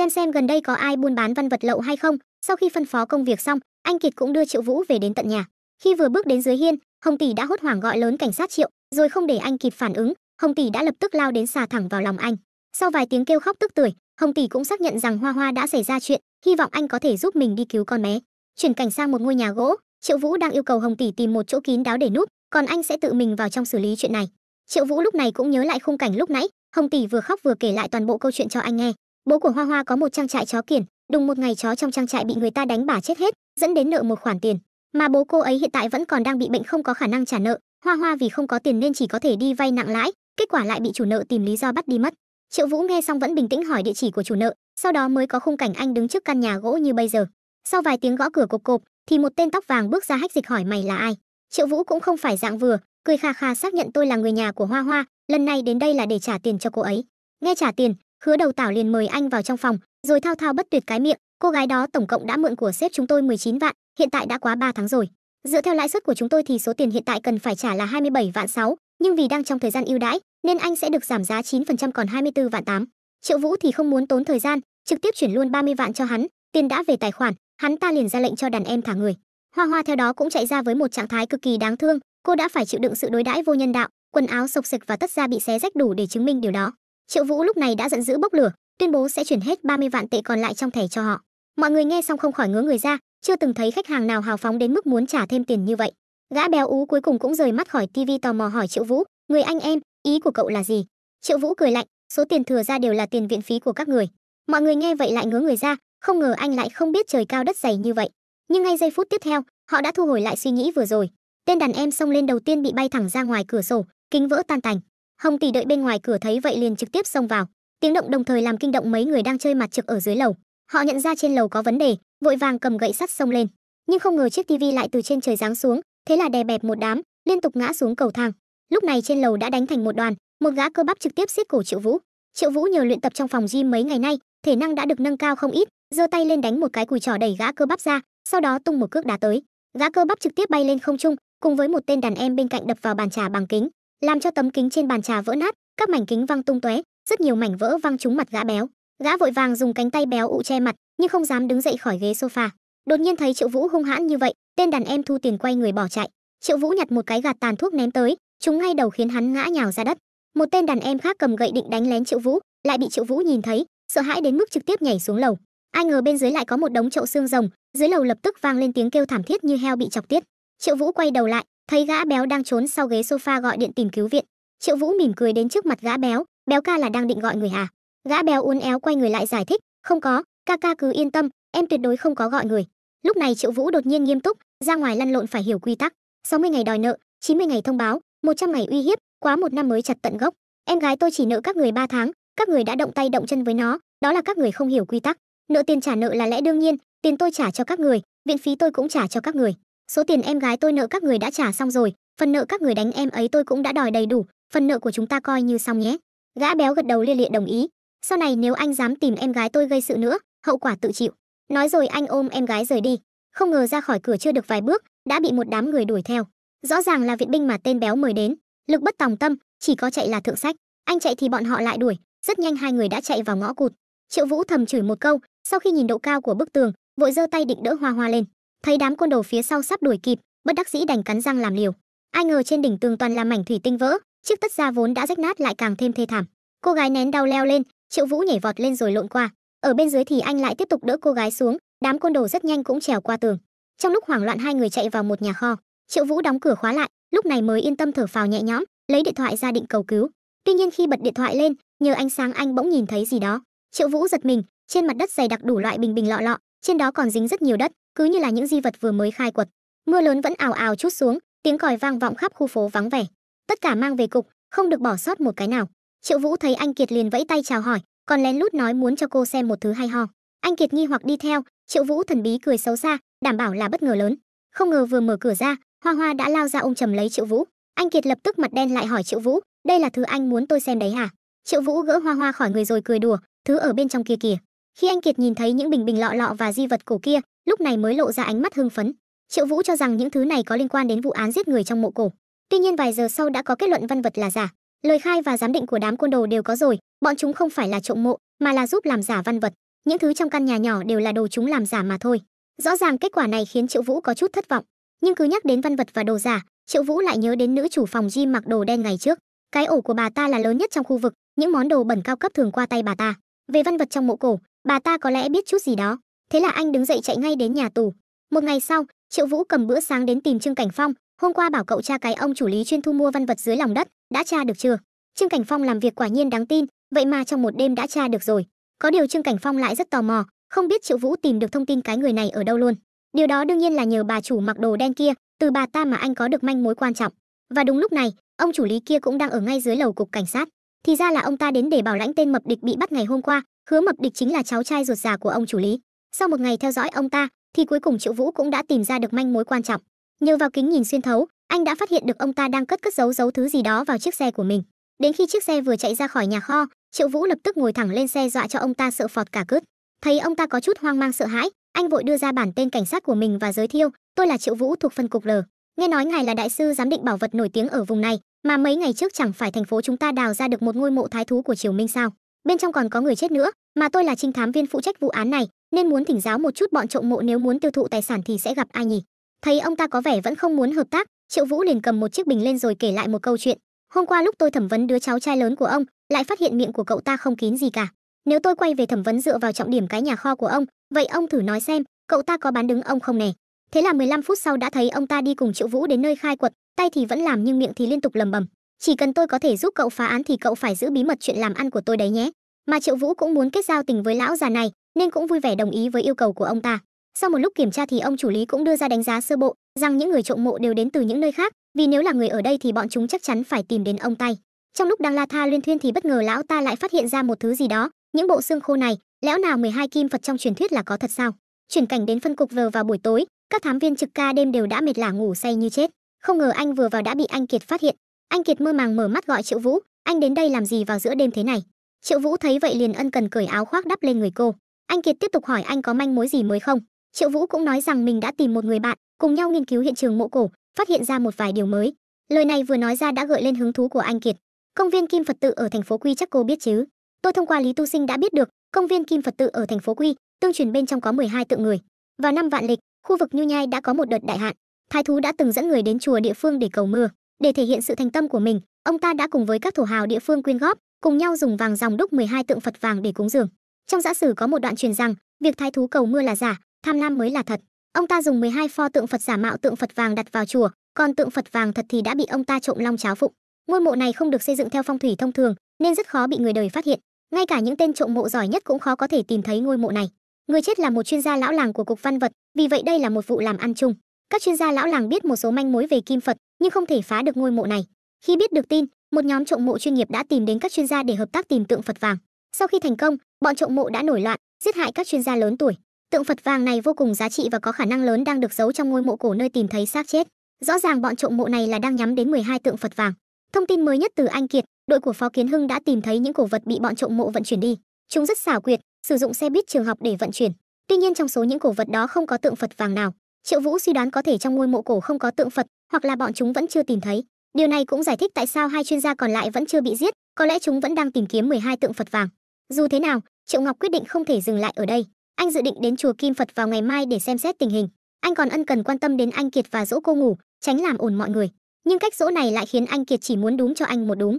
xem gần đây có ai buôn bán văn vật lậu hay không. Sau khi phân phó công việc xong, anh Kiệt cũng đưa Triệu Vũ về đến tận nhà. Khi vừa bước đến dưới hiên, Hồng Tỷ đã hốt hoảng gọi lớn cảnh sát Triệu, rồi không để anh kịp phản ứng, Hồng Tỷ đã lập tức lao đến xà thẳng vào lòng anh. Sau vài tiếng kêu khóc tức tưởi, Hồng Tỷ cũng xác nhận rằng Hoa Hoa đã xảy ra chuyện, hy vọng anh có thể giúp mình đi cứu con bé. Chuyển cảnh sang một ngôi nhà gỗ, Triệu Vũ đang yêu cầu Hồng Tỷ tìm một chỗ kín đáo để núp, còn anh sẽ tự mình vào trong xử lý chuyện này. Triệu Vũ lúc này cũng nhớ lại khung cảnh lúc nãy, Hồng Tỷ vừa khóc vừa kể lại toàn bộ câu chuyện cho anh nghe. Bố của Hoa Hoa có một trang trại chó kiểng, đùng một ngày chó trong trang trại bị người ta đánh bả chết hết, dẫn đến nợ một khoản tiền. Mà bố cô ấy hiện tại vẫn còn đang bị bệnh không có khả năng trả nợ. Hoa Hoa vì không có tiền nên chỉ có thể đi vay nặng lãi, kết quả lại bị chủ nợ tìm lý do bắt đi mất. Triệu Vũ nghe xong vẫn bình tĩnh hỏi địa chỉ của chủ nợ, sau đó mới có khung cảnh anh đứng trước căn nhà gỗ như bây giờ. Sau vài tiếng gõ cửa cộp cộp, thì một tên tóc vàng bước ra hách dịch hỏi mày là ai. Triệu Vũ cũng không phải dạng vừa, cười kha kha xác nhận tôi là người nhà của Hoa Hoa, lần này đến đây là để trả tiền cho cô ấy. Nghe trả tiền, Khứa Đầu Tảo liền mời anh vào trong phòng, rồi thao thao bất tuyệt cái miệng, cô gái đó tổng cộng đã mượn của sếp chúng tôi 19 vạn, hiện tại đã quá 3 tháng rồi. Dựa theo lãi suất của chúng tôi thì số tiền hiện tại cần phải trả là 27 vạn 6, nhưng vì đang trong thời gian ưu đãi nên anh sẽ được giảm giá 9% còn 24 vạn 8. Triệu Vũ thì không muốn tốn thời gian, trực tiếp chuyển luôn 30 vạn cho hắn, tiền đã về tài khoản, hắn ta liền ra lệnh cho đàn em thả người. Hoa Hoa theo đó cũng chạy ra với một trạng thái cực kỳ đáng thương, cô đã phải chịu đựng sự đối đãi vô nhân đạo, quần áo xộc xệch và tất da bị xé rách đủ để chứng minh điều đó. Triệu Vũ lúc này đã giận dữ bốc lửa, tuyên bố sẽ chuyển hết 30 vạn tệ còn lại trong thẻ cho họ. Mọi người nghe xong không khỏi ngớ người ra, chưa từng thấy khách hàng nào hào phóng đến mức muốn trả thêm tiền như vậy. Gã béo ú cuối cùng cũng rời mắt khỏi tivi tò mò hỏi Triệu Vũ, người anh em, ý của cậu là gì? Triệu Vũ cười lạnh, số tiền thừa ra đều là tiền viện phí của các người. Mọi người nghe vậy lại ngớ người ra, không ngờ anh lại không biết trời cao đất dày như vậy. Nhưng ngay giây phút tiếp theo, họ đã thu hồi lại suy nghĩ vừa rồi. Tên đàn em xông lên đầu tiên bị bay thẳng ra ngoài cửa sổ, kính vỡ tan tành. Hồng Tỷ đợi bên ngoài cửa thấy vậy liền trực tiếp xông vào. Tiếng động đồng thời làm kinh động mấy người đang chơi mặt trực ở dưới lầu. Họ nhận ra trên lầu có vấn đề, vội vàng cầm gậy sắt xông lên. Nhưng không ngờ chiếc tivi lại từ trên trời giáng xuống, thế là đè bẹp một đám, liên tục ngã xuống cầu thang. Lúc này trên lầu đã đánh thành một đoàn, một gã cơ bắp trực tiếp siết cổ Triệu Vũ. Triệu Vũ nhờ luyện tập trong phòng gym mấy ngày nay, thể năng đã được nâng cao không ít, giơ tay lên đánh một cái cùi trỏ đẩy gã cơ bắp ra, sau đó tung một cước đá tới. Gã cơ bắp trực tiếp bay lên không trung, cùng với một tên đàn em bên cạnh đập vào bàn trà bằng kính, làm cho tấm kính trên bàn trà vỡ nát, các mảnh kính văng tung tóe, rất nhiều mảnh vỡ văng trúng mặt gã béo. Gã vội vàng dùng cánh tay béo ụ che mặt, nhưng không dám đứng dậy khỏi ghế sofa. Đột nhiên thấy Triệu Vũ hung hãn như vậy, tên đàn em thu tiền quay người bỏ chạy. Triệu Vũ nhặt một cái gạt tàn thuốc ném tới, trúng ngay đầu khiến hắn ngã nhào ra đất. Một tên đàn em khác cầm gậy định đánh lén Triệu Vũ, lại bị Triệu Vũ nhìn thấy, sợ hãi đến mức trực tiếp nhảy xuống lầu. Ai ngờ bên dưới lại có một đống chậu xương rồng, dưới lầu lập tức vang lên tiếng kêu thảm thiết như heo bị chọc tiết. Triệu Vũ quay đầu lại, thấy gã béo đang trốn sau ghế sofa gọi điện tìm cứu viện. Triệu Vũ mỉm cười đến trước mặt gã béo, béo ca là đang định gọi người à? Gã béo uốn éo quay người lại giải thích, không có, ca ca cứ yên tâm, em tuyệt đối không có gọi người. Lúc này Triệu Vũ đột nhiên nghiêm túc, ra ngoài lăn lộn phải hiểu quy tắc, 60 ngày đòi nợ, 90 ngày thông báo, 100 ngày uy hiếp, quá một năm mới chặt tận gốc. Em gái tôi chỉ nợ các người 3 tháng, các người đã động tay động chân với nó, đó là các người không hiểu quy tắc. Nợ tiền trả nợ là lẽ đương nhiên, tiền tôi trả cho các người, viện phí tôi cũng trả cho các người. Số tiền em gái tôi nợ các người đã trả xong rồi, phần nợ các người đánh em ấy tôi cũng đã đòi đầy đủ, phần nợ của chúng ta coi như xong nhé. Gã béo gật đầu lia lịa đồng ý. Sau này nếu anh dám tìm em gái tôi gây sự nữa, hậu quả tự chịu. Nói rồi anh ôm em gái rời đi. Không ngờ ra khỏi cửa chưa được vài bước, đã bị một đám người đuổi theo. Rõ ràng là viện binh mà tên béo mời đến. Lực bất tòng tâm, chỉ có chạy là thượng sách. Anh chạy thì bọn họ lại đuổi, rất nhanh hai người đã chạy vào ngõ cụt. Triệu Vũ thầm chửi một câu, sau khi nhìn độ cao của bức tường, vội giơ tay định đỡ Hoa Hoa lên. Thấy đám côn đồ phía sau sắp đuổi kịp, bất đắc dĩ đành cắn răng làm liều. Ai ngờ trên đỉnh tường toàn là mảnh thủy tinh vỡ, chiếc tất da vốn đã rách nát lại càng thêm thê thảm. Cô gái nén đau leo lên, Triệu Vũ nhảy vọt lên rồi lộn qua. Ở bên dưới thì anh lại tiếp tục đỡ cô gái xuống, đám côn đồ rất nhanh cũng trèo qua tường. Trong lúc hoảng loạn hai người chạy vào một nhà kho, Triệu Vũ đóng cửa khóa lại, lúc này mới yên tâm thở phào nhẹ nhõm, lấy điện thoại ra định cầu cứu. Tuy nhiên khi bật điện thoại lên, nhờ ánh sáng anh bỗng nhìn thấy gì đó. Triệu Vũ giật mình, trên mặt đất dày đặc đủ loại bình bình lọ lọ, trên đó còn dính rất nhiều đất, cứ như là những di vật vừa mới khai quật. Mưa lớn vẫn ào ào trút xuống, tiếng còi vang vọng khắp khu phố vắng vẻ. Tất cả mang về cục, không được bỏ sót một cái nào. Triệu Vũ thấy anh Kiệt liền vẫy tay chào hỏi, còn lén lút nói muốn cho cô xem một thứ hay ho. Anh Kiệt nghi hoặc đi theo, Triệu Vũ thần bí cười xấu xa, đảm bảo là bất ngờ lớn. Không ngờ vừa mở cửa ra, Hoa Hoa đã lao ra ôm chầm lấy Triệu Vũ. Anh Kiệt lập tức mặt đen lại hỏi Triệu Vũ, đây là thứ anh muốn tôi xem đấy hả? Triệu Vũ gỡ Hoa Hoa khỏi người rồi cười đùa, thứ ở bên trong kia kìa. Khi anh Kiệt nhìn thấy những bình bình lọ lọ và di vật cổ kia, lúc này mới lộ ra ánh mắt hưng phấn. Triệu Vũ cho rằng những thứ này có liên quan đến vụ án giết người trong mộ cổ. Tuy nhiên vài giờ sau đã có kết luận văn vật là giả. Lời khai và giám định của đám côn đồ đều có rồi, bọn chúng không phải là trộm mộ, mà là giúp làm giả văn vật. Những thứ trong căn nhà nhỏ đều là đồ chúng làm giả mà thôi. Rõ ràng kết quả này khiến Triệu Vũ có chút thất vọng, nhưng cứ nhắc đến văn vật và đồ giả, Triệu Vũ lại nhớ đến nữ chủ phòng gym mặc đồ đen ngày trước. Cái ổ của bà ta là lớn nhất trong khu vực, những món đồ bẩn cao cấp thường qua tay bà ta. Về văn vật trong mộ cổ, bà ta có lẽ biết chút gì đó. Thế là anh đứng dậy chạy ngay đến nhà tù. Một ngày sau, Triệu Vũ cầm bữa sáng đến tìm Trương Cảnh Phong. Hôm qua bảo cậu tra cái ông chủ lý chuyên thu mua văn vật dưới lòng đất, đã tra được chưa? Trương Cảnh Phong làm việc quả nhiên đáng tin, vậy mà trong một đêm đã tra được rồi. Có điều Trương Cảnh Phong lại rất tò mò, không biết Triệu Vũ tìm được thông tin cái người này ở đâu luôn. Điều đó đương nhiên là nhờ bà chủ mặc đồ đen kia, từ bà ta mà anh có được manh mối quan trọng. Và đúng lúc này, ông chủ lý kia cũng đang ở ngay dưới lầu cục cảnh sát. Thì ra là ông ta đến để bảo lãnh tên Mập Địch bị bắt ngày hôm qua. Hứa Mập Địch chính là cháu trai ruột già của ông chủ lý. Sau một ngày theo dõi ông ta, thì cuối cùng Triệu Vũ cũng đã tìm ra được manh mối quan trọng. Nhờ vào kính nhìn xuyên thấu, anh đã phát hiện được ông ta đang cất giấu thứ gì đó vào chiếc xe của mình. Đến khi chiếc xe vừa chạy ra khỏi nhà kho, Triệu Vũ lập tức ngồi thẳng lên xe dọa cho ông ta sợ phọt cả cướt. Thấy ông ta có chút hoang mang sợ hãi, anh vội đưa ra bản tên cảnh sát của mình và giới thiệu, tôi là Triệu Vũ thuộc phân cục L. Nghe nói ngài là đại sư giám định bảo vật nổi tiếng ở vùng này, mà mấy ngày trước chẳng phải thành phố chúng ta đào ra được một ngôi mộ thái thú của Triều Minh sao? Bên trong còn có người chết nữa, mà tôi là trinh thám viên phụ trách vụ án này, nên muốn thỉnh giáo một chút bọn trộm mộ nếu muốn tiêu thụ tài sản thì sẽ gặp ai nhỉ? Thấy ông ta có vẻ vẫn không muốn hợp tác, Triệu Vũ liền cầm một chiếc bình lên rồi kể lại một câu chuyện. Hôm qua lúc tôi thẩm vấn đứa cháu trai lớn của ông, lại phát hiện miệng của cậu ta không kín gì cả. Nếu tôi quay về thẩm vấn dựa vào trọng điểm cái nhà kho của ông, vậy ông thử nói xem, cậu ta có bán đứng ông không nè? Thế là 15 phút sau đã thấy ông ta đi cùng Triệu Vũ đến nơi khai quật, tay thì vẫn làm nhưng miệng thì liên tục lầm bầm. Chỉ cần tôi có thể giúp cậu phá án thì cậu phải giữ bí mật chuyện làm ăn của tôi đấy nhé. Mà Triệu Vũ cũng muốn kết giao tình với lão già này, nên cũng vui vẻ đồng ý với yêu cầu của ông ta. Sau một lúc kiểm tra thì ông chủ lý cũng đưa ra đánh giá sơ bộ, rằng những người trộm mộ đều đến từ những nơi khác, vì nếu là người ở đây thì bọn chúng chắc chắn phải tìm đến ông tay. Trong lúc đang la tha liên thuyên thì bất ngờ lão ta lại phát hiện ra một thứ gì đó, những bộ xương khô này, lẽ nào 12 kim Phật trong truyền thuyết là có thật sao? Chuyển cảnh đến phân cục V vào buổi tối, các thám viên trực ca đêm đều đã mệt lả ngủ say như chết. Không ngờ anh vừa vào đã bị anh Kiệt phát hiện. Anh Kiệt mơ màng mở mắt gọi Triệu Vũ, anh đến đây làm gì vào giữa đêm thế này? Triệu Vũ thấy vậy liền ân cần cởi áo khoác đắp lên người cô. Anh Kiệt tiếp tục hỏi anh có manh mối gì mới không. Triệu Vũ cũng nói rằng mình đã tìm một người bạn, cùng nhau nghiên cứu hiện trường mộ cổ, phát hiện ra một vài điều mới. Lời này vừa nói ra đã gợi lên hứng thú của anh Kiệt. Công viên Kim Phật Tự ở thành phố Quy chắc cô biết chứ? Tôi thông qua Lý Tu Sinh đã biết được, công viên Kim Phật Tự ở thành phố Quy, tương truyền bên trong có 12 tượng người. Vào năm Vạn Lịch, khu vực Nhu Nhai đã có một đợt đại hạn. Thái thú đã từng dẫn người đến chùa địa phương để cầu mưa. Để thể hiện sự thành tâm của mình, ông ta đã cùng với các thổ hào địa phương quyên góp, cùng nhau dùng vàng dòng đúc 12 tượng Phật vàng để cúng dường. Trong giả sử có một đoạn truyền rằng, việc thái thú cầu mưa là giả, tham lam mới là thật. Ông ta dùng 12 pho tượng Phật giả mạo tượng Phật vàng đặt vào chùa, còn tượng Phật vàng thật thì đã bị ông ta trộm long cháo phụng. Ngôi mộ này không được xây dựng theo phong thủy thông thường, nên rất khó bị người đời phát hiện. Ngay cả những tên trộm mộ giỏi nhất cũng khó có thể tìm thấy ngôi mộ này. Người chết là một chuyên gia lão làng của cục văn vật, vì vậy đây là một vụ làm ăn chung. Các chuyên gia lão làng biết một số manh mối về kim Phật, nhưng không thể phá được ngôi mộ này. Khi biết được tin, một nhóm trộm mộ chuyên nghiệp đã tìm đến các chuyên gia để hợp tác tìm tượng Phật vàng. Sau khi thành công, bọn trộm mộ đã nổi loạn, giết hại các chuyên gia lớn tuổi. Tượng Phật vàng này vô cùng giá trị và có khả năng lớn đang được giấu trong ngôi mộ cổ nơi tìm thấy xác chết. Rõ ràng bọn trộm mộ này là đang nhắm đến 12 tượng Phật vàng. Thông tin mới nhất từ anh Kiệt, đội của Phó Kiến Hưng đã tìm thấy những cổ vật bị bọn trộm mộ vận chuyển đi. Chúng rất xảo quyệt, sử dụng xe buýt trường học để vận chuyển. Tuy nhiên trong số những cổ vật đó không có tượng Phật vàng nào. Triệu Vũ suy đoán có thể trong ngôi mộ cổ không có tượng Phật, hoặc là bọn chúng vẫn chưa tìm thấy. Điều này cũng giải thích tại sao hai chuyên gia còn lại vẫn chưa bị giết, có lẽ chúng vẫn đang tìm kiếm 12 tượng Phật vàng. Dù thế nào, Triệu Ngọc quyết định không thể dừng lại ở đây. Anh dự định đến chùa Kim Phật vào ngày mai để xem xét tình hình. Anh còn ân cần quan tâm đến anh Kiệt và dỗ cô ngủ, tránh làm ồn mọi người. Nhưng cách dỗ này lại khiến anh Kiệt chỉ muốn đúm cho anh một đúm.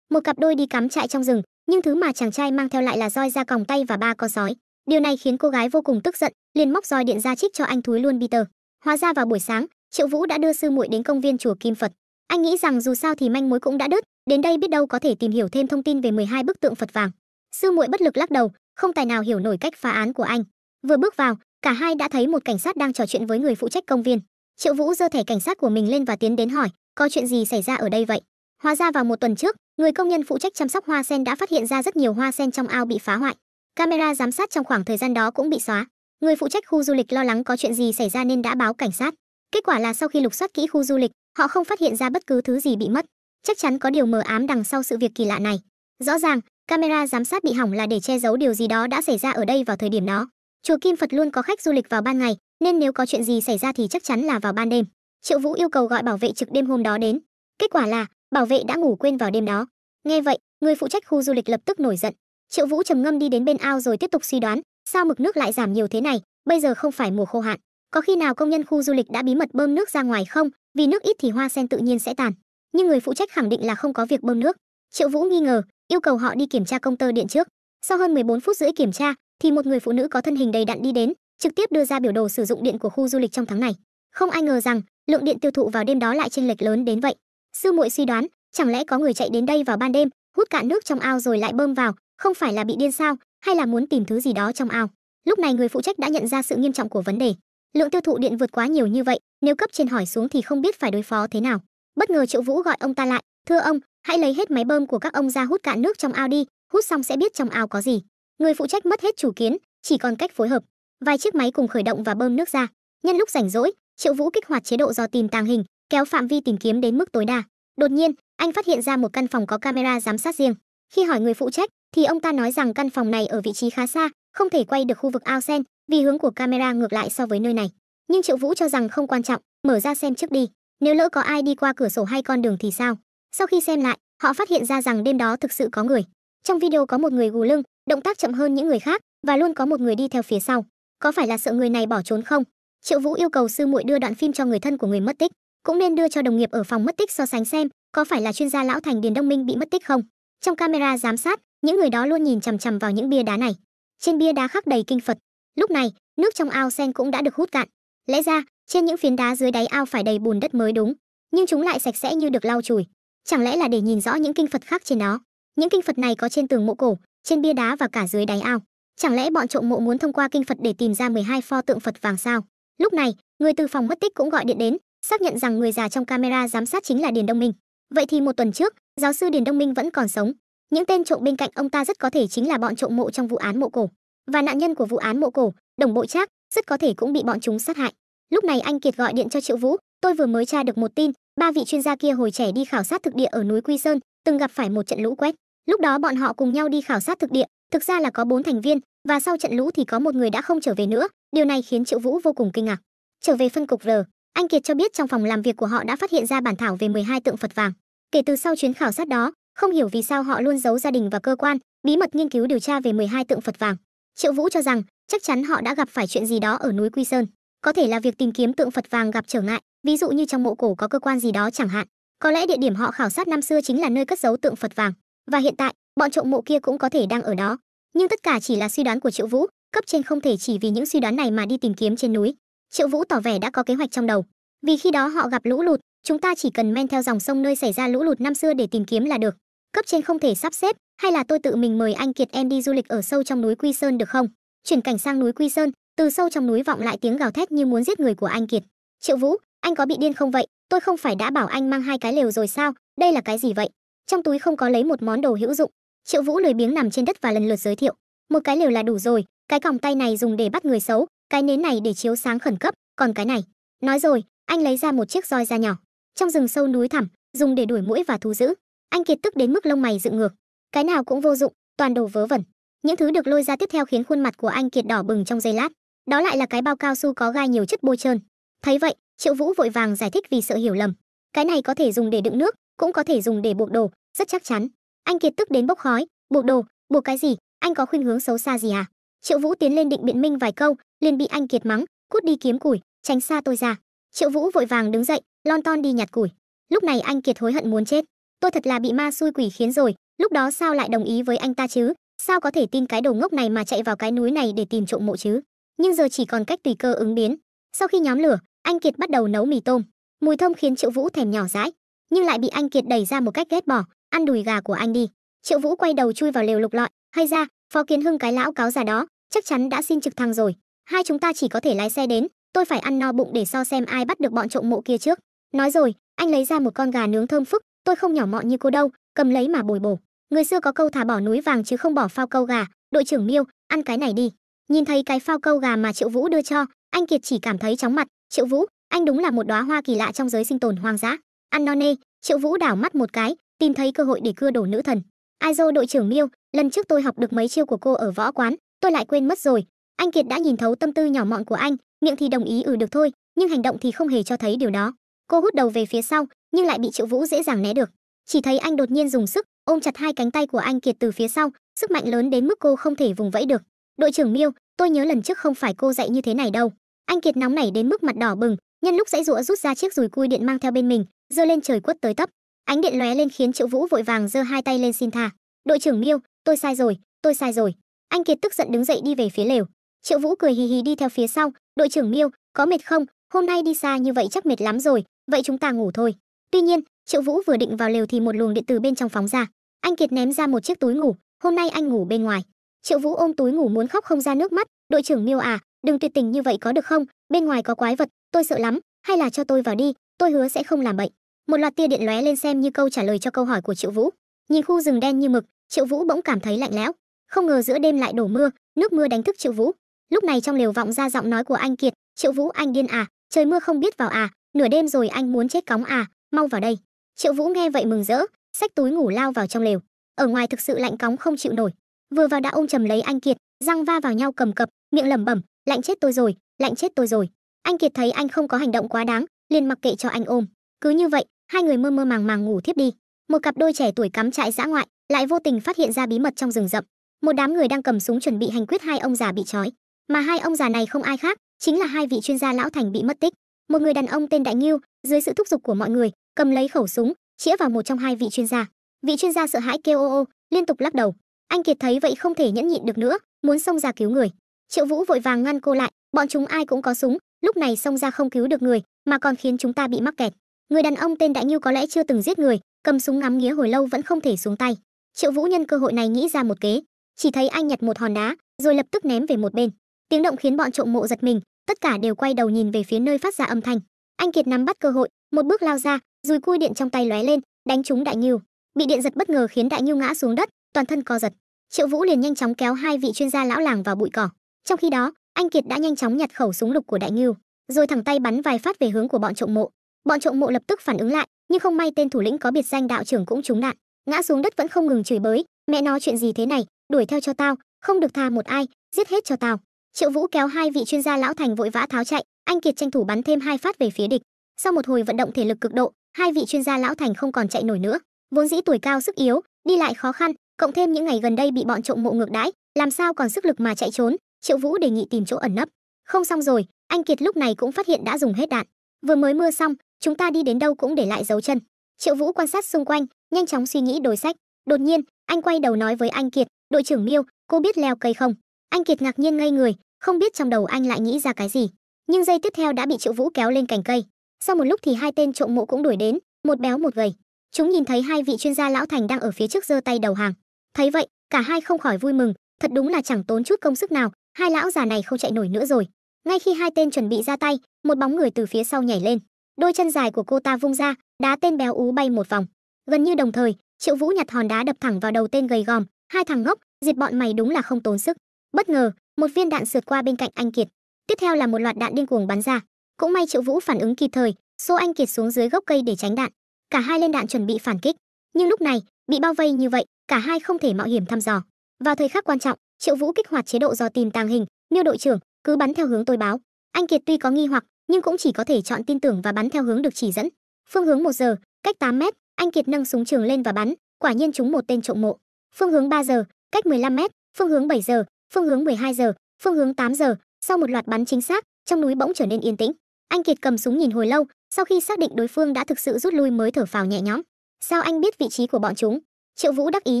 Một cặp đôi đi cắm trại trong rừng, nhưng thứ mà chàng trai mang theo lại là roi da còng tay và 3 con sói. Điều này khiến cô gái vô cùng tức giận, liền móc roi điện ra trích cho anh thúi luôn Peter. Hóa ra vào buổi sáng, Triệu Vũ đã đưa sư muội đến công viên chùa Kim Phật. Anh nghĩ rằng dù sao thì manh mối cũng đã đứt, đến đây biết đâu có thể tìm hiểu thêm thông tin về 12 bức tượng Phật vàng. Sư muội bất lực lắc đầu, không tài nào hiểu nổi cách phá án của anh. Vừa bước vào, cả hai đã thấy một cảnh sát đang trò chuyện với người phụ trách công viên. Triệu Vũ giơ thẻ cảnh sát của mình lên và tiến đến hỏi, có chuyện gì xảy ra ở đây vậy? Hóa ra vào một tuần trước, người công nhân phụ trách chăm sóc hoa sen đã phát hiện ra rất nhiều hoa sen trong ao bị phá hoại. Camera giám sát trong khoảng thời gian đó cũng bị xóa. Người phụ trách khu du lịch lo lắng có chuyện gì xảy ra nên đã báo cảnh sát. Kết quả là sau khi lục soát kỹ khu du lịch, họ không phát hiện ra bất cứ thứ gì bị mất. Chắc chắn có điều mờ ám đằng sau sự việc kỳ lạ này. Rõ ràng, camera giám sát bị hỏng là để che giấu điều gì đó đã xảy ra ở đây vào thời điểm đó. Chùa Kim Phật luôn có khách du lịch vào ban ngày, nên nếu có chuyện gì xảy ra thì chắc chắn là vào ban đêm. Triệu Vũ yêu cầu gọi bảo vệ trực đêm hôm đó đến. Kết quả là bảo vệ đã ngủ quên vào đêm đó. Nghe vậy, người phụ trách khu du lịch lập tức nổi giận. Triệu Vũ trầm ngâm đi đến bên ao rồi tiếp tục suy đoán, sao mực nước lại giảm nhiều thế này, bây giờ không phải mùa khô hạn, có khi nào công nhân khu du lịch đã bí mật bơm nước ra ngoài không, vì nước ít thì hoa sen tự nhiên sẽ tàn. Nhưng người phụ trách khẳng định là không có việc bơm nước. Triệu Vũ nghi ngờ, yêu cầu họ đi kiểm tra công tơ điện trước. Sau hơn 14 phút rưỡi kiểm tra, thì một người phụ nữ có thân hình đầy đặn đi đến, trực tiếp đưa ra biểu đồ sử dụng điện của khu du lịch trong tháng này. Không ai ngờ rằng lượng điện tiêu thụ vào đêm đó lại chênh lệch lớn đến vậy. Sư muội suy đoán, chẳng lẽ có người chạy đến đây vào ban đêm, hút cạn nước trong ao rồi lại bơm vào, không phải là bị điên sao, hay là muốn tìm thứ gì đó trong ao. Lúc này người phụ trách đã nhận ra sự nghiêm trọng của vấn đề. Lượng tiêu thụ điện vượt quá nhiều như vậy, nếu cấp trên hỏi xuống thì không biết phải đối phó thế nào. Bất ngờ Triệu Vũ gọi ông ta lại, thưa ông, hãy lấy hết máy bơm của các ông ra hút cạn nước trong ao đi, hút xong sẽ biết trong ao có gì. Người phụ trách mất hết chủ kiến, chỉ còn cách phối hợp. Vài chiếc máy cùng khởi động và bơm nước ra. Nhân lúc rảnh rỗi, Triệu Vũ kích hoạt chế độ dò tìm tàng hình, kéo phạm vi tìm kiếm đến mức tối đa. Đột nhiên, anh phát hiện ra một căn phòng có camera giám sát riêng. Khi hỏi người phụ trách, thì ông ta nói rằng căn phòng này ở vị trí khá xa, không thể quay được khu vực ao sen, vì hướng của camera ngược lại so với nơi này. Nhưng Triệu Vũ cho rằng không quan trọng, mở ra xem trước đi. Nếu lỡ có ai đi qua cửa sổ hay con đường thì sao? Sau khi xem lại, họ phát hiện ra rằng đêm đó thực sự có người. Trong video có một người gù lưng, động tác chậm hơn những người khác, và luôn có một người đi theo phía sau. Có phải là sợ người này bỏ trốn không? Triệu Vũ yêu cầu sư muội đưa đoạn phim cho người thân của người mất tích, cũng nên đưa cho đồng nghiệp ở phòng mất tích so sánh xem, có phải là chuyên gia lão thành Điền Đông Minh bị mất tích không. Trong camera giám sát, những người đó luôn nhìn chằm chằm vào những bia đá này. Trên bia đá khắc đầy kinh Phật. Lúc này, nước trong ao sen cũng đã được hút cạn. Lẽ ra, trên những phiến đá dưới đáy ao phải đầy bùn đất mới đúng, nhưng chúng lại sạch sẽ như được lau chùi. Chẳng lẽ là để nhìn rõ những kinh Phật khắc trên đó? Những kinh Phật này có trên tường mộ cổ, trên bia đá và cả dưới đáy ao. Chẳng lẽ bọn trộm mộ muốn thông qua kinh Phật để tìm ra 12 pho tượng Phật vàng sao? Lúc này, người từ phòng mất tích cũng gọi điện đến, xác nhận rằng người già trong camera giám sát chính là Điền Đông Minh. Vậy thì một tuần trước, giáo sư Điền Đông Minh vẫn còn sống. Những tên trộm bên cạnh ông ta rất có thể chính là bọn trộm mộ trong vụ án mộ cổ, và nạn nhân của vụ án mộ cổ, Đồng Bộ Trác, rất có thể cũng bị bọn chúng sát hại. Lúc này anh Kiệt gọi điện cho Triệu Vũ, tôi vừa mới tra được một tin, 3 vị chuyên gia kia hồi trẻ đi khảo sát thực địa ở núi Quy Sơn, từng gặp phải một trận lũ quét. Lúc đó bọn họ cùng nhau đi khảo sát thực địa, thực ra là có 4 thành viên, và sau trận lũ thì có một người đã không trở về nữa, điều này khiến Triệu Vũ vô cùng kinh ngạc. Trở về phân cục R, anh Kiệt cho biết trong phòng làm việc của họ đã phát hiện ra bản thảo về 12 tượng Phật vàng. Kể từ sau chuyến khảo sát đó, không hiểu vì sao họ luôn giấu gia đình và cơ quan, bí mật nghiên cứu điều tra về 12 tượng Phật vàng. Triệu Vũ cho rằng chắc chắn họ đã gặp phải chuyện gì đó ở núi Quy Sơn, có thể là việc tìm kiếm tượng Phật vàng gặp trở ngại, ví dụ như trong mộ cổ có cơ quan gì đó chẳng hạn. Có lẽ địa điểm họ khảo sát năm xưa chính là nơi cất giấu tượng Phật vàng, và hiện tại bọn trộm mộ kia cũng có thể đang ở đó. Nhưng tất cả chỉ là suy đoán của Triệu Vũ, cấp trên không thể chỉ vì những suy đoán này mà đi tìm kiếm trên núi. Triệu Vũ tỏ vẻ đã có kế hoạch trong đầu, vì khi đó họ gặp lũ lụt, chúng ta chỉ cần men theo dòng sông nơi xảy ra lũ lụt năm xưa để tìm kiếm là được. Cấp trên không thể sắp xếp, hay là tôi tự mình mời anh Kiệt em đi du lịch ở sâu trong núi Quy Sơn được không? Chuyển cảnh sang núi Quy Sơn, từ sâu trong núi vọng lại tiếng gào thét như muốn giết người của anh Kiệt. Triệu Vũ, anh có bị điên không vậy? Tôi không phải đã bảo anh mang 2 cái lều rồi sao? Đây là cái gì vậy? Trong túi không có lấy một món đồ hữu dụng. Triệu Vũ lười biếng nằm trên đất và lần lượt giới thiệu. Một cái lều là đủ rồi, cái còng tay này dùng để bắt người xấu, cái nến này để chiếu sáng khẩn cấp, còn cái này. Nói rồi, anh lấy ra một chiếc roi da nhỏ. Trong rừng sâu núi thẳm, dùng để đuổi muỗi và thú dữ. Anh Kiệt tức đến mức lông mày dựng ngược. Cái nào cũng vô dụng, toàn đồ vớ vẩn. Những thứ được lôi ra tiếp theo khiến khuôn mặt của anh Kiệt đỏ bừng trong giây lát. Đó lại là cái bao cao su có gai nhiều chất bôi trơn. Thấy vậy, Triệu Vũ vội vàng giải thích vì sợ hiểu lầm. Cái này có thể dùng để đựng nước, cũng có thể dùng để buộc đồ, rất chắc chắn. Anh Kiệt tức đến bốc khói, buộc đồ, buộc cái gì, anh có khuynh hướng xấu xa gì à? Triệu Vũ tiến lên định biện minh vài câu, liền bị anh Kiệt mắng, cút đi kiếm củi, tránh xa tôi ra. Triệu Vũ vội vàng đứng dậy, lon ton đi nhặt củi. Lúc này anh Kiệt hối hận muốn chết. Tôi thật là bị ma xui quỷ khiến rồi, lúc đó sao lại đồng ý với anh ta chứ? Sao có thể tin cái đồ ngốc này mà chạy vào cái núi này để tìm trộm mộ chứ? Nhưng giờ chỉ còn cách tùy cơ ứng biến. Sau khi nhóm lửa, anh Kiệt bắt đầu nấu mì tôm. Mùi thơm khiến Triệu Vũ thèm nhỏ dãi, nhưng lại bị anh Kiệt đẩy ra một cách ghét bỏ, ăn đùi gà của anh đi. Triệu Vũ quay đầu chui vào lều lục lọi, hay ra, Phó Kiến Hưng cái lão cáo già đó, chắc chắn đã xin trực thăng rồi. Hai chúng ta chỉ có thể lái xe đến, tôi phải ăn no bụng để so xem ai bắt được bọn trộm mộ kia trước. Nói rồi, anh lấy ra một con gà nướng thơm phức, tôi không nhỏ mọn như cô đâu, cầm lấy mà bồi bổ. Người xưa có câu thả bỏ núi vàng chứ không bỏ phao câu gà, đội trưởng Miêu, ăn cái này đi. Nhìn thấy cái phao câu gà mà Triệu Vũ đưa cho, anh Kiệt chỉ cảm thấy chóng mặt. Triệu Vũ, anh đúng là một đóa hoa kỳ lạ trong giới sinh tồn hoang dã. Ăn no nê, Triệu Vũ đảo mắt một cái, tìm thấy cơ hội để cưa đổ nữ thần. Ai dô đội trưởng Miêu, lần trước tôi học được mấy chiêu của cô ở võ quán, tôi lại quên mất rồi. Anh Kiệt đã nhìn thấu tâm tư nhỏ mọn của anh, miệng thì đồng ý được thôi, nhưng hành động thì không hề cho thấy điều đó. Cô hút đầu về phía sau, nhưng lại bị Triệu Vũ dễ dàng né được. Chỉ thấy anh đột nhiên dùng sức ôm chặt hai cánh tay của anh Kiệt từ phía sau, sức mạnh lớn đến mức cô không thể vùng vẫy được. Đội trưởng Miêu, tôi nhớ lần trước không phải cô dạy như thế này đâu. Anh Kiệt nóng nảy đến mức mặt đỏ bừng, nhân lúc giãy giụa rút ra chiếc dùi cui điện mang theo bên mình, giơ lên trời quất tới tấp. Ánh điện lóe lên khiến Triệu Vũ vội vàng giơ hai tay lên xin tha. Đội trưởng Miêu, tôi sai rồi, tôi sai rồi. Anh Kiệt tức giận đứng dậy đi về phía lều. Triệu Vũ cười hì hì đi theo phía sau. Đội trưởng Miêu, có mệt không? Hôm nay đi xa như vậy chắc mệt lắm rồi, vậy chúng ta ngủ thôi. Tuy nhiên, Triệu Vũ vừa định vào lều thì một luồng điện từ bên trong phóng ra. Anh Kiệt ném ra một chiếc túi ngủ, hôm nay anh ngủ bên ngoài. Triệu Vũ ôm túi ngủ muốn khóc không ra nước mắt. Đội trưởng Miêu à, đừng tuyệt tình như vậy có được không? Bên ngoài có quái vật, tôi sợ lắm, hay là cho tôi vào đi, tôi hứa sẽ không làm bậy. Một loạt tia điện lóe lên xem như câu trả lời cho câu hỏi của Triệu Vũ. Nhìn khu rừng đen như mực, Triệu Vũ bỗng cảm thấy lạnh lẽo. Không ngờ giữa đêm lại đổ mưa, nước mưa đánh thức Triệu Vũ. Lúc này trong lều vọng ra giọng nói của anh Kiệt, Triệu Vũ anh điên à, trời mưa không biết vào à, nửa đêm rồi anh muốn chết cóng à, mau vào đây. Triệu Vũ nghe vậy mừng rỡ, xách túi ngủ lao vào trong lều. Ở ngoài thực sự lạnh cóng không chịu nổi. Vừa vào đã ôm chầm lấy anh Kiệt, răng va vào nhau cầm cập, miệng lẩm bẩm, lạnh chết tôi rồi, lạnh chết tôi rồi. Anh Kiệt thấy anh không có hành động quá đáng, liền mặc kệ cho anh ôm. Cứ như vậy, hai người mơ mơ màng màng ngủ thiếp đi. Một cặp đôi trẻ tuổi cắm trại dã ngoại, lại vô tình phát hiện ra bí mật trong rừng rậm. Một đám người đang cầm súng chuẩn bị hành quyết hai ông già bị trói. Mà hai ông già này không ai khác, chính là hai vị chuyên gia lão thành bị mất tích. Một người đàn ông tên Đại Ngưu, dưới sự thúc giục của mọi người, cầm lấy khẩu súng, chĩa vào một trong hai vị chuyên gia. Vị chuyên gia sợ hãi kêu ô ô, liên tục lắc đầu. Anh Kiệt thấy vậy không thể nhẫn nhịn được nữa, muốn xông ra cứu người. Triệu Vũ vội vàng ngăn cô lại, bọn chúng ai cũng có súng, lúc này xông ra không cứu được người, mà còn khiến chúng ta bị mắc kẹt. Người đàn ông tên Đại Ngưu có lẽ chưa từng giết người, cầm súng ngắm nghía hồi lâu vẫn không thể xuống tay. Triệu Vũ nhân cơ hội này nghĩ ra một kế, chỉ thấy anh nhặt một hòn đá, rồi lập tức ném về một bên. Tiếng động khiến bọn trộm mộ giật mình, tất cả đều quay đầu nhìn về phía nơi phát ra âm thanh. Anh Kiệt nắm bắt cơ hội, một bước lao ra, dùi cui điện trong tay lóe lên, đánh trúng Đại Ngưu. Bị điện giật bất ngờ khiến Đại Ngưu ngã xuống đất, toàn thân co giật. Triệu Vũ liền nhanh chóng kéo hai vị chuyên gia lão làng vào bụi cỏ. Trong khi đó, anh Kiệt đã nhanh chóng nhặt khẩu súng lục của Đại Ngưu, rồi thẳng tay bắn vài phát về hướng của bọn trộm mộ. Bọn trộm mộ lập tức phản ứng lại, nhưng không may tên thủ lĩnh có biệt danh đạo trưởng cũng trúng đạn, ngã xuống đất vẫn không ngừng chửi bới, mẹ nó chuyện gì thế này, đuổi theo cho tao, không được tha một ai, giết hết cho tao. Triệu Vũ kéo hai vị chuyên gia lão thành vội vã tháo chạy, anh Kiệt tranh thủ bắn thêm hai phát về phía địch. Sau một hồi vận động thể lực cực độ, hai vị chuyên gia lão thành không còn chạy nổi nữa. Vốn dĩ tuổi cao sức yếu, đi lại khó khăn, cộng thêm những ngày gần đây bị bọn trộm mộ ngược đãi, làm sao còn sức lực mà chạy trốn. Triệu Vũ đề nghị tìm chỗ ẩn nấp. Không xong rồi, anh Kiệt lúc này cũng phát hiện đã dùng hết đạn. Vừa mới mưa xong, chúng ta đi đến đâu cũng để lại dấu chân. Triệu Vũ quan sát xung quanh, nhanh chóng suy nghĩ đối sách. Đột nhiên, anh quay đầu nói với anh Kiệt, đội trưởng Miêu, cô biết leo cây không? Anh Kiệt ngạc nhiên ngây người, không biết trong đầu anh lại nghĩ ra cái gì. Nhưng giây tiếp theo đã bị Triệu Vũ kéo lên cành cây. Sau một lúc thì hai tên trộm mộ cũng đuổi đến, một béo một gầy. Chúng nhìn thấy hai vị chuyên gia lão thành đang ở phía trước giơ tay đầu hàng. Thấy vậy, cả hai không khỏi vui mừng, thật đúng là chẳng tốn chút công sức nào, hai lão già này không chạy nổi nữa rồi. Ngay khi hai tên chuẩn bị ra tay, một bóng người từ phía sau nhảy lên, đôi chân dài của cô ta vung ra, đá tên béo ú bay một vòng. Gần như đồng thời, Triệu Vũ nhặt hòn đá đập thẳng vào đầu tên gầy gòm, hai thằng ngốc, diệt bọn mày đúng là không tốn sức. Bất ngờ, một viên đạn sượt qua bên cạnh anh Kiệt, tiếp theo là một loạt đạn điên cuồng bắn ra. Cũng may Triệu Vũ phản ứng kịp thời, xô anh Kiệt xuống dưới gốc cây để tránh đạn. Cả hai lên đạn chuẩn bị phản kích, nhưng lúc này bị bao vây như vậy, cả hai không thể mạo hiểm thăm dò. Vào thời khắc quan trọng, Triệu Vũ kích hoạt chế độ dò tìm tàng hình, Miêu đội trưởng, cứ bắn theo hướng tôi báo. Anh Kiệt tuy có nghi hoặc, nhưng cũng chỉ có thể chọn tin tưởng và bắn theo hướng được chỉ dẫn. Phương hướng 1 giờ, cách 8 mét, anh Kiệt nâng súng trường lên và bắn, quả nhiên trúng một tên trộm mộ. Phương hướng 3 giờ, cách 15 mét, phương hướng 7 giờ, phương hướng 12 giờ, phương hướng 8 giờ, sau một loạt bắn chính xác, trong núi bỗng trở nên yên tĩnh. Anh Kiệt cầm súng nhìn hồi lâu, sau khi xác định đối phương đã thực sự rút lui mới thở phào nhẹ nhõm. Sao anh biết vị trí của bọn chúng? Triệu Vũ đắc ý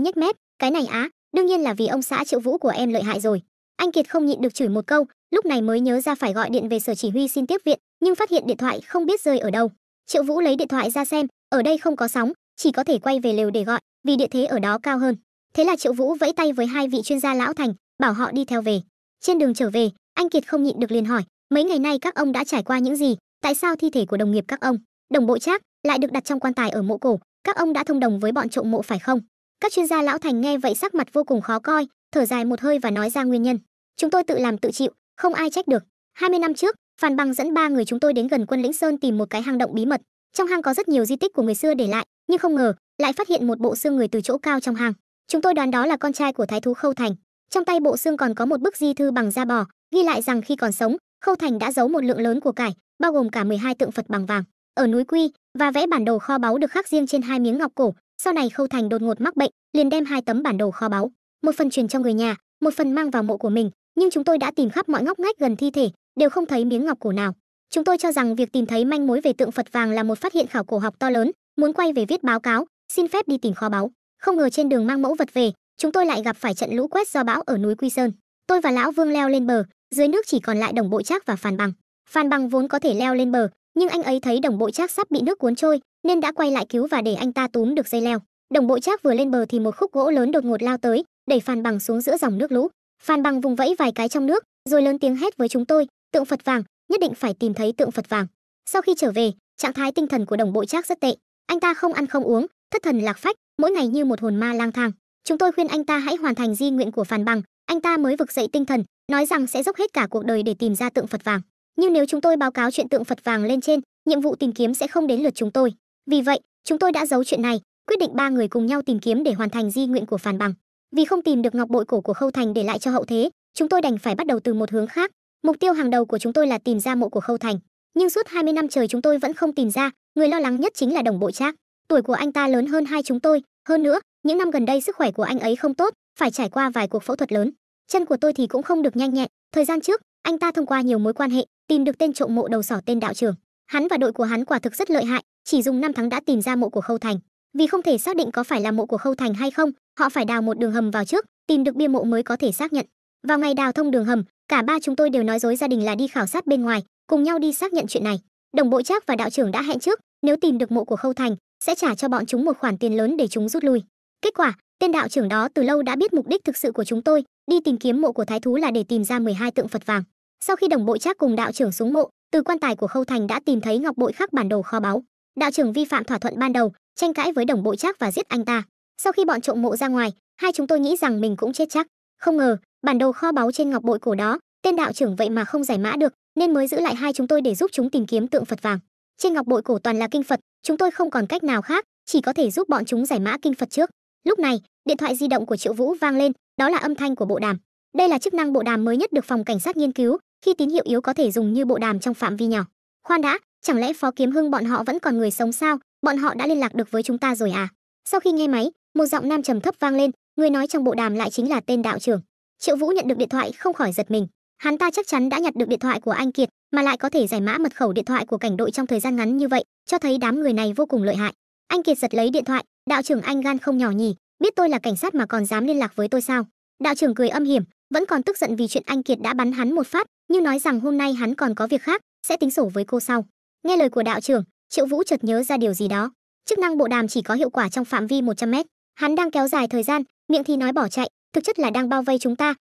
nhếch mép, cái này á, đương nhiên là vì ông xã Triệu Vũ của em lợi hại rồi. Anh Kiệt không nhịn được chửi một câu, lúc này mới nhớ ra phải gọi điện về sở chỉ huy xin tiếp viện, nhưng phát hiện điện thoại không biết rơi ở đâu. Triệu Vũ lấy điện thoại ra xem, ở đây không có sóng, chỉ có thể quay về lều để gọi, vì địa thế ở đó cao hơn. Thế là Triệu Vũ vẫy tay với hai vị chuyên gia lão thành, bảo họ đi theo về. Trên đường trở về, anh Kiệt không nhịn được liền hỏi, mấy ngày nay các ông đã trải qua những gì, tại sao thi thể của đồng nghiệp các ông, Đồng Bộ Trác, lại được đặt trong quan tài ở mộ cổ, các ông đã thông đồng với bọn trộm mộ phải không? Các chuyên gia lão thành nghe vậy sắc mặt vô cùng khó coi, thở dài một hơi và nói ra nguyên nhân. Chúng tôi tự làm tự chịu, không ai trách được. 20 năm trước, Phan Bằng dẫn 3 người chúng tôi đến gần Quân Lĩnh Sơn tìm một cái hang động bí mật. Trong hang có rất nhiều di tích của người xưa để lại, nhưng không ngờ lại phát hiện một bộ xương người từ chỗ cao trong hang. Chúng tôi đoán đó là con trai của thái thú Khâu Thành. Trong tay bộ xương còn có một bức di thư bằng da bò, ghi lại rằng khi còn sống, Khâu Thành đã giấu một lượng lớn của cải, bao gồm cả 12 tượng Phật bằng vàng ở núi Quy, và vẽ bản đồ kho báu được khắc riêng trên 2 miếng ngọc cổ. Sau này Khâu Thành đột ngột mắc bệnh, liền đem 2 tấm bản đồ kho báu, một phần truyền cho người nhà, một phần mang vào mộ của mình, nhưng chúng tôi đã tìm khắp mọi ngóc ngách gần thi thể, đều không thấy miếng ngọc cổ nào. Chúng tôi cho rằng việc tìm thấy manh mối về tượng Phật vàng là một phát hiện khảo cổ học to lớn, muốn quay về viết báo cáo, xin phép đi tìm kho báu. Không ngờ trên đường mang mẫu vật về, chúng tôi lại gặp phải trận lũ quét do bão ở núi Quy Sơn. Tôi và lão Vương leo lên bờ, dưới nước chỉ còn lại Đồng Bộ Trác và Phan Bằng. Phan Bằng vốn có thể leo lên bờ, nhưng anh ấy thấy Đồng Bộ Trác sắp bị nước cuốn trôi, nên đã quay lại cứu và để anh ta túm được dây leo. Đồng Bộ Trác vừa lên bờ thì một khúc gỗ lớn đột ngột lao tới, đẩy Phan Bằng xuống giữa dòng nước lũ. Phan Bằng vùng vẫy vài cái trong nước, rồi lớn tiếng hét với chúng tôi, tượng Phật vàng, nhất định phải tìm thấy tượng Phật vàng. Sau khi trở về, trạng thái tinh thần của Đồng Bộ Trác rất tệ. Anh ta không ăn không uống, thất thần lạc phách, mỗi ngày như một hồn ma lang thang. Chúng tôi khuyên anh ta hãy hoàn thành di nguyện của Phan Bằng, anh ta mới vực dậy tinh thần, nói rằng sẽ dốc hết cả cuộc đời để tìm ra tượng Phật vàng. Nhưng nếu chúng tôi báo cáo chuyện tượng Phật vàng lên trên, nhiệm vụ tìm kiếm sẽ không đến lượt chúng tôi. Vì vậy, chúng tôi đã giấu chuyện này, quyết định 3 người cùng nhau tìm kiếm để hoàn thành di nguyện của Phan Bằng. Vì không tìm được ngọc bội cổ của Khâu Thành để lại cho hậu thế, chúng tôi đành phải bắt đầu từ một hướng khác. Mục tiêu hàng đầu của chúng tôi là tìm ra mộ của Khâu Thành, nhưng suốt 20 năm trời chúng tôi vẫn không tìm ra. Người lo lắng nhất chính là Đồng Bộ Trác. Tuổi của anh ta lớn hơn hai chúng tôi, hơn nữa, những năm gần đây sức khỏe của anh ấy không tốt, phải trải qua vài cuộc phẫu thuật lớn. Chân của tôi thì cũng không được nhanh nhẹn. Thời gian trước, anh ta thông qua nhiều mối quan hệ, tìm được tên trộm mộ đầu sỏ tên Đạo Trưởng. Hắn và đội của hắn quả thực rất lợi hại, chỉ dùng 5 tháng đã tìm ra mộ của Khâu Thành. Vì không thể xác định có phải là mộ của Khâu Thành hay không, họ phải đào một đường hầm vào trước, tìm được bia mộ mới có thể xác nhận. Vào ngày đào thông đường hầm, cả 3 chúng tôi đều nói dối gia đình là đi khảo sát bên ngoài, cùng nhau đi xác nhận chuyện này. Đồng Bộ Trác và Đạo Trưởng đã hẹn trước, nếu tìm được mộ của Khâu Thành, sẽ trả cho bọn chúng một khoản tiền lớn để chúng rút lui. Kết quả, tên Đạo Trưởng đó từ lâu đã biết mục đích thực sự của chúng tôi, đi tìm kiếm mộ của thái thú là để tìm ra 12 tượng Phật vàng. Sau khi Đồng Bộ Trác cùng Đạo Trưởng xuống mộ, từ quan tài của Khâu Thành đã tìm thấy ngọc bội khắc bản đồ kho báu. Đạo Trưởng vi phạm thỏa thuận ban đầu, tranh cãi với Đồng Bộ Trác và giết anh ta. Sau khi bọn trộm mộ ra ngoài, hai chúng tôi nghĩ rằng mình cũng chết chắc. Không ngờ, bản đồ kho báu trên ngọc bội cổ đó, tên Đạo Trưởng vậy mà không giải mã được, nên mới giữ lại hai chúng tôi để giúp chúng tìm kiếm tượng Phật vàng. Trên ngọc bội cổ toàn là kinh Phật, chúng tôi không còn cách nào khác, chỉ có thể giúp bọn chúng giải mã kinh Phật trước. Lúc này, điện thoại di động của Triệu Vũ vang lên, đó là âm thanh của bộ đàm. Đây là chức năng bộ đàm mới nhất được phòng cảnh sát nghiên cứu, khi tín hiệu yếu có thể dùng như bộ đàm trong phạm vi nhỏ. Khoan đã, chẳng lẽ Phó Kiếm Hưng bọn họ vẫn còn người sống sao? Bọn họ đã liên lạc được với chúng ta rồi à? Sau khi nghe máy, một giọng nam trầm thấp vang lên, người nói trong bộ đàm lại chính là tên Đạo Trưởng. Triệu Vũ nhận được điện thoại không khỏi giật mình. Hắn ta chắc chắn đã nhặt được điện thoại của anh Kiệt, mà lại có thể giải mã mật khẩu điện thoại của cảnh đội trong thời gian ngắn như vậy, cho thấy đám người này vô cùng lợi hại. Anh Kiệt giật lấy điện thoại, Đạo Trưởng anh gan không nhỏ nhỉ, biết tôi là cảnh sát mà còn dám liên lạc với tôi sao? Đạo Trưởng cười âm hiểm, vẫn còn tức giận vì chuyện anh Kiệt đã bắn hắn một phát, nhưng nói rằng hôm nay hắn còn có việc khác, sẽ tính sổ với cô sau. Nghe lời của Đạo Trưởng, Triệu Vũ chợt nhớ ra điều gì đó. Chức năng bộ đàm chỉ có hiệu quả trong phạm vi 100 mét. Hắn đang kéo dài thời gian, miệng thì nói bỏ chạy, thực chất là đang bao vây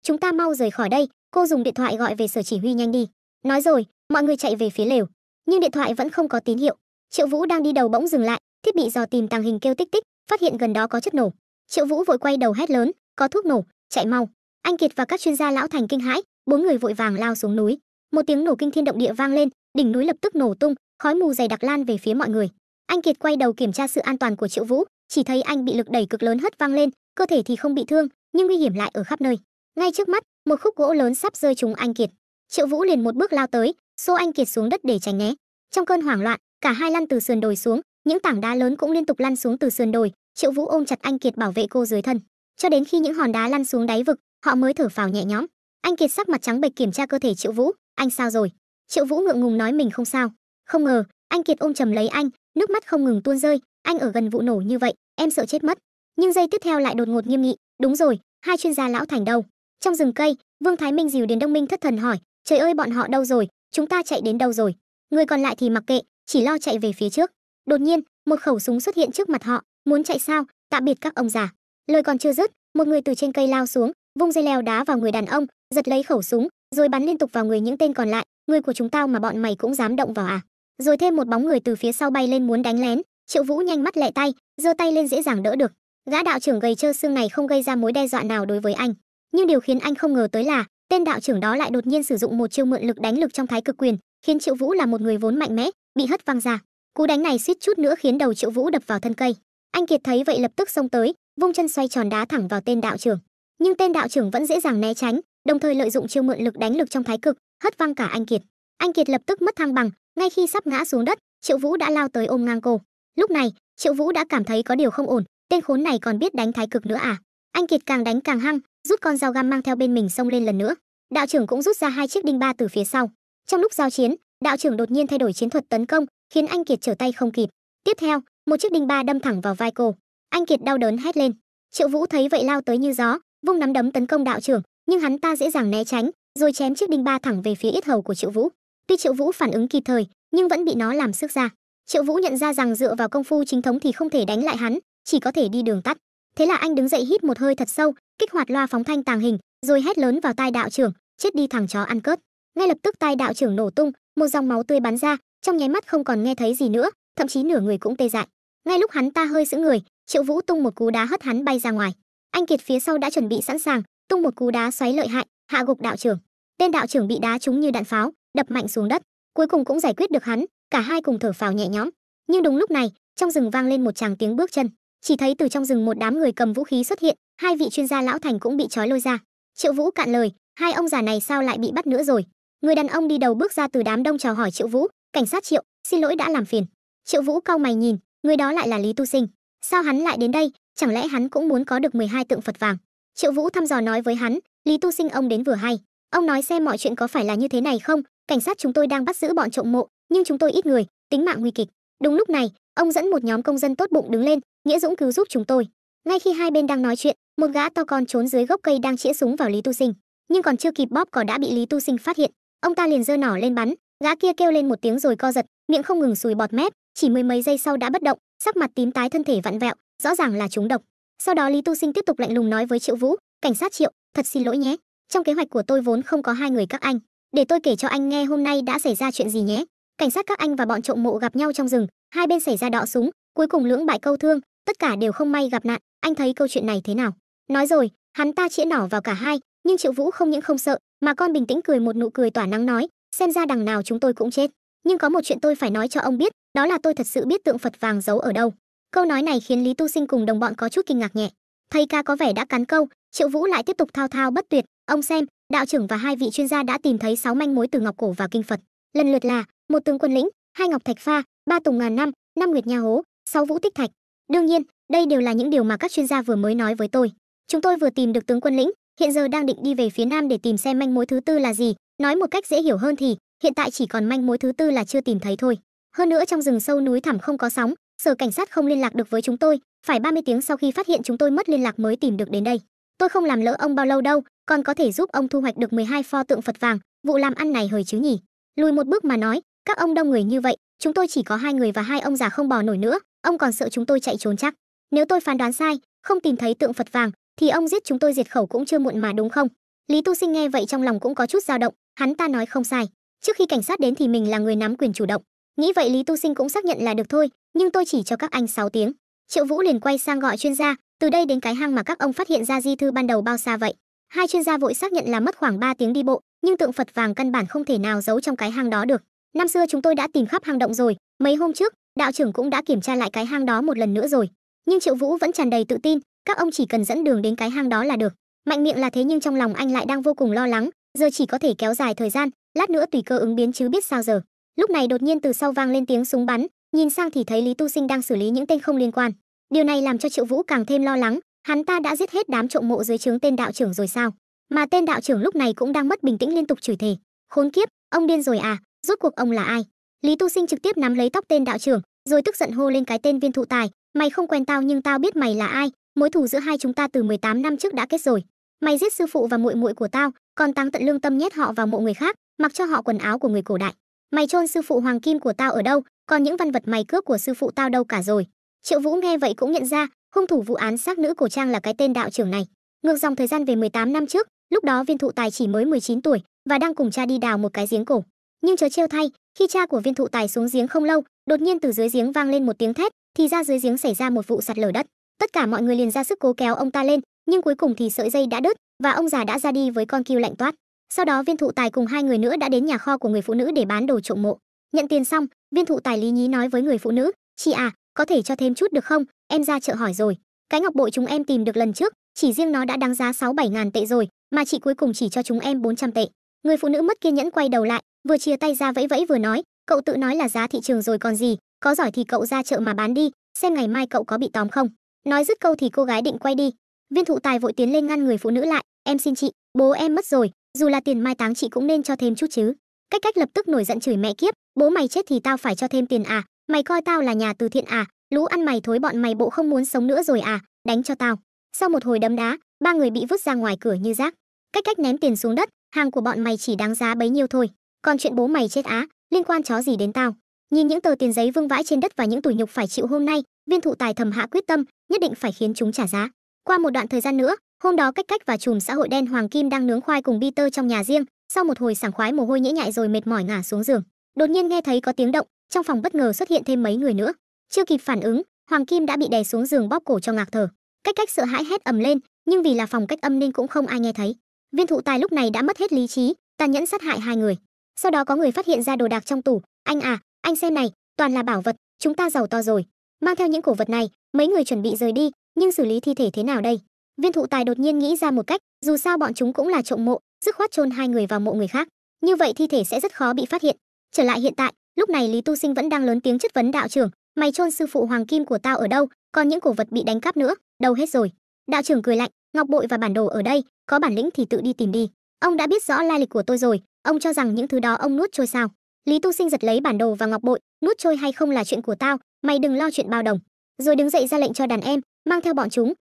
chúng ta mau rời khỏi đây, cô dùng điện thoại gọi về sở chỉ huy nhanh đi. Nói rồi, mọi người chạy về phía lều, nhưng điện thoại vẫn không có tín hiệu. Triệu Vũ đang đi đầu bỗng dừng lại, thiết bị dò tìm tàng hình kêu tích tích, phát hiện gần đó có chất nổ. Triệu Vũ vội quay đầu hét lớn, có thuốc nổ, chạy mau. Anh Kiệt và các chuyên gia lão thành kinh hãi, 4 người vội vàng lao xuống núi. Một tiếng nổ kinh thiên động địa vang lên, đỉnh núi lập tức nổ tung, khói mù dày đặc lan về phía mọi người. Anh Kiệt quay đầu kiểm tra sự an toàn của Triệu Vũ, chỉ thấy anh bị lực đẩy cực lớn hất văng lên, cơ thể thì không bị thương, nhưng nguy hiểm lại ở khắp nơi. Ngay trước mắt, một khúc gỗ lớn sắp rơi trúng anh Kiệt. Triệu Vũ liền một bước lao tới, xô anh Kiệt xuống đất để tránh né. Trong cơn hoảng loạn, cả hai lăn từ sườn đồi xuống, những tảng đá lớn cũng liên tục lăn xuống từ sườn đồi. Triệu Vũ ôm chặt anh Kiệt bảo vệ cô dưới thân, cho đến khi những hòn đá lăn xuống đáy vực, họ mới thở phào nhẹ nhõm. Anh Kiệt sắc mặt trắng bệch kiểm tra cơ thể Triệu Vũ, "Anh sao rồi?" Triệu Vũ ngượng ngùng nói mình không sao. Không ngờ, anh Kiệt ôm chầm lấy anh, nước mắt không ngừng tuôn rơi, "Anh ở gần vụ nổ như vậy, em sợ chết mất." Nhưng giây tiếp theo lại đột ngột nghiêm nghị, "Đúng rồi, hai chuyên gia lão thành đâu?" Trong rừng cây, Vương Thái Minh dìu Điền Đông Minh thất thần hỏi, "Trời ơi, bọn họ đâu rồi? Chúng ta chạy đến đâu rồi?" Người còn lại thì mặc kệ, chỉ lo chạy về phía trước. Đột nhiên, một khẩu súng xuất hiện trước mặt họ, "Muốn chạy sao? Tạm biệt các ông già." Lời còn chưa dứt, một người từ trên cây lao xuống, vung dây leo đá vào người đàn ông, giật lấy khẩu súng, rồi bắn liên tục vào người những tên còn lại. "Người của chúng tao mà bọn mày cũng dám động vào à?" Rồi thêm một bóng người từ phía sau bay lên muốn đánh lén. Triệu Vũ nhanh mắt lẹ tay, giơ tay lên dễ dàng đỡ được. Gã đạo trưởng gầy trơ xương này không gây ra mối đe dọa nào đối với anh, nhưng điều khiến anh không ngờ tới là tên đạo trưởng đó lại đột nhiên sử dụng một chiêu mượn lực đánh lực trong Thái Cực Quyền, khiến Triệu Vũ là một người vốn mạnh mẽ bị hất văng ra. Cú đánh này suýt chút nữa khiến đầu Triệu Vũ đập vào thân cây. Anh Kiệt thấy vậy lập tức xông tới, vung chân xoay tròn đá thẳng vào tên đạo trưởng. Nhưng tên đạo trưởng vẫn dễ dàng né tránh, đồng thời lợi dụng chiêu mượn lực đánh lực trong Thái Cực, hất văng cả anh Kiệt. Anh Kiệt lập tức mất thăng bằng, ngay khi sắp ngã xuống đất, Triệu Vũ đã lao tới ôm ngang cô. Lúc này, Triệu Vũ đã cảm thấy có điều không ổn, tên khốn này còn biết đánh Thái Cực nữa à? Anh Kiệt càng đánh càng hăng, rút con dao găm mang theo bên mình xông lên lần nữa. Đạo trưởng cũng rút ra hai chiếc đinh ba từ phía sau. Trong lúc giao chiến, đạo trưởng đột nhiên thay đổi chiến thuật tấn công, khiến anh Kiệt trở tay không kịp. Tiếp theo, một chiếc đinh ba đâm thẳng vào vai cô. Anh Kiệt đau đớn hét lên. Triệu Vũ thấy vậy lao tới như gió, vung nắm đấm tấn công đạo trưởng, nhưng hắn ta dễ dàng né tránh, rồi chém chiếc đinh ba thẳng về phía yết hầu của Triệu Vũ. Tuy Triệu Vũ phản ứng kịp thời, nhưng vẫn bị nó làm sức ra. Triệu Vũ nhận ra rằng dựa vào công phu chính thống thì không thể đánh lại hắn, chỉ có thể đi đường tắt. Thế là anh đứng dậy hít một hơi thật sâu, kích hoạt loa phóng thanh tàng hình, rồi hét lớn vào tai đạo trưởng, "Chết đi thằng chó ăn cớt." Ngay lập tức tai đạo trưởng nổ tung, một dòng máu tươi bắn ra, trong nháy mắt không còn nghe thấy gì nữa, thậm chí nửa người cũng tê dại. Ngay lúc hắn ta hơi sững người, Triệu Vũ tung một cú đá hất hắn bay ra ngoài. Anh Kiệt phía sau đã chuẩn bị sẵn sàng, tung một cú đá xoáy lợi hại, hạ gục đạo trưởng. Tên đạo trưởng bị đá trúng như đạn pháo, đập mạnh xuống đất, cuối cùng cũng giải quyết được hắn, cả hai cùng thở phào nhẹ nhõm. Nhưng đúng lúc này, trong rừng vang lên một tràng tiếng bước chân, chỉ thấy từ trong rừng một đám người cầm vũ khí xuất hiện, hai vị chuyên gia lão thành cũng bị trói lôi ra. Triệu Vũ cạn lời, "Hai ông già này sao lại bị bắt nữa rồi?" Người đàn ông đi đầu bước ra từ đám đông chào hỏi Triệu Vũ, "Cảnh sát Triệu, xin lỗi đã làm phiền." Triệu Vũ cau mày nhìn, người đó lại là Lý Tu Sinh. Sao hắn lại đến đây? Chẳng lẽ hắn cũng muốn có được 12 tượng Phật vàng? Triệu Vũ thăm dò nói với hắn, "Lý Tu Sinh, ông đến vừa hay. Ông nói xem mọi chuyện có phải là như thế này không? Cảnh sát chúng tôi đang bắt giữ bọn trộm mộ, nhưng chúng tôi ít người, tính mạng nguy kịch." Đúng lúc này, ông dẫn một nhóm công dân tốt bụng đứng lên, nghĩa dũng cứu giúp chúng tôi. Ngay khi hai bên đang nói chuyện, một gã to con trốn dưới gốc cây đang chĩa súng vào Lý Tu Sinh, nhưng còn chưa kịp bóp cò đã bị Lý Tu Sinh phát hiện. Ông ta liền giơ nỏ lên bắn, gã kia kêu lên một tiếng rồi co giật, miệng không ngừng sùi bọt mép, chỉ mười mấy giây sau đã bất động, sắc mặt tím tái, thân thể vặn vẹo, rõ ràng là trúng độc. Sau đó Lý Tu Sinh tiếp tục lạnh lùng nói với Triệu Vũ, "Cảnh sát Triệu, thật xin lỗi nhé. Trong kế hoạch của tôi vốn không có hai người các anh, để tôi kể cho anh nghe hôm nay đã xảy ra chuyện gì nhé. Cảnh sát các anh và bọn trộm mộ gặp nhau trong rừng, hai bên xảy ra đọ súng, cuối cùng lưỡng bại câu thương, tất cả đều không may gặp nạn. Anh thấy câu chuyện này thế nào?" Nói rồi, hắn ta chĩa nỏ vào cả hai, nhưng Triệu Vũ không những không sợ, mà còn bình tĩnh cười một nụ cười tỏa nắng nói, "Xem ra đằng nào chúng tôi cũng chết. Nhưng có một chuyện tôi phải nói cho ông biết, đó là tôi thật sự biết tượng Phật vàng giấu ở đâu." Câu nói này khiến Lý Tu Sinh cùng đồng bọn có chút kinh ngạc nhẹ. Thầy ca có vẻ đã cắn câu, Triệu Vũ lại tiếp tục thao thao bất tuyệt, "Ông xem, đạo trưởng và hai vị chuyên gia đã tìm thấy 6 manh mối từ ngọc cổ và kinh Phật, lần lượt là một tướng quân lĩnh, 2 ngọc thạch pha, 3 tùng ngàn năm, 5 nguyệt nha hố, 6 vũ tích thạch. Đương nhiên, đây đều là những điều mà các chuyên gia vừa mới nói với tôi. Chúng tôi vừa tìm được tướng quân lĩnh, hiện giờ đang định đi về phía nam để tìm xem manh mối thứ tư là gì. Nói một cách dễ hiểu hơn thì hiện tại chỉ còn manh mối thứ tư là chưa tìm thấy thôi. Hơn nữa trong rừng sâu núi thẳm không có sóng, sở cảnh sát không liên lạc được với chúng tôi, phải 30 tiếng sau khi phát hiện chúng tôi mất liên lạc mới tìm được đến đây. Tôi không làm lỡ ông bao lâu đâu, còn có thể giúp ông thu hoạch được 12 pho tượng Phật vàng, vụ làm ăn này hời chứ nhỉ." Lùi một bước mà nói, "Các ông đông người như vậy, chúng tôi chỉ có 2 người và 2 ông già không bò nổi nữa, ông còn sợ chúng tôi chạy trốn chắc? Nếu tôi phán đoán sai, không tìm thấy tượng Phật vàng, thì ông giết chúng tôi diệt khẩu cũng chưa muộn mà đúng không?" Lý Tu Sinh nghe vậy trong lòng cũng có chút dao động, hắn ta nói không sai, trước khi cảnh sát đến thì mình là người nắm quyền chủ động. Nghĩ vậy Lý Tu Sinh cũng xác nhận là được thôi, nhưng tôi chỉ cho các anh 6 tiếng. Triệu Vũ liền quay sang gọi chuyên gia, "Từ đây đến cái hang mà các ông phát hiện ra di thư ban đầu bao xa vậy?" Hai chuyên gia vội xác nhận là mất khoảng 3 tiếng đi bộ, nhưng tượng Phật vàng căn bản không thể nào giấu trong cái hang đó được. "Năm xưa chúng tôi đã tìm khắp hang động rồi, mấy hôm trước, đạo trưởng cũng đã kiểm tra lại cái hang đó một lần nữa rồi." Nhưng Triệu Vũ vẫn tràn đầy tự tin, "Các ông chỉ cần dẫn đường đến cái hang đó là được." Mạnh miệng là thế nhưng trong lòng anh lại đang vô cùng lo lắng, giờ chỉ có thể kéo dài thời gian, lát nữa tùy cơ ứng biến chứ biết sao giờ. Lúc này đột nhiên từ sau vang lên tiếng súng bắn, nhìn sang thì thấy Lý Tu Sinh đang xử lý những tên không liên quan. Điều này làm cho Triệu Vũ càng thêm lo lắng, hắn ta đã giết hết đám trộm mộ dưới trướng tên đạo trưởng rồi sao? Mà tên đạo trưởng lúc này cũng đang mất bình tĩnh liên tục chửi thề. Khốn kiếp, ông điên rồi à, rốt cuộc ông là ai? Lý Tu Sinh trực tiếp nắm lấy tóc tên đạo trưởng, rồi tức giận hô lên cái tên Viên Thụ Tài, mày không quen tao nhưng tao biết mày là ai, mối thù giữa hai chúng ta từ 18 năm trước đã kết rồi. Mày giết sư phụ và muội muội của tao, còn táng tận lương tâm nhét họ vào mộ người khác, mặc cho họ quần áo của người cổ đại. Mày chôn sư phụ hoàng kim của tao ở đâu, còn những văn vật mày cướp của sư phụ tao đâu cả rồi? Triệu Vũ nghe vậy cũng nhận ra, hung thủ vụ án xác nữ cổ trang là cái tên đạo trưởng này. Ngược dòng thời gian về 18 năm trước, lúc đó Viên Thụ Tài chỉ mới 19 tuổi và đang cùng cha đi đào một cái giếng cổ. Nhưng chớ trêu thay, khi cha của Viên Thụ Tài xuống giếng không lâu, đột nhiên từ dưới giếng vang lên một tiếng thét, thì ra dưới giếng xảy ra một vụ sạt lở đất. Tất cả mọi người liền ra sức cố kéo ông ta lên, nhưng cuối cùng thì sợi dây đã đứt và ông già đã ra đi với con cừu lạnh toát. Sau đó Viên Thụ Tài cùng hai người nữa đã đến nhà kho của người phụ nữ để bán đồ trộm mộ. Nhận tiền xong, Viên Thụ Tài lý nhí nói với người phụ nữ, "Chị à, có thể cho thêm chút được không? Em ra chợ hỏi rồi. Cái ngọc bội chúng em tìm được lần trước, chỉ riêng nó đã đáng giá 6-7 ngàn tệ rồi, mà chị cuối cùng chỉ cho chúng em 400 tệ." Người phụ nữ mất kiên nhẫn quay đầu lại, vừa chia tay ra vẫy vẫy vừa nói, "Cậu tự nói là giá thị trường rồi còn gì, có giỏi thì cậu ra chợ mà bán đi, xem ngày mai cậu có bị tóm không." Nói dứt câu thì cô gái định quay đi. Viên Thụ Tài vội tiến lên ngăn người phụ nữ lại, "Em xin chị, bố em mất rồi, dù là tiền mai táng chị cũng nên cho thêm chút chứ." Cách cách lập tức nổi giận chửi mẹ kiếp, "Bố mày chết thì tao phải cho thêm tiền à? Mày coi tao là nhà từ thiện à? Lũ ăn mày thối bọn mày bộ không muốn sống nữa rồi à? Đánh cho tao." Sau một hồi đấm đá, ba người bị vứt ra ngoài cửa như rác. Cách cách ném tiền xuống đất, "Hàng của bọn mày chỉ đáng giá bấy nhiêu thôi, còn chuyện bố mày chết á, liên quan chó gì đến tao." Nhìn những tờ tiền giấy vương vãi trên đất và những tủi nhục phải chịu hôm nay, Viên Thụ Tài thầm hạ quyết tâm, nhất định phải khiến chúng trả giá. Qua một đoạn thời gian nữa, hôm đó Cách cách và chùm xã hội đen Hoàng Kim đang nướng khoai cùng Peter trong nhà riêng, sau một hồi sảng khoái mồ hôi nhễ nhại rồi mệt mỏi ngả xuống giường. Đột nhiên nghe thấy có tiếng động, trong phòng bất ngờ xuất hiện thêm mấy người nữa. Chưa kịp phản ứng, Hoàng Kim đã bị đè xuống giường bóp cổ cho ngạt thở. Cách cách sợ hãi hét ầm lên, nhưng vì là phòng cách âm nên cũng không ai nghe thấy. Viên Thụ Tài lúc này đã mất hết lý trí, tàn nhẫn sát hại hai người. Sau đó có người phát hiện ra đồ đạc trong tủ, "Anh à, anh xem này, toàn là bảo vật, chúng ta giàu to rồi." Mang theo những cổ vật này, mấy người chuẩn bị rời đi, nhưng xử lý thi thể thế nào đây? Viên Thụ Tài đột nhiên nghĩ ra một cách, dù sao bọn chúng cũng là trộm mộ, dứt khoát chôn hai người vào mộ người khác. Như vậy thi thể sẽ rất khó bị phát hiện. Trở lại hiện tại, lúc này Lý Tu Sinh vẫn đang lớn tiếng chất vấn đạo trưởng, "Mày chôn sư phụ hoàng kim của tao ở đâu? Còn những cổ vật bị đánh cắp nữa, đâu hết rồi?" Đạo trưởng cười lạnh, "Ngọc bội và bản đồ ở đây, có bản lĩnh thì tự đi tìm đi. Ông đã biết rõ lai lịch của tôi rồi, ông cho rằng những thứ đó ông nuốt trôi sao?" Lý Tu Sinh giật lấy bản đồ và ngọc bội, "Nuốt trôi hay không là chuyện của tao, mày đừng lo chuyện bao đồng." Rồi đứng dậy ra lệnh cho đàn em, "Mang theo bọn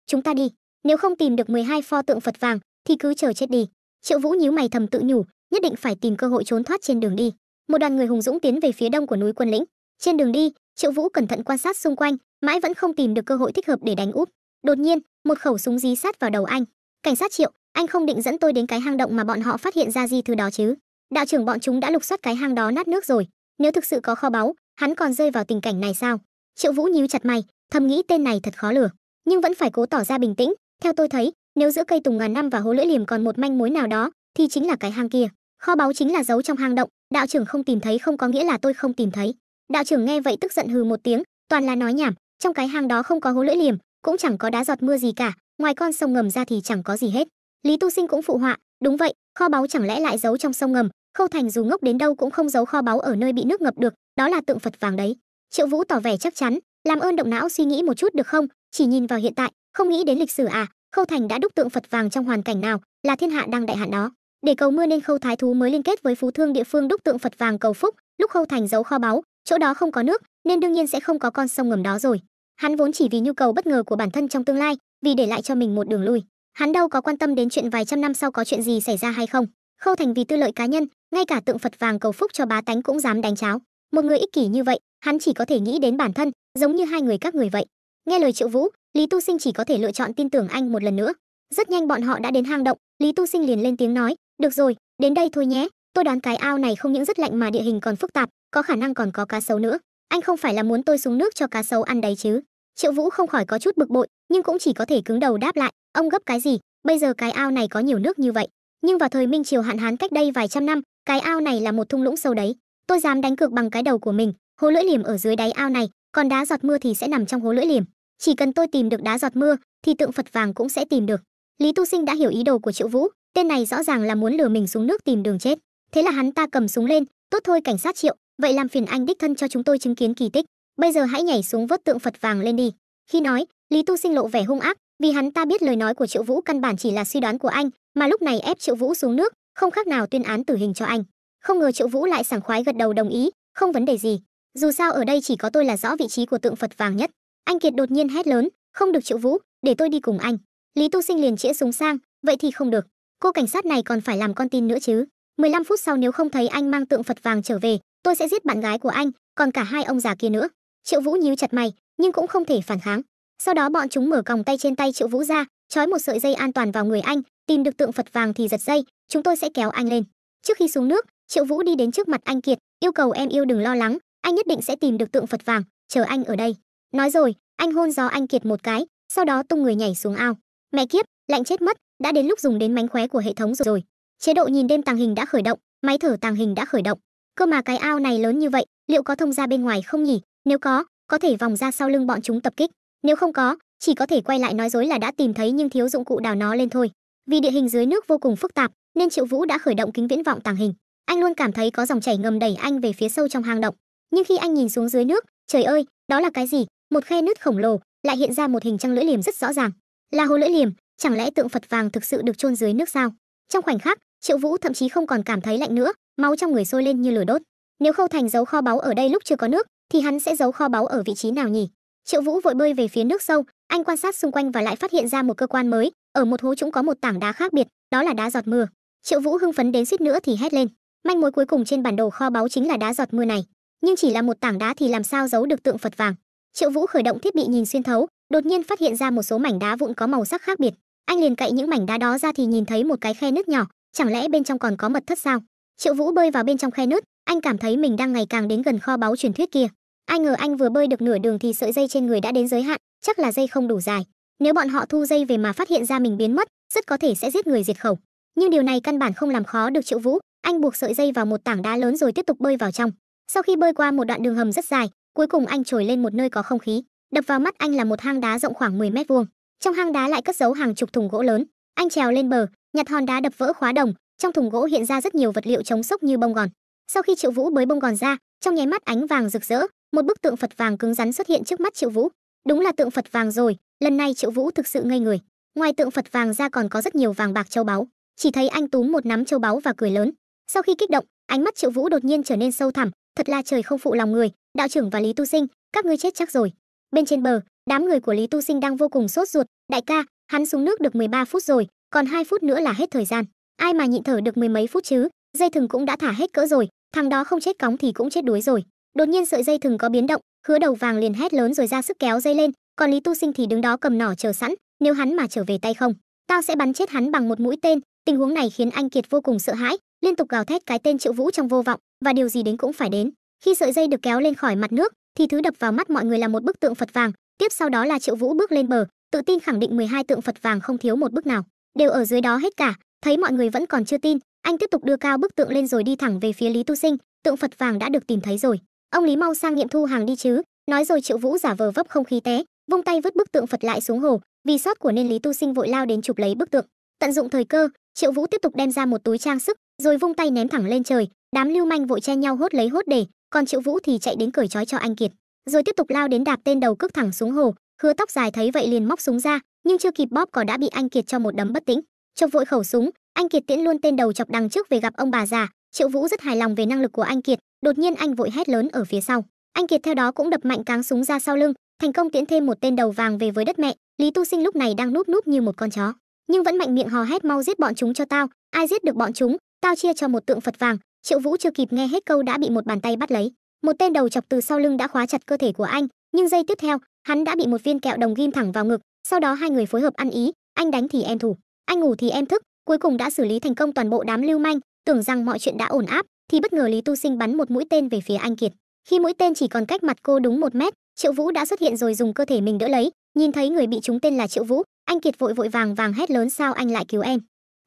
chúng ta đi. Nếu không tìm được 12 pho tượng Phật vàng thì cứ chờ chết đi." Triệu Vũ nhíu mày thầm tự nhủ, nhất định phải tìm cơ hội trốn thoát trên đường đi. Một đoàn người hùng dũng tiến về phía đông của núi Quân Lĩnh. Trên đường đi, Triệu Vũ cẩn thận quan sát xung quanh, mãi vẫn không tìm được cơ hội thích hợp để đánh úp. Đột nhiên, một khẩu súng dí sát vào đầu anh. "Cảnh sát Triệu, anh không định dẫn tôi đến cái hang động mà bọn họ phát hiện ra di thư đó chứ? Đạo trưởng bọn chúng đã lục soát cái hang đó nát nước rồi, nếu thực sự có kho báu, hắn còn rơi vào tình cảnh này sao?" Triệu Vũ nhíu chặt mày, thầm nghĩ tên này thật khó lừa, nhưng vẫn phải cố tỏ ra bình tĩnh. "Theo tôi thấy, nếu giữa cây tùng ngàn năm và hố lưỡi liềm còn một manh mối nào đó, thì chính là cái hang kia. Kho báu chính là giấu trong hang động, đạo trưởng không tìm thấy không có nghĩa là tôi không tìm thấy." Đạo trưởng nghe vậy tức giận hừ một tiếng, "Toàn là nói nhảm, trong cái hang đó không có hố lưỡi liềm, cũng chẳng có đá giọt mưa gì cả, ngoài con sông ngầm ra thì chẳng có gì hết." Lý Tu Sinh cũng phụ họa, "Đúng vậy, kho báu chẳng lẽ lại giấu trong sông ngầm? Khâu Thành dù ngốc đến đâu cũng không giấu kho báu ở nơi bị nước ngập được, đó là tượng Phật vàng đấy." Triệu Vũ tỏ vẻ chắc chắn, "Làm ơn động não suy nghĩ một chút được không, chỉ nhìn vào hiện tại, không nghĩ đến lịch sử à? Khâu Thành đã đúc tượng Phật vàng trong hoàn cảnh nào, là thiên hạ đang đại hạn đó. Để cầu mưa nên Khâu Thái Thú mới liên kết với phú thương địa phương đúc tượng Phật vàng cầu phúc, lúc Khâu Thành giấu kho báu, chỗ đó không có nước, nên đương nhiên sẽ không có con sông ngầm đó rồi. Hắn vốn chỉ vì nhu cầu bất ngờ của bản thân trong tương lai, vì để lại cho mình một đường lui. Hắn đâu có quan tâm đến chuyện vài trăm năm sau có chuyện gì xảy ra hay không. Khâu Thành vì tư lợi cá nhân, ngay cả tượng Phật vàng cầu phúc cho bá tánh cũng dám đánh cháo. Một người ích kỷ như vậy, hắn chỉ có thể nghĩ đến bản thân, giống như hai người các người vậy." Nghe lời Triệu Vũ, Lý Tu Sinh chỉ có thể lựa chọn tin tưởng anh một lần nữa. Rất nhanh bọn họ đã đến hang động, Lý Tu Sinh liền lên tiếng nói, "Được rồi, đến đây thôi nhé, tôi đoán cái ao này không những rất lạnh mà địa hình còn phức tạp, có khả năng còn có cá sấu nữa. Anh không phải là muốn tôi xuống nước cho cá sấu ăn đấy chứ?" Triệu Vũ không khỏi có chút bực bội, nhưng cũng chỉ có thể cứng đầu đáp lại, "Ông gấp cái gì, bây giờ cái ao này có nhiều nước như vậy, nhưng vào thời Minh Triều hạn hán cách đây vài trăm năm, cái ao này là một thung lũng sâu đấy. Tôi dám đánh cược bằng cái đầu của mình, hố lưỡi liềm ở dưới đáy ao này, còn đá giọt mưa thì sẽ nằm trong hố lưỡi liềm. Chỉ cần tôi tìm được đá giọt mưa, thì tượng Phật vàng cũng sẽ tìm được." Lý Tu Sinh đã hiểu ý đồ của Triệu Vũ, tên này rõ ràng là muốn lừa mình xuống nước tìm đường chết. Thế là hắn ta cầm súng lên, tốt thôi cảnh sát Triệu, vậy làm phiền anh đích thân cho chúng tôi chứng kiến kỳ tích. Bây giờ hãy nhảy xuống vớt tượng Phật vàng lên đi. Khi nói, Lý Tu Sinh lộ vẻ hung ác, vì hắn ta biết lời nói của Triệu Vũ căn bản chỉ là suy đoán của anh, mà lúc này ép Triệu Vũ xuống nước, không khác nào tuyên án tử hình cho anh. Không ngờ Triệu Vũ lại sảng khoái gật đầu đồng ý, không vấn đề gì. Dù sao ở đây chỉ có tôi là rõ vị trí của tượng Phật vàng nhất. Anh Kiệt đột nhiên hét lớn, không được Triệu Vũ, để tôi đi cùng anh. Lý Tu Sinh liền chĩa súng sang, vậy thì không được. Cô cảnh sát này còn phải làm con tin nữa chứ. 15 phút sau nếu không thấy anh mang tượng Phật vàng trở về, tôi sẽ giết bạn gái của anh, còn cả hai ông già kia nữa. Triệu Vũ nhíu chặt mày, nhưng cũng không thể phản kháng. Sau đó bọn chúng mở còng tay trên tay Triệu Vũ ra, trói một sợi dây an toàn vào người anh, tìm được tượng Phật vàng thì giật dây, chúng tôi sẽ kéo anh lên. Trước khi xuống nước, Triệu Vũ đi đến trước mặt anh Kiệt, yêu cầu em yêu đừng lo lắng, anh nhất định sẽ tìm được tượng Phật vàng, chờ anh ở đây. Nói rồi, anh hôn gió anh Kiệt một cái, sau đó tung người nhảy xuống ao. Mẹ kiếp, lạnh chết mất, đã đến lúc dùng đến mánh khóe của hệ thống rồi. Chế độ nhìn đêm tàng hình đã khởi động, máy thở tàng hình đã khởi động. Cơ mà cái ao này lớn như vậy, liệu có thông ra bên ngoài không nhỉ? Nếu có thể vòng ra sau lưng bọn chúng tập kích. Nếu không có, chỉ có thể quay lại nói dối là đã tìm thấy nhưng thiếu dụng cụ đào nó lên thôi. Vì địa hình dưới nước vô cùng phức tạp, nên Triệu Vũ đã khởi động kính viễn vọng tàng hình. Anh luôn cảm thấy có dòng chảy ngầm đẩy anh về phía sâu trong hang động. Nhưng khi anh nhìn xuống dưới nước, trời ơi, đó là cái gì? Một khe nứt khổng lồ, lại hiện ra một hình trăng lưỡi liềm rất rõ ràng. Là hồ lưỡi liềm, chẳng lẽ tượng Phật vàng thực sự được chôn dưới nước sao? Trong khoảnh khắc, Triệu Vũ thậm chí không còn cảm thấy lạnh nữa, máu trong người sôi lên như lửa đốt. Nếu Khâu Thành giấu kho báu ở đây lúc chưa có nước, thì hắn sẽ giấu kho báu ở vị trí nào nhỉ? Triệu Vũ vội bơi về phía nước sâu, anh quan sát xung quanh và lại phát hiện ra một cơ quan mới, ở một hố trũng có một tảng đá khác biệt, đó là đá giọt mưa. Triệu Vũ hưng phấn đến suýt nữa thì hét lên. Manh mối cuối cùng trên bản đồ kho báu chính là đá giọt mưa này, nhưng chỉ là một tảng đá thì làm sao giấu được tượng Phật vàng? Triệu Vũ khởi động thiết bị nhìn xuyên thấu, đột nhiên phát hiện ra một số mảnh đá vụn có màu sắc khác biệt. Anh liền cậy những mảnh đá đó ra thì nhìn thấy một cái khe nứt nhỏ, chẳng lẽ bên trong còn có mật thất sao? Triệu Vũ bơi vào bên trong khe nứt, anh cảm thấy mình đang ngày càng đến gần kho báu truyền thuyết kia. Ai ngờ anh vừa bơi được nửa đường thì sợi dây trên người đã đến giới hạn, chắc là dây không đủ dài. Nếu bọn họ thu dây về mà phát hiện ra mình biến mất, rất có thể sẽ giết người diệt khẩu. Nhưng điều này căn bản không làm khó được Triệu Vũ, anh buộc sợi dây vào một tảng đá lớn rồi tiếp tục bơi vào trong. Sau khi bơi qua một đoạn đường hầm rất dài, cuối cùng anh trồi lên một nơi có không khí. Đập vào mắt anh là một hang đá rộng khoảng 10 mét vuông. Trong hang đá lại cất giấu hàng chục thùng gỗ lớn. Anh trèo lên bờ, nhặt hòn đá đập vỡ khóa đồng, trong thùng gỗ hiện ra rất nhiều vật liệu chống sốc như bông gòn. Sau khi Triệu Vũ bới bông gòn ra, trong nháy mắt ánh vàng rực rỡ, một bức tượng Phật vàng cứng rắn xuất hiện trước mắt Triệu Vũ. Đúng là tượng Phật vàng rồi, lần này Triệu Vũ thực sự ngây người. Ngoài tượng Phật vàng ra còn có rất nhiều vàng bạc châu báu. Chỉ thấy anh túm một nắm châu báu và cười lớn. Sau khi kích động, ánh mắt Triệu Vũ đột nhiên trở nên sâu thẳm, thật là trời không phụ lòng người, đạo trưởng và Lý Tu Sinh, các ngươi chết chắc rồi. Bên trên bờ, đám người của Lý Tu Sinh đang vô cùng sốt ruột, đại ca, hắn xuống nước được 13 phút rồi, còn 2 phút nữa là hết thời gian. Ai mà nhịn thở được mười mấy phút chứ, dây thừng cũng đã thả hết cỡ rồi, thằng đó không chết cóng thì cũng chết đuối rồi. Đột nhiên sợi dây thừng có biến động, Hứa Đầu Vàng liền hét lớn rồi ra sức kéo dây lên, còn Lý Tu Sinh thì đứng đó cầm nỏ chờ sẵn, nếu hắn mà trở về tay không, tao sẽ bắn chết hắn bằng một mũi tên. Tình huống này khiến anh Kiệt vô cùng sợ hãi, liên tục gào thét cái tên Triệu Vũ trong vô vọng, và điều gì đến cũng phải đến. Khi sợi dây được kéo lên khỏi mặt nước, thì thứ đập vào mắt mọi người là một bức tượng Phật vàng, tiếp sau đó là Triệu Vũ bước lên bờ, tự tin khẳng định 12 tượng Phật vàng không thiếu một bức nào, đều ở dưới đó hết cả. Thấy mọi người vẫn còn chưa tin, anh tiếp tục đưa cao bức tượng lên rồi đi thẳng về phía Lý Tu Sinh. Tượng Phật vàng đã được tìm thấy rồi, ông Lý mau sang nghiệm thu hàng đi chứ. Nói rồi Triệu Vũ giả vờ vấp không khí té, vung tay vứt bức tượng Phật lại xuống hồ. Vì sót của nên Lý Tu Sinh vội lao đến chụp lấy bức tượng. Tận dụng thời cơ, Triệu Vũ tiếp tục đem ra một túi trang sức, rồi vung tay ném thẳng lên trời. Đám lưu manh vội chen nhau hốt lấy hốt để, còn Triệu Vũ thì chạy đến cởi trói cho anh Kiệt, rồi tiếp tục lao đến đạp tên đầu cước thẳng xuống hồ. Hứa Tóc Dài thấy vậy liền móc súng ra, nhưng chưa kịp bóp cò đã bị anh Kiệt cho một đấm bất tĩnh. Chộp vội khẩu súng, anh Kiệt tiễn luôn tên đầu chọc đằng trước về gặp ông bà già. Triệu Vũ rất hài lòng về năng lực của anh Kiệt, đột nhiên anh vội hét lớn ở phía sau. Anh Kiệt theo đó cũng đập mạnh cáng súng ra sau lưng, thành công tiễn thêm một tên đầu vàng về với đất mẹ. Lý Tu Sinh lúc này đang núp núp như một con chó, nhưng vẫn mạnh miệng hò hét mau giết bọn chúng cho tao, ai giết được bọn chúng, tao chia cho một tượng Phật vàng. Triệu Vũ chưa kịp nghe hết câu đã bị một bàn tay bắt lấy. Một tên đầu chọc từ sau lưng đã khóa chặt cơ thể của anh, nhưng giây tiếp theo, hắn đã bị một viên kẹo đồng ghim thẳng vào ngực. Sau đó hai người phối hợp ăn ý, anh đánh thì em thủ, anh ngủ thì em thức, cuối cùng đã xử lý thành công toàn bộ đám lưu manh. Tưởng rằng mọi chuyện đã ổn áp, thì bất ngờ Lý Tu Sinh bắn một mũi tên về phía anh Kiệt. Khi mũi tên chỉ còn cách mặt cô đúng 1 mét, Triệu Vũ đã xuất hiện rồi dùng cơ thể mình đỡ lấy. Nhìn thấy người bị trúng tên là Triệu Vũ, anh Kiệt vội vội vàng vàng hét lớn sao anh lại cứu em.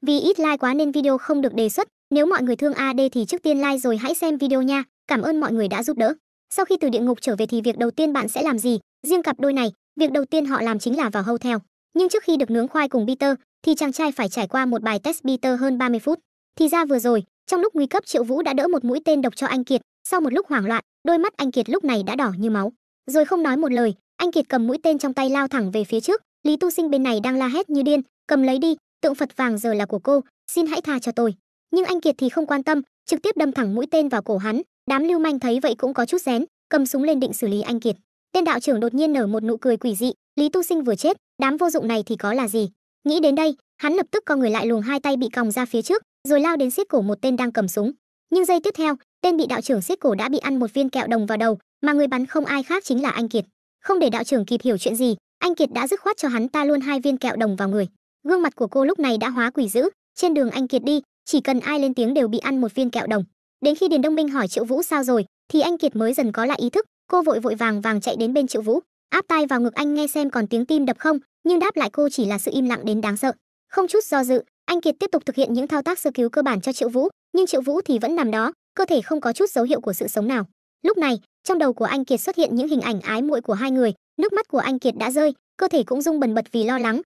Vì ít like quá nên video không được đề xuất, nếu mọi người thương AD thì trước tiên like rồi hãy xem video nha. Cảm ơn mọi người đã giúp đỡ. Sau khi từ địa ngục trở về thì việc đầu tiên bạn sẽ làm gì? Riêng cặp đôi này, việc đầu tiên họ làm chính là vào hotel. Nhưng trước khi được nướng khoai cùng Peter thì chàng trai phải trải qua một bài test Peter hơn 30 phút. Thì ra vừa rồi, Trong lúc nguy cấp, Triệu Vũ đã đỡ một mũi tên độc cho anh Kiệt. Sau một lúc hoảng loạn, đôi mắt anh Kiệt lúc này đã đỏ như máu. Rồi không nói một lời, anh Kiệt cầm mũi tên trong tay lao thẳng về phía trước. Lý Tu Sinh bên này đang la hét như điên, cầm lấy đi, tượng Phật vàng giờ là của cô, xin hãy tha cho tôi. Nhưng anh Kiệt thì không quan tâm, trực tiếp đâm thẳng mũi tên vào cổ hắn. Đám lưu manh thấy vậy cũng có chút rén, cầm súng lên định xử lý anh Kiệt. Tên đạo trưởng đột nhiên nở một nụ cười quỷ dị, Lý Tu Sinh vừa chết, đám vô dụng này thì có là gì. Nghĩ đến đây, hắn lập tức co người lại, luồng hai tay bị còng ra phía trước, rồi lao đến siết cổ một tên đang cầm súng. Nhưng giây tiếp theo, tên bị đạo trưởng siết cổ đã bị ăn một viên kẹo đồng vào đầu, mà người bắn không ai khác chính là anh Kiệt. Không để đạo trưởng kịp hiểu chuyện gì, anh Kiệt đã dứt khoát cho hắn ta luôn 2 viên kẹo đồng vào người. Gương mặt của cô lúc này đã hóa quỷ dữ, trên đường anh Kiệt đi, chỉ cần ai lên tiếng đều bị ăn một viên kẹo đồng. Đến khi Điền Đông Minh hỏi Triệu Vũ sao rồi, thì anh Kiệt mới dần có lại ý thức. Cô vội vàng chạy đến bên Triệu Vũ, áp tai vào ngực anh nghe xem còn tiếng tim đập không, nhưng đáp lại cô chỉ là sự im lặng đến đáng sợ. Không chút do dự, anh Kiệt tiếp tục thực hiện những thao tác sơ cứu cơ bản cho Triệu Vũ, nhưng Triệu Vũ thì vẫn nằm đó, cơ thể không có chút dấu hiệu của sự sống nào. Lúc này, trong đầu của anh Kiệt xuất hiện những hình ảnh ái muội của hai người, nước mắt của anh Kiệt đã rơi, cơ thể cũng rung bần bật vì lo lắng.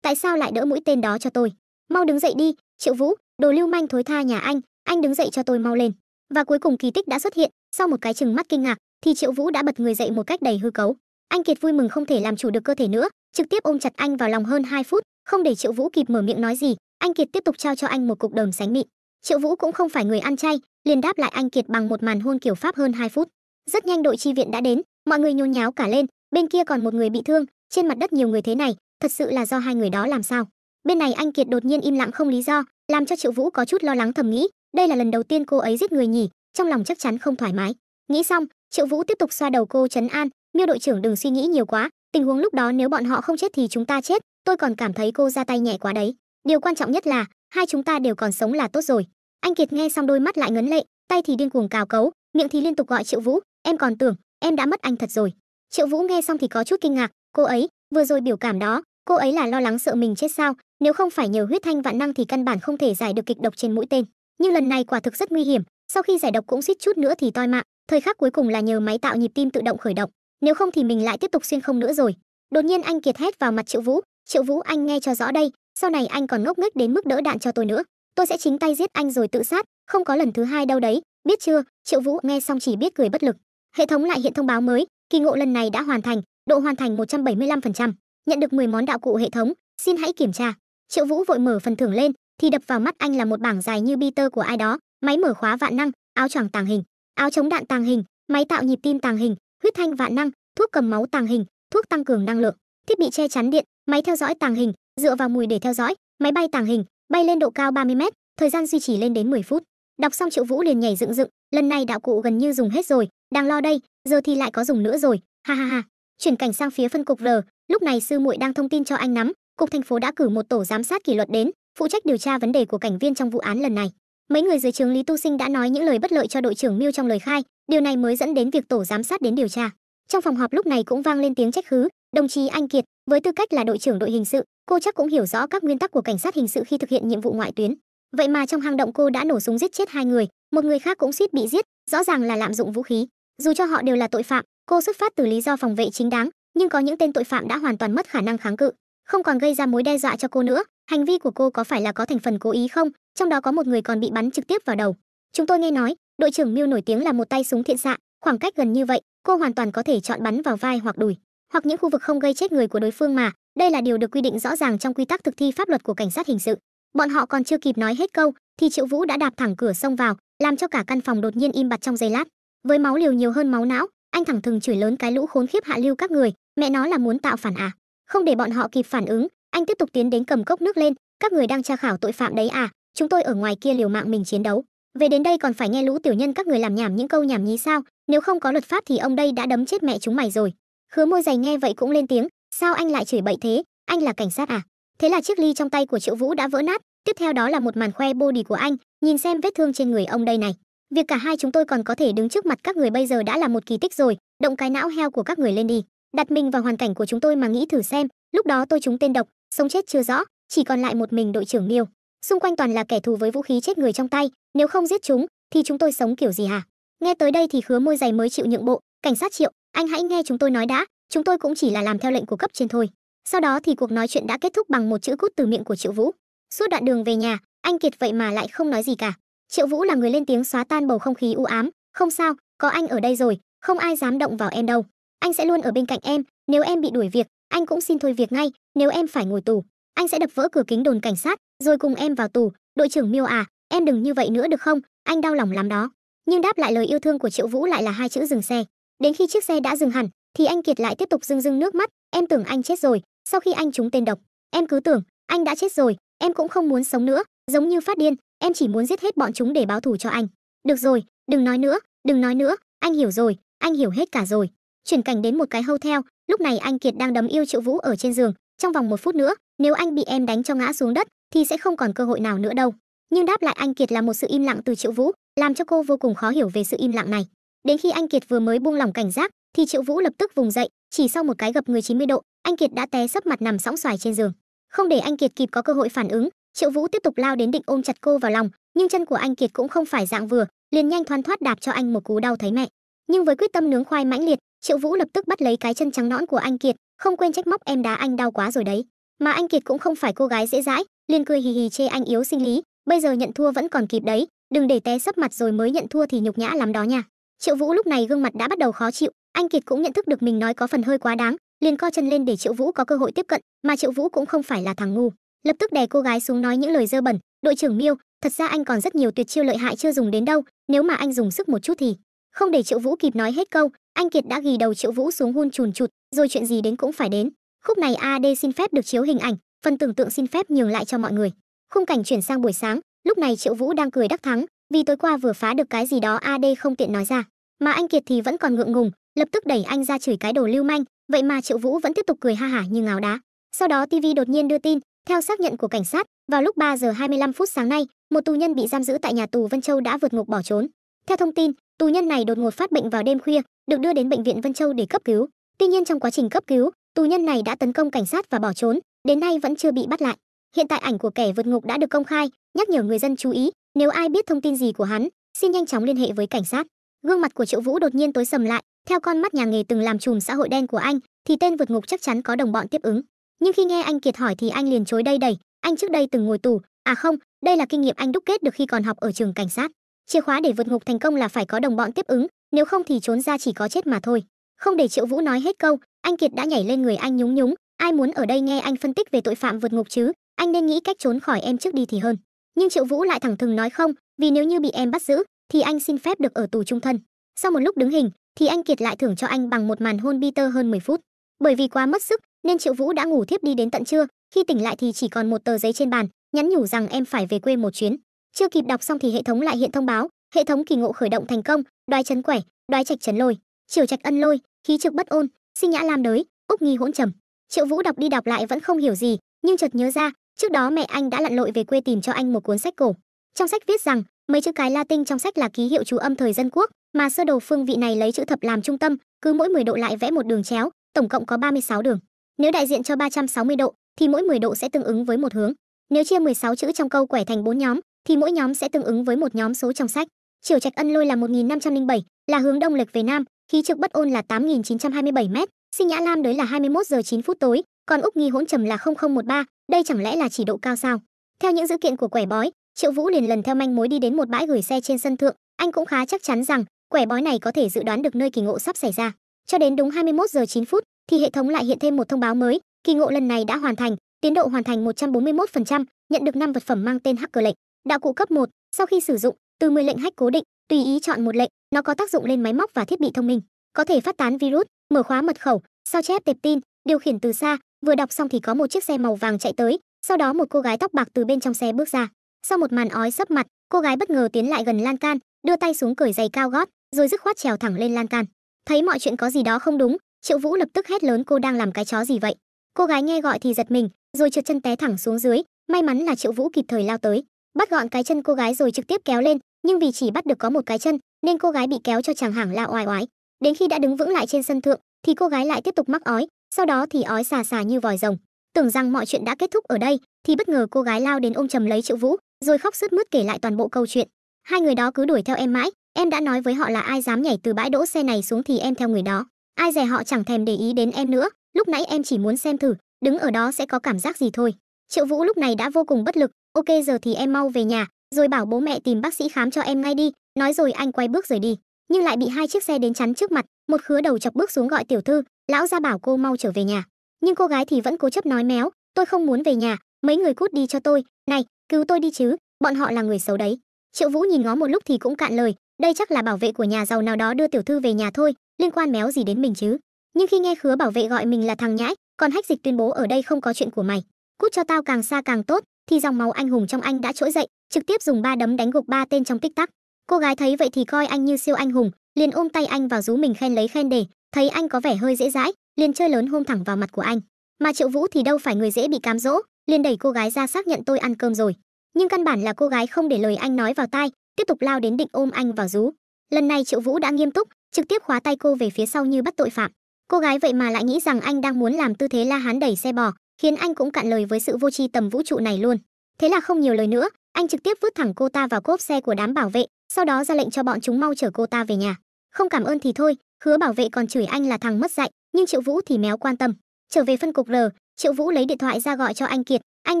Tại sao lại đỡ mũi tên đó cho tôi? Mau đứng dậy đi, Triệu Vũ, đồ lưu manh thối tha nhà anh đứng dậy cho tôi mau lên. Và cuối cùng kỳ tích đã xuất hiện, sau một cái chừng mắt kinh ngạc, thì Triệu Vũ đã bật người dậy một cách đầy hư cấu. Anh Kiệt vui mừng không thể làm chủ được cơ thể nữa, trực tiếp ôm chặt anh vào lòng hơn 2 phút, không để Triệu Vũ kịp mở miệng nói gì, anh Kiệt tiếp tục trao cho anh một cục đờm sánh mịn. Triệu Vũ cũng không phải người ăn chay, liền đáp lại anh Kiệt bằng một màn hôn kiểu Pháp hơn 2 phút. Rất nhanh đội chi viện đã đến, mọi người nhốn nháo cả lên, bên kia còn một người bị thương, trên mặt đất nhiều người thế này, thật sự là do hai người đó làm sao? Bên này anh Kiệt đột nhiên im lặng không lý do, làm cho Triệu Vũ có chút lo lắng, thầm nghĩ, đây là lần đầu tiên cô ấy giết người nhỉ, trong lòng chắc chắn không thoải mái. Nghĩ xong, Triệu Vũ tiếp tục xoa đầu cô trấn an, Miêu đội trưởng đừng suy nghĩ nhiều quá, tình huống lúc đó nếu bọn họ không chết thì chúng ta chết, tôi còn cảm thấy cô ra tay nhẹ quá đấy. Điều quan trọng nhất là hai chúng ta đều còn sống là tốt rồi. Anh Kiệt nghe xong đôi mắt lại ngấn lệ, tay thì điên cuồng cào cấu, miệng thì liên tục gọi Triệu Vũ, em còn tưởng em đã mất anh thật rồi. Triệu Vũ nghe xong thì có chút kinh ngạc, cô ấy vừa rồi biểu cảm đó, cô ấy là lo lắng sợ mình chết sao? Nếu không phải nhờ huyết thanh vạn năng thì căn bản không thể giải được kịch độc trên mũi tên. Nhưng lần này quả thực rất nguy hiểm, sau khi giải độc cũng suýt chút nữa thì toi mạng. Thời khắc cuối cùng là nhờ máy tạo nhịp tim tự động khởi động, nếu không thì mình lại tiếp tục xuyên không nữa rồi. Đột nhiên anh Kiệt hét vào mặt Triệu Vũ, Triệu Vũ anh nghe cho rõ đây, sau này anh còn ngốc nghếch đến mức đỡ đạn cho tôi nữa, tôi sẽ chính tay giết anh rồi tự sát, không có lần thứ hai đâu đấy, biết chưa? Triệu Vũ nghe xong chỉ biết cười bất lực. Hệ thống lại hiện thông báo mới, kỳ ngộ lần này đã hoàn thành, độ hoàn thành 175%, nhận được 10 món đạo cụ hệ thống, xin hãy kiểm tra. Triệu Vũ vội mở phần thưởng lên, thì đập vào mắt anh là một bảng dài như Peter của ai đó, máy mở khóa vạn năng, áo choàng tàng hình, áo chống đạn tàng hình, máy tạo nhịp tim tàng hình, huyết thanh vạn năng, thuốc cầm máu tàng hình, thuốc tăng cường năng lượng, thiết bị che chắn điện, máy theo dõi tàng hình, dựa vào mùi để theo dõi, máy bay tàng hình, bay lên độ cao 30 mét, thời gian duy trì lên đến 10 phút. Đọc xong Triệu Vũ liền nhảy dựng dựng, lần này đạo cụ gần như dùng hết rồi, đang lo đây, giờ thì lại có dùng nữa rồi, ha ha ha. Chuyển cảnh sang phía phân cục R, lúc này sư muội đang thông tin cho anh nắm, cục thành phố đã cử một tổ giám sát kỷ luật đến, phụ trách điều tra vấn đề của cảnh viên trong vụ án lần này. Mấy người dưới trướng Lý Tu Sinh đã nói những lời bất lợi cho đội trưởng Miêu trong lời khai, điều này mới dẫn đến việc tổ giám sát đến điều tra. Trong phòng họp lúc này cũng vang lên tiếng trách cứ, đồng chí Anh Kiệt, với tư cách là đội trưởng đội hình sự, cô chắc cũng hiểu rõ các nguyên tắc của cảnh sát hình sự khi thực hiện nhiệm vụ ngoại tuyến. Vậy mà trong hang động cô đã nổ súng giết chết 2 người, một người khác cũng suýt bị giết, rõ ràng là lạm dụng vũ khí. Dù cho họ đều là tội phạm, cô xuất phát từ lý do phòng vệ chính đáng, nhưng có những tên tội phạm đã hoàn toàn mất khả năng kháng cự, không còn gây ra mối đe dọa cho cô nữa. Hành vi của cô có phải là có thành phần cố ý không? Trong đó có một người còn bị bắn trực tiếp vào đầu. Chúng tôi nghe nói, đội trưởng Miêu nổi tiếng là một tay súng thiện xạ, khoảng cách gần như vậy, cô hoàn toàn có thể chọn bắn vào vai hoặc đùi, hoặc những khu vực không gây chết người của đối phương mà. Đây là điều được quy định rõ ràng trong quy tắc thực thi pháp luật của cảnh sát hình sự. Bọn họ còn chưa kịp nói hết câu, thì Triệu Vũ đã đạp thẳng cửa xông vào, làm cho cả căn phòng đột nhiên im bặt trong giây lát. Với máu liều nhiều hơn máu não, anh thẳng thừng chửi lớn cái lũ khốn khiếp hạ lưu các người, mẹ nó là muốn tạo phản à? Không để bọn họ kịp phản ứng, anh tiếp tục tiến đến cầm cốc nước lên, các người đang tra khảo tội phạm đấy à? Chúng tôi ở ngoài kia liều mạng mình chiến đấu, về đến đây còn phải nghe lũ tiểu nhân các người làm nhảm những câu nhảm nhí sao? Nếu không có luật pháp thì ông đây đã đấm chết mẹ chúng mày rồi. Khứa Môi Dày nghe vậy cũng lên tiếng, sao anh lại chửi bậy thế? Anh là cảnh sát à? Thế là chiếc ly trong tay của Triệu Vũ đã vỡ nát, tiếp theo đó là một màn khoe body của anh, nhìn xem vết thương trên người ông đây này. Việc cả hai chúng tôi còn có thể đứng trước mặt các người bây giờ đã là một kỳ tích rồi, động cái não heo của các người lên đi, đặt mình vào hoàn cảnh của chúng tôi mà nghĩ thử xem, lúc đó tôi trúng tên độc, sống chết chưa rõ, chỉ còn lại một mình đội trưởng Miêu, xung quanh toàn là kẻ thù với vũ khí chết người trong tay, nếu không giết chúng thì chúng tôi sống kiểu gì hả? Nghe tới đây thì Khứa Môi Dày mới chịu nhượng bộ, cảnh sát Triệu, anh hãy nghe chúng tôi nói đã, chúng tôi cũng chỉ là làm theo lệnh của cấp trên thôi. Sau đó thì cuộc nói chuyện đã kết thúc bằng một chữ cút từ miệng của Triệu Vũ. Suốt đoạn đường về nhà, anh Kiệt vậy mà lại không nói gì cả, Triệu Vũ là người lên tiếng xóa tan bầu không khí u ám. Không sao, có anh ở đây rồi, không ai dám động vào em đâu. Anh sẽ luôn ở bên cạnh em, nếu em bị đuổi việc, anh cũng xin thôi việc ngay, nếu em phải ngồi tù, anh sẽ đập vỡ cửa kính đồn cảnh sát, rồi cùng em vào tù. Đội trưởng Miêu à, em đừng như vậy nữa được không? Anh đau lòng lắm đó. Nhưng đáp lại lời yêu thương của Triệu Vũ lại là hai chữ dừng xe. Đến khi chiếc xe đã dừng hẳn, thì anh Kiệt lại tiếp tục rưng rưng nước mắt. Em tưởng anh chết rồi, sau khi anh trúng tên độc, em cứ tưởng anh đã chết rồi, em cũng không muốn sống nữa, giống như phát điên, em chỉ muốn giết hết bọn chúng để báo thù cho anh. Được rồi, đừng nói nữa, đừng nói nữa, anh hiểu rồi, anh hiểu hết cả rồi. Chuyển cảnh đến một cái hotel, lúc này anh Kiệt đang đấm yêu Triệu Vũ ở trên giường. Trong vòng 1 phút nữa, nếu anh bị em đánh cho ngã xuống đất, thì sẽ không còn cơ hội nào nữa đâu. Nhưng đáp lại anh Kiệt là một sự im lặng từ Triệu Vũ, làm cho cô vô cùng khó hiểu về sự im lặng này. Đến khi anh Kiệt vừa mới buông lỏng cảnh giác, thì Triệu Vũ lập tức vùng dậy, chỉ sau một cái gập người 90 độ, anh Kiệt đã té sấp mặt nằm sõng xoài trên giường. Không để anh Kiệt kịp có cơ hội phản ứng, Triệu Vũ tiếp tục lao đến định ôm chặt cô vào lòng, nhưng chân của anh Kiệt cũng không phải dạng vừa, liền nhanh thoăn thoắt đạp cho anh một cú đau thấy mẹ. Nhưng với quyết tâm nướng khoai mãnh liệt, Triệu Vũ lập tức bắt lấy cái chân trắng nõn của anh Kiệt, không quên trách móc em đá anh đau quá rồi đấy. Mà anh Kiệt cũng không phải cô gái dễ dãi, liền cười hì hì chê anh yếu sinh lý, bây giờ nhận thua vẫn còn kịp đấy, đừng để té sấp mặt rồi mới nhận thua thì nhục nhã lắm đó nha. Triệu Vũ lúc này gương mặt đã bắt đầu khó chịu, anh Kiệt cũng nhận thức được mình nói có phần hơi quá đáng, liền co chân lên để Triệu Vũ có cơ hội tiếp cận, mà Triệu Vũ cũng không phải là thằng ngu, lập tức đè cô gái xuống nói những lời dơ bẩn. Đội trưởng Miêu, thật ra anh còn rất nhiều tuyệt chiêu lợi hại chưa dùng đến đâu, nếu mà anh dùng sức một chút thì. Không để Triệu Vũ kịp nói hết câu, anh Kiệt đã ghì đầu Triệu Vũ xuống hun chùn chụt, rồi chuyện gì đến cũng phải đến. Khúc này AD xin phép được chiếu hình ảnh, phần tưởng tượng xin phép nhường lại cho mọi người. Khung cảnh chuyển sang buổi sáng, lúc này Triệu Vũ đang cười đắc thắng, vì tối qua vừa phá được cái gì đó AD không tiện nói ra, mà anh Kiệt thì vẫn còn ngượng ngùng, lập tức đẩy anh ra chửi cái đồ lưu manh, vậy mà Triệu Vũ vẫn tiếp tục cười ha hả như ngáo đá. Sau đó TV đột nhiên đưa tin, theo xác nhận của cảnh sát, vào lúc 3 giờ 25 phút sáng nay, một tù nhân bị giam giữ tại nhà tù Vân Châu đã vượt ngục bỏ trốn. Theo thông tin, tù nhân này đột ngột phát bệnh vào đêm khuya, được đưa đến bệnh viện Vân Châu để cấp cứu. Tuy nhiên trong quá trình cấp cứu, tù nhân này đã tấn công cảnh sát và bỏ trốn, đến nay vẫn chưa bị bắt lại. Hiện tại ảnh của kẻ vượt ngục đã được công khai, nhắc nhở người dân chú ý, nếu ai biết thông tin gì của hắn, xin nhanh chóng liên hệ với cảnh sát. Gương mặt của Triệu Vũ đột nhiên tối sầm lại, theo con mắt nhà nghề từng làm trùm xã hội đen của anh, thì tên vượt ngục chắc chắn có đồng bọn tiếp ứng. Nhưng khi nghe anh Kiệt hỏi thì anh liền chối đây đẩy, anh trước đây từng ngồi tù, à không, đây là kinh nghiệm anh đúc kết được khi còn học ở trường cảnh sát. Chìa khóa để vượt ngục thành công là phải có đồng bọn tiếp ứng, nếu không thì trốn ra chỉ có chết mà thôi. Không để Triệu Vũ nói hết câu, anh Kiệt đã nhảy lên người anh nhúng nhúng, ai muốn ở đây nghe anh phân tích về tội phạm vượt ngục chứ, anh nên nghĩ cách trốn khỏi em trước đi thì hơn. Nhưng Triệu Vũ lại thẳng thừng nói không, vì nếu như bị em bắt giữ thì anh xin phép được ở tù chung thân. Sau một lúc đứng hình thì anh Kiệt lại thưởng cho anh bằng một màn hôn bi tơ hơn 10 phút. Bởi vì quá mất sức nên Triệu Vũ đã ngủ thiếp đi đến tận trưa, khi tỉnh lại thì chỉ còn một tờ giấy trên bàn, nhắn nhủ rằng em phải về quê một chuyến. Chưa kịp đọc xong thì hệ thống lại hiện thông báo, hệ thống kỳ ngộ khởi động thành công, đoái chấn quẻ, đoái trạch chấn lôi, chiều trạch ân lôi, khí trực bất ôn, sinh nhã lam đới, úc nghi hỗn trầm. Triệu Vũ đọc đi đọc lại vẫn không hiểu gì, nhưng chợt nhớ ra, trước đó mẹ anh đã lặn lội về quê tìm cho anh một cuốn sách cổ. Trong sách viết rằng, mấy chữ cái Latin trong sách là ký hiệu chú âm thời dân quốc, mà sơ đồ phương vị này lấy chữ thập làm trung tâm, cứ mỗi 10 độ lại vẽ một đường chéo, tổng cộng có 36 đường. Nếu đại diện cho 360 độ thì mỗi 10 độ sẽ tương ứng với một hướng. Nếu chia 16 chữ trong câu quẻ thành 4 nhóm thì mỗi nhóm sẽ tương ứng với một nhóm số trong sách. Chiều trạch ân lôi là 1507, là hướng đông lệch về nam, khí trực bất ôn là 8927 m, sinh nhã lam đới là 21 giờ 9 phút tối, còn úc nghi hỗn trầm là 0013, đây chẳng lẽ là chỉ độ cao sao? Theo những dữ kiện của quẻ bói, Triệu Vũ liền lần theo manh mối đi đến một bãi gửi xe trên sân thượng, anh cũng khá chắc chắn rằng quẻ bói này có thể dự đoán được nơi kỳ ngộ sắp xảy ra. Cho đến đúng 21 giờ 9 phút thì hệ thống lại hiện thêm một thông báo mới, kỳ ngộ lần này đã hoàn thành, tiến độ hoàn thành 141%, nhận được 5 vật phẩm mang tên hacker lệnh. Đạo cụ cấp 1, sau khi sử dụng, từ 10 lệnh hack cố định, tùy ý chọn một lệnh, nó có tác dụng lên máy móc và thiết bị thông minh, có thể phát tán virus, mở khóa mật khẩu, sao chép tệp tin, điều khiển từ xa. Vừa đọc xong thì có một chiếc xe màu vàng chạy tới, sau đó một cô gái tóc bạc từ bên trong xe bước ra. Sau một màn ói sấp mặt, cô gái bất ngờ tiến lại gần lan can, đưa tay xuống cởi giày cao gót, rồi dứt khoát trèo thẳng lên lan can. Thấy mọi chuyện có gì đó không đúng, Triệu Vũ lập tức hét lớn cô đang làm cái chó gì vậy. Cô gái nghe gọi thì giật mình, rồi trượt chân té thẳng xuống dưới, may mắn là Triệu Vũ kịp thời lao tới, bắt gọn cái chân cô gái rồi trực tiếp kéo lên, nhưng vì chỉ bắt được có một cái chân nên cô gái bị kéo cho chàng hảng la oai oái. Đến khi đã đứng vững lại trên sân thượng thì cô gái lại tiếp tục mắc ói, sau đó thì ói xà xà như vòi rồng. Tưởng rằng mọi chuyện đã kết thúc ở đây thì bất ngờ cô gái lao đến ôm chầm lấy Triệu Vũ, rồi khóc sướt mướt kể lại toàn bộ câu chuyện. Hai người đó cứ đuổi theo em mãi, em đã nói với họ là ai dám nhảy từ bãi đỗ xe này xuống thì em theo người đó. Ai dè họ chẳng thèm để ý đến em nữa, lúc nãy em chỉ muốn xem thử, đứng ở đó sẽ có cảm giác gì thôi. Triệu Vũ lúc này đã vô cùng bất lực, ok giờ thì em mau về nhà, rồi bảo bố mẹ tìm bác sĩ khám cho em ngay đi, nói rồi anh quay bước rời đi, nhưng lại bị hai chiếc xe đến chắn trước mặt, một khứa đầu chọc bước xuống gọi tiểu thư, lão gia bảo cô mau trở về nhà. Nhưng cô gái thì vẫn cố chấp nói méo, tôi không muốn về nhà, mấy người cút đi cho tôi, này, cứu tôi đi chứ, bọn họ là người xấu đấy. Triệu Vũ nhìn ngó một lúc thì cũng cạn lời, đây chắc là bảo vệ của nhà giàu nào đó đưa tiểu thư về nhà thôi, liên quan méo gì đến mình chứ. Nhưng khi nghe khứa bảo vệ gọi mình là thằng nhãi, còn Hách Dịch tuyên bố ở đây không có chuyện của mày, cút cho tao càng xa càng tốt, thì dòng máu anh hùng trong anh đã trỗi dậy, trực tiếp dùng 3 đấm đánh gục 3 tên trong tích tắc. Cô gái thấy vậy thì coi anh như siêu anh hùng, liền ôm tay anh vào rú mình khen lấy khen để, thấy anh có vẻ hơi dễ dãi, liền chơi lớn hôn thẳng vào mặt của anh. Mà Triệu Vũ thì đâu phải người dễ bị cám dỗ, liền đẩy cô gái ra xác nhận tôi ăn cơm rồi. Nhưng căn bản là cô gái không để lời anh nói vào tai, tiếp tục lao đến định ôm anh vào rú. Lần này Triệu Vũ đã nghiêm túc, trực tiếp khóa tay cô về phía sau như bắt tội phạm. Cô gái vậy mà lại nghĩ rằng anh đang muốn làm tư thế la hán đẩy xe bò, khiến anh cũng cạn lời với sự vô tri tầm vũ trụ này luôn. Thế là không nhiều lời nữa, anh trực tiếp vứt thẳng cô ta vào cốp xe của đám bảo vệ, sau đó ra lệnh cho bọn chúng mau chở cô ta về nhà. Không cảm ơn thì thôi, khứa bảo vệ còn chửi anh là thằng mất dạy, nhưng Triệu Vũ thì méo quan tâm. Trở về phân cục R, Triệu Vũ lấy điện thoại ra gọi cho anh Kiệt, anh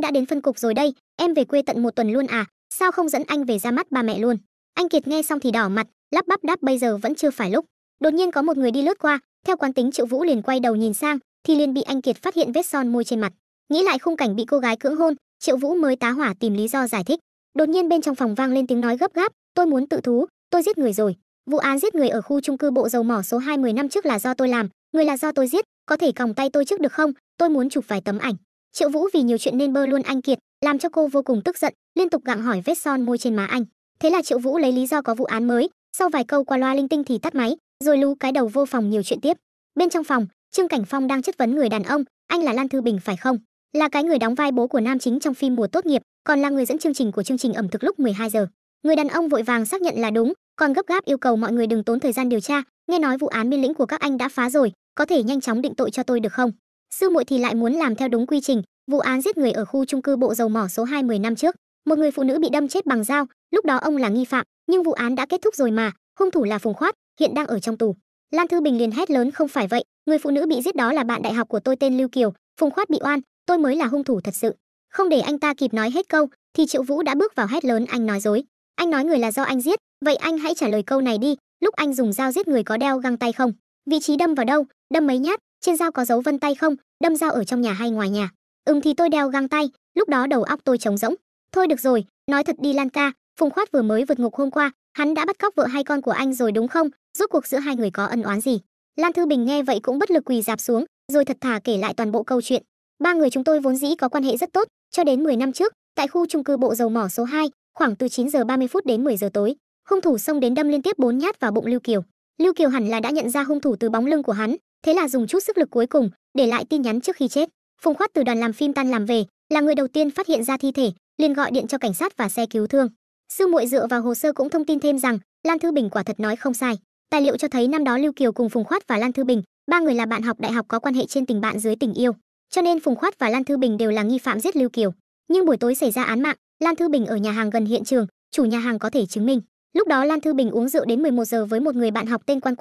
đã đến phân cục rồi đây, em về quê tận 1 tuần luôn à, sao không dẫn anh về ra mắt ba mẹ luôn. Anh Kiệt nghe xong thì đỏ mặt, lắp bắp đáp bây giờ vẫn chưa phải lúc. Đột nhiên có một người đi lướt qua, theo quán tính Triệu Vũ liền quay đầu nhìn sang, thì liền bị anh Kiệt phát hiện vết son môi trên mặt. Nghĩ lại khung cảnh bị cô gái cưỡng hôn, Triệu Vũ mới tá hỏa tìm lý do giải thích. Đột nhiên bên trong phòng vang lên tiếng nói gấp gáp, tôi muốn tự thú, tôi giết người rồi. Vụ án giết người ở khu chung cư Bộ Dầu Mỏ số 2 10 năm trước là do tôi làm, người là do tôi giết, có thể còng tay tôi trước được không? Tôi muốn chụp vài tấm ảnh. Triệu Vũ vì nhiều chuyện nên bơ luôn anh Kiệt, làm cho cô vô cùng tức giận, liên tục gặng hỏi vết son môi trên má anh. Thế là Triệu Vũ lấy lý do có vụ án mới, sau vài câu qua loa linh tinh thì tắt máy, rồi lú cái đầu vô phòng nhiều chuyện tiếp. Bên trong phòng, Trương Cảnh Phong đang chất vấn người đàn ông, anh là Lan Thư Bình phải không? Là cái người đóng vai bố của nam chính trong phim Mùa Tốt Nghiệp, còn là người dẫn chương trình của chương trình ẩm thực lúc 12 giờ. Người đàn ông vội vàng xác nhận là đúng, còn gấp gáp yêu cầu mọi người đừng tốn thời gian điều tra, nghe nói vụ án Miên Lĩnh của các anh đã phá rồi, có thể nhanh chóng định tội cho tôi được không? Sư muội thì lại muốn làm theo đúng quy trình, vụ án giết người ở khu chung cư Bộ Dầu Mỏ số 2 10 năm trước, một người phụ nữ bị đâm chết bằng dao, lúc đó ông là nghi phạm, nhưng vụ án đã kết thúc rồi mà, hung thủ là Phùng Khoát, hiện đang ở trong tù. Lan Thư Bình liền hét lớn không phải vậy, người phụ nữ bị giết đó là bạn đại học của tôi tên Lưu Kiều, Phùng Khoát bị oan, tôi mới là hung thủ thật sự. Không để anh ta kịp nói hết câu, thì Triệu Vũ đã bước vào hét lớn anh nói dối. Anh nói người là do anh giết, vậy anh hãy trả lời câu này đi, lúc anh dùng dao giết người có đeo găng tay không? Vị trí đâm vào đâu? Đâm mấy nhát? Trên dao có dấu vân tay không? Đâm dao ở trong nhà hay ngoài nhà? Thì tôi đeo găng tay, lúc đó đầu óc tôi trống rỗng. Thôi được rồi, nói thật đi Lan ca, Phùng Khoát vừa mới vượt ngục hôm qua, hắn đã bắt cóc vợ hay con của anh rồi đúng không? Rốt cuộc giữa hai người có ân oán gì? Lan Thư Bình nghe vậy cũng bất lực quỳ rạp xuống, rồi thật thà kể lại toàn bộ câu chuyện. Ba người chúng tôi vốn dĩ có quan hệ rất tốt, cho đến 10 năm trước, tại khu chung cư Bộ Dầu Mỏ số 2, khoảng từ 9 giờ 30 phút đến 10 giờ tối, hung thủ xông đến đâm liên tiếp 4 nhát vào bụng Lưu Kiều. Lưu Kiều hẳn là đã nhận ra hung thủ từ bóng lưng của hắn, thế là dùng chút sức lực cuối cùng, để lại tin nhắn trước khi chết. Phùng Khoát từ đoàn làm phim tan làm về, là người đầu tiên phát hiện ra thi thể, liền gọi điện cho cảnh sát và xe cứu thương. Sư muội dựa vào hồ sơ cũng thông tin thêm rằng, Lan Thư Bình quả thật nói không sai. Tài liệu cho thấy năm đó Lưu Kiều cùng Phùng Khoát và Lan Thư Bình, ba người là bạn học đại học có quan hệ trên tình bạn dưới tình yêu. Cho nên Phùng Khoát và Lan Thư Bình đều là nghi phạm giết Lưu Kiều. Nhưng buổi tối xảy ra án mạng, Lan Thư Bình ở nhà hàng gần hiện trường, chủ nhà hàng có thể chứng minh. Lúc đó Lan Thư Bình uống rượu đến 11 giờ với một người bạn học tên Quan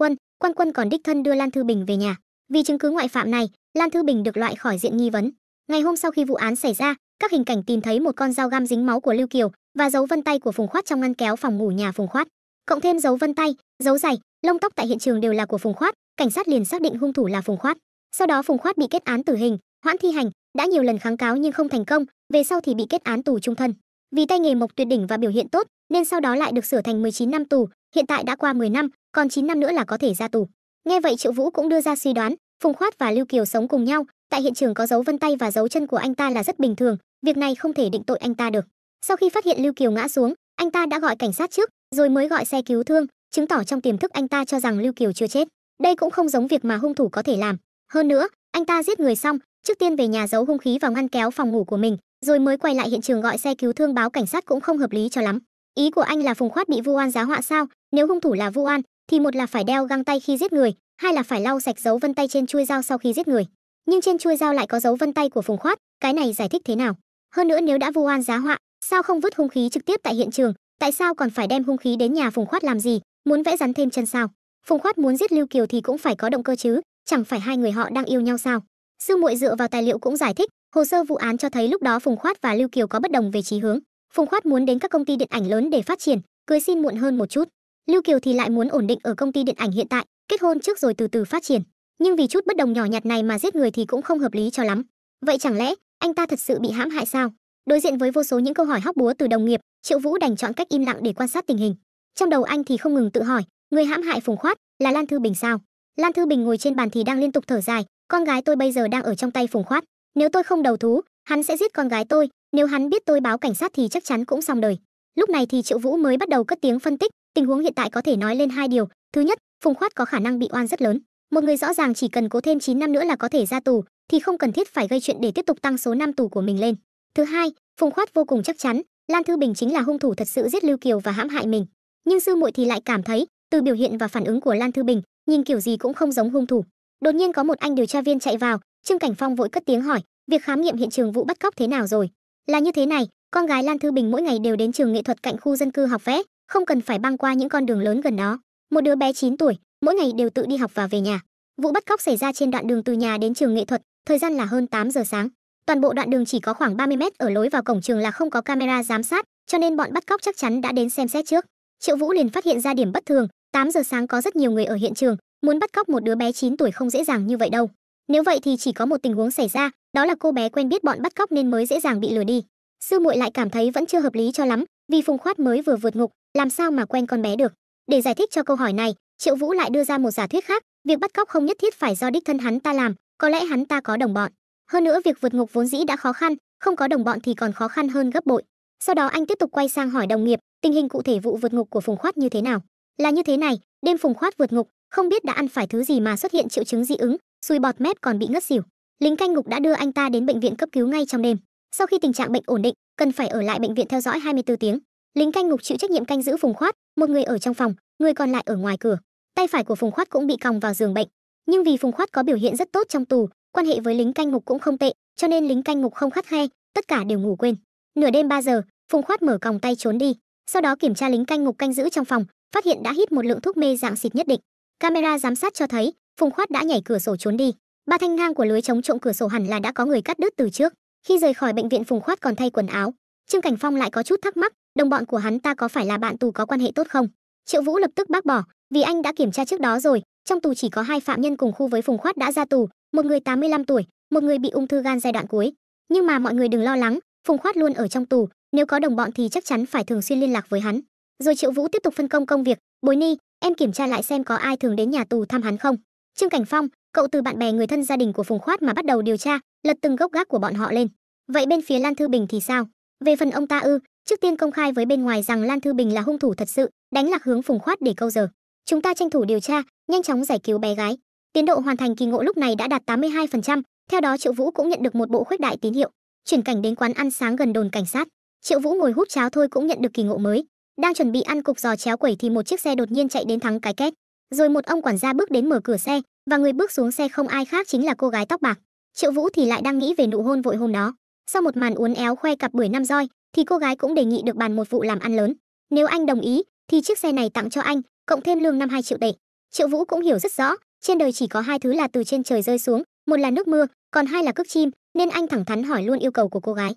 Quân còn đích thân đưa Lan Thư Bình về nhà. Vì chứng cứ ngoại phạm này, Lan Thư Bình được loại khỏi diện nghi vấn. Ngày hôm sau khi vụ án xảy ra, các hình cảnh tìm thấy một con dao găm dính máu của Lưu Kiều và dấu vân tay của Phùng Khoát trong ngăn kéo phòng ngủ nhà Phùng Khoát. Cộng thêm dấu vân tay, dấu giày, lông tóc tại hiện trường đều là của Phùng Khoát, cảnh sát liền xác định hung thủ là Phùng Khoát. Sau đó Phùng Khoát bị kết án tử hình, hoãn thi hành, đã nhiều lần kháng cáo nhưng không thành công, về sau thì bị kết án tù chung thân. Vì tay nghề mộc tuyệt đỉnh và biểu hiện tốt, nên sau đó lại được sửa thành 19 năm tù, hiện tại đã qua 10 năm, còn 9 năm nữa là có thể ra tù. Nghe vậy Triệu Vũ cũng đưa ra suy đoán, Phùng Khoát và Lưu Kiều sống cùng nhau, tại hiện trường có dấu vân tay và dấu chân của anh ta là rất bình thường, việc này không thể định tội anh ta được. Sau khi phát hiện Lưu Kiều ngã xuống, anh ta đã gọi cảnh sát trước, rồi mới gọi xe cứu thương, chứng tỏ trong tiềm thức anh ta cho rằng Lưu Kiều chưa chết. Đây cũng không giống việc mà hung thủ có thể làm. Hơn nữa, anh ta giết người xong, trước tiên về nhà giấu hung khí vào ngăn kéo phòng ngủ của mình, rồi mới quay lại hiện trường gọi xe cứu thương báo cảnh sát cũng không hợp lý cho lắm. Ý của anh là Phùng Khoát bị vu oan giá họa sao? Nếu hung thủ là vu oan, thì một là phải đeo găng tay khi giết người, hai là phải lau sạch dấu vân tay trên chuôi dao sau khi giết người. Nhưng trên chuôi dao lại có dấu vân tay của Phùng Khoát, cái này giải thích thế nào? Hơn nữa nếu đã vu oan giá họa, sao không vứt hung khí trực tiếp tại hiện trường, tại sao còn phải đem hung khí đến nhà Phùng Khoát làm gì? Muốn vẽ rắn thêm chân sao? Phùng Khoát muốn giết Lưu Kiều thì cũng phải có động cơ chứ, chẳng phải hai người họ đang yêu nhau sao? Sư muội dựa vào tài liệu cũng giải thích, hồ sơ vụ án cho thấy lúc đó Phùng Khoát và Lưu Kiều có bất đồng về chí hướng. Phùng Khoát muốn đến các công ty điện ảnh lớn để phát triển, cưới xin muộn hơn một chút. Lưu Kiều thì lại muốn ổn định ở công ty điện ảnh hiện tại, kết hôn trước rồi từ từ phát triển. Nhưng vì chút bất đồng nhỏ nhặt này mà giết người thì cũng không hợp lý cho lắm. Vậy chẳng lẽ anh ta thật sự bị hãm hại sao? Đối diện với vô số những câu hỏi hóc búa từ đồng nghiệp, Triệu Vũ đành chọn cách im lặng để quan sát tình hình. Trong đầu anh thì không ngừng tự hỏi, người hãm hại Phùng Khoát là Lan Thư Bình sao? Lan Thư Bình ngồi trên bàn thì đang liên tục thở dài, con gái tôi bây giờ đang ở trong tay Phùng Khoát, nếu tôi không đầu thú, hắn sẽ giết con gái tôi, nếu hắn biết tôi báo cảnh sát thì chắc chắn cũng xong đời. Lúc này thì Triệu Vũ mới bắt đầu cất tiếng phân tích, tình huống hiện tại có thể nói lên hai điều, thứ nhất, Phùng Khoát có khả năng bị oan rất lớn. Một người rõ ràng chỉ cần cố thêm 9 năm nữa là có thể ra tù, thì không cần thiết phải gây chuyện để tiếp tục tăng số năm tù của mình lên. Thứ hai, Phùng Khoát vô cùng chắc chắn, Lan Thư Bình chính là hung thủ thật sự giết Lưu Kiều và hãm hại mình. Nhưng sư muội thì lại cảm thấy, từ biểu hiện và phản ứng của Lan Thư Bình, nhìn kiểu gì cũng không giống hung thủ. Đột nhiên có một anh điều tra viên chạy vào, Trương Cảnh Phong vội cất tiếng hỏi, việc khám nghiệm hiện trường vụ bắt cóc thế nào rồi? Là như thế này, con gái Lan Thư Bình mỗi ngày đều đến trường nghệ thuật cạnh khu dân cư học vẽ, không cần phải băng qua những con đường lớn gần đó. Một đứa bé 9 tuổi, mỗi ngày đều tự đi học và về nhà. Vụ bắt cóc xảy ra trên đoạn đường từ nhà đến trường nghệ thuật, thời gian là hơn 8 giờ sáng. Toàn bộ đoạn đường chỉ có khoảng 30 mét, ở lối vào cổng trường là không có camera giám sát, cho nên bọn bắt cóc chắc chắn đã đến xem xét trước. Triệu Vũ liền phát hiện ra điểm bất thường, 8 giờ sáng có rất nhiều người ở hiện trường, muốn bắt cóc một đứa bé 9 tuổi không dễ dàng như vậy đâu. Nếu vậy thì chỉ có một tình huống xảy ra, đó là cô bé quen biết bọn bắt cóc nên mới dễ dàng bị lừa đi. Sư muội lại cảm thấy vẫn chưa hợp lý cho lắm, vì Phùng Khoát mới vừa vượt ngục, làm sao mà quen con bé được. Để giải thích cho câu hỏi này, Triệu Vũ lại đưa ra một giả thuyết khác, việc bắt cóc không nhất thiết phải do đích thân hắn ta làm, có lẽ hắn ta có đồng bọn. Hơn nữa việc vượt ngục vốn dĩ đã khó khăn, không có đồng bọn thì còn khó khăn hơn gấp bội. Sau đó anh tiếp tục quay sang hỏi đồng nghiệp, tình hình cụ thể vụ vượt ngục của Phùng Khoát như thế nào? Là như thế này, đêm Phùng Khoát vượt ngục, không biết đã ăn phải thứ gì mà xuất hiện triệu chứng dị ứng, sùi bọt mép còn bị ngất xỉu. Lính canh ngục đã đưa anh ta đến bệnh viện cấp cứu ngay trong đêm. Sau khi tình trạng bệnh ổn định, cần phải ở lại bệnh viện theo dõi 24 tiếng. Lính canh ngục chịu trách nhiệm canh giữ Phùng Khoát, một người ở trong phòng, người còn lại ở ngoài cửa. Tay phải của Phùng Khoát cũng bị còng vào giường bệnh. Nhưng vì Phùng Khoát có biểu hiện rất tốt trong tù, quan hệ với lính canh ngục cũng không tệ, cho nên lính canh ngục không khắt khe, tất cả đều ngủ quên. Nửa đêm 3 giờ, Phùng Khoát mở còng tay trốn đi. Sau đó kiểm tra lính canh ngục canh giữ trong phòng, phát hiện đã hít một lượng thuốc mê dạng xịt nhất định. Camera giám sát cho thấy, Phùng Khoát đã nhảy cửa sổ trốn đi. Ba thanh ngang của lưới chống trộm cửa sổ hẳn là đã có người cắt đứt từ trước. Khi rời khỏi bệnh viện, Phùng Khoát còn thay quần áo. Trương Cảnh Phong lại có chút thắc mắc, đồng bọn của hắn ta có phải là bạn tù có quan hệ tốt không? Triệu Vũ lập tức bác bỏ, vì anh đã kiểm tra trước đó rồi, trong tù chỉ có 2 phạm nhân cùng khu với Phùng Khoát đã ra tù, một người 85 tuổi, một người bị ung thư gan giai đoạn cuối. Nhưng mà mọi người đừng lo lắng, Phùng Khoát luôn ở trong tù, nếu có đồng bọn thì chắc chắn phải thường xuyên liên lạc với hắn. Rồi Triệu Vũ tiếp tục phân công công việc, Bối Ni, em kiểm tra lại xem có ai thường đến nhà tù thăm hắn không. Trương Cảnh Phong, cậu từ bạn bè người thân gia đình của Phùng Khoát mà bắt đầu điều tra, lật từng gốc gác của bọn họ lên. Vậy bên phía Lan Thư Bình thì sao? Về phần ông ta trước tiên công khai với bên ngoài rằng Lan Thư Bình là hung thủ thật sự, đánh lạc hướng Phùng Khoát để câu giờ. Chúng ta tranh thủ điều tra, nhanh chóng giải cứu bé gái. Tiến độ hoàn thành kỳ ngộ lúc này đã đạt 82%, theo đó Triệu Vũ cũng nhận được một bộ khuếch đại tín hiệu. Chuyển cảnh đến quán ăn sáng gần đồn cảnh sát. Triệu Vũ ngồi hút cháo thôi cũng nhận được kỳ ngộ mới. Đang chuẩn bị ăn cục giò chéo quẩy thì một chiếc xe đột nhiên chạy đến thắng cái két. Rồi một ông quản gia bước đến mở cửa xe, và người bước xuống xe không ai khác chính là cô gái tóc bạc. Triệu Vũ thì lại đang nghĩ về nụ hôn vội hôm đó. Sau một màn uốn éo khoe cặp bưởi 5 roi, thì cô gái cũng đề nghị được bàn một vụ làm ăn lớn. Nếu anh đồng ý, thì chiếc xe này tặng cho anh, cộng thêm lương năm 2 triệu tệ. Triệu Vũ cũng hiểu rất rõ, trên đời chỉ có 2 thứ là từ trên trời rơi xuống, một là nước mưa, còn 2 là cước chim, nên anh thẳng thắn hỏi luôn yêu cầu của cô gái.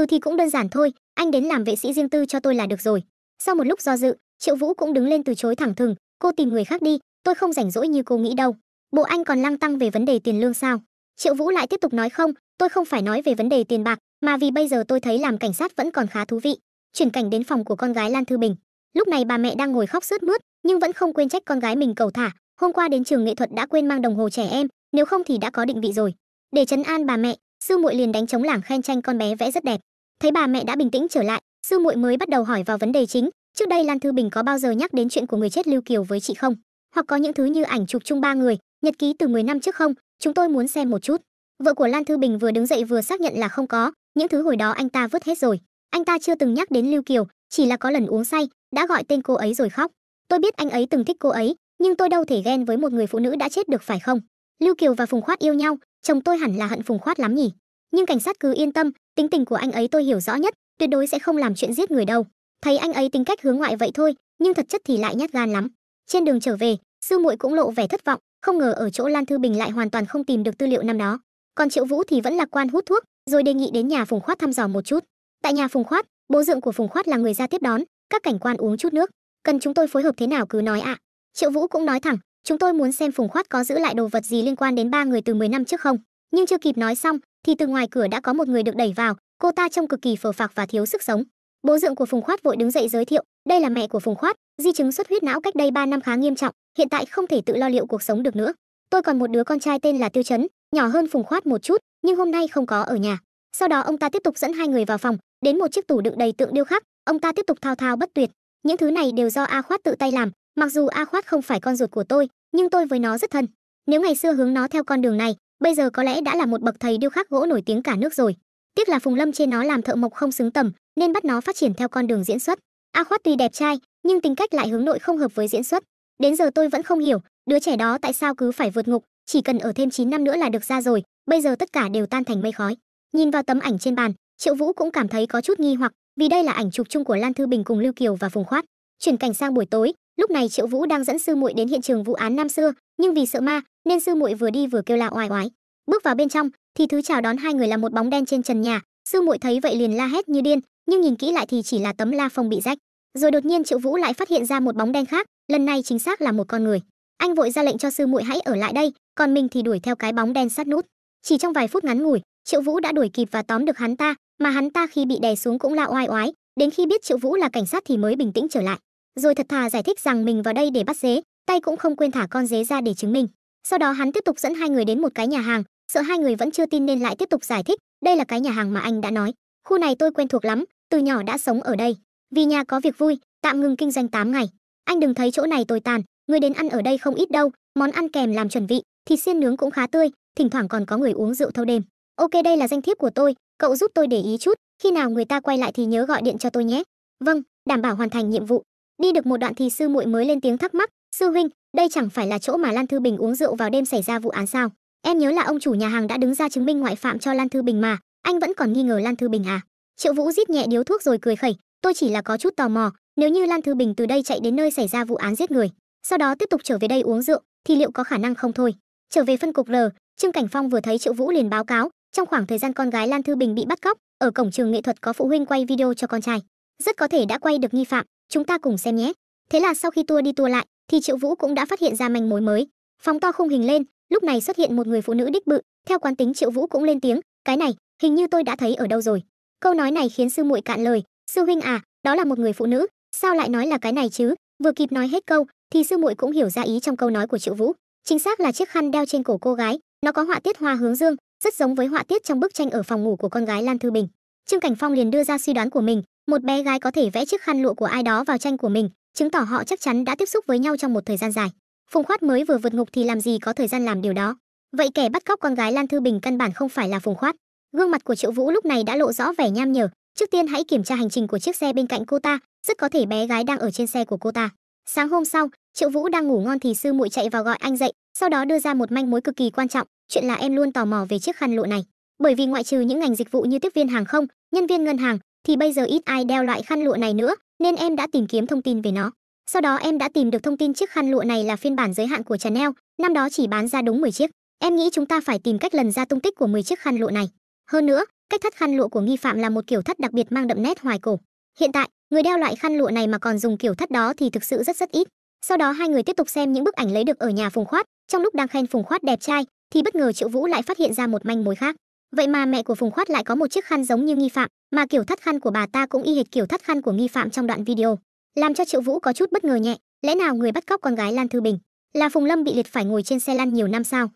Thì cũng đơn giản thôi, anh đến làm vệ sĩ riêng tư cho tôi là được rồi. Sau một lúc do dự, Triệu Vũ cũng đứng lên từ chối thẳng thừng, cô tìm người khác đi, tôi không rảnh rỗi như cô nghĩ đâu. Bộ anh còn lăng tăng về vấn đề tiền lương sao? Triệu Vũ lại tiếp tục nói, không, tôi không phải nói về vấn đề tiền bạc, mà vì bây giờ tôi thấy làm cảnh sát vẫn còn khá thú vị. Chuyển cảnh đến phòng của con gái Lan Thư Bình. Lúc này bà mẹ đang ngồi khóc sướt mướt, nhưng vẫn không quên trách con gái mình cẩu thả, hôm qua đến trường nghệ thuật đã quên mang đồng hồ trẻ em, nếu không thì đã có định vị rồi. Để trấn an bà mẹ, sư muội liền đánh trống lảng khen tranh con bé vẽ rất đẹp. Thấy bà mẹ đã bình tĩnh trở lại, sư muội mới bắt đầu hỏi vào vấn đề chính, trước đây Lan Thư Bình có bao giờ nhắc đến chuyện của người chết Lưu Kiều với chị không? Hoặc có những thứ như ảnh chụp chung 3 người, nhật ký từ 10 năm trước không? Chúng tôi muốn xem một chút. Vợ của Lan Thư Bình vừa đứng dậy vừa xác nhận là không có, những thứ hồi đó anh ta vứt hết rồi. Anh ta chưa từng nhắc đến Lưu Kiều, chỉ là có lần uống say, đã gọi tên cô ấy rồi khóc. Tôi biết anh ấy từng thích cô ấy, nhưng tôi đâu thể ghen với một người phụ nữ đã chết được phải không? Lưu Kiều và Phùng Khoát yêu nhau, chồng tôi hẳn là hận Phùng Khoát lắm nhỉ? Nhưng cảnh sát cứ yên tâm, tính tình của anh ấy tôi hiểu rõ nhất, tuyệt đối sẽ không làm chuyện giết người đâu. Thấy anh ấy tính cách hướng ngoại vậy thôi, nhưng thật chất thì lại nhát gan lắm. Trên đường trở về, sư muội cũng lộ vẻ thất vọng, không ngờ ở chỗ Lan Thư Bình lại hoàn toàn không tìm được tư liệu năm đó. Còn Triệu Vũ thì vẫn lạc quan hút thuốc, rồi đề nghị đến nhà Phùng Khoát thăm dò một chút. Tại nhà Phùng Khoát, Bố dượng của Phùng Khoát là người ra tiếp đón, các cảnh quan uống chút nước. Cần chúng tôi phối hợp thế nào cứ nói ạ. Triệu Vũ cũng nói thẳng, chúng tôi muốn xem Phùng Khoát có giữ lại đồ vật gì liên quan đến ba người từ 10 năm trước không. Nhưng chưa kịp nói xong thì từ ngoài cửa đã có một người được đẩy vào, cô ta trông cực kỳ phờ phạc và thiếu sức sống. Bố dượng của Phùng Khoát vội đứng dậy giới thiệu, đây là mẹ của Phùng Khoát, di chứng xuất huyết não cách đây 3 năm khá nghiêm trọng, hiện tại không thể tự lo liệu cuộc sống được nữa. Tôi còn một đứa con trai tên là Tiêu Chấn, nhỏ hơn Phùng Khoát một chút, nhưng hôm nay không có ở nhà. Sau đó ông ta tiếp tục dẫn hai người vào phòng, đến một chiếc tủ đựng đầy tượng điêu khắc, ông ta tiếp tục thao thao bất tuyệt. Những thứ này đều do A Khoát tự tay làm, mặc dù A Khoát không phải con ruột của tôi, nhưng tôi với nó rất thân. Nếu ngày xưa hướng nó theo con đường này, bây giờ có lẽ đã là một bậc thầy điêu khắc gỗ nổi tiếng cả nước rồi. Tiếc là Phùng Lâm trên nó làm thợ mộc không xứng tầm, nên bắt nó phát triển theo con đường diễn xuất. A Khoát tuy đẹp trai, nhưng tính cách lại hướng nội không hợp với diễn xuất. Đến giờ tôi vẫn không hiểu, đứa trẻ đó tại sao cứ phải vượt ngục, chỉ cần ở thêm 9 năm nữa là được ra rồi, bây giờ tất cả đều tan thành mây khói. Nhìn vào tấm ảnh trên bàn, Triệu Vũ cũng cảm thấy có chút nghi hoặc, vì đây là ảnh chụp chung của Lan Thư Bình cùng Lưu Kiều và Phùng Khoát. Chuyển cảnh sang buổi tối, lúc này Triệu Vũ đang dẫn sư muội đến hiện trường vụ án năm xưa, nhưng vì sợ ma nên sư muội vừa đi vừa kêu la oai oái. Bước vào bên trong thì thứ chào đón hai người là một bóng đen trên trần nhà. Sư muội thấy vậy liền la hét như điên, nhưng nhìn kỹ lại thì chỉ là tấm la phông bị rách. Rồi đột nhiên Triệu Vũ lại phát hiện ra một bóng đen khác, lần này chính xác là một con người. Anh vội ra lệnh cho sư muội hãy ở lại đây, còn mình thì đuổi theo cái bóng đen sát nút. Chỉ trong vài phút ngắn ngủi, Triệu Vũ đã đuổi kịp và tóm được hắn ta, mà hắn ta khi bị đè xuống cũng la oai oái, đến khi biết Triệu Vũ là cảnh sát thì mới bình tĩnh trở lại. Rồi thật thà giải thích rằng mình vào đây để bắt dế, tay cũng không quên thả con dế ra để chứng minh. Sau đó hắn tiếp tục dẫn hai người đến một cái nhà hàng, sợ hai người vẫn chưa tin nên lại tiếp tục giải thích, đây là cái nhà hàng mà anh đã nói. Khu này tôi quen thuộc lắm, từ nhỏ đã sống ở đây. Vì nhà có việc vui, tạm ngừng kinh doanh 8 ngày. Anh đừng thấy chỗ này tồi tàn, người đến ăn ở đây không ít đâu, món ăn kèm làm chuẩn vị, thịt xiên nướng cũng khá tươi, thỉnh thoảng còn có người uống rượu thâu đêm. Ok, đây là danh thiếp của tôi, cậu giúp tôi để ý chút, khi nào người ta quay lại thì nhớ gọi điện cho tôi nhé. Vâng, đảm bảo hoàn thành nhiệm vụ. Đi được một đoạn thì sư muội mới lên tiếng thắc mắc, sư huynh, đây chẳng phải là chỗ mà Lan Thư Bình uống rượu vào đêm xảy ra vụ án sao? Em nhớ là ông chủ nhà hàng đã đứng ra chứng minh ngoại phạm cho Lan Thư Bình mà, anh vẫn còn nghi ngờ Lan Thư Bình à? Triệu Vũ rít nhẹ điếu thuốc rồi cười khẩy, tôi chỉ là có chút tò mò, nếu như Lan Thư Bình từ đây chạy đến nơi xảy ra vụ án giết người, sau đó tiếp tục trở về đây uống rượu, thì liệu có khả năng không thôi? Trở về phân cục R, Trương Cảnh Phong vừa thấy Triệu Vũ liền báo cáo, trong khoảng thời gian con gái Lan Thư Bình bị bắt cóc, ở cổng trường nghệ thuật có phụ huynh quay video cho con trai, rất có thể đã quay được nghi phạm, chúng ta cùng xem nhé. Thế là sau khi tua đi tua lại, thì Triệu Vũ cũng đã phát hiện ra manh mối mới. Phóng to khung hình lên, lúc này xuất hiện một người phụ nữ đích bự, theo quán tính Triệu Vũ cũng lên tiếng, cái này, hình như tôi đã thấy ở đâu rồi. Câu nói này khiến sư muội cạn lời, sư huynh à, đó là một người phụ nữ, sao lại nói là cái này chứ? Vừa kịp nói hết câu, thì sư muội cũng hiểu ra ý trong câu nói của Triệu Vũ, chính xác là chiếc khăn đeo trên cổ cô gái, nó có họa tiết hoa hướng dương, rất giống với họa tiết trong bức tranh ở phòng ngủ của con gái Lan Thư Bình. Trương Cảnh Phong liền đưa ra suy đoán của mình, một bé gái có thể vẽ chiếc khăn lụa của ai đó vào tranh của mình, chứng tỏ họ chắc chắn đã tiếp xúc với nhau trong một thời gian dài. Phùng Khoát mới vừa vượt ngục thì làm gì có thời gian làm điều đó. Vậy kẻ bắt cóc con gái Lan Thư Bình căn bản không phải là Phùng Khoát. Gương mặt của Triệu Vũ lúc này đã lộ rõ vẻ nham nhở, trước tiên hãy kiểm tra hành trình của chiếc xe bên cạnh cô ta, rất có thể bé gái đang ở trên xe của cô ta. Sáng hôm sau, Triệu Vũ đang ngủ ngon thì sư muội chạy vào gọi anh dậy, sau đó đưa ra một manh mối cực kỳ quan trọng, chuyện là em luôn tò mò về chiếc khăn lụa này. Bởi vì ngoại trừ những ngành dịch vụ như tiếp viên hàng không, nhân viên ngân hàng, thì bây giờ ít ai đeo loại khăn lụa này nữa, nên em đã tìm kiếm thông tin về nó. Sau đó em đã tìm được thông tin chiếc khăn lụa này là phiên bản giới hạn của Chanel, năm đó chỉ bán ra đúng 10 chiếc. Em nghĩ chúng ta phải tìm cách lần ra tung tích của 10 chiếc khăn lụa này. Hơn nữa, cách thắt khăn lụa của nghi phạm là một kiểu thắt đặc biệt mang đậm nét hoài cổ. Hiện tại, người đeo loại khăn lụa này mà còn dùng kiểu thắt đó thì thực sự rất ít. Sau đó hai người tiếp tục xem những bức ảnh lấy được ở nhà Phùng Khoát, trong lúc đang khen Phùng Khoát đẹp trai, thì bất ngờ Triệu Vũ lại phát hiện ra một manh mối khác. Vậy mà mẹ của Phùng Khoát lại có một chiếc khăn giống như nghi phạm, mà kiểu thắt khăn của bà ta cũng y hệt kiểu thắt khăn của nghi phạm trong đoạn video, làm cho Triệu Vũ có chút bất ngờ nhẹ. Lẽ nào người bắt cóc con gái Lan Thư Bình là Phùng Lâm bị liệt phải ngồi trên xe lăn nhiều năm sao?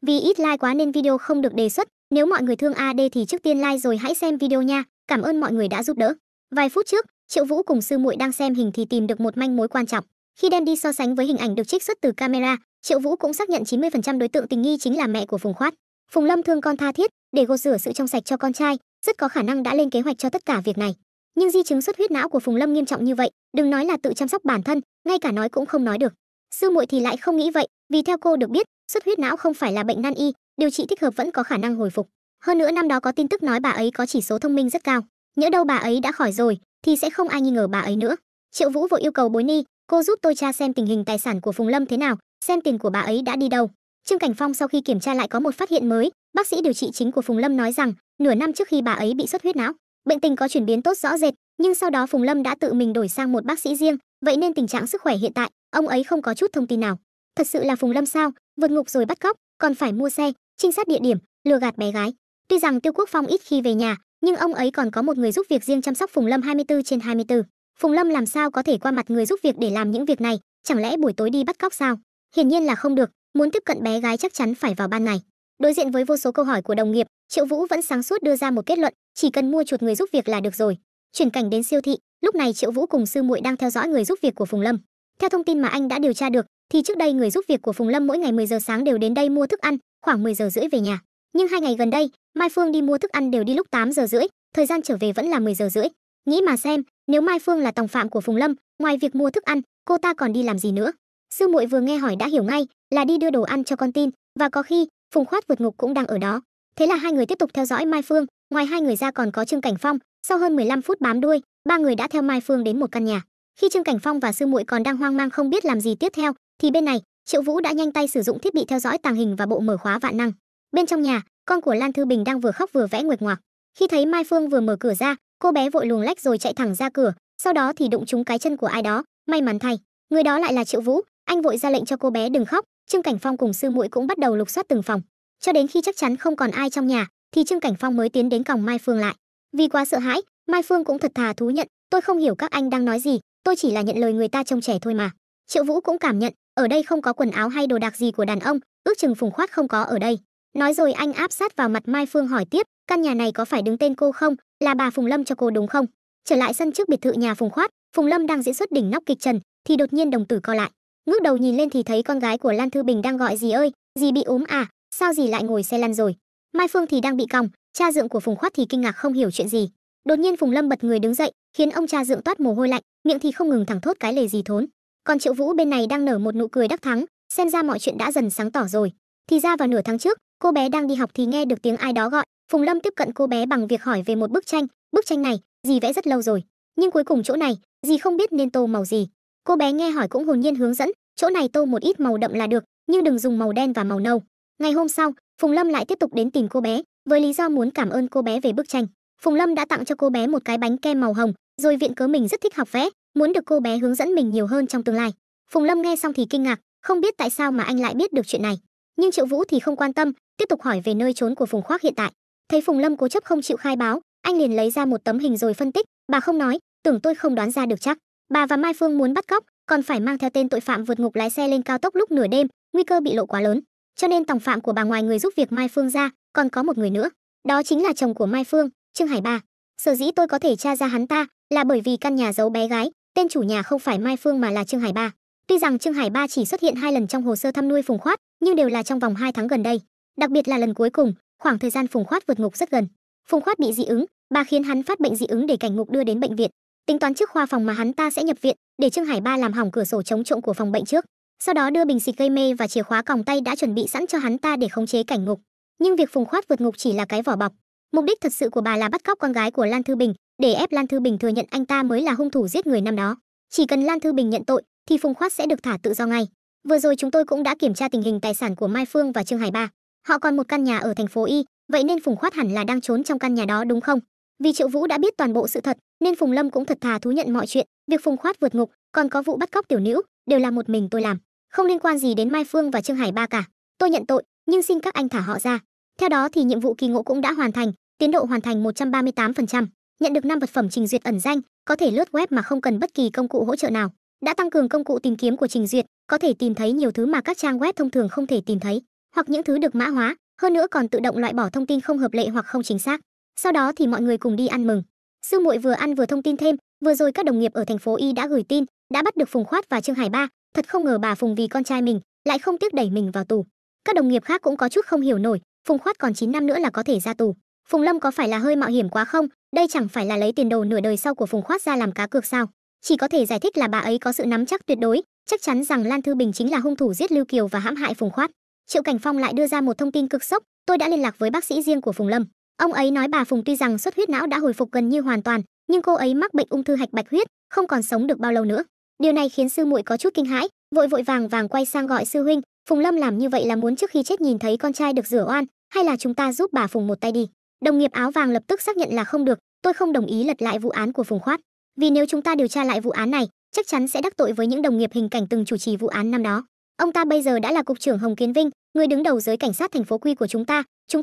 Vì ít like quá nên video không được đề xuất. Nếu mọi người thương AD thì trước tiên like rồi hãy xem video nha. Cảm ơn mọi người đã giúp đỡ. Vài phút trước, Triệu Vũ cùng sư muội đang xem hình thì tìm được một manh mối quan trọng. Khi đem đi so sánh với hình ảnh được trích xuất từ camera, Triệu Vũ cũng xác nhận 90% đối tượng tình nghi chính là mẹ của Phùng Khoát. Phùng Lâm thương con tha thiết, để gột rửa sự trong sạch cho con trai, rất có khả năng đã lên kế hoạch cho tất cả việc này. Nhưng di chứng xuất huyết não của Phùng Lâm nghiêm trọng như vậy, đừng nói là tự chăm sóc bản thân, ngay cả nói cũng không nói được. Sư muội thì lại không nghĩ vậy, vì theo cô được biết, xuất huyết não không phải là bệnh nan y, điều trị thích hợp vẫn có khả năng hồi phục. Hơn nữa năm đó có tin tức nói bà ấy có chỉ số thông minh rất cao, nhỡ đâu bà ấy đã khỏi rồi thì sẽ không ai nghi ngờ bà ấy nữa. Triệu Vũ vội yêu cầu Bối Ni, cô giúp tôi tra xem tình hình tài sản của Phùng Lâm thế nào, xem tiền của bà ấy đã đi đâu. Trương Cảnh Phong sau khi kiểm tra lại có một phát hiện mới, bác sĩ điều trị chính của Phùng Lâm nói rằng nửa năm trước khi bà ấy bị xuất huyết não, bệnh tình có chuyển biến tốt rõ rệt, Nhưng sau đó Phùng Lâm đã tự mình đổi sang một bác sĩ riêng, vậy nên tình trạng sức khỏe hiện tại, ông ấy không có chút thông tin nào. Thật sự là Phùng Lâm sao? Vượt ngục rồi bắt cóc, còn phải mua xe, trinh sát địa điểm, lừa gạt bé gái. Tuy rằng Tiêu Quốc Phong ít khi về nhà, nhưng ông ấy còn có một người giúp việc riêng chăm sóc Phùng Lâm 24/24. Phùng Lâm làm sao có thể qua mặt người giúp việc để làm những việc này, chẳng lẽ buổi tối đi bắt cóc sao? Hiển nhiên là không được, muốn tiếp cận bé gái chắc chắn phải vào ban ngày. Đối diện với vô số câu hỏi của đồng nghiệp, Triệu Vũ vẫn sáng suốt đưa ra một kết luận, chỉ cần mua chuộc người giúp việc là được rồi. Chuyển cảnh đến siêu thị, lúc này Triệu Vũ cùng sư muội đang theo dõi người giúp việc của Phùng Lâm. Theo thông tin mà anh đã điều tra được, thì trước đây người giúp việc của Phùng Lâm mỗi ngày 10 giờ sáng đều đến đây mua thức ăn, khoảng 10 giờ rưỡi về nhà. Nhưng 2 ngày gần đây, Mai Phương đi mua thức ăn đều đi lúc 8 giờ rưỡi, thời gian trở về vẫn là 10 giờ rưỡi. Nghĩ mà xem, nếu Mai Phương là tòng phạm của Phùng Lâm, ngoài việc mua thức ăn, cô ta còn đi làm gì nữa? Sư muội vừa nghe hỏi đã hiểu ngay, là đi đưa đồ ăn cho con tin, và có khi Phùng Khoát vượt ngục cũng đang ở đó. Thế là hai người tiếp tục theo dõi Mai Phương, ngoài hai người ra còn có Trương Cảnh Phong, sau hơn 15 phút bám đuôi, ba người đã theo Mai Phương đến một căn nhà. Khi Trương Cảnh Phong và sư muội còn đang hoang mang không biết làm gì tiếp theo, thì bên này, Triệu Vũ đã nhanh tay sử dụng thiết bị theo dõi tàng hình và bộ mở khóa vạn năng. Bên trong nhà, con của Lan Thư Bình đang vừa khóc vừa vẽ nguệch ngoạc. Khi thấy Mai Phương vừa mở cửa ra, cô bé vội luồng lách rồi chạy thẳng ra cửa, sau đó thì đụng trúng cái chân của ai đó, may mắn thay, người đó lại là Triệu Vũ, anh vội ra lệnh cho cô bé đừng khóc. Trương Cảnh Phong cùng sư muội cũng bắt đầu lục soát từng phòng, cho đến khi chắc chắn không còn ai trong nhà, thì Trương Cảnh Phong mới tiến đến còng Mai Phương lại. Vì quá sợ hãi, Mai Phương cũng thật thà thú nhận, tôi không hiểu các anh đang nói gì, tôi chỉ là nhận lời người ta trông trẻ thôi mà. Triệu Vũ cũng cảm nhận, ở đây không có quần áo hay đồ đạc gì của đàn ông, ước chừng Phùng Khoát không có ở đây. Nói rồi anh áp sát vào mặt Mai Phương hỏi tiếp, căn nhà này có phải đứng tên cô không, là bà Phùng Lâm cho cô đúng không? Trở lại sân trước biệt thự nhà Phùng Khoát, Phùng Lâm đang diễn xuất đỉnh nóc kịch trần, thì đột nhiên đồng tử co lại, ngước đầu nhìn lên thì thấy con gái của Lan Thư Bình đang gọi dì ơi, dì bị ốm à, sao dì lại ngồi xe lăn rồi? Mai Phương thì đang bị còng, cha dượng của Phùng Khoát thì kinh ngạc không hiểu chuyện gì. Đột nhiên Phùng Lâm bật người đứng dậy, khiến ông cha dượng toát mồ hôi lạnh, miệng thì không ngừng thẳng thốt cái lề gì thốn. Còn Triệu Vũ bên này đang nở một nụ cười đắc thắng, xem ra mọi chuyện đã dần sáng tỏ rồi. Thì ra vào nửa tháng trước, cô bé đang đi học thì nghe được tiếng ai đó gọi, Phùng Lâm tiếp cận cô bé bằng việc hỏi về một bức tranh này, dì vẽ rất lâu rồi, nhưng cuối cùng chỗ này, dì không biết nên tô màu gì. Cô bé nghe hỏi cũng hồn nhiên hướng dẫn, chỗ này tô một ít màu đậm là được, nhưng đừng dùng màu đen và màu nâu. Ngày hôm sau, Phùng Lâm lại tiếp tục đến tìm cô bé, với lý do muốn cảm ơn cô bé về bức tranh. Phùng Lâm đã tặng cho cô bé một cái bánh kem màu hồng, rồi viện cớ mình rất thích học vẽ, muốn được cô bé hướng dẫn mình nhiều hơn trong tương lai. Phùng Lâm nghe xong thì kinh ngạc, không biết tại sao mà anh lại biết được chuyện này. Nhưng Triệu Vũ thì không quan tâm, tiếp tục hỏi về nơi trốn của Phùng Khoác hiện tại. Thấy Phùng Lâm cố chấp không chịu khai báo, anh liền lấy ra một tấm hình rồi phân tích, bà không nói, tưởng tôi không đoán ra được chắc. Bà và Mai Phương muốn bắt cóc, còn phải mang theo tên tội phạm vượt ngục lái xe lên cao tốc lúc nửa đêm, nguy cơ bị lộ quá lớn. Cho nên tòng phạm của bà ngoài người giúp việc Mai Phương ra, còn có một người nữa, đó chính là chồng của Mai Phương, Trương Hải Ba. Sở dĩ tôi có thể tra ra hắn ta là bởi vì căn nhà giấu bé gái, tên chủ nhà không phải Mai Phương mà là Trương Hải Ba. Tuy rằng Trương Hải Ba chỉ xuất hiện 2 lần trong hồ sơ thăm nuôi Phùng Khoát, nhưng đều là trong vòng 2 tháng gần đây. Đặc biệt là lần cuối cùng, khoảng thời gian Phùng Khoát vượt ngục rất gần. Phùng Khoát bị dị ứng, bà khiến hắn phát bệnh dị ứng để cảnh ngục đưa đến bệnh viện. Tính toán trước khoa phòng mà hắn ta sẽ nhập viện, để Trương Hải Ba làm hỏng cửa sổ chống trộm của phòng bệnh trước. Sau đó đưa bình xịt gây mê và chìa khóa còng tay đã chuẩn bị sẵn cho hắn ta để khống chế cảnh ngục. Nhưng việc Phùng Khoát vượt ngục chỉ là cái vỏ bọc. Mục đích thật sự của bà là bắt cóc con gái của Lan Thư Bình, để ép Lan Thư Bình thừa nhận anh ta mới là hung thủ giết người năm đó. Chỉ cần Lan Thư Bình nhận tội, thì Phùng Khoát sẽ được thả tự do ngay. Vừa rồi chúng tôi cũng đã kiểm tra tình hình tài sản của Mai Phương và Trương Hải Ba. Họ còn một căn nhà ở thành phố Y, vậy nên Phùng Khoát hẳn là đang trốn trong căn nhà đó đúng không? Vì Triệu Vũ đã biết toàn bộ sự thật, nên Phùng Lâm cũng thật thà thú nhận mọi chuyện, việc Phùng Khoát vượt ngục, còn có vụ bắt cóc tiểu nữ, đều là một mình tôi làm, không liên quan gì đến Mai Phương và Trương Hải Ba cả. Tôi nhận tội, nhưng xin các anh thả họ ra. Theo đó thì nhiệm vụ kỳ ngộ cũng đã hoàn thành, tiến độ hoàn thành 138%, nhận được 5 vật phẩm trình duyệt ẩn danh, có thể lướt web mà không cần bất kỳ công cụ hỗ trợ nào. Đã tăng cường công cụ tìm kiếm của trình duyệt, có thể tìm thấy nhiều thứ mà các trang web thông thường không thể tìm thấy, hoặc những thứ được mã hóa, hơn nữa còn tự động loại bỏ thông tin không hợp lệ hoặc không chính xác. Sau đó thì mọi người cùng đi ăn mừng. Sư muội vừa ăn vừa thông tin thêm, vừa rồi các đồng nghiệp ở thành phố Y đã gửi tin, đã bắt được Phùng Khoát và Trương Hải Ba, thật không ngờ bà Phùng vì con trai mình lại không tiếc đẩy mình vào tù. Các đồng nghiệp khác cũng có chút không hiểu nổi, Phùng Khoát còn 9 năm nữa là có thể ra tù. Phùng Lâm có phải là hơi mạo hiểm quá không? Đây chẳng phải là lấy tiền đồ nửa đời sau của Phùng Khoát ra làm cá cược sao? Chỉ có thể giải thích là bà ấy có sự nắm chắc tuyệt đối, chắc chắn rằng Lan Thư Bình chính là hung thủ giết Lưu Kiều và hãm hại Phùng Khoát. Triệu Cảnh Phong lại đưa ra một thông tin cực sốc, tôi đã liên lạc với bác sĩ riêng của Phùng Lâm. Ông ấy nói bà Phùng tuy rằng xuất huyết não đã hồi phục gần như hoàn toàn, nhưng cô ấy mắc bệnh ung thư hạch bạch huyết, không còn sống được bao lâu nữa. Điều này khiến sư muội có chút kinh hãi, vội vàng quay sang gọi sư huynh, Phùng Lâm làm như vậy là muốn trước khi chết nhìn thấy con trai được rửa oan, hay là chúng ta giúp bà Phùng một tay đi? Đồng nghiệp áo vàng lập tức xác nhận là không được, tôi không đồng ý lật lại vụ án của Phùng Khoát. Vì nếu chúng ta điều tra lại vụ án này, chắc chắn sẽ đắc tội với những đồng nghiệp hình cảnh từng chủ trì vụ án năm đó. Ông ta bây giờ đã là cục trưởng Hồng Kiến Vinh, người đứng đầu giới cảnh sát thành phố Quy của chúng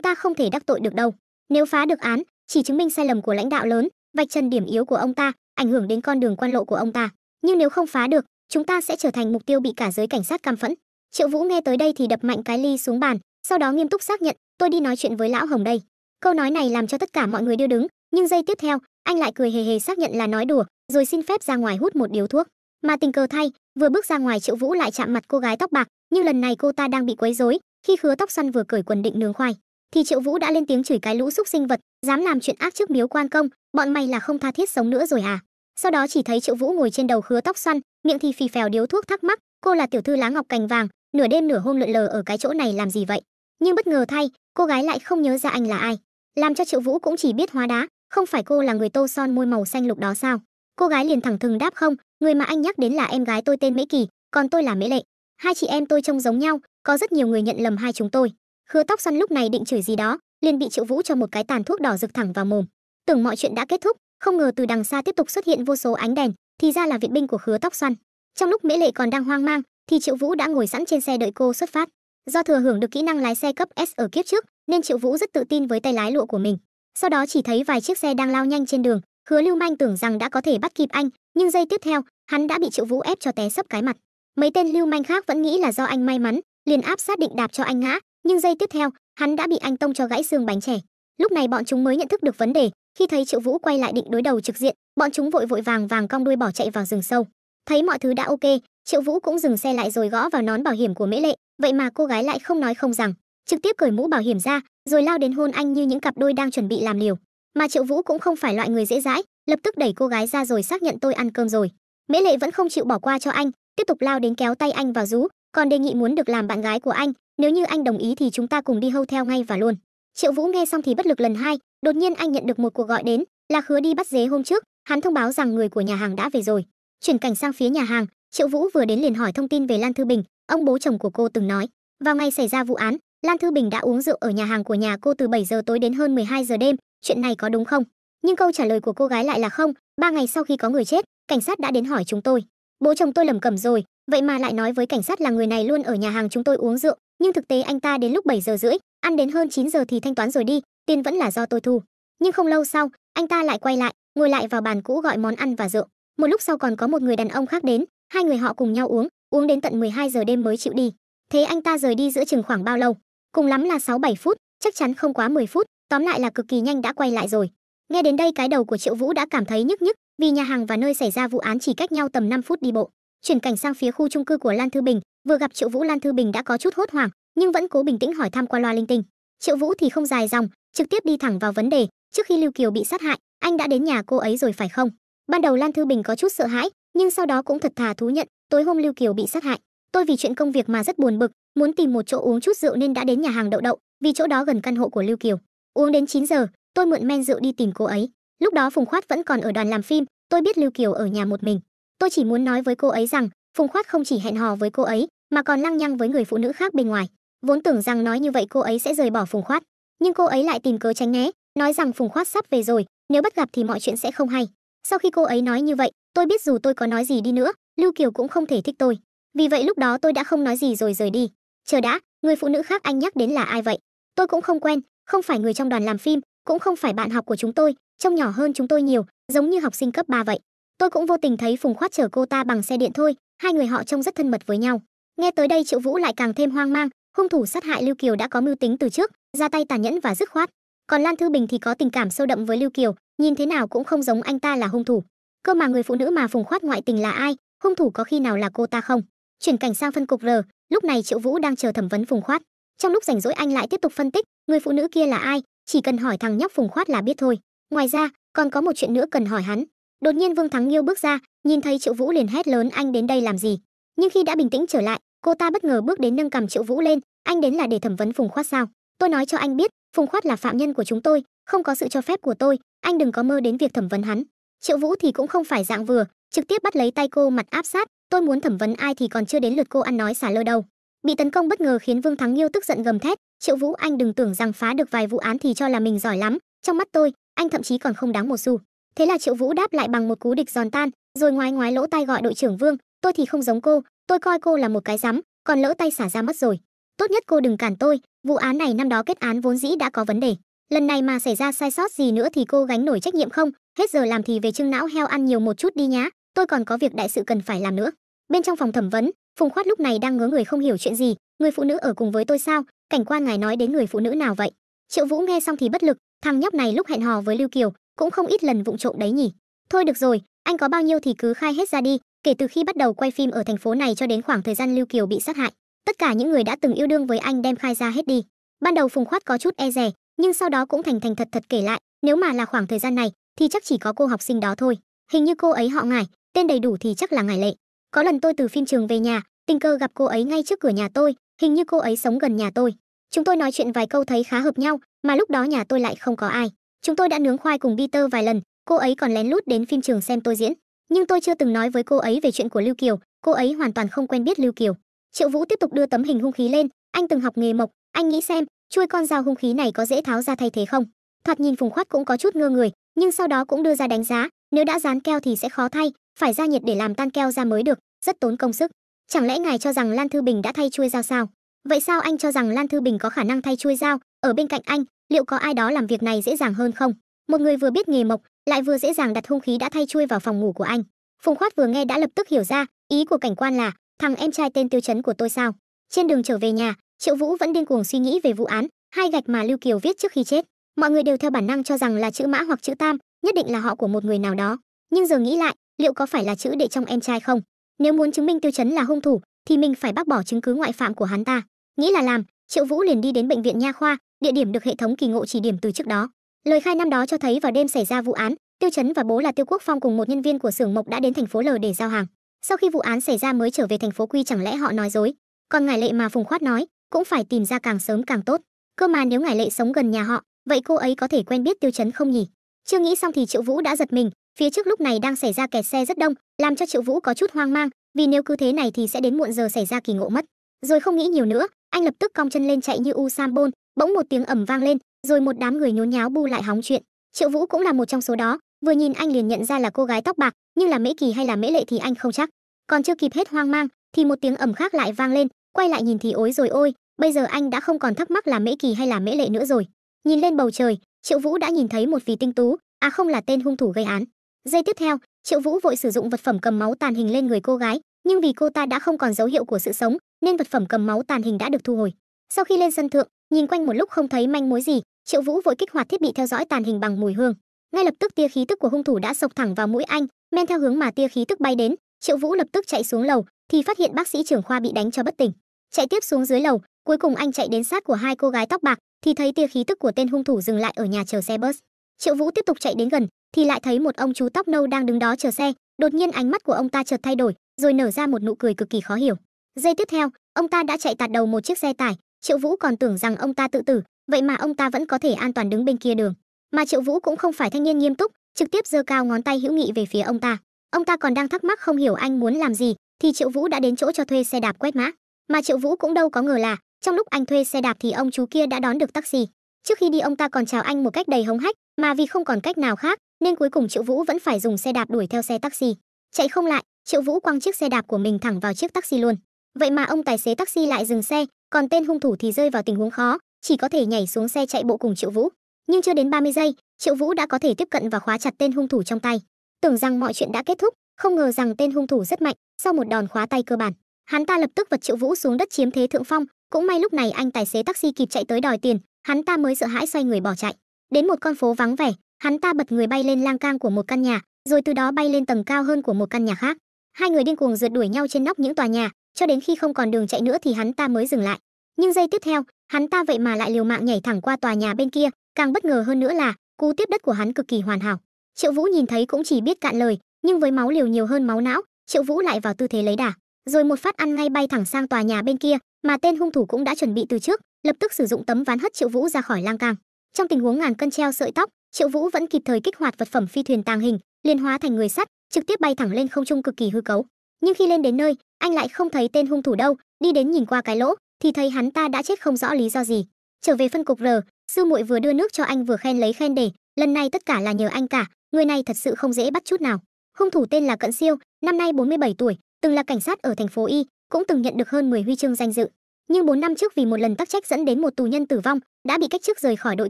ta không thể đắc tội được đâu. Nếu phá được án, chỉ chứng minh sai lầm của lãnh đạo lớn, vạch trần điểm yếu của ông ta, ảnh hưởng đến con đường quan lộ của ông ta. Nhưng nếu không phá được, chúng ta sẽ trở thành mục tiêu bị cả giới cảnh sát căm phẫn. Triệu Vũ nghe tới đây thì đập mạnh cái ly xuống bàn, sau đó nghiêm túc xác nhận, tôi đi nói chuyện với lão Hồng đây. Câu nói này làm cho tất cả mọi người điêu đứng, nhưng giây tiếp theo, anh lại cười hề hề xác nhận là nói đùa, rồi xin phép ra ngoài hút một điếu thuốc. Mà tình cờ thay, vừa bước ra ngoài Triệu Vũ lại chạm mặt cô gái tóc bạc, nhưng lần này cô ta đang bị quấy rối, khi Khứa Tóc Xoăn vừa cởi quần định nướng khoai, thì Triệu Vũ đã lên tiếng chửi cái lũ xúc sinh vật, dám làm chuyện ác trước miếu quan công, bọn mày là không tha thiết sống nữa rồi à? Sau đó chỉ thấy Triệu Vũ ngồi trên đầu Khứa Tóc Xoăn, miệng thì phì phèo điếu thuốc thắc mắc, cô là tiểu thư lá ngọc cành vàng, nửa đêm nửa hôm lượn lờ ở cái chỗ này làm gì vậy? Nhưng bất ngờ thay, cô gái lại không nhớ ra anh là ai, làm cho Triệu Vũ cũng chỉ biết hóa đá, không phải cô là người tô son môi màu xanh lục đó sao? Cô gái liền thẳng thừng đáp không, người mà anh nhắc đến là em gái tôi tên Mễ Kỳ, còn tôi là Mễ Lệ. Hai chị em tôi trông giống nhau, có rất nhiều người nhận lầm hai chúng tôi. Khứa Tóc Xoăn lúc này định chửi gì đó, liền bị Triệu Vũ cho một cái tàn thuốc đỏ rực thẳng vào mồm. Tưởng mọi chuyện đã kết thúc, không ngờ từ đằng xa tiếp tục xuất hiện vô số ánh đèn, thì ra là viện binh của Khứa Tóc Xoăn. Trong lúc Mễ Lệ còn đang hoang mang, thì Triệu Vũ đã ngồi sẵn trên xe đợi cô xuất phát. Do thừa hưởng được kỹ năng lái xe cấp S ở kiếp trước, nên Triệu Vũ rất tự tin với tay lái lụa của mình. Sau đó chỉ thấy vài chiếc xe đang lao nhanh trên đường, Khứa Lưu Manh tưởng rằng đã có thể bắt kịp anh, nhưng giây tiếp theo, hắn đã bị Triệu Vũ ép cho té sấp cái mặt. Mấy tên lưu manh khác vẫn nghĩ là do anh may mắn, liền áp sát định đạp cho anh ngã, nhưng giây tiếp theo, hắn đã bị anh tông cho gãy xương bánh chè. Lúc này bọn chúng mới nhận thức được vấn đề, khi thấy Triệu Vũ quay lại định đối đầu trực diện, bọn chúng vội vội vàng vàng cong đuôi bỏ chạy vào rừng sâu. Thấy mọi thứ đã ok, Triệu Vũ cũng dừng xe lại rồi gõ vào nón bảo hiểm của Mễ Lệ, vậy mà cô gái lại không nói không rằng, trực tiếp cởi mũ bảo hiểm ra, rồi lao đến hôn anh như những cặp đôi đang chuẩn bị làm liều. Mà Triệu Vũ cũng không phải loại người dễ dãi, lập tức đẩy cô gái ra rồi xác nhận tôi ăn cơm rồi. Mễ Lệ vẫn không chịu bỏ qua cho anh, tiếp tục lao đến kéo tay anh vào rú, còn đề nghị muốn được làm bạn gái của anh, nếu như anh đồng ý thì chúng ta cùng đi hâu theo ngay và luôn. Triệu Vũ nghe xong thì bất lực lần hai, đột nhiên anh nhận được một cuộc gọi đến, là Khứa đi bắt dế hôm trước, hắn thông báo rằng người của nhà hàng đã về rồi. Chuyển cảnh sang phía nhà hàng, Triệu Vũ vừa đến liền hỏi thông tin về Lan Thư Bình, ông bố chồng của cô từng nói, vào ngày xảy ra vụ án, Lan Thư Bình đã uống rượu ở nhà hàng của nhà cô từ 7 giờ tối đến hơn 12 giờ đêm, chuyện này có đúng không? Nhưng câu trả lời của cô gái lại là không, 3 ngày sau khi có người chết, cảnh sát đã đến hỏi chúng tôi. Bố chồng tôi lẩm cẩm rồi, vậy mà lại nói với cảnh sát là người này luôn ở nhà hàng chúng tôi uống rượu, nhưng thực tế anh ta đến lúc 7 giờ rưỡi, ăn đến hơn 9 giờ thì thanh toán rồi đi, tiền vẫn là do tôi thu. Nhưng không lâu sau, anh ta lại quay lại, ngồi lại vào bàn cũ gọi món ăn và rượu. Một lúc sau còn có một người đàn ông khác đến, hai người họ cùng nhau uống đến tận 12 giờ đêm mới chịu đi. Thế anh ta rời đi giữa chừng khoảng bao lâu? Cùng lắm là 6-7 phút, chắc chắn không quá 10 phút, tóm lại là cực kỳ nhanh đã quay lại rồi. Nghe đến đây cái đầu của Triệu Vũ đã cảm thấy nhức nhức, vì nhà hàng và nơi xảy ra vụ án chỉ cách nhau tầm 5 phút đi bộ. Chuyển cảnh sang phía khu chung cư của Lan Thư Bình, vừa gặp Triệu Vũ Lan Thư Bình đã có chút hốt hoảng, nhưng vẫn cố bình tĩnh hỏi thăm qua loa linh tinh. Triệu Vũ thì không dài dòng, trực tiếp đi thẳng vào vấn đề, trước khi Lưu Kiều bị sát hại, anh đã đến nhà cô ấy rồi phải không? Ban đầu Lan Thư Bình có chút sợ hãi, nhưng sau đó cũng thật thà thú nhận, tối hôm Lưu Kiều bị sát hại, tôi vì chuyện công việc mà rất buồn bực, muốn tìm một chỗ uống chút rượu nên đã đến nhà hàng Đậu Đậu, vì chỗ đó gần căn hộ của Lưu Kiều. Uống đến 9 giờ, tôi mượn men rượu đi tìm cô ấy. Lúc đó Phùng Khoát vẫn còn ở đoàn làm phim, tôi biết Lưu Kiều ở nhà một mình. Tôi chỉ muốn nói với cô ấy rằng, Phùng Khoát không chỉ hẹn hò với cô ấy, mà còn lăng nhăng với người phụ nữ khác bên ngoài. Vốn tưởng rằng nói như vậy cô ấy sẽ rời bỏ Phùng Khoát, nhưng cô ấy lại tìm cớ tránh né, nói rằng Phùng Khoát sắp về rồi, nếu bắt gặp thì mọi chuyện sẽ không hay. Sau khi cô ấy nói như vậy, tôi biết dù tôi có nói gì đi nữa, Lưu Kiều cũng không thể thích tôi. Vì vậy lúc đó tôi đã không nói gì rồi rời đi. Chờ đã, người phụ nữ khác anh nhắc đến là ai vậy? Tôi cũng không quen, không phải người trong đoàn làm phim, cũng không phải bạn học của chúng tôi, trông nhỏ hơn chúng tôi nhiều, giống như học sinh cấp 3 vậy. Tôi cũng vô tình thấy Phùng Khoát chở cô ta bằng xe điện thôi, hai người họ trông rất thân mật với nhau. Nghe tới đây Triệu Vũ lại càng thêm hoang mang, hung thủ sát hại Lưu Kiều đã có mưu tính từ trước, ra tay tàn nhẫn và dứt khoát. Còn Lan Thư Bình thì có tình cảm sâu đậm với Lưu Kiều, nhìn thế nào cũng không giống anh ta là hung thủ. Cơ mà người phụ nữ mà Phùng Khoát ngoại tình là ai, hung thủ có khi nào là cô ta không? Chuyển cảnh sang phân cục R, lúc này Triệu Vũ đang chờ thẩm vấn Phùng Khoát. Trong lúc rảnh rỗi anh lại tiếp tục phân tích, người phụ nữ kia là ai, chỉ cần hỏi thằng nhóc Phùng Khoát là biết thôi. Ngoài ra, còn có một chuyện nữa cần hỏi hắn. Đột nhiên Vương Thắng Nghiêu bước ra, nhìn thấy Triệu Vũ liền hét lớn anh đến đây làm gì? Nhưng khi đã bình tĩnh trở lại, cô ta bất ngờ bước đến nâng cằm Triệu Vũ lên, anh đến là để thẩm vấn Phùng Khoát sao? Tôi nói cho anh biết, Phùng Khoát là phạm nhân của chúng tôi, không có sự cho phép của tôi, anh đừng có mơ đến việc thẩm vấn hắn. Triệu Vũ thì cũng không phải dạng vừa, trực tiếp bắt lấy tay cô mặt áp sát, tôi muốn thẩm vấn ai thì còn chưa đến lượt cô ăn nói xả lơ đâu. Bị tấn công bất ngờ khiến Vương Thắng Nghiêu tức giận gầm thét, Triệu Vũ anh đừng tưởng rằng phá được vài vụ án thì cho là mình giỏi lắm, trong mắt tôi, anh thậm chí còn không đáng một xu. Thế là Triệu Vũ đáp lại bằng một cú địch giòn tan, rồi ngoái ngoái lỗ tai gọi đội trưởng Vương, tôi thì không giống cô, tôi coi cô là một cái rắm, còn lỡ tay xả ra mất rồi. Tốt nhất cô đừng cản tôi, vụ án này năm đó kết án vốn dĩ đã có vấn đề. Lần này mà xảy ra sai sót gì nữa thì cô gánh nổi trách nhiệm không? Hết giờ làm thì về trưng não heo ăn nhiều một chút đi nhá, tôi còn có việc đại sự cần phải làm nữa. Bên trong phòng thẩm vấn, Phùng Khoát lúc này đang ngớ người không hiểu chuyện gì. Người phụ nữ ở cùng với tôi sao? Cảnh quan ngài nói đến người phụ nữ nào vậy? Triệu Vũ nghe xong thì bất lực, thằng nhóc này lúc hẹn hò với Lưu Kiều cũng không ít lần vụng trộm đấy nhỉ. Thôi được rồi, anh có bao nhiêu thì cứ khai hết ra đi, kể từ khi bắt đầu quay phim ở thành phố này cho đến khoảng thời gian Lưu Kiều bị sát hại, tất cả những người đã từng yêu đương với anh đem khai ra hết đi. Ban đầu Phùng Khoát có chút e dè, nhưng sau đó cũng thành thành thật thật kể lại, nếu mà là khoảng thời gian này thì chắc chỉ có cô học sinh đó thôi. Hình như cô ấy họ Ngải, tên đầy đủ thì chắc là Ngải Lệ. Có lần tôi từ phim trường về nhà, tình cờ gặp cô ấy ngay trước cửa nhà tôi, hình như cô ấy sống gần nhà tôi. Chúng tôi nói chuyện vài câu thấy khá hợp nhau, mà lúc đó nhà tôi lại không có ai. Chúng tôi đã nướng khoai cùng Peter vài lần, cô ấy còn lén lút đến phim trường xem tôi diễn. Nhưng tôi chưa từng nói với cô ấy về chuyện của Lưu Kiều, cô ấy hoàn toàn không quen biết Lưu Kiều. Triệu Vũ tiếp tục đưa tấm hình hung khí lên, anh từng học nghề mộc, anh nghĩ xem, chuôi con dao hung khí này có dễ tháo ra thay thế không? Thoạt nhìn Phùng Khoát cũng có chút ngơ người, nhưng sau đó cũng đưa ra đánh giá, nếu đã dán keo thì sẽ khó thay, phải ra nhiệt để làm tan keo ra mới được, rất tốn công sức. Chẳng lẽ ngài cho rằng Lan Thư Bình đã thay chuôi dao sao? Vậy sao anh cho rằng Lan Thư Bình có khả năng thay chuôi dao? Ở bên cạnh anh, liệu có ai đó làm việc này dễ dàng hơn không? Một người vừa biết nghề mộc, lại vừa dễ dàng đặt hung khí đã thay chuôi vào phòng ngủ của anh. Phùng Khoát vừa nghe đã lập tức hiểu ra, ý của cảnh quan là thằng em trai tên Tiêu Chấn của tôi sao? Trên đường trở về nhà, Triệu Vũ vẫn điên cuồng suy nghĩ về vụ án, hai gạch mà Lưu Kiều viết trước khi chết. Mọi người đều theo bản năng cho rằng là chữ Mã hoặc chữ Tam, nhất định là họ của một người nào đó. Nhưng giờ nghĩ lại, liệu có phải là chữ Đệ trong em trai không? Nếu muốn chứng minh Tiêu Chấn là hung thủ, thì mình phải bác bỏ chứng cứ ngoại phạm của hắn ta. Nghĩ là làm, Triệu Vũ liền đi đến bệnh viện nha khoa, địa điểm được hệ thống kỳ ngộ chỉ điểm từ trước đó. Lời khai năm đó cho thấy vào đêm xảy ra vụ án, Tiêu Chấn và bố là Tiêu Quốc Phong cùng một nhân viên của xưởng mộc đã đến thành phố L để giao hàng. Sau khi vụ án xảy ra mới trở về thành phố Quy, chẳng lẽ họ nói dối? Còn Ngải Lệ mà Phùng Khoát nói, cũng phải tìm ra càng sớm càng tốt. Cơ mà nếu Ngải Lệ sống gần nhà họ, vậy cô ấy có thể quen biết Tiêu Chấn không nhỉ? Chưa nghĩ xong thì Triệu Vũ đã giật mình, phía trước lúc này đang xảy ra kẹt xe rất đông, làm cho Triệu Vũ có chút hoang mang, vì nếu cứ thế này thì sẽ đến muộn giờ xảy ra kỳ ngộ mất. Rồi không nghĩ nhiều nữa, anh lập tức cong chân lên chạy như Usain Bolt, bỗng một tiếng ầm vang lên, rồi một đám người nhốn nháo bu lại hóng chuyện. Triệu Vũ cũng là một trong số đó, vừa nhìn anh liền nhận ra là cô gái tóc bạc, nhưng là Mễ Kỳ hay là Mễ Lệ thì anh không chắc. Còn chưa kịp hết hoang mang thì một tiếng ầm khác lại vang lên, quay lại nhìn thì ối rồi ôi, bây giờ anh đã không còn thắc mắc là Mễ Kỳ hay là Mễ Lệ nữa rồi. Nhìn lên bầu trời, Triệu Vũ đã nhìn thấy một vì tinh tú, à không, là tên hung thủ gây án. Giây tiếp theo, Triệu Vũ vội sử dụng vật phẩm cầm máu tàn hình lên người cô gái, nhưng vì cô ta đã không còn dấu hiệu của sự sống, nên vật phẩm cầm máu tàn hình đã được thu hồi. Sau khi lên sân thượng, nhìn quanh một lúc không thấy manh mối gì, Triệu Vũ vội kích hoạt thiết bị theo dõi tàn hình bằng mùi hương. Ngay lập tức tia khí tức của hung thủ đã xộc thẳng vào mũi anh, men theo hướng mà tia khí tức bay đến, Triệu Vũ lập tức chạy xuống lầu, thì phát hiện bác sĩ trưởng khoa bị đánh cho bất tỉnh. Chạy tiếp xuống dưới lầu, cuối cùng anh chạy đến sát của hai cô gái tóc bạc, thì thấy tia khí tức của tên hung thủ dừng lại ở nhà chờ xe bus. Triệu Vũ tiếp tục chạy đến gần, thì lại thấy một ông chú tóc nâu đang đứng đó chờ xe. Đột nhiên ánh mắt của ông ta chợt thay đổi, rồi nở ra một nụ cười cực kỳ khó hiểu. Giây tiếp theo, ông ta đã chạy tạt đầu một chiếc xe tải. Triệu Vũ còn tưởng rằng ông ta tự tử, vậy mà ông ta vẫn có thể an toàn đứng bên kia đường. Mà Triệu Vũ cũng không phải thanh niên nghiêm túc, trực tiếp giơ cao ngón tay hữu nghị về phía ông ta. Ông ta còn đang thắc mắc không hiểu anh muốn làm gì, thì Triệu Vũ đã đến chỗ cho thuê xe đạp quét mã. Mà Triệu Vũ cũng đâu có ngờ là, trong lúc anh thuê xe đạp thì ông chú kia đã đón được taxi. Trước khi đi ông ta còn chào anh một cách đầy hống hách, mà vì không còn cách nào khác, nên cuối cùng Triệu Vũ vẫn phải dùng xe đạp đuổi theo xe taxi. Chạy không lại, Triệu Vũ quăng chiếc xe đạp của mình thẳng vào chiếc taxi luôn. Vậy mà ông tài xế taxi lại dừng xe, còn tên hung thủ thì rơi vào tình huống khó, chỉ có thể nhảy xuống xe chạy bộ cùng Triệu Vũ. Nhưng chưa đến 30 giây, Triệu Vũ đã có thể tiếp cận và khóa chặt tên hung thủ trong tay. Tưởng rằng mọi chuyện đã kết thúc, không ngờ rằng tên hung thủ rất mạnh, sau một đòn khóa tay cơ bản, hắn ta lập tức vật Triệu Vũ xuống đất chiếm thế thượng phong. Cũng may lúc này anh tài xế taxi kịp chạy tới đòi tiền, hắn ta mới sợ hãi xoay người bỏ chạy. Đến một con phố vắng vẻ, hắn ta bật người bay lên lan can của một căn nhà, rồi từ đó bay lên tầng cao hơn của một căn nhà khác. Hai người điên cuồng rượt đuổi nhau trên nóc những tòa nhà, cho đến khi không còn đường chạy nữa thì hắn ta mới dừng lại. Nhưng giây tiếp theo, hắn ta vậy mà lại liều mạng nhảy thẳng qua tòa nhà bên kia, càng bất ngờ hơn nữa là cú tiếp đất của hắn cực kỳ hoàn hảo. Triệu Vũ nhìn thấy cũng chỉ biết cạn lời, nhưng với máu liều nhiều hơn máu não, Triệu Vũ lại vào tư thế lấy đà, rồi một phát ăn ngay bay thẳng sang tòa nhà bên kia, mà tên hung thủ cũng đã chuẩn bị từ trước, lập tức sử dụng tấm ván hất Triệu Vũ ra khỏi lan can. Trong tình huống ngàn cân treo sợi tóc, Triệu Vũ vẫn kịp thời kích hoạt vật phẩm phi thuyền tàng hình, liền hóa thành người sắt, trực tiếp bay thẳng lên không trung cực kỳ hư cấu. Nhưng khi lên đến nơi, anh lại không thấy tên hung thủ đâu, đi đến nhìn qua cái lỗ, thì thấy hắn ta đã chết không rõ lý do gì. Trở về phân cục R, sư muội vừa đưa nước cho anh vừa khen lấy khen để, lần này tất cả là nhờ anh cả, người này thật sự không dễ bắt chút nào. Hung thủ tên là Cận Siêu, năm nay 47 tuổi, từng là cảnh sát ở thành phố Y, cũng từng nhận được hơn 10 huy chương danh dự. Nhưng 4 năm trước vì một lần tắc trách dẫn đến một tù nhân tử vong, đã bị cách chức rời khỏi đội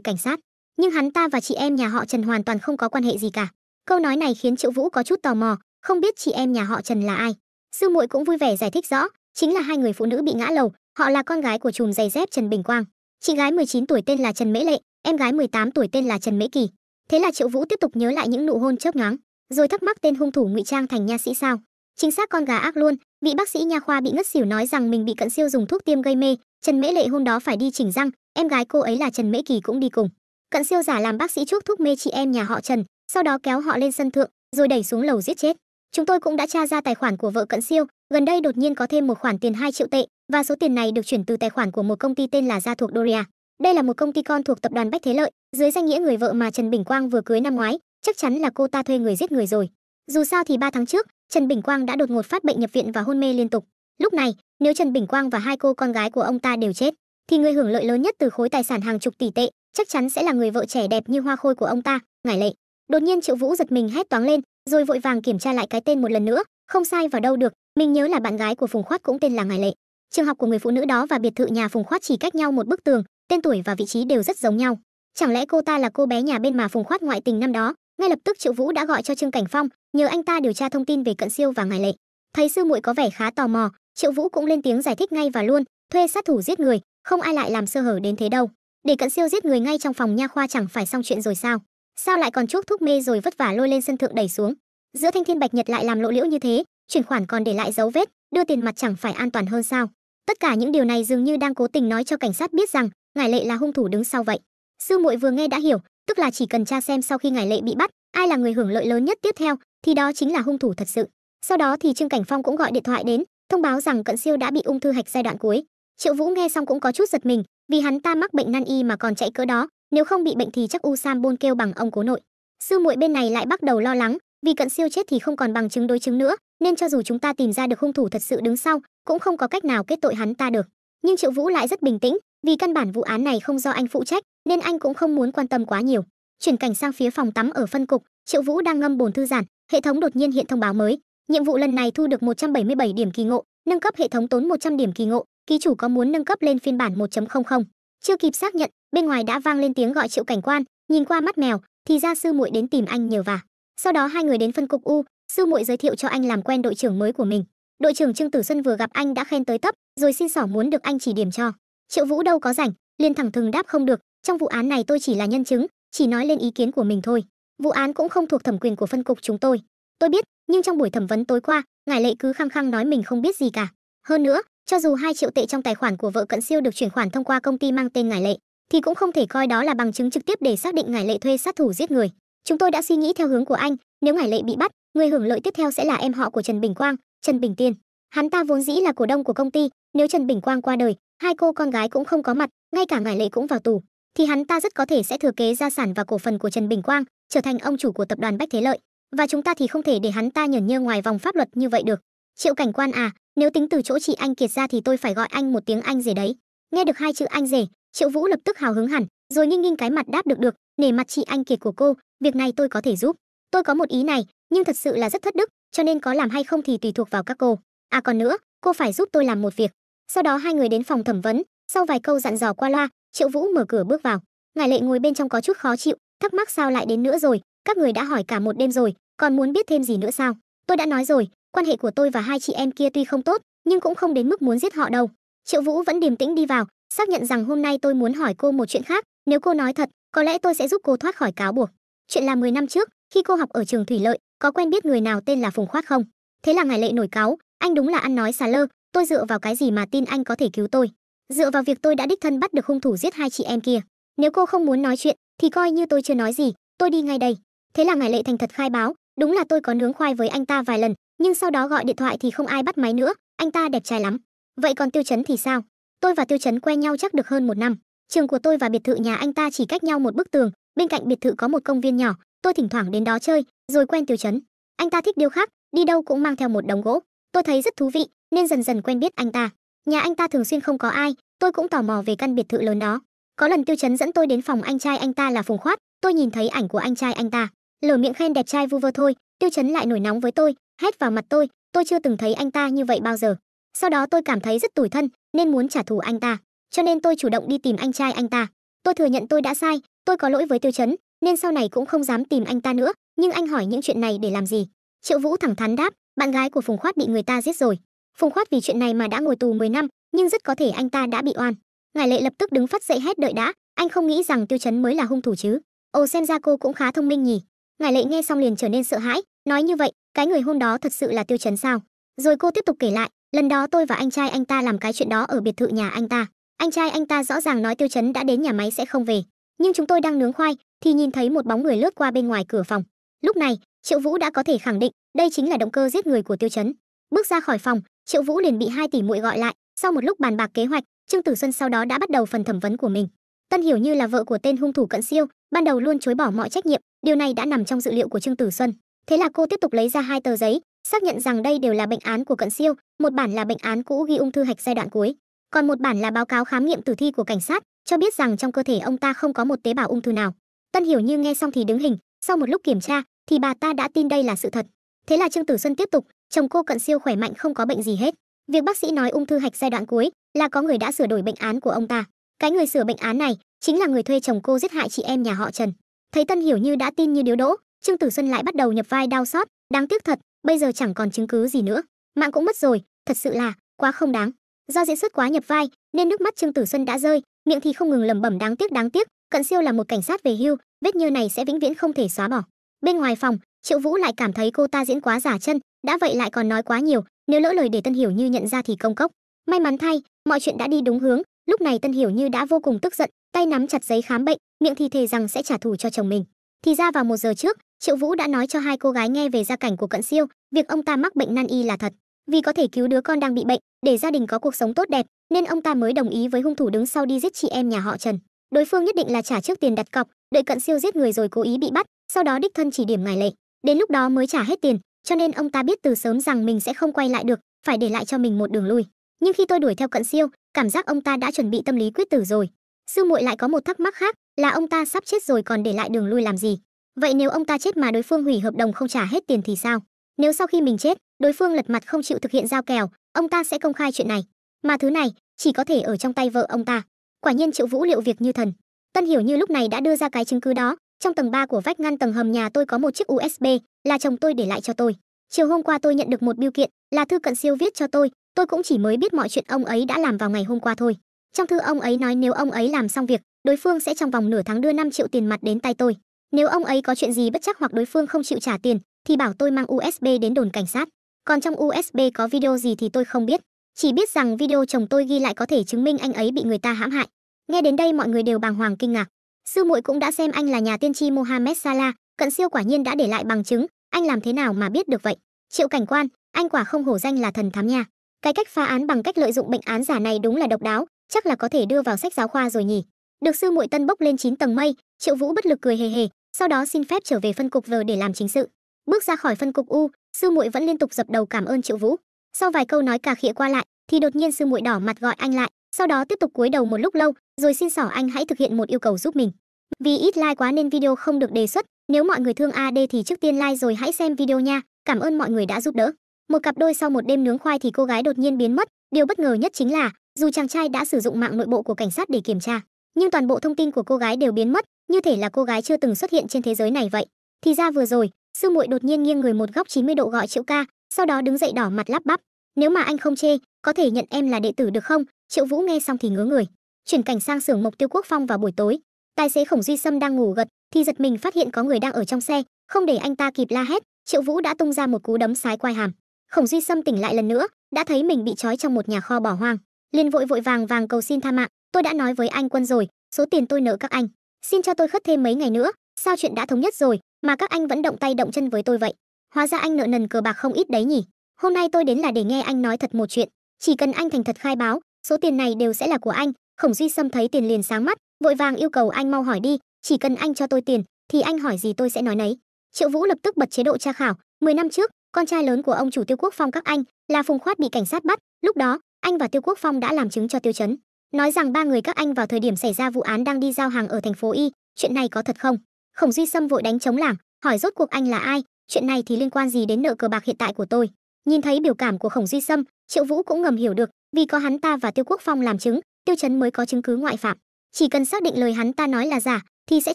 cảnh sát. Nhưng hắn ta và chị em nhà họ Trần hoàn toàn không có quan hệ gì cả. Câu nói này khiến Triệu Vũ có chút tò mò, không biết chị em nhà họ Trần là ai. Sư muội cũng vui vẻ giải thích rõ, chính là hai người phụ nữ bị ngã lầu, họ là con gái của trùm giày dép Trần Bình Quang. Chị gái 19 tuổi tên là Trần Mễ Lệ, em gái 18 tuổi tên là Trần Mễ Kỳ. Thế là Triệu Vũ tiếp tục nhớ lại những nụ hôn chớp nhoáng, rồi thắc mắc tên hung thủ ngụy trang thành nha sĩ sao? Chính xác, con gà ác luôn, vị bác sĩ nha khoa bị ngất xỉu nói rằng mình bị Cận Siêu dùng thuốc tiêm gây mê. Trần Mễ Lệ hôm đó phải đi chỉnh răng, em gái cô ấy là Trần Mễ Kỳ cũng đi cùng. Cận Siêu giả làm bác sĩ chuốc thuốc mê chị em nhà họ Trần, sau đó kéo họ lên sân thượng, rồi đẩy xuống lầu giết chết. Chúng tôi cũng đã tra ra tài khoản của vợ Cận Siêu, gần đây đột nhiên có thêm một khoản tiền 2 triệu tệ, và số tiền này được chuyển từ tài khoản của một công ty tên là Gia thuộc Doria. Đây là một công ty con thuộc tập đoàn Bách Thế Lợi, dưới danh nghĩa người vợ mà Trần Bình Quang vừa cưới năm ngoái, chắc chắn là cô ta thuê người giết người rồi. Dù sao thì 3 tháng trước, Trần Bình Quang đã đột ngột phát bệnh nhập viện và hôn mê liên tục. Lúc này, nếu Trần Bình Quang và hai cô con gái của ông ta đều chết, thì người hưởng lợi lớn nhất từ khối tài sản hàng chục tỷ tệ chắc chắn sẽ là người vợ trẻ đẹp như hoa khôi của ông ta, Ngải Lệ. Đột nhiên Triệu Vũ giật mình hét toáng lên, rồi vội vàng kiểm tra lại cái tên một lần nữa, không sai vào đâu được, mình nhớ là bạn gái của Phùng Khoát cũng tên là Ngải Lệ. Trường học của người phụ nữ đó và biệt thự nhà Phùng Khoát chỉ cách nhau một bức tường, tên tuổi và vị trí đều rất giống nhau. Chẳng lẽ cô ta là cô bé nhà bên mà Phùng Khoát ngoại tình năm đó? Ngay lập tức Triệu Vũ đã gọi cho Trương Cảnh Phong, nhờ anh ta điều tra thông tin về Cận Siêu và Ngải Lệ. Thấy sư muội có vẻ khá tò mò, Triệu Vũ cũng lên tiếng giải thích ngay và luôn, thuê sát thủ giết người, không ai lại làm sơ hở đến thế đâu. Để Cận Siêu giết người ngay trong phòng nha khoa chẳng phải xong chuyện rồi sao? Sao lại còn chuốc thuốc mê rồi vất vả lôi lên sân thượng đẩy xuống? Giữa thanh thiên bạch nhật lại làm lộ liễu như thế, chuyển khoản còn để lại dấu vết, đưa tiền mặt chẳng phải an toàn hơn sao? Tất cả những điều này dường như đang cố tình nói cho cảnh sát biết rằng Ngải Lệ là hung thủ đứng sau vậy. Sư muội vừa nghe đã hiểu, tức là chỉ cần tra xem sau khi Ngải Lệ bị bắt, ai là người hưởng lợi lớn nhất tiếp theo, thì đó chính là hung thủ thật sự. Sau đó thì Trương Cảnh Phong cũng gọi điện thoại đến, thông báo rằng Cận Siêu đã bị ung thư hạch giai đoạn cuối. Triệu Vũ nghe xong cũng có chút giật mình, vì hắn ta mắc bệnh nan y mà còn chạy cỡ đó, nếu không bị bệnh thì chắc Usam Bôn kêu bằng ông cố nội. Sư muội bên này lại bắt đầu lo lắng, vì Cận Siêu chết thì không còn bằng chứng đối chứng nữa, nên cho dù chúng ta tìm ra được hung thủ thật sự đứng sau, cũng không có cách nào kết tội hắn ta được. Nhưng Triệu Vũ lại rất bình tĩnh, vì căn bản vụ án này không do anh phụ trách, nên anh cũng không muốn quan tâm quá nhiều. Chuyển cảnh sang phía phòng tắm ở phân cục, Triệu Vũ đang ngâm bồn thư giãn, hệ thống đột nhiên hiện thông báo mới. Nhiệm vụ lần này thu được 177 điểm kỳ ngộ, nâng cấp hệ thống tốn 100 điểm kỳ ngộ, ký chủ có muốn nâng cấp lên phiên bản 1.00? Chưa kịp xác nhận, bên ngoài đã vang lên tiếng gọi Triệu Cảnh Quan, nhìn qua mắt mèo, thì ra sư muội đến tìm anh nhờ vả. Sau đó hai người đến phân cục U, sư muội giới thiệu cho anh làm quen đội trưởng mới của mình. Đội trưởng Trương Tử Xuân vừa gặp anh đã khen tới tấp, rồi xin xỏ muốn được anh chỉ điểm cho. Triệu Vũ đâu có rảnh, liền thẳng thừng đáp không được, trong vụ án này tôi chỉ là nhân chứng, chỉ nói lên ý kiến của mình thôi. Vụ án cũng không thuộc thẩm quyền của phân cục chúng tôi. Tôi biết, nhưng trong buổi thẩm vấn tối qua, Ngải Lệ cứ khăng khăng nói mình không biết gì cả. Hơn nữa, cho dù 2 triệu tệ trong tài khoản của vợ Cận Siêu được chuyển khoản thông qua công ty mang tên Ngải Lệ, thì cũng không thể coi đó là bằng chứng trực tiếp để xác định Ngải Lệ thuê sát thủ giết người. Chúng tôi đã suy nghĩ theo hướng của anh, nếu Ngải Lệ bị bắt, người hưởng lợi tiếp theo sẽ là em họ của Trần Bình Quang, Trần Bình Tiên. Hắn ta vốn dĩ là cổ đông của công ty, nếu Trần Bình Quang qua đời, hai cô con gái cũng không có mặt, ngay cả Ngải Lệ cũng vào tù, thì hắn ta rất có thể sẽ thừa kế gia sản và cổ phần của Trần Bình Quang, trở thành ông chủ của tập đoàn Bách Thế Lợi. Và chúng ta thì không thể để hắn ta nhởn nhơ ngoài vòng pháp luật như vậy được. Triệu Cảnh Quan à, nếu tính từ chỗ chị anh Kiệt ra thì tôi phải gọi anh một tiếng anh rể đấy. Nghe được 2 chữ anh rể, Triệu Vũ lập tức hào hứng hẳn, rồi nghinh nghinh cái mặt đáp được, nể mặt chị anh Kiệt của cô, việc này tôi có thể giúp. Tôi có một ý này, nhưng thật sự là rất thất đức, cho nên có làm hay không thì tùy thuộc vào các cô. À còn nữa, cô phải giúp tôi làm một việc. Sau đó hai người đến phòng thẩm vấn, sau vài câu dặn dò qua loa, Triệu Vũ mở cửa bước vào. Ngải Lệ ngồi bên trong có chút khó chịu, thắc mắc sao lại đến nữa rồi, các người đã hỏi cả một đêm rồi, còn muốn biết thêm gì nữa sao? Tôi đã nói rồi, quan hệ của tôi và hai chị em kia tuy không tốt, nhưng cũng không đến mức muốn giết họ đâu. Triệu Vũ vẫn điềm tĩnh đi vào, xác nhận rằng hôm nay tôi muốn hỏi cô một chuyện khác, nếu cô nói thật, có lẽ tôi sẽ giúp cô thoát khỏi cáo buộc. Chuyện là 10 năm trước, khi cô học ở trường Thủy Lợi, có quen biết người nào tên là Phùng Khoát không? Thế là Ngải Lệ nổi cáu, anh đúng là ăn nói xà lơ, tôi dựa vào cái gì mà tin anh có thể cứu tôi? Dựa vào việc tôi đã đích thân bắt được hung thủ giết hai chị em kia. Nếu cô không muốn nói chuyện, thì coi như tôi chưa nói gì, tôi đi ngay đây. Thế là Ngải Lệ thành thật khai báo, đúng là tôi có nướng khoai với anh ta vài lần, nhưng sau đó gọi điện thoại thì không ai bắt máy nữa, anh ta đẹp trai lắm. Vậy còn Tiêu Chấn thì sao? Tôi và Tiêu Chấn quen nhau chắc được hơn 1 năm. Trường của tôi và biệt thự nhà anh ta chỉ cách nhau một bức tường, bên cạnh biệt thự có một công viên nhỏ, tôi thỉnh thoảng đến đó chơi, rồi quen Tiêu Chấn. Anh ta thích điêu khắc, đi đâu cũng mang theo một đống gỗ. Tôi thấy rất thú vị, nên dần dần quen biết anh ta. Nhà anh ta thường xuyên không có ai, tôi cũng tò mò về căn biệt thự lớn đó. Có lần Tiêu Chấn dẫn tôi đến phòng anh trai anh ta là Phùng Khoát, Tôi nhìn thấy ảnh của anh trai anh ta, lở miệng khen đẹp trai vu vơ thôi. Tiêu Chấn lại nổi nóng với tôi, hét vào mặt tôi chưa từng thấy anh ta như vậy bao giờ. Sau đó tôi cảm thấy rất tủi thân nên muốn trả thù anh ta, cho nên tôi chủ động đi tìm anh trai anh ta. Tôi thừa nhận tôi đã sai, tôi có lỗi với Tiêu Chấn nên sau này cũng không dám tìm anh ta nữa. Nhưng anh hỏi những chuyện này để làm gì? Triệu Vũ thẳng thắn đáp, bạn gái của Phùng Khoát bị người ta giết rồi. Phùng Khoát vì chuyện này mà đã ngồi tù 10 năm, nhưng rất có thể anh ta đã bị oan. Ngải Lệ lập tức đứng phắt dậy hét, đợi đã, anh không nghĩ rằng Tiêu Chấn mới là hung thủ chứ? Ồ, xem ra cô cũng khá thông minh nhỉ. Ngải Lệ nghe xong liền trở nên sợ hãi, nói như vậy, cái người hôn đó thật sự là Tiêu Chấn sao? Rồi cô tiếp tục kể lại, lần đó tôi và anh trai anh ta làm cái chuyện đó ở biệt thự nhà anh ta. Anh trai anh ta rõ ràng nói Tiêu Chấn đã đến nhà máy sẽ không về, nhưng chúng tôi đang nướng khoai thì nhìn thấy một bóng người lướt qua bên ngoài cửa phòng. Lúc này, Triệu Vũ đã có thể khẳng định đây chính là động cơ giết người của Tiêu Chấn. Bước ra khỏi phòng, Triệu Vũ liền bị hai tỷ muội gọi lại. Sau một lúc bàn bạc kế hoạch, Trương Tử Xuân sau đó đã bắt đầu phần thẩm vấn của mình. Tân Hiểu Như là vợ của tên hung thủ Cận Siêu, ban đầu luôn chối bỏ mọi trách nhiệm, điều này đã nằm trong dự liệu của Trương Tử Xuân. Thế là cô tiếp tục lấy ra hai tờ giấy, xác nhận rằng đây đều là bệnh án của Cận Siêu, một bản là bệnh án cũ ghi ung thư hạch giai đoạn cuối, còn một bản là báo cáo khám nghiệm tử thi của cảnh sát, cho biết rằng trong cơ thể ông ta không có một tế bào ung thư nào. Tân Hiểu Như nghe xong thì đứng hình, sau một lúc kiểm tra thì bà ta đã tin đây là sự thật. Thế là Trương Tử Xuân tiếp tục, chồng cô Cận Siêu khỏe mạnh không có bệnh gì hết. Việc bác sĩ nói ung thư hạch giai đoạn cuối là có người đã sửa đổi bệnh án của ông ta. Cái người sửa bệnh án này chính là người thuê chồng cô giết hại chị em nhà họ Trần. Thấy Tân Hiểu Như đã tin như điếu đỗ, Trương Tử Xuân lại bắt đầu nhập vai đau xót, đáng tiếc thật, bây giờ chẳng còn chứng cứ gì nữa, mạng cũng mất rồi, thật sự là quá không đáng. Do diễn xuất quá nhập vai nên nước mắt Trương Tử Xuân đã rơi, miệng thì không ngừng lẩm bẩm đáng tiếc, Cận Siêu là một cảnh sát về hưu, vết nhơ này sẽ vĩnh viễn không thể xóa bỏ. Bên ngoài phòng, Triệu Vũ lại cảm thấy cô ta diễn quá giả chân, đã vậy lại còn nói quá nhiều, nếu lỡ lời để Tân Hiểu Như nhận ra thì công cốc. May mắn thay, mọi chuyện đã đi đúng hướng, lúc này Tân Hiểu Như đã vô cùng tức giận, tay nắm chặt giấy khám bệnh, miệng thì thề rằng sẽ trả thù cho chồng mình. Thì ra vào 1 giờ trước, Triệu Vũ đã nói cho hai cô gái nghe về gia cảnh của Cận Siêu, việc ông ta mắc bệnh nan y là thật. Vì có thể cứu đứa con đang bị bệnh, để gia đình có cuộc sống tốt đẹp, nên ông ta mới đồng ý với hung thủ đứng sau đi giết chị em nhà họ Trần. Đối phương nhất định là trả trước tiền đặt cọc, đợi Cận Siêu giết người rồi cố ý bị bắt, sau đó đích thân chỉ điểm Ngải Lệ, đến lúc đó mới trả hết tiền, cho nên ông ta biết từ sớm rằng mình sẽ không quay lại được, phải để lại cho mình một đường lui. Nhưng khi tôi đuổi theo Cận Siêu, cảm giác ông ta đã chuẩn bị tâm lý quyết tử rồi. Sư muội lại có một thắc mắc khác, là ông ta sắp chết rồi còn để lại đường lui làm gì? Vậy nếu ông ta chết mà đối phương hủy hợp đồng không trả hết tiền thì sao? Nếu sau khi mình chết, đối phương lật mặt không chịu thực hiện giao kèo, ông ta sẽ công khai chuyện này, mà thứ này chỉ có thể ở trong tay vợ ông ta. Quả nhiên Triệu Vũ liệu việc như thần. Tân Hiểu Như lúc này đã đưa ra cái chứng cứ đó, trong tầng 3 của vách ngăn tầng hầm nhà tôi có một chiếc USB, là chồng tôi để lại cho tôi. Chiều hôm qua tôi nhận được một bưu kiện, là thư Cận Siêu viết cho tôi cũng chỉ mới biết mọi chuyện ông ấy đã làm vào ngày hôm qua thôi. Trong thư ông ấy nói nếu ông ấy làm xong việc, đối phương sẽ trong vòng nửa tháng đưa 5 triệu tiền mặt đến tay tôi. Nếu ông ấy có chuyện gì bất trắc hoặc đối phương không chịu trả tiền thì bảo tôi mang USB đến đồn cảnh sát. Còn trong USB có video gì thì tôi không biết, chỉ biết rằng video chồng tôi ghi lại có thể chứng minh anh ấy bị người ta hãm hại. Nghe đến đây mọi người đều bàng hoàng kinh ngạc. Sư muội cũng đã xem anh là nhà tiên tri Mohammed Salah, Cận Siêu quả nhiên đã để lại bằng chứng, anh làm thế nào mà biết được vậy? Triệu cảnh quan, anh quả không hổ danh là thần thám nha. Cái cách phá án bằng cách lợi dụng bệnh án giả này đúng là độc đáo, chắc là có thể đưa vào sách giáo khoa rồi nhỉ. Được sư muội tân bốc lên 9 tầng mây, Triệu Vũ bất lực cười hề hề, sau đó xin phép trở về phân cục V để làm chính sự. Bước ra khỏi phân cục U, sư muội vẫn liên tục dập đầu cảm ơn Triệu Vũ. Sau vài câu nói cà khịa qua lại, thì đột nhiên sư muội đỏ mặt gọi anh lại, sau đó tiếp tục cúi đầu một lúc lâu, rồi xin xỏ anh hãy thực hiện một yêu cầu giúp mình. Vì ít like quá nên video không được đề xuất, nếu mọi người thương AD thì trước tiên like rồi hãy xem video nha. Cảm ơn mọi người đã giúp đỡ. Một cặp đôi sau một đêm nướng khoai thì cô gái đột nhiên biến mất, điều bất ngờ nhất chính là, dù chàng trai đã sử dụng mạng nội bộ của cảnh sát để kiểm tra, nhưng toàn bộ thông tin của cô gái đều biến mất, như thể là cô gái chưa từng xuất hiện trên thế giới này vậy. Thì ra vừa rồi, sư muội đột nhiên nghiêng người một góc 90 độ gọi Triệu ca, sau đó đứng dậy đỏ mặt lắp bắp, nếu mà anh không chê, có thể nhận em là đệ tử được không? Triệu Vũ nghe xong thì ngớ người. Chuyển cảnh sang xưởng Mộc Tiêu Quốc Phong vào buổi tối, tài xế Khổng Duy Sâm đang ngủ gật thì giật mình phát hiện có người đang ở trong xe, không để anh ta kịp la hét, Triệu Vũ đã tung ra một cú đấm sái quai hàm. Khổng Duy Sâm tỉnh lại lần nữa, đã thấy mình bị trói trong một nhà kho bỏ hoang, liền vội vàng cầu xin tha mạng, tôi đã nói với anh Quân rồi, số tiền tôi nợ các anh, xin cho tôi khất thêm mấy ngày nữa, sao chuyện đã thống nhất rồi mà các anh vẫn động tay động chân với tôi vậy? Hóa ra anh nợ nần cờ bạc không ít đấy nhỉ. Hôm nay tôi đến là để nghe anh nói thật một chuyện, chỉ cần anh thành thật khai báo, số tiền này đều sẽ là của anh. Khổng Duy Sâm thấy tiền liền sáng mắt, vội vàng yêu cầu anh mau hỏi đi, chỉ cần anh cho tôi tiền thì anh hỏi gì tôi sẽ nói nấy. Triệu Vũ lập tức bật chế độ tra khảo. 10 năm trước, con trai lớn của ông chủ Tiêu Quốc Phong các anh là Phùng Khoát bị cảnh sát bắt, lúc đó anh và Tiêu Quốc Phong đã làm chứng cho Tiêu Chấn, nói rằng ba người các anh vào thời điểm xảy ra vụ án đang đi giao hàng ở thành phố Y, chuyện này có thật không? Khổng Duy Sâm vội đánh trống lảng, hỏi rốt cuộc anh là ai, chuyện này thì liên quan gì đến nợ cờ bạc hiện tại của tôi. Nhìn thấy biểu cảm của Khổng Duy Sâm, Triệu Vũ cũng ngầm hiểu được, vì có hắn ta và Tiêu Quốc Phong làm chứng, Tiêu Chấn mới có chứng cứ ngoại phạm. Chỉ cần xác định lời hắn ta nói là giả, thì sẽ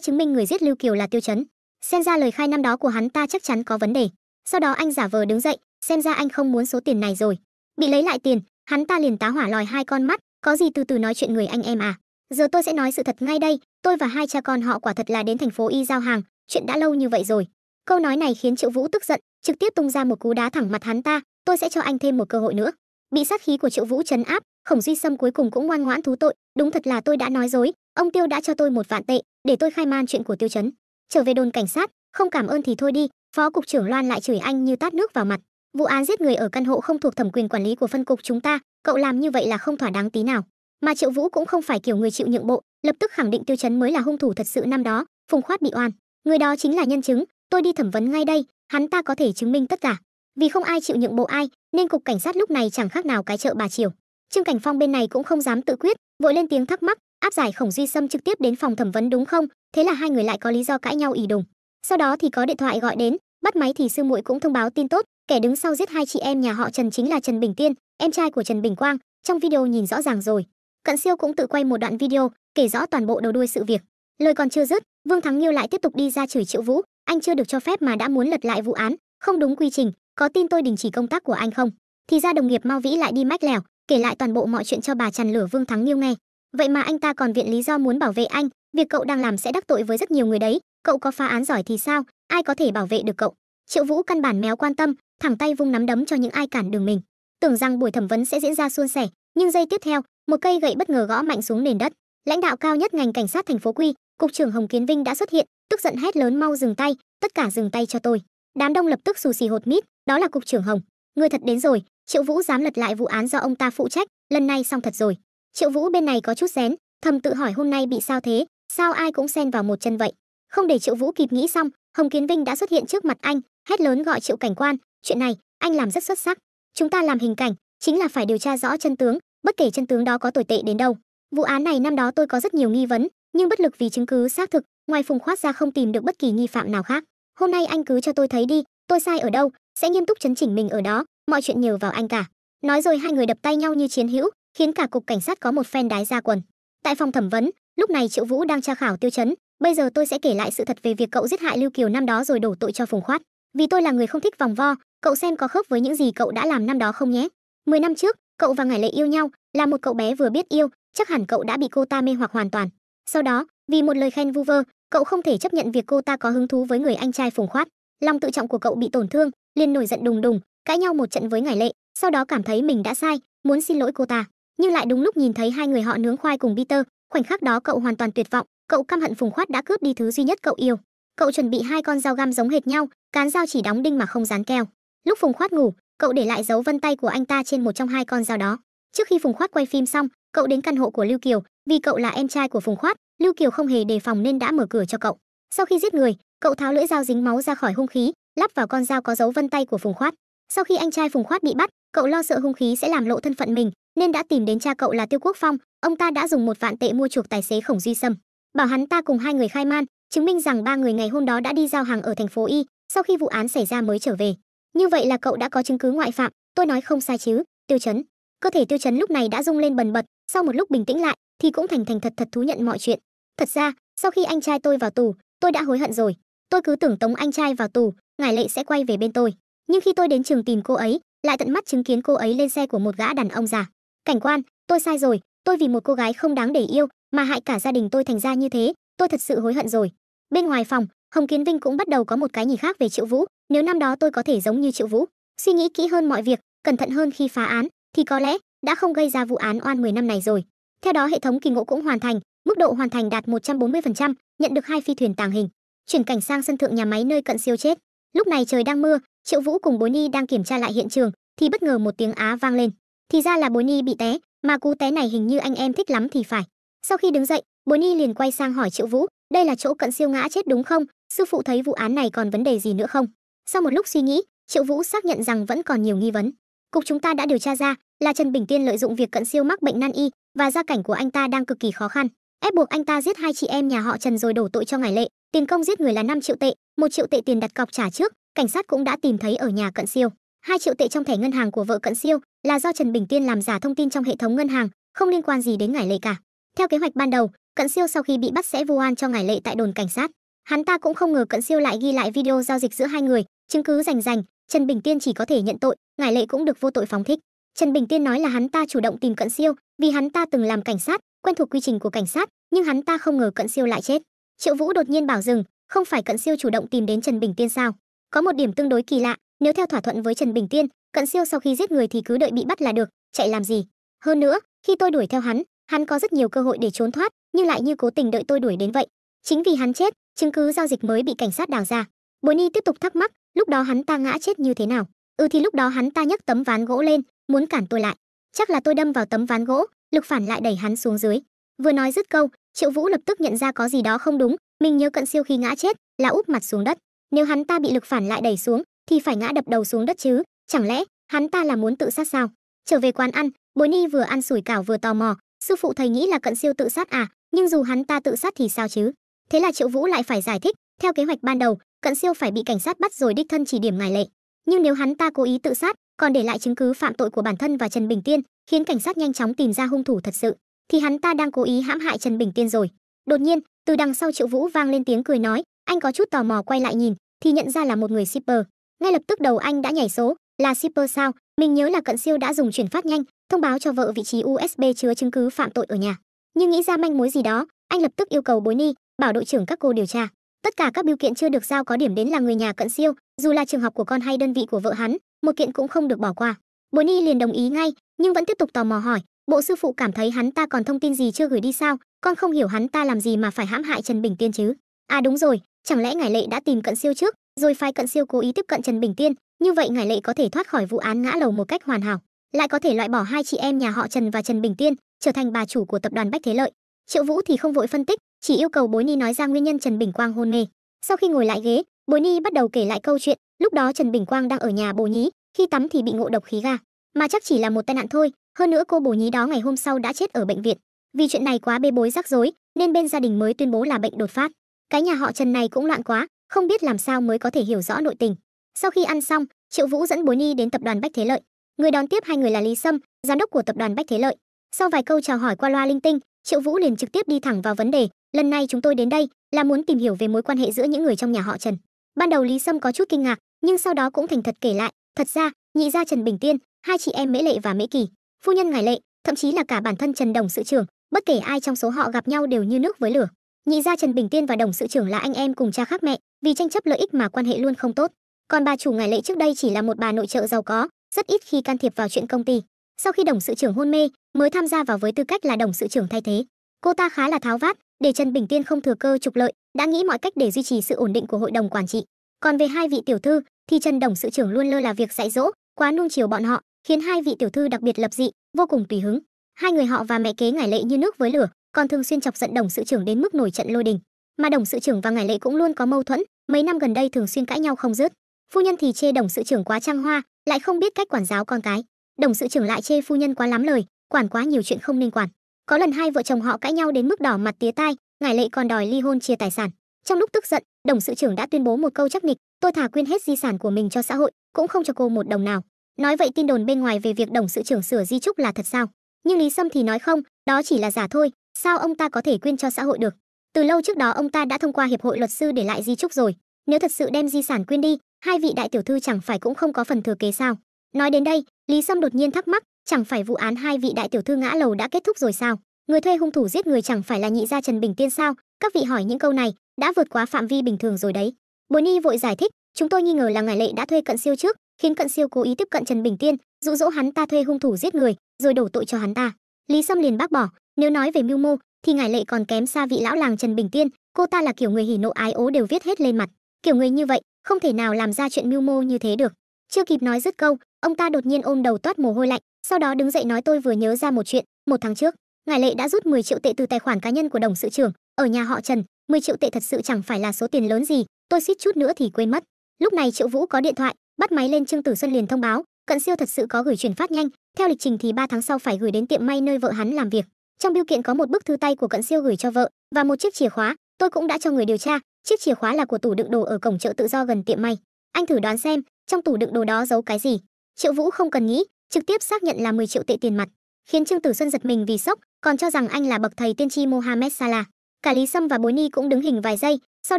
chứng minh người giết Lưu Kiều là Tiêu Chấn. Xem ra lời khai năm đó của hắn ta chắc chắn có vấn đề. Sau đó anh giả vờ đứng dậy, xem ra anh không muốn số tiền này rồi. Bị lấy lại tiền, hắn ta liền tá hỏa lòi hai con mắt, có gì từ từ nói chuyện người anh em à. Giờ tôi sẽ nói sự thật ngay đây, tôi và hai cha con họ quả thật là đến thành phố Y giao hàng, chuyện đã lâu như vậy rồi. Câu nói này khiến Triệu Vũ tức giận, trực tiếp tung ra một cú đá thẳng mặt hắn ta, tôi sẽ cho anh thêm một cơ hội nữa. Bị sát khí của Triệu Vũ trấn áp, Khổng Duy Sâm cuối cùng cũng ngoan ngoãn thú tội, đúng thật là tôi đã nói dối, ông Tiêu đã cho tôi 1 vạn tệ để tôi khai man chuyện của Tiêu Chấn. Trở về đồn cảnh sát, không cảm ơn thì thôi đi, phó cục trưởng Loan lại chửi anh như tát nước vào mặt. Vụ án giết người ở căn hộ không thuộc thẩm quyền quản lý của phân cục chúng ta, cậu làm như vậy là không thỏa đáng tí nào. Mà Triệu Vũ cũng không phải kiểu người chịu nhượng bộ, lập tức khẳng định Tiêu Chấn mới là hung thủ thật sự năm đó, Phùng Khoát bị oan, người đó chính là nhân chứng, tôi đi thẩm vấn ngay đây, hắn ta có thể chứng minh tất cả. Vì không ai chịu nhượng bộ ai, nên cục cảnh sát lúc này chẳng khác nào cái chợ bà chiều. Trương Cảnh Phong bên này cũng không dám tự quyết, vội lên tiếng thắc mắc, áp giải Khổng Duy Sâm trực tiếp đến phòng thẩm vấn đúng không? Thế là hai người lại có lý do cãi nhau ì đùng. Sau đó thì có điện thoại gọi đến, bắt máy thì sư muội cũng thông báo tin tốt, kẻ đứng sau giết hai chị em nhà họ Trần chính là Trần Bình Tiên, em trai của Trần Bình Quang, trong video nhìn rõ ràng rồi. Cận Siêu cũng tự quay một đoạn video, kể rõ toàn bộ đầu đuôi sự việc. Lời còn chưa dứt, Vương Thắng Nghiêu lại tiếp tục đi ra chửi Triệu Vũ, anh chưa được cho phép mà đã muốn lật lại vụ án, không đúng quy trình, có tin tôi đình chỉ công tác của anh không? Thì ra đồng nghiệp Mao Vĩ lại đi mách lèo, kể lại toàn bộ mọi chuyện cho bà Trần lửa Vương Thắng Nghiêu nghe. Vậy mà anh ta còn viện lý do muốn bảo vệ anh, việc cậu đang làm sẽ đắc tội với rất nhiều người đấy, cậu có phá án giỏi thì sao, ai có thể bảo vệ được cậu? Triệu Vũ căn bản méo quan tâm, thẳng tay vung nắm đấm cho những ai cản đường mình. Tưởng rằng buổi thẩm vấn sẽ diễn ra suôn sẻ, nhưng giây tiếp theo, một cây gậy bất ngờ gõ mạnh xuống nền đất. Lãnh đạo cao nhất ngành cảnh sát thành phố Quy, cục trưởng Hồng Kiến Vinh đã xuất hiện, tức giận hét lớn mau dừng tay, tất cả dừng tay cho tôi. Đám đông lập tức xù xì hột mít, đó là cục trưởng Hồng, người thật đến rồi, Triệu Vũ dám lật lại vụ án do ông ta phụ trách, lần này xong thật rồi. Triệu Vũ bên này có chút rén, thầm tự hỏi hôm nay bị sao thế, sao ai cũng xen vào một chân vậy. Không để Triệu Vũ kịp nghĩ xong, Hồng Kiến Vinh đã xuất hiện trước mặt anh, hét lớn gọi Triệu cảnh quan, chuyện này anh làm rất xuất sắc, chúng ta làm hình cảnh chính là phải điều tra rõ chân tướng, bất kể chân tướng đó có tồi tệ đến đâu. Vụ án này năm đó tôi có rất nhiều nghi vấn, nhưng bất lực vì chứng cứ xác thực, ngoài Phùng Khoát ra không tìm được bất kỳ nghi phạm nào khác. Hôm nay anh cứ cho tôi thấy đi, tôi sai ở đâu, sẽ nghiêm túc chấn chỉnh mình ở đó, mọi chuyện nhờ vào anh cả. Nói rồi hai người đập tay nhau như chiến hữu, khiến cả cục cảnh sát có một phen đái ra quần. Tại phòng thẩm vấn, lúc này Triệu Vũ đang tra khảo Tiêu Chấn, bây giờ tôi sẽ kể lại sự thật về việc cậu giết hại Lưu Kiều năm đó rồi đổ tội cho Phùng Khoát. Vì tôi là người không thích vòng vo, cậu xem có khớp với những gì cậu đã làm năm đó không nhé. 10 năm trước, cậu và Ngải Lệ yêu nhau, là một cậu bé vừa biết yêu, chắc hẳn cậu đã bị cô ta mê hoặc hoàn toàn. Sau đó, vì một lời khen vu vơ, cậu không thể chấp nhận việc cô ta có hứng thú với người anh trai Phùng Khoát. Lòng tự trọng của cậu bị tổn thương, liền nổi giận đùng đùng, cãi nhau một trận với Ngải Lệ, sau đó cảm thấy mình đã sai, muốn xin lỗi cô ta. Nhưng lại đúng lúc nhìn thấy hai người họ nướng khoai cùng Peter, khoảnh khắc đó cậu hoàn toàn tuyệt vọng, cậu căm hận Phùng Khoát đã cướp đi thứ duy nhất cậu yêu. Cậu chuẩn bị hai con dao găm giống hệt nhau, cán dao chỉ đóng đinh mà không dán keo. Lúc Phùng Khoát ngủ, cậu để lại dấu vân tay của anh ta trên một trong hai con dao đó. Trước khi Phùng Khoát quay phim xong, cậu đến căn hộ của Lưu Kiều, vì cậu là em trai của Phùng Khoát, Lưu Kiều không hề đề phòng nên đã mở cửa cho cậu. Sau khi giết người, cậu tháo lưỡi dao dính máu ra khỏi hung khí, lắp vào con dao có dấu vân tay của Phùng Khoát. Sau khi anh trai Phùng Khoát bị bắt, cậu lo sợ hung khí sẽ làm lộ thân phận mình, nên đã tìm đến cha cậu là Tiêu Quốc Phong, ông ta đã dùng 1 vạn tệ mua chuộc tài xế Khổng Duy Sâm, bảo hắn ta cùng hai người khai man, chứng minh rằng ba người ngày hôm đó đã đi giao hàng ở thành phố Y, sau khi vụ án xảy ra mới trở về. Như vậy là cậu đã có chứng cứ ngoại phạm, tôi nói không sai chứ? Tiêu Chấn. Cơ thể Tiêu Chấn lúc này đã rung lên bần bật, sau một lúc bình tĩnh lại thì cũng thành thành thật thật thú nhận mọi chuyện. Thật ra, sau khi anh trai tôi vào tù, tôi đã hối hận rồi. Tôi cứ tưởng tống anh trai vào tù, Ngải Lệ sẽ quay về bên tôi. Nhưng khi tôi đến trường tìm cô ấy, lại tận mắt chứng kiến cô ấy lên xe của một gã đàn ông già. Cảnh quan, tôi sai rồi, tôi vì một cô gái không đáng để yêu mà hại cả gia đình tôi thành ra như thế, tôi thật sự hối hận rồi. Bên ngoài phòng, Hồng Kiến Vinh cũng bắt đầu có một cái nhìn khác về Triệu Vũ, nếu năm đó tôi có thể giống như Triệu Vũ, suy nghĩ kỹ hơn mọi việc, cẩn thận hơn khi phá án, thì có lẽ đã không gây ra vụ án oan 10 năm này rồi. Theo đó hệ thống kỳ ngộ cũng hoàn thành, mức độ hoàn thành đạt 140%, nhận được 2 phi thuyền tàng hình. Chuyển cảnh sang sân thượng nhà máy nơi Cận Siêu chết. Lúc này trời đang mưa, Triệu Vũ cùng Bối Ni đang kiểm tra lại hiện trường, thì bất ngờ một tiếng á vang lên. Thì ra là Bối Ni bị té, mà cú té này hình như anh em thích lắm thì phải. Sau khi đứng dậy, Bối Ni liền quay sang hỏi Triệu Vũ, đây là chỗ Cận Siêu ngã chết đúng không? Sư phụ thấy vụ án này còn vấn đề gì nữa không? Sau một lúc suy nghĩ, Triệu Vũ xác nhận rằng vẫn còn nhiều nghi vấn. Cục chúng ta đã điều tra ra là Trần Bình Tiên lợi dụng việc Cận Siêu mắc bệnh nan y và gia cảnh của anh ta đang cực kỳ khó khăn, ép buộc anh ta giết hai chị em nhà họ Trần rồi đổ tội cho Ngải Lệ. Tiền công giết người là 5 triệu tệ, 1 triệu tệ tiền đặt cọc trả trước. Cảnh sát cũng đã tìm thấy ở nhà Cận Siêu 2 triệu tệ trong thẻ ngân hàng của vợ Cận Siêu, là do Trần Bình Tiên làm giả thông tin trong hệ thống ngân hàng, không liên quan gì đến Ngải Lệ cả. Theo kế hoạch ban đầu, Cận Siêu sau khi bị bắt sẽ vu oan cho Ngải Lệ tại đồn cảnh sát. Hắn ta cũng không ngờ Cận Siêu lại ghi lại video giao dịch giữa hai người, chứng cứ rành rành. Trần Bình Tiên chỉ có thể nhận tội, Ngải Lệ cũng được vô tội phóng thích. Trần Bình Tiên nói là hắn ta chủ động tìm Cận Siêu, vì hắn ta từng làm cảnh sát, quen thuộc quy trình của cảnh sát, nhưng hắn ta không ngờ Cận Siêu lại chết. Triệu Vũ đột nhiên bảo dừng, không phải Cận Siêu chủ động tìm đến Trần Bình Tiên sao? Có một điểm tương đối kỳ lạ, nếu theo thỏa thuận với Trần Bình Tiên, Cận Siêu sau khi giết người thì cứ đợi bị bắt là được, chạy làm gì? Hơn nữa, khi tôi đuổi theo hắn có rất nhiều cơ hội để trốn thoát, nhưng lại như cố tình đợi tôi đuổi đến vậy. Chính vì hắn chết, chứng cứ giao dịch mới bị cảnh sát đào ra. Bối Ni tiếp tục thắc mắc, lúc đó hắn ta ngã chết như thế nào? Thì lúc đó hắn ta nhấc tấm ván gỗ lên, muốn cản tôi lại. Chắc là tôi đâm vào tấm ván gỗ, lực phản lại đẩy hắn xuống dưới. Vừa nói dứt câu, Triệu Vũ lập tức nhận ra có gì đó không đúng, mình nhớ Cận Siêu khi ngã chết là úp mặt xuống đất, nếu hắn ta bị lực phản lại đẩy xuống thì phải ngã đập đầu xuống đất chứ, chẳng lẽ hắn ta là muốn tự sát sao? Trở về quán ăn, Bối Ni vừa ăn sủi cảo vừa tò mò, sư phụ thầy nghĩ là Cận Siêu tự sát à, nhưng dù hắn ta tự sát thì sao chứ? Thế là Triệu Vũ lại phải giải thích, theo kế hoạch ban đầu, Cận Siêu phải bị cảnh sát bắt rồi đích thân chỉ điểm Ngải Lệ, nhưng nếu hắn ta cố ý tự sát, còn để lại chứng cứ phạm tội của bản thân và Trần Bình Tiên, khiến cảnh sát nhanh chóng tìm ra hung thủ thật sự, thì hắn ta đang cố ý hãm hại Trần Bình Tiên rồi. Đột nhiên, từ đằng sau Triệu Vũ vang lên tiếng cười nói, anh có chút tò mò quay lại nhìn, thì nhận ra là một người shipper. Ngay lập tức đầu anh đã nhảy số, là shipper sao? Mình nhớ là Cận Siêu đã dùng chuyển phát nhanh, thông báo cho vợ vị trí USB chứa chứng cứ phạm tội ở nhà. Nhưng nghĩ ra manh mối gì đó, anh lập tức yêu cầu Bối Ni, bảo đội trưởng các cô điều tra. Tất cả các bưu kiện chưa được giao có điểm đến là người nhà Cận Siêu, dù là trường học của con hay đơn vị của vợ hắn, một kiện cũng không được bỏ qua. Bối Ni liền đồng ý ngay, nhưng vẫn tiếp tục tò mò hỏi, bộ sư phụ cảm thấy hắn ta còn thông tin gì chưa gửi đi sao? Con không hiểu hắn ta làm gì mà phải hãm hại Trần Bình Tiên chứ. À đúng rồi, chẳng lẽ Ngải Lệ đã tìm Cận Siêu trước, rồi phái Cận Siêu cố ý tiếp cận Trần Bình Tiên, như vậy Ngải Lệ có thể thoát khỏi vụ án ngã lầu một cách hoàn hảo, lại có thể loại bỏ hai chị em nhà họ Trần và Trần Bình Tiên, trở thành bà chủ của tập đoàn Bách Thế Lợi. Triệu Vũ thì không vội phân tích, chỉ yêu cầu Bối Ni nói ra nguyên nhân Trần Bình Quang hôn mê. Sau khi ngồi lại ghế, Bối Ni bắt đầu kể lại câu chuyện, lúc đó Trần Bình Quang đang ở nhà Bồ Nhí, khi tắm thì bị ngộ độc khí ga, mà chắc chỉ là một tai nạn thôi, hơn nữa cô Bồ Nhí đó ngày hôm sau đã chết ở bệnh viện. Vì chuyện này quá bê bối rắc rối, nên bên gia đình mới tuyên bố là bệnh đột phát. Cái nhà họ Trần này cũng loạn quá, không biết làm sao mới có thể hiểu rõ nội tình. Sau khi ăn xong, Triệu Vũ dẫn Bối Ni đến tập đoàn Bách Thế Lợi. Người đón tiếp hai người là Lý Sâm, giám đốc của tập đoàn Bách Thế Lợi. Sau vài câu chào hỏi qua loa linh tinh, Triệu Vũ liền trực tiếp đi thẳng vào vấn đề, lần này chúng tôi đến đây là muốn tìm hiểu về mối quan hệ giữa những người trong nhà họ Trần. Ban đầu Lý Sâm có chút kinh ngạc, nhưng sau đó cũng thành thật kể lại, thật ra, nhị gia Trần Bình Tiên, hai chị em Mễ Lệ và Mễ Kỳ, phu nhân Ngải Lệ, thậm chí là cả bản thân Trần Đồng sự trưởng, bất kể ai trong số họ gặp nhau đều như nước với lửa. Nhị gia Trần Bình Tiên và Đồng sự trưởng là anh em cùng cha khác mẹ, vì tranh chấp lợi ích mà quan hệ luôn không tốt. Còn bà chủ Ngải Lệ trước đây chỉ là một bà nội trợ giàu có, rất ít khi can thiệp vào chuyện công ty. Sau khi Đồng sự trưởng hôn mê, mới tham gia vào với tư cách là Đồng sự trưởng thay thế. Cô ta khá là tháo vát, để Trần Bình Tiên không thừa cơ trục lợi, đã nghĩ mọi cách để duy trì sự ổn định của hội đồng quản trị. Còn về hai vị tiểu thư, thì Trần Đồng sự trưởng luôn lơ là việc dạy dỗ, quá nuông chiều bọn họ, khiến hai vị tiểu thư đặc biệt lập dị, vô cùng tùy hứng. Hai người họ và mẹ kế Ngải Lệ như nước với lửa, còn thường xuyên chọc giận Đồng sự trưởng đến mức nổi trận lôi đình. Mà Đồng sự trưởng và Ngải Lệ cũng luôn có mâu thuẫn, mấy năm gần đây thường xuyên cãi nhau không dứt. Phu nhân thì chê Đồng sự trưởng quá trăng hoa, lại không biết cách quản giáo con cái. Đồng sự trưởng lại chê phu nhân quá lắm lời, quản quá nhiều chuyện không nên quản. Có lần hai vợ chồng họ cãi nhau đến mức đỏ mặt tía tai, Ngải Lệ còn đòi ly hôn chia tài sản. Trong lúc tức giận, Đồng sự trưởng đã tuyên bố một câu chắc nịch, tôi thà quyên hết di sản của mình cho xã hội, cũng không cho cô một đồng nào. Nói vậy tin đồn bên ngoài về việc Đồng sự trưởng sửa di chúc là thật sao? Nhưng Lý Sâm thì nói không, đó chỉ là giả thôi, sao ông ta có thể quyên cho xã hội được? Từ lâu trước đó ông ta đã thông qua hiệp hội luật sư để lại di chúc rồi, nếu thật sự đem di sản quyên đi, hai vị đại tiểu thư chẳng phải cũng không có phần thừa kế sao? Nói đến đây, Lý Sâm đột nhiên thắc mắc, chẳng phải vụ án hai vị đại tiểu thư ngã lầu đã kết thúc rồi sao? Người thuê hung thủ giết người chẳng phải là nhị gia Trần Bình Tiên sao? Các vị hỏi những câu này đã vượt quá phạm vi bình thường rồi đấy. Bối Ni vội giải thích, chúng tôi nghi ngờ là Ngải Lệ đã thuê Cận Siêu trước, khiến Cận Siêu cố ý tiếp cận Trần Bình Tiên, dụ dỗ hắn ta thuê hung thủ giết người, rồi đổ tội cho hắn ta. Lý Sâm liền bác bỏ, nếu nói về mưu mô thì Ngải Lệ còn kém xa vị lão làng Trần Bình Tiên, cô ta là kiểu người hỉ nộ ái ố đều viết hết lên mặt, kiểu người như vậy không thể nào làm ra chuyện mưu mô như thế được. Chưa kịp nói dứt câu, ông ta đột nhiên ôm đầu toát mồ hôi lạnh, sau đó đứng dậy nói, tôi vừa nhớ ra một chuyện, một tháng trước, Ngải Lệ đã rút 10 triệu tệ từ tài khoản cá nhân của Đồng sự trưởng ở nhà họ Trần. 10 triệu tệ thật sự chẳng phải là số tiền lớn gì, tôi suýt chút nữa thì quên mất. Lúc này Triệu Vũ có điện thoại, bắt máy lên Trương Tử Xuân liền thông báo, Cận Siêu thật sự có gửi chuyển phát nhanh, theo lịch trình thì 3 tháng sau phải gửi đến tiệm may nơi vợ hắn làm việc. Trong bưu kiện có một bức thư tay của Cận Siêu gửi cho vợ và một chiếc chìa khóa, tôi cũng đã cho người điều tra, chiếc chìa khóa là của tủ đựng đồ ở cổng chợ Tự Do gần tiệm may. Anh thử đoán xem, trong tủ đựng đồ đó giấu cái gì? Triệu Vũ không cần nghĩ, trực tiếp xác nhận là 10 triệu tệ tiền mặt, khiến Trương Tử Xuân giật mình vì sốc, còn cho rằng anh là bậc thầy tiên tri Mohamed Salah. Cả Lý Sâm và Bối Ni cũng đứng hình vài giây, sau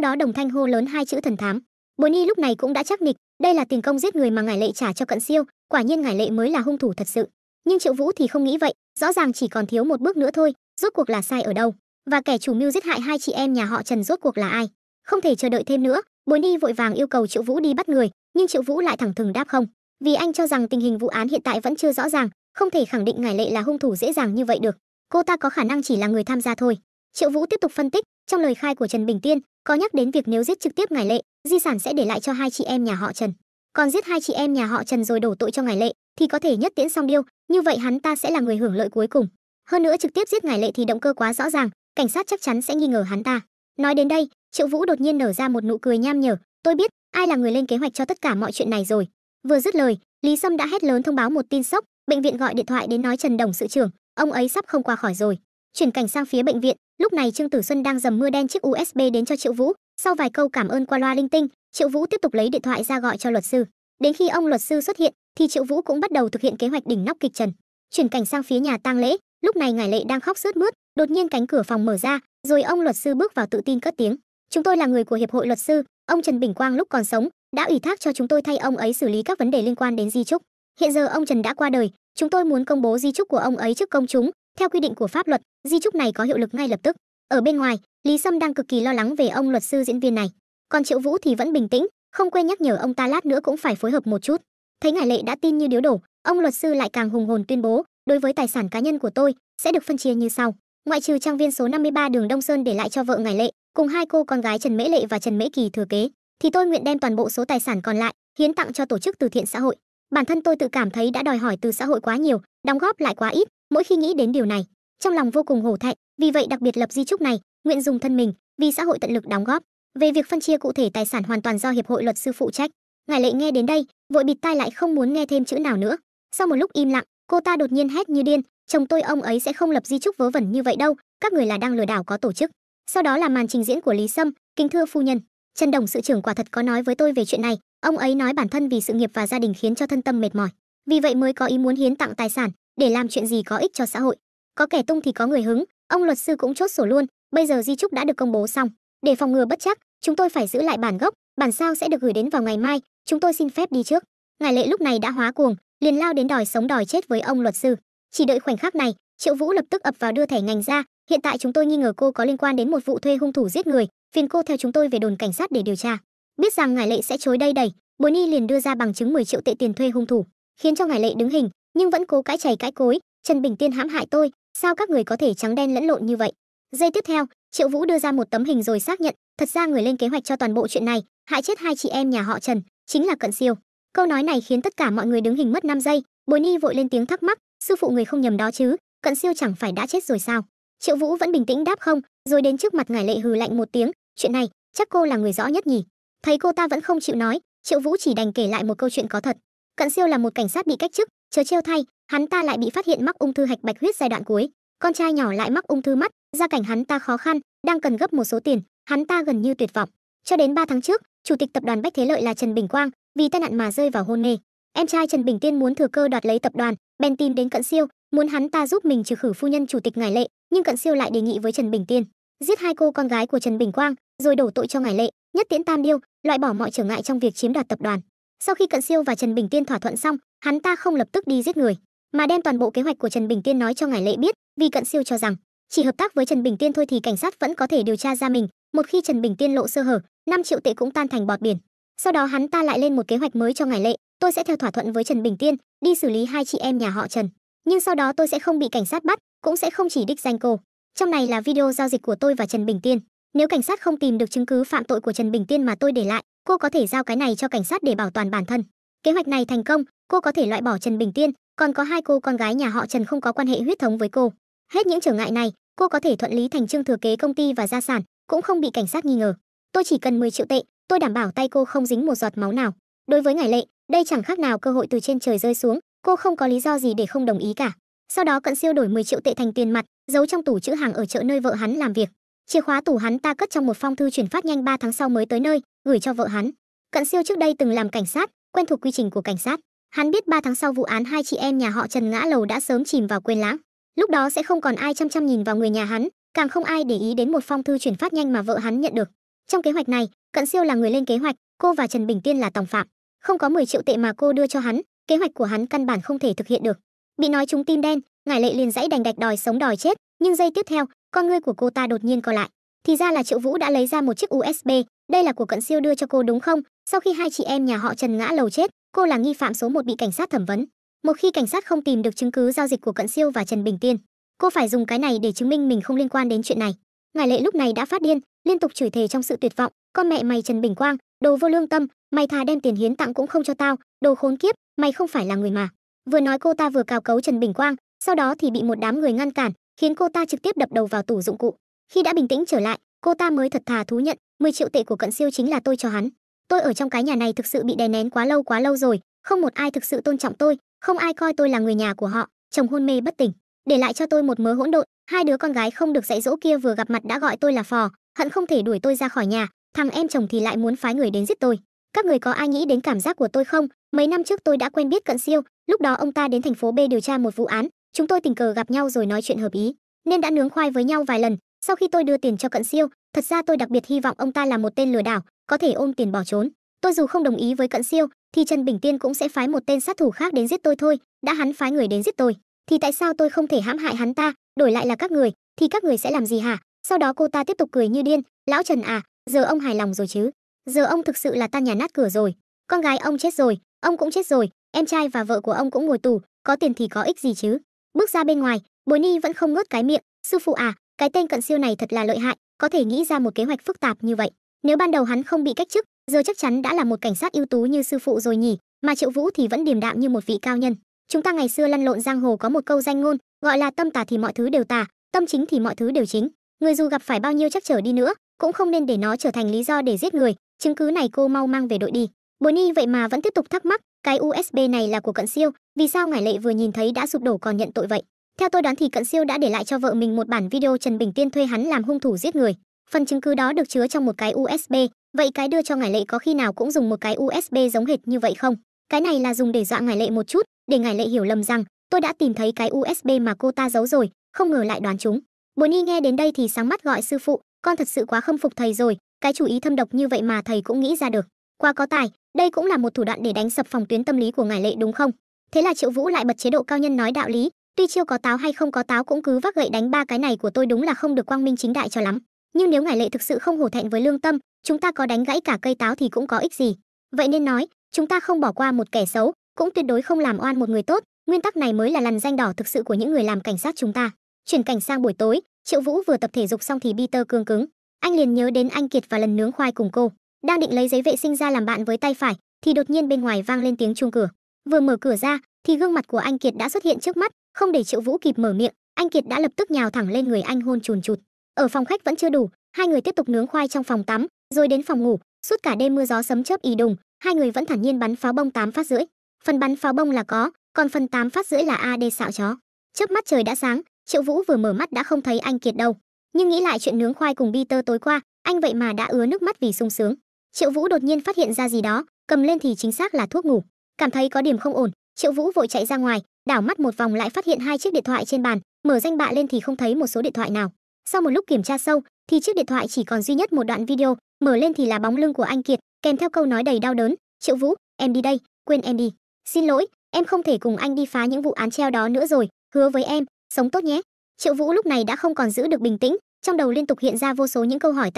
đó đồng thanh hô lớn hai chữ thần thám. Bối Ni lúc này cũng đã chắc nịch, đây là tiền công giết người mà Ngải Lệ trả cho Cận Siêu, quả nhiên Ngải Lệ mới là hung thủ thật sự. Nhưng Triệu Vũ thì không nghĩ vậy, rõ ràng chỉ còn thiếu một bước nữa thôi, rốt cuộc là sai ở đâu? Và kẻ chủ mưu giết hại hai chị em nhà họ Trần rốt cuộc là ai? Không thể chờ đợi thêm nữa, Bối Ni vội vàng yêu cầu Triệu Vũ đi bắt người, nhưng Triệu Vũ lại thẳng thừng đáp không, vì anh cho rằng tình hình vụ án hiện tại vẫn chưa rõ ràng, không thể khẳng định Ngải Lệ là hung thủ dễ dàng như vậy được. Cô ta có khả năng chỉ là người tham gia thôi. Triệu Vũ tiếp tục phân tích, trong lời khai của Trần Bình Tiên có nhắc đến việc nếu giết trực tiếp Ngải Lệ, di sản sẽ để lại cho hai chị em nhà họ Trần. Còn giết hai chị em nhà họ Trần rồi đổ tội cho Ngải Lệ thì có thể nhất tiễn song điêu, như vậy hắn ta sẽ là người hưởng lợi cuối cùng. Hơn nữa trực tiếp giết Ngải Lệ thì động cơ quá rõ ràng, cảnh sát chắc chắn sẽ nghi ngờ hắn ta. Nói đến đây, Triệu Vũ đột nhiên nở ra một nụ cười nham nhở, tôi biết ai là người lên kế hoạch cho tất cả mọi chuyện này rồi. Vừa dứt lời, Lý Sâm đã hét lớn thông báo một tin sốc, bệnh viện gọi điện thoại đến nói Trần Đồng sự trưởng, ông ấy sắp không qua khỏi rồi. Chuyển cảnh sang phía bệnh viện, lúc này Trương Tử Xuân đang dầm mưa đen chiếc USB đến cho Triệu Vũ, sau vài câu cảm ơn qua loa linh tinh, Triệu Vũ tiếp tục lấy điện thoại ra gọi cho luật sư. Đến khi ông luật sư xuất hiện thì Triệu Vũ cũng bắt đầu thực hiện kế hoạch đỉnh nóc kịch trần. Chuyển cảnh sang phía nhà tang lễ, lúc này Ngải Lệ đang khóc sướt mướt, đột nhiên cánh cửa phòng mở ra, rồi ông luật sư bước vào tự tin cất tiếng, chúng tôi là người của hiệp hội luật sư, ông Trần Bình Quang lúc còn sống đã ủy thác cho chúng tôi thay ông ấy xử lý các vấn đề liên quan đến di chúc. Hiện giờ ông Trần đã qua đời, chúng tôi muốn công bố di chúc của ông ấy trước công chúng. Theo quy định của pháp luật, di chúc này có hiệu lực ngay lập tức. Ở bên ngoài, Lý Sâm đang cực kỳ lo lắng về ông luật sư diễn viên này, còn Triệu Vũ thì vẫn bình tĩnh, không quên nhắc nhở ông ta lát nữa cũng phải phối hợp một chút. Thấy Ngải Lệ đã tin như điếu đổ, ông luật sư lại càng hùng hồn tuyên bố, đối với tài sản cá nhân của tôi sẽ được phân chia như sau. Ngoại trừ trang viên số 53 đường Đông Sơn để lại cho vợ Ngải Lệ cùng hai cô con gái Trần Mễ Lệ và Trần Mễ Kỳ thừa kế, thì tôi nguyện đem toàn bộ số tài sản còn lại hiến tặng cho tổ chức từ thiện xã hội. Bản thân tôi tự cảm thấy đã đòi hỏi từ xã hội quá nhiều, đóng góp lại quá ít, mỗi khi nghĩ đến điều này, trong lòng vô cùng hổ thẹn, vì vậy đặc biệt lập di chúc này, nguyện dùng thân mình vì xã hội tận lực đóng góp. Về việc phân chia cụ thể tài sản hoàn toàn do hiệp hội luật sư phụ trách. Ngải Lệ nghe đến đây, vội bịt tai lại không muốn nghe thêm chữ nào nữa. Sau một lúc im lặng, cô ta đột nhiên hét như điên, chồng tôi ông ấy sẽ không lập di chúc vớ vẩn như vậy đâu, các người là đang lừa đảo có tổ chức. Sau đó là màn trình diễn của Lý Sâm, kính thưa phu nhân, Trần Đồng sự trưởng quả thật có nói với tôi về chuyện này, ông ấy nói bản thân vì sự nghiệp và gia đình khiến cho thân tâm mệt mỏi, vì vậy mới có ý muốn hiến tặng tài sản để làm chuyện gì có ích cho xã hội. Có kẻ tung thì có người hứng, ông luật sư cũng chốt sổ luôn, bây giờ di chúc đã được công bố xong, để phòng ngừa bất trắc, chúng tôi phải giữ lại bản gốc, bản sao sẽ được gửi đến vào ngày mai, chúng tôi xin phép đi trước. Ngải Lệ lúc này đã hóa cuồng, liền lao đến đòi sống đòi chết với ông luật sư. Chỉ đợi khoảnh khắc này, Triệu Vũ lập tức ập vào đưa thẻ ngành ra, hiện tại chúng tôi nghi ngờ cô có liên quan đến một vụ thuê hung thủ giết người, phiền cô theo chúng tôi về đồn cảnh sát để điều tra. Biết rằng Ngải Lệ sẽ chối đây đẩy, Bối Ni liền đưa ra bằng chứng 10 triệu tệ tiền thuê hung thủ, khiến cho Ngải Lệ đứng hình, nhưng vẫn cố cãi chày cãi cối, Trần Bình Tiên hãm hại tôi, sao các người có thể trắng đen lẫn lộn như vậy? Giây tiếp theo, Triệu Vũ đưa ra một tấm hình rồi xác nhận, thật ra người lên kế hoạch cho toàn bộ chuyện này, hại chết hai chị em nhà họ Trần, chính là Cận Siêu. Câu nói này khiến tất cả mọi người đứng hình mất 5 giây, Bối Ni vội lên tiếng thắc mắc, sư phụ người không nhầm đó chứ, Cận Siêu chẳng phải đã chết rồi sao? Triệu Vũ vẫn bình tĩnh đáp không, rồi đến trước mặt Ngải Lệ hừ lạnh một tiếng, chuyện này chắc cô là người rõ nhất nhỉ? Thấy cô ta vẫn không chịu nói, Triệu Vũ chỉ đành kể lại một câu chuyện có thật. Cận Siêu là một cảnh sát bị cách chức, chớ trêu thay, hắn ta lại bị phát hiện mắc ung thư hạch bạch huyết giai đoạn cuối, con trai nhỏ lại mắc ung thư mắt, gia cảnh hắn ta khó khăn, đang cần gấp một số tiền, hắn ta gần như tuyệt vọng. Cho đến 3 tháng trước, chủ tịch tập đoàn Bách Thế Lợi là Trần Bình Quang vì tai nạn mà rơi vào hôn mê. Em trai Trần Bình Tiên muốn thừa cơ đoạt lấy tập đoàn, bèn tìm đến Cận Siêu, muốn hắn ta giúp mình trừ khử phu nhân chủ tịch Ngải Lệ, nhưng Cận Siêu lại đề nghị với Trần Bình Tiên giết hai cô con gái của Trần Bình Quang, rồi đổ tội cho Ngải Lệ, nhất tiễn tam điêu, loại bỏ mọi trở ngại trong việc chiếm đoạt tập đoàn. Sau khi Cận Siêu và Trần Bình Tiên thỏa thuận xong, hắn ta không lập tức đi giết người, mà đem toàn bộ kế hoạch của Trần Bình Tiên nói cho Ngải Lệ biết, vì Cận Siêu cho rằng chỉ hợp tác với Trần Bình Tiên thôi thì cảnh sát vẫn có thể điều tra ra mình, một khi Trần Bình Tiên lộ sơ hở, 5 triệu tệ cũng tan thành bọt biển. Sau đó hắn ta lại lên một kế hoạch mới cho Ngải Lệ, tôi sẽ theo thỏa thuận với Trần Bình Tiên, đi xử lý hai chị em nhà họ Trần, nhưng sau đó tôi sẽ không bị cảnh sát bắt, cũng sẽ không chỉ đích danh cô. Trong này là video giao dịch của tôi và Trần Bình Tiên, nếu cảnh sát không tìm được chứng cứ phạm tội của Trần Bình Tiên mà tôi để lại, cô có thể giao cái này cho cảnh sát để bảo toàn bản thân. Kế hoạch này thành công, cô có thể loại bỏ Trần Bình Tiên, còn có hai cô con gái nhà họ Trần không có quan hệ huyết thống với cô. Hết những trở ngại này, cô có thể thuận lý thành trương thừa kế công ty và gia sản, cũng không bị cảnh sát nghi ngờ. Tôi chỉ cần 10 triệu tệ, tôi đảm bảo tay cô không dính một giọt máu nào. Đối với Ngải Lệ, đây chẳng khác nào cơ hội từ trên trời rơi xuống, cô không có lý do gì để không đồng ý cả. Sau đó Cận Siêu đổi 10 triệu tệ thành tiền mặt, giấu trong tủ trữ hàng ở chợ nơi vợ hắn làm việc. Chìa khóa tủ hắn ta cất trong một phong thư chuyển phát nhanh 3 tháng sau mới tới nơi, gửi cho vợ hắn. Cận Siêu trước đây từng làm cảnh sát, quen thuộc quy trình của cảnh sát. Hắn biết 3 tháng sau vụ án hai chị em nhà họ Trần ngã lầu đã sớm chìm vào quên lãng. Lúc đó sẽ không còn ai chăm chăm nhìn vào người nhà hắn, càng không ai để ý đến một phong thư chuyển phát nhanh mà vợ hắn nhận được. Trong kế hoạch này, Cận Siêu là người lên kế hoạch, cô và Trần Bình Tiên là tòng phạm. Không có 10 triệu tệ mà cô đưa cho hắn, kế hoạch của hắn căn bản không thể thực hiện được. Bị nói trúng tim đen, Ngải Lệ liền dãy đành đạch đòi sống đòi chết, nhưng giây tiếp theo, con ngươi của cô ta đột nhiên co lại. Thì ra là Triệu Vũ đã lấy ra một chiếc USB, đây là của Cận Siêu đưa cho cô đúng không? Sau khi hai chị em nhà họ Trần ngã lầu chết, cô là nghi phạm số 1 bị cảnh sát thẩm vấn. Một khi cảnh sát không tìm được chứng cứ giao dịch của Cận Siêu và Trần Bình Tiên, cô phải dùng cái này để chứng minh mình không liên quan đến chuyện này. Ngải Lệ lúc này đã phát điên, liên tục chửi thề trong sự tuyệt vọng, con mẹ mày Trần Bình Quang, đồ vô lương tâm, mày thà đem tiền hiến tặng cũng không cho tao, đồ khốn kiếp, mày không phải là người mà. Vừa nói cô ta vừa cào cấu Trần Bình Quang, sau đó thì bị một đám người ngăn cản, khiến cô ta trực tiếp đập đầu vào tủ dụng cụ. Khi đã bình tĩnh trở lại, cô ta mới thật thà thú nhận, 10 triệu tệ của Cận Siêu chính là tôi cho hắn. Tôi ở trong cái nhà này thực sự bị đè nén quá lâu rồi, không một ai thực sự tôn trọng tôi, không ai coi tôi là người nhà của họ. Chồng hôn mê bất tỉnh, để lại cho tôi một mớ hỗn độn, hai đứa con gái không được dạy dỗ kia vừa gặp mặt đã gọi tôi là phò, hận không thể đuổi tôi ra khỏi nhà, thằng em chồng thì lại muốn phái người đến giết tôi. Các người có ai nghĩ đến cảm giác của tôi không? Mấy năm trước tôi đã quen biết Cận Siêu, lúc đó ông ta đến thành phố B điều tra một vụ án, chúng tôi tình cờ gặp nhau rồi nói chuyện hợp ý, nên đã nướng khoai với nhau vài lần. Sau khi tôi đưa tiền cho Cận Siêu, thật ra tôi đặc biệt hy vọng ông ta là một tên lừa đảo, có thể ôm tiền bỏ trốn. Tôi dù không đồng ý với Cận Siêu, thì Trần Bình Tiên cũng sẽ phái một tên sát thủ khác đến giết tôi thôi. Đã hắn phái người đến giết tôi, thì tại sao tôi không thể hãm hại hắn ta? Đổi lại là các người, thì các người sẽ làm gì hả? Sau đó cô ta tiếp tục cười như điên. Lão Trần à, giờ ông hài lòng rồi chứ? Giờ ông thực sự là tan nhà nát cửa rồi. Con gái ông chết rồi, ông cũng chết rồi, em trai và vợ của ông cũng ngồi tù, có tiền thì có ích gì chứ? Bước ra bên ngoài, Bối Ni vẫn không ngớt cái miệng. Sư phụ à, cái tên Cận Siêu này thật là lợi hại, có thể nghĩ ra một kế hoạch phức tạp như vậy. Nếu ban đầu hắn không bị cách chức, giờ chắc chắn đã là một cảnh sát ưu tú như sư phụ rồi nhỉ. Mà Triệu Vũ thì vẫn điềm đạm như một vị cao nhân. Chúng ta ngày xưa lăn lộn giang hồ có một câu danh ngôn, gọi là tâm tà thì mọi thứ đều tà, tâm chính thì mọi thứ đều chính. Người dù gặp phải bao nhiêu trắc trở đi nữa, cũng không nên để nó trở thành lý do để giết người. Chứng cứ này cô mau mang về đội đi. Bối Ni vậy mà vẫn tiếp tục thắc mắc, cái USB này là của Cận Siêu, vì sao Ngải Lệ vừa nhìn thấy đã sụp đổ còn nhận tội vậy? Theo tôi đoán thì Cận Siêu đã để lại cho vợ mình một bản video Trần Bình Tiên thuê hắn làm hung thủ giết người. Phần chứng cứ đó được chứa trong một cái USB, vậy cái đưa cho Ngải Lệ có khi nào cũng dùng một cái USB giống hệt như vậy không? Cái này là dùng để dọa Ngải Lệ một chút, để Ngải Lệ hiểu lầm rằng tôi đã tìm thấy cái USB mà cô ta giấu rồi, không ngờ lại đoán trúng. Bối Ni nghe đến đây thì sáng mắt gọi sư phụ, con thật sự quá khâm phục thầy rồi, cái chủ ý thâm độc như vậy mà thầy cũng nghĩ ra được. Quá có tài, đây cũng là một thủ đoạn để đánh sập phòng tuyến tâm lý của Ngải Lệ đúng không? Thế là Triệu Vũ lại bật chế độ cao nhân nói đạo lý, tuy chiêu có táo hay không có táo cũng cứ vác gậy đánh ba cái này của tôi đúng là không được quang minh chính đại cho lắm. Nhưng nếu Ngải Lệ thực sự không hổ thẹn với lương tâm, chúng ta có đánh gãy cả cây táo thì cũng có ích gì. Vậy nên nói, chúng ta không bỏ qua một kẻ xấu, cũng tuyệt đối không làm oan một người tốt, nguyên tắc này mới là lằn ranh đỏ thực sự của những người làm cảnh sát chúng ta. Chuyển cảnh sang buổi tối, Triệu Vũ vừa tập thể dục xong thì Peter cương cứng, anh liền nhớ đến anh Kiệt và lần nướng khoai cùng cô. Đang định lấy giấy vệ sinh ra làm bạn với tay phải, thì đột nhiên bên ngoài vang lên tiếng chuông cửa. Vừa mở cửa ra, thì gương mặt của anh Kiệt đã xuất hiện trước mắt, không để Triệu Vũ kịp mở miệng, anh Kiệt đã lập tức nhào thẳng lên người anh hôn chùn chụt. Ở phòng khách vẫn chưa đủ, hai người tiếp tục nướng khoai trong phòng tắm, rồi đến phòng ngủ, suốt cả đêm mưa gió sấm chớp ì đùng, hai người vẫn thản nhiên bắn pháo bông 8 phát rưỡi. Phần bắn pháo bông là có, còn phần 8 phát rưỡi là AD xạo chó. Chớp mắt trời đã sáng, Triệu Vũ vừa mở mắt đã không thấy anh Kiệt đâu. Nhưng nghĩ lại chuyện nướng khoai cùng Peter tối qua, anh vậy mà đã ứa nước mắt vì sung sướng. Triệu Vũ đột nhiên phát hiện ra gì đó, cầm lên thì chính xác là thuốc ngủ. Cảm thấy có điểm không ổn, Triệu Vũ vội chạy ra ngoài, đảo mắt một vòng lại phát hiện hai chiếc điện thoại trên bàn, mở danh bạ lên thì không thấy một số điện thoại nào. Sau một lúc kiểm tra sâu, thì chiếc điện thoại chỉ còn duy nhất một đoạn video, mở lên thì là bóng lưng của anh Kiệt, kèm theo câu nói đầy đau đớn, "Triệu Vũ, em đi đây, quên em đi. Xin lỗi, em không thể cùng anh đi phá những vụ án treo đó nữa rồi, hứa với em, sống tốt nhé." Triệu Vũ lúc này đã không còn giữ được bình tĩnh, trong đầu liên tục hiện ra vô số những câu hỏi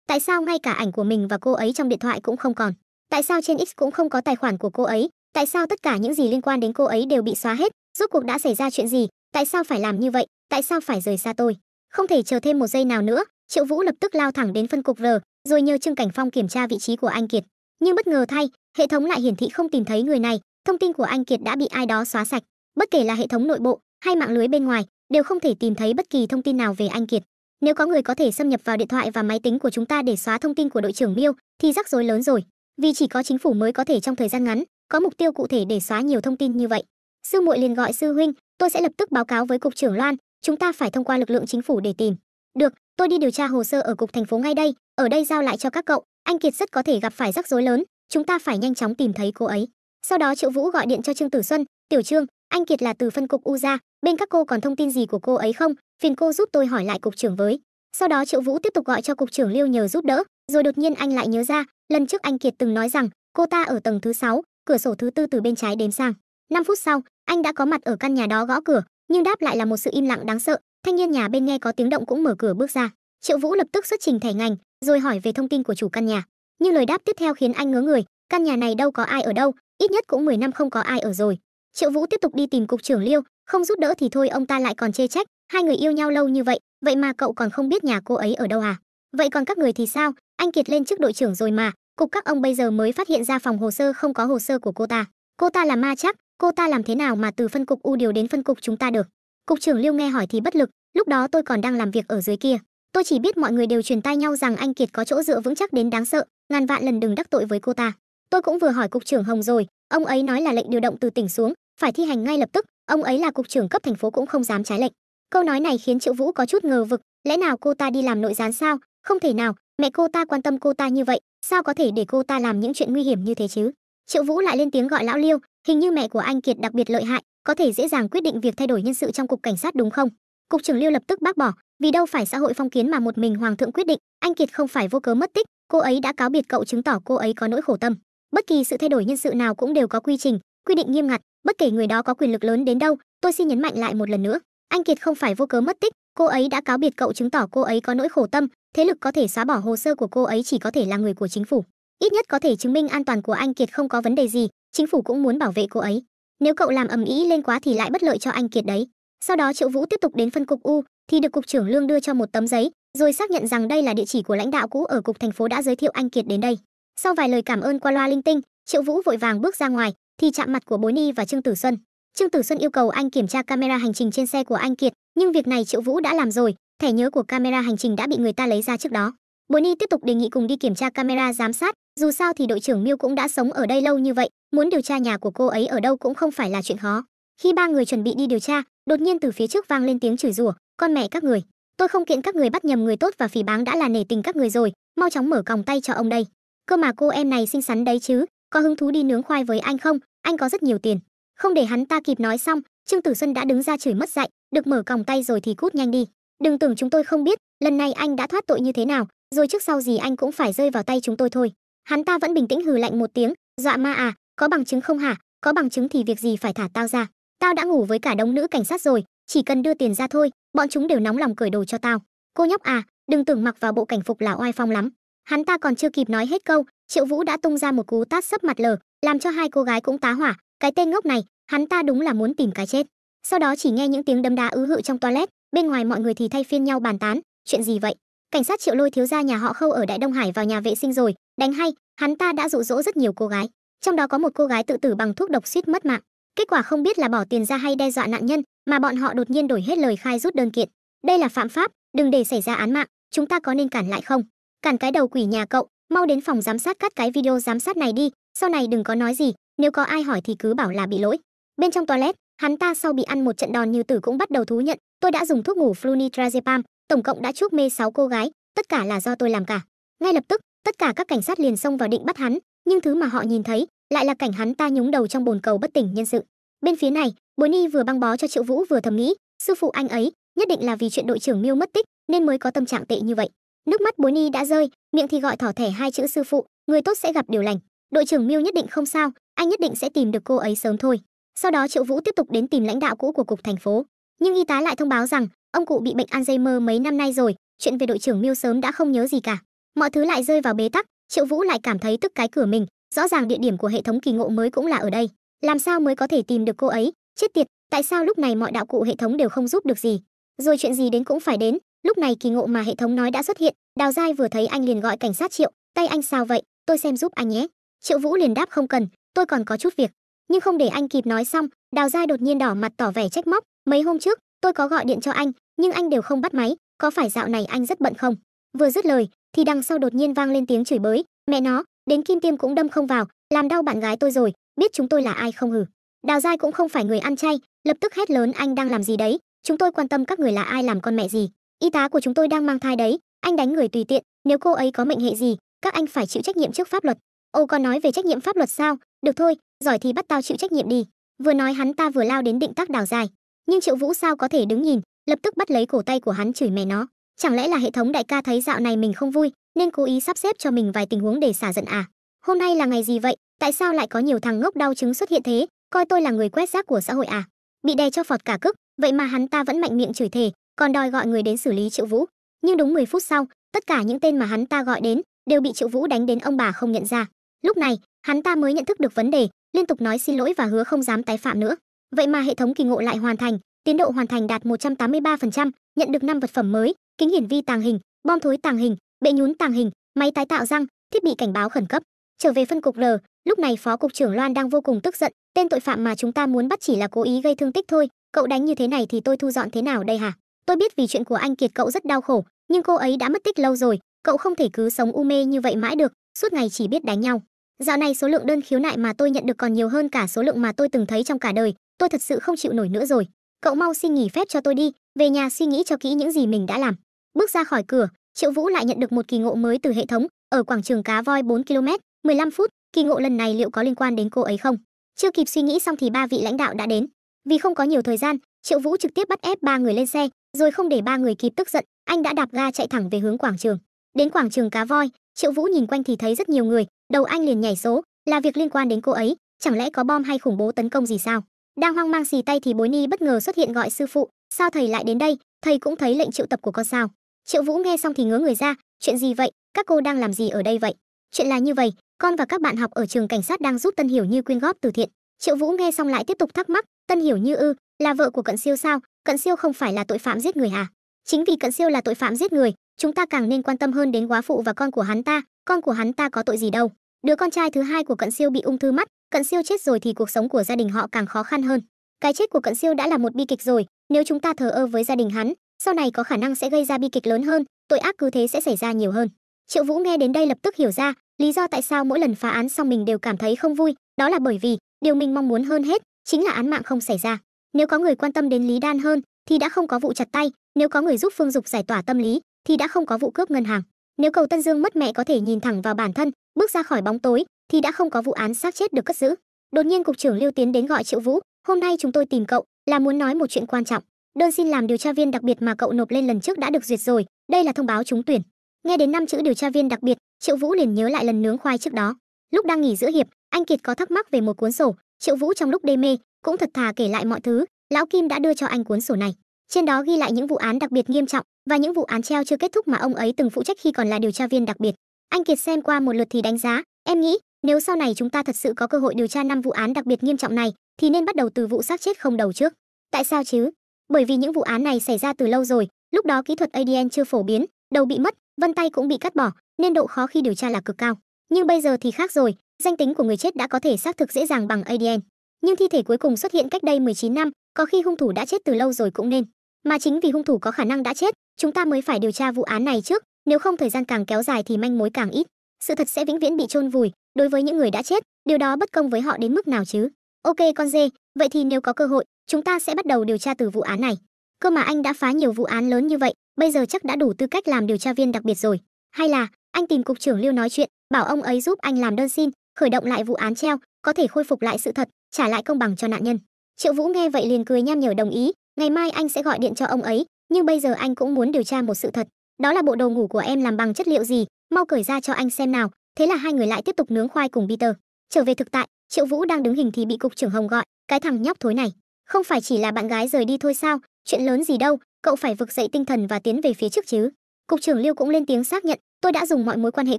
tại sao ngay cả ảnh của mình và cô ấy trong điện thoại cũng không còn, tại sao trên X cũng không có tài khoản của cô ấy, tại sao tất cả những gì liên quan đến cô ấy đều bị xóa hết, rốt cuộc đã xảy ra chuyện gì, tại sao phải làm như vậy, tại sao phải rời xa tôi. Không thể chờ thêm một giây nào nữa, Triệu Vũ lập tức lao thẳng đến phân cục R, rồi nhờ Trương Cảnh Phong kiểm tra vị trí của anh Kiệt. Nhưng bất ngờ thay, hệ thống lại hiển thị không tìm thấy người này, thông tin của anh Kiệt đã bị ai đó xóa sạch. Bất kể là hệ thống nội bộ hay mạng lưới bên ngoài, đều không thể tìm thấy bất kỳ thông tin nào về anh Kiệt. Nếu có người có thể xâm nhập vào điện thoại và máy tính của chúng ta để xóa thông tin của đội trưởng Miêu, thì rắc rối lớn rồi, vì chỉ có chính phủ mới có thể trong thời gian ngắn có mục tiêu cụ thể để xóa nhiều thông tin như vậy. Sư muội liền gọi sư huynh, tôi sẽ lập tức báo cáo với cục trưởng Loan, chúng ta phải thông qua lực lượng chính phủ để tìm. Được, tôi đi điều tra hồ sơ ở cục thành phố ngay đây, ở đây giao lại cho các cậu, anh Kiệt rất có thể gặp phải rắc rối lớn, chúng ta phải nhanh chóng tìm thấy cô ấy. Sau đó Triệu Vũ gọi điện cho Trương Tử Xuân, "Tiểu Trương, anh Kiệt là từ phân cục U ra, bên các cô còn thông tin gì của cô ấy không? Phiền cô giúp tôi hỏi lại cục trưởng với." Sau đó Triệu Vũ tiếp tục gọi cho cục trưởng Liêu nhờ giúp đỡ, rồi đột nhiên anh lại nhớ ra, lần trước anh Kiệt từng nói rằng cô ta ở tầng thứ 6, cửa sổ thứ tư từ bên trái đếm sang. 5 phút sau, anh đã có mặt ở căn nhà đó gõ cửa, nhưng đáp lại là một sự im lặng đáng sợ. Thanh niên nhà bên nghe có tiếng động cũng mở cửa bước ra. Triệu Vũ lập tức xuất trình thẻ ngành, rồi hỏi về thông tin của chủ căn nhà. Nhưng lời đáp tiếp theo khiến anh ngớ người, căn nhà này đâu có ai ở đâu, ít nhất cũng 10 năm không có ai ở rồi. Triệu Vũ tiếp tục đi tìm cục trưởng Liêu, không giúp đỡ thì thôi ông ta lại còn chê trách, hai người yêu nhau lâu như vậy, vậy mà cậu còn không biết nhà cô ấy ở đâu à? Vậy còn các người thì sao? Anh Kiệt lên chức đội trưởng rồi mà, cục các ông bây giờ mới phát hiện ra phòng hồ sơ không có hồ sơ của cô ta. Cô ta là ma chắc, cô ta làm thế nào mà từ phân cục U điều đến phân cục chúng ta được? Cục trưởng Liêu nghe hỏi thì bất lực, lúc đó tôi còn đang làm việc ở dưới kia. Tôi chỉ biết mọi người đều truyền tai nhau rằng anh Kiệt có chỗ dựa vững chắc đến đáng sợ, ngàn vạn lần đừng đắc tội với cô ta. Tôi cũng vừa hỏi cục trưởng Hồng rồi, ông ấy nói là lệnh điều động từ tỉnh xuống, phải thi hành ngay lập tức, ông ấy là cục trưởng cấp thành phố cũng không dám trái lệnh. Câu nói này khiến Triệu Vũ có chút ngờ vực, lẽ nào cô ta đi làm nội gián sao? Không thể nào, mẹ cô ta quan tâm cô ta như vậy, sao có thể để cô ta làm những chuyện nguy hiểm như thế chứ? Triệu Vũ lại lên tiếng gọi lão Liêu, hình như mẹ của anh Kiệt đặc biệt lợi hại, có thể dễ dàng quyết định việc thay đổi nhân sự trong cục cảnh sát đúng không? Cục trưởng Liêu lập tức bác bỏ, vì đâu phải xã hội phong kiến mà một mình hoàng thượng quyết định, anh Kiệt không phải vô cớ mất tích, cô ấy đã cáo biệt cậu chứng tỏ cô ấy có nỗi khổ tâm. Bất kỳ sự thay đổi nhân sự nào cũng đều có quy trình, quy định nghiêm ngặt, bất kể người đó có quyền lực lớn đến đâu, tôi xin nhấn mạnh lại một lần nữa, anh Kiệt không phải vô cớ mất tích, cô ấy đã cáo biệt cậu chứng tỏ cô ấy có nỗi khổ tâm, thế lực có thể xóa bỏ hồ sơ của cô ấy chỉ có thể là người của chính phủ. Ít nhất có thể chứng minh an toàn của anh Kiệt không có vấn đề gì, chính phủ cũng muốn bảo vệ cô ấy. Nếu cậu làm ầm ĩ lên quá thì lại bất lợi cho anh Kiệt đấy. Sau đó Triệu Vũ tiếp tục đến phân cục U, thì được cục trưởng Lương đưa cho một tấm giấy, rồi xác nhận rằng đây là địa chỉ của lãnh đạo cũ ở cục thành phố đã giới thiệu anh Kiệt đến đây. Sau vài lời cảm ơn qua loa linh tinh, Triệu Vũ vội vàng bước ra ngoài, thì chạm mặt của Bối Ni và Trương Tử Xuân. Trương Tử Xuân yêu cầu anh kiểm tra camera hành trình trên xe của anh Kiệt, nhưng việc này Triệu Vũ đã làm rồi, thẻ nhớ của camera hành trình đã bị người ta lấy ra trước đó. Bối Ni tiếp tục đề nghị cùng đi kiểm tra camera giám sát, dù sao thì đội trưởng Miêu cũng đã sống ở đây lâu như vậy, muốn điều tra nhà của cô ấy ở đâu cũng không phải là chuyện khó. Khi ba người chuẩn bị đi điều tra, đột nhiên từ phía trước vang lên tiếng chửi rủa, "Con mẹ các người, tôi không kiện các người bắt nhầm người tốt và phỉ báng đã là nể tình các người rồi, mau chóng mở còng tay cho ông đây. Cơ mà cô em này xinh xắn đấy chứ, có hứng thú đi nướng khoai với anh không? Anh có rất nhiều tiền." Không để hắn ta kịp nói xong, Trương Tử Xuân đã đứng ra chửi mất dạy, "Được mở còng tay rồi thì cút nhanh đi. Đừng tưởng chúng tôi không biết, lần này anh đã thoát tội như thế nào, rồi trước sau gì anh cũng phải rơi vào tay chúng tôi thôi." Hắn ta vẫn bình tĩnh hừ lạnh một tiếng, "Dọa ma à, có bằng chứng không hả? Có bằng chứng thì việc gì phải thả tao ra? Tao đã ngủ với cả đống nữ cảnh sát rồi, chỉ cần đưa tiền ra thôi, bọn chúng đều nóng lòng cởi đồ cho tao. Cô nhóc à, đừng tưởng mặc vào bộ cảnh phục là oai phong lắm." Hắn ta còn chưa kịp nói hết câu, Triệu Vũ đã tung ra một cú tát sấp mặt lờ, làm cho hai cô gái cũng tá hỏa, cái tên ngốc này, hắn ta đúng là muốn tìm cái chết. Sau đó chỉ nghe những tiếng đấm đá ứ hự trong toilet, bên ngoài mọi người thì thay phiên nhau bàn tán, chuyện gì vậy? Cảnh sát Triệu lôi thiếu gia nhà họ Khâu ở Đại Đông Hải vào nhà vệ sinh rồi, đánh hay, hắn ta đã dụ dỗ rất nhiều cô gái, trong đó có một cô gái tự tử bằng thuốc độc suýt mất mạng. Kết quả không biết là bỏ tiền ra hay đe dọa nạn nhân, mà bọn họ đột nhiên đổi hết lời khai rút đơn kiện. Đây là phạm pháp, đừng để xảy ra án mạng, chúng ta có nên cản lại không? Cản cái đầu quỷ nhà cậu, mau đến phòng giám sát cắt cái video giám sát này đi, sau này đừng có nói gì, nếu có ai hỏi thì cứ bảo là bị lỗi. Bên trong toilet, hắn ta sau bị ăn một trận đòn như tử cũng bắt đầu thú nhận, tôi đã dùng thuốc ngủ flunitrazepam, tổng cộng đã chuốc mê 6 cô gái, tất cả là do tôi làm cả. Ngay lập tức, tất cả các cảnh sát liền xông vào định bắt hắn, nhưng thứ mà họ nhìn thấy lại là cảnh hắn ta nhúng đầu trong bồn cầu bất tỉnh nhân sự. Bên phía này, Bối Ni vừa băng bó cho Triệu Vũ vừa thầm nghĩ, sư phụ anh ấy nhất định là vì chuyện đội trưởng Miêu mất tích nên mới có tâm trạng tệ như vậy. Nước mắt Bối Ni đã rơi, miệng thì gọi thỏ thẻ hai chữ sư phụ, người tốt sẽ gặp điều lành. Đội trưởng Miêu nhất định không sao, anh nhất định sẽ tìm được cô ấy sớm thôi. Sau đó Triệu Vũ tiếp tục đến tìm lãnh đạo cũ của cục thành phố, nhưng y tá lại thông báo rằng ông cụ bị bệnh Alzheimer mấy năm nay rồi, chuyện về đội trưởng Miêu sớm đã không nhớ gì cả. Mọi thứ lại rơi vào bế tắc, Triệu Vũ lại cảm thấy tức cái cửa mình, rõ ràng địa điểm của hệ thống kỳ ngộ mới cũng là ở đây, làm sao mới có thể tìm được cô ấy? Chết tiệt, tại sao lúc này mọi đạo cụ hệ thống đều không giúp được gì? Rồi chuyện gì đến cũng phải đến, lúc này kỳ ngộ mà hệ thống nói đã xuất hiện, Đào Giai vừa thấy anh liền gọi cảnh sát Triệu, tay anh sao vậy, tôi xem giúp anh nhé. Triệu Vũ liền đáp không cần, tôi còn có chút việc. Nhưng không để anh kịp nói xong, Đào Giai đột nhiên đỏ mặt tỏ vẻ trách móc, mấy hôm trước tôi có gọi điện cho anh, nhưng anh đều không bắt máy, có phải dạo này anh rất bận không? Vừa dứt lời thì đằng sau đột nhiên vang lên tiếng chửi bới, mẹ nó, đến kim tiêm cũng đâm không vào, làm đau bạn gái tôi rồi, biết chúng tôi là ai không hử? Đào Giai cũng không phải người ăn chay, lập tức hét lớn, anh đang làm gì đấy, Chúng tôi quan tâm các người là ai làm con mẹ gì. Y tá của chúng tôi đang mang thai đấy, anh đánh người tùy tiện, nếu cô ấy có mệnh hệ gì, các anh phải chịu trách nhiệm trước pháp luật. Ô, còn nói về trách nhiệm pháp luật sao? Được thôi, giỏi thì bắt tao chịu trách nhiệm đi. Vừa nói hắn ta vừa lao đến định tác đào dài. Nhưng Triệu Vũ sao có thể đứng nhìn, lập tức bắt lấy cổ tay của hắn chửi mẹ nó. Chẳng lẽ là hệ thống đại ca thấy dạo này mình không vui nên cố ý sắp xếp cho mình vài tình huống để xả giận à? Hôm nay là ngày gì vậy? Tại sao lại có nhiều thằng ngốc đau chứng xuất hiện thế? Coi tôi là người quét rác của xã hội à? Bị đè cho phọt cả cức, vậy mà hắn ta vẫn mạnh miệng chửi thề, còn đòi gọi người đến xử lý Triệu Vũ. Nhưng đúng 10 phút sau, tất cả những tên mà hắn ta gọi đến đều bị Triệu Vũ đánh đến ông bà không nhận ra. Lúc này, hắn ta mới nhận thức được vấn đề, liên tục nói xin lỗi và hứa không dám tái phạm nữa. Vậy mà hệ thống kỳ ngộ lại hoàn thành, tiến độ hoàn thành đạt 183%, nhận được 5 vật phẩm mới: kính hiển vi tàng hình, bom thối tàng hình, bệ nhún tàng hình, máy tái tạo răng, thiết bị cảnh báo khẩn cấp. Trở về phân cục R, lúc này Phó cục trưởng Loan đang vô cùng tức giận, tên tội phạm mà chúng ta muốn bắt chỉ là cố ý gây thương tích thôi, cậu đánh như thế này thì tôi thu dọn thế nào đây hả? Tôi biết vì chuyện của anh Kiệt cậu rất đau khổ, nhưng cô ấy đã mất tích lâu rồi, cậu không thể cứ sống u mê như vậy mãi được, suốt ngày chỉ biết đánh nhau. Dạo này số lượng đơn khiếu nại mà tôi nhận được còn nhiều hơn cả số lượng mà tôi từng thấy trong cả đời, tôi thật sự không chịu nổi nữa rồi. Cậu mau xin nghỉ phép cho tôi đi, về nhà suy nghĩ cho kỹ những gì mình đã làm. Bước ra khỏi cửa, Triệu Vũ lại nhận được một kỳ ngộ mới từ hệ thống, ở quảng trường cá voi 4 km, 15 phút, kỳ ngộ lần này liệu có liên quan đến cô ấy không? Chưa kịp suy nghĩ xong thì ba vị lãnh đạo đã đến. Vì không có nhiều thời gian, Triệu Vũ trực tiếp bắt ép ba người lên xe, rồi không để ba người kịp tức giận, anh đã đạp ga chạy thẳng về hướng quảng trường. Đến quảng trường cá voi, Triệu Vũ nhìn quanh thì thấy rất nhiều người, đầu anh liền nhảy số, là việc liên quan đến cô ấy, chẳng lẽ có bom hay khủng bố tấn công gì sao? Đang hoang mang xì tay thì Bối Ni bất ngờ xuất hiện gọi sư phụ, sao thầy lại đến đây? Thầy cũng thấy lệnh triệu tập của con sao? Triệu Vũ nghe xong thì ngớ người ra, chuyện gì vậy? Các cô đang làm gì ở đây vậy? Chuyện là như vậy, con và các bạn học ở trường cảnh sát đang giúp Tân Hiểu Như quyên góp từ thiện. Triệu Vũ nghe xong lại tiếp tục thắc mắc, Tân Hiểu Như là vợ của Cận Siêu sao? Cận Siêu không phải là tội phạm giết người à? Chính vì Cận Siêu là tội phạm giết người, chúng ta càng nên quan tâm hơn đến góa phụ và con của hắn ta. Con của hắn ta có tội gì đâu? Đứa con trai thứ hai của Cận Siêu bị ung thư mắt, Cận Siêu chết rồi thì cuộc sống của gia đình họ càng khó khăn hơn. Cái chết của Cận Siêu đã là một bi kịch rồi, nếu chúng ta thờ ơ với gia đình hắn, sau này có khả năng sẽ gây ra bi kịch lớn hơn, tội ác cứ thế sẽ xảy ra nhiều hơn. Triệu Vũ nghe đến đây lập tức hiểu ra, lý do tại sao mỗi lần phá án xong mình đều cảm thấy không vui, đó là bởi vì điều mình mong muốn hơn hết chính là án mạng không xảy ra. Nếu có người quan tâm đến Lý Đan hơn thì đã không có vụ chặt tay, nếu có người giúp Phương Dục giải tỏa tâm lý thì đã không có vụ cướp ngân hàng. Nếu Cầu Tân Dương mất mẹ có thể nhìn thẳng vào bản thân, bước ra khỏi bóng tối thì đã không có vụ án xác chết được cất giữ. Đột nhiên cục trưởng Lưu tiến đến gọi Triệu Vũ, "Hôm nay chúng tôi tìm cậu là muốn nói một chuyện quan trọng. Đơn xin làm điều tra viên đặc biệt mà cậu nộp lên lần trước đã được duyệt rồi, đây là thông báo trúng tuyển." Nghe đến 5 chữ điều tra viên đặc biệt, Triệu Vũ liền nhớ lại lần nướng khoai trước đó. Lúc đang nghỉ giữa hiệp, anh Kiệt có thắc mắc về một cuốn sổ, Triệu Vũ trong lúc đê mê cũng thật thà kể lại mọi thứ, lão Kim đã đưa cho anh cuốn sổ này. Trên đó ghi lại những vụ án đặc biệt nghiêm trọng và những vụ án treo chưa kết thúc mà ông ấy từng phụ trách khi còn là điều tra viên đặc biệt. Anh Kiệt xem qua một lượt thì đánh giá, "Em nghĩ, nếu sau này chúng ta thật sự có cơ hội điều tra 5 vụ án đặc biệt nghiêm trọng này thì nên bắt đầu từ vụ xác chết không đầu trước." Tại sao chứ? Bởi vì những vụ án này xảy ra từ lâu rồi, lúc đó kỹ thuật ADN chưa phổ biến, đầu bị mất, vân tay cũng bị cắt bỏ, nên độ khó khi điều tra là cực cao. Nhưng bây giờ thì khác rồi, danh tính của người chết đã có thể xác thực dễ dàng bằng ADN. Nhưng thi thể cuối cùng xuất hiện cách đây 19 năm, có khi hung thủ đã chết từ lâu rồi cũng nên. Mà chính vì hung thủ có khả năng đã chết, chúng ta mới phải điều tra vụ án này trước, nếu không thời gian càng kéo dài thì manh mối càng ít, sự thật sẽ vĩnh viễn bị chôn vùi. Đối với những người đã chết, điều đó bất công với họ đến mức nào chứ? Ok con dê, vậy thì nếu có cơ hội, chúng ta sẽ bắt đầu điều tra từ vụ án này. Cơ mà anh đã phá nhiều vụ án lớn như vậy, bây giờ chắc đã đủ tư cách làm điều tra viên đặc biệt rồi. Hay là anh tìm cục trưởng Lưu nói chuyện, bảo ông ấy giúp anh làm đơn xin, khởi động lại vụ án treo, có thể khôi phục lại sự thật, trả lại công bằng cho nạn nhân. Triệu Vũ nghe vậy liền cười nham nhở đồng ý, ngày mai anh sẽ gọi điện cho ông ấy, nhưng bây giờ anh cũng muốn điều tra một sự thật, đó là bộ đồ ngủ của em làm bằng chất liệu gì, mau cởi ra cho anh xem nào. Thế là hai người lại tiếp tục nướng khoai cùng Peter. Trở về thực tại, Triệu Vũ đang đứng hình thì bị cục trưởng Hồng gọi, cái thằng nhóc thối này, không phải chỉ là bạn gái rời đi thôi sao, chuyện lớn gì đâu, cậu phải vực dậy tinh thần và tiến về phía trước chứ. Cục trưởng Lưu cũng lên tiếng xác nhận, tôi đã dùng mọi mối quan hệ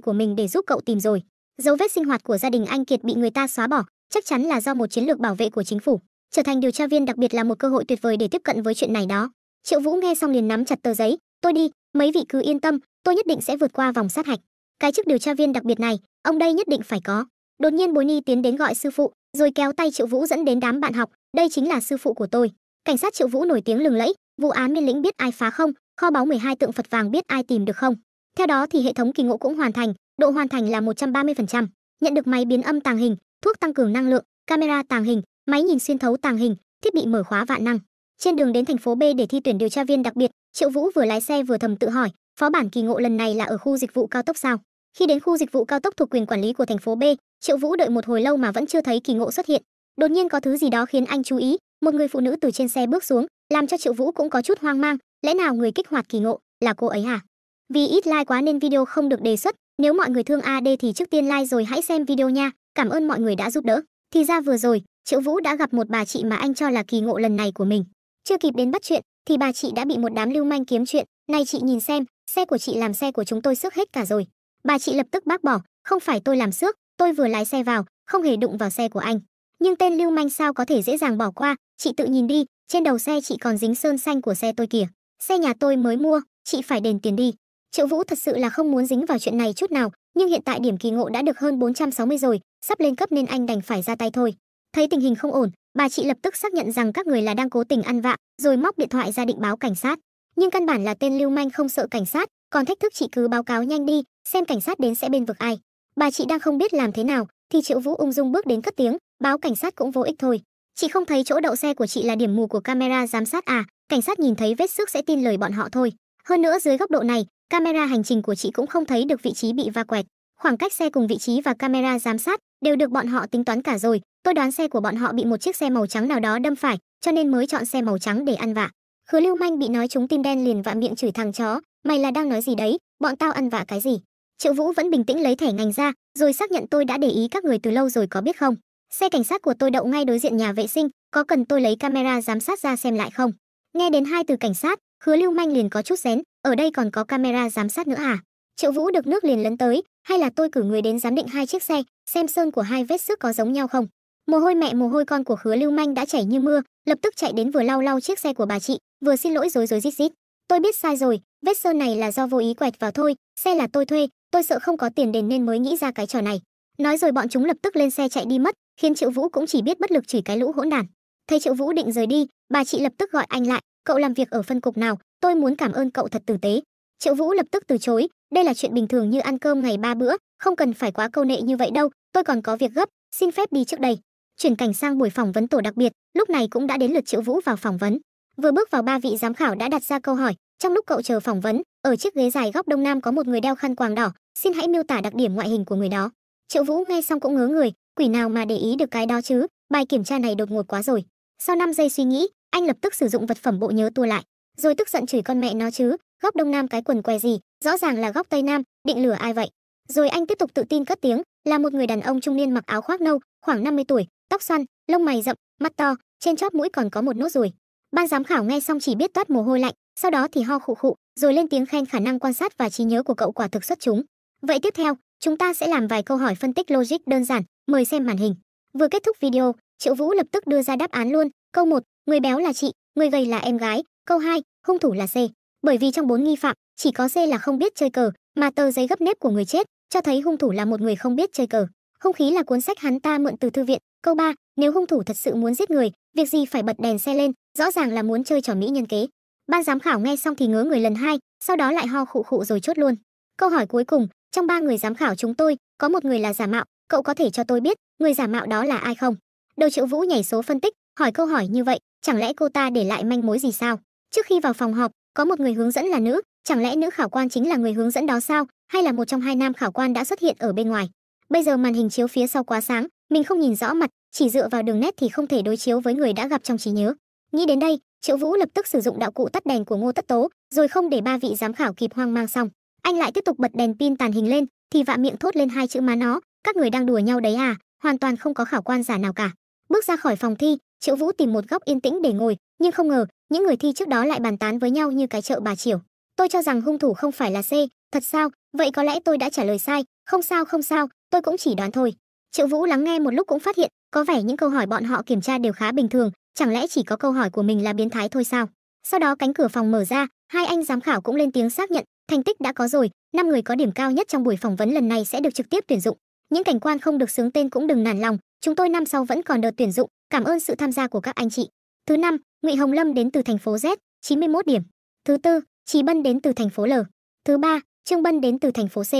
của mình để giúp cậu tìm rồi. Dấu vết sinh hoạt của gia đình anh Kiệt bị người ta xóa bỏ, chắc chắn là do một chiến lược bảo vệ của chính phủ. Trở thành điều tra viên đặc biệt là một cơ hội tuyệt vời để tiếp cận với chuyện này đó. Triệu Vũ nghe xong liền nắm chặt tờ giấy, tôi đi, mấy vị cứ yên tâm, tôi nhất định sẽ vượt qua vòng sát hạch. Cái chức điều tra viên đặc biệt này, ông đây nhất định phải có. Đột nhiên Bối Ni tiến đến gọi sư phụ, rồi kéo tay Triệu Vũ dẫn đến đám bạn học, đây chính là sư phụ của tôi. Cảnh sát Triệu Vũ nổi tiếng lừng lẫy, vụ án Miên Lĩnh biết ai phá không, kho báu 12 tượng Phật vàng biết ai tìm được không. Theo đó thì hệ thống kỳ ngộ cũng hoàn thành, độ hoàn thành là 130%, nhận được máy biến âm tàng hình, thuốc tăng cường năng lượng, camera tàng hình, máy nhìn xuyên thấu tàng hình, thiết bị mở khóa vạn năng. Trên đường đến thành phố B để thi tuyển điều tra viên đặc biệt, Triệu Vũ vừa lái xe vừa thầm tự hỏi, phó bản kỳ ngộ lần này là ở khu dịch vụ cao tốc sao? Khi đến khu dịch vụ cao tốc thuộc quyền quản lý của thành phố B, Triệu Vũ đợi một hồi lâu mà vẫn chưa thấy kỳ ngộ xuất hiện. Đột nhiên có thứ gì đó khiến anh chú ý, một người phụ nữ từ trên xe bước xuống, làm cho Triệu Vũ cũng có chút hoang mang, lẽ nào người kích hoạt kỳ ngộ là cô ấy hả? Vì ít like quá nên video không được đề xuất, nếu mọi người thương AD thì trước tiên like rồi hãy xem video nha, cảm ơn mọi người đã giúp đỡ. Thì ra vừa rồi, Triệu Vũ đã gặp một bà chị mà anh cho là kỳ ngộ lần này của mình. Chưa kịp đến bắt chuyện thì bà chị đã bị một đám lưu manh kiếm chuyện, "Này chị nhìn xem, xe của chị làm xe của chúng tôi xước hết cả rồi." Bà chị lập tức bác bỏ, "Không phải tôi làm xước, tôi vừa lái xe vào, không hề đụng vào xe của anh." Nhưng tên lưu manh sao có thể dễ dàng bỏ qua, "Chị tự nhìn đi, trên đầu xe chị còn dính sơn xanh của xe tôi kìa. Xe nhà tôi mới mua, chị phải đền tiền đi." Triệu Vũ thật sự là không muốn dính vào chuyện này chút nào, nhưng hiện tại điểm kỳ ngộ đã được hơn 460 rồi, sắp lên cấp nên anh đành phải ra tay thôi. Thấy tình hình không ổn, bà chị lập tức xác nhận rằng các người là đang cố tình ăn vạ, rồi móc điện thoại ra định báo cảnh sát. Nhưng căn bản là tên lưu manh không sợ cảnh sát, còn thách thức chị cứ báo cáo nhanh đi, xem cảnh sát đến sẽ bên vực ai. Bà chị đang không biết làm thế nào, thì Triệu Vũ ung dung bước đến cất tiếng, "Báo cảnh sát cũng vô ích thôi. Chị không thấy chỗ đậu xe của chị là điểm mù của camera giám sát à? Cảnh sát nhìn thấy vết xước sẽ tin lời bọn họ thôi. Hơn nữa dưới góc độ này, camera hành trình của chị cũng không thấy được vị trí bị va quẹt. Khoảng cách xe cùng vị trí và camera giám sát đều được bọn họ tính toán cả rồi. Tôi đoán xe của bọn họ bị một chiếc xe màu trắng nào đó đâm phải, cho nên mới chọn xe màu trắng để ăn vạ." Khứa lưu manh bị nói trúng tim đen liền vạ miệng chửi thằng chó, "Mày là đang nói gì đấy, bọn tao ăn vạ cái gì?" Triệu Vũ vẫn bình tĩnh lấy thẻ ngành ra, rồi xác nhận, "Tôi đã để ý các người từ lâu rồi có biết không? Xe cảnh sát của tôi đậu ngay đối diện nhà vệ sinh, có cần tôi lấy camera giám sát ra xem lại không?" Nghe đến hai từ cảnh sát, Khứa lưu manh liền có chút rén, "Ở đây còn có camera giám sát nữa à?" Triệu Vũ được nước liền lấn tới, "Hay là tôi cử người đến giám định hai chiếc xe, xem sơn của hai vết xước có giống nhau không?" Mồ hôi mẹ mồ hôi con của Khứa lưu manh đã chảy như mưa, lập tức chạy đến vừa lau lau chiếc xe của bà chị, vừa xin lỗi rối rối rít rít, "Tôi biết sai rồi, vết sơn này là do vô ý quẹt vào thôi, xe là tôi thuê, tôi sợ không có tiền đền nên mới nghĩ ra cái trò này." Nói rồi bọn chúng lập tức lên xe chạy đi mất, khiến Triệu Vũ cũng chỉ biết bất lực chửi cái lũ hỗn đản. Thấy Triệu Vũ định rời đi, bà chị lập tức gọi anh lại, "Cậu làm việc ở phân cục nào, tôi muốn cảm ơn cậu thật tử tế." Triệu Vũ lập tức từ chối, "Đây là chuyện bình thường như ăn cơm ngày 3 bữa, không cần phải quá câu nệ như vậy đâu, tôi còn có việc gấp, xin phép đi trước đây." Chuyển cảnh sang buổi phỏng vấn tổ đặc biệt, lúc này cũng đã đến lượt Triệu Vũ vào phỏng vấn. Vừa bước vào, ba vị giám khảo đã đặt ra câu hỏi, trong lúc cậu chờ phỏng vấn, ở chiếc ghế dài góc đông nam có một người đeo khăn quàng đỏ, "Xin hãy miêu tả đặc điểm ngoại hình của người đó." Triệu Vũ nghe xong cũng ngớ người, quỷ nào mà để ý được cái đó chứ, bài kiểm tra này đột ngột quá rồi. Sau 5 giây suy nghĩ, anh lập tức sử dụng vật phẩm bộ nhớ tua lại, rồi tức giận chửi con mẹ nó chứ, "Góc đông nam cái quần què gì, rõ ràng là góc tây nam, định lừa ai vậy?" Rồi anh tiếp tục tự tin cất tiếng, là một người đàn ông trung niên mặc áo khoác nâu, khoảng 50 tuổi, tóc xoăn, lông mày rậm, mắt to, trên chóp mũi còn có một nốt ruồi. Ban giám khảo nghe xong chỉ biết toát mồ hôi lạnh, sau đó thì ho khụ khụ, rồi lên tiếng khen khả năng quan sát và trí nhớ của cậu quả thực xuất chúng. Vậy tiếp theo, chúng ta sẽ làm vài câu hỏi phân tích logic đơn giản, mời xem màn hình. Vừa kết thúc video, Triệu Vũ lập tức đưa ra đáp án luôn. Câu 1, người béo là chị, người gầy là em gái. Câu 2, hung thủ là C. Bởi vì trong 4 nghi phạm, chỉ có C là không biết chơi cờ, mà tờ giấy gấp nếp của người chết cho thấy hung thủ là một người không biết chơi cờ. Hung khí là cuốn sách hắn ta mượn từ thư viện. Câu 3, nếu hung thủ thật sự muốn giết người, việc gì phải bật đèn xe lên, rõ ràng là muốn chơi trò mỹ nhân kế. Ban giám khảo nghe xong thì ngớ người lần 2, sau đó lại ho khụ khụ rồi chốt luôn. Câu hỏi cuối cùng, trong 3 người giám khảo chúng tôi, có một người là giả mạo, cậu có thể cho tôi biết người giả mạo đó là ai không? Đầu Triệu Vũ nhảy số phân tích, hỏi câu hỏi như vậy, chẳng lẽ cô ta để lại manh mối gì sao? Trước khi vào phòng họp, có một người hướng dẫn là nữ, chẳng lẽ nữ khảo quan chính là người hướng dẫn đó sao, hay là một trong hai nam khảo quan đã xuất hiện ở bên ngoài? Bây giờ màn hình chiếu phía sau quá sáng, mình không nhìn rõ mặt, chỉ dựa vào đường nét thì không thể đối chiếu với người đã gặp trong trí nhớ. Nghĩ đến đây, Triệu Vũ lập tức sử dụng đạo cụ tắt đèn của Ngô Tất Tố, rồi không để ba vị giám khảo kịp hoang mang xong, anh lại tiếp tục bật đèn pin tàn hình lên, thì vạ miệng thốt lên hai chữ má nó, "Các người đang đùa nhau đấy à, hoàn toàn không có khảo quan giả nào cả." Bước ra khỏi phòng thi, Triệu Vũ tìm một góc yên tĩnh để ngồi, nhưng không ngờ, những người thi trước đó lại bàn tán với nhau như cái chợ bà chiểu. "Tôi cho rằng hung thủ không phải là C, thật sao? Vậy có lẽ tôi đã trả lời sai, không sao, tôi cũng chỉ đoán thôi." Triệu Vũ lắng nghe một lúc cũng phát hiện, có vẻ những câu hỏi bọn họ kiểm tra đều khá bình thường, chẳng lẽ chỉ có câu hỏi của mình là biến thái thôi sao? Sau đó cánh cửa phòng mở ra, hai anh giám khảo cũng lên tiếng xác nhận, thành tích đã có rồi, 5 người có điểm cao nhất trong buổi phỏng vấn lần này sẽ được trực tiếp tuyển dụng. Những cảnh quan không được xướng tên cũng đừng nản lòng, chúng tôi năm sau vẫn còn đợt tuyển dụng, cảm ơn sự tham gia của các anh chị. Thứ 5, Ngụy Hồng Lâm đến từ thành phố Z, 91 điểm. Thứ 4, Trí Bân đến từ thành phố L. Thứ 3, Trương Bân đến từ thành phố C.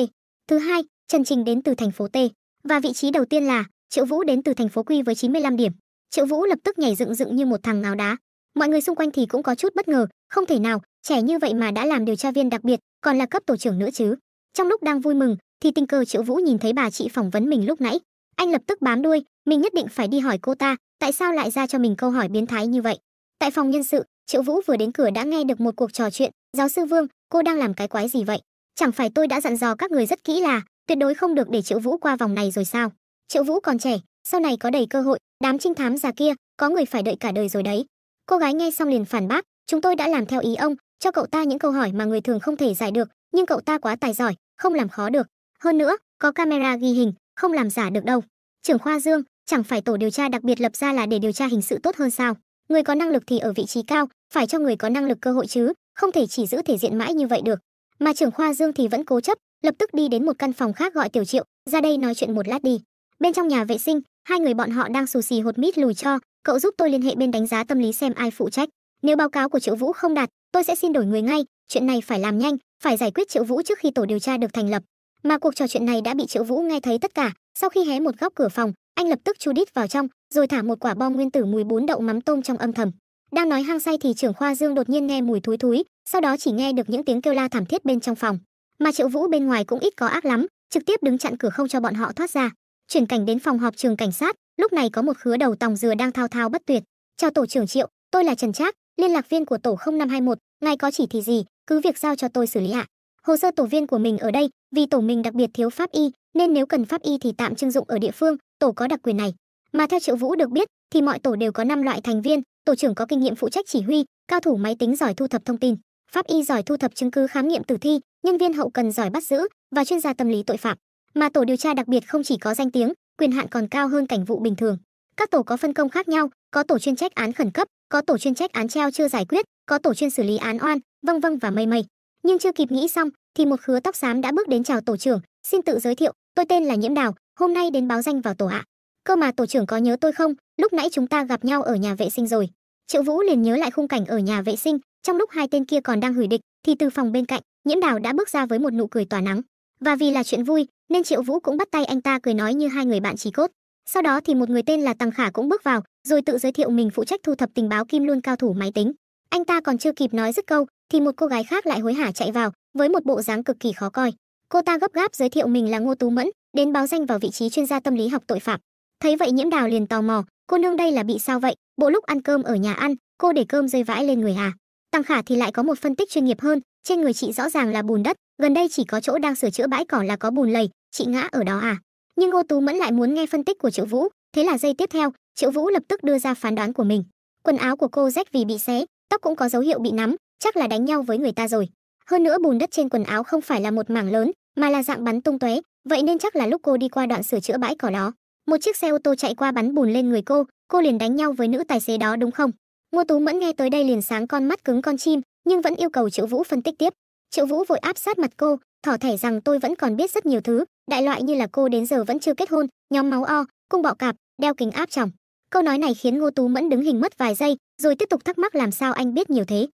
Thứ 2, Trần Trình đến từ thành phố T. Và vị trí đầu tiên là Triệu Vũ đến từ thành phố Q với 95 điểm. Triệu Vũ lập tức nhảy dựng dựng như một thằng ngáo đá. Mọi người xung quanh thì cũng có chút bất ngờ, không thể nào, trẻ như vậy mà đã làm điều tra viên đặc biệt, còn là cấp tổ trưởng nữa chứ. Trong lúc đang vui mừng thì tình cờ Triệu Vũ nhìn thấy bà chị phỏng vấn mình lúc nãy. Anh lập tức bám đuôi, mình nhất định phải đi hỏi cô ta, tại sao lại ra cho mình câu hỏi biến thái như vậy. Tại phòng nhân sự, Triệu Vũ vừa đến cửa đã nghe được một cuộc trò chuyện. Giáo sư Vương, cô đang làm cái quái gì vậy? Chẳng phải tôi đã dặn dò các người rất kỹ là tuyệt đối không được để Triệu Vũ qua vòng này rồi sao? Triệu Vũ còn trẻ, sau này có đầy cơ hội, đám trinh thám già kia, có người phải đợi cả đời rồi đấy. Cô gái nghe xong liền phản bác, chúng tôi đã làm theo ý ông, cho cậu ta những câu hỏi mà người thường không thể giải được, nhưng cậu ta quá tài giỏi, không làm khó được. Hơn nữa, có camera ghi hình, không làm giả được đâu. Trưởng khoa Dương, chẳng phải tổ điều tra đặc biệt lập ra là để điều tra hình sự tốt hơn sao? Người có năng lực thì ở vị trí cao, phải cho người có năng lực cơ hội chứ, không thể chỉ giữ thể diện mãi như vậy được. Mà trưởng khoa Dương thì vẫn cố chấp, lập tức đi đến một căn phòng khác gọi Tiểu Triệu, ra đây nói chuyện một lát đi. Bên trong nhà vệ sinh, hai người bọn họ đang xù xì hột mít lùi cho, cậu giúp tôi liên hệ bên đánh giá tâm lý xem ai phụ trách. Nếu báo cáo của Triệu Vũ không đạt, tôi sẽ xin đổi người ngay, chuyện này phải làm nhanh, phải giải quyết Triệu Vũ trước khi tổ điều tra được thành lập. Mà cuộc trò chuyện này đã bị Triệu Vũ nghe thấy tất cả, sau khi hé một góc cửa phòng, anh lập tức chu đít vào trong, rồi thả một quả bom nguyên tử mùi bún đậu mắm tôm trong âm thầm. Đang nói hăng say thì trưởng khoa Dương đột nhiên nghe mùi thúi thúi, sau đó chỉ nghe được những tiếng kêu la thảm thiết bên trong phòng. Mà Triệu Vũ bên ngoài cũng ít có ác lắm, trực tiếp đứng chặn cửa không cho bọn họ thoát ra. Chuyển cảnh đến phòng họp trường cảnh sát, lúc này có một khứa đầu tòng dừa đang thao thao bất tuyệt. Chào tổ trưởng Triệu, tôi là Trần Trác, liên lạc viên của tổ 0521, ngài có chỉ thị gì, cứ việc giao cho tôi xử lý ạ. Hồ sơ tổ viên của mình ở đây, vì tổ mình đặc biệt thiếu pháp y, nên nếu cần pháp y thì tạm trưng dụng ở địa phương, tổ có đặc quyền này. Mà theo Triệu Vũ được biết, thì mọi tổ đều có 5 loại thành viên, tổ trưởng có kinh nghiệm phụ trách chỉ huy, cao thủ máy tính giỏi thu thập thông tin, pháp y giỏi thu thập chứng cứ khám nghiệm tử thi, nhân viên hậu cần giỏi bắt giữ và chuyên gia tâm lý tội phạm. Mà tổ điều tra đặc biệt không chỉ có danh tiếng, quyền hạn còn cao hơn cảnh vụ bình thường. Các tổ có phân công khác nhau, có tổ chuyên trách án khẩn cấp, có tổ chuyên trách án treo chưa giải quyết, có tổ chuyên xử lý án oan, vâng vâng và mây mây. Nhưng chưa kịp nghĩ xong thì một khứa tóc xám đã bước đến chào tổ trưởng, xin tự giới thiệu, tôi tên là Nhiễm Đào, hôm nay đến báo danh vào tổ ạ. Cơ mà tổ trưởng có nhớ tôi không, lúc nãy chúng ta gặp nhau ở nhà vệ sinh rồi. Triệu Vũ liền nhớ lại khung cảnh ở nhà vệ sinh, trong lúc hai tên kia còn đang hủy địch thì từ phòng bên cạnh, Nhiễm Đào đã bước ra với một nụ cười tỏa nắng. Và vì là chuyện vui nên Triệu Vũ cũng bắt tay anh ta cười nói như hai người bạn chí cốt. Sau đó thì một người tên là Tằng Khả cũng bước vào, rồi tự giới thiệu mình phụ trách thu thập tình báo kim luôn cao thủ máy tính. Anh ta còn chưa kịp nói dứt câu thì một cô gái khác lại hối hả chạy vào với một bộ dáng cực kỳ khó coi. Cô ta gấp gáp giới thiệu mình là Ngô Tú Mẫn, đến báo danh vào vị trí chuyên gia tâm lý học tội phạm. Thấy vậy Nhiễm Đào liền tò mò, cô nương đây là bị sao vậy? Bộ lúc ăn cơm ở nhà ăn, cô để cơm rơi vãi lên người à? Tằng Khả thì lại có một phân tích chuyên nghiệp hơn, trên người chị rõ ràng là bùn đất, gần đây chỉ có chỗ đang sửa chữa bãi cỏ là có bùn lầy, chị ngã ở đó à? Nhưng Ngô Tú Mẫn lại muốn nghe phân tích của Triệu Vũ, thế là giây tiếp theo, Triệu Vũ lập tức đưa ra phán đoán của mình. Quần áo của cô rách vì bị xé, tóc cũng có dấu hiệu bị nắm, chắc là đánh nhau với người ta rồi. Hơn nữa bùn đất trên quần áo không phải là một mảng lớn, mà là dạng bắn tung tóe, vậy nên chắc là lúc cô đi qua đoạn sửa chữa bãi cỏ đó, một chiếc xe ô tô chạy qua bắn bùn lên người cô liền đánh nhau với nữ tài xế đó đúng không? Ngô Tú Mẫn nghe tới đây liền sáng con mắt cứng con chim, nhưng vẫn yêu cầu Triệu Vũ phân tích tiếp. Triệu Vũ vội áp sát mặt cô, thỏ thẻ rằng tôi vẫn còn biết rất nhiều thứ, đại loại như là cô đến giờ vẫn chưa kết hôn, nhóm máu O, cung bọ cạp, đeo kính áp tròng. Câu nói này khiến Ngô Tú Mẫn đứng hình mất vài giây, rồi tiếp tục thắc mắc làm sao anh biết nhiều thế.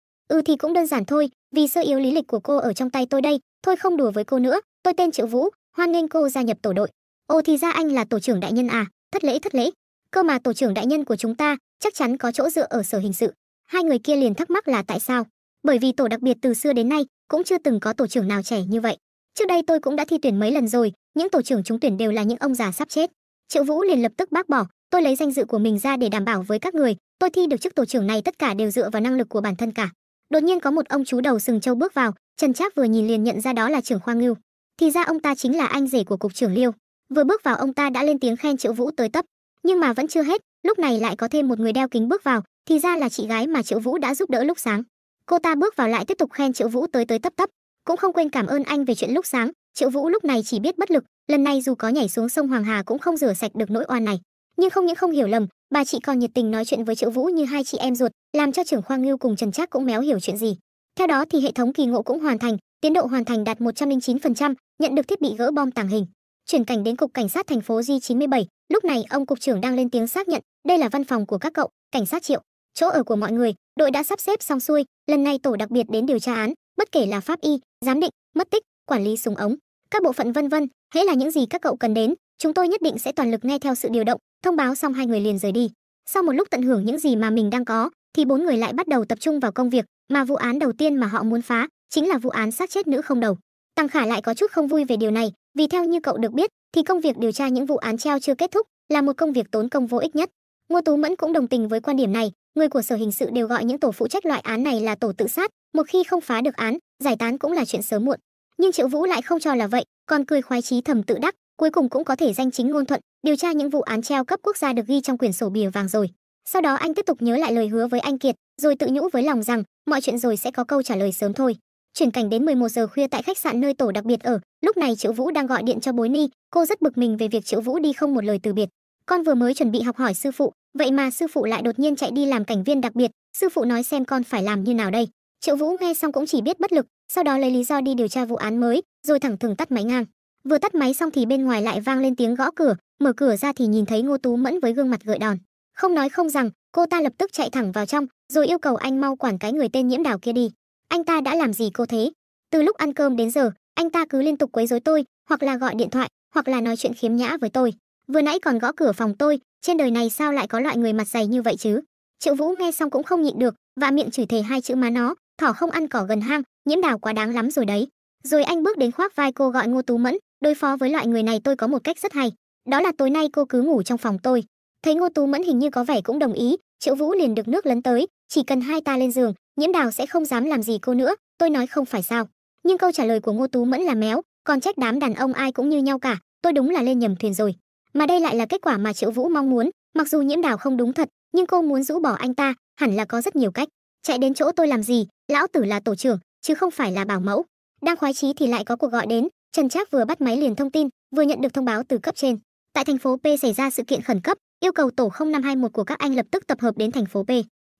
Thì cũng đơn giản thôi, vì sơ yếu lý lịch của cô ở trong tay tôi đây, thôi không đùa với cô nữa, tôi tên Triệu Vũ, hoan nghênh cô gia nhập tổ đội. Ồ thì ra anh là tổ trưởng đại nhân à, thất lễ thất lễ. Cơ mà tổ trưởng đại nhân của chúng ta chắc chắn có chỗ dựa ở sở hình sự. Hai người kia liền thắc mắc là tại sao? Bởi vì tổ đặc biệt từ xưa đến nay cũng chưa từng có tổ trưởng nào trẻ như vậy. Trước đây tôi cũng đã thi tuyển mấy lần rồi, những tổ trưởng trúng tuyển đều là những ông già sắp chết. Triệu Vũ liền lập tức bác bỏ, tôi lấy danh dự của mình ra để đảm bảo với các người, tôi thi được chức tổ trưởng này tất cả đều dựa vào năng lực của bản thân cả. Đột nhiên có một ông chú đầu sừng trâu bước vào, Trần Trác vừa nhìn liền nhận ra đó là trưởng khoa Ngưu. Thì ra ông ta chính là anh rể của cục trưởng Liêu. Vừa bước vào ông ta đã lên tiếng khen Triệu Vũ tới tấp, nhưng mà vẫn chưa hết, lúc này lại có thêm một người đeo kính bước vào, thì ra là chị gái mà Triệu Vũ đã giúp đỡ lúc sáng. Cô ta bước vào lại tiếp tục khen Triệu Vũ tới tấp tấp, cũng không quên cảm ơn anh về chuyện lúc sáng. Triệu Vũ lúc này chỉ biết bất lực, lần này dù có nhảy xuống sông Hoàng Hà cũng không rửa sạch được nỗi oan này. Nhưng không những không hiểu lầm, bà chị còn nhiệt tình nói chuyện với Triệu Vũ như hai chị em ruột, làm cho trưởng khoa Ngưu cùng Trần Trác cũng méo hiểu chuyện gì. Theo đó thì hệ thống kỳ ngộ cũng hoàn thành, tiến độ hoàn thành đạt 109%, nhận được thiết bị gỡ bom tàng hình. Chuyển cảnh đến cục cảnh sát thành phố G97, lúc này ông cục trưởng đang lên tiếng xác nhận, đây là văn phòng của các cậu, cảnh sát Triệu. Chỗ ở của mọi người, đội đã sắp xếp xong xuôi, lần này tổ đặc biệt đến điều tra án, bất kể là pháp y, giám định, mất tích, quản lý súng ống, các bộ phận vân vân, hễ là những gì các cậu cần đến, chúng tôi nhất định sẽ toàn lực nghe theo sự điều động. Thông báo xong hai người liền rời đi. Sau một lúc tận hưởng những gì mà mình đang có, thì bốn người lại bắt đầu tập trung vào công việc, mà vụ án đầu tiên mà họ muốn phá chính là vụ án xác chết nữ không đầu. Tăng Khả lại có chút không vui về điều này, vì theo như cậu được biết thì công việc điều tra những vụ án treo chưa kết thúc là một công việc tốn công vô ích nhất. Ngô Tú Mẫn cũng đồng tình với quan điểm này, người của sở hình sự đều gọi những tổ phụ trách loại án này là tổ tự sát, một khi không phá được án, giải tán cũng là chuyện sớm muộn. Nhưng Triệu Vũ lại không cho là vậy, còn cười khoái chí thầm tự đắc, cuối cùng cũng có thể danh chính ngôn thuận điều tra những vụ án treo cấp quốc gia được ghi trong quyển sổ bìa vàng rồi. Sau đó anh tiếp tục nhớ lại lời hứa với anh Kiệt, rồi tự nhủ với lòng rằng mọi chuyện rồi sẽ có câu trả lời sớm thôi. Chuyển cảnh đến 11 giờ khuya tại khách sạn nơi tổ đặc biệt ở, lúc này Triệu Vũ đang gọi điện cho Bối Ni, cô rất bực mình về việc Triệu Vũ đi không một lời từ biệt. Con vừa mới chuẩn bị học hỏi sư phụ, vậy mà sư phụ lại đột nhiên chạy đi làm cảnh viên đặc biệt, sư phụ nói xem con phải làm như nào đây. Triệu Vũ nghe xong cũng chỉ biết bất lực, sau đó lấy lý do đi điều tra vụ án mới, rồi thẳng thừng tắt máy ngang. Vừa tắt máy xong thì bên ngoài lại vang lên tiếng gõ cửa, mở cửa ra thì nhìn thấy Ngô Tú Mẫn với gương mặt gợi đòn. Không nói không rằng, cô ta lập tức chạy thẳng vào trong, rồi yêu cầu anh mau quản cái người tên Nhiễm Đào kia đi. Anh ta đã làm gì cô thế? Từ lúc ăn cơm đến giờ, anh ta cứ liên tục quấy rối tôi, hoặc là gọi điện thoại, hoặc là nói chuyện khiếm nhã với tôi. Vừa nãy còn gõ cửa phòng tôi, trên đời này sao lại có loại người mặt dày như vậy chứ? Triệu Vũ nghe xong cũng không nhịn được, vạ miệng chửi thề hai chữ má nó, thỏ không ăn cỏ gần hang, Nhiễm Đào quá đáng lắm rồi đấy. Rồi anh bước đến khoác vai cô gọi Ngô Tú Mẫn, đối phó với loại người này tôi có một cách rất hay, đó là tối nay cô cứ ngủ trong phòng tôi. Thấy Ngô Tú Mẫn hình như có vẻ cũng đồng ý, Triệu Vũ liền được nước lấn tới, chỉ cần hai ta lên giường, Nhiễm Đào sẽ không dám làm gì cô nữa, tôi nói không phải sao. Nhưng câu trả lời của Ngô Tú Mẫn là méo, còn trách đám đàn ông ai cũng như nhau cả, tôi đúng là lên nhầm thuyền rồi. Mà đây lại là kết quả mà Triệu Vũ mong muốn, mặc dù Nhiễm Đào không đúng thật, nhưng cô muốn rũ bỏ anh ta, hẳn là có rất nhiều cách. Chạy đến chỗ tôi làm gì, lão tử là tổ trưởng, chứ không phải là bảo mẫu. Đang khoái chí thì lại có cuộc gọi đến, Trần Trác vừa bắt máy liền thông tin, vừa nhận được thông báo từ cấp trên. Tại thành phố P xảy ra sự kiện khẩn cấp, yêu cầu tổ 0521 của các anh lập tức tập hợp đến thành phố P.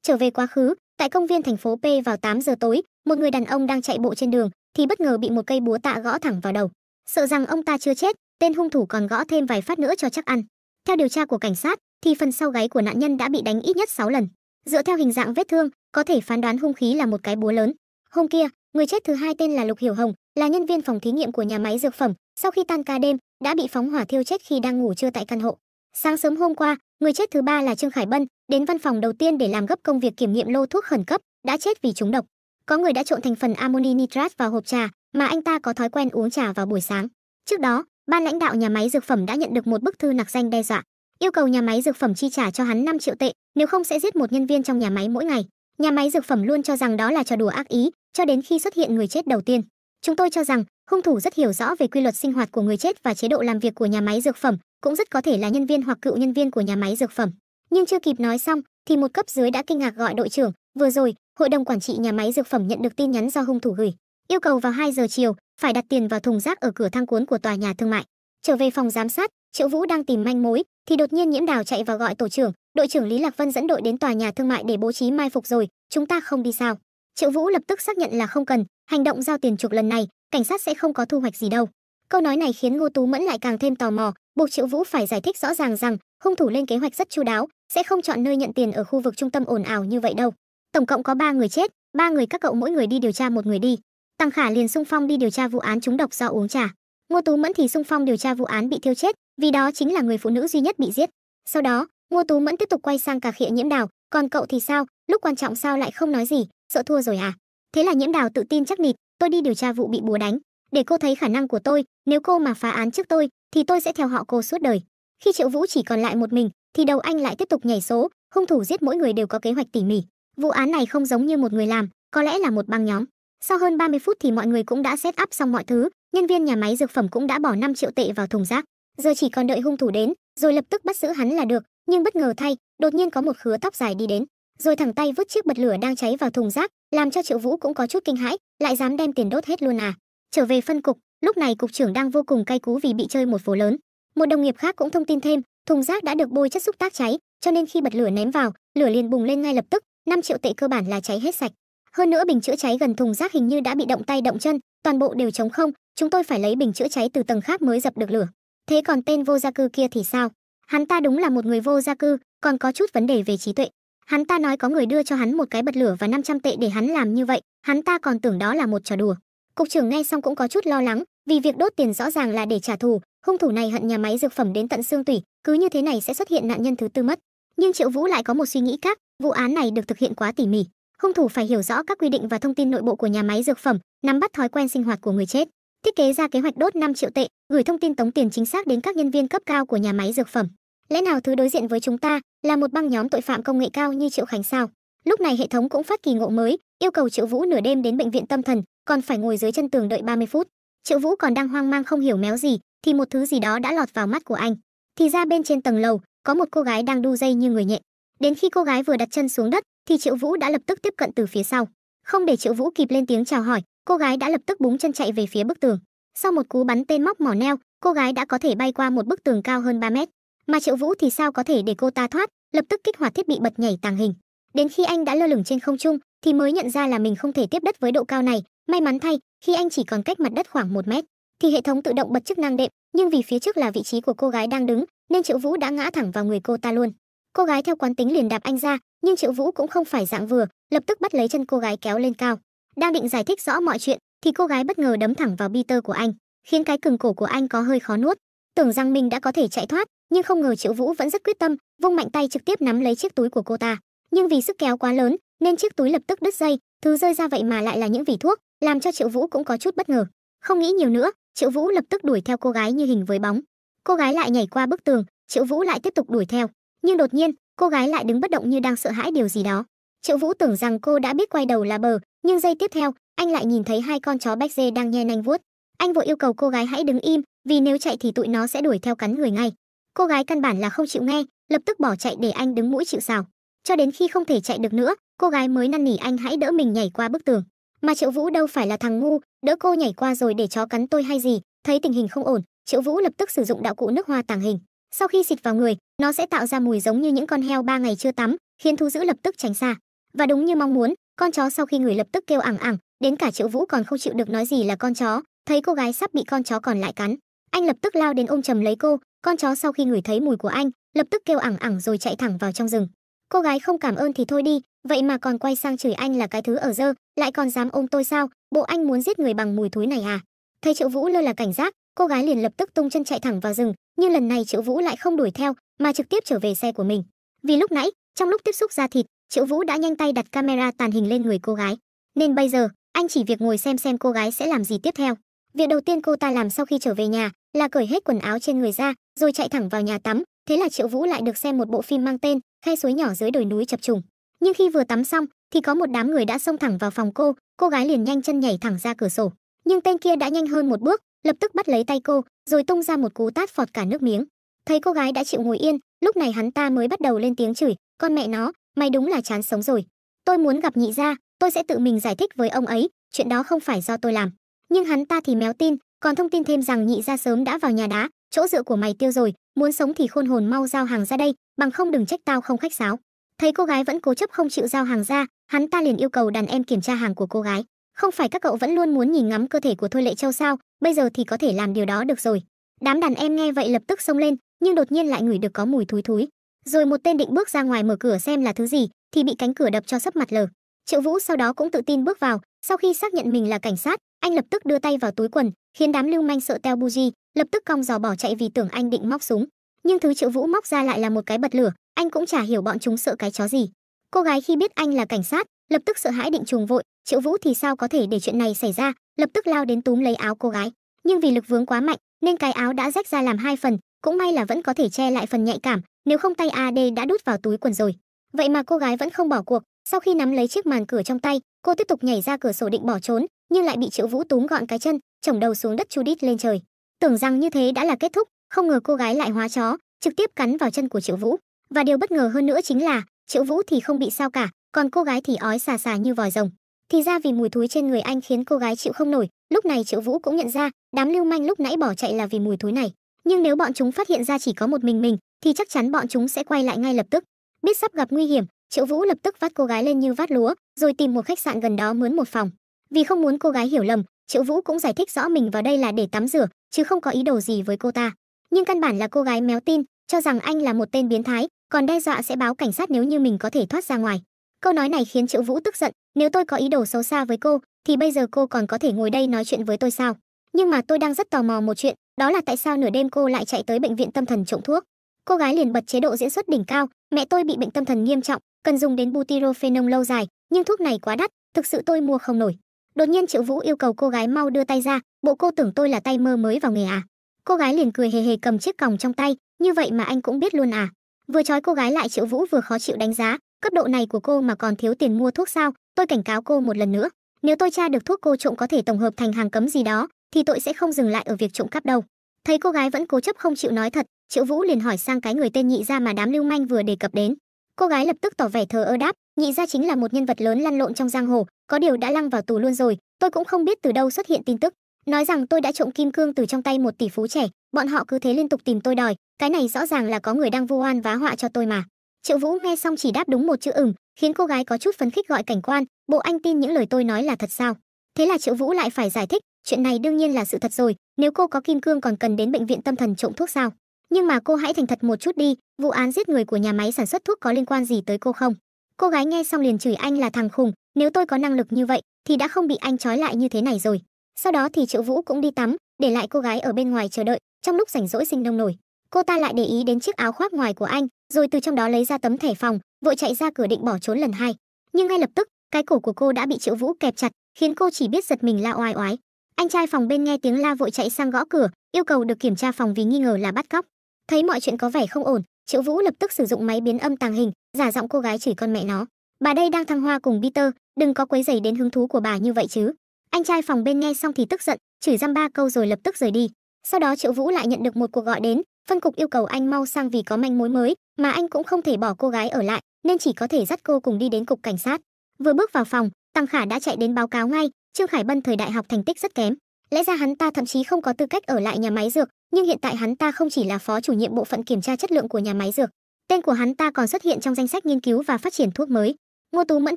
Trở về quá khứ, tại công viên thành phố P vào 8 giờ tối, một người đàn ông đang chạy bộ trên đường thì bất ngờ bị một cây búa tạ gõ thẳng vào đầu. Sợ rằng ông ta chưa chết, tên hung thủ còn gõ thêm vài phát nữa cho chắc ăn. Theo điều tra của cảnh sát, thì phần sau gáy của nạn nhân đã bị đánh ít nhất 6 lần. Dựa theo hình dạng vết thương, có thể phán đoán hung khí là một cái búa lớn. Hôm kia, người chết thứ hai tên là Lục Hiểu Hồng, là nhân viên phòng thí nghiệm của nhà máy dược phẩm, sau khi tan ca đêm đã bị phóng hỏa thiêu chết khi đang ngủ trưa tại căn hộ. Sáng sớm hôm qua, người chết thứ ba là Trương Khải Bân, đến văn phòng đầu tiên để làm gấp công việc kiểm nghiệm lô thuốc khẩn cấp, đã chết vì trúng độc. Có người đã trộn thành phần amoni nitrat vào hộp trà, mà anh ta có thói quen uống trà vào buổi sáng. Trước đó, ban lãnh đạo nhà máy dược phẩm đã nhận được một bức thư nặc danh đe dọa, yêu cầu nhà máy dược phẩm chi trả cho hắn 5 triệu tệ, nếu không sẽ giết một nhân viên trong nhà máy mỗi ngày. Nhà máy dược phẩm luôn cho rằng đó là trò đùa ác ý, cho đến khi xuất hiện người chết đầu tiên. Chúng tôi cho rằng hung thủ rất hiểu rõ về quy luật sinh hoạt của người chết và chế độ làm việc của nhà máy dược phẩm, cũng rất có thể là nhân viên hoặc cựu nhân viên của nhà máy dược phẩm. Nhưng chưa kịp nói xong thì một cấp dưới đã kinh ngạc gọi đội trưởng, vừa rồi, hội đồng quản trị nhà máy dược phẩm nhận được tin nhắn do hung thủ gửi, yêu cầu vào 2 giờ chiều phải đặt tiền vào thùng rác ở cửa thang cuốn của tòa nhà thương mại. Trở về phòng giám sát, Triệu Vũ đang tìm manh mối thì đột nhiên Nhiễm Đào chạy vào gọi tổ trưởng, đội trưởng Lý Lạc Vân dẫn đội đến tòa nhà thương mại để bố trí mai phục rồi, chúng ta không đi sao? Triệu Vũ lập tức xác nhận là không cần, hành động giao tiền chuộc lần này, cảnh sát sẽ không có thu hoạch gì đâu. Câu nói này khiến Ngô Tú Mẫn lại càng thêm tò mò, buộc Triệu Vũ phải giải thích rõ ràng rằng hung thủ lên kế hoạch rất chu đáo, sẽ không chọn nơi nhận tiền ở khu vực trung tâm ồn ào như vậy đâu. Tổng cộng có 3 người chết, 3 người các cậu mỗi người đi điều tra một người đi. Tăng Khả liền xung phong đi điều tra vụ án trúng độc do uống trà. Ngô Tú Mẫn thì xung phong điều tra vụ án bị thiêu chết, vì đó chính là người phụ nữ duy nhất bị giết. Sau đó, Ngô Tú Mẫn tiếp tục quay sang cà khịa Nhiễm Đào, còn cậu thì sao, lúc quan trọng sao lại không nói gì, sợ thua rồi à? Thế là Nhiễm Đào tự tin chắc nịch, tôi đi điều tra vụ bị búa đánh, để cô thấy khả năng của tôi, nếu cô mà phá án trước tôi thì tôi sẽ theo họ cô suốt đời. Khi Triệu Vũ chỉ còn lại một mình thì đầu anh lại tiếp tục nhảy số, hung thủ giết mỗi người đều có kế hoạch tỉ mỉ. Vụ án này không giống như một người làm, có lẽ là một băng nhóm. Sau hơn 30 phút thì mọi người cũng đã set up xong mọi thứ, nhân viên nhà máy dược phẩm cũng đã bỏ 5 triệu tệ vào thùng rác. Giờ chỉ còn đợi hung thủ đến, rồi lập tức bắt giữ hắn là được, nhưng bất ngờ thay, đột nhiên có một khứa tóc dài đi đến, rồi thẳng tay vứt chiếc bật lửa đang cháy vào thùng rác, làm cho Triệu Vũ cũng có chút kinh hãi, lại dám đem tiền đốt hết luôn à? Trở về phân cục, lúc này cục trưởng đang vô cùng cay cú vì bị chơi một vố lớn. Một đồng nghiệp khác cũng thông tin thêm, thùng rác đã được bôi chất xúc tác cháy, cho nên khi bật lửa ném vào, lửa liền bùng lên ngay lập tức, 5 triệu tệ cơ bản là cháy hết sạch. Hơn nữa bình chữa cháy gần thùng rác hình như đã bị động tay động chân, toàn bộ đều trống không, chúng tôi phải lấy bình chữa cháy từ tầng khác mới dập được lửa. Thế còn tên vô gia cư kia thì sao? Hắn ta đúng là một người vô gia cư, còn có chút vấn đề về trí tuệ. Hắn ta nói có người đưa cho hắn một cái bật lửa và 500 tệ để hắn làm như vậy, hắn ta còn tưởng đó là một trò đùa. Cục trưởng nghe xong cũng có chút lo lắng, vì việc đốt tiền rõ ràng là để trả thù, hung thủ này hận nhà máy dược phẩm đến tận xương tủy, cứ như thế này sẽ xuất hiện nạn nhân thứ tư mất. Nhưng Triệu Vũ lại có một suy nghĩ khác, Vụ án này được thực hiện quá tỉ mỉ. Hung thủ phải hiểu rõ các quy định và thông tin nội bộ của nhà máy dược phẩm, nắm bắt thói quen sinh hoạt của người chết, thiết kế ra kế hoạch đốt 5 triệu tệ, gửi thông tin tống tiền chính xác đến các nhân viên cấp cao của nhà máy dược phẩm. Lẽ nào thứ đối diện với chúng ta là một băng nhóm tội phạm công nghệ cao như Triệu Khánh sao? Lúc này hệ thống cũng phát kỳ ngộ mới, yêu cầu Triệu Vũ nửa đêm đến bệnh viện tâm thần, còn phải ngồi dưới chân tường đợi 30 phút. Triệu Vũ còn đang hoang mang không hiểu méo gì, thì một thứ gì đó đã lọt vào mắt của anh. Thì ra bên trên tầng lầu có một cô gái đang đu dây như người nhện. Đến khi cô gái vừa đặt chân xuống đất, thì Triệu Vũ đã lập tức tiếp cận từ phía sau. Không để Triệu Vũ kịp lên tiếng chào hỏi, cô gái đã lập tức búng chân chạy về phía bức tường. Sau một cú bắn tên móc mỏ neo, cô gái đã có thể bay qua một bức tường cao hơn 3 mét. Mà Triệu Vũ thì sao có thể để cô ta thoát, lập tức kích hoạt thiết bị bật nhảy tàng hình. Đến khi anh đã lơ lửng trên không trung thì mới nhận ra là mình không thể tiếp đất với độ cao này. May mắn thay, khi anh chỉ còn cách mặt đất khoảng 1 mét thì hệ thống tự động bật chức năng đệm, nhưng vì phía trước là vị trí của cô gái đang đứng nên Triệu Vũ đã ngã thẳng vào người cô ta luôn. Cô gái theo quán tính liền đạp anh ra, nhưng Triệu Vũ cũng không phải dạng vừa, lập tức bắt lấy chân cô gái kéo lên cao. Đang định giải thích rõ mọi chuyện thì cô gái bất ngờ đấm thẳng vào Peter của anh, khiến cái cừng cổ của anh có hơi khó nuốt. Tưởng rằng mình đã có thể chạy thoát, nhưng không ngờ Triệu Vũ vẫn rất quyết tâm, vung mạnh tay trực tiếp nắm lấy chiếc túi của cô ta. Nhưng vì sức kéo quá lớn nên chiếc túi lập tức đứt dây, thứ rơi ra vậy mà lại là những vỉ thuốc, làm cho Triệu Vũ cũng có chút bất ngờ. Không nghĩ nhiều nữa, Triệu Vũ lập tức đuổi theo cô gái như hình với bóng. Cô gái lại nhảy qua bức tường, Triệu Vũ lại tiếp tục đuổi theo, nhưng đột nhiên cô gái lại đứng bất động như đang sợ hãi điều gì đó. Triệu Vũ tưởng rằng cô đã biết quay đầu là bờ, nhưng giây tiếp theo anh lại nhìn thấy hai con chó Béc Dê đang nhe nanh vuốt. Anh vội yêu cầu cô gái hãy đứng im, vì nếu chạy thì tụi nó sẽ đuổi theo cắn người ngay. Cô gái căn bản là không chịu nghe, lập tức bỏ chạy để anh đứng mũi chịu sào. Cho đến khi không thể chạy được nữa, cô gái mới năn nỉ anh hãy đỡ mình nhảy qua bức tường. Mà Triệu Vũ đâu phải là thằng ngu, đỡ cô nhảy qua rồi để chó cắn tôi hay gì. Thấy tình hình không ổn, Triệu Vũ lập tức sử dụng đạo cụ nước hoa tàng hình. Sau khi xịt vào người, nó sẽ tạo ra mùi giống như những con heo 3 ngày chưa tắm, khiến thú dữ lập tức tránh xa. Và đúng như mong muốn, con chó sau khi ngửi lập tức kêu ẳng ẳng, đến cả Triệu Vũ còn không chịu được nói gì là con chó. Thấy cô gái sắp bị con chó còn lại cắn, anh lập tức lao đến ôm chầm lấy cô. Con chó sau khi ngửi thấy mùi của anh, lập tức kêu ẳng ẳng rồi chạy thẳng vào trong rừng. Cô gái không cảm ơn thì thôi đi, vậy mà còn quay sang chửi anh là cái thứ ở dơ, lại còn dám ôm tôi sao? Bộ anh muốn giết người bằng mùi thúi này à? Thấy Triệu Vũ lơ là cảnh giác, cô gái liền lập tức tung chân chạy thẳng vào rừng, nhưng lần này Triệu Vũ lại không đuổi theo, mà trực tiếp trở về xe của mình. Vì lúc nãy, trong lúc tiếp xúc da thịt, Triệu Vũ đã nhanh tay đặt camera tàng hình lên người cô gái, nên bây giờ anh chỉ việc ngồi xem cô gái sẽ làm gì tiếp theo. Việc đầu tiên cô ta làm sau khi trở về nhà là cởi hết quần áo trên người ra, rồi chạy thẳng vào nhà tắm. Thế là Triệu Vũ lại được xem một bộ phim mang tên Khe suối nhỏ dưới đồi núi chập trùng. Nhưng khi vừa tắm xong thì có một đám người đã xông thẳng vào phòng cô gái liền nhanh chân nhảy thẳng ra cửa sổ. Nhưng tên kia đã nhanh hơn một bước, lập tức bắt lấy tay cô, rồi tung ra một cú tát phọt cả nước miếng. Thấy cô gái đã chịu ngồi yên, lúc này hắn ta mới bắt đầu lên tiếng chửi, con mẹ nó, mày đúng là chán sống rồi. Tôi muốn gặp nhị gia, tôi sẽ tự mình giải thích với ông ấy, chuyện đó không phải do tôi làm. Nhưng hắn ta thì méo tin, còn thông tin thêm rằng nhị gia sớm đã vào nhà đá, chỗ dựa của mày tiêu rồi, muốn sống thì khôn hồn mau giao hàng ra đây, bằng không đừng trách tao không khách sáo. Thấy cô gái vẫn cố chấp không chịu giao hàng ra, hắn ta liền yêu cầu đàn em kiểm tra hàng của cô gái. Không phải các cậu vẫn luôn muốn nhìn ngắm cơ thể của Thôi Lệ Châu sao, bây giờ thì có thể làm điều đó được rồi. Đám đàn em nghe vậy lập tức xông lên, nhưng đột nhiên lại ngửi được có mùi thúi thúi. Rồi một tên định bước ra ngoài mở cửa xem là thứ gì, thì bị cánh cửa đập cho sấp mặt lờ. Triệu Vũ sau đó cũng tự tin bước vào, sau khi xác nhận mình là cảnh sát, anh lập tức đưa tay vào túi quần, khiến đám lưu manh sợ teo buji, lập tức cong giò bỏ chạy vì tưởng anh định móc súng. Nhưng thứ Triệu Vũ móc ra lại là một cái bật lửa, anh cũng chả hiểu bọn chúng sợ cái chó gì. Cô gái khi biết anh là cảnh sát, lập tức sợ hãi định trùng vội, Triệu Vũ thì sao có thể để chuyện này xảy ra, lập tức lao đến túm lấy áo cô gái. Nhưng vì lực vướng quá mạnh, nên cái áo đã rách ra làm 2 phần, cũng may là vẫn có thể che lại phần nhạy cảm, nếu không tay AD đã đút vào túi quần rồi. Vậy mà cô gái vẫn không bỏ cuộc, sau khi nắm lấy chiếc màn cửa trong tay, cô tiếp tục nhảy ra cửa sổ định bỏ trốn, nhưng lại bị Triệu Vũ túm gọn cái chân, chổng đầu xuống đất chu đít lên trời. Tưởng rằng như thế đã là kết thúc, không ngờ cô gái lại hóa chó, trực tiếp cắn vào chân của Triệu Vũ. Và điều bất ngờ hơn nữa chính là Triệu Vũ thì không bị sao cả, còn cô gái thì ói xà xà như vòi rồng. Thì ra vì mùi thúi trên người anh khiến cô gái chịu không nổi. Lúc này Triệu Vũ cũng nhận ra đám lưu manh lúc nãy bỏ chạy là vì mùi thúi này, nhưng nếu bọn chúng phát hiện ra chỉ có một mình thì chắc chắn bọn chúng sẽ quay lại ngay lập tức. Biết sắp gặp nguy hiểm, Triệu Vũ lập tức vắt cô gái lên như vắt lúa, rồi tìm một khách sạn gần đó mướn một phòng. Vì không muốn cô gái hiểu lầm, Triệu Vũ cũng giải thích rõ mình vào đây là để tắm rửa, chứ không có ý đồ gì với cô ta. Nhưng căn bản là cô gái méo tin, cho rằng anh là một tên biến thái, còn đe dọa sẽ báo cảnh sát nếu như mình có thể thoát ra ngoài. Câu nói này khiến Triệu Vũ tức giận, nếu tôi có ý đồ xấu xa với cô, thì bây giờ cô còn có thể ngồi đây nói chuyện với tôi sao? Nhưng mà tôi đang rất tò mò một chuyện, đó là tại sao nửa đêm cô lại chạy tới bệnh viện tâm thần trộm thuốc? Cô gái liền bật chế độ diễn xuất đỉnh cao, mẹ tôi bị bệnh tâm thần nghiêm trọng, cần dùng đến butyrophenol lâu dài, nhưng thuốc này quá đắt, thực sự tôi mua không nổi. Đột nhiên Triệu Vũ yêu cầu cô gái mau đưa tay ra, bộ cô tưởng tôi là tay mơ mới vào nghề à? Cô gái liền cười hề hề cầm chiếc còng trong tay, như vậy mà anh cũng biết luôn à? Vừa trói cô gái lại Triệu Vũ vừa khó chịu đánh giá, cấp độ này của cô mà còn thiếu tiền mua thuốc sao? Tôi cảnh cáo cô một lần nữa, nếu tôi tra được thuốc cô trộm có thể tổng hợp thành hàng cấm gì đó, thì tôi sẽ không dừng lại ở việc trộm cắp đâu. Thấy cô gái vẫn cố chấp không chịu nói thật, Triệu Vũ liền hỏi sang cái người tên Nhị Gia mà đám lưu manh vừa đề cập đến. Cô gái lập tức tỏ vẻ thờ ơ đáp, Nhị Gia chính là một nhân vật lớn lăn lộn trong giang hồ, có điều đã lăng vào tù luôn rồi, tôi cũng không biết từ đâu xuất hiện tin tức, nói rằng tôi đã trộm kim cương từ trong tay một tỷ phú trẻ, bọn họ cứ thế liên tục tìm tôi đòi, cái này rõ ràng là có người đang vu oan vá họa cho tôi mà. Triệu Vũ nghe xong chỉ đáp đúng một chữ khiến cô gái có chút phấn khích gọi cảnh quan, bộ anh tin những lời tôi nói là thật sao? Thế là Triệu Vũ lại phải giải thích, chuyện này đương nhiên là sự thật rồi, nếu cô có kim cương còn cần đến bệnh viện tâm thần trộm thuốc sao? Nhưng mà cô hãy thành thật một chút đi, vụ án giết người của nhà máy sản xuất thuốc có liên quan gì tới cô không? Cô gái nghe xong liền chửi anh là thằng khùng, nếu tôi có năng lực như vậy thì đã không bị anh trói lại như thế này rồi. Sau đó thì Triệu Vũ cũng đi tắm, để lại cô gái ở bên ngoài chờ đợi. Trong lúc rảnh rỗi sinh nông nổi, cô ta lại để ý đến chiếc áo khoác ngoài của anh, rồi từ trong đó lấy ra tấm thẻ phòng, vội chạy ra cửa định bỏ trốn lần hai. Nhưng ngay lập tức, cái cổ của cô đã bị Triệu Vũ kẹp chặt, khiến cô chỉ biết giật mình la oai oái. Anh trai phòng bên nghe tiếng la vội chạy sang gõ cửa, yêu cầu được kiểm tra phòng vì nghi ngờ là bắt cóc. Thấy mọi chuyện có vẻ không ổn, Triệu Vũ lập tức sử dụng máy biến âm tàng hình, giả giọng cô gái chửi con mẹ nó. Bà đây đang thăng hoa cùng Peter, đừng có quấy rầy đến hứng thú của bà như vậy chứ. Anh trai phòng bên nghe xong thì tức giận, chửi dăm ba câu rồi lập tức rời đi. Sau đó Triệu Vũ lại nhận được một cuộc gọi đến, phân cục yêu cầu anh mau sang vì có manh mối mới, mà anh cũng không thể bỏ cô gái ở lại, nên chỉ có thể dắt cô cùng đi đến cục cảnh sát. Vừa bước vào phòng, Tăng Khả đã chạy đến báo cáo ngay, Trương Khải Bân thời đại học thành tích rất kém. Lẽ ra hắn ta thậm chí không có tư cách ở lại nhà máy dược, nhưng hiện tại hắn ta không chỉ là phó chủ nhiệm bộ phận kiểm tra chất lượng của nhà máy dược, tên của hắn ta còn xuất hiện trong danh sách nghiên cứu và phát triển thuốc mới. Ngô Tú Mẫn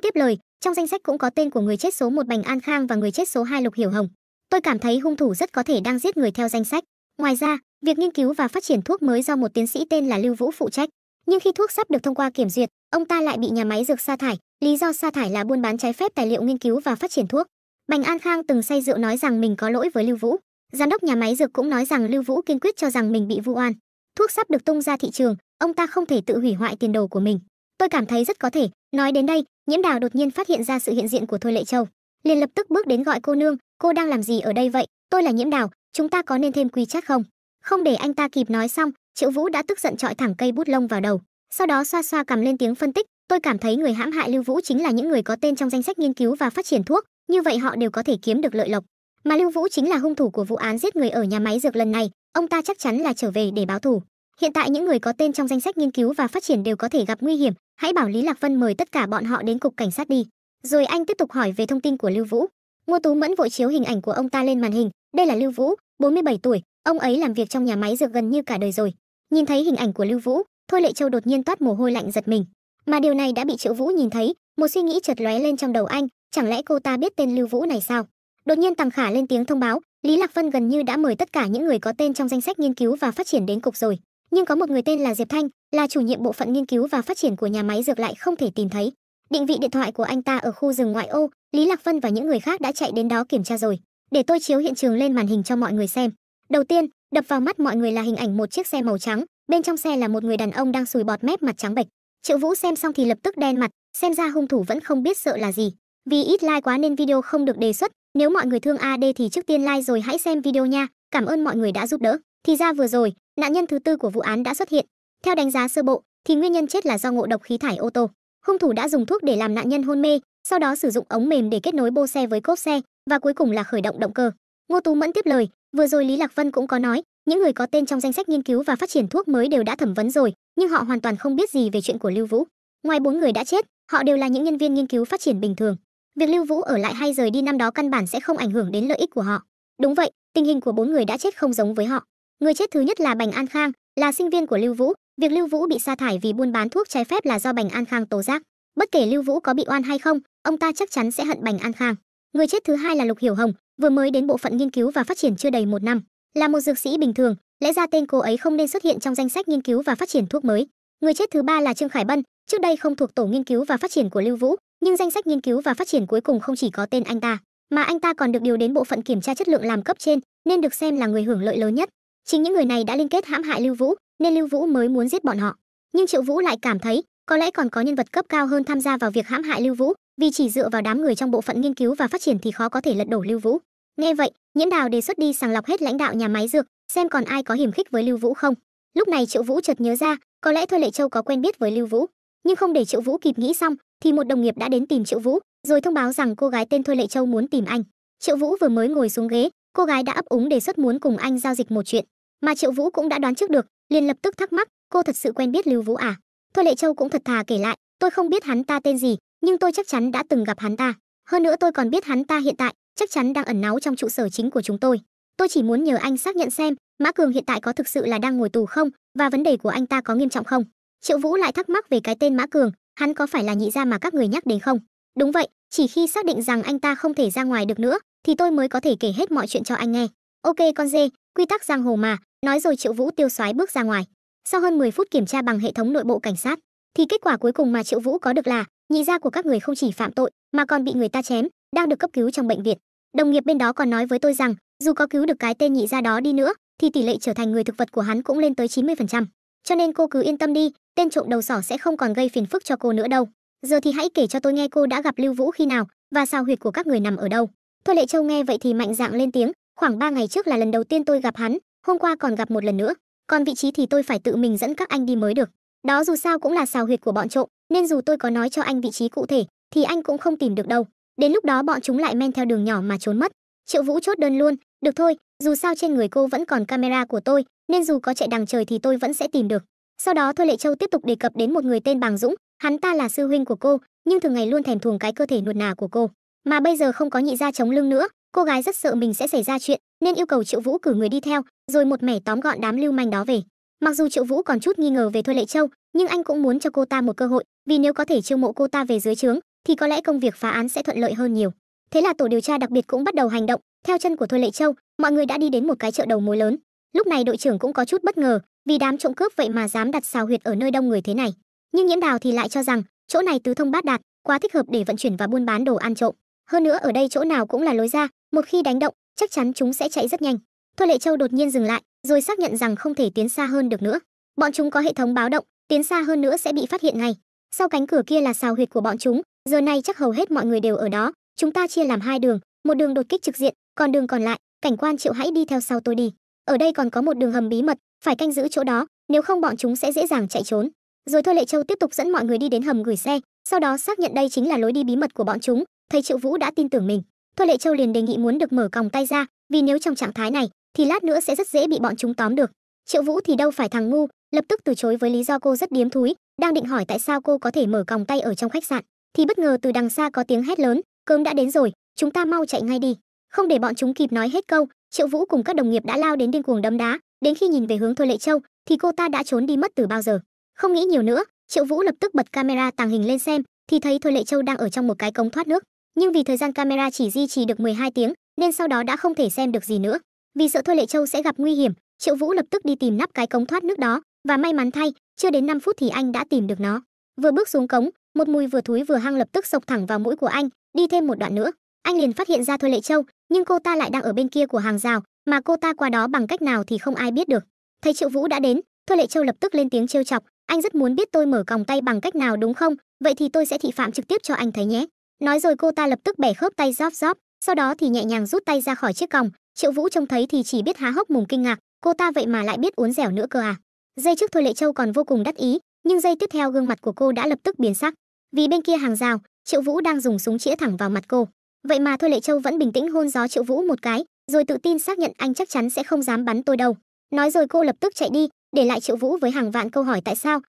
tiếp lời, trong danh sách cũng có tên của người chết số 1 Bành An Khang và người chết số 2 Lục Hiểu Hồng. Tôi cảm thấy hung thủ rất có thể đang giết người theo danh sách. Ngoài ra, việc nghiên cứu và phát triển thuốc mới do một tiến sĩ tên là Lưu Vũ phụ trách. Nhưng khi thuốc sắp được thông qua kiểm duyệt, ông ta lại bị nhà máy dược sa thải, lý do sa thải là buôn bán trái phép tài liệu nghiên cứu và phát triển thuốc. Bành An Khang từng say rượu nói rằng mình có lỗi với Lưu Vũ. Giám đốc nhà máy dược cũng nói rằng Lưu Vũ kiên quyết cho rằng mình bị vu oan. Thuốc sắp được tung ra thị trường, ông ta không thể tự hủy hoại tiền đồ của mình. Tôi cảm thấy rất có thể. Nói đến đây, Nhiễm Đào đột nhiên phát hiện ra sự hiện diện của Thôi Lệ Châu, liền lập tức bước đến gọi cô nương, cô đang làm gì ở đây vậy? Tôi là Nhiễm Đào, chúng ta có nên thêm quy chắc không? Không để anh ta kịp nói xong, Triệu Vũ đã tức giận chọi thẳng cây bút lông vào đầu, sau đó xoa xoa cằm lên tiếng phân tích, tôi cảm thấy người hãm hại Lưu Vũ chính là những người có tên trong danh sách nghiên cứu và phát triển thuốc, như vậy họ đều có thể kiếm được lợi lộc. Mà Lưu Vũ chính là hung thủ của vụ án giết người ở nhà máy dược lần này, ông ta chắc chắn là trở về để báo thù. Hiện tại những người có tên trong danh sách nghiên cứu và phát triển đều có thể gặp nguy hiểm, hãy bảo Lý Lạc Vân mời tất cả bọn họ đến cục cảnh sát đi. Rồi anh tiếp tục hỏi về thông tin của Lưu Vũ. Ngô Tú Mẫn vội chiếu hình ảnh của ông ta lên màn hình, đây là Lưu Vũ, 47 tuổi, ông ấy làm việc trong nhà máy dược gần như cả đời rồi. Nhìn thấy hình ảnh của Lưu Vũ, Thôi Lệ Châu đột nhiên toát mồ hôi lạnh giật mình. Mà điều này đã bị Triệu Vũ nhìn thấy, một suy nghĩ chợt lóe lên trong đầu anh, chẳng lẽ cô ta biết tên Lưu Vũ này sao? Đột nhiên Tằng Khả lên tiếng thông báo, Lý Lạc Vân gần như đã mời tất cả những người có tên trong danh sách nghiên cứu và phát triển đến cục rồi, nhưng có một người tên là Diệp Thanh, là chủ nhiệm bộ phận nghiên cứu và phát triển của nhà máy dược lại không thể tìm thấy. Định vị điện thoại của anh ta ở khu rừng ngoại ô, Lý Lạc Vân và những người khác đã chạy đến đó kiểm tra rồi. Để tôi chiếu hiện trường lên màn hình cho mọi người xem. Đầu tiên, đập vào mắt mọi người là hình ảnh một chiếc xe màu trắng, bên trong xe là một người đàn ông đang sùi bọt mép mặt trắng bệch. Triệu Vũ xem xong thì lập tức đen mặt, xem ra hung thủ vẫn không biết sợ là gì. Vì ít like quá nên video không được đề xuất, nếu mọi người thương AD thì trước tiên like rồi hãy xem video nha, cảm ơn mọi người đã giúp đỡ. Thì ra vừa rồi, nạn nhân thứ tư của vụ án đã xuất hiện. Theo đánh giá sơ bộ, thì nguyên nhân chết là do ngộ độc khí thải ô tô. Hung thủ đã dùng thuốc để làm nạn nhân hôn mê, sau đó sử dụng ống mềm để kết nối bô xe với cốp xe, và cuối cùng là khởi động động cơ. Ngô Tú Mẫn tiếp lời, vừa rồi Lý Lạc Vân cũng có nói, những người có tên trong danh sách nghiên cứu và phát triển thuốc mới đều đã thẩm vấn rồi, nhưng họ hoàn toàn không biết gì về chuyện của Lưu Vũ. Ngoài 4 người đã chết, họ đều là những nhân viên nghiên cứu phát triển bình thường. Việc Lưu Vũ ở lại hay rời đi năm đó căn bản sẽ không ảnh hưởng đến lợi ích của họ. Đúng vậy, tình hình của 4 người đã chết không giống với họ. Người chết thứ nhất là Bành An Khang, là sinh viên của Lưu Vũ, việc Lưu Vũ bị sa thải vì buôn bán thuốc trái phép là do Bành An Khang tố giác. Bất kể Lưu Vũ có bị oan hay không, ông ta chắc chắn sẽ hận Bành An Khang. Người chết thứ hai là Lục Hiểu Hồng, vừa mới đến bộ phận nghiên cứu và phát triển chưa đầy 1 năm, là một dược sĩ bình thường, lẽ ra tên cô ấy không nên xuất hiện trong danh sách nghiên cứu và phát triển thuốc mới. Người chết thứ ba là Trương Khải Bân, trước đây không thuộc tổ nghiên cứu và phát triển của Lưu Vũ, nhưng danh sách nghiên cứu và phát triển cuối cùng không chỉ có tên anh ta, mà anh ta còn được điều đến bộ phận kiểm tra chất lượng làm cấp trên, nên được xem là người hưởng lợi lớn nhất. Chính những người này đã liên kết hãm hại Lưu Vũ, nên Lưu Vũ mới muốn giết bọn họ. Nhưng Triệu Vũ lại cảm thấy, có lẽ còn có nhân vật cấp cao hơn tham gia vào việc hãm hại Lưu Vũ, vì chỉ dựa vào đám người trong bộ phận nghiên cứu và phát triển thì khó có thể lật đổ Lưu Vũ. Nghe vậy, Nhiễm Đào đề xuất đi sàng lọc hết lãnh đạo nhà máy dược, xem còn ai có hiềm khích với Lưu Vũ không. Lúc này Triệu Vũ chợt nhớ ra, có lẽ Thôi Lệ Châu có quen biết với Lưu Vũ, nhưng không để Triệu Vũ kịp nghĩ xong, thì một đồng nghiệp đã đến tìm Triệu Vũ, rồi thông báo rằng cô gái tên Thôi Lệ Châu muốn tìm anh. Triệu Vũ vừa mới ngồi xuống ghế, cô gái đã ấp úng đề xuất muốn cùng anh giao dịch một chuyện, mà Triệu Vũ cũng đã đoán trước được, liền lập tức thắc mắc, cô thật sự quen biết Lưu Vũ à? Thôi Lệ Châu cũng thật thà kể lại, tôi không biết hắn ta tên gì, nhưng tôi chắc chắn đã từng gặp hắn ta. Hơn nữa tôi còn biết hắn ta hiện tại chắc chắn đang ẩn náu trong trụ sở chính của chúng tôi. Tôi chỉ muốn nhờ anh xác nhận xem Mã Cường hiện tại có thực sự là đang ngồi tù không, và vấn đề của anh ta có nghiêm trọng không. Triệu Vũ lại thắc mắc về cái tên Mã Cường, hắn có phải là nhị gia mà các người nhắc đến không? Đúng vậy, chỉ khi xác định rằng anh ta không thể ra ngoài được nữa thì tôi mới có thể kể hết mọi chuyện cho anh nghe. Ok con dê, quy tắc giang hồ mà. Nói rồi Triệu Vũ tiêu xoái bước ra ngoài. Sau hơn 10 phút kiểm tra bằng hệ thống nội bộ cảnh sát, thì kết quả cuối cùng mà Triệu Vũ có được là nhị gia của các người không chỉ phạm tội mà còn bị người ta chém, đang được cấp cứu trong bệnh viện. Đồng nghiệp bên đó còn nói với tôi rằng dù có cứu được cái tên nhị gia đó đi nữa thì tỷ lệ trở thành người thực vật của hắn cũng lên tới 90%. Cho nên cô cứ yên tâm đi, tên trộm đầu sỏ sẽ không còn gây phiền phức cho cô nữa đâu. Giờ thì hãy kể cho tôi nghe cô đã gặp Lưu Vũ khi nào và sao huyệt của các người nằm ở đâu. Thôi Lệ Châu nghe vậy thì mạnh dạn lên tiếng, khoảng 3 ngày trước là lần đầu tiên tôi gặp hắn, hôm qua còn gặp một lần nữa. Còn vị trí thì tôi phải tự mình dẫn các anh đi mới được. Đó dù sao cũng là sào huyệt của bọn trộm, nên dù tôi có nói cho anh vị trí cụ thể thì anh cũng không tìm được đâu. Đến lúc đó bọn chúng lại men theo đường nhỏ mà trốn mất. Triệu Vũ chốt đơn luôn, được thôi, dù sao trên người cô vẫn còn camera của tôi, nên dù có chạy đằng trời thì tôi vẫn sẽ tìm được. Sau đó Thôi Lệ Châu tiếp tục đề cập đến một người tên Bàng Dũng, hắn ta là sư huynh của cô, nhưng thường ngày luôn thèm thuồng cái cơ thể nuột nà của cô. Mà bây giờ không có nhị gia chống lưng nữa, cô gái rất sợ mình sẽ xảy ra chuyện, nên yêu cầu Triệu Vũ cử người đi theo, rồi một mẻ tóm gọn đám lưu manh đó về. Mặc dù Triệu Vũ còn chút nghi ngờ về Thôi Lệ Châu, nhưng anh cũng muốn cho cô ta một cơ hội, vì nếu có thể chiêu mộ cô ta về dưới trướng, thì có lẽ công việc phá án sẽ thuận lợi hơn nhiều. Thế là tổ điều tra đặc biệt cũng bắt đầu hành động, theo chân của Thôi Lệ Châu, mọi người đã đi đến một cái chợ đầu mối lớn. Lúc này đội trưởng cũng có chút bất ngờ, vì đám trộm cướp vậy mà dám đặt sào huyệt ở nơi đông người thế này. Nhưng Nhiễm Đào thì lại cho rằng chỗ này tứ thông bát đạt, quá thích hợp để vận chuyển và buôn bán đồ ăn trộm. Hơn nữa ở đây chỗ nào cũng là lối ra, một khi đánh động, chắc chắn chúng sẽ chạy rất nhanh. Thôi Lệ Châu đột nhiên dừng lại, rồi xác nhận rằng không thể tiến xa hơn được nữa. Bọn chúng có hệ thống báo động, tiến xa hơn nữa sẽ bị phát hiện ngay. Sau cánh cửa kia là sào huyệt của bọn chúng, giờ này chắc hầu hết mọi người đều ở đó. Chúng ta chia làm hai đường, một đường đột kích trực diện, còn đường còn lại, cảnh quan Triệu hãy đi theo sau tôi đi. Ở đây còn có một đường hầm bí mật, phải canh giữ chỗ đó, nếu không bọn chúng sẽ dễ dàng chạy trốn. Rồi Thôi Lệ Châu tiếp tục dẫn mọi người đi đến hầm gửi xe, sau đó xác nhận đây chính là lối đi bí mật của bọn chúng. Thấy Triệu Vũ đã tin tưởng mình, Thôi Lệ Châu liền đề nghị muốn được mở còng tay ra, vì nếu trong trạng thái này thì lát nữa sẽ rất dễ bị bọn chúng tóm được. Triệu Vũ thì đâu phải thằng ngu, lập tức từ chối với lý do cô rất điếm thúi, đang định hỏi tại sao cô có thể mở còng tay ở trong khách sạn, thì bất ngờ từ đằng xa có tiếng hét lớn, cơm đã đến rồi, chúng ta mau chạy ngay đi. Không để bọn chúng kịp nói hết câu, Triệu Vũ cùng các đồng nghiệp đã lao đến điên cuồng đấm đá, đến khi nhìn về hướng Thôi Lệ Châu thì cô ta đã trốn đi mất từ bao giờ. Không nghĩ nhiều nữa, Triệu Vũ lập tức bật camera tàng hình lên xem, thì thấy Thôi Lệ Châu đang ở trong một cái cống thoát nước, nhưng vì thời gian camera chỉ duy trì được 12 tiếng nên sau đó đã không thể xem được gì nữa. Vì sợ Thôi Lệ Châu sẽ gặp nguy hiểm, Triệu Vũ lập tức đi tìm nắp cái cống thoát nước đó, và may mắn thay, chưa đến 5 phút thì anh đã tìm được nó. Vừa bước xuống cống, một mùi vừa thúi vừa hăng lập tức xộc thẳng vào mũi của anh, đi thêm một đoạn nữa, anh liền phát hiện ra Thôi Lệ Châu, nhưng cô ta lại đang ở bên kia của hàng rào, mà cô ta qua đó bằng cách nào thì không ai biết được. Thấy Triệu Vũ đã đến, Thôi Lệ Châu lập tức lên tiếng trêu chọc, anh rất muốn biết tôi mở còng tay bằng cách nào đúng không? Vậy thì tôi sẽ thị phạm trực tiếp cho anh thấy nhé. Nói rồi cô ta lập tức bẻ khớp tay róp róp, sau đó thì nhẹ nhàng rút tay ra khỏi chiếc còng. Triệu Vũ trông thấy thì chỉ biết há hốc mồm kinh ngạc, cô ta vậy mà lại biết uốn dẻo nữa cơ à. Giây trước Thôi Lệ Châu còn vô cùng đắc ý, nhưng giây tiếp theo gương mặt của cô đã lập tức biến sắc, vì bên kia hàng rào, Triệu Vũ đang dùng súng chĩa thẳng vào mặt cô. Vậy mà Thôi Lệ Châu vẫn bình tĩnh hôn gió Triệu Vũ một cái, rồi tự tin xác nhận anh chắc chắn sẽ không dám bắn tôi đâu. Nói rồi cô lập tức chạy đi, để lại Triệu Vũ với hàng vạn câu hỏi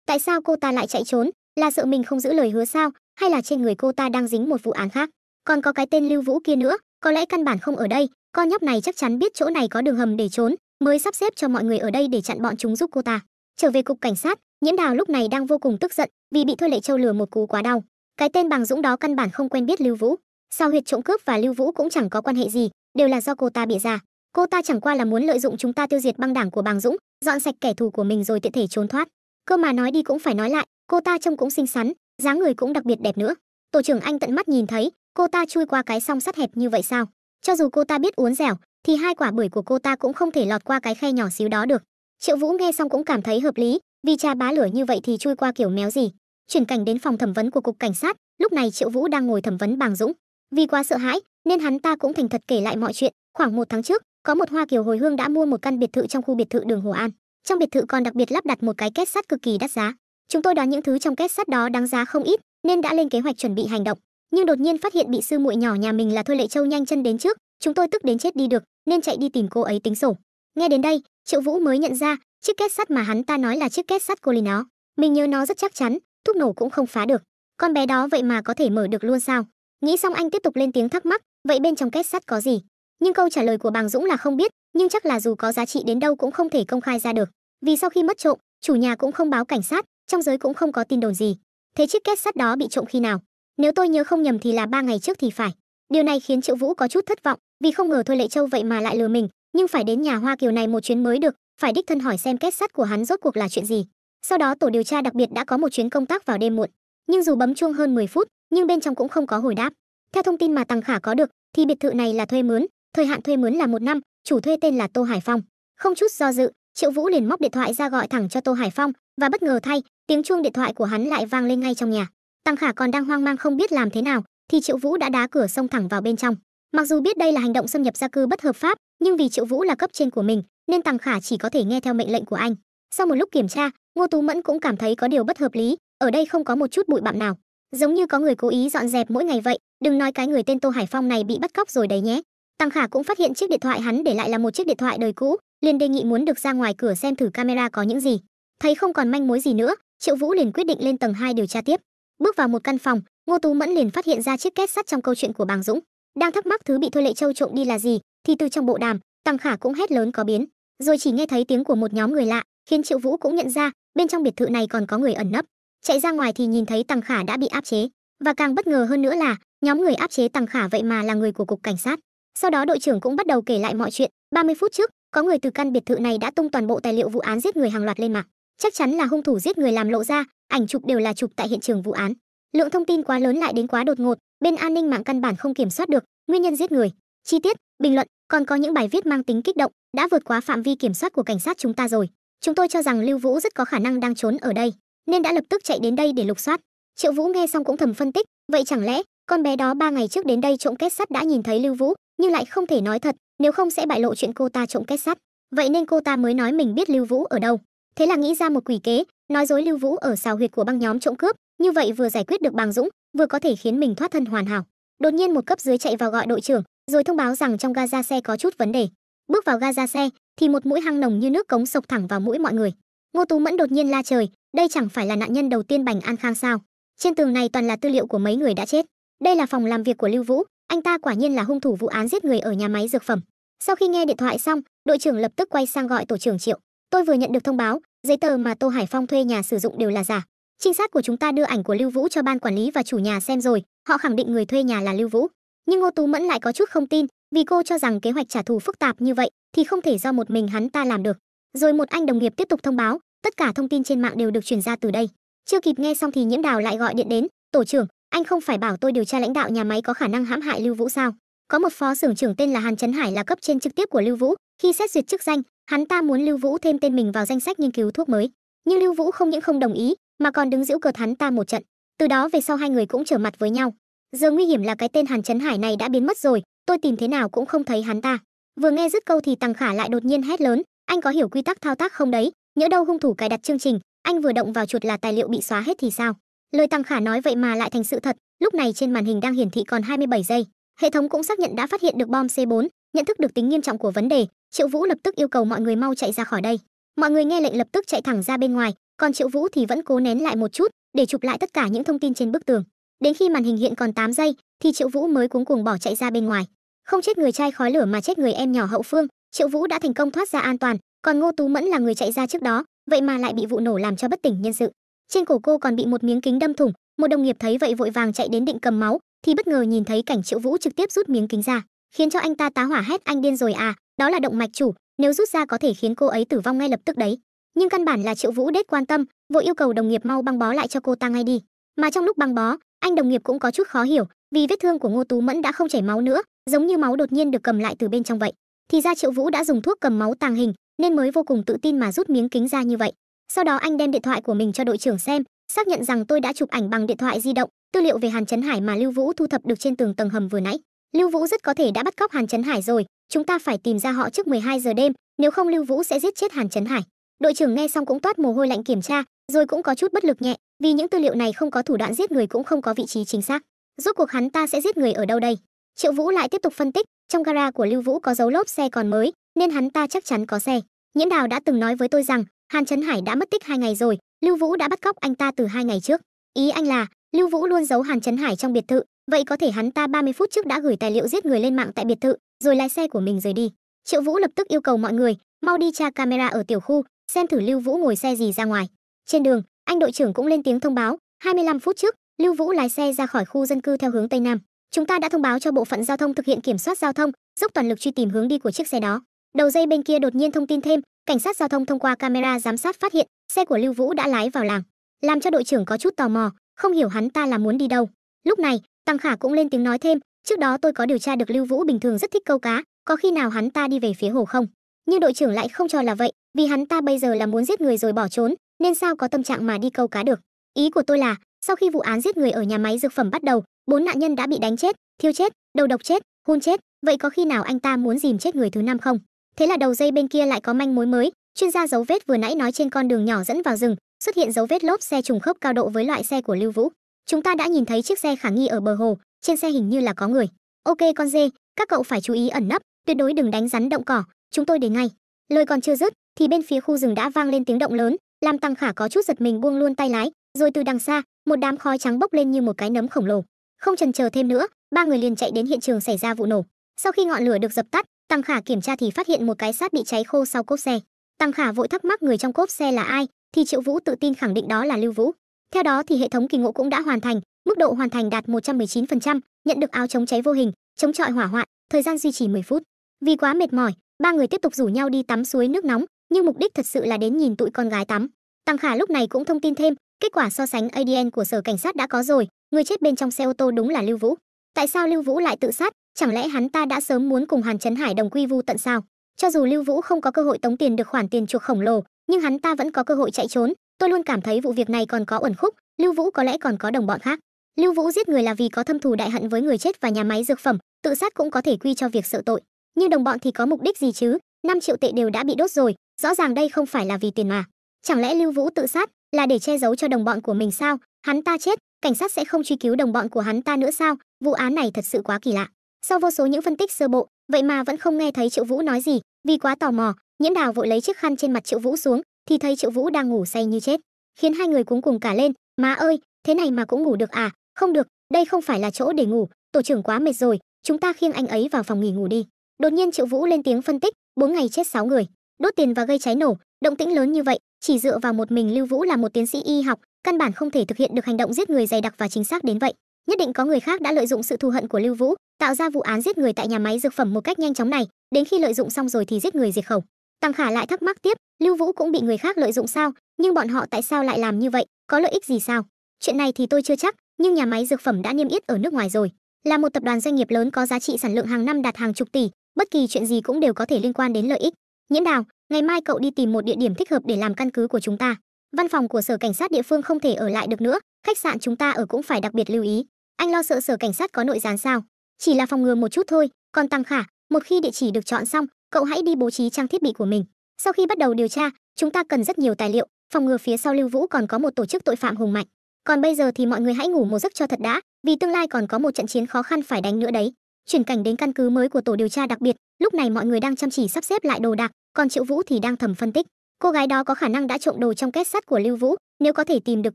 tại sao cô ta lại chạy trốn, là sợ mình không giữ lời hứa sao, hay là trên người cô ta đang dính một vụ án khác. Còn có cái tên Lưu Vũ kia nữa, có lẽ căn bản không ở đây, con nhóc này chắc chắn biết chỗ này có đường hầm để trốn, mới sắp xếp cho mọi người ở đây để chặn bọn chúng giúp cô ta. Trở về cục cảnh sát, Nhiễm Đào lúc này đang vô cùng tức giận, vì bị Thôi Lệ Châu lừa một cú quá đau. Cái tên Bàng Dũng đó căn bản không quen biết Lưu Vũ, sao huyệt trộm cướp và Lưu Vũ cũng chẳng có quan hệ gì, đều là do cô ta bịa ra. Cô ta chẳng qua là muốn lợi dụng chúng ta tiêu diệt băng đảng của Bàng Dũng, dọn sạch kẻ thù của mình rồi tiện thể trốn thoát. Cơ mà nói đi cũng phải nói lại, cô ta trông cũng xinh xắn, dáng người cũng đặc biệt đẹp nữa. Tổ trưởng Anh tận mắt nhìn thấy, cô ta chui qua cái song sắt hẹp như vậy sao? Cho dù cô ta biết uốn dẻo, thì hai quả bưởi của cô ta cũng không thể lọt qua cái khe nhỏ xíu đó được. Triệu Vũ nghe xong cũng cảm thấy hợp lý, vì trà bá lửa như vậy thì chui qua kiểu méo gì. Chuyển cảnh đến phòng thẩm vấn của cục cảnh sát, lúc này Triệu Vũ đang ngồi thẩm vấn Bàng Dũng. Vì quá sợ hãi nên hắn ta cũng thành thật kể lại mọi chuyện. Khoảng 1 tháng trước, có một Hoa Kiều hồi hương đã mua một căn biệt thự trong khu biệt thự đường Hồ An. Trong biệt thự còn đặc biệt lắp đặt một cái két sắt cực kỳ đắt giá. Chúng tôi đoán những thứ trong két sắt đó đáng giá không ít, nên đã lên kế hoạch chuẩn bị hành động. Nhưng đột nhiên phát hiện bị sư muội nhỏ nhà mình là Thôi Lệ Châu nhanh chân đến trước, chúng tôi tức đến chết đi được, nên chạy đi tìm cô ấy tính sổ. Nghe đến đây, Triệu Vũ mới nhận ra, chiếc két sắt mà hắn ta nói là chiếc két sắt cô Lì nó. Mình nhớ nó rất chắc chắn, thuốc nổ cũng không phá được. Con bé đó vậy mà có thể mở được luôn sao? Nghĩ xong anh tiếp tục lên tiếng thắc mắc, vậy bên trong két sắt có gì? Nhưng câu trả lời của Bàng Dũng là không biết, nhưng chắc là dù có giá trị đến đâu cũng không thể công khai ra được. Vì sau khi mất trộm, chủ nhà cũng không báo cảnh sát, trong giới cũng không có tin đồn gì. Thế chiếc két sắt đó bị trộm khi nào? Nếu tôi nhớ không nhầm thì là 3 ngày trước thì phải. Điều này khiến Triệu Vũ có chút thất vọng, vì không ngờ Thôi Lệ Châu vậy mà lại lừa mình, nhưng phải đến nhà Hoa Kiều này một chuyến mới được, phải đích thân hỏi xem két sắt của hắn rốt cuộc là chuyện gì. Sau đó tổ điều tra đặc biệt đã có một chuyến công tác vào đêm muộn, nhưng dù bấm chuông hơn 10 phút, nhưng bên trong cũng không có hồi đáp. Theo thông tin mà Tằng Khả có được, thì biệt thự này là thuê mướn, thời hạn thuê mướn là 1 năm, chủ thuê tên là Tô Hải Phong. Không chút do dự, Triệu Vũ liền móc điện thoại ra gọi thẳng cho Tô Hải Phong, và bất ngờ thay, tiếng chuông điện thoại của hắn lại vang lên ngay trong nhà. Tằng Khả còn đang hoang mang không biết làm thế nào, thì Triệu Vũ đã đá cửa xông thẳng vào bên trong. Mặc dù biết đây là hành động xâm nhập gia cư bất hợp pháp, nhưng vì Triệu Vũ là cấp trên của mình, nên Tằng Khả chỉ có thể nghe theo mệnh lệnh của anh. Sau một lúc kiểm tra, Ngô Tú Mẫn cũng cảm thấy có điều bất hợp lý, ở đây không có một chút bụi bặm nào, giống như có người cố ý dọn dẹp mỗi ngày vậy, đừng nói cái người tên Tô Hải Phong này bị bắt cóc rồi đấy nhé. Tằng Khả cũng phát hiện chiếc điện thoại hắn để lại là một chiếc điện thoại đời cũ, liền đề nghị muốn được ra ngoài cửa xem thử camera có những gì. Thấy không còn manh mối gì nữa, Triệu Vũ liền quyết định lên tầng 2 điều tra tiếp. Bước vào một căn phòng, Ngô Tú Mẫn liền phát hiện ra chiếc két sắt trong câu chuyện của Bàng Dũng. Đang thắc mắc thứ bị Thôi Lệ Châu trộm đi là gì, thì từ trong bộ đàm, Tằng Khả cũng hét lớn có biến, rồi chỉ nghe thấy tiếng của một nhóm người lạ, khiến Triệu Vũ cũng nhận ra bên trong biệt thự này còn có người ẩn nấp. Chạy ra ngoài thì nhìn thấy Tằng Khả đã bị áp chế, và càng bất ngờ hơn nữa là nhóm người áp chế Tằng Khả vậy mà là người của cục cảnh sát. Sau đó đội trưởng cũng bắt đầu kể lại mọi chuyện. 30 phút trước, có người từ căn biệt thự này đã tung toàn bộ tài liệu vụ án giết người hàng loạt lên mạng. Chắc chắn là hung thủ giết người làm lộ ra, ảnh chụp đều là chụp tại hiện trường vụ án. Lượng thông tin quá lớn lại đến quá đột ngột, bên an ninh mạng căn bản không kiểm soát được nguyên nhân giết người. Chi tiết, bình luận, còn có những bài viết mang tính kích động, đã vượt quá phạm vi kiểm soát của cảnh sát chúng ta rồi. Chúng tôi cho rằng Lưu Vũ rất có khả năng đang trốn ở đây, nên đã lập tức chạy đến đây để lục soát. Triệu Vũ nghe xong cũng thầm phân tích, vậy chẳng lẽ con bé đó 3 ngày trước đến đây trộm két sắt đã nhìn thấy Lưu Vũ, nhưng lại không thể nói thật, nếu không sẽ bại lộ chuyện cô ta trộm két sắt. Vậy nên cô ta mới nói mình biết Lưu Vũ ở đâu. Thế là nghĩ ra một quỷ kế, nói dối Lưu Vũ ở sào huyệt của băng nhóm trộm cướp, như vậy vừa giải quyết được Bàng Dũng, vừa có thể khiến mình thoát thân hoàn hảo. Đột nhiên một cấp dưới chạy vào gọi đội trưởng, rồi thông báo rằng trong ga ra xe có chút vấn đề. Bước vào ga ra xe thì một mũi hăng nồng như nước cống xộc thẳng vào mũi mọi người. Ngô Tú Mẫn đột nhiên la trời, đây chẳng phải là nạn nhân đầu tiên Bành An Khang sao? Trên tường này toàn là tư liệu của mấy người đã chết. Đây là phòng làm việc của Lưu Vũ, anh ta quả nhiên là hung thủ vụ án giết người ở nhà máy dược phẩm. Sau khi nghe điện thoại xong, đội trưởng lập tức quay sang gọi tổ trưởng Triệu. Tôi vừa nhận được thông báo, giấy tờ mà Tô Hải Phong thuê nhà sử dụng đều là giả. Trinh sát của chúng ta đưa ảnh của Lưu Vũ cho ban quản lý và chủ nhà xem rồi, họ khẳng định người thuê nhà là Lưu Vũ. Nhưng Ngô Tú Mẫn lại có chút không tin, vì cô cho rằng kế hoạch trả thù phức tạp như vậy thì không thể do một mình hắn ta làm được. Rồi một anh đồng nghiệp tiếp tục thông báo, tất cả thông tin trên mạng đều được truyền ra từ đây. Chưa kịp nghe xong thì Nhiễm Đào lại gọi điện đến, tổ trưởng, anh không phải bảo tôi điều tra lãnh đạo nhà máy có khả năng hãm hại Lưu Vũ sao? Có một phó xưởng trưởng tên là Hàn Chấn Hải là cấp trên trực tiếp của Lưu Vũ, khi xét duyệt chức danh, hắn ta muốn Lưu Vũ thêm tên mình vào danh sách nghiên cứu thuốc mới. Nhưng Lưu Vũ không những không đồng ý, mà còn đứng giễu cợt hắn ta một trận. Từ đó về sau hai người cũng trở mặt với nhau. Giờ nguy hiểm là cái tên Hàn Chấn Hải này đã biến mất rồi, tôi tìm thế nào cũng không thấy hắn ta. Vừa nghe dứt câu thì Tằng Khả lại đột nhiên hét lớn, anh có hiểu quy tắc thao tác không đấy? Nhỡ đâu hung thủ cài đặt chương trình, anh vừa động vào chuột là tài liệu bị xóa hết thì sao? Lời Tằng Khả nói vậy mà lại thành sự thật. Lúc này trên màn hình đang hiển thị còn 27 giây. Hệ thống cũng xác nhận đã phát hiện được bom C4, nhận thức được tính nghiêm trọng của vấn đề. Triệu Vũ lập tức yêu cầu mọi người mau chạy ra khỏi đây. Mọi người nghe lệnh lập tức chạy thẳng ra bên ngoài, còn Triệu Vũ thì vẫn cố nén lại một chút để chụp lại tất cả những thông tin trên bức tường. Đến khi màn hình hiện còn 8 giây thì Triệu Vũ mới cuống cuồng bỏ chạy ra bên ngoài. Không chết người trai khói lửa mà chết người em nhỏ Hậu Phương, Triệu Vũ đã thành công thoát ra an toàn, còn Ngô Tú Mẫn là người chạy ra trước đó, vậy mà lại bị vụ nổ làm cho bất tỉnh nhân sự. Trên cổ cô còn bị một miếng kính đâm thủng, một đồng nghiệp thấy vậy vội vàng chạy đến định cầm máu, thì bất ngờ nhìn thấy cảnh Triệu Vũ trực tiếp rút miếng kính ra, khiến cho anh ta tá hỏa hét anh điên rồi à, đó là động mạch chủ, nếu rút ra có thể khiến cô ấy tử vong ngay lập tức đấy. Nhưng căn bản là Triệu Vũ đết quan tâm, vội yêu cầu đồng nghiệp mau băng bó lại cho cô ta ngay đi. Mà trong lúc băng bó, anh đồng nghiệp cũng có chút khó hiểu, vì vết thương của Ngô Tú Mẫn đã không chảy máu nữa, giống như máu đột nhiên được cầm lại từ bên trong vậy. Thì ra Triệu Vũ đã dùng thuốc cầm máu tàng hình, nên mới vô cùng tự tin mà rút miếng kính ra như vậy. Sau đó anh đem điện thoại của mình cho đội trưởng xem xác nhận rằng tôi đã chụp ảnh bằng điện thoại di động, tư liệu về Hàn Chấn Hải mà Lưu Vũ thu thập được trên tường tầng hầm vừa nãy. Lưu Vũ rất có thể đã bắt cóc Hàn Chấn Hải rồi, chúng ta phải tìm ra họ trước 12 giờ đêm, nếu không Lưu Vũ sẽ giết chết Hàn Chấn Hải. Đội trưởng nghe xong cũng toát mồ hôi lạnh kiểm tra, rồi cũng có chút bất lực nhẹ, vì những tư liệu này không có thủ đoạn giết người cũng không có vị trí chính xác. Rốt cuộc hắn ta sẽ giết người ở đâu đây? Triệu Vũ lại tiếp tục phân tích, trong gara của Lưu Vũ có dấu lốp xe còn mới, nên hắn ta chắc chắn có xe. Nhiễm Đào đã từng nói với tôi rằng Hàn Chấn Hải đã mất tích 2 ngày rồi, Lưu Vũ đã bắt cóc anh ta từ 2 ngày trước. Ý anh là Lưu Vũ luôn giấu Hàn Chấn Hải trong biệt thự, vậy có thể hắn ta 30 phút trước đã gửi tài liệu giết người lên mạng tại biệt thự, rồi lái xe của mình rời đi. Triệu Vũ lập tức yêu cầu mọi người mau đi tra camera ở tiểu khu, xem thử Lưu Vũ ngồi xe gì ra ngoài. Trên đường, anh đội trưởng cũng lên tiếng thông báo, 25 phút trước, Lưu Vũ lái xe ra khỏi khu dân cư theo hướng tây nam. Chúng ta đã thông báo cho bộ phận giao thông thực hiện kiểm soát giao thông, dốc toàn lực truy tìm hướng đi của chiếc xe đó. Đầu dây bên kia đột nhiên thông tin thêm, cảnh sát giao thông thông qua camera giám sát phát hiện xe của Lưu Vũ đã lái vào làng, làm cho đội trưởng có chút tò mò, không hiểu hắn ta là muốn đi đâu. Lúc này, Tăng Khả cũng lên tiếng nói thêm, trước đó tôi có điều tra được Lưu Vũ bình thường rất thích câu cá, có khi nào hắn ta đi về phía hồ không? Nhưng đội trưởng lại không cho là vậy, vì hắn ta bây giờ là muốn giết người rồi bỏ trốn, nên sao có tâm trạng mà đi câu cá được. Ý của tôi là, sau khi vụ án giết người ở nhà máy dược phẩm bắt đầu, 4 nạn nhân đã bị đánh chết, thiêu chết, đầu độc chết, hun chết, vậy có khi nào anh ta muốn dìm chết người thứ 5 không? Thế là đầu dây bên kia lại có manh mối mới, chuyên gia dấu vết vừa nãy nói trên con đường nhỏ dẫn vào rừng, xuất hiện dấu vết lốp xe trùng khớp cao độ với loại xe của Lưu Vũ. Chúng ta đã nhìn thấy chiếc xe khả nghi ở bờ hồ, trên xe hình như là có người. Ok con dê, các cậu phải chú ý ẩn nấp, tuyệt đối đừng đánh rắn động cỏ, chúng tôi đến ngay. Lời còn chưa dứt thì bên phía khu rừng đã vang lên tiếng động lớn, làm Tăng Khả có chút giật mình buông luôn tay lái, rồi từ đằng xa, một đám khói trắng bốc lên như một cái nấm khổng lồ. Không chần chờ thêm nữa, ba người liền chạy đến hiện trường xảy ra vụ nổ. Sau khi ngọn lửa được dập tắt, Tăng Khả kiểm tra thì phát hiện một cái xác bị cháy khô sau cốp xe. Tăng Khả vội thắc mắc người trong cốp xe là ai, thì Triệu Vũ tự tin khẳng định đó là Lưu Vũ. Theo đó thì hệ thống kỳ ngộ cũng đã hoàn thành, mức độ hoàn thành đạt 119%, nhận được áo chống cháy vô hình, chống chọi hỏa hoạn, thời gian duy trì 10 phút. Vì quá mệt mỏi, ba người tiếp tục rủ nhau đi tắm suối nước nóng, nhưng mục đích thật sự là đến nhìn tụi con gái tắm. Tăng Khả lúc này cũng thông tin thêm, kết quả so sánh ADN của sở cảnh sát đã có rồi, người chết bên trong xe ô tô đúng là Lưu Vũ. Tại sao Lưu Vũ lại tự sát? Chẳng lẽ hắn ta đã sớm muốn cùng Hàn Chấn Hải đồng quy vu tận sao? Cho dù Lưu Vũ không có cơ hội tống tiền được khoản tiền chuộc khổng lồ, nhưng hắn ta vẫn có cơ hội chạy trốn. Tôi luôn cảm thấy vụ việc này còn có uẩn khúc, Lưu Vũ có lẽ còn có đồng bọn khác. Lưu Vũ giết người là vì có thâm thù đại hận với người chết và nhà máy dược phẩm, tự sát cũng có thể quy cho việc sợ tội. Nhưng đồng bọn thì có mục đích gì chứ? 5 triệu tệ đều đã bị đốt rồi, rõ ràng đây không phải là vì tiền mà. Chẳng lẽ Lưu Vũ tự sát là để che giấu cho đồng bọn của mình sao? Hắn ta chết, cảnh sát sẽ không truy cứu đồng bọn của hắn ta nữa sao? Vụ án này thật sự quá kỳ lạ. Sau vô số những phân tích sơ bộ, vậy mà vẫn không nghe thấy Triệu Vũ nói gì, vì quá tò mò, Nhiễm Đào vội lấy chiếc khăn trên mặt Triệu Vũ xuống, thì thấy Triệu Vũ đang ngủ say như chết, khiến hai người cuống cùng cả lên. Má ơi, thế này mà cũng ngủ được à? Không được, đây không phải là chỗ để ngủ, tổ trưởng quá mệt rồi, chúng ta khiêng anh ấy vào phòng nghỉ ngủ đi. Đột nhiên Triệu Vũ lên tiếng phân tích, 4 ngày chết 6 người, đốt tiền và gây cháy nổ, động tĩnh lớn như vậy, chỉ dựa vào một mình Lưu Vũ là một tiến sĩ y học, căn bản không thể thực hiện được hành động giết người dày đặc và chính xác đến vậy. Nhất định có người khác đã lợi dụng sự thù hận của Lưu Vũ, tạo ra vụ án giết người tại nhà máy dược phẩm một cách nhanh chóng này, đến khi lợi dụng xong rồi thì giết người diệt khẩu. Tăng Khả lại thắc mắc tiếp, Lưu Vũ cũng bị người khác lợi dụng sao? Nhưng bọn họ tại sao lại làm như vậy? Có lợi ích gì sao? Chuyện này thì tôi chưa chắc, nhưng nhà máy dược phẩm đã niêm yết ở nước ngoài rồi, là một tập đoàn doanh nghiệp lớn có giá trị sản lượng hàng năm đạt hàng chục tỷ, bất kỳ chuyện gì cũng đều có thể liên quan đến lợi ích. Nhiễm Đào, ngày mai cậu đi tìm một địa điểm thích hợp để làm căn cứ của chúng ta. Văn phòng của sở cảnh sát địa phương không thể ở lại được nữa, khách sạn chúng ta ở cũng phải đặc biệt lưu ý. Anh lo sợ sở cảnh sát có nội gián sao? Chỉ là phòng ngừa một chút thôi. Còn Tăng Khả, một khi địa chỉ được chọn xong, cậu hãy đi bố trí trang thiết bị của mình. Sau khi bắt đầu điều tra, chúng ta cần rất nhiều tài liệu, phòng ngừa phía sau Lưu Vũ còn có một tổ chức tội phạm hùng mạnh. Còn bây giờ thì mọi người hãy ngủ một giấc cho thật đã, vì tương lai còn có một trận chiến khó khăn phải đánh nữa đấy. Chuyển cảnh đến căn cứ mới của tổ điều tra đặc biệt, lúc này mọi người đang chăm chỉ sắp xếp lại đồ đạc, còn Triệu Vũ thì đang thầm phân tích. Cô gái đó có khả năng đã trộm đồ trong két sắt của Lưu Vũ, nếu có thể tìm được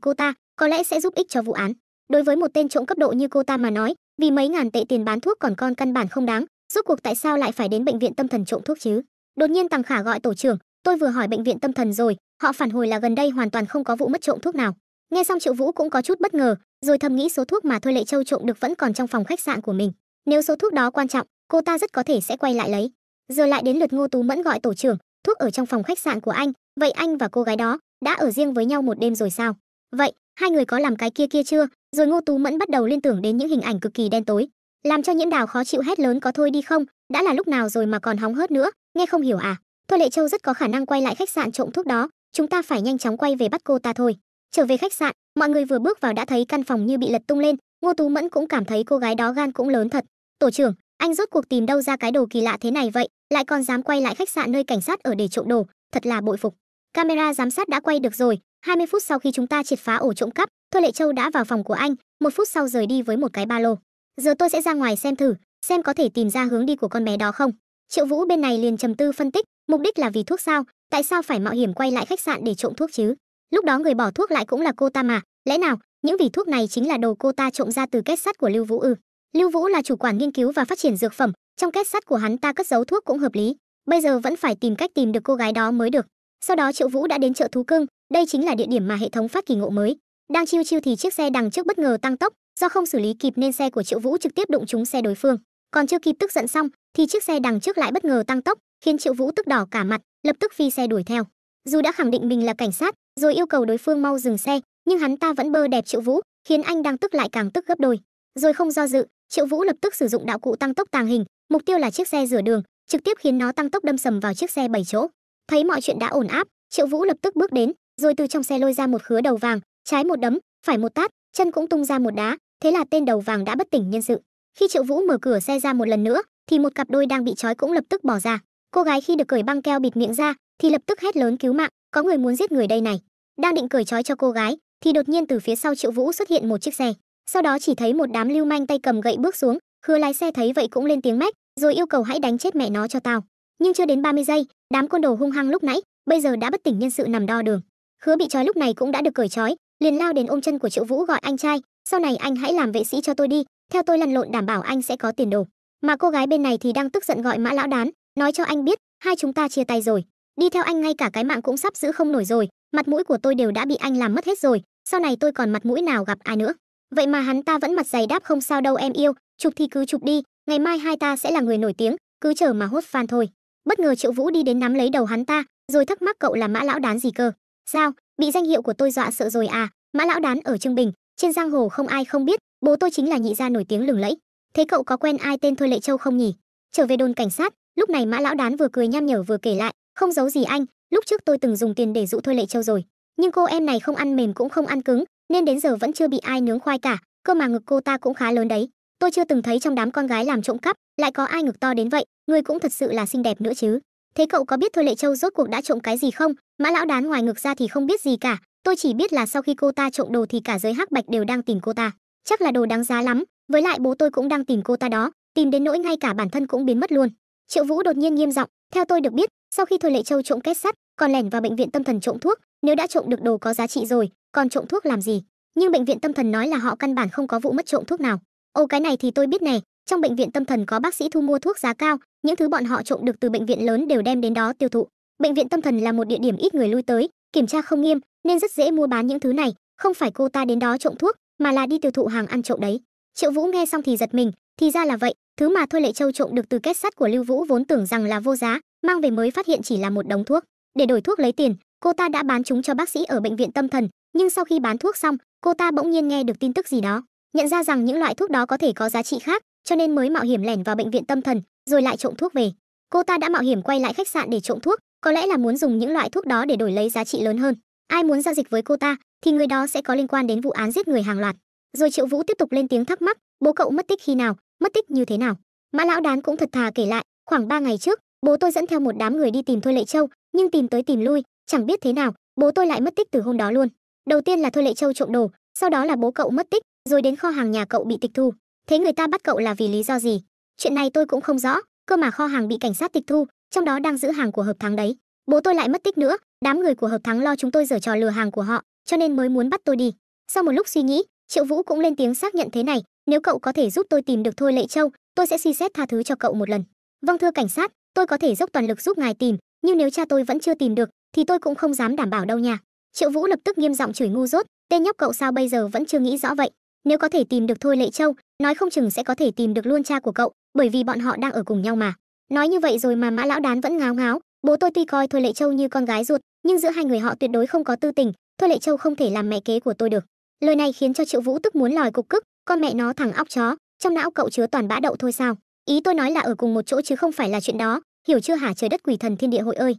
cô ta, có lẽ sẽ giúp ích cho vụ án. Đối với một tên trộm cấp độ như cô ta mà nói, vì mấy ngàn tệ tiền bán thuốc còn con căn bản không đáng, rốt cuộc tại sao lại phải đến bệnh viện tâm thần trộm thuốc chứ? Đột nhiên Tăng Khả gọi tổ trưởng, tôi vừa hỏi bệnh viện tâm thần rồi, họ phản hồi là gần đây hoàn toàn không có vụ mất trộm thuốc nào. Nghe xong Triệu Vũ cũng có chút bất ngờ, rồi thầm nghĩ số thuốc mà Thôi Lệ Châu trộm được vẫn còn trong phòng khách sạn của mình. Nếu số thuốc đó quan trọng, cô ta rất có thể sẽ quay lại lấy. Giờ lại đến lượt Ngô Tú Mẫn gọi tổ trưởng, thuốc ở trong phòng khách sạn của anh, vậy anh và cô gái đó đã ở riêng với nhau một đêm rồi sao? Vậy, hai người có làm cái kia kia chưa? Rồi Ngô Tú Mẫn bắt đầu liên tưởng đến những hình ảnh cực kỳ đen tối, làm cho Nhiễm Đào khó chịu hét lớn có thôi đi không, đã là lúc nào rồi mà còn hóng hớt nữa, nghe không hiểu à? Thôi Lệ Châu rất có khả năng quay lại khách sạn trộm thuốc đó, chúng ta phải nhanh chóng quay về bắt cô ta thôi. Trở về khách sạn, mọi người vừa bước vào đã thấy căn phòng như bị lật tung lên. Ngô Tú Mẫn cũng cảm thấy cô gái đó gan cũng lớn thật. Tổ trưởng, anh rốt cuộc tìm đâu ra cái đồ kỳ lạ thế này vậy, lại còn dám quay lại khách sạn nơi cảnh sát ở để trộm đồ, thật là bội phục. Camera giám sát đã quay được rồi, 20 phút sau khi chúng ta triệt phá ổ trộm cắp, Thôi Lệ Châu đã vào phòng của anh, 1 phút sau rời đi với một cái ba lô. Giờ tôi sẽ ra ngoài xem thử, xem có thể tìm ra hướng đi của con bé đó không. Triệu Vũ bên này liền trầm tư phân tích, mục đích là vì thuốc sao, tại sao phải mạo hiểm quay lại khách sạn để trộm thuốc chứ? Lúc đó người bỏ thuốc lại cũng là cô ta mà, lẽ nào những vỉ thuốc này chính là đồ cô ta trộm ra từ két sắt của Lưu Vũ ư? Lưu Vũ là chủ quản nghiên cứu và phát triển dược phẩm, trong két sắt của hắn ta cất giấu thuốc cũng hợp lý. Bây giờ vẫn phải tìm cách tìm được cô gái đó mới được. Sau đó Triệu Vũ đã đến chợ thú cưng, đây chính là địa điểm mà hệ thống phát kỳ ngộ mới. Đang chiêu chiêu thì chiếc xe đằng trước bất ngờ tăng tốc, do không xử lý kịp nên xe của Triệu Vũ trực tiếp đụng trúng xe đối phương. Còn chưa kịp tức giận xong thì chiếc xe đằng trước lại bất ngờ tăng tốc, khiến Triệu Vũ tức đỏ cả mặt, lập tức phi xe đuổi theo. Dù đã khẳng định mình là cảnh sát, rồi yêu cầu đối phương mau dừng xe, nhưng hắn ta vẫn bơ đẹp Triệu Vũ, khiến anh đang tức lại càng tức gấp đôi. Rồi không do dự, Triệu Vũ lập tức sử dụng đạo cụ tăng tốc tàng hình, mục tiêu là chiếc xe rửa đường, trực tiếp khiến nó tăng tốc đâm sầm vào chiếc xe 7 chỗ. Thấy mọi chuyện đã ổn áp, Triệu Vũ lập tức bước đến, rồi từ trong xe lôi ra một khứa đầu vàng, trái một đấm, phải một tát, chân cũng tung ra một đá, thế là tên đầu vàng đã bất tỉnh nhân sự. Khi Triệu Vũ mở cửa xe ra một lần nữa, thì một cặp đôi đang bị trói cũng lập tức bỏ ra. Cô gái khi được cởi băng keo bịt miệng ra, thì lập tức hét lớn cứu mạng, có người muốn giết người đây này. Đang định cởi trói cho cô gái, thì đột nhiên từ phía sau Triệu Vũ xuất hiện một chiếc xe. Sau đó chỉ thấy một đám lưu manh tay cầm gậy bước xuống, khứa lái xe thấy vậy cũng lên tiếng mách, rồi yêu cầu hãy đánh chết mẹ nó cho tao. Nhưng chưa đến 30 giây, đám côn đồ hung hăng lúc nãy, bây giờ đã bất tỉnh nhân sự nằm đo đường. Khứa bị trói lúc này cũng đã được cởi trói, liền lao đến ôm chân của Triệu Vũ gọi anh trai, sau này anh hãy làm vệ sĩ cho tôi đi, theo tôi lăn lộn đảm bảo anh sẽ có tiền đồ. Mà cô gái bên này thì đang tức giận gọi Mã lão đán, nói cho anh biết, hai chúng ta chia tay rồi, đi theo anh ngay cả cái mạng cũng sắp giữ không nổi rồi, mặt mũi của tôi đều đã bị anh làm mất hết rồi, sau này tôi còn mặt mũi nào gặp ai nữa. Vậy mà hắn ta vẫn mặt dày đáp không sao đâu em yêu, chụp thì cứ chụp đi, ngày mai hai ta sẽ là người nổi tiếng, cứ chờ mà hốt fan thôi. Bất ngờ Triệu Vũ đi đến nắm lấy đầu hắn ta, rồi thắc mắc cậu là Mã lão đán gì cơ? Sao, bị danh hiệu của tôi dọa sợ rồi à? Mã lão đán ở Trương Bình, trên giang hồ không ai không biết, bố tôi chính là nhị gia nổi tiếng lừng lẫy. Thế cậu có quen ai tên Thôi Lệ Châu không nhỉ? Trở về đồn cảnh sát, lúc này Mã lão đán vừa cười nham nhở vừa kể lại, không giấu gì anh, lúc trước tôi từng dùng tiền để dụ Thôi Lệ Châu rồi, nhưng cô em này không ăn mềm cũng không ăn cứng, nên đến giờ vẫn chưa bị ai nướng khoai cả, cơ mà ngực cô ta cũng khá lớn đấy. Tôi chưa từng thấy trong đám con gái làm trộm cắp lại có ai ngực to đến vậy, người cũng thật sự là xinh đẹp nữa chứ. Thế cậu có biết Thôi Lệ Châu rốt cuộc đã trộm cái gì không? Mã lão đán ngoài ngực ra thì không biết gì cả, tôi chỉ biết là sau khi cô ta trộm đồ thì cả giới hắc bạch đều đang tìm cô ta, chắc là đồ đáng giá lắm, với lại bố tôi cũng đang tìm cô ta đó, tìm đến nỗi ngay cả bản thân cũng biến mất luôn. Triệu Vũ đột nhiên nghiêm giọng, theo tôi được biết, sau khi Thôi Lệ Châu trộm két sắt, còn lẻn vào bệnh viện tâm thần trộm thuốc, nếu đã trộm được đồ có giá trị rồi, còn trộm thuốc làm gì? Nhưng bệnh viện tâm thần nói là họ căn bản không có vụ mất trộm thuốc nào. Ồ cái này thì tôi biết nè, trong bệnh viện tâm thần có bác sĩ thu mua thuốc giá cao, những thứ bọn họ trộm được từ bệnh viện lớn đều đem đến đó tiêu thụ. Bệnh viện tâm thần là một địa điểm ít người lui tới, kiểm tra không nghiêm nên rất dễ mua bán những thứ này, không phải cô ta đến đó trộm thuốc mà là đi tiêu thụ hàng ăn trộm đấy. Triệu Vũ nghe xong thì giật mình, thì ra là vậy, thứ mà Thôi Lệ Châu trộm được từ két sắt của Lưu Vũ vốn tưởng rằng là vô giá, mang về mới phát hiện chỉ là một đống thuốc. Để đổi thuốc lấy tiền, cô ta đã bán chúng cho bác sĩ ở bệnh viện tâm thần, nhưng sau khi bán thuốc xong, cô ta bỗng nhiên nghe được tin tức gì đó, nhận ra rằng những loại thuốc đó có thể có giá trị khác, cho nên mới mạo hiểm lẻn vào bệnh viện tâm thần, rồi lại trộm thuốc về. Cô ta đã mạo hiểm quay lại khách sạn để trộm thuốc, có lẽ là muốn dùng những loại thuốc đó để đổi lấy giá trị lớn hơn. Ai muốn giao dịch với cô ta thì người đó sẽ có liên quan đến vụ án giết người hàng loạt. Rồi Triệu Vũ tiếp tục lên tiếng thắc mắc, bố cậu mất tích khi nào, mất tích như thế nào? Mã lão đán cũng thật thà kể lại, khoảng 3 ngày trước, bố tôi dẫn theo một đám người đi tìm Thôi Lệ Châu, nhưng tìm tới tìm lui, chẳng biết thế nào, bố tôi lại mất tích từ hôm đó luôn. Đầu tiên là Thôi Lệ Châu trộm đồ, sau đó là bố cậu mất tích, rồi đến kho hàng nhà cậu bị tịch thu. Thế người ta bắt cậu là vì lý do gì? Chuyện này tôi cũng không rõ, cơ mà kho hàng bị cảnh sát tịch thu, trong đó đang giữ hàng của Hợp Thắng đấy. Bố tôi lại mất tích nữa, đám người của Hợp Thắng lo chúng tôi giở trò lừa hàng của họ, cho nên mới muốn bắt tôi đi. Sau một lúc suy nghĩ, Triệu Vũ cũng lên tiếng xác nhận thế này, nếu cậu có thể giúp tôi tìm được Thôi Lệ Châu, tôi sẽ suy xét tha thứ cho cậu một lần. Vâng thưa cảnh sát, tôi có thể dốc toàn lực giúp ngài tìm, nhưng nếu cha tôi vẫn chưa tìm được thì tôi cũng không dám đảm bảo đâu nha. Triệu Vũ lập tức nghiêm giọng chửi ngu dốt, tên nhóc cậu sao bây giờ vẫn chưa nghĩ rõ vậy? Nếu có thể tìm được Thôi Lệ Châu, nói không chừng sẽ có thể tìm được luôn cha của cậu, bởi vì bọn họ đang ở cùng nhau mà. Nói như vậy rồi mà Mã lão đán vẫn ngáo ngáo, bố tôi tuy coi Thôi Lệ Châu như con gái ruột, nhưng giữa hai người họ tuyệt đối không có tư tình, Thôi Lệ Châu không thể làm mẹ kế của tôi được. Lời này khiến cho Triệu Vũ tức muốn lòi cục cức, con mẹ nó thằng óc chó, trong não cậu chứa toàn bã đậu thôi sao? Ý tôi nói là ở cùng một chỗ chứ không phải là chuyện đó, hiểu chưa hả trời đất quỷ thần thiên địa hội ơi.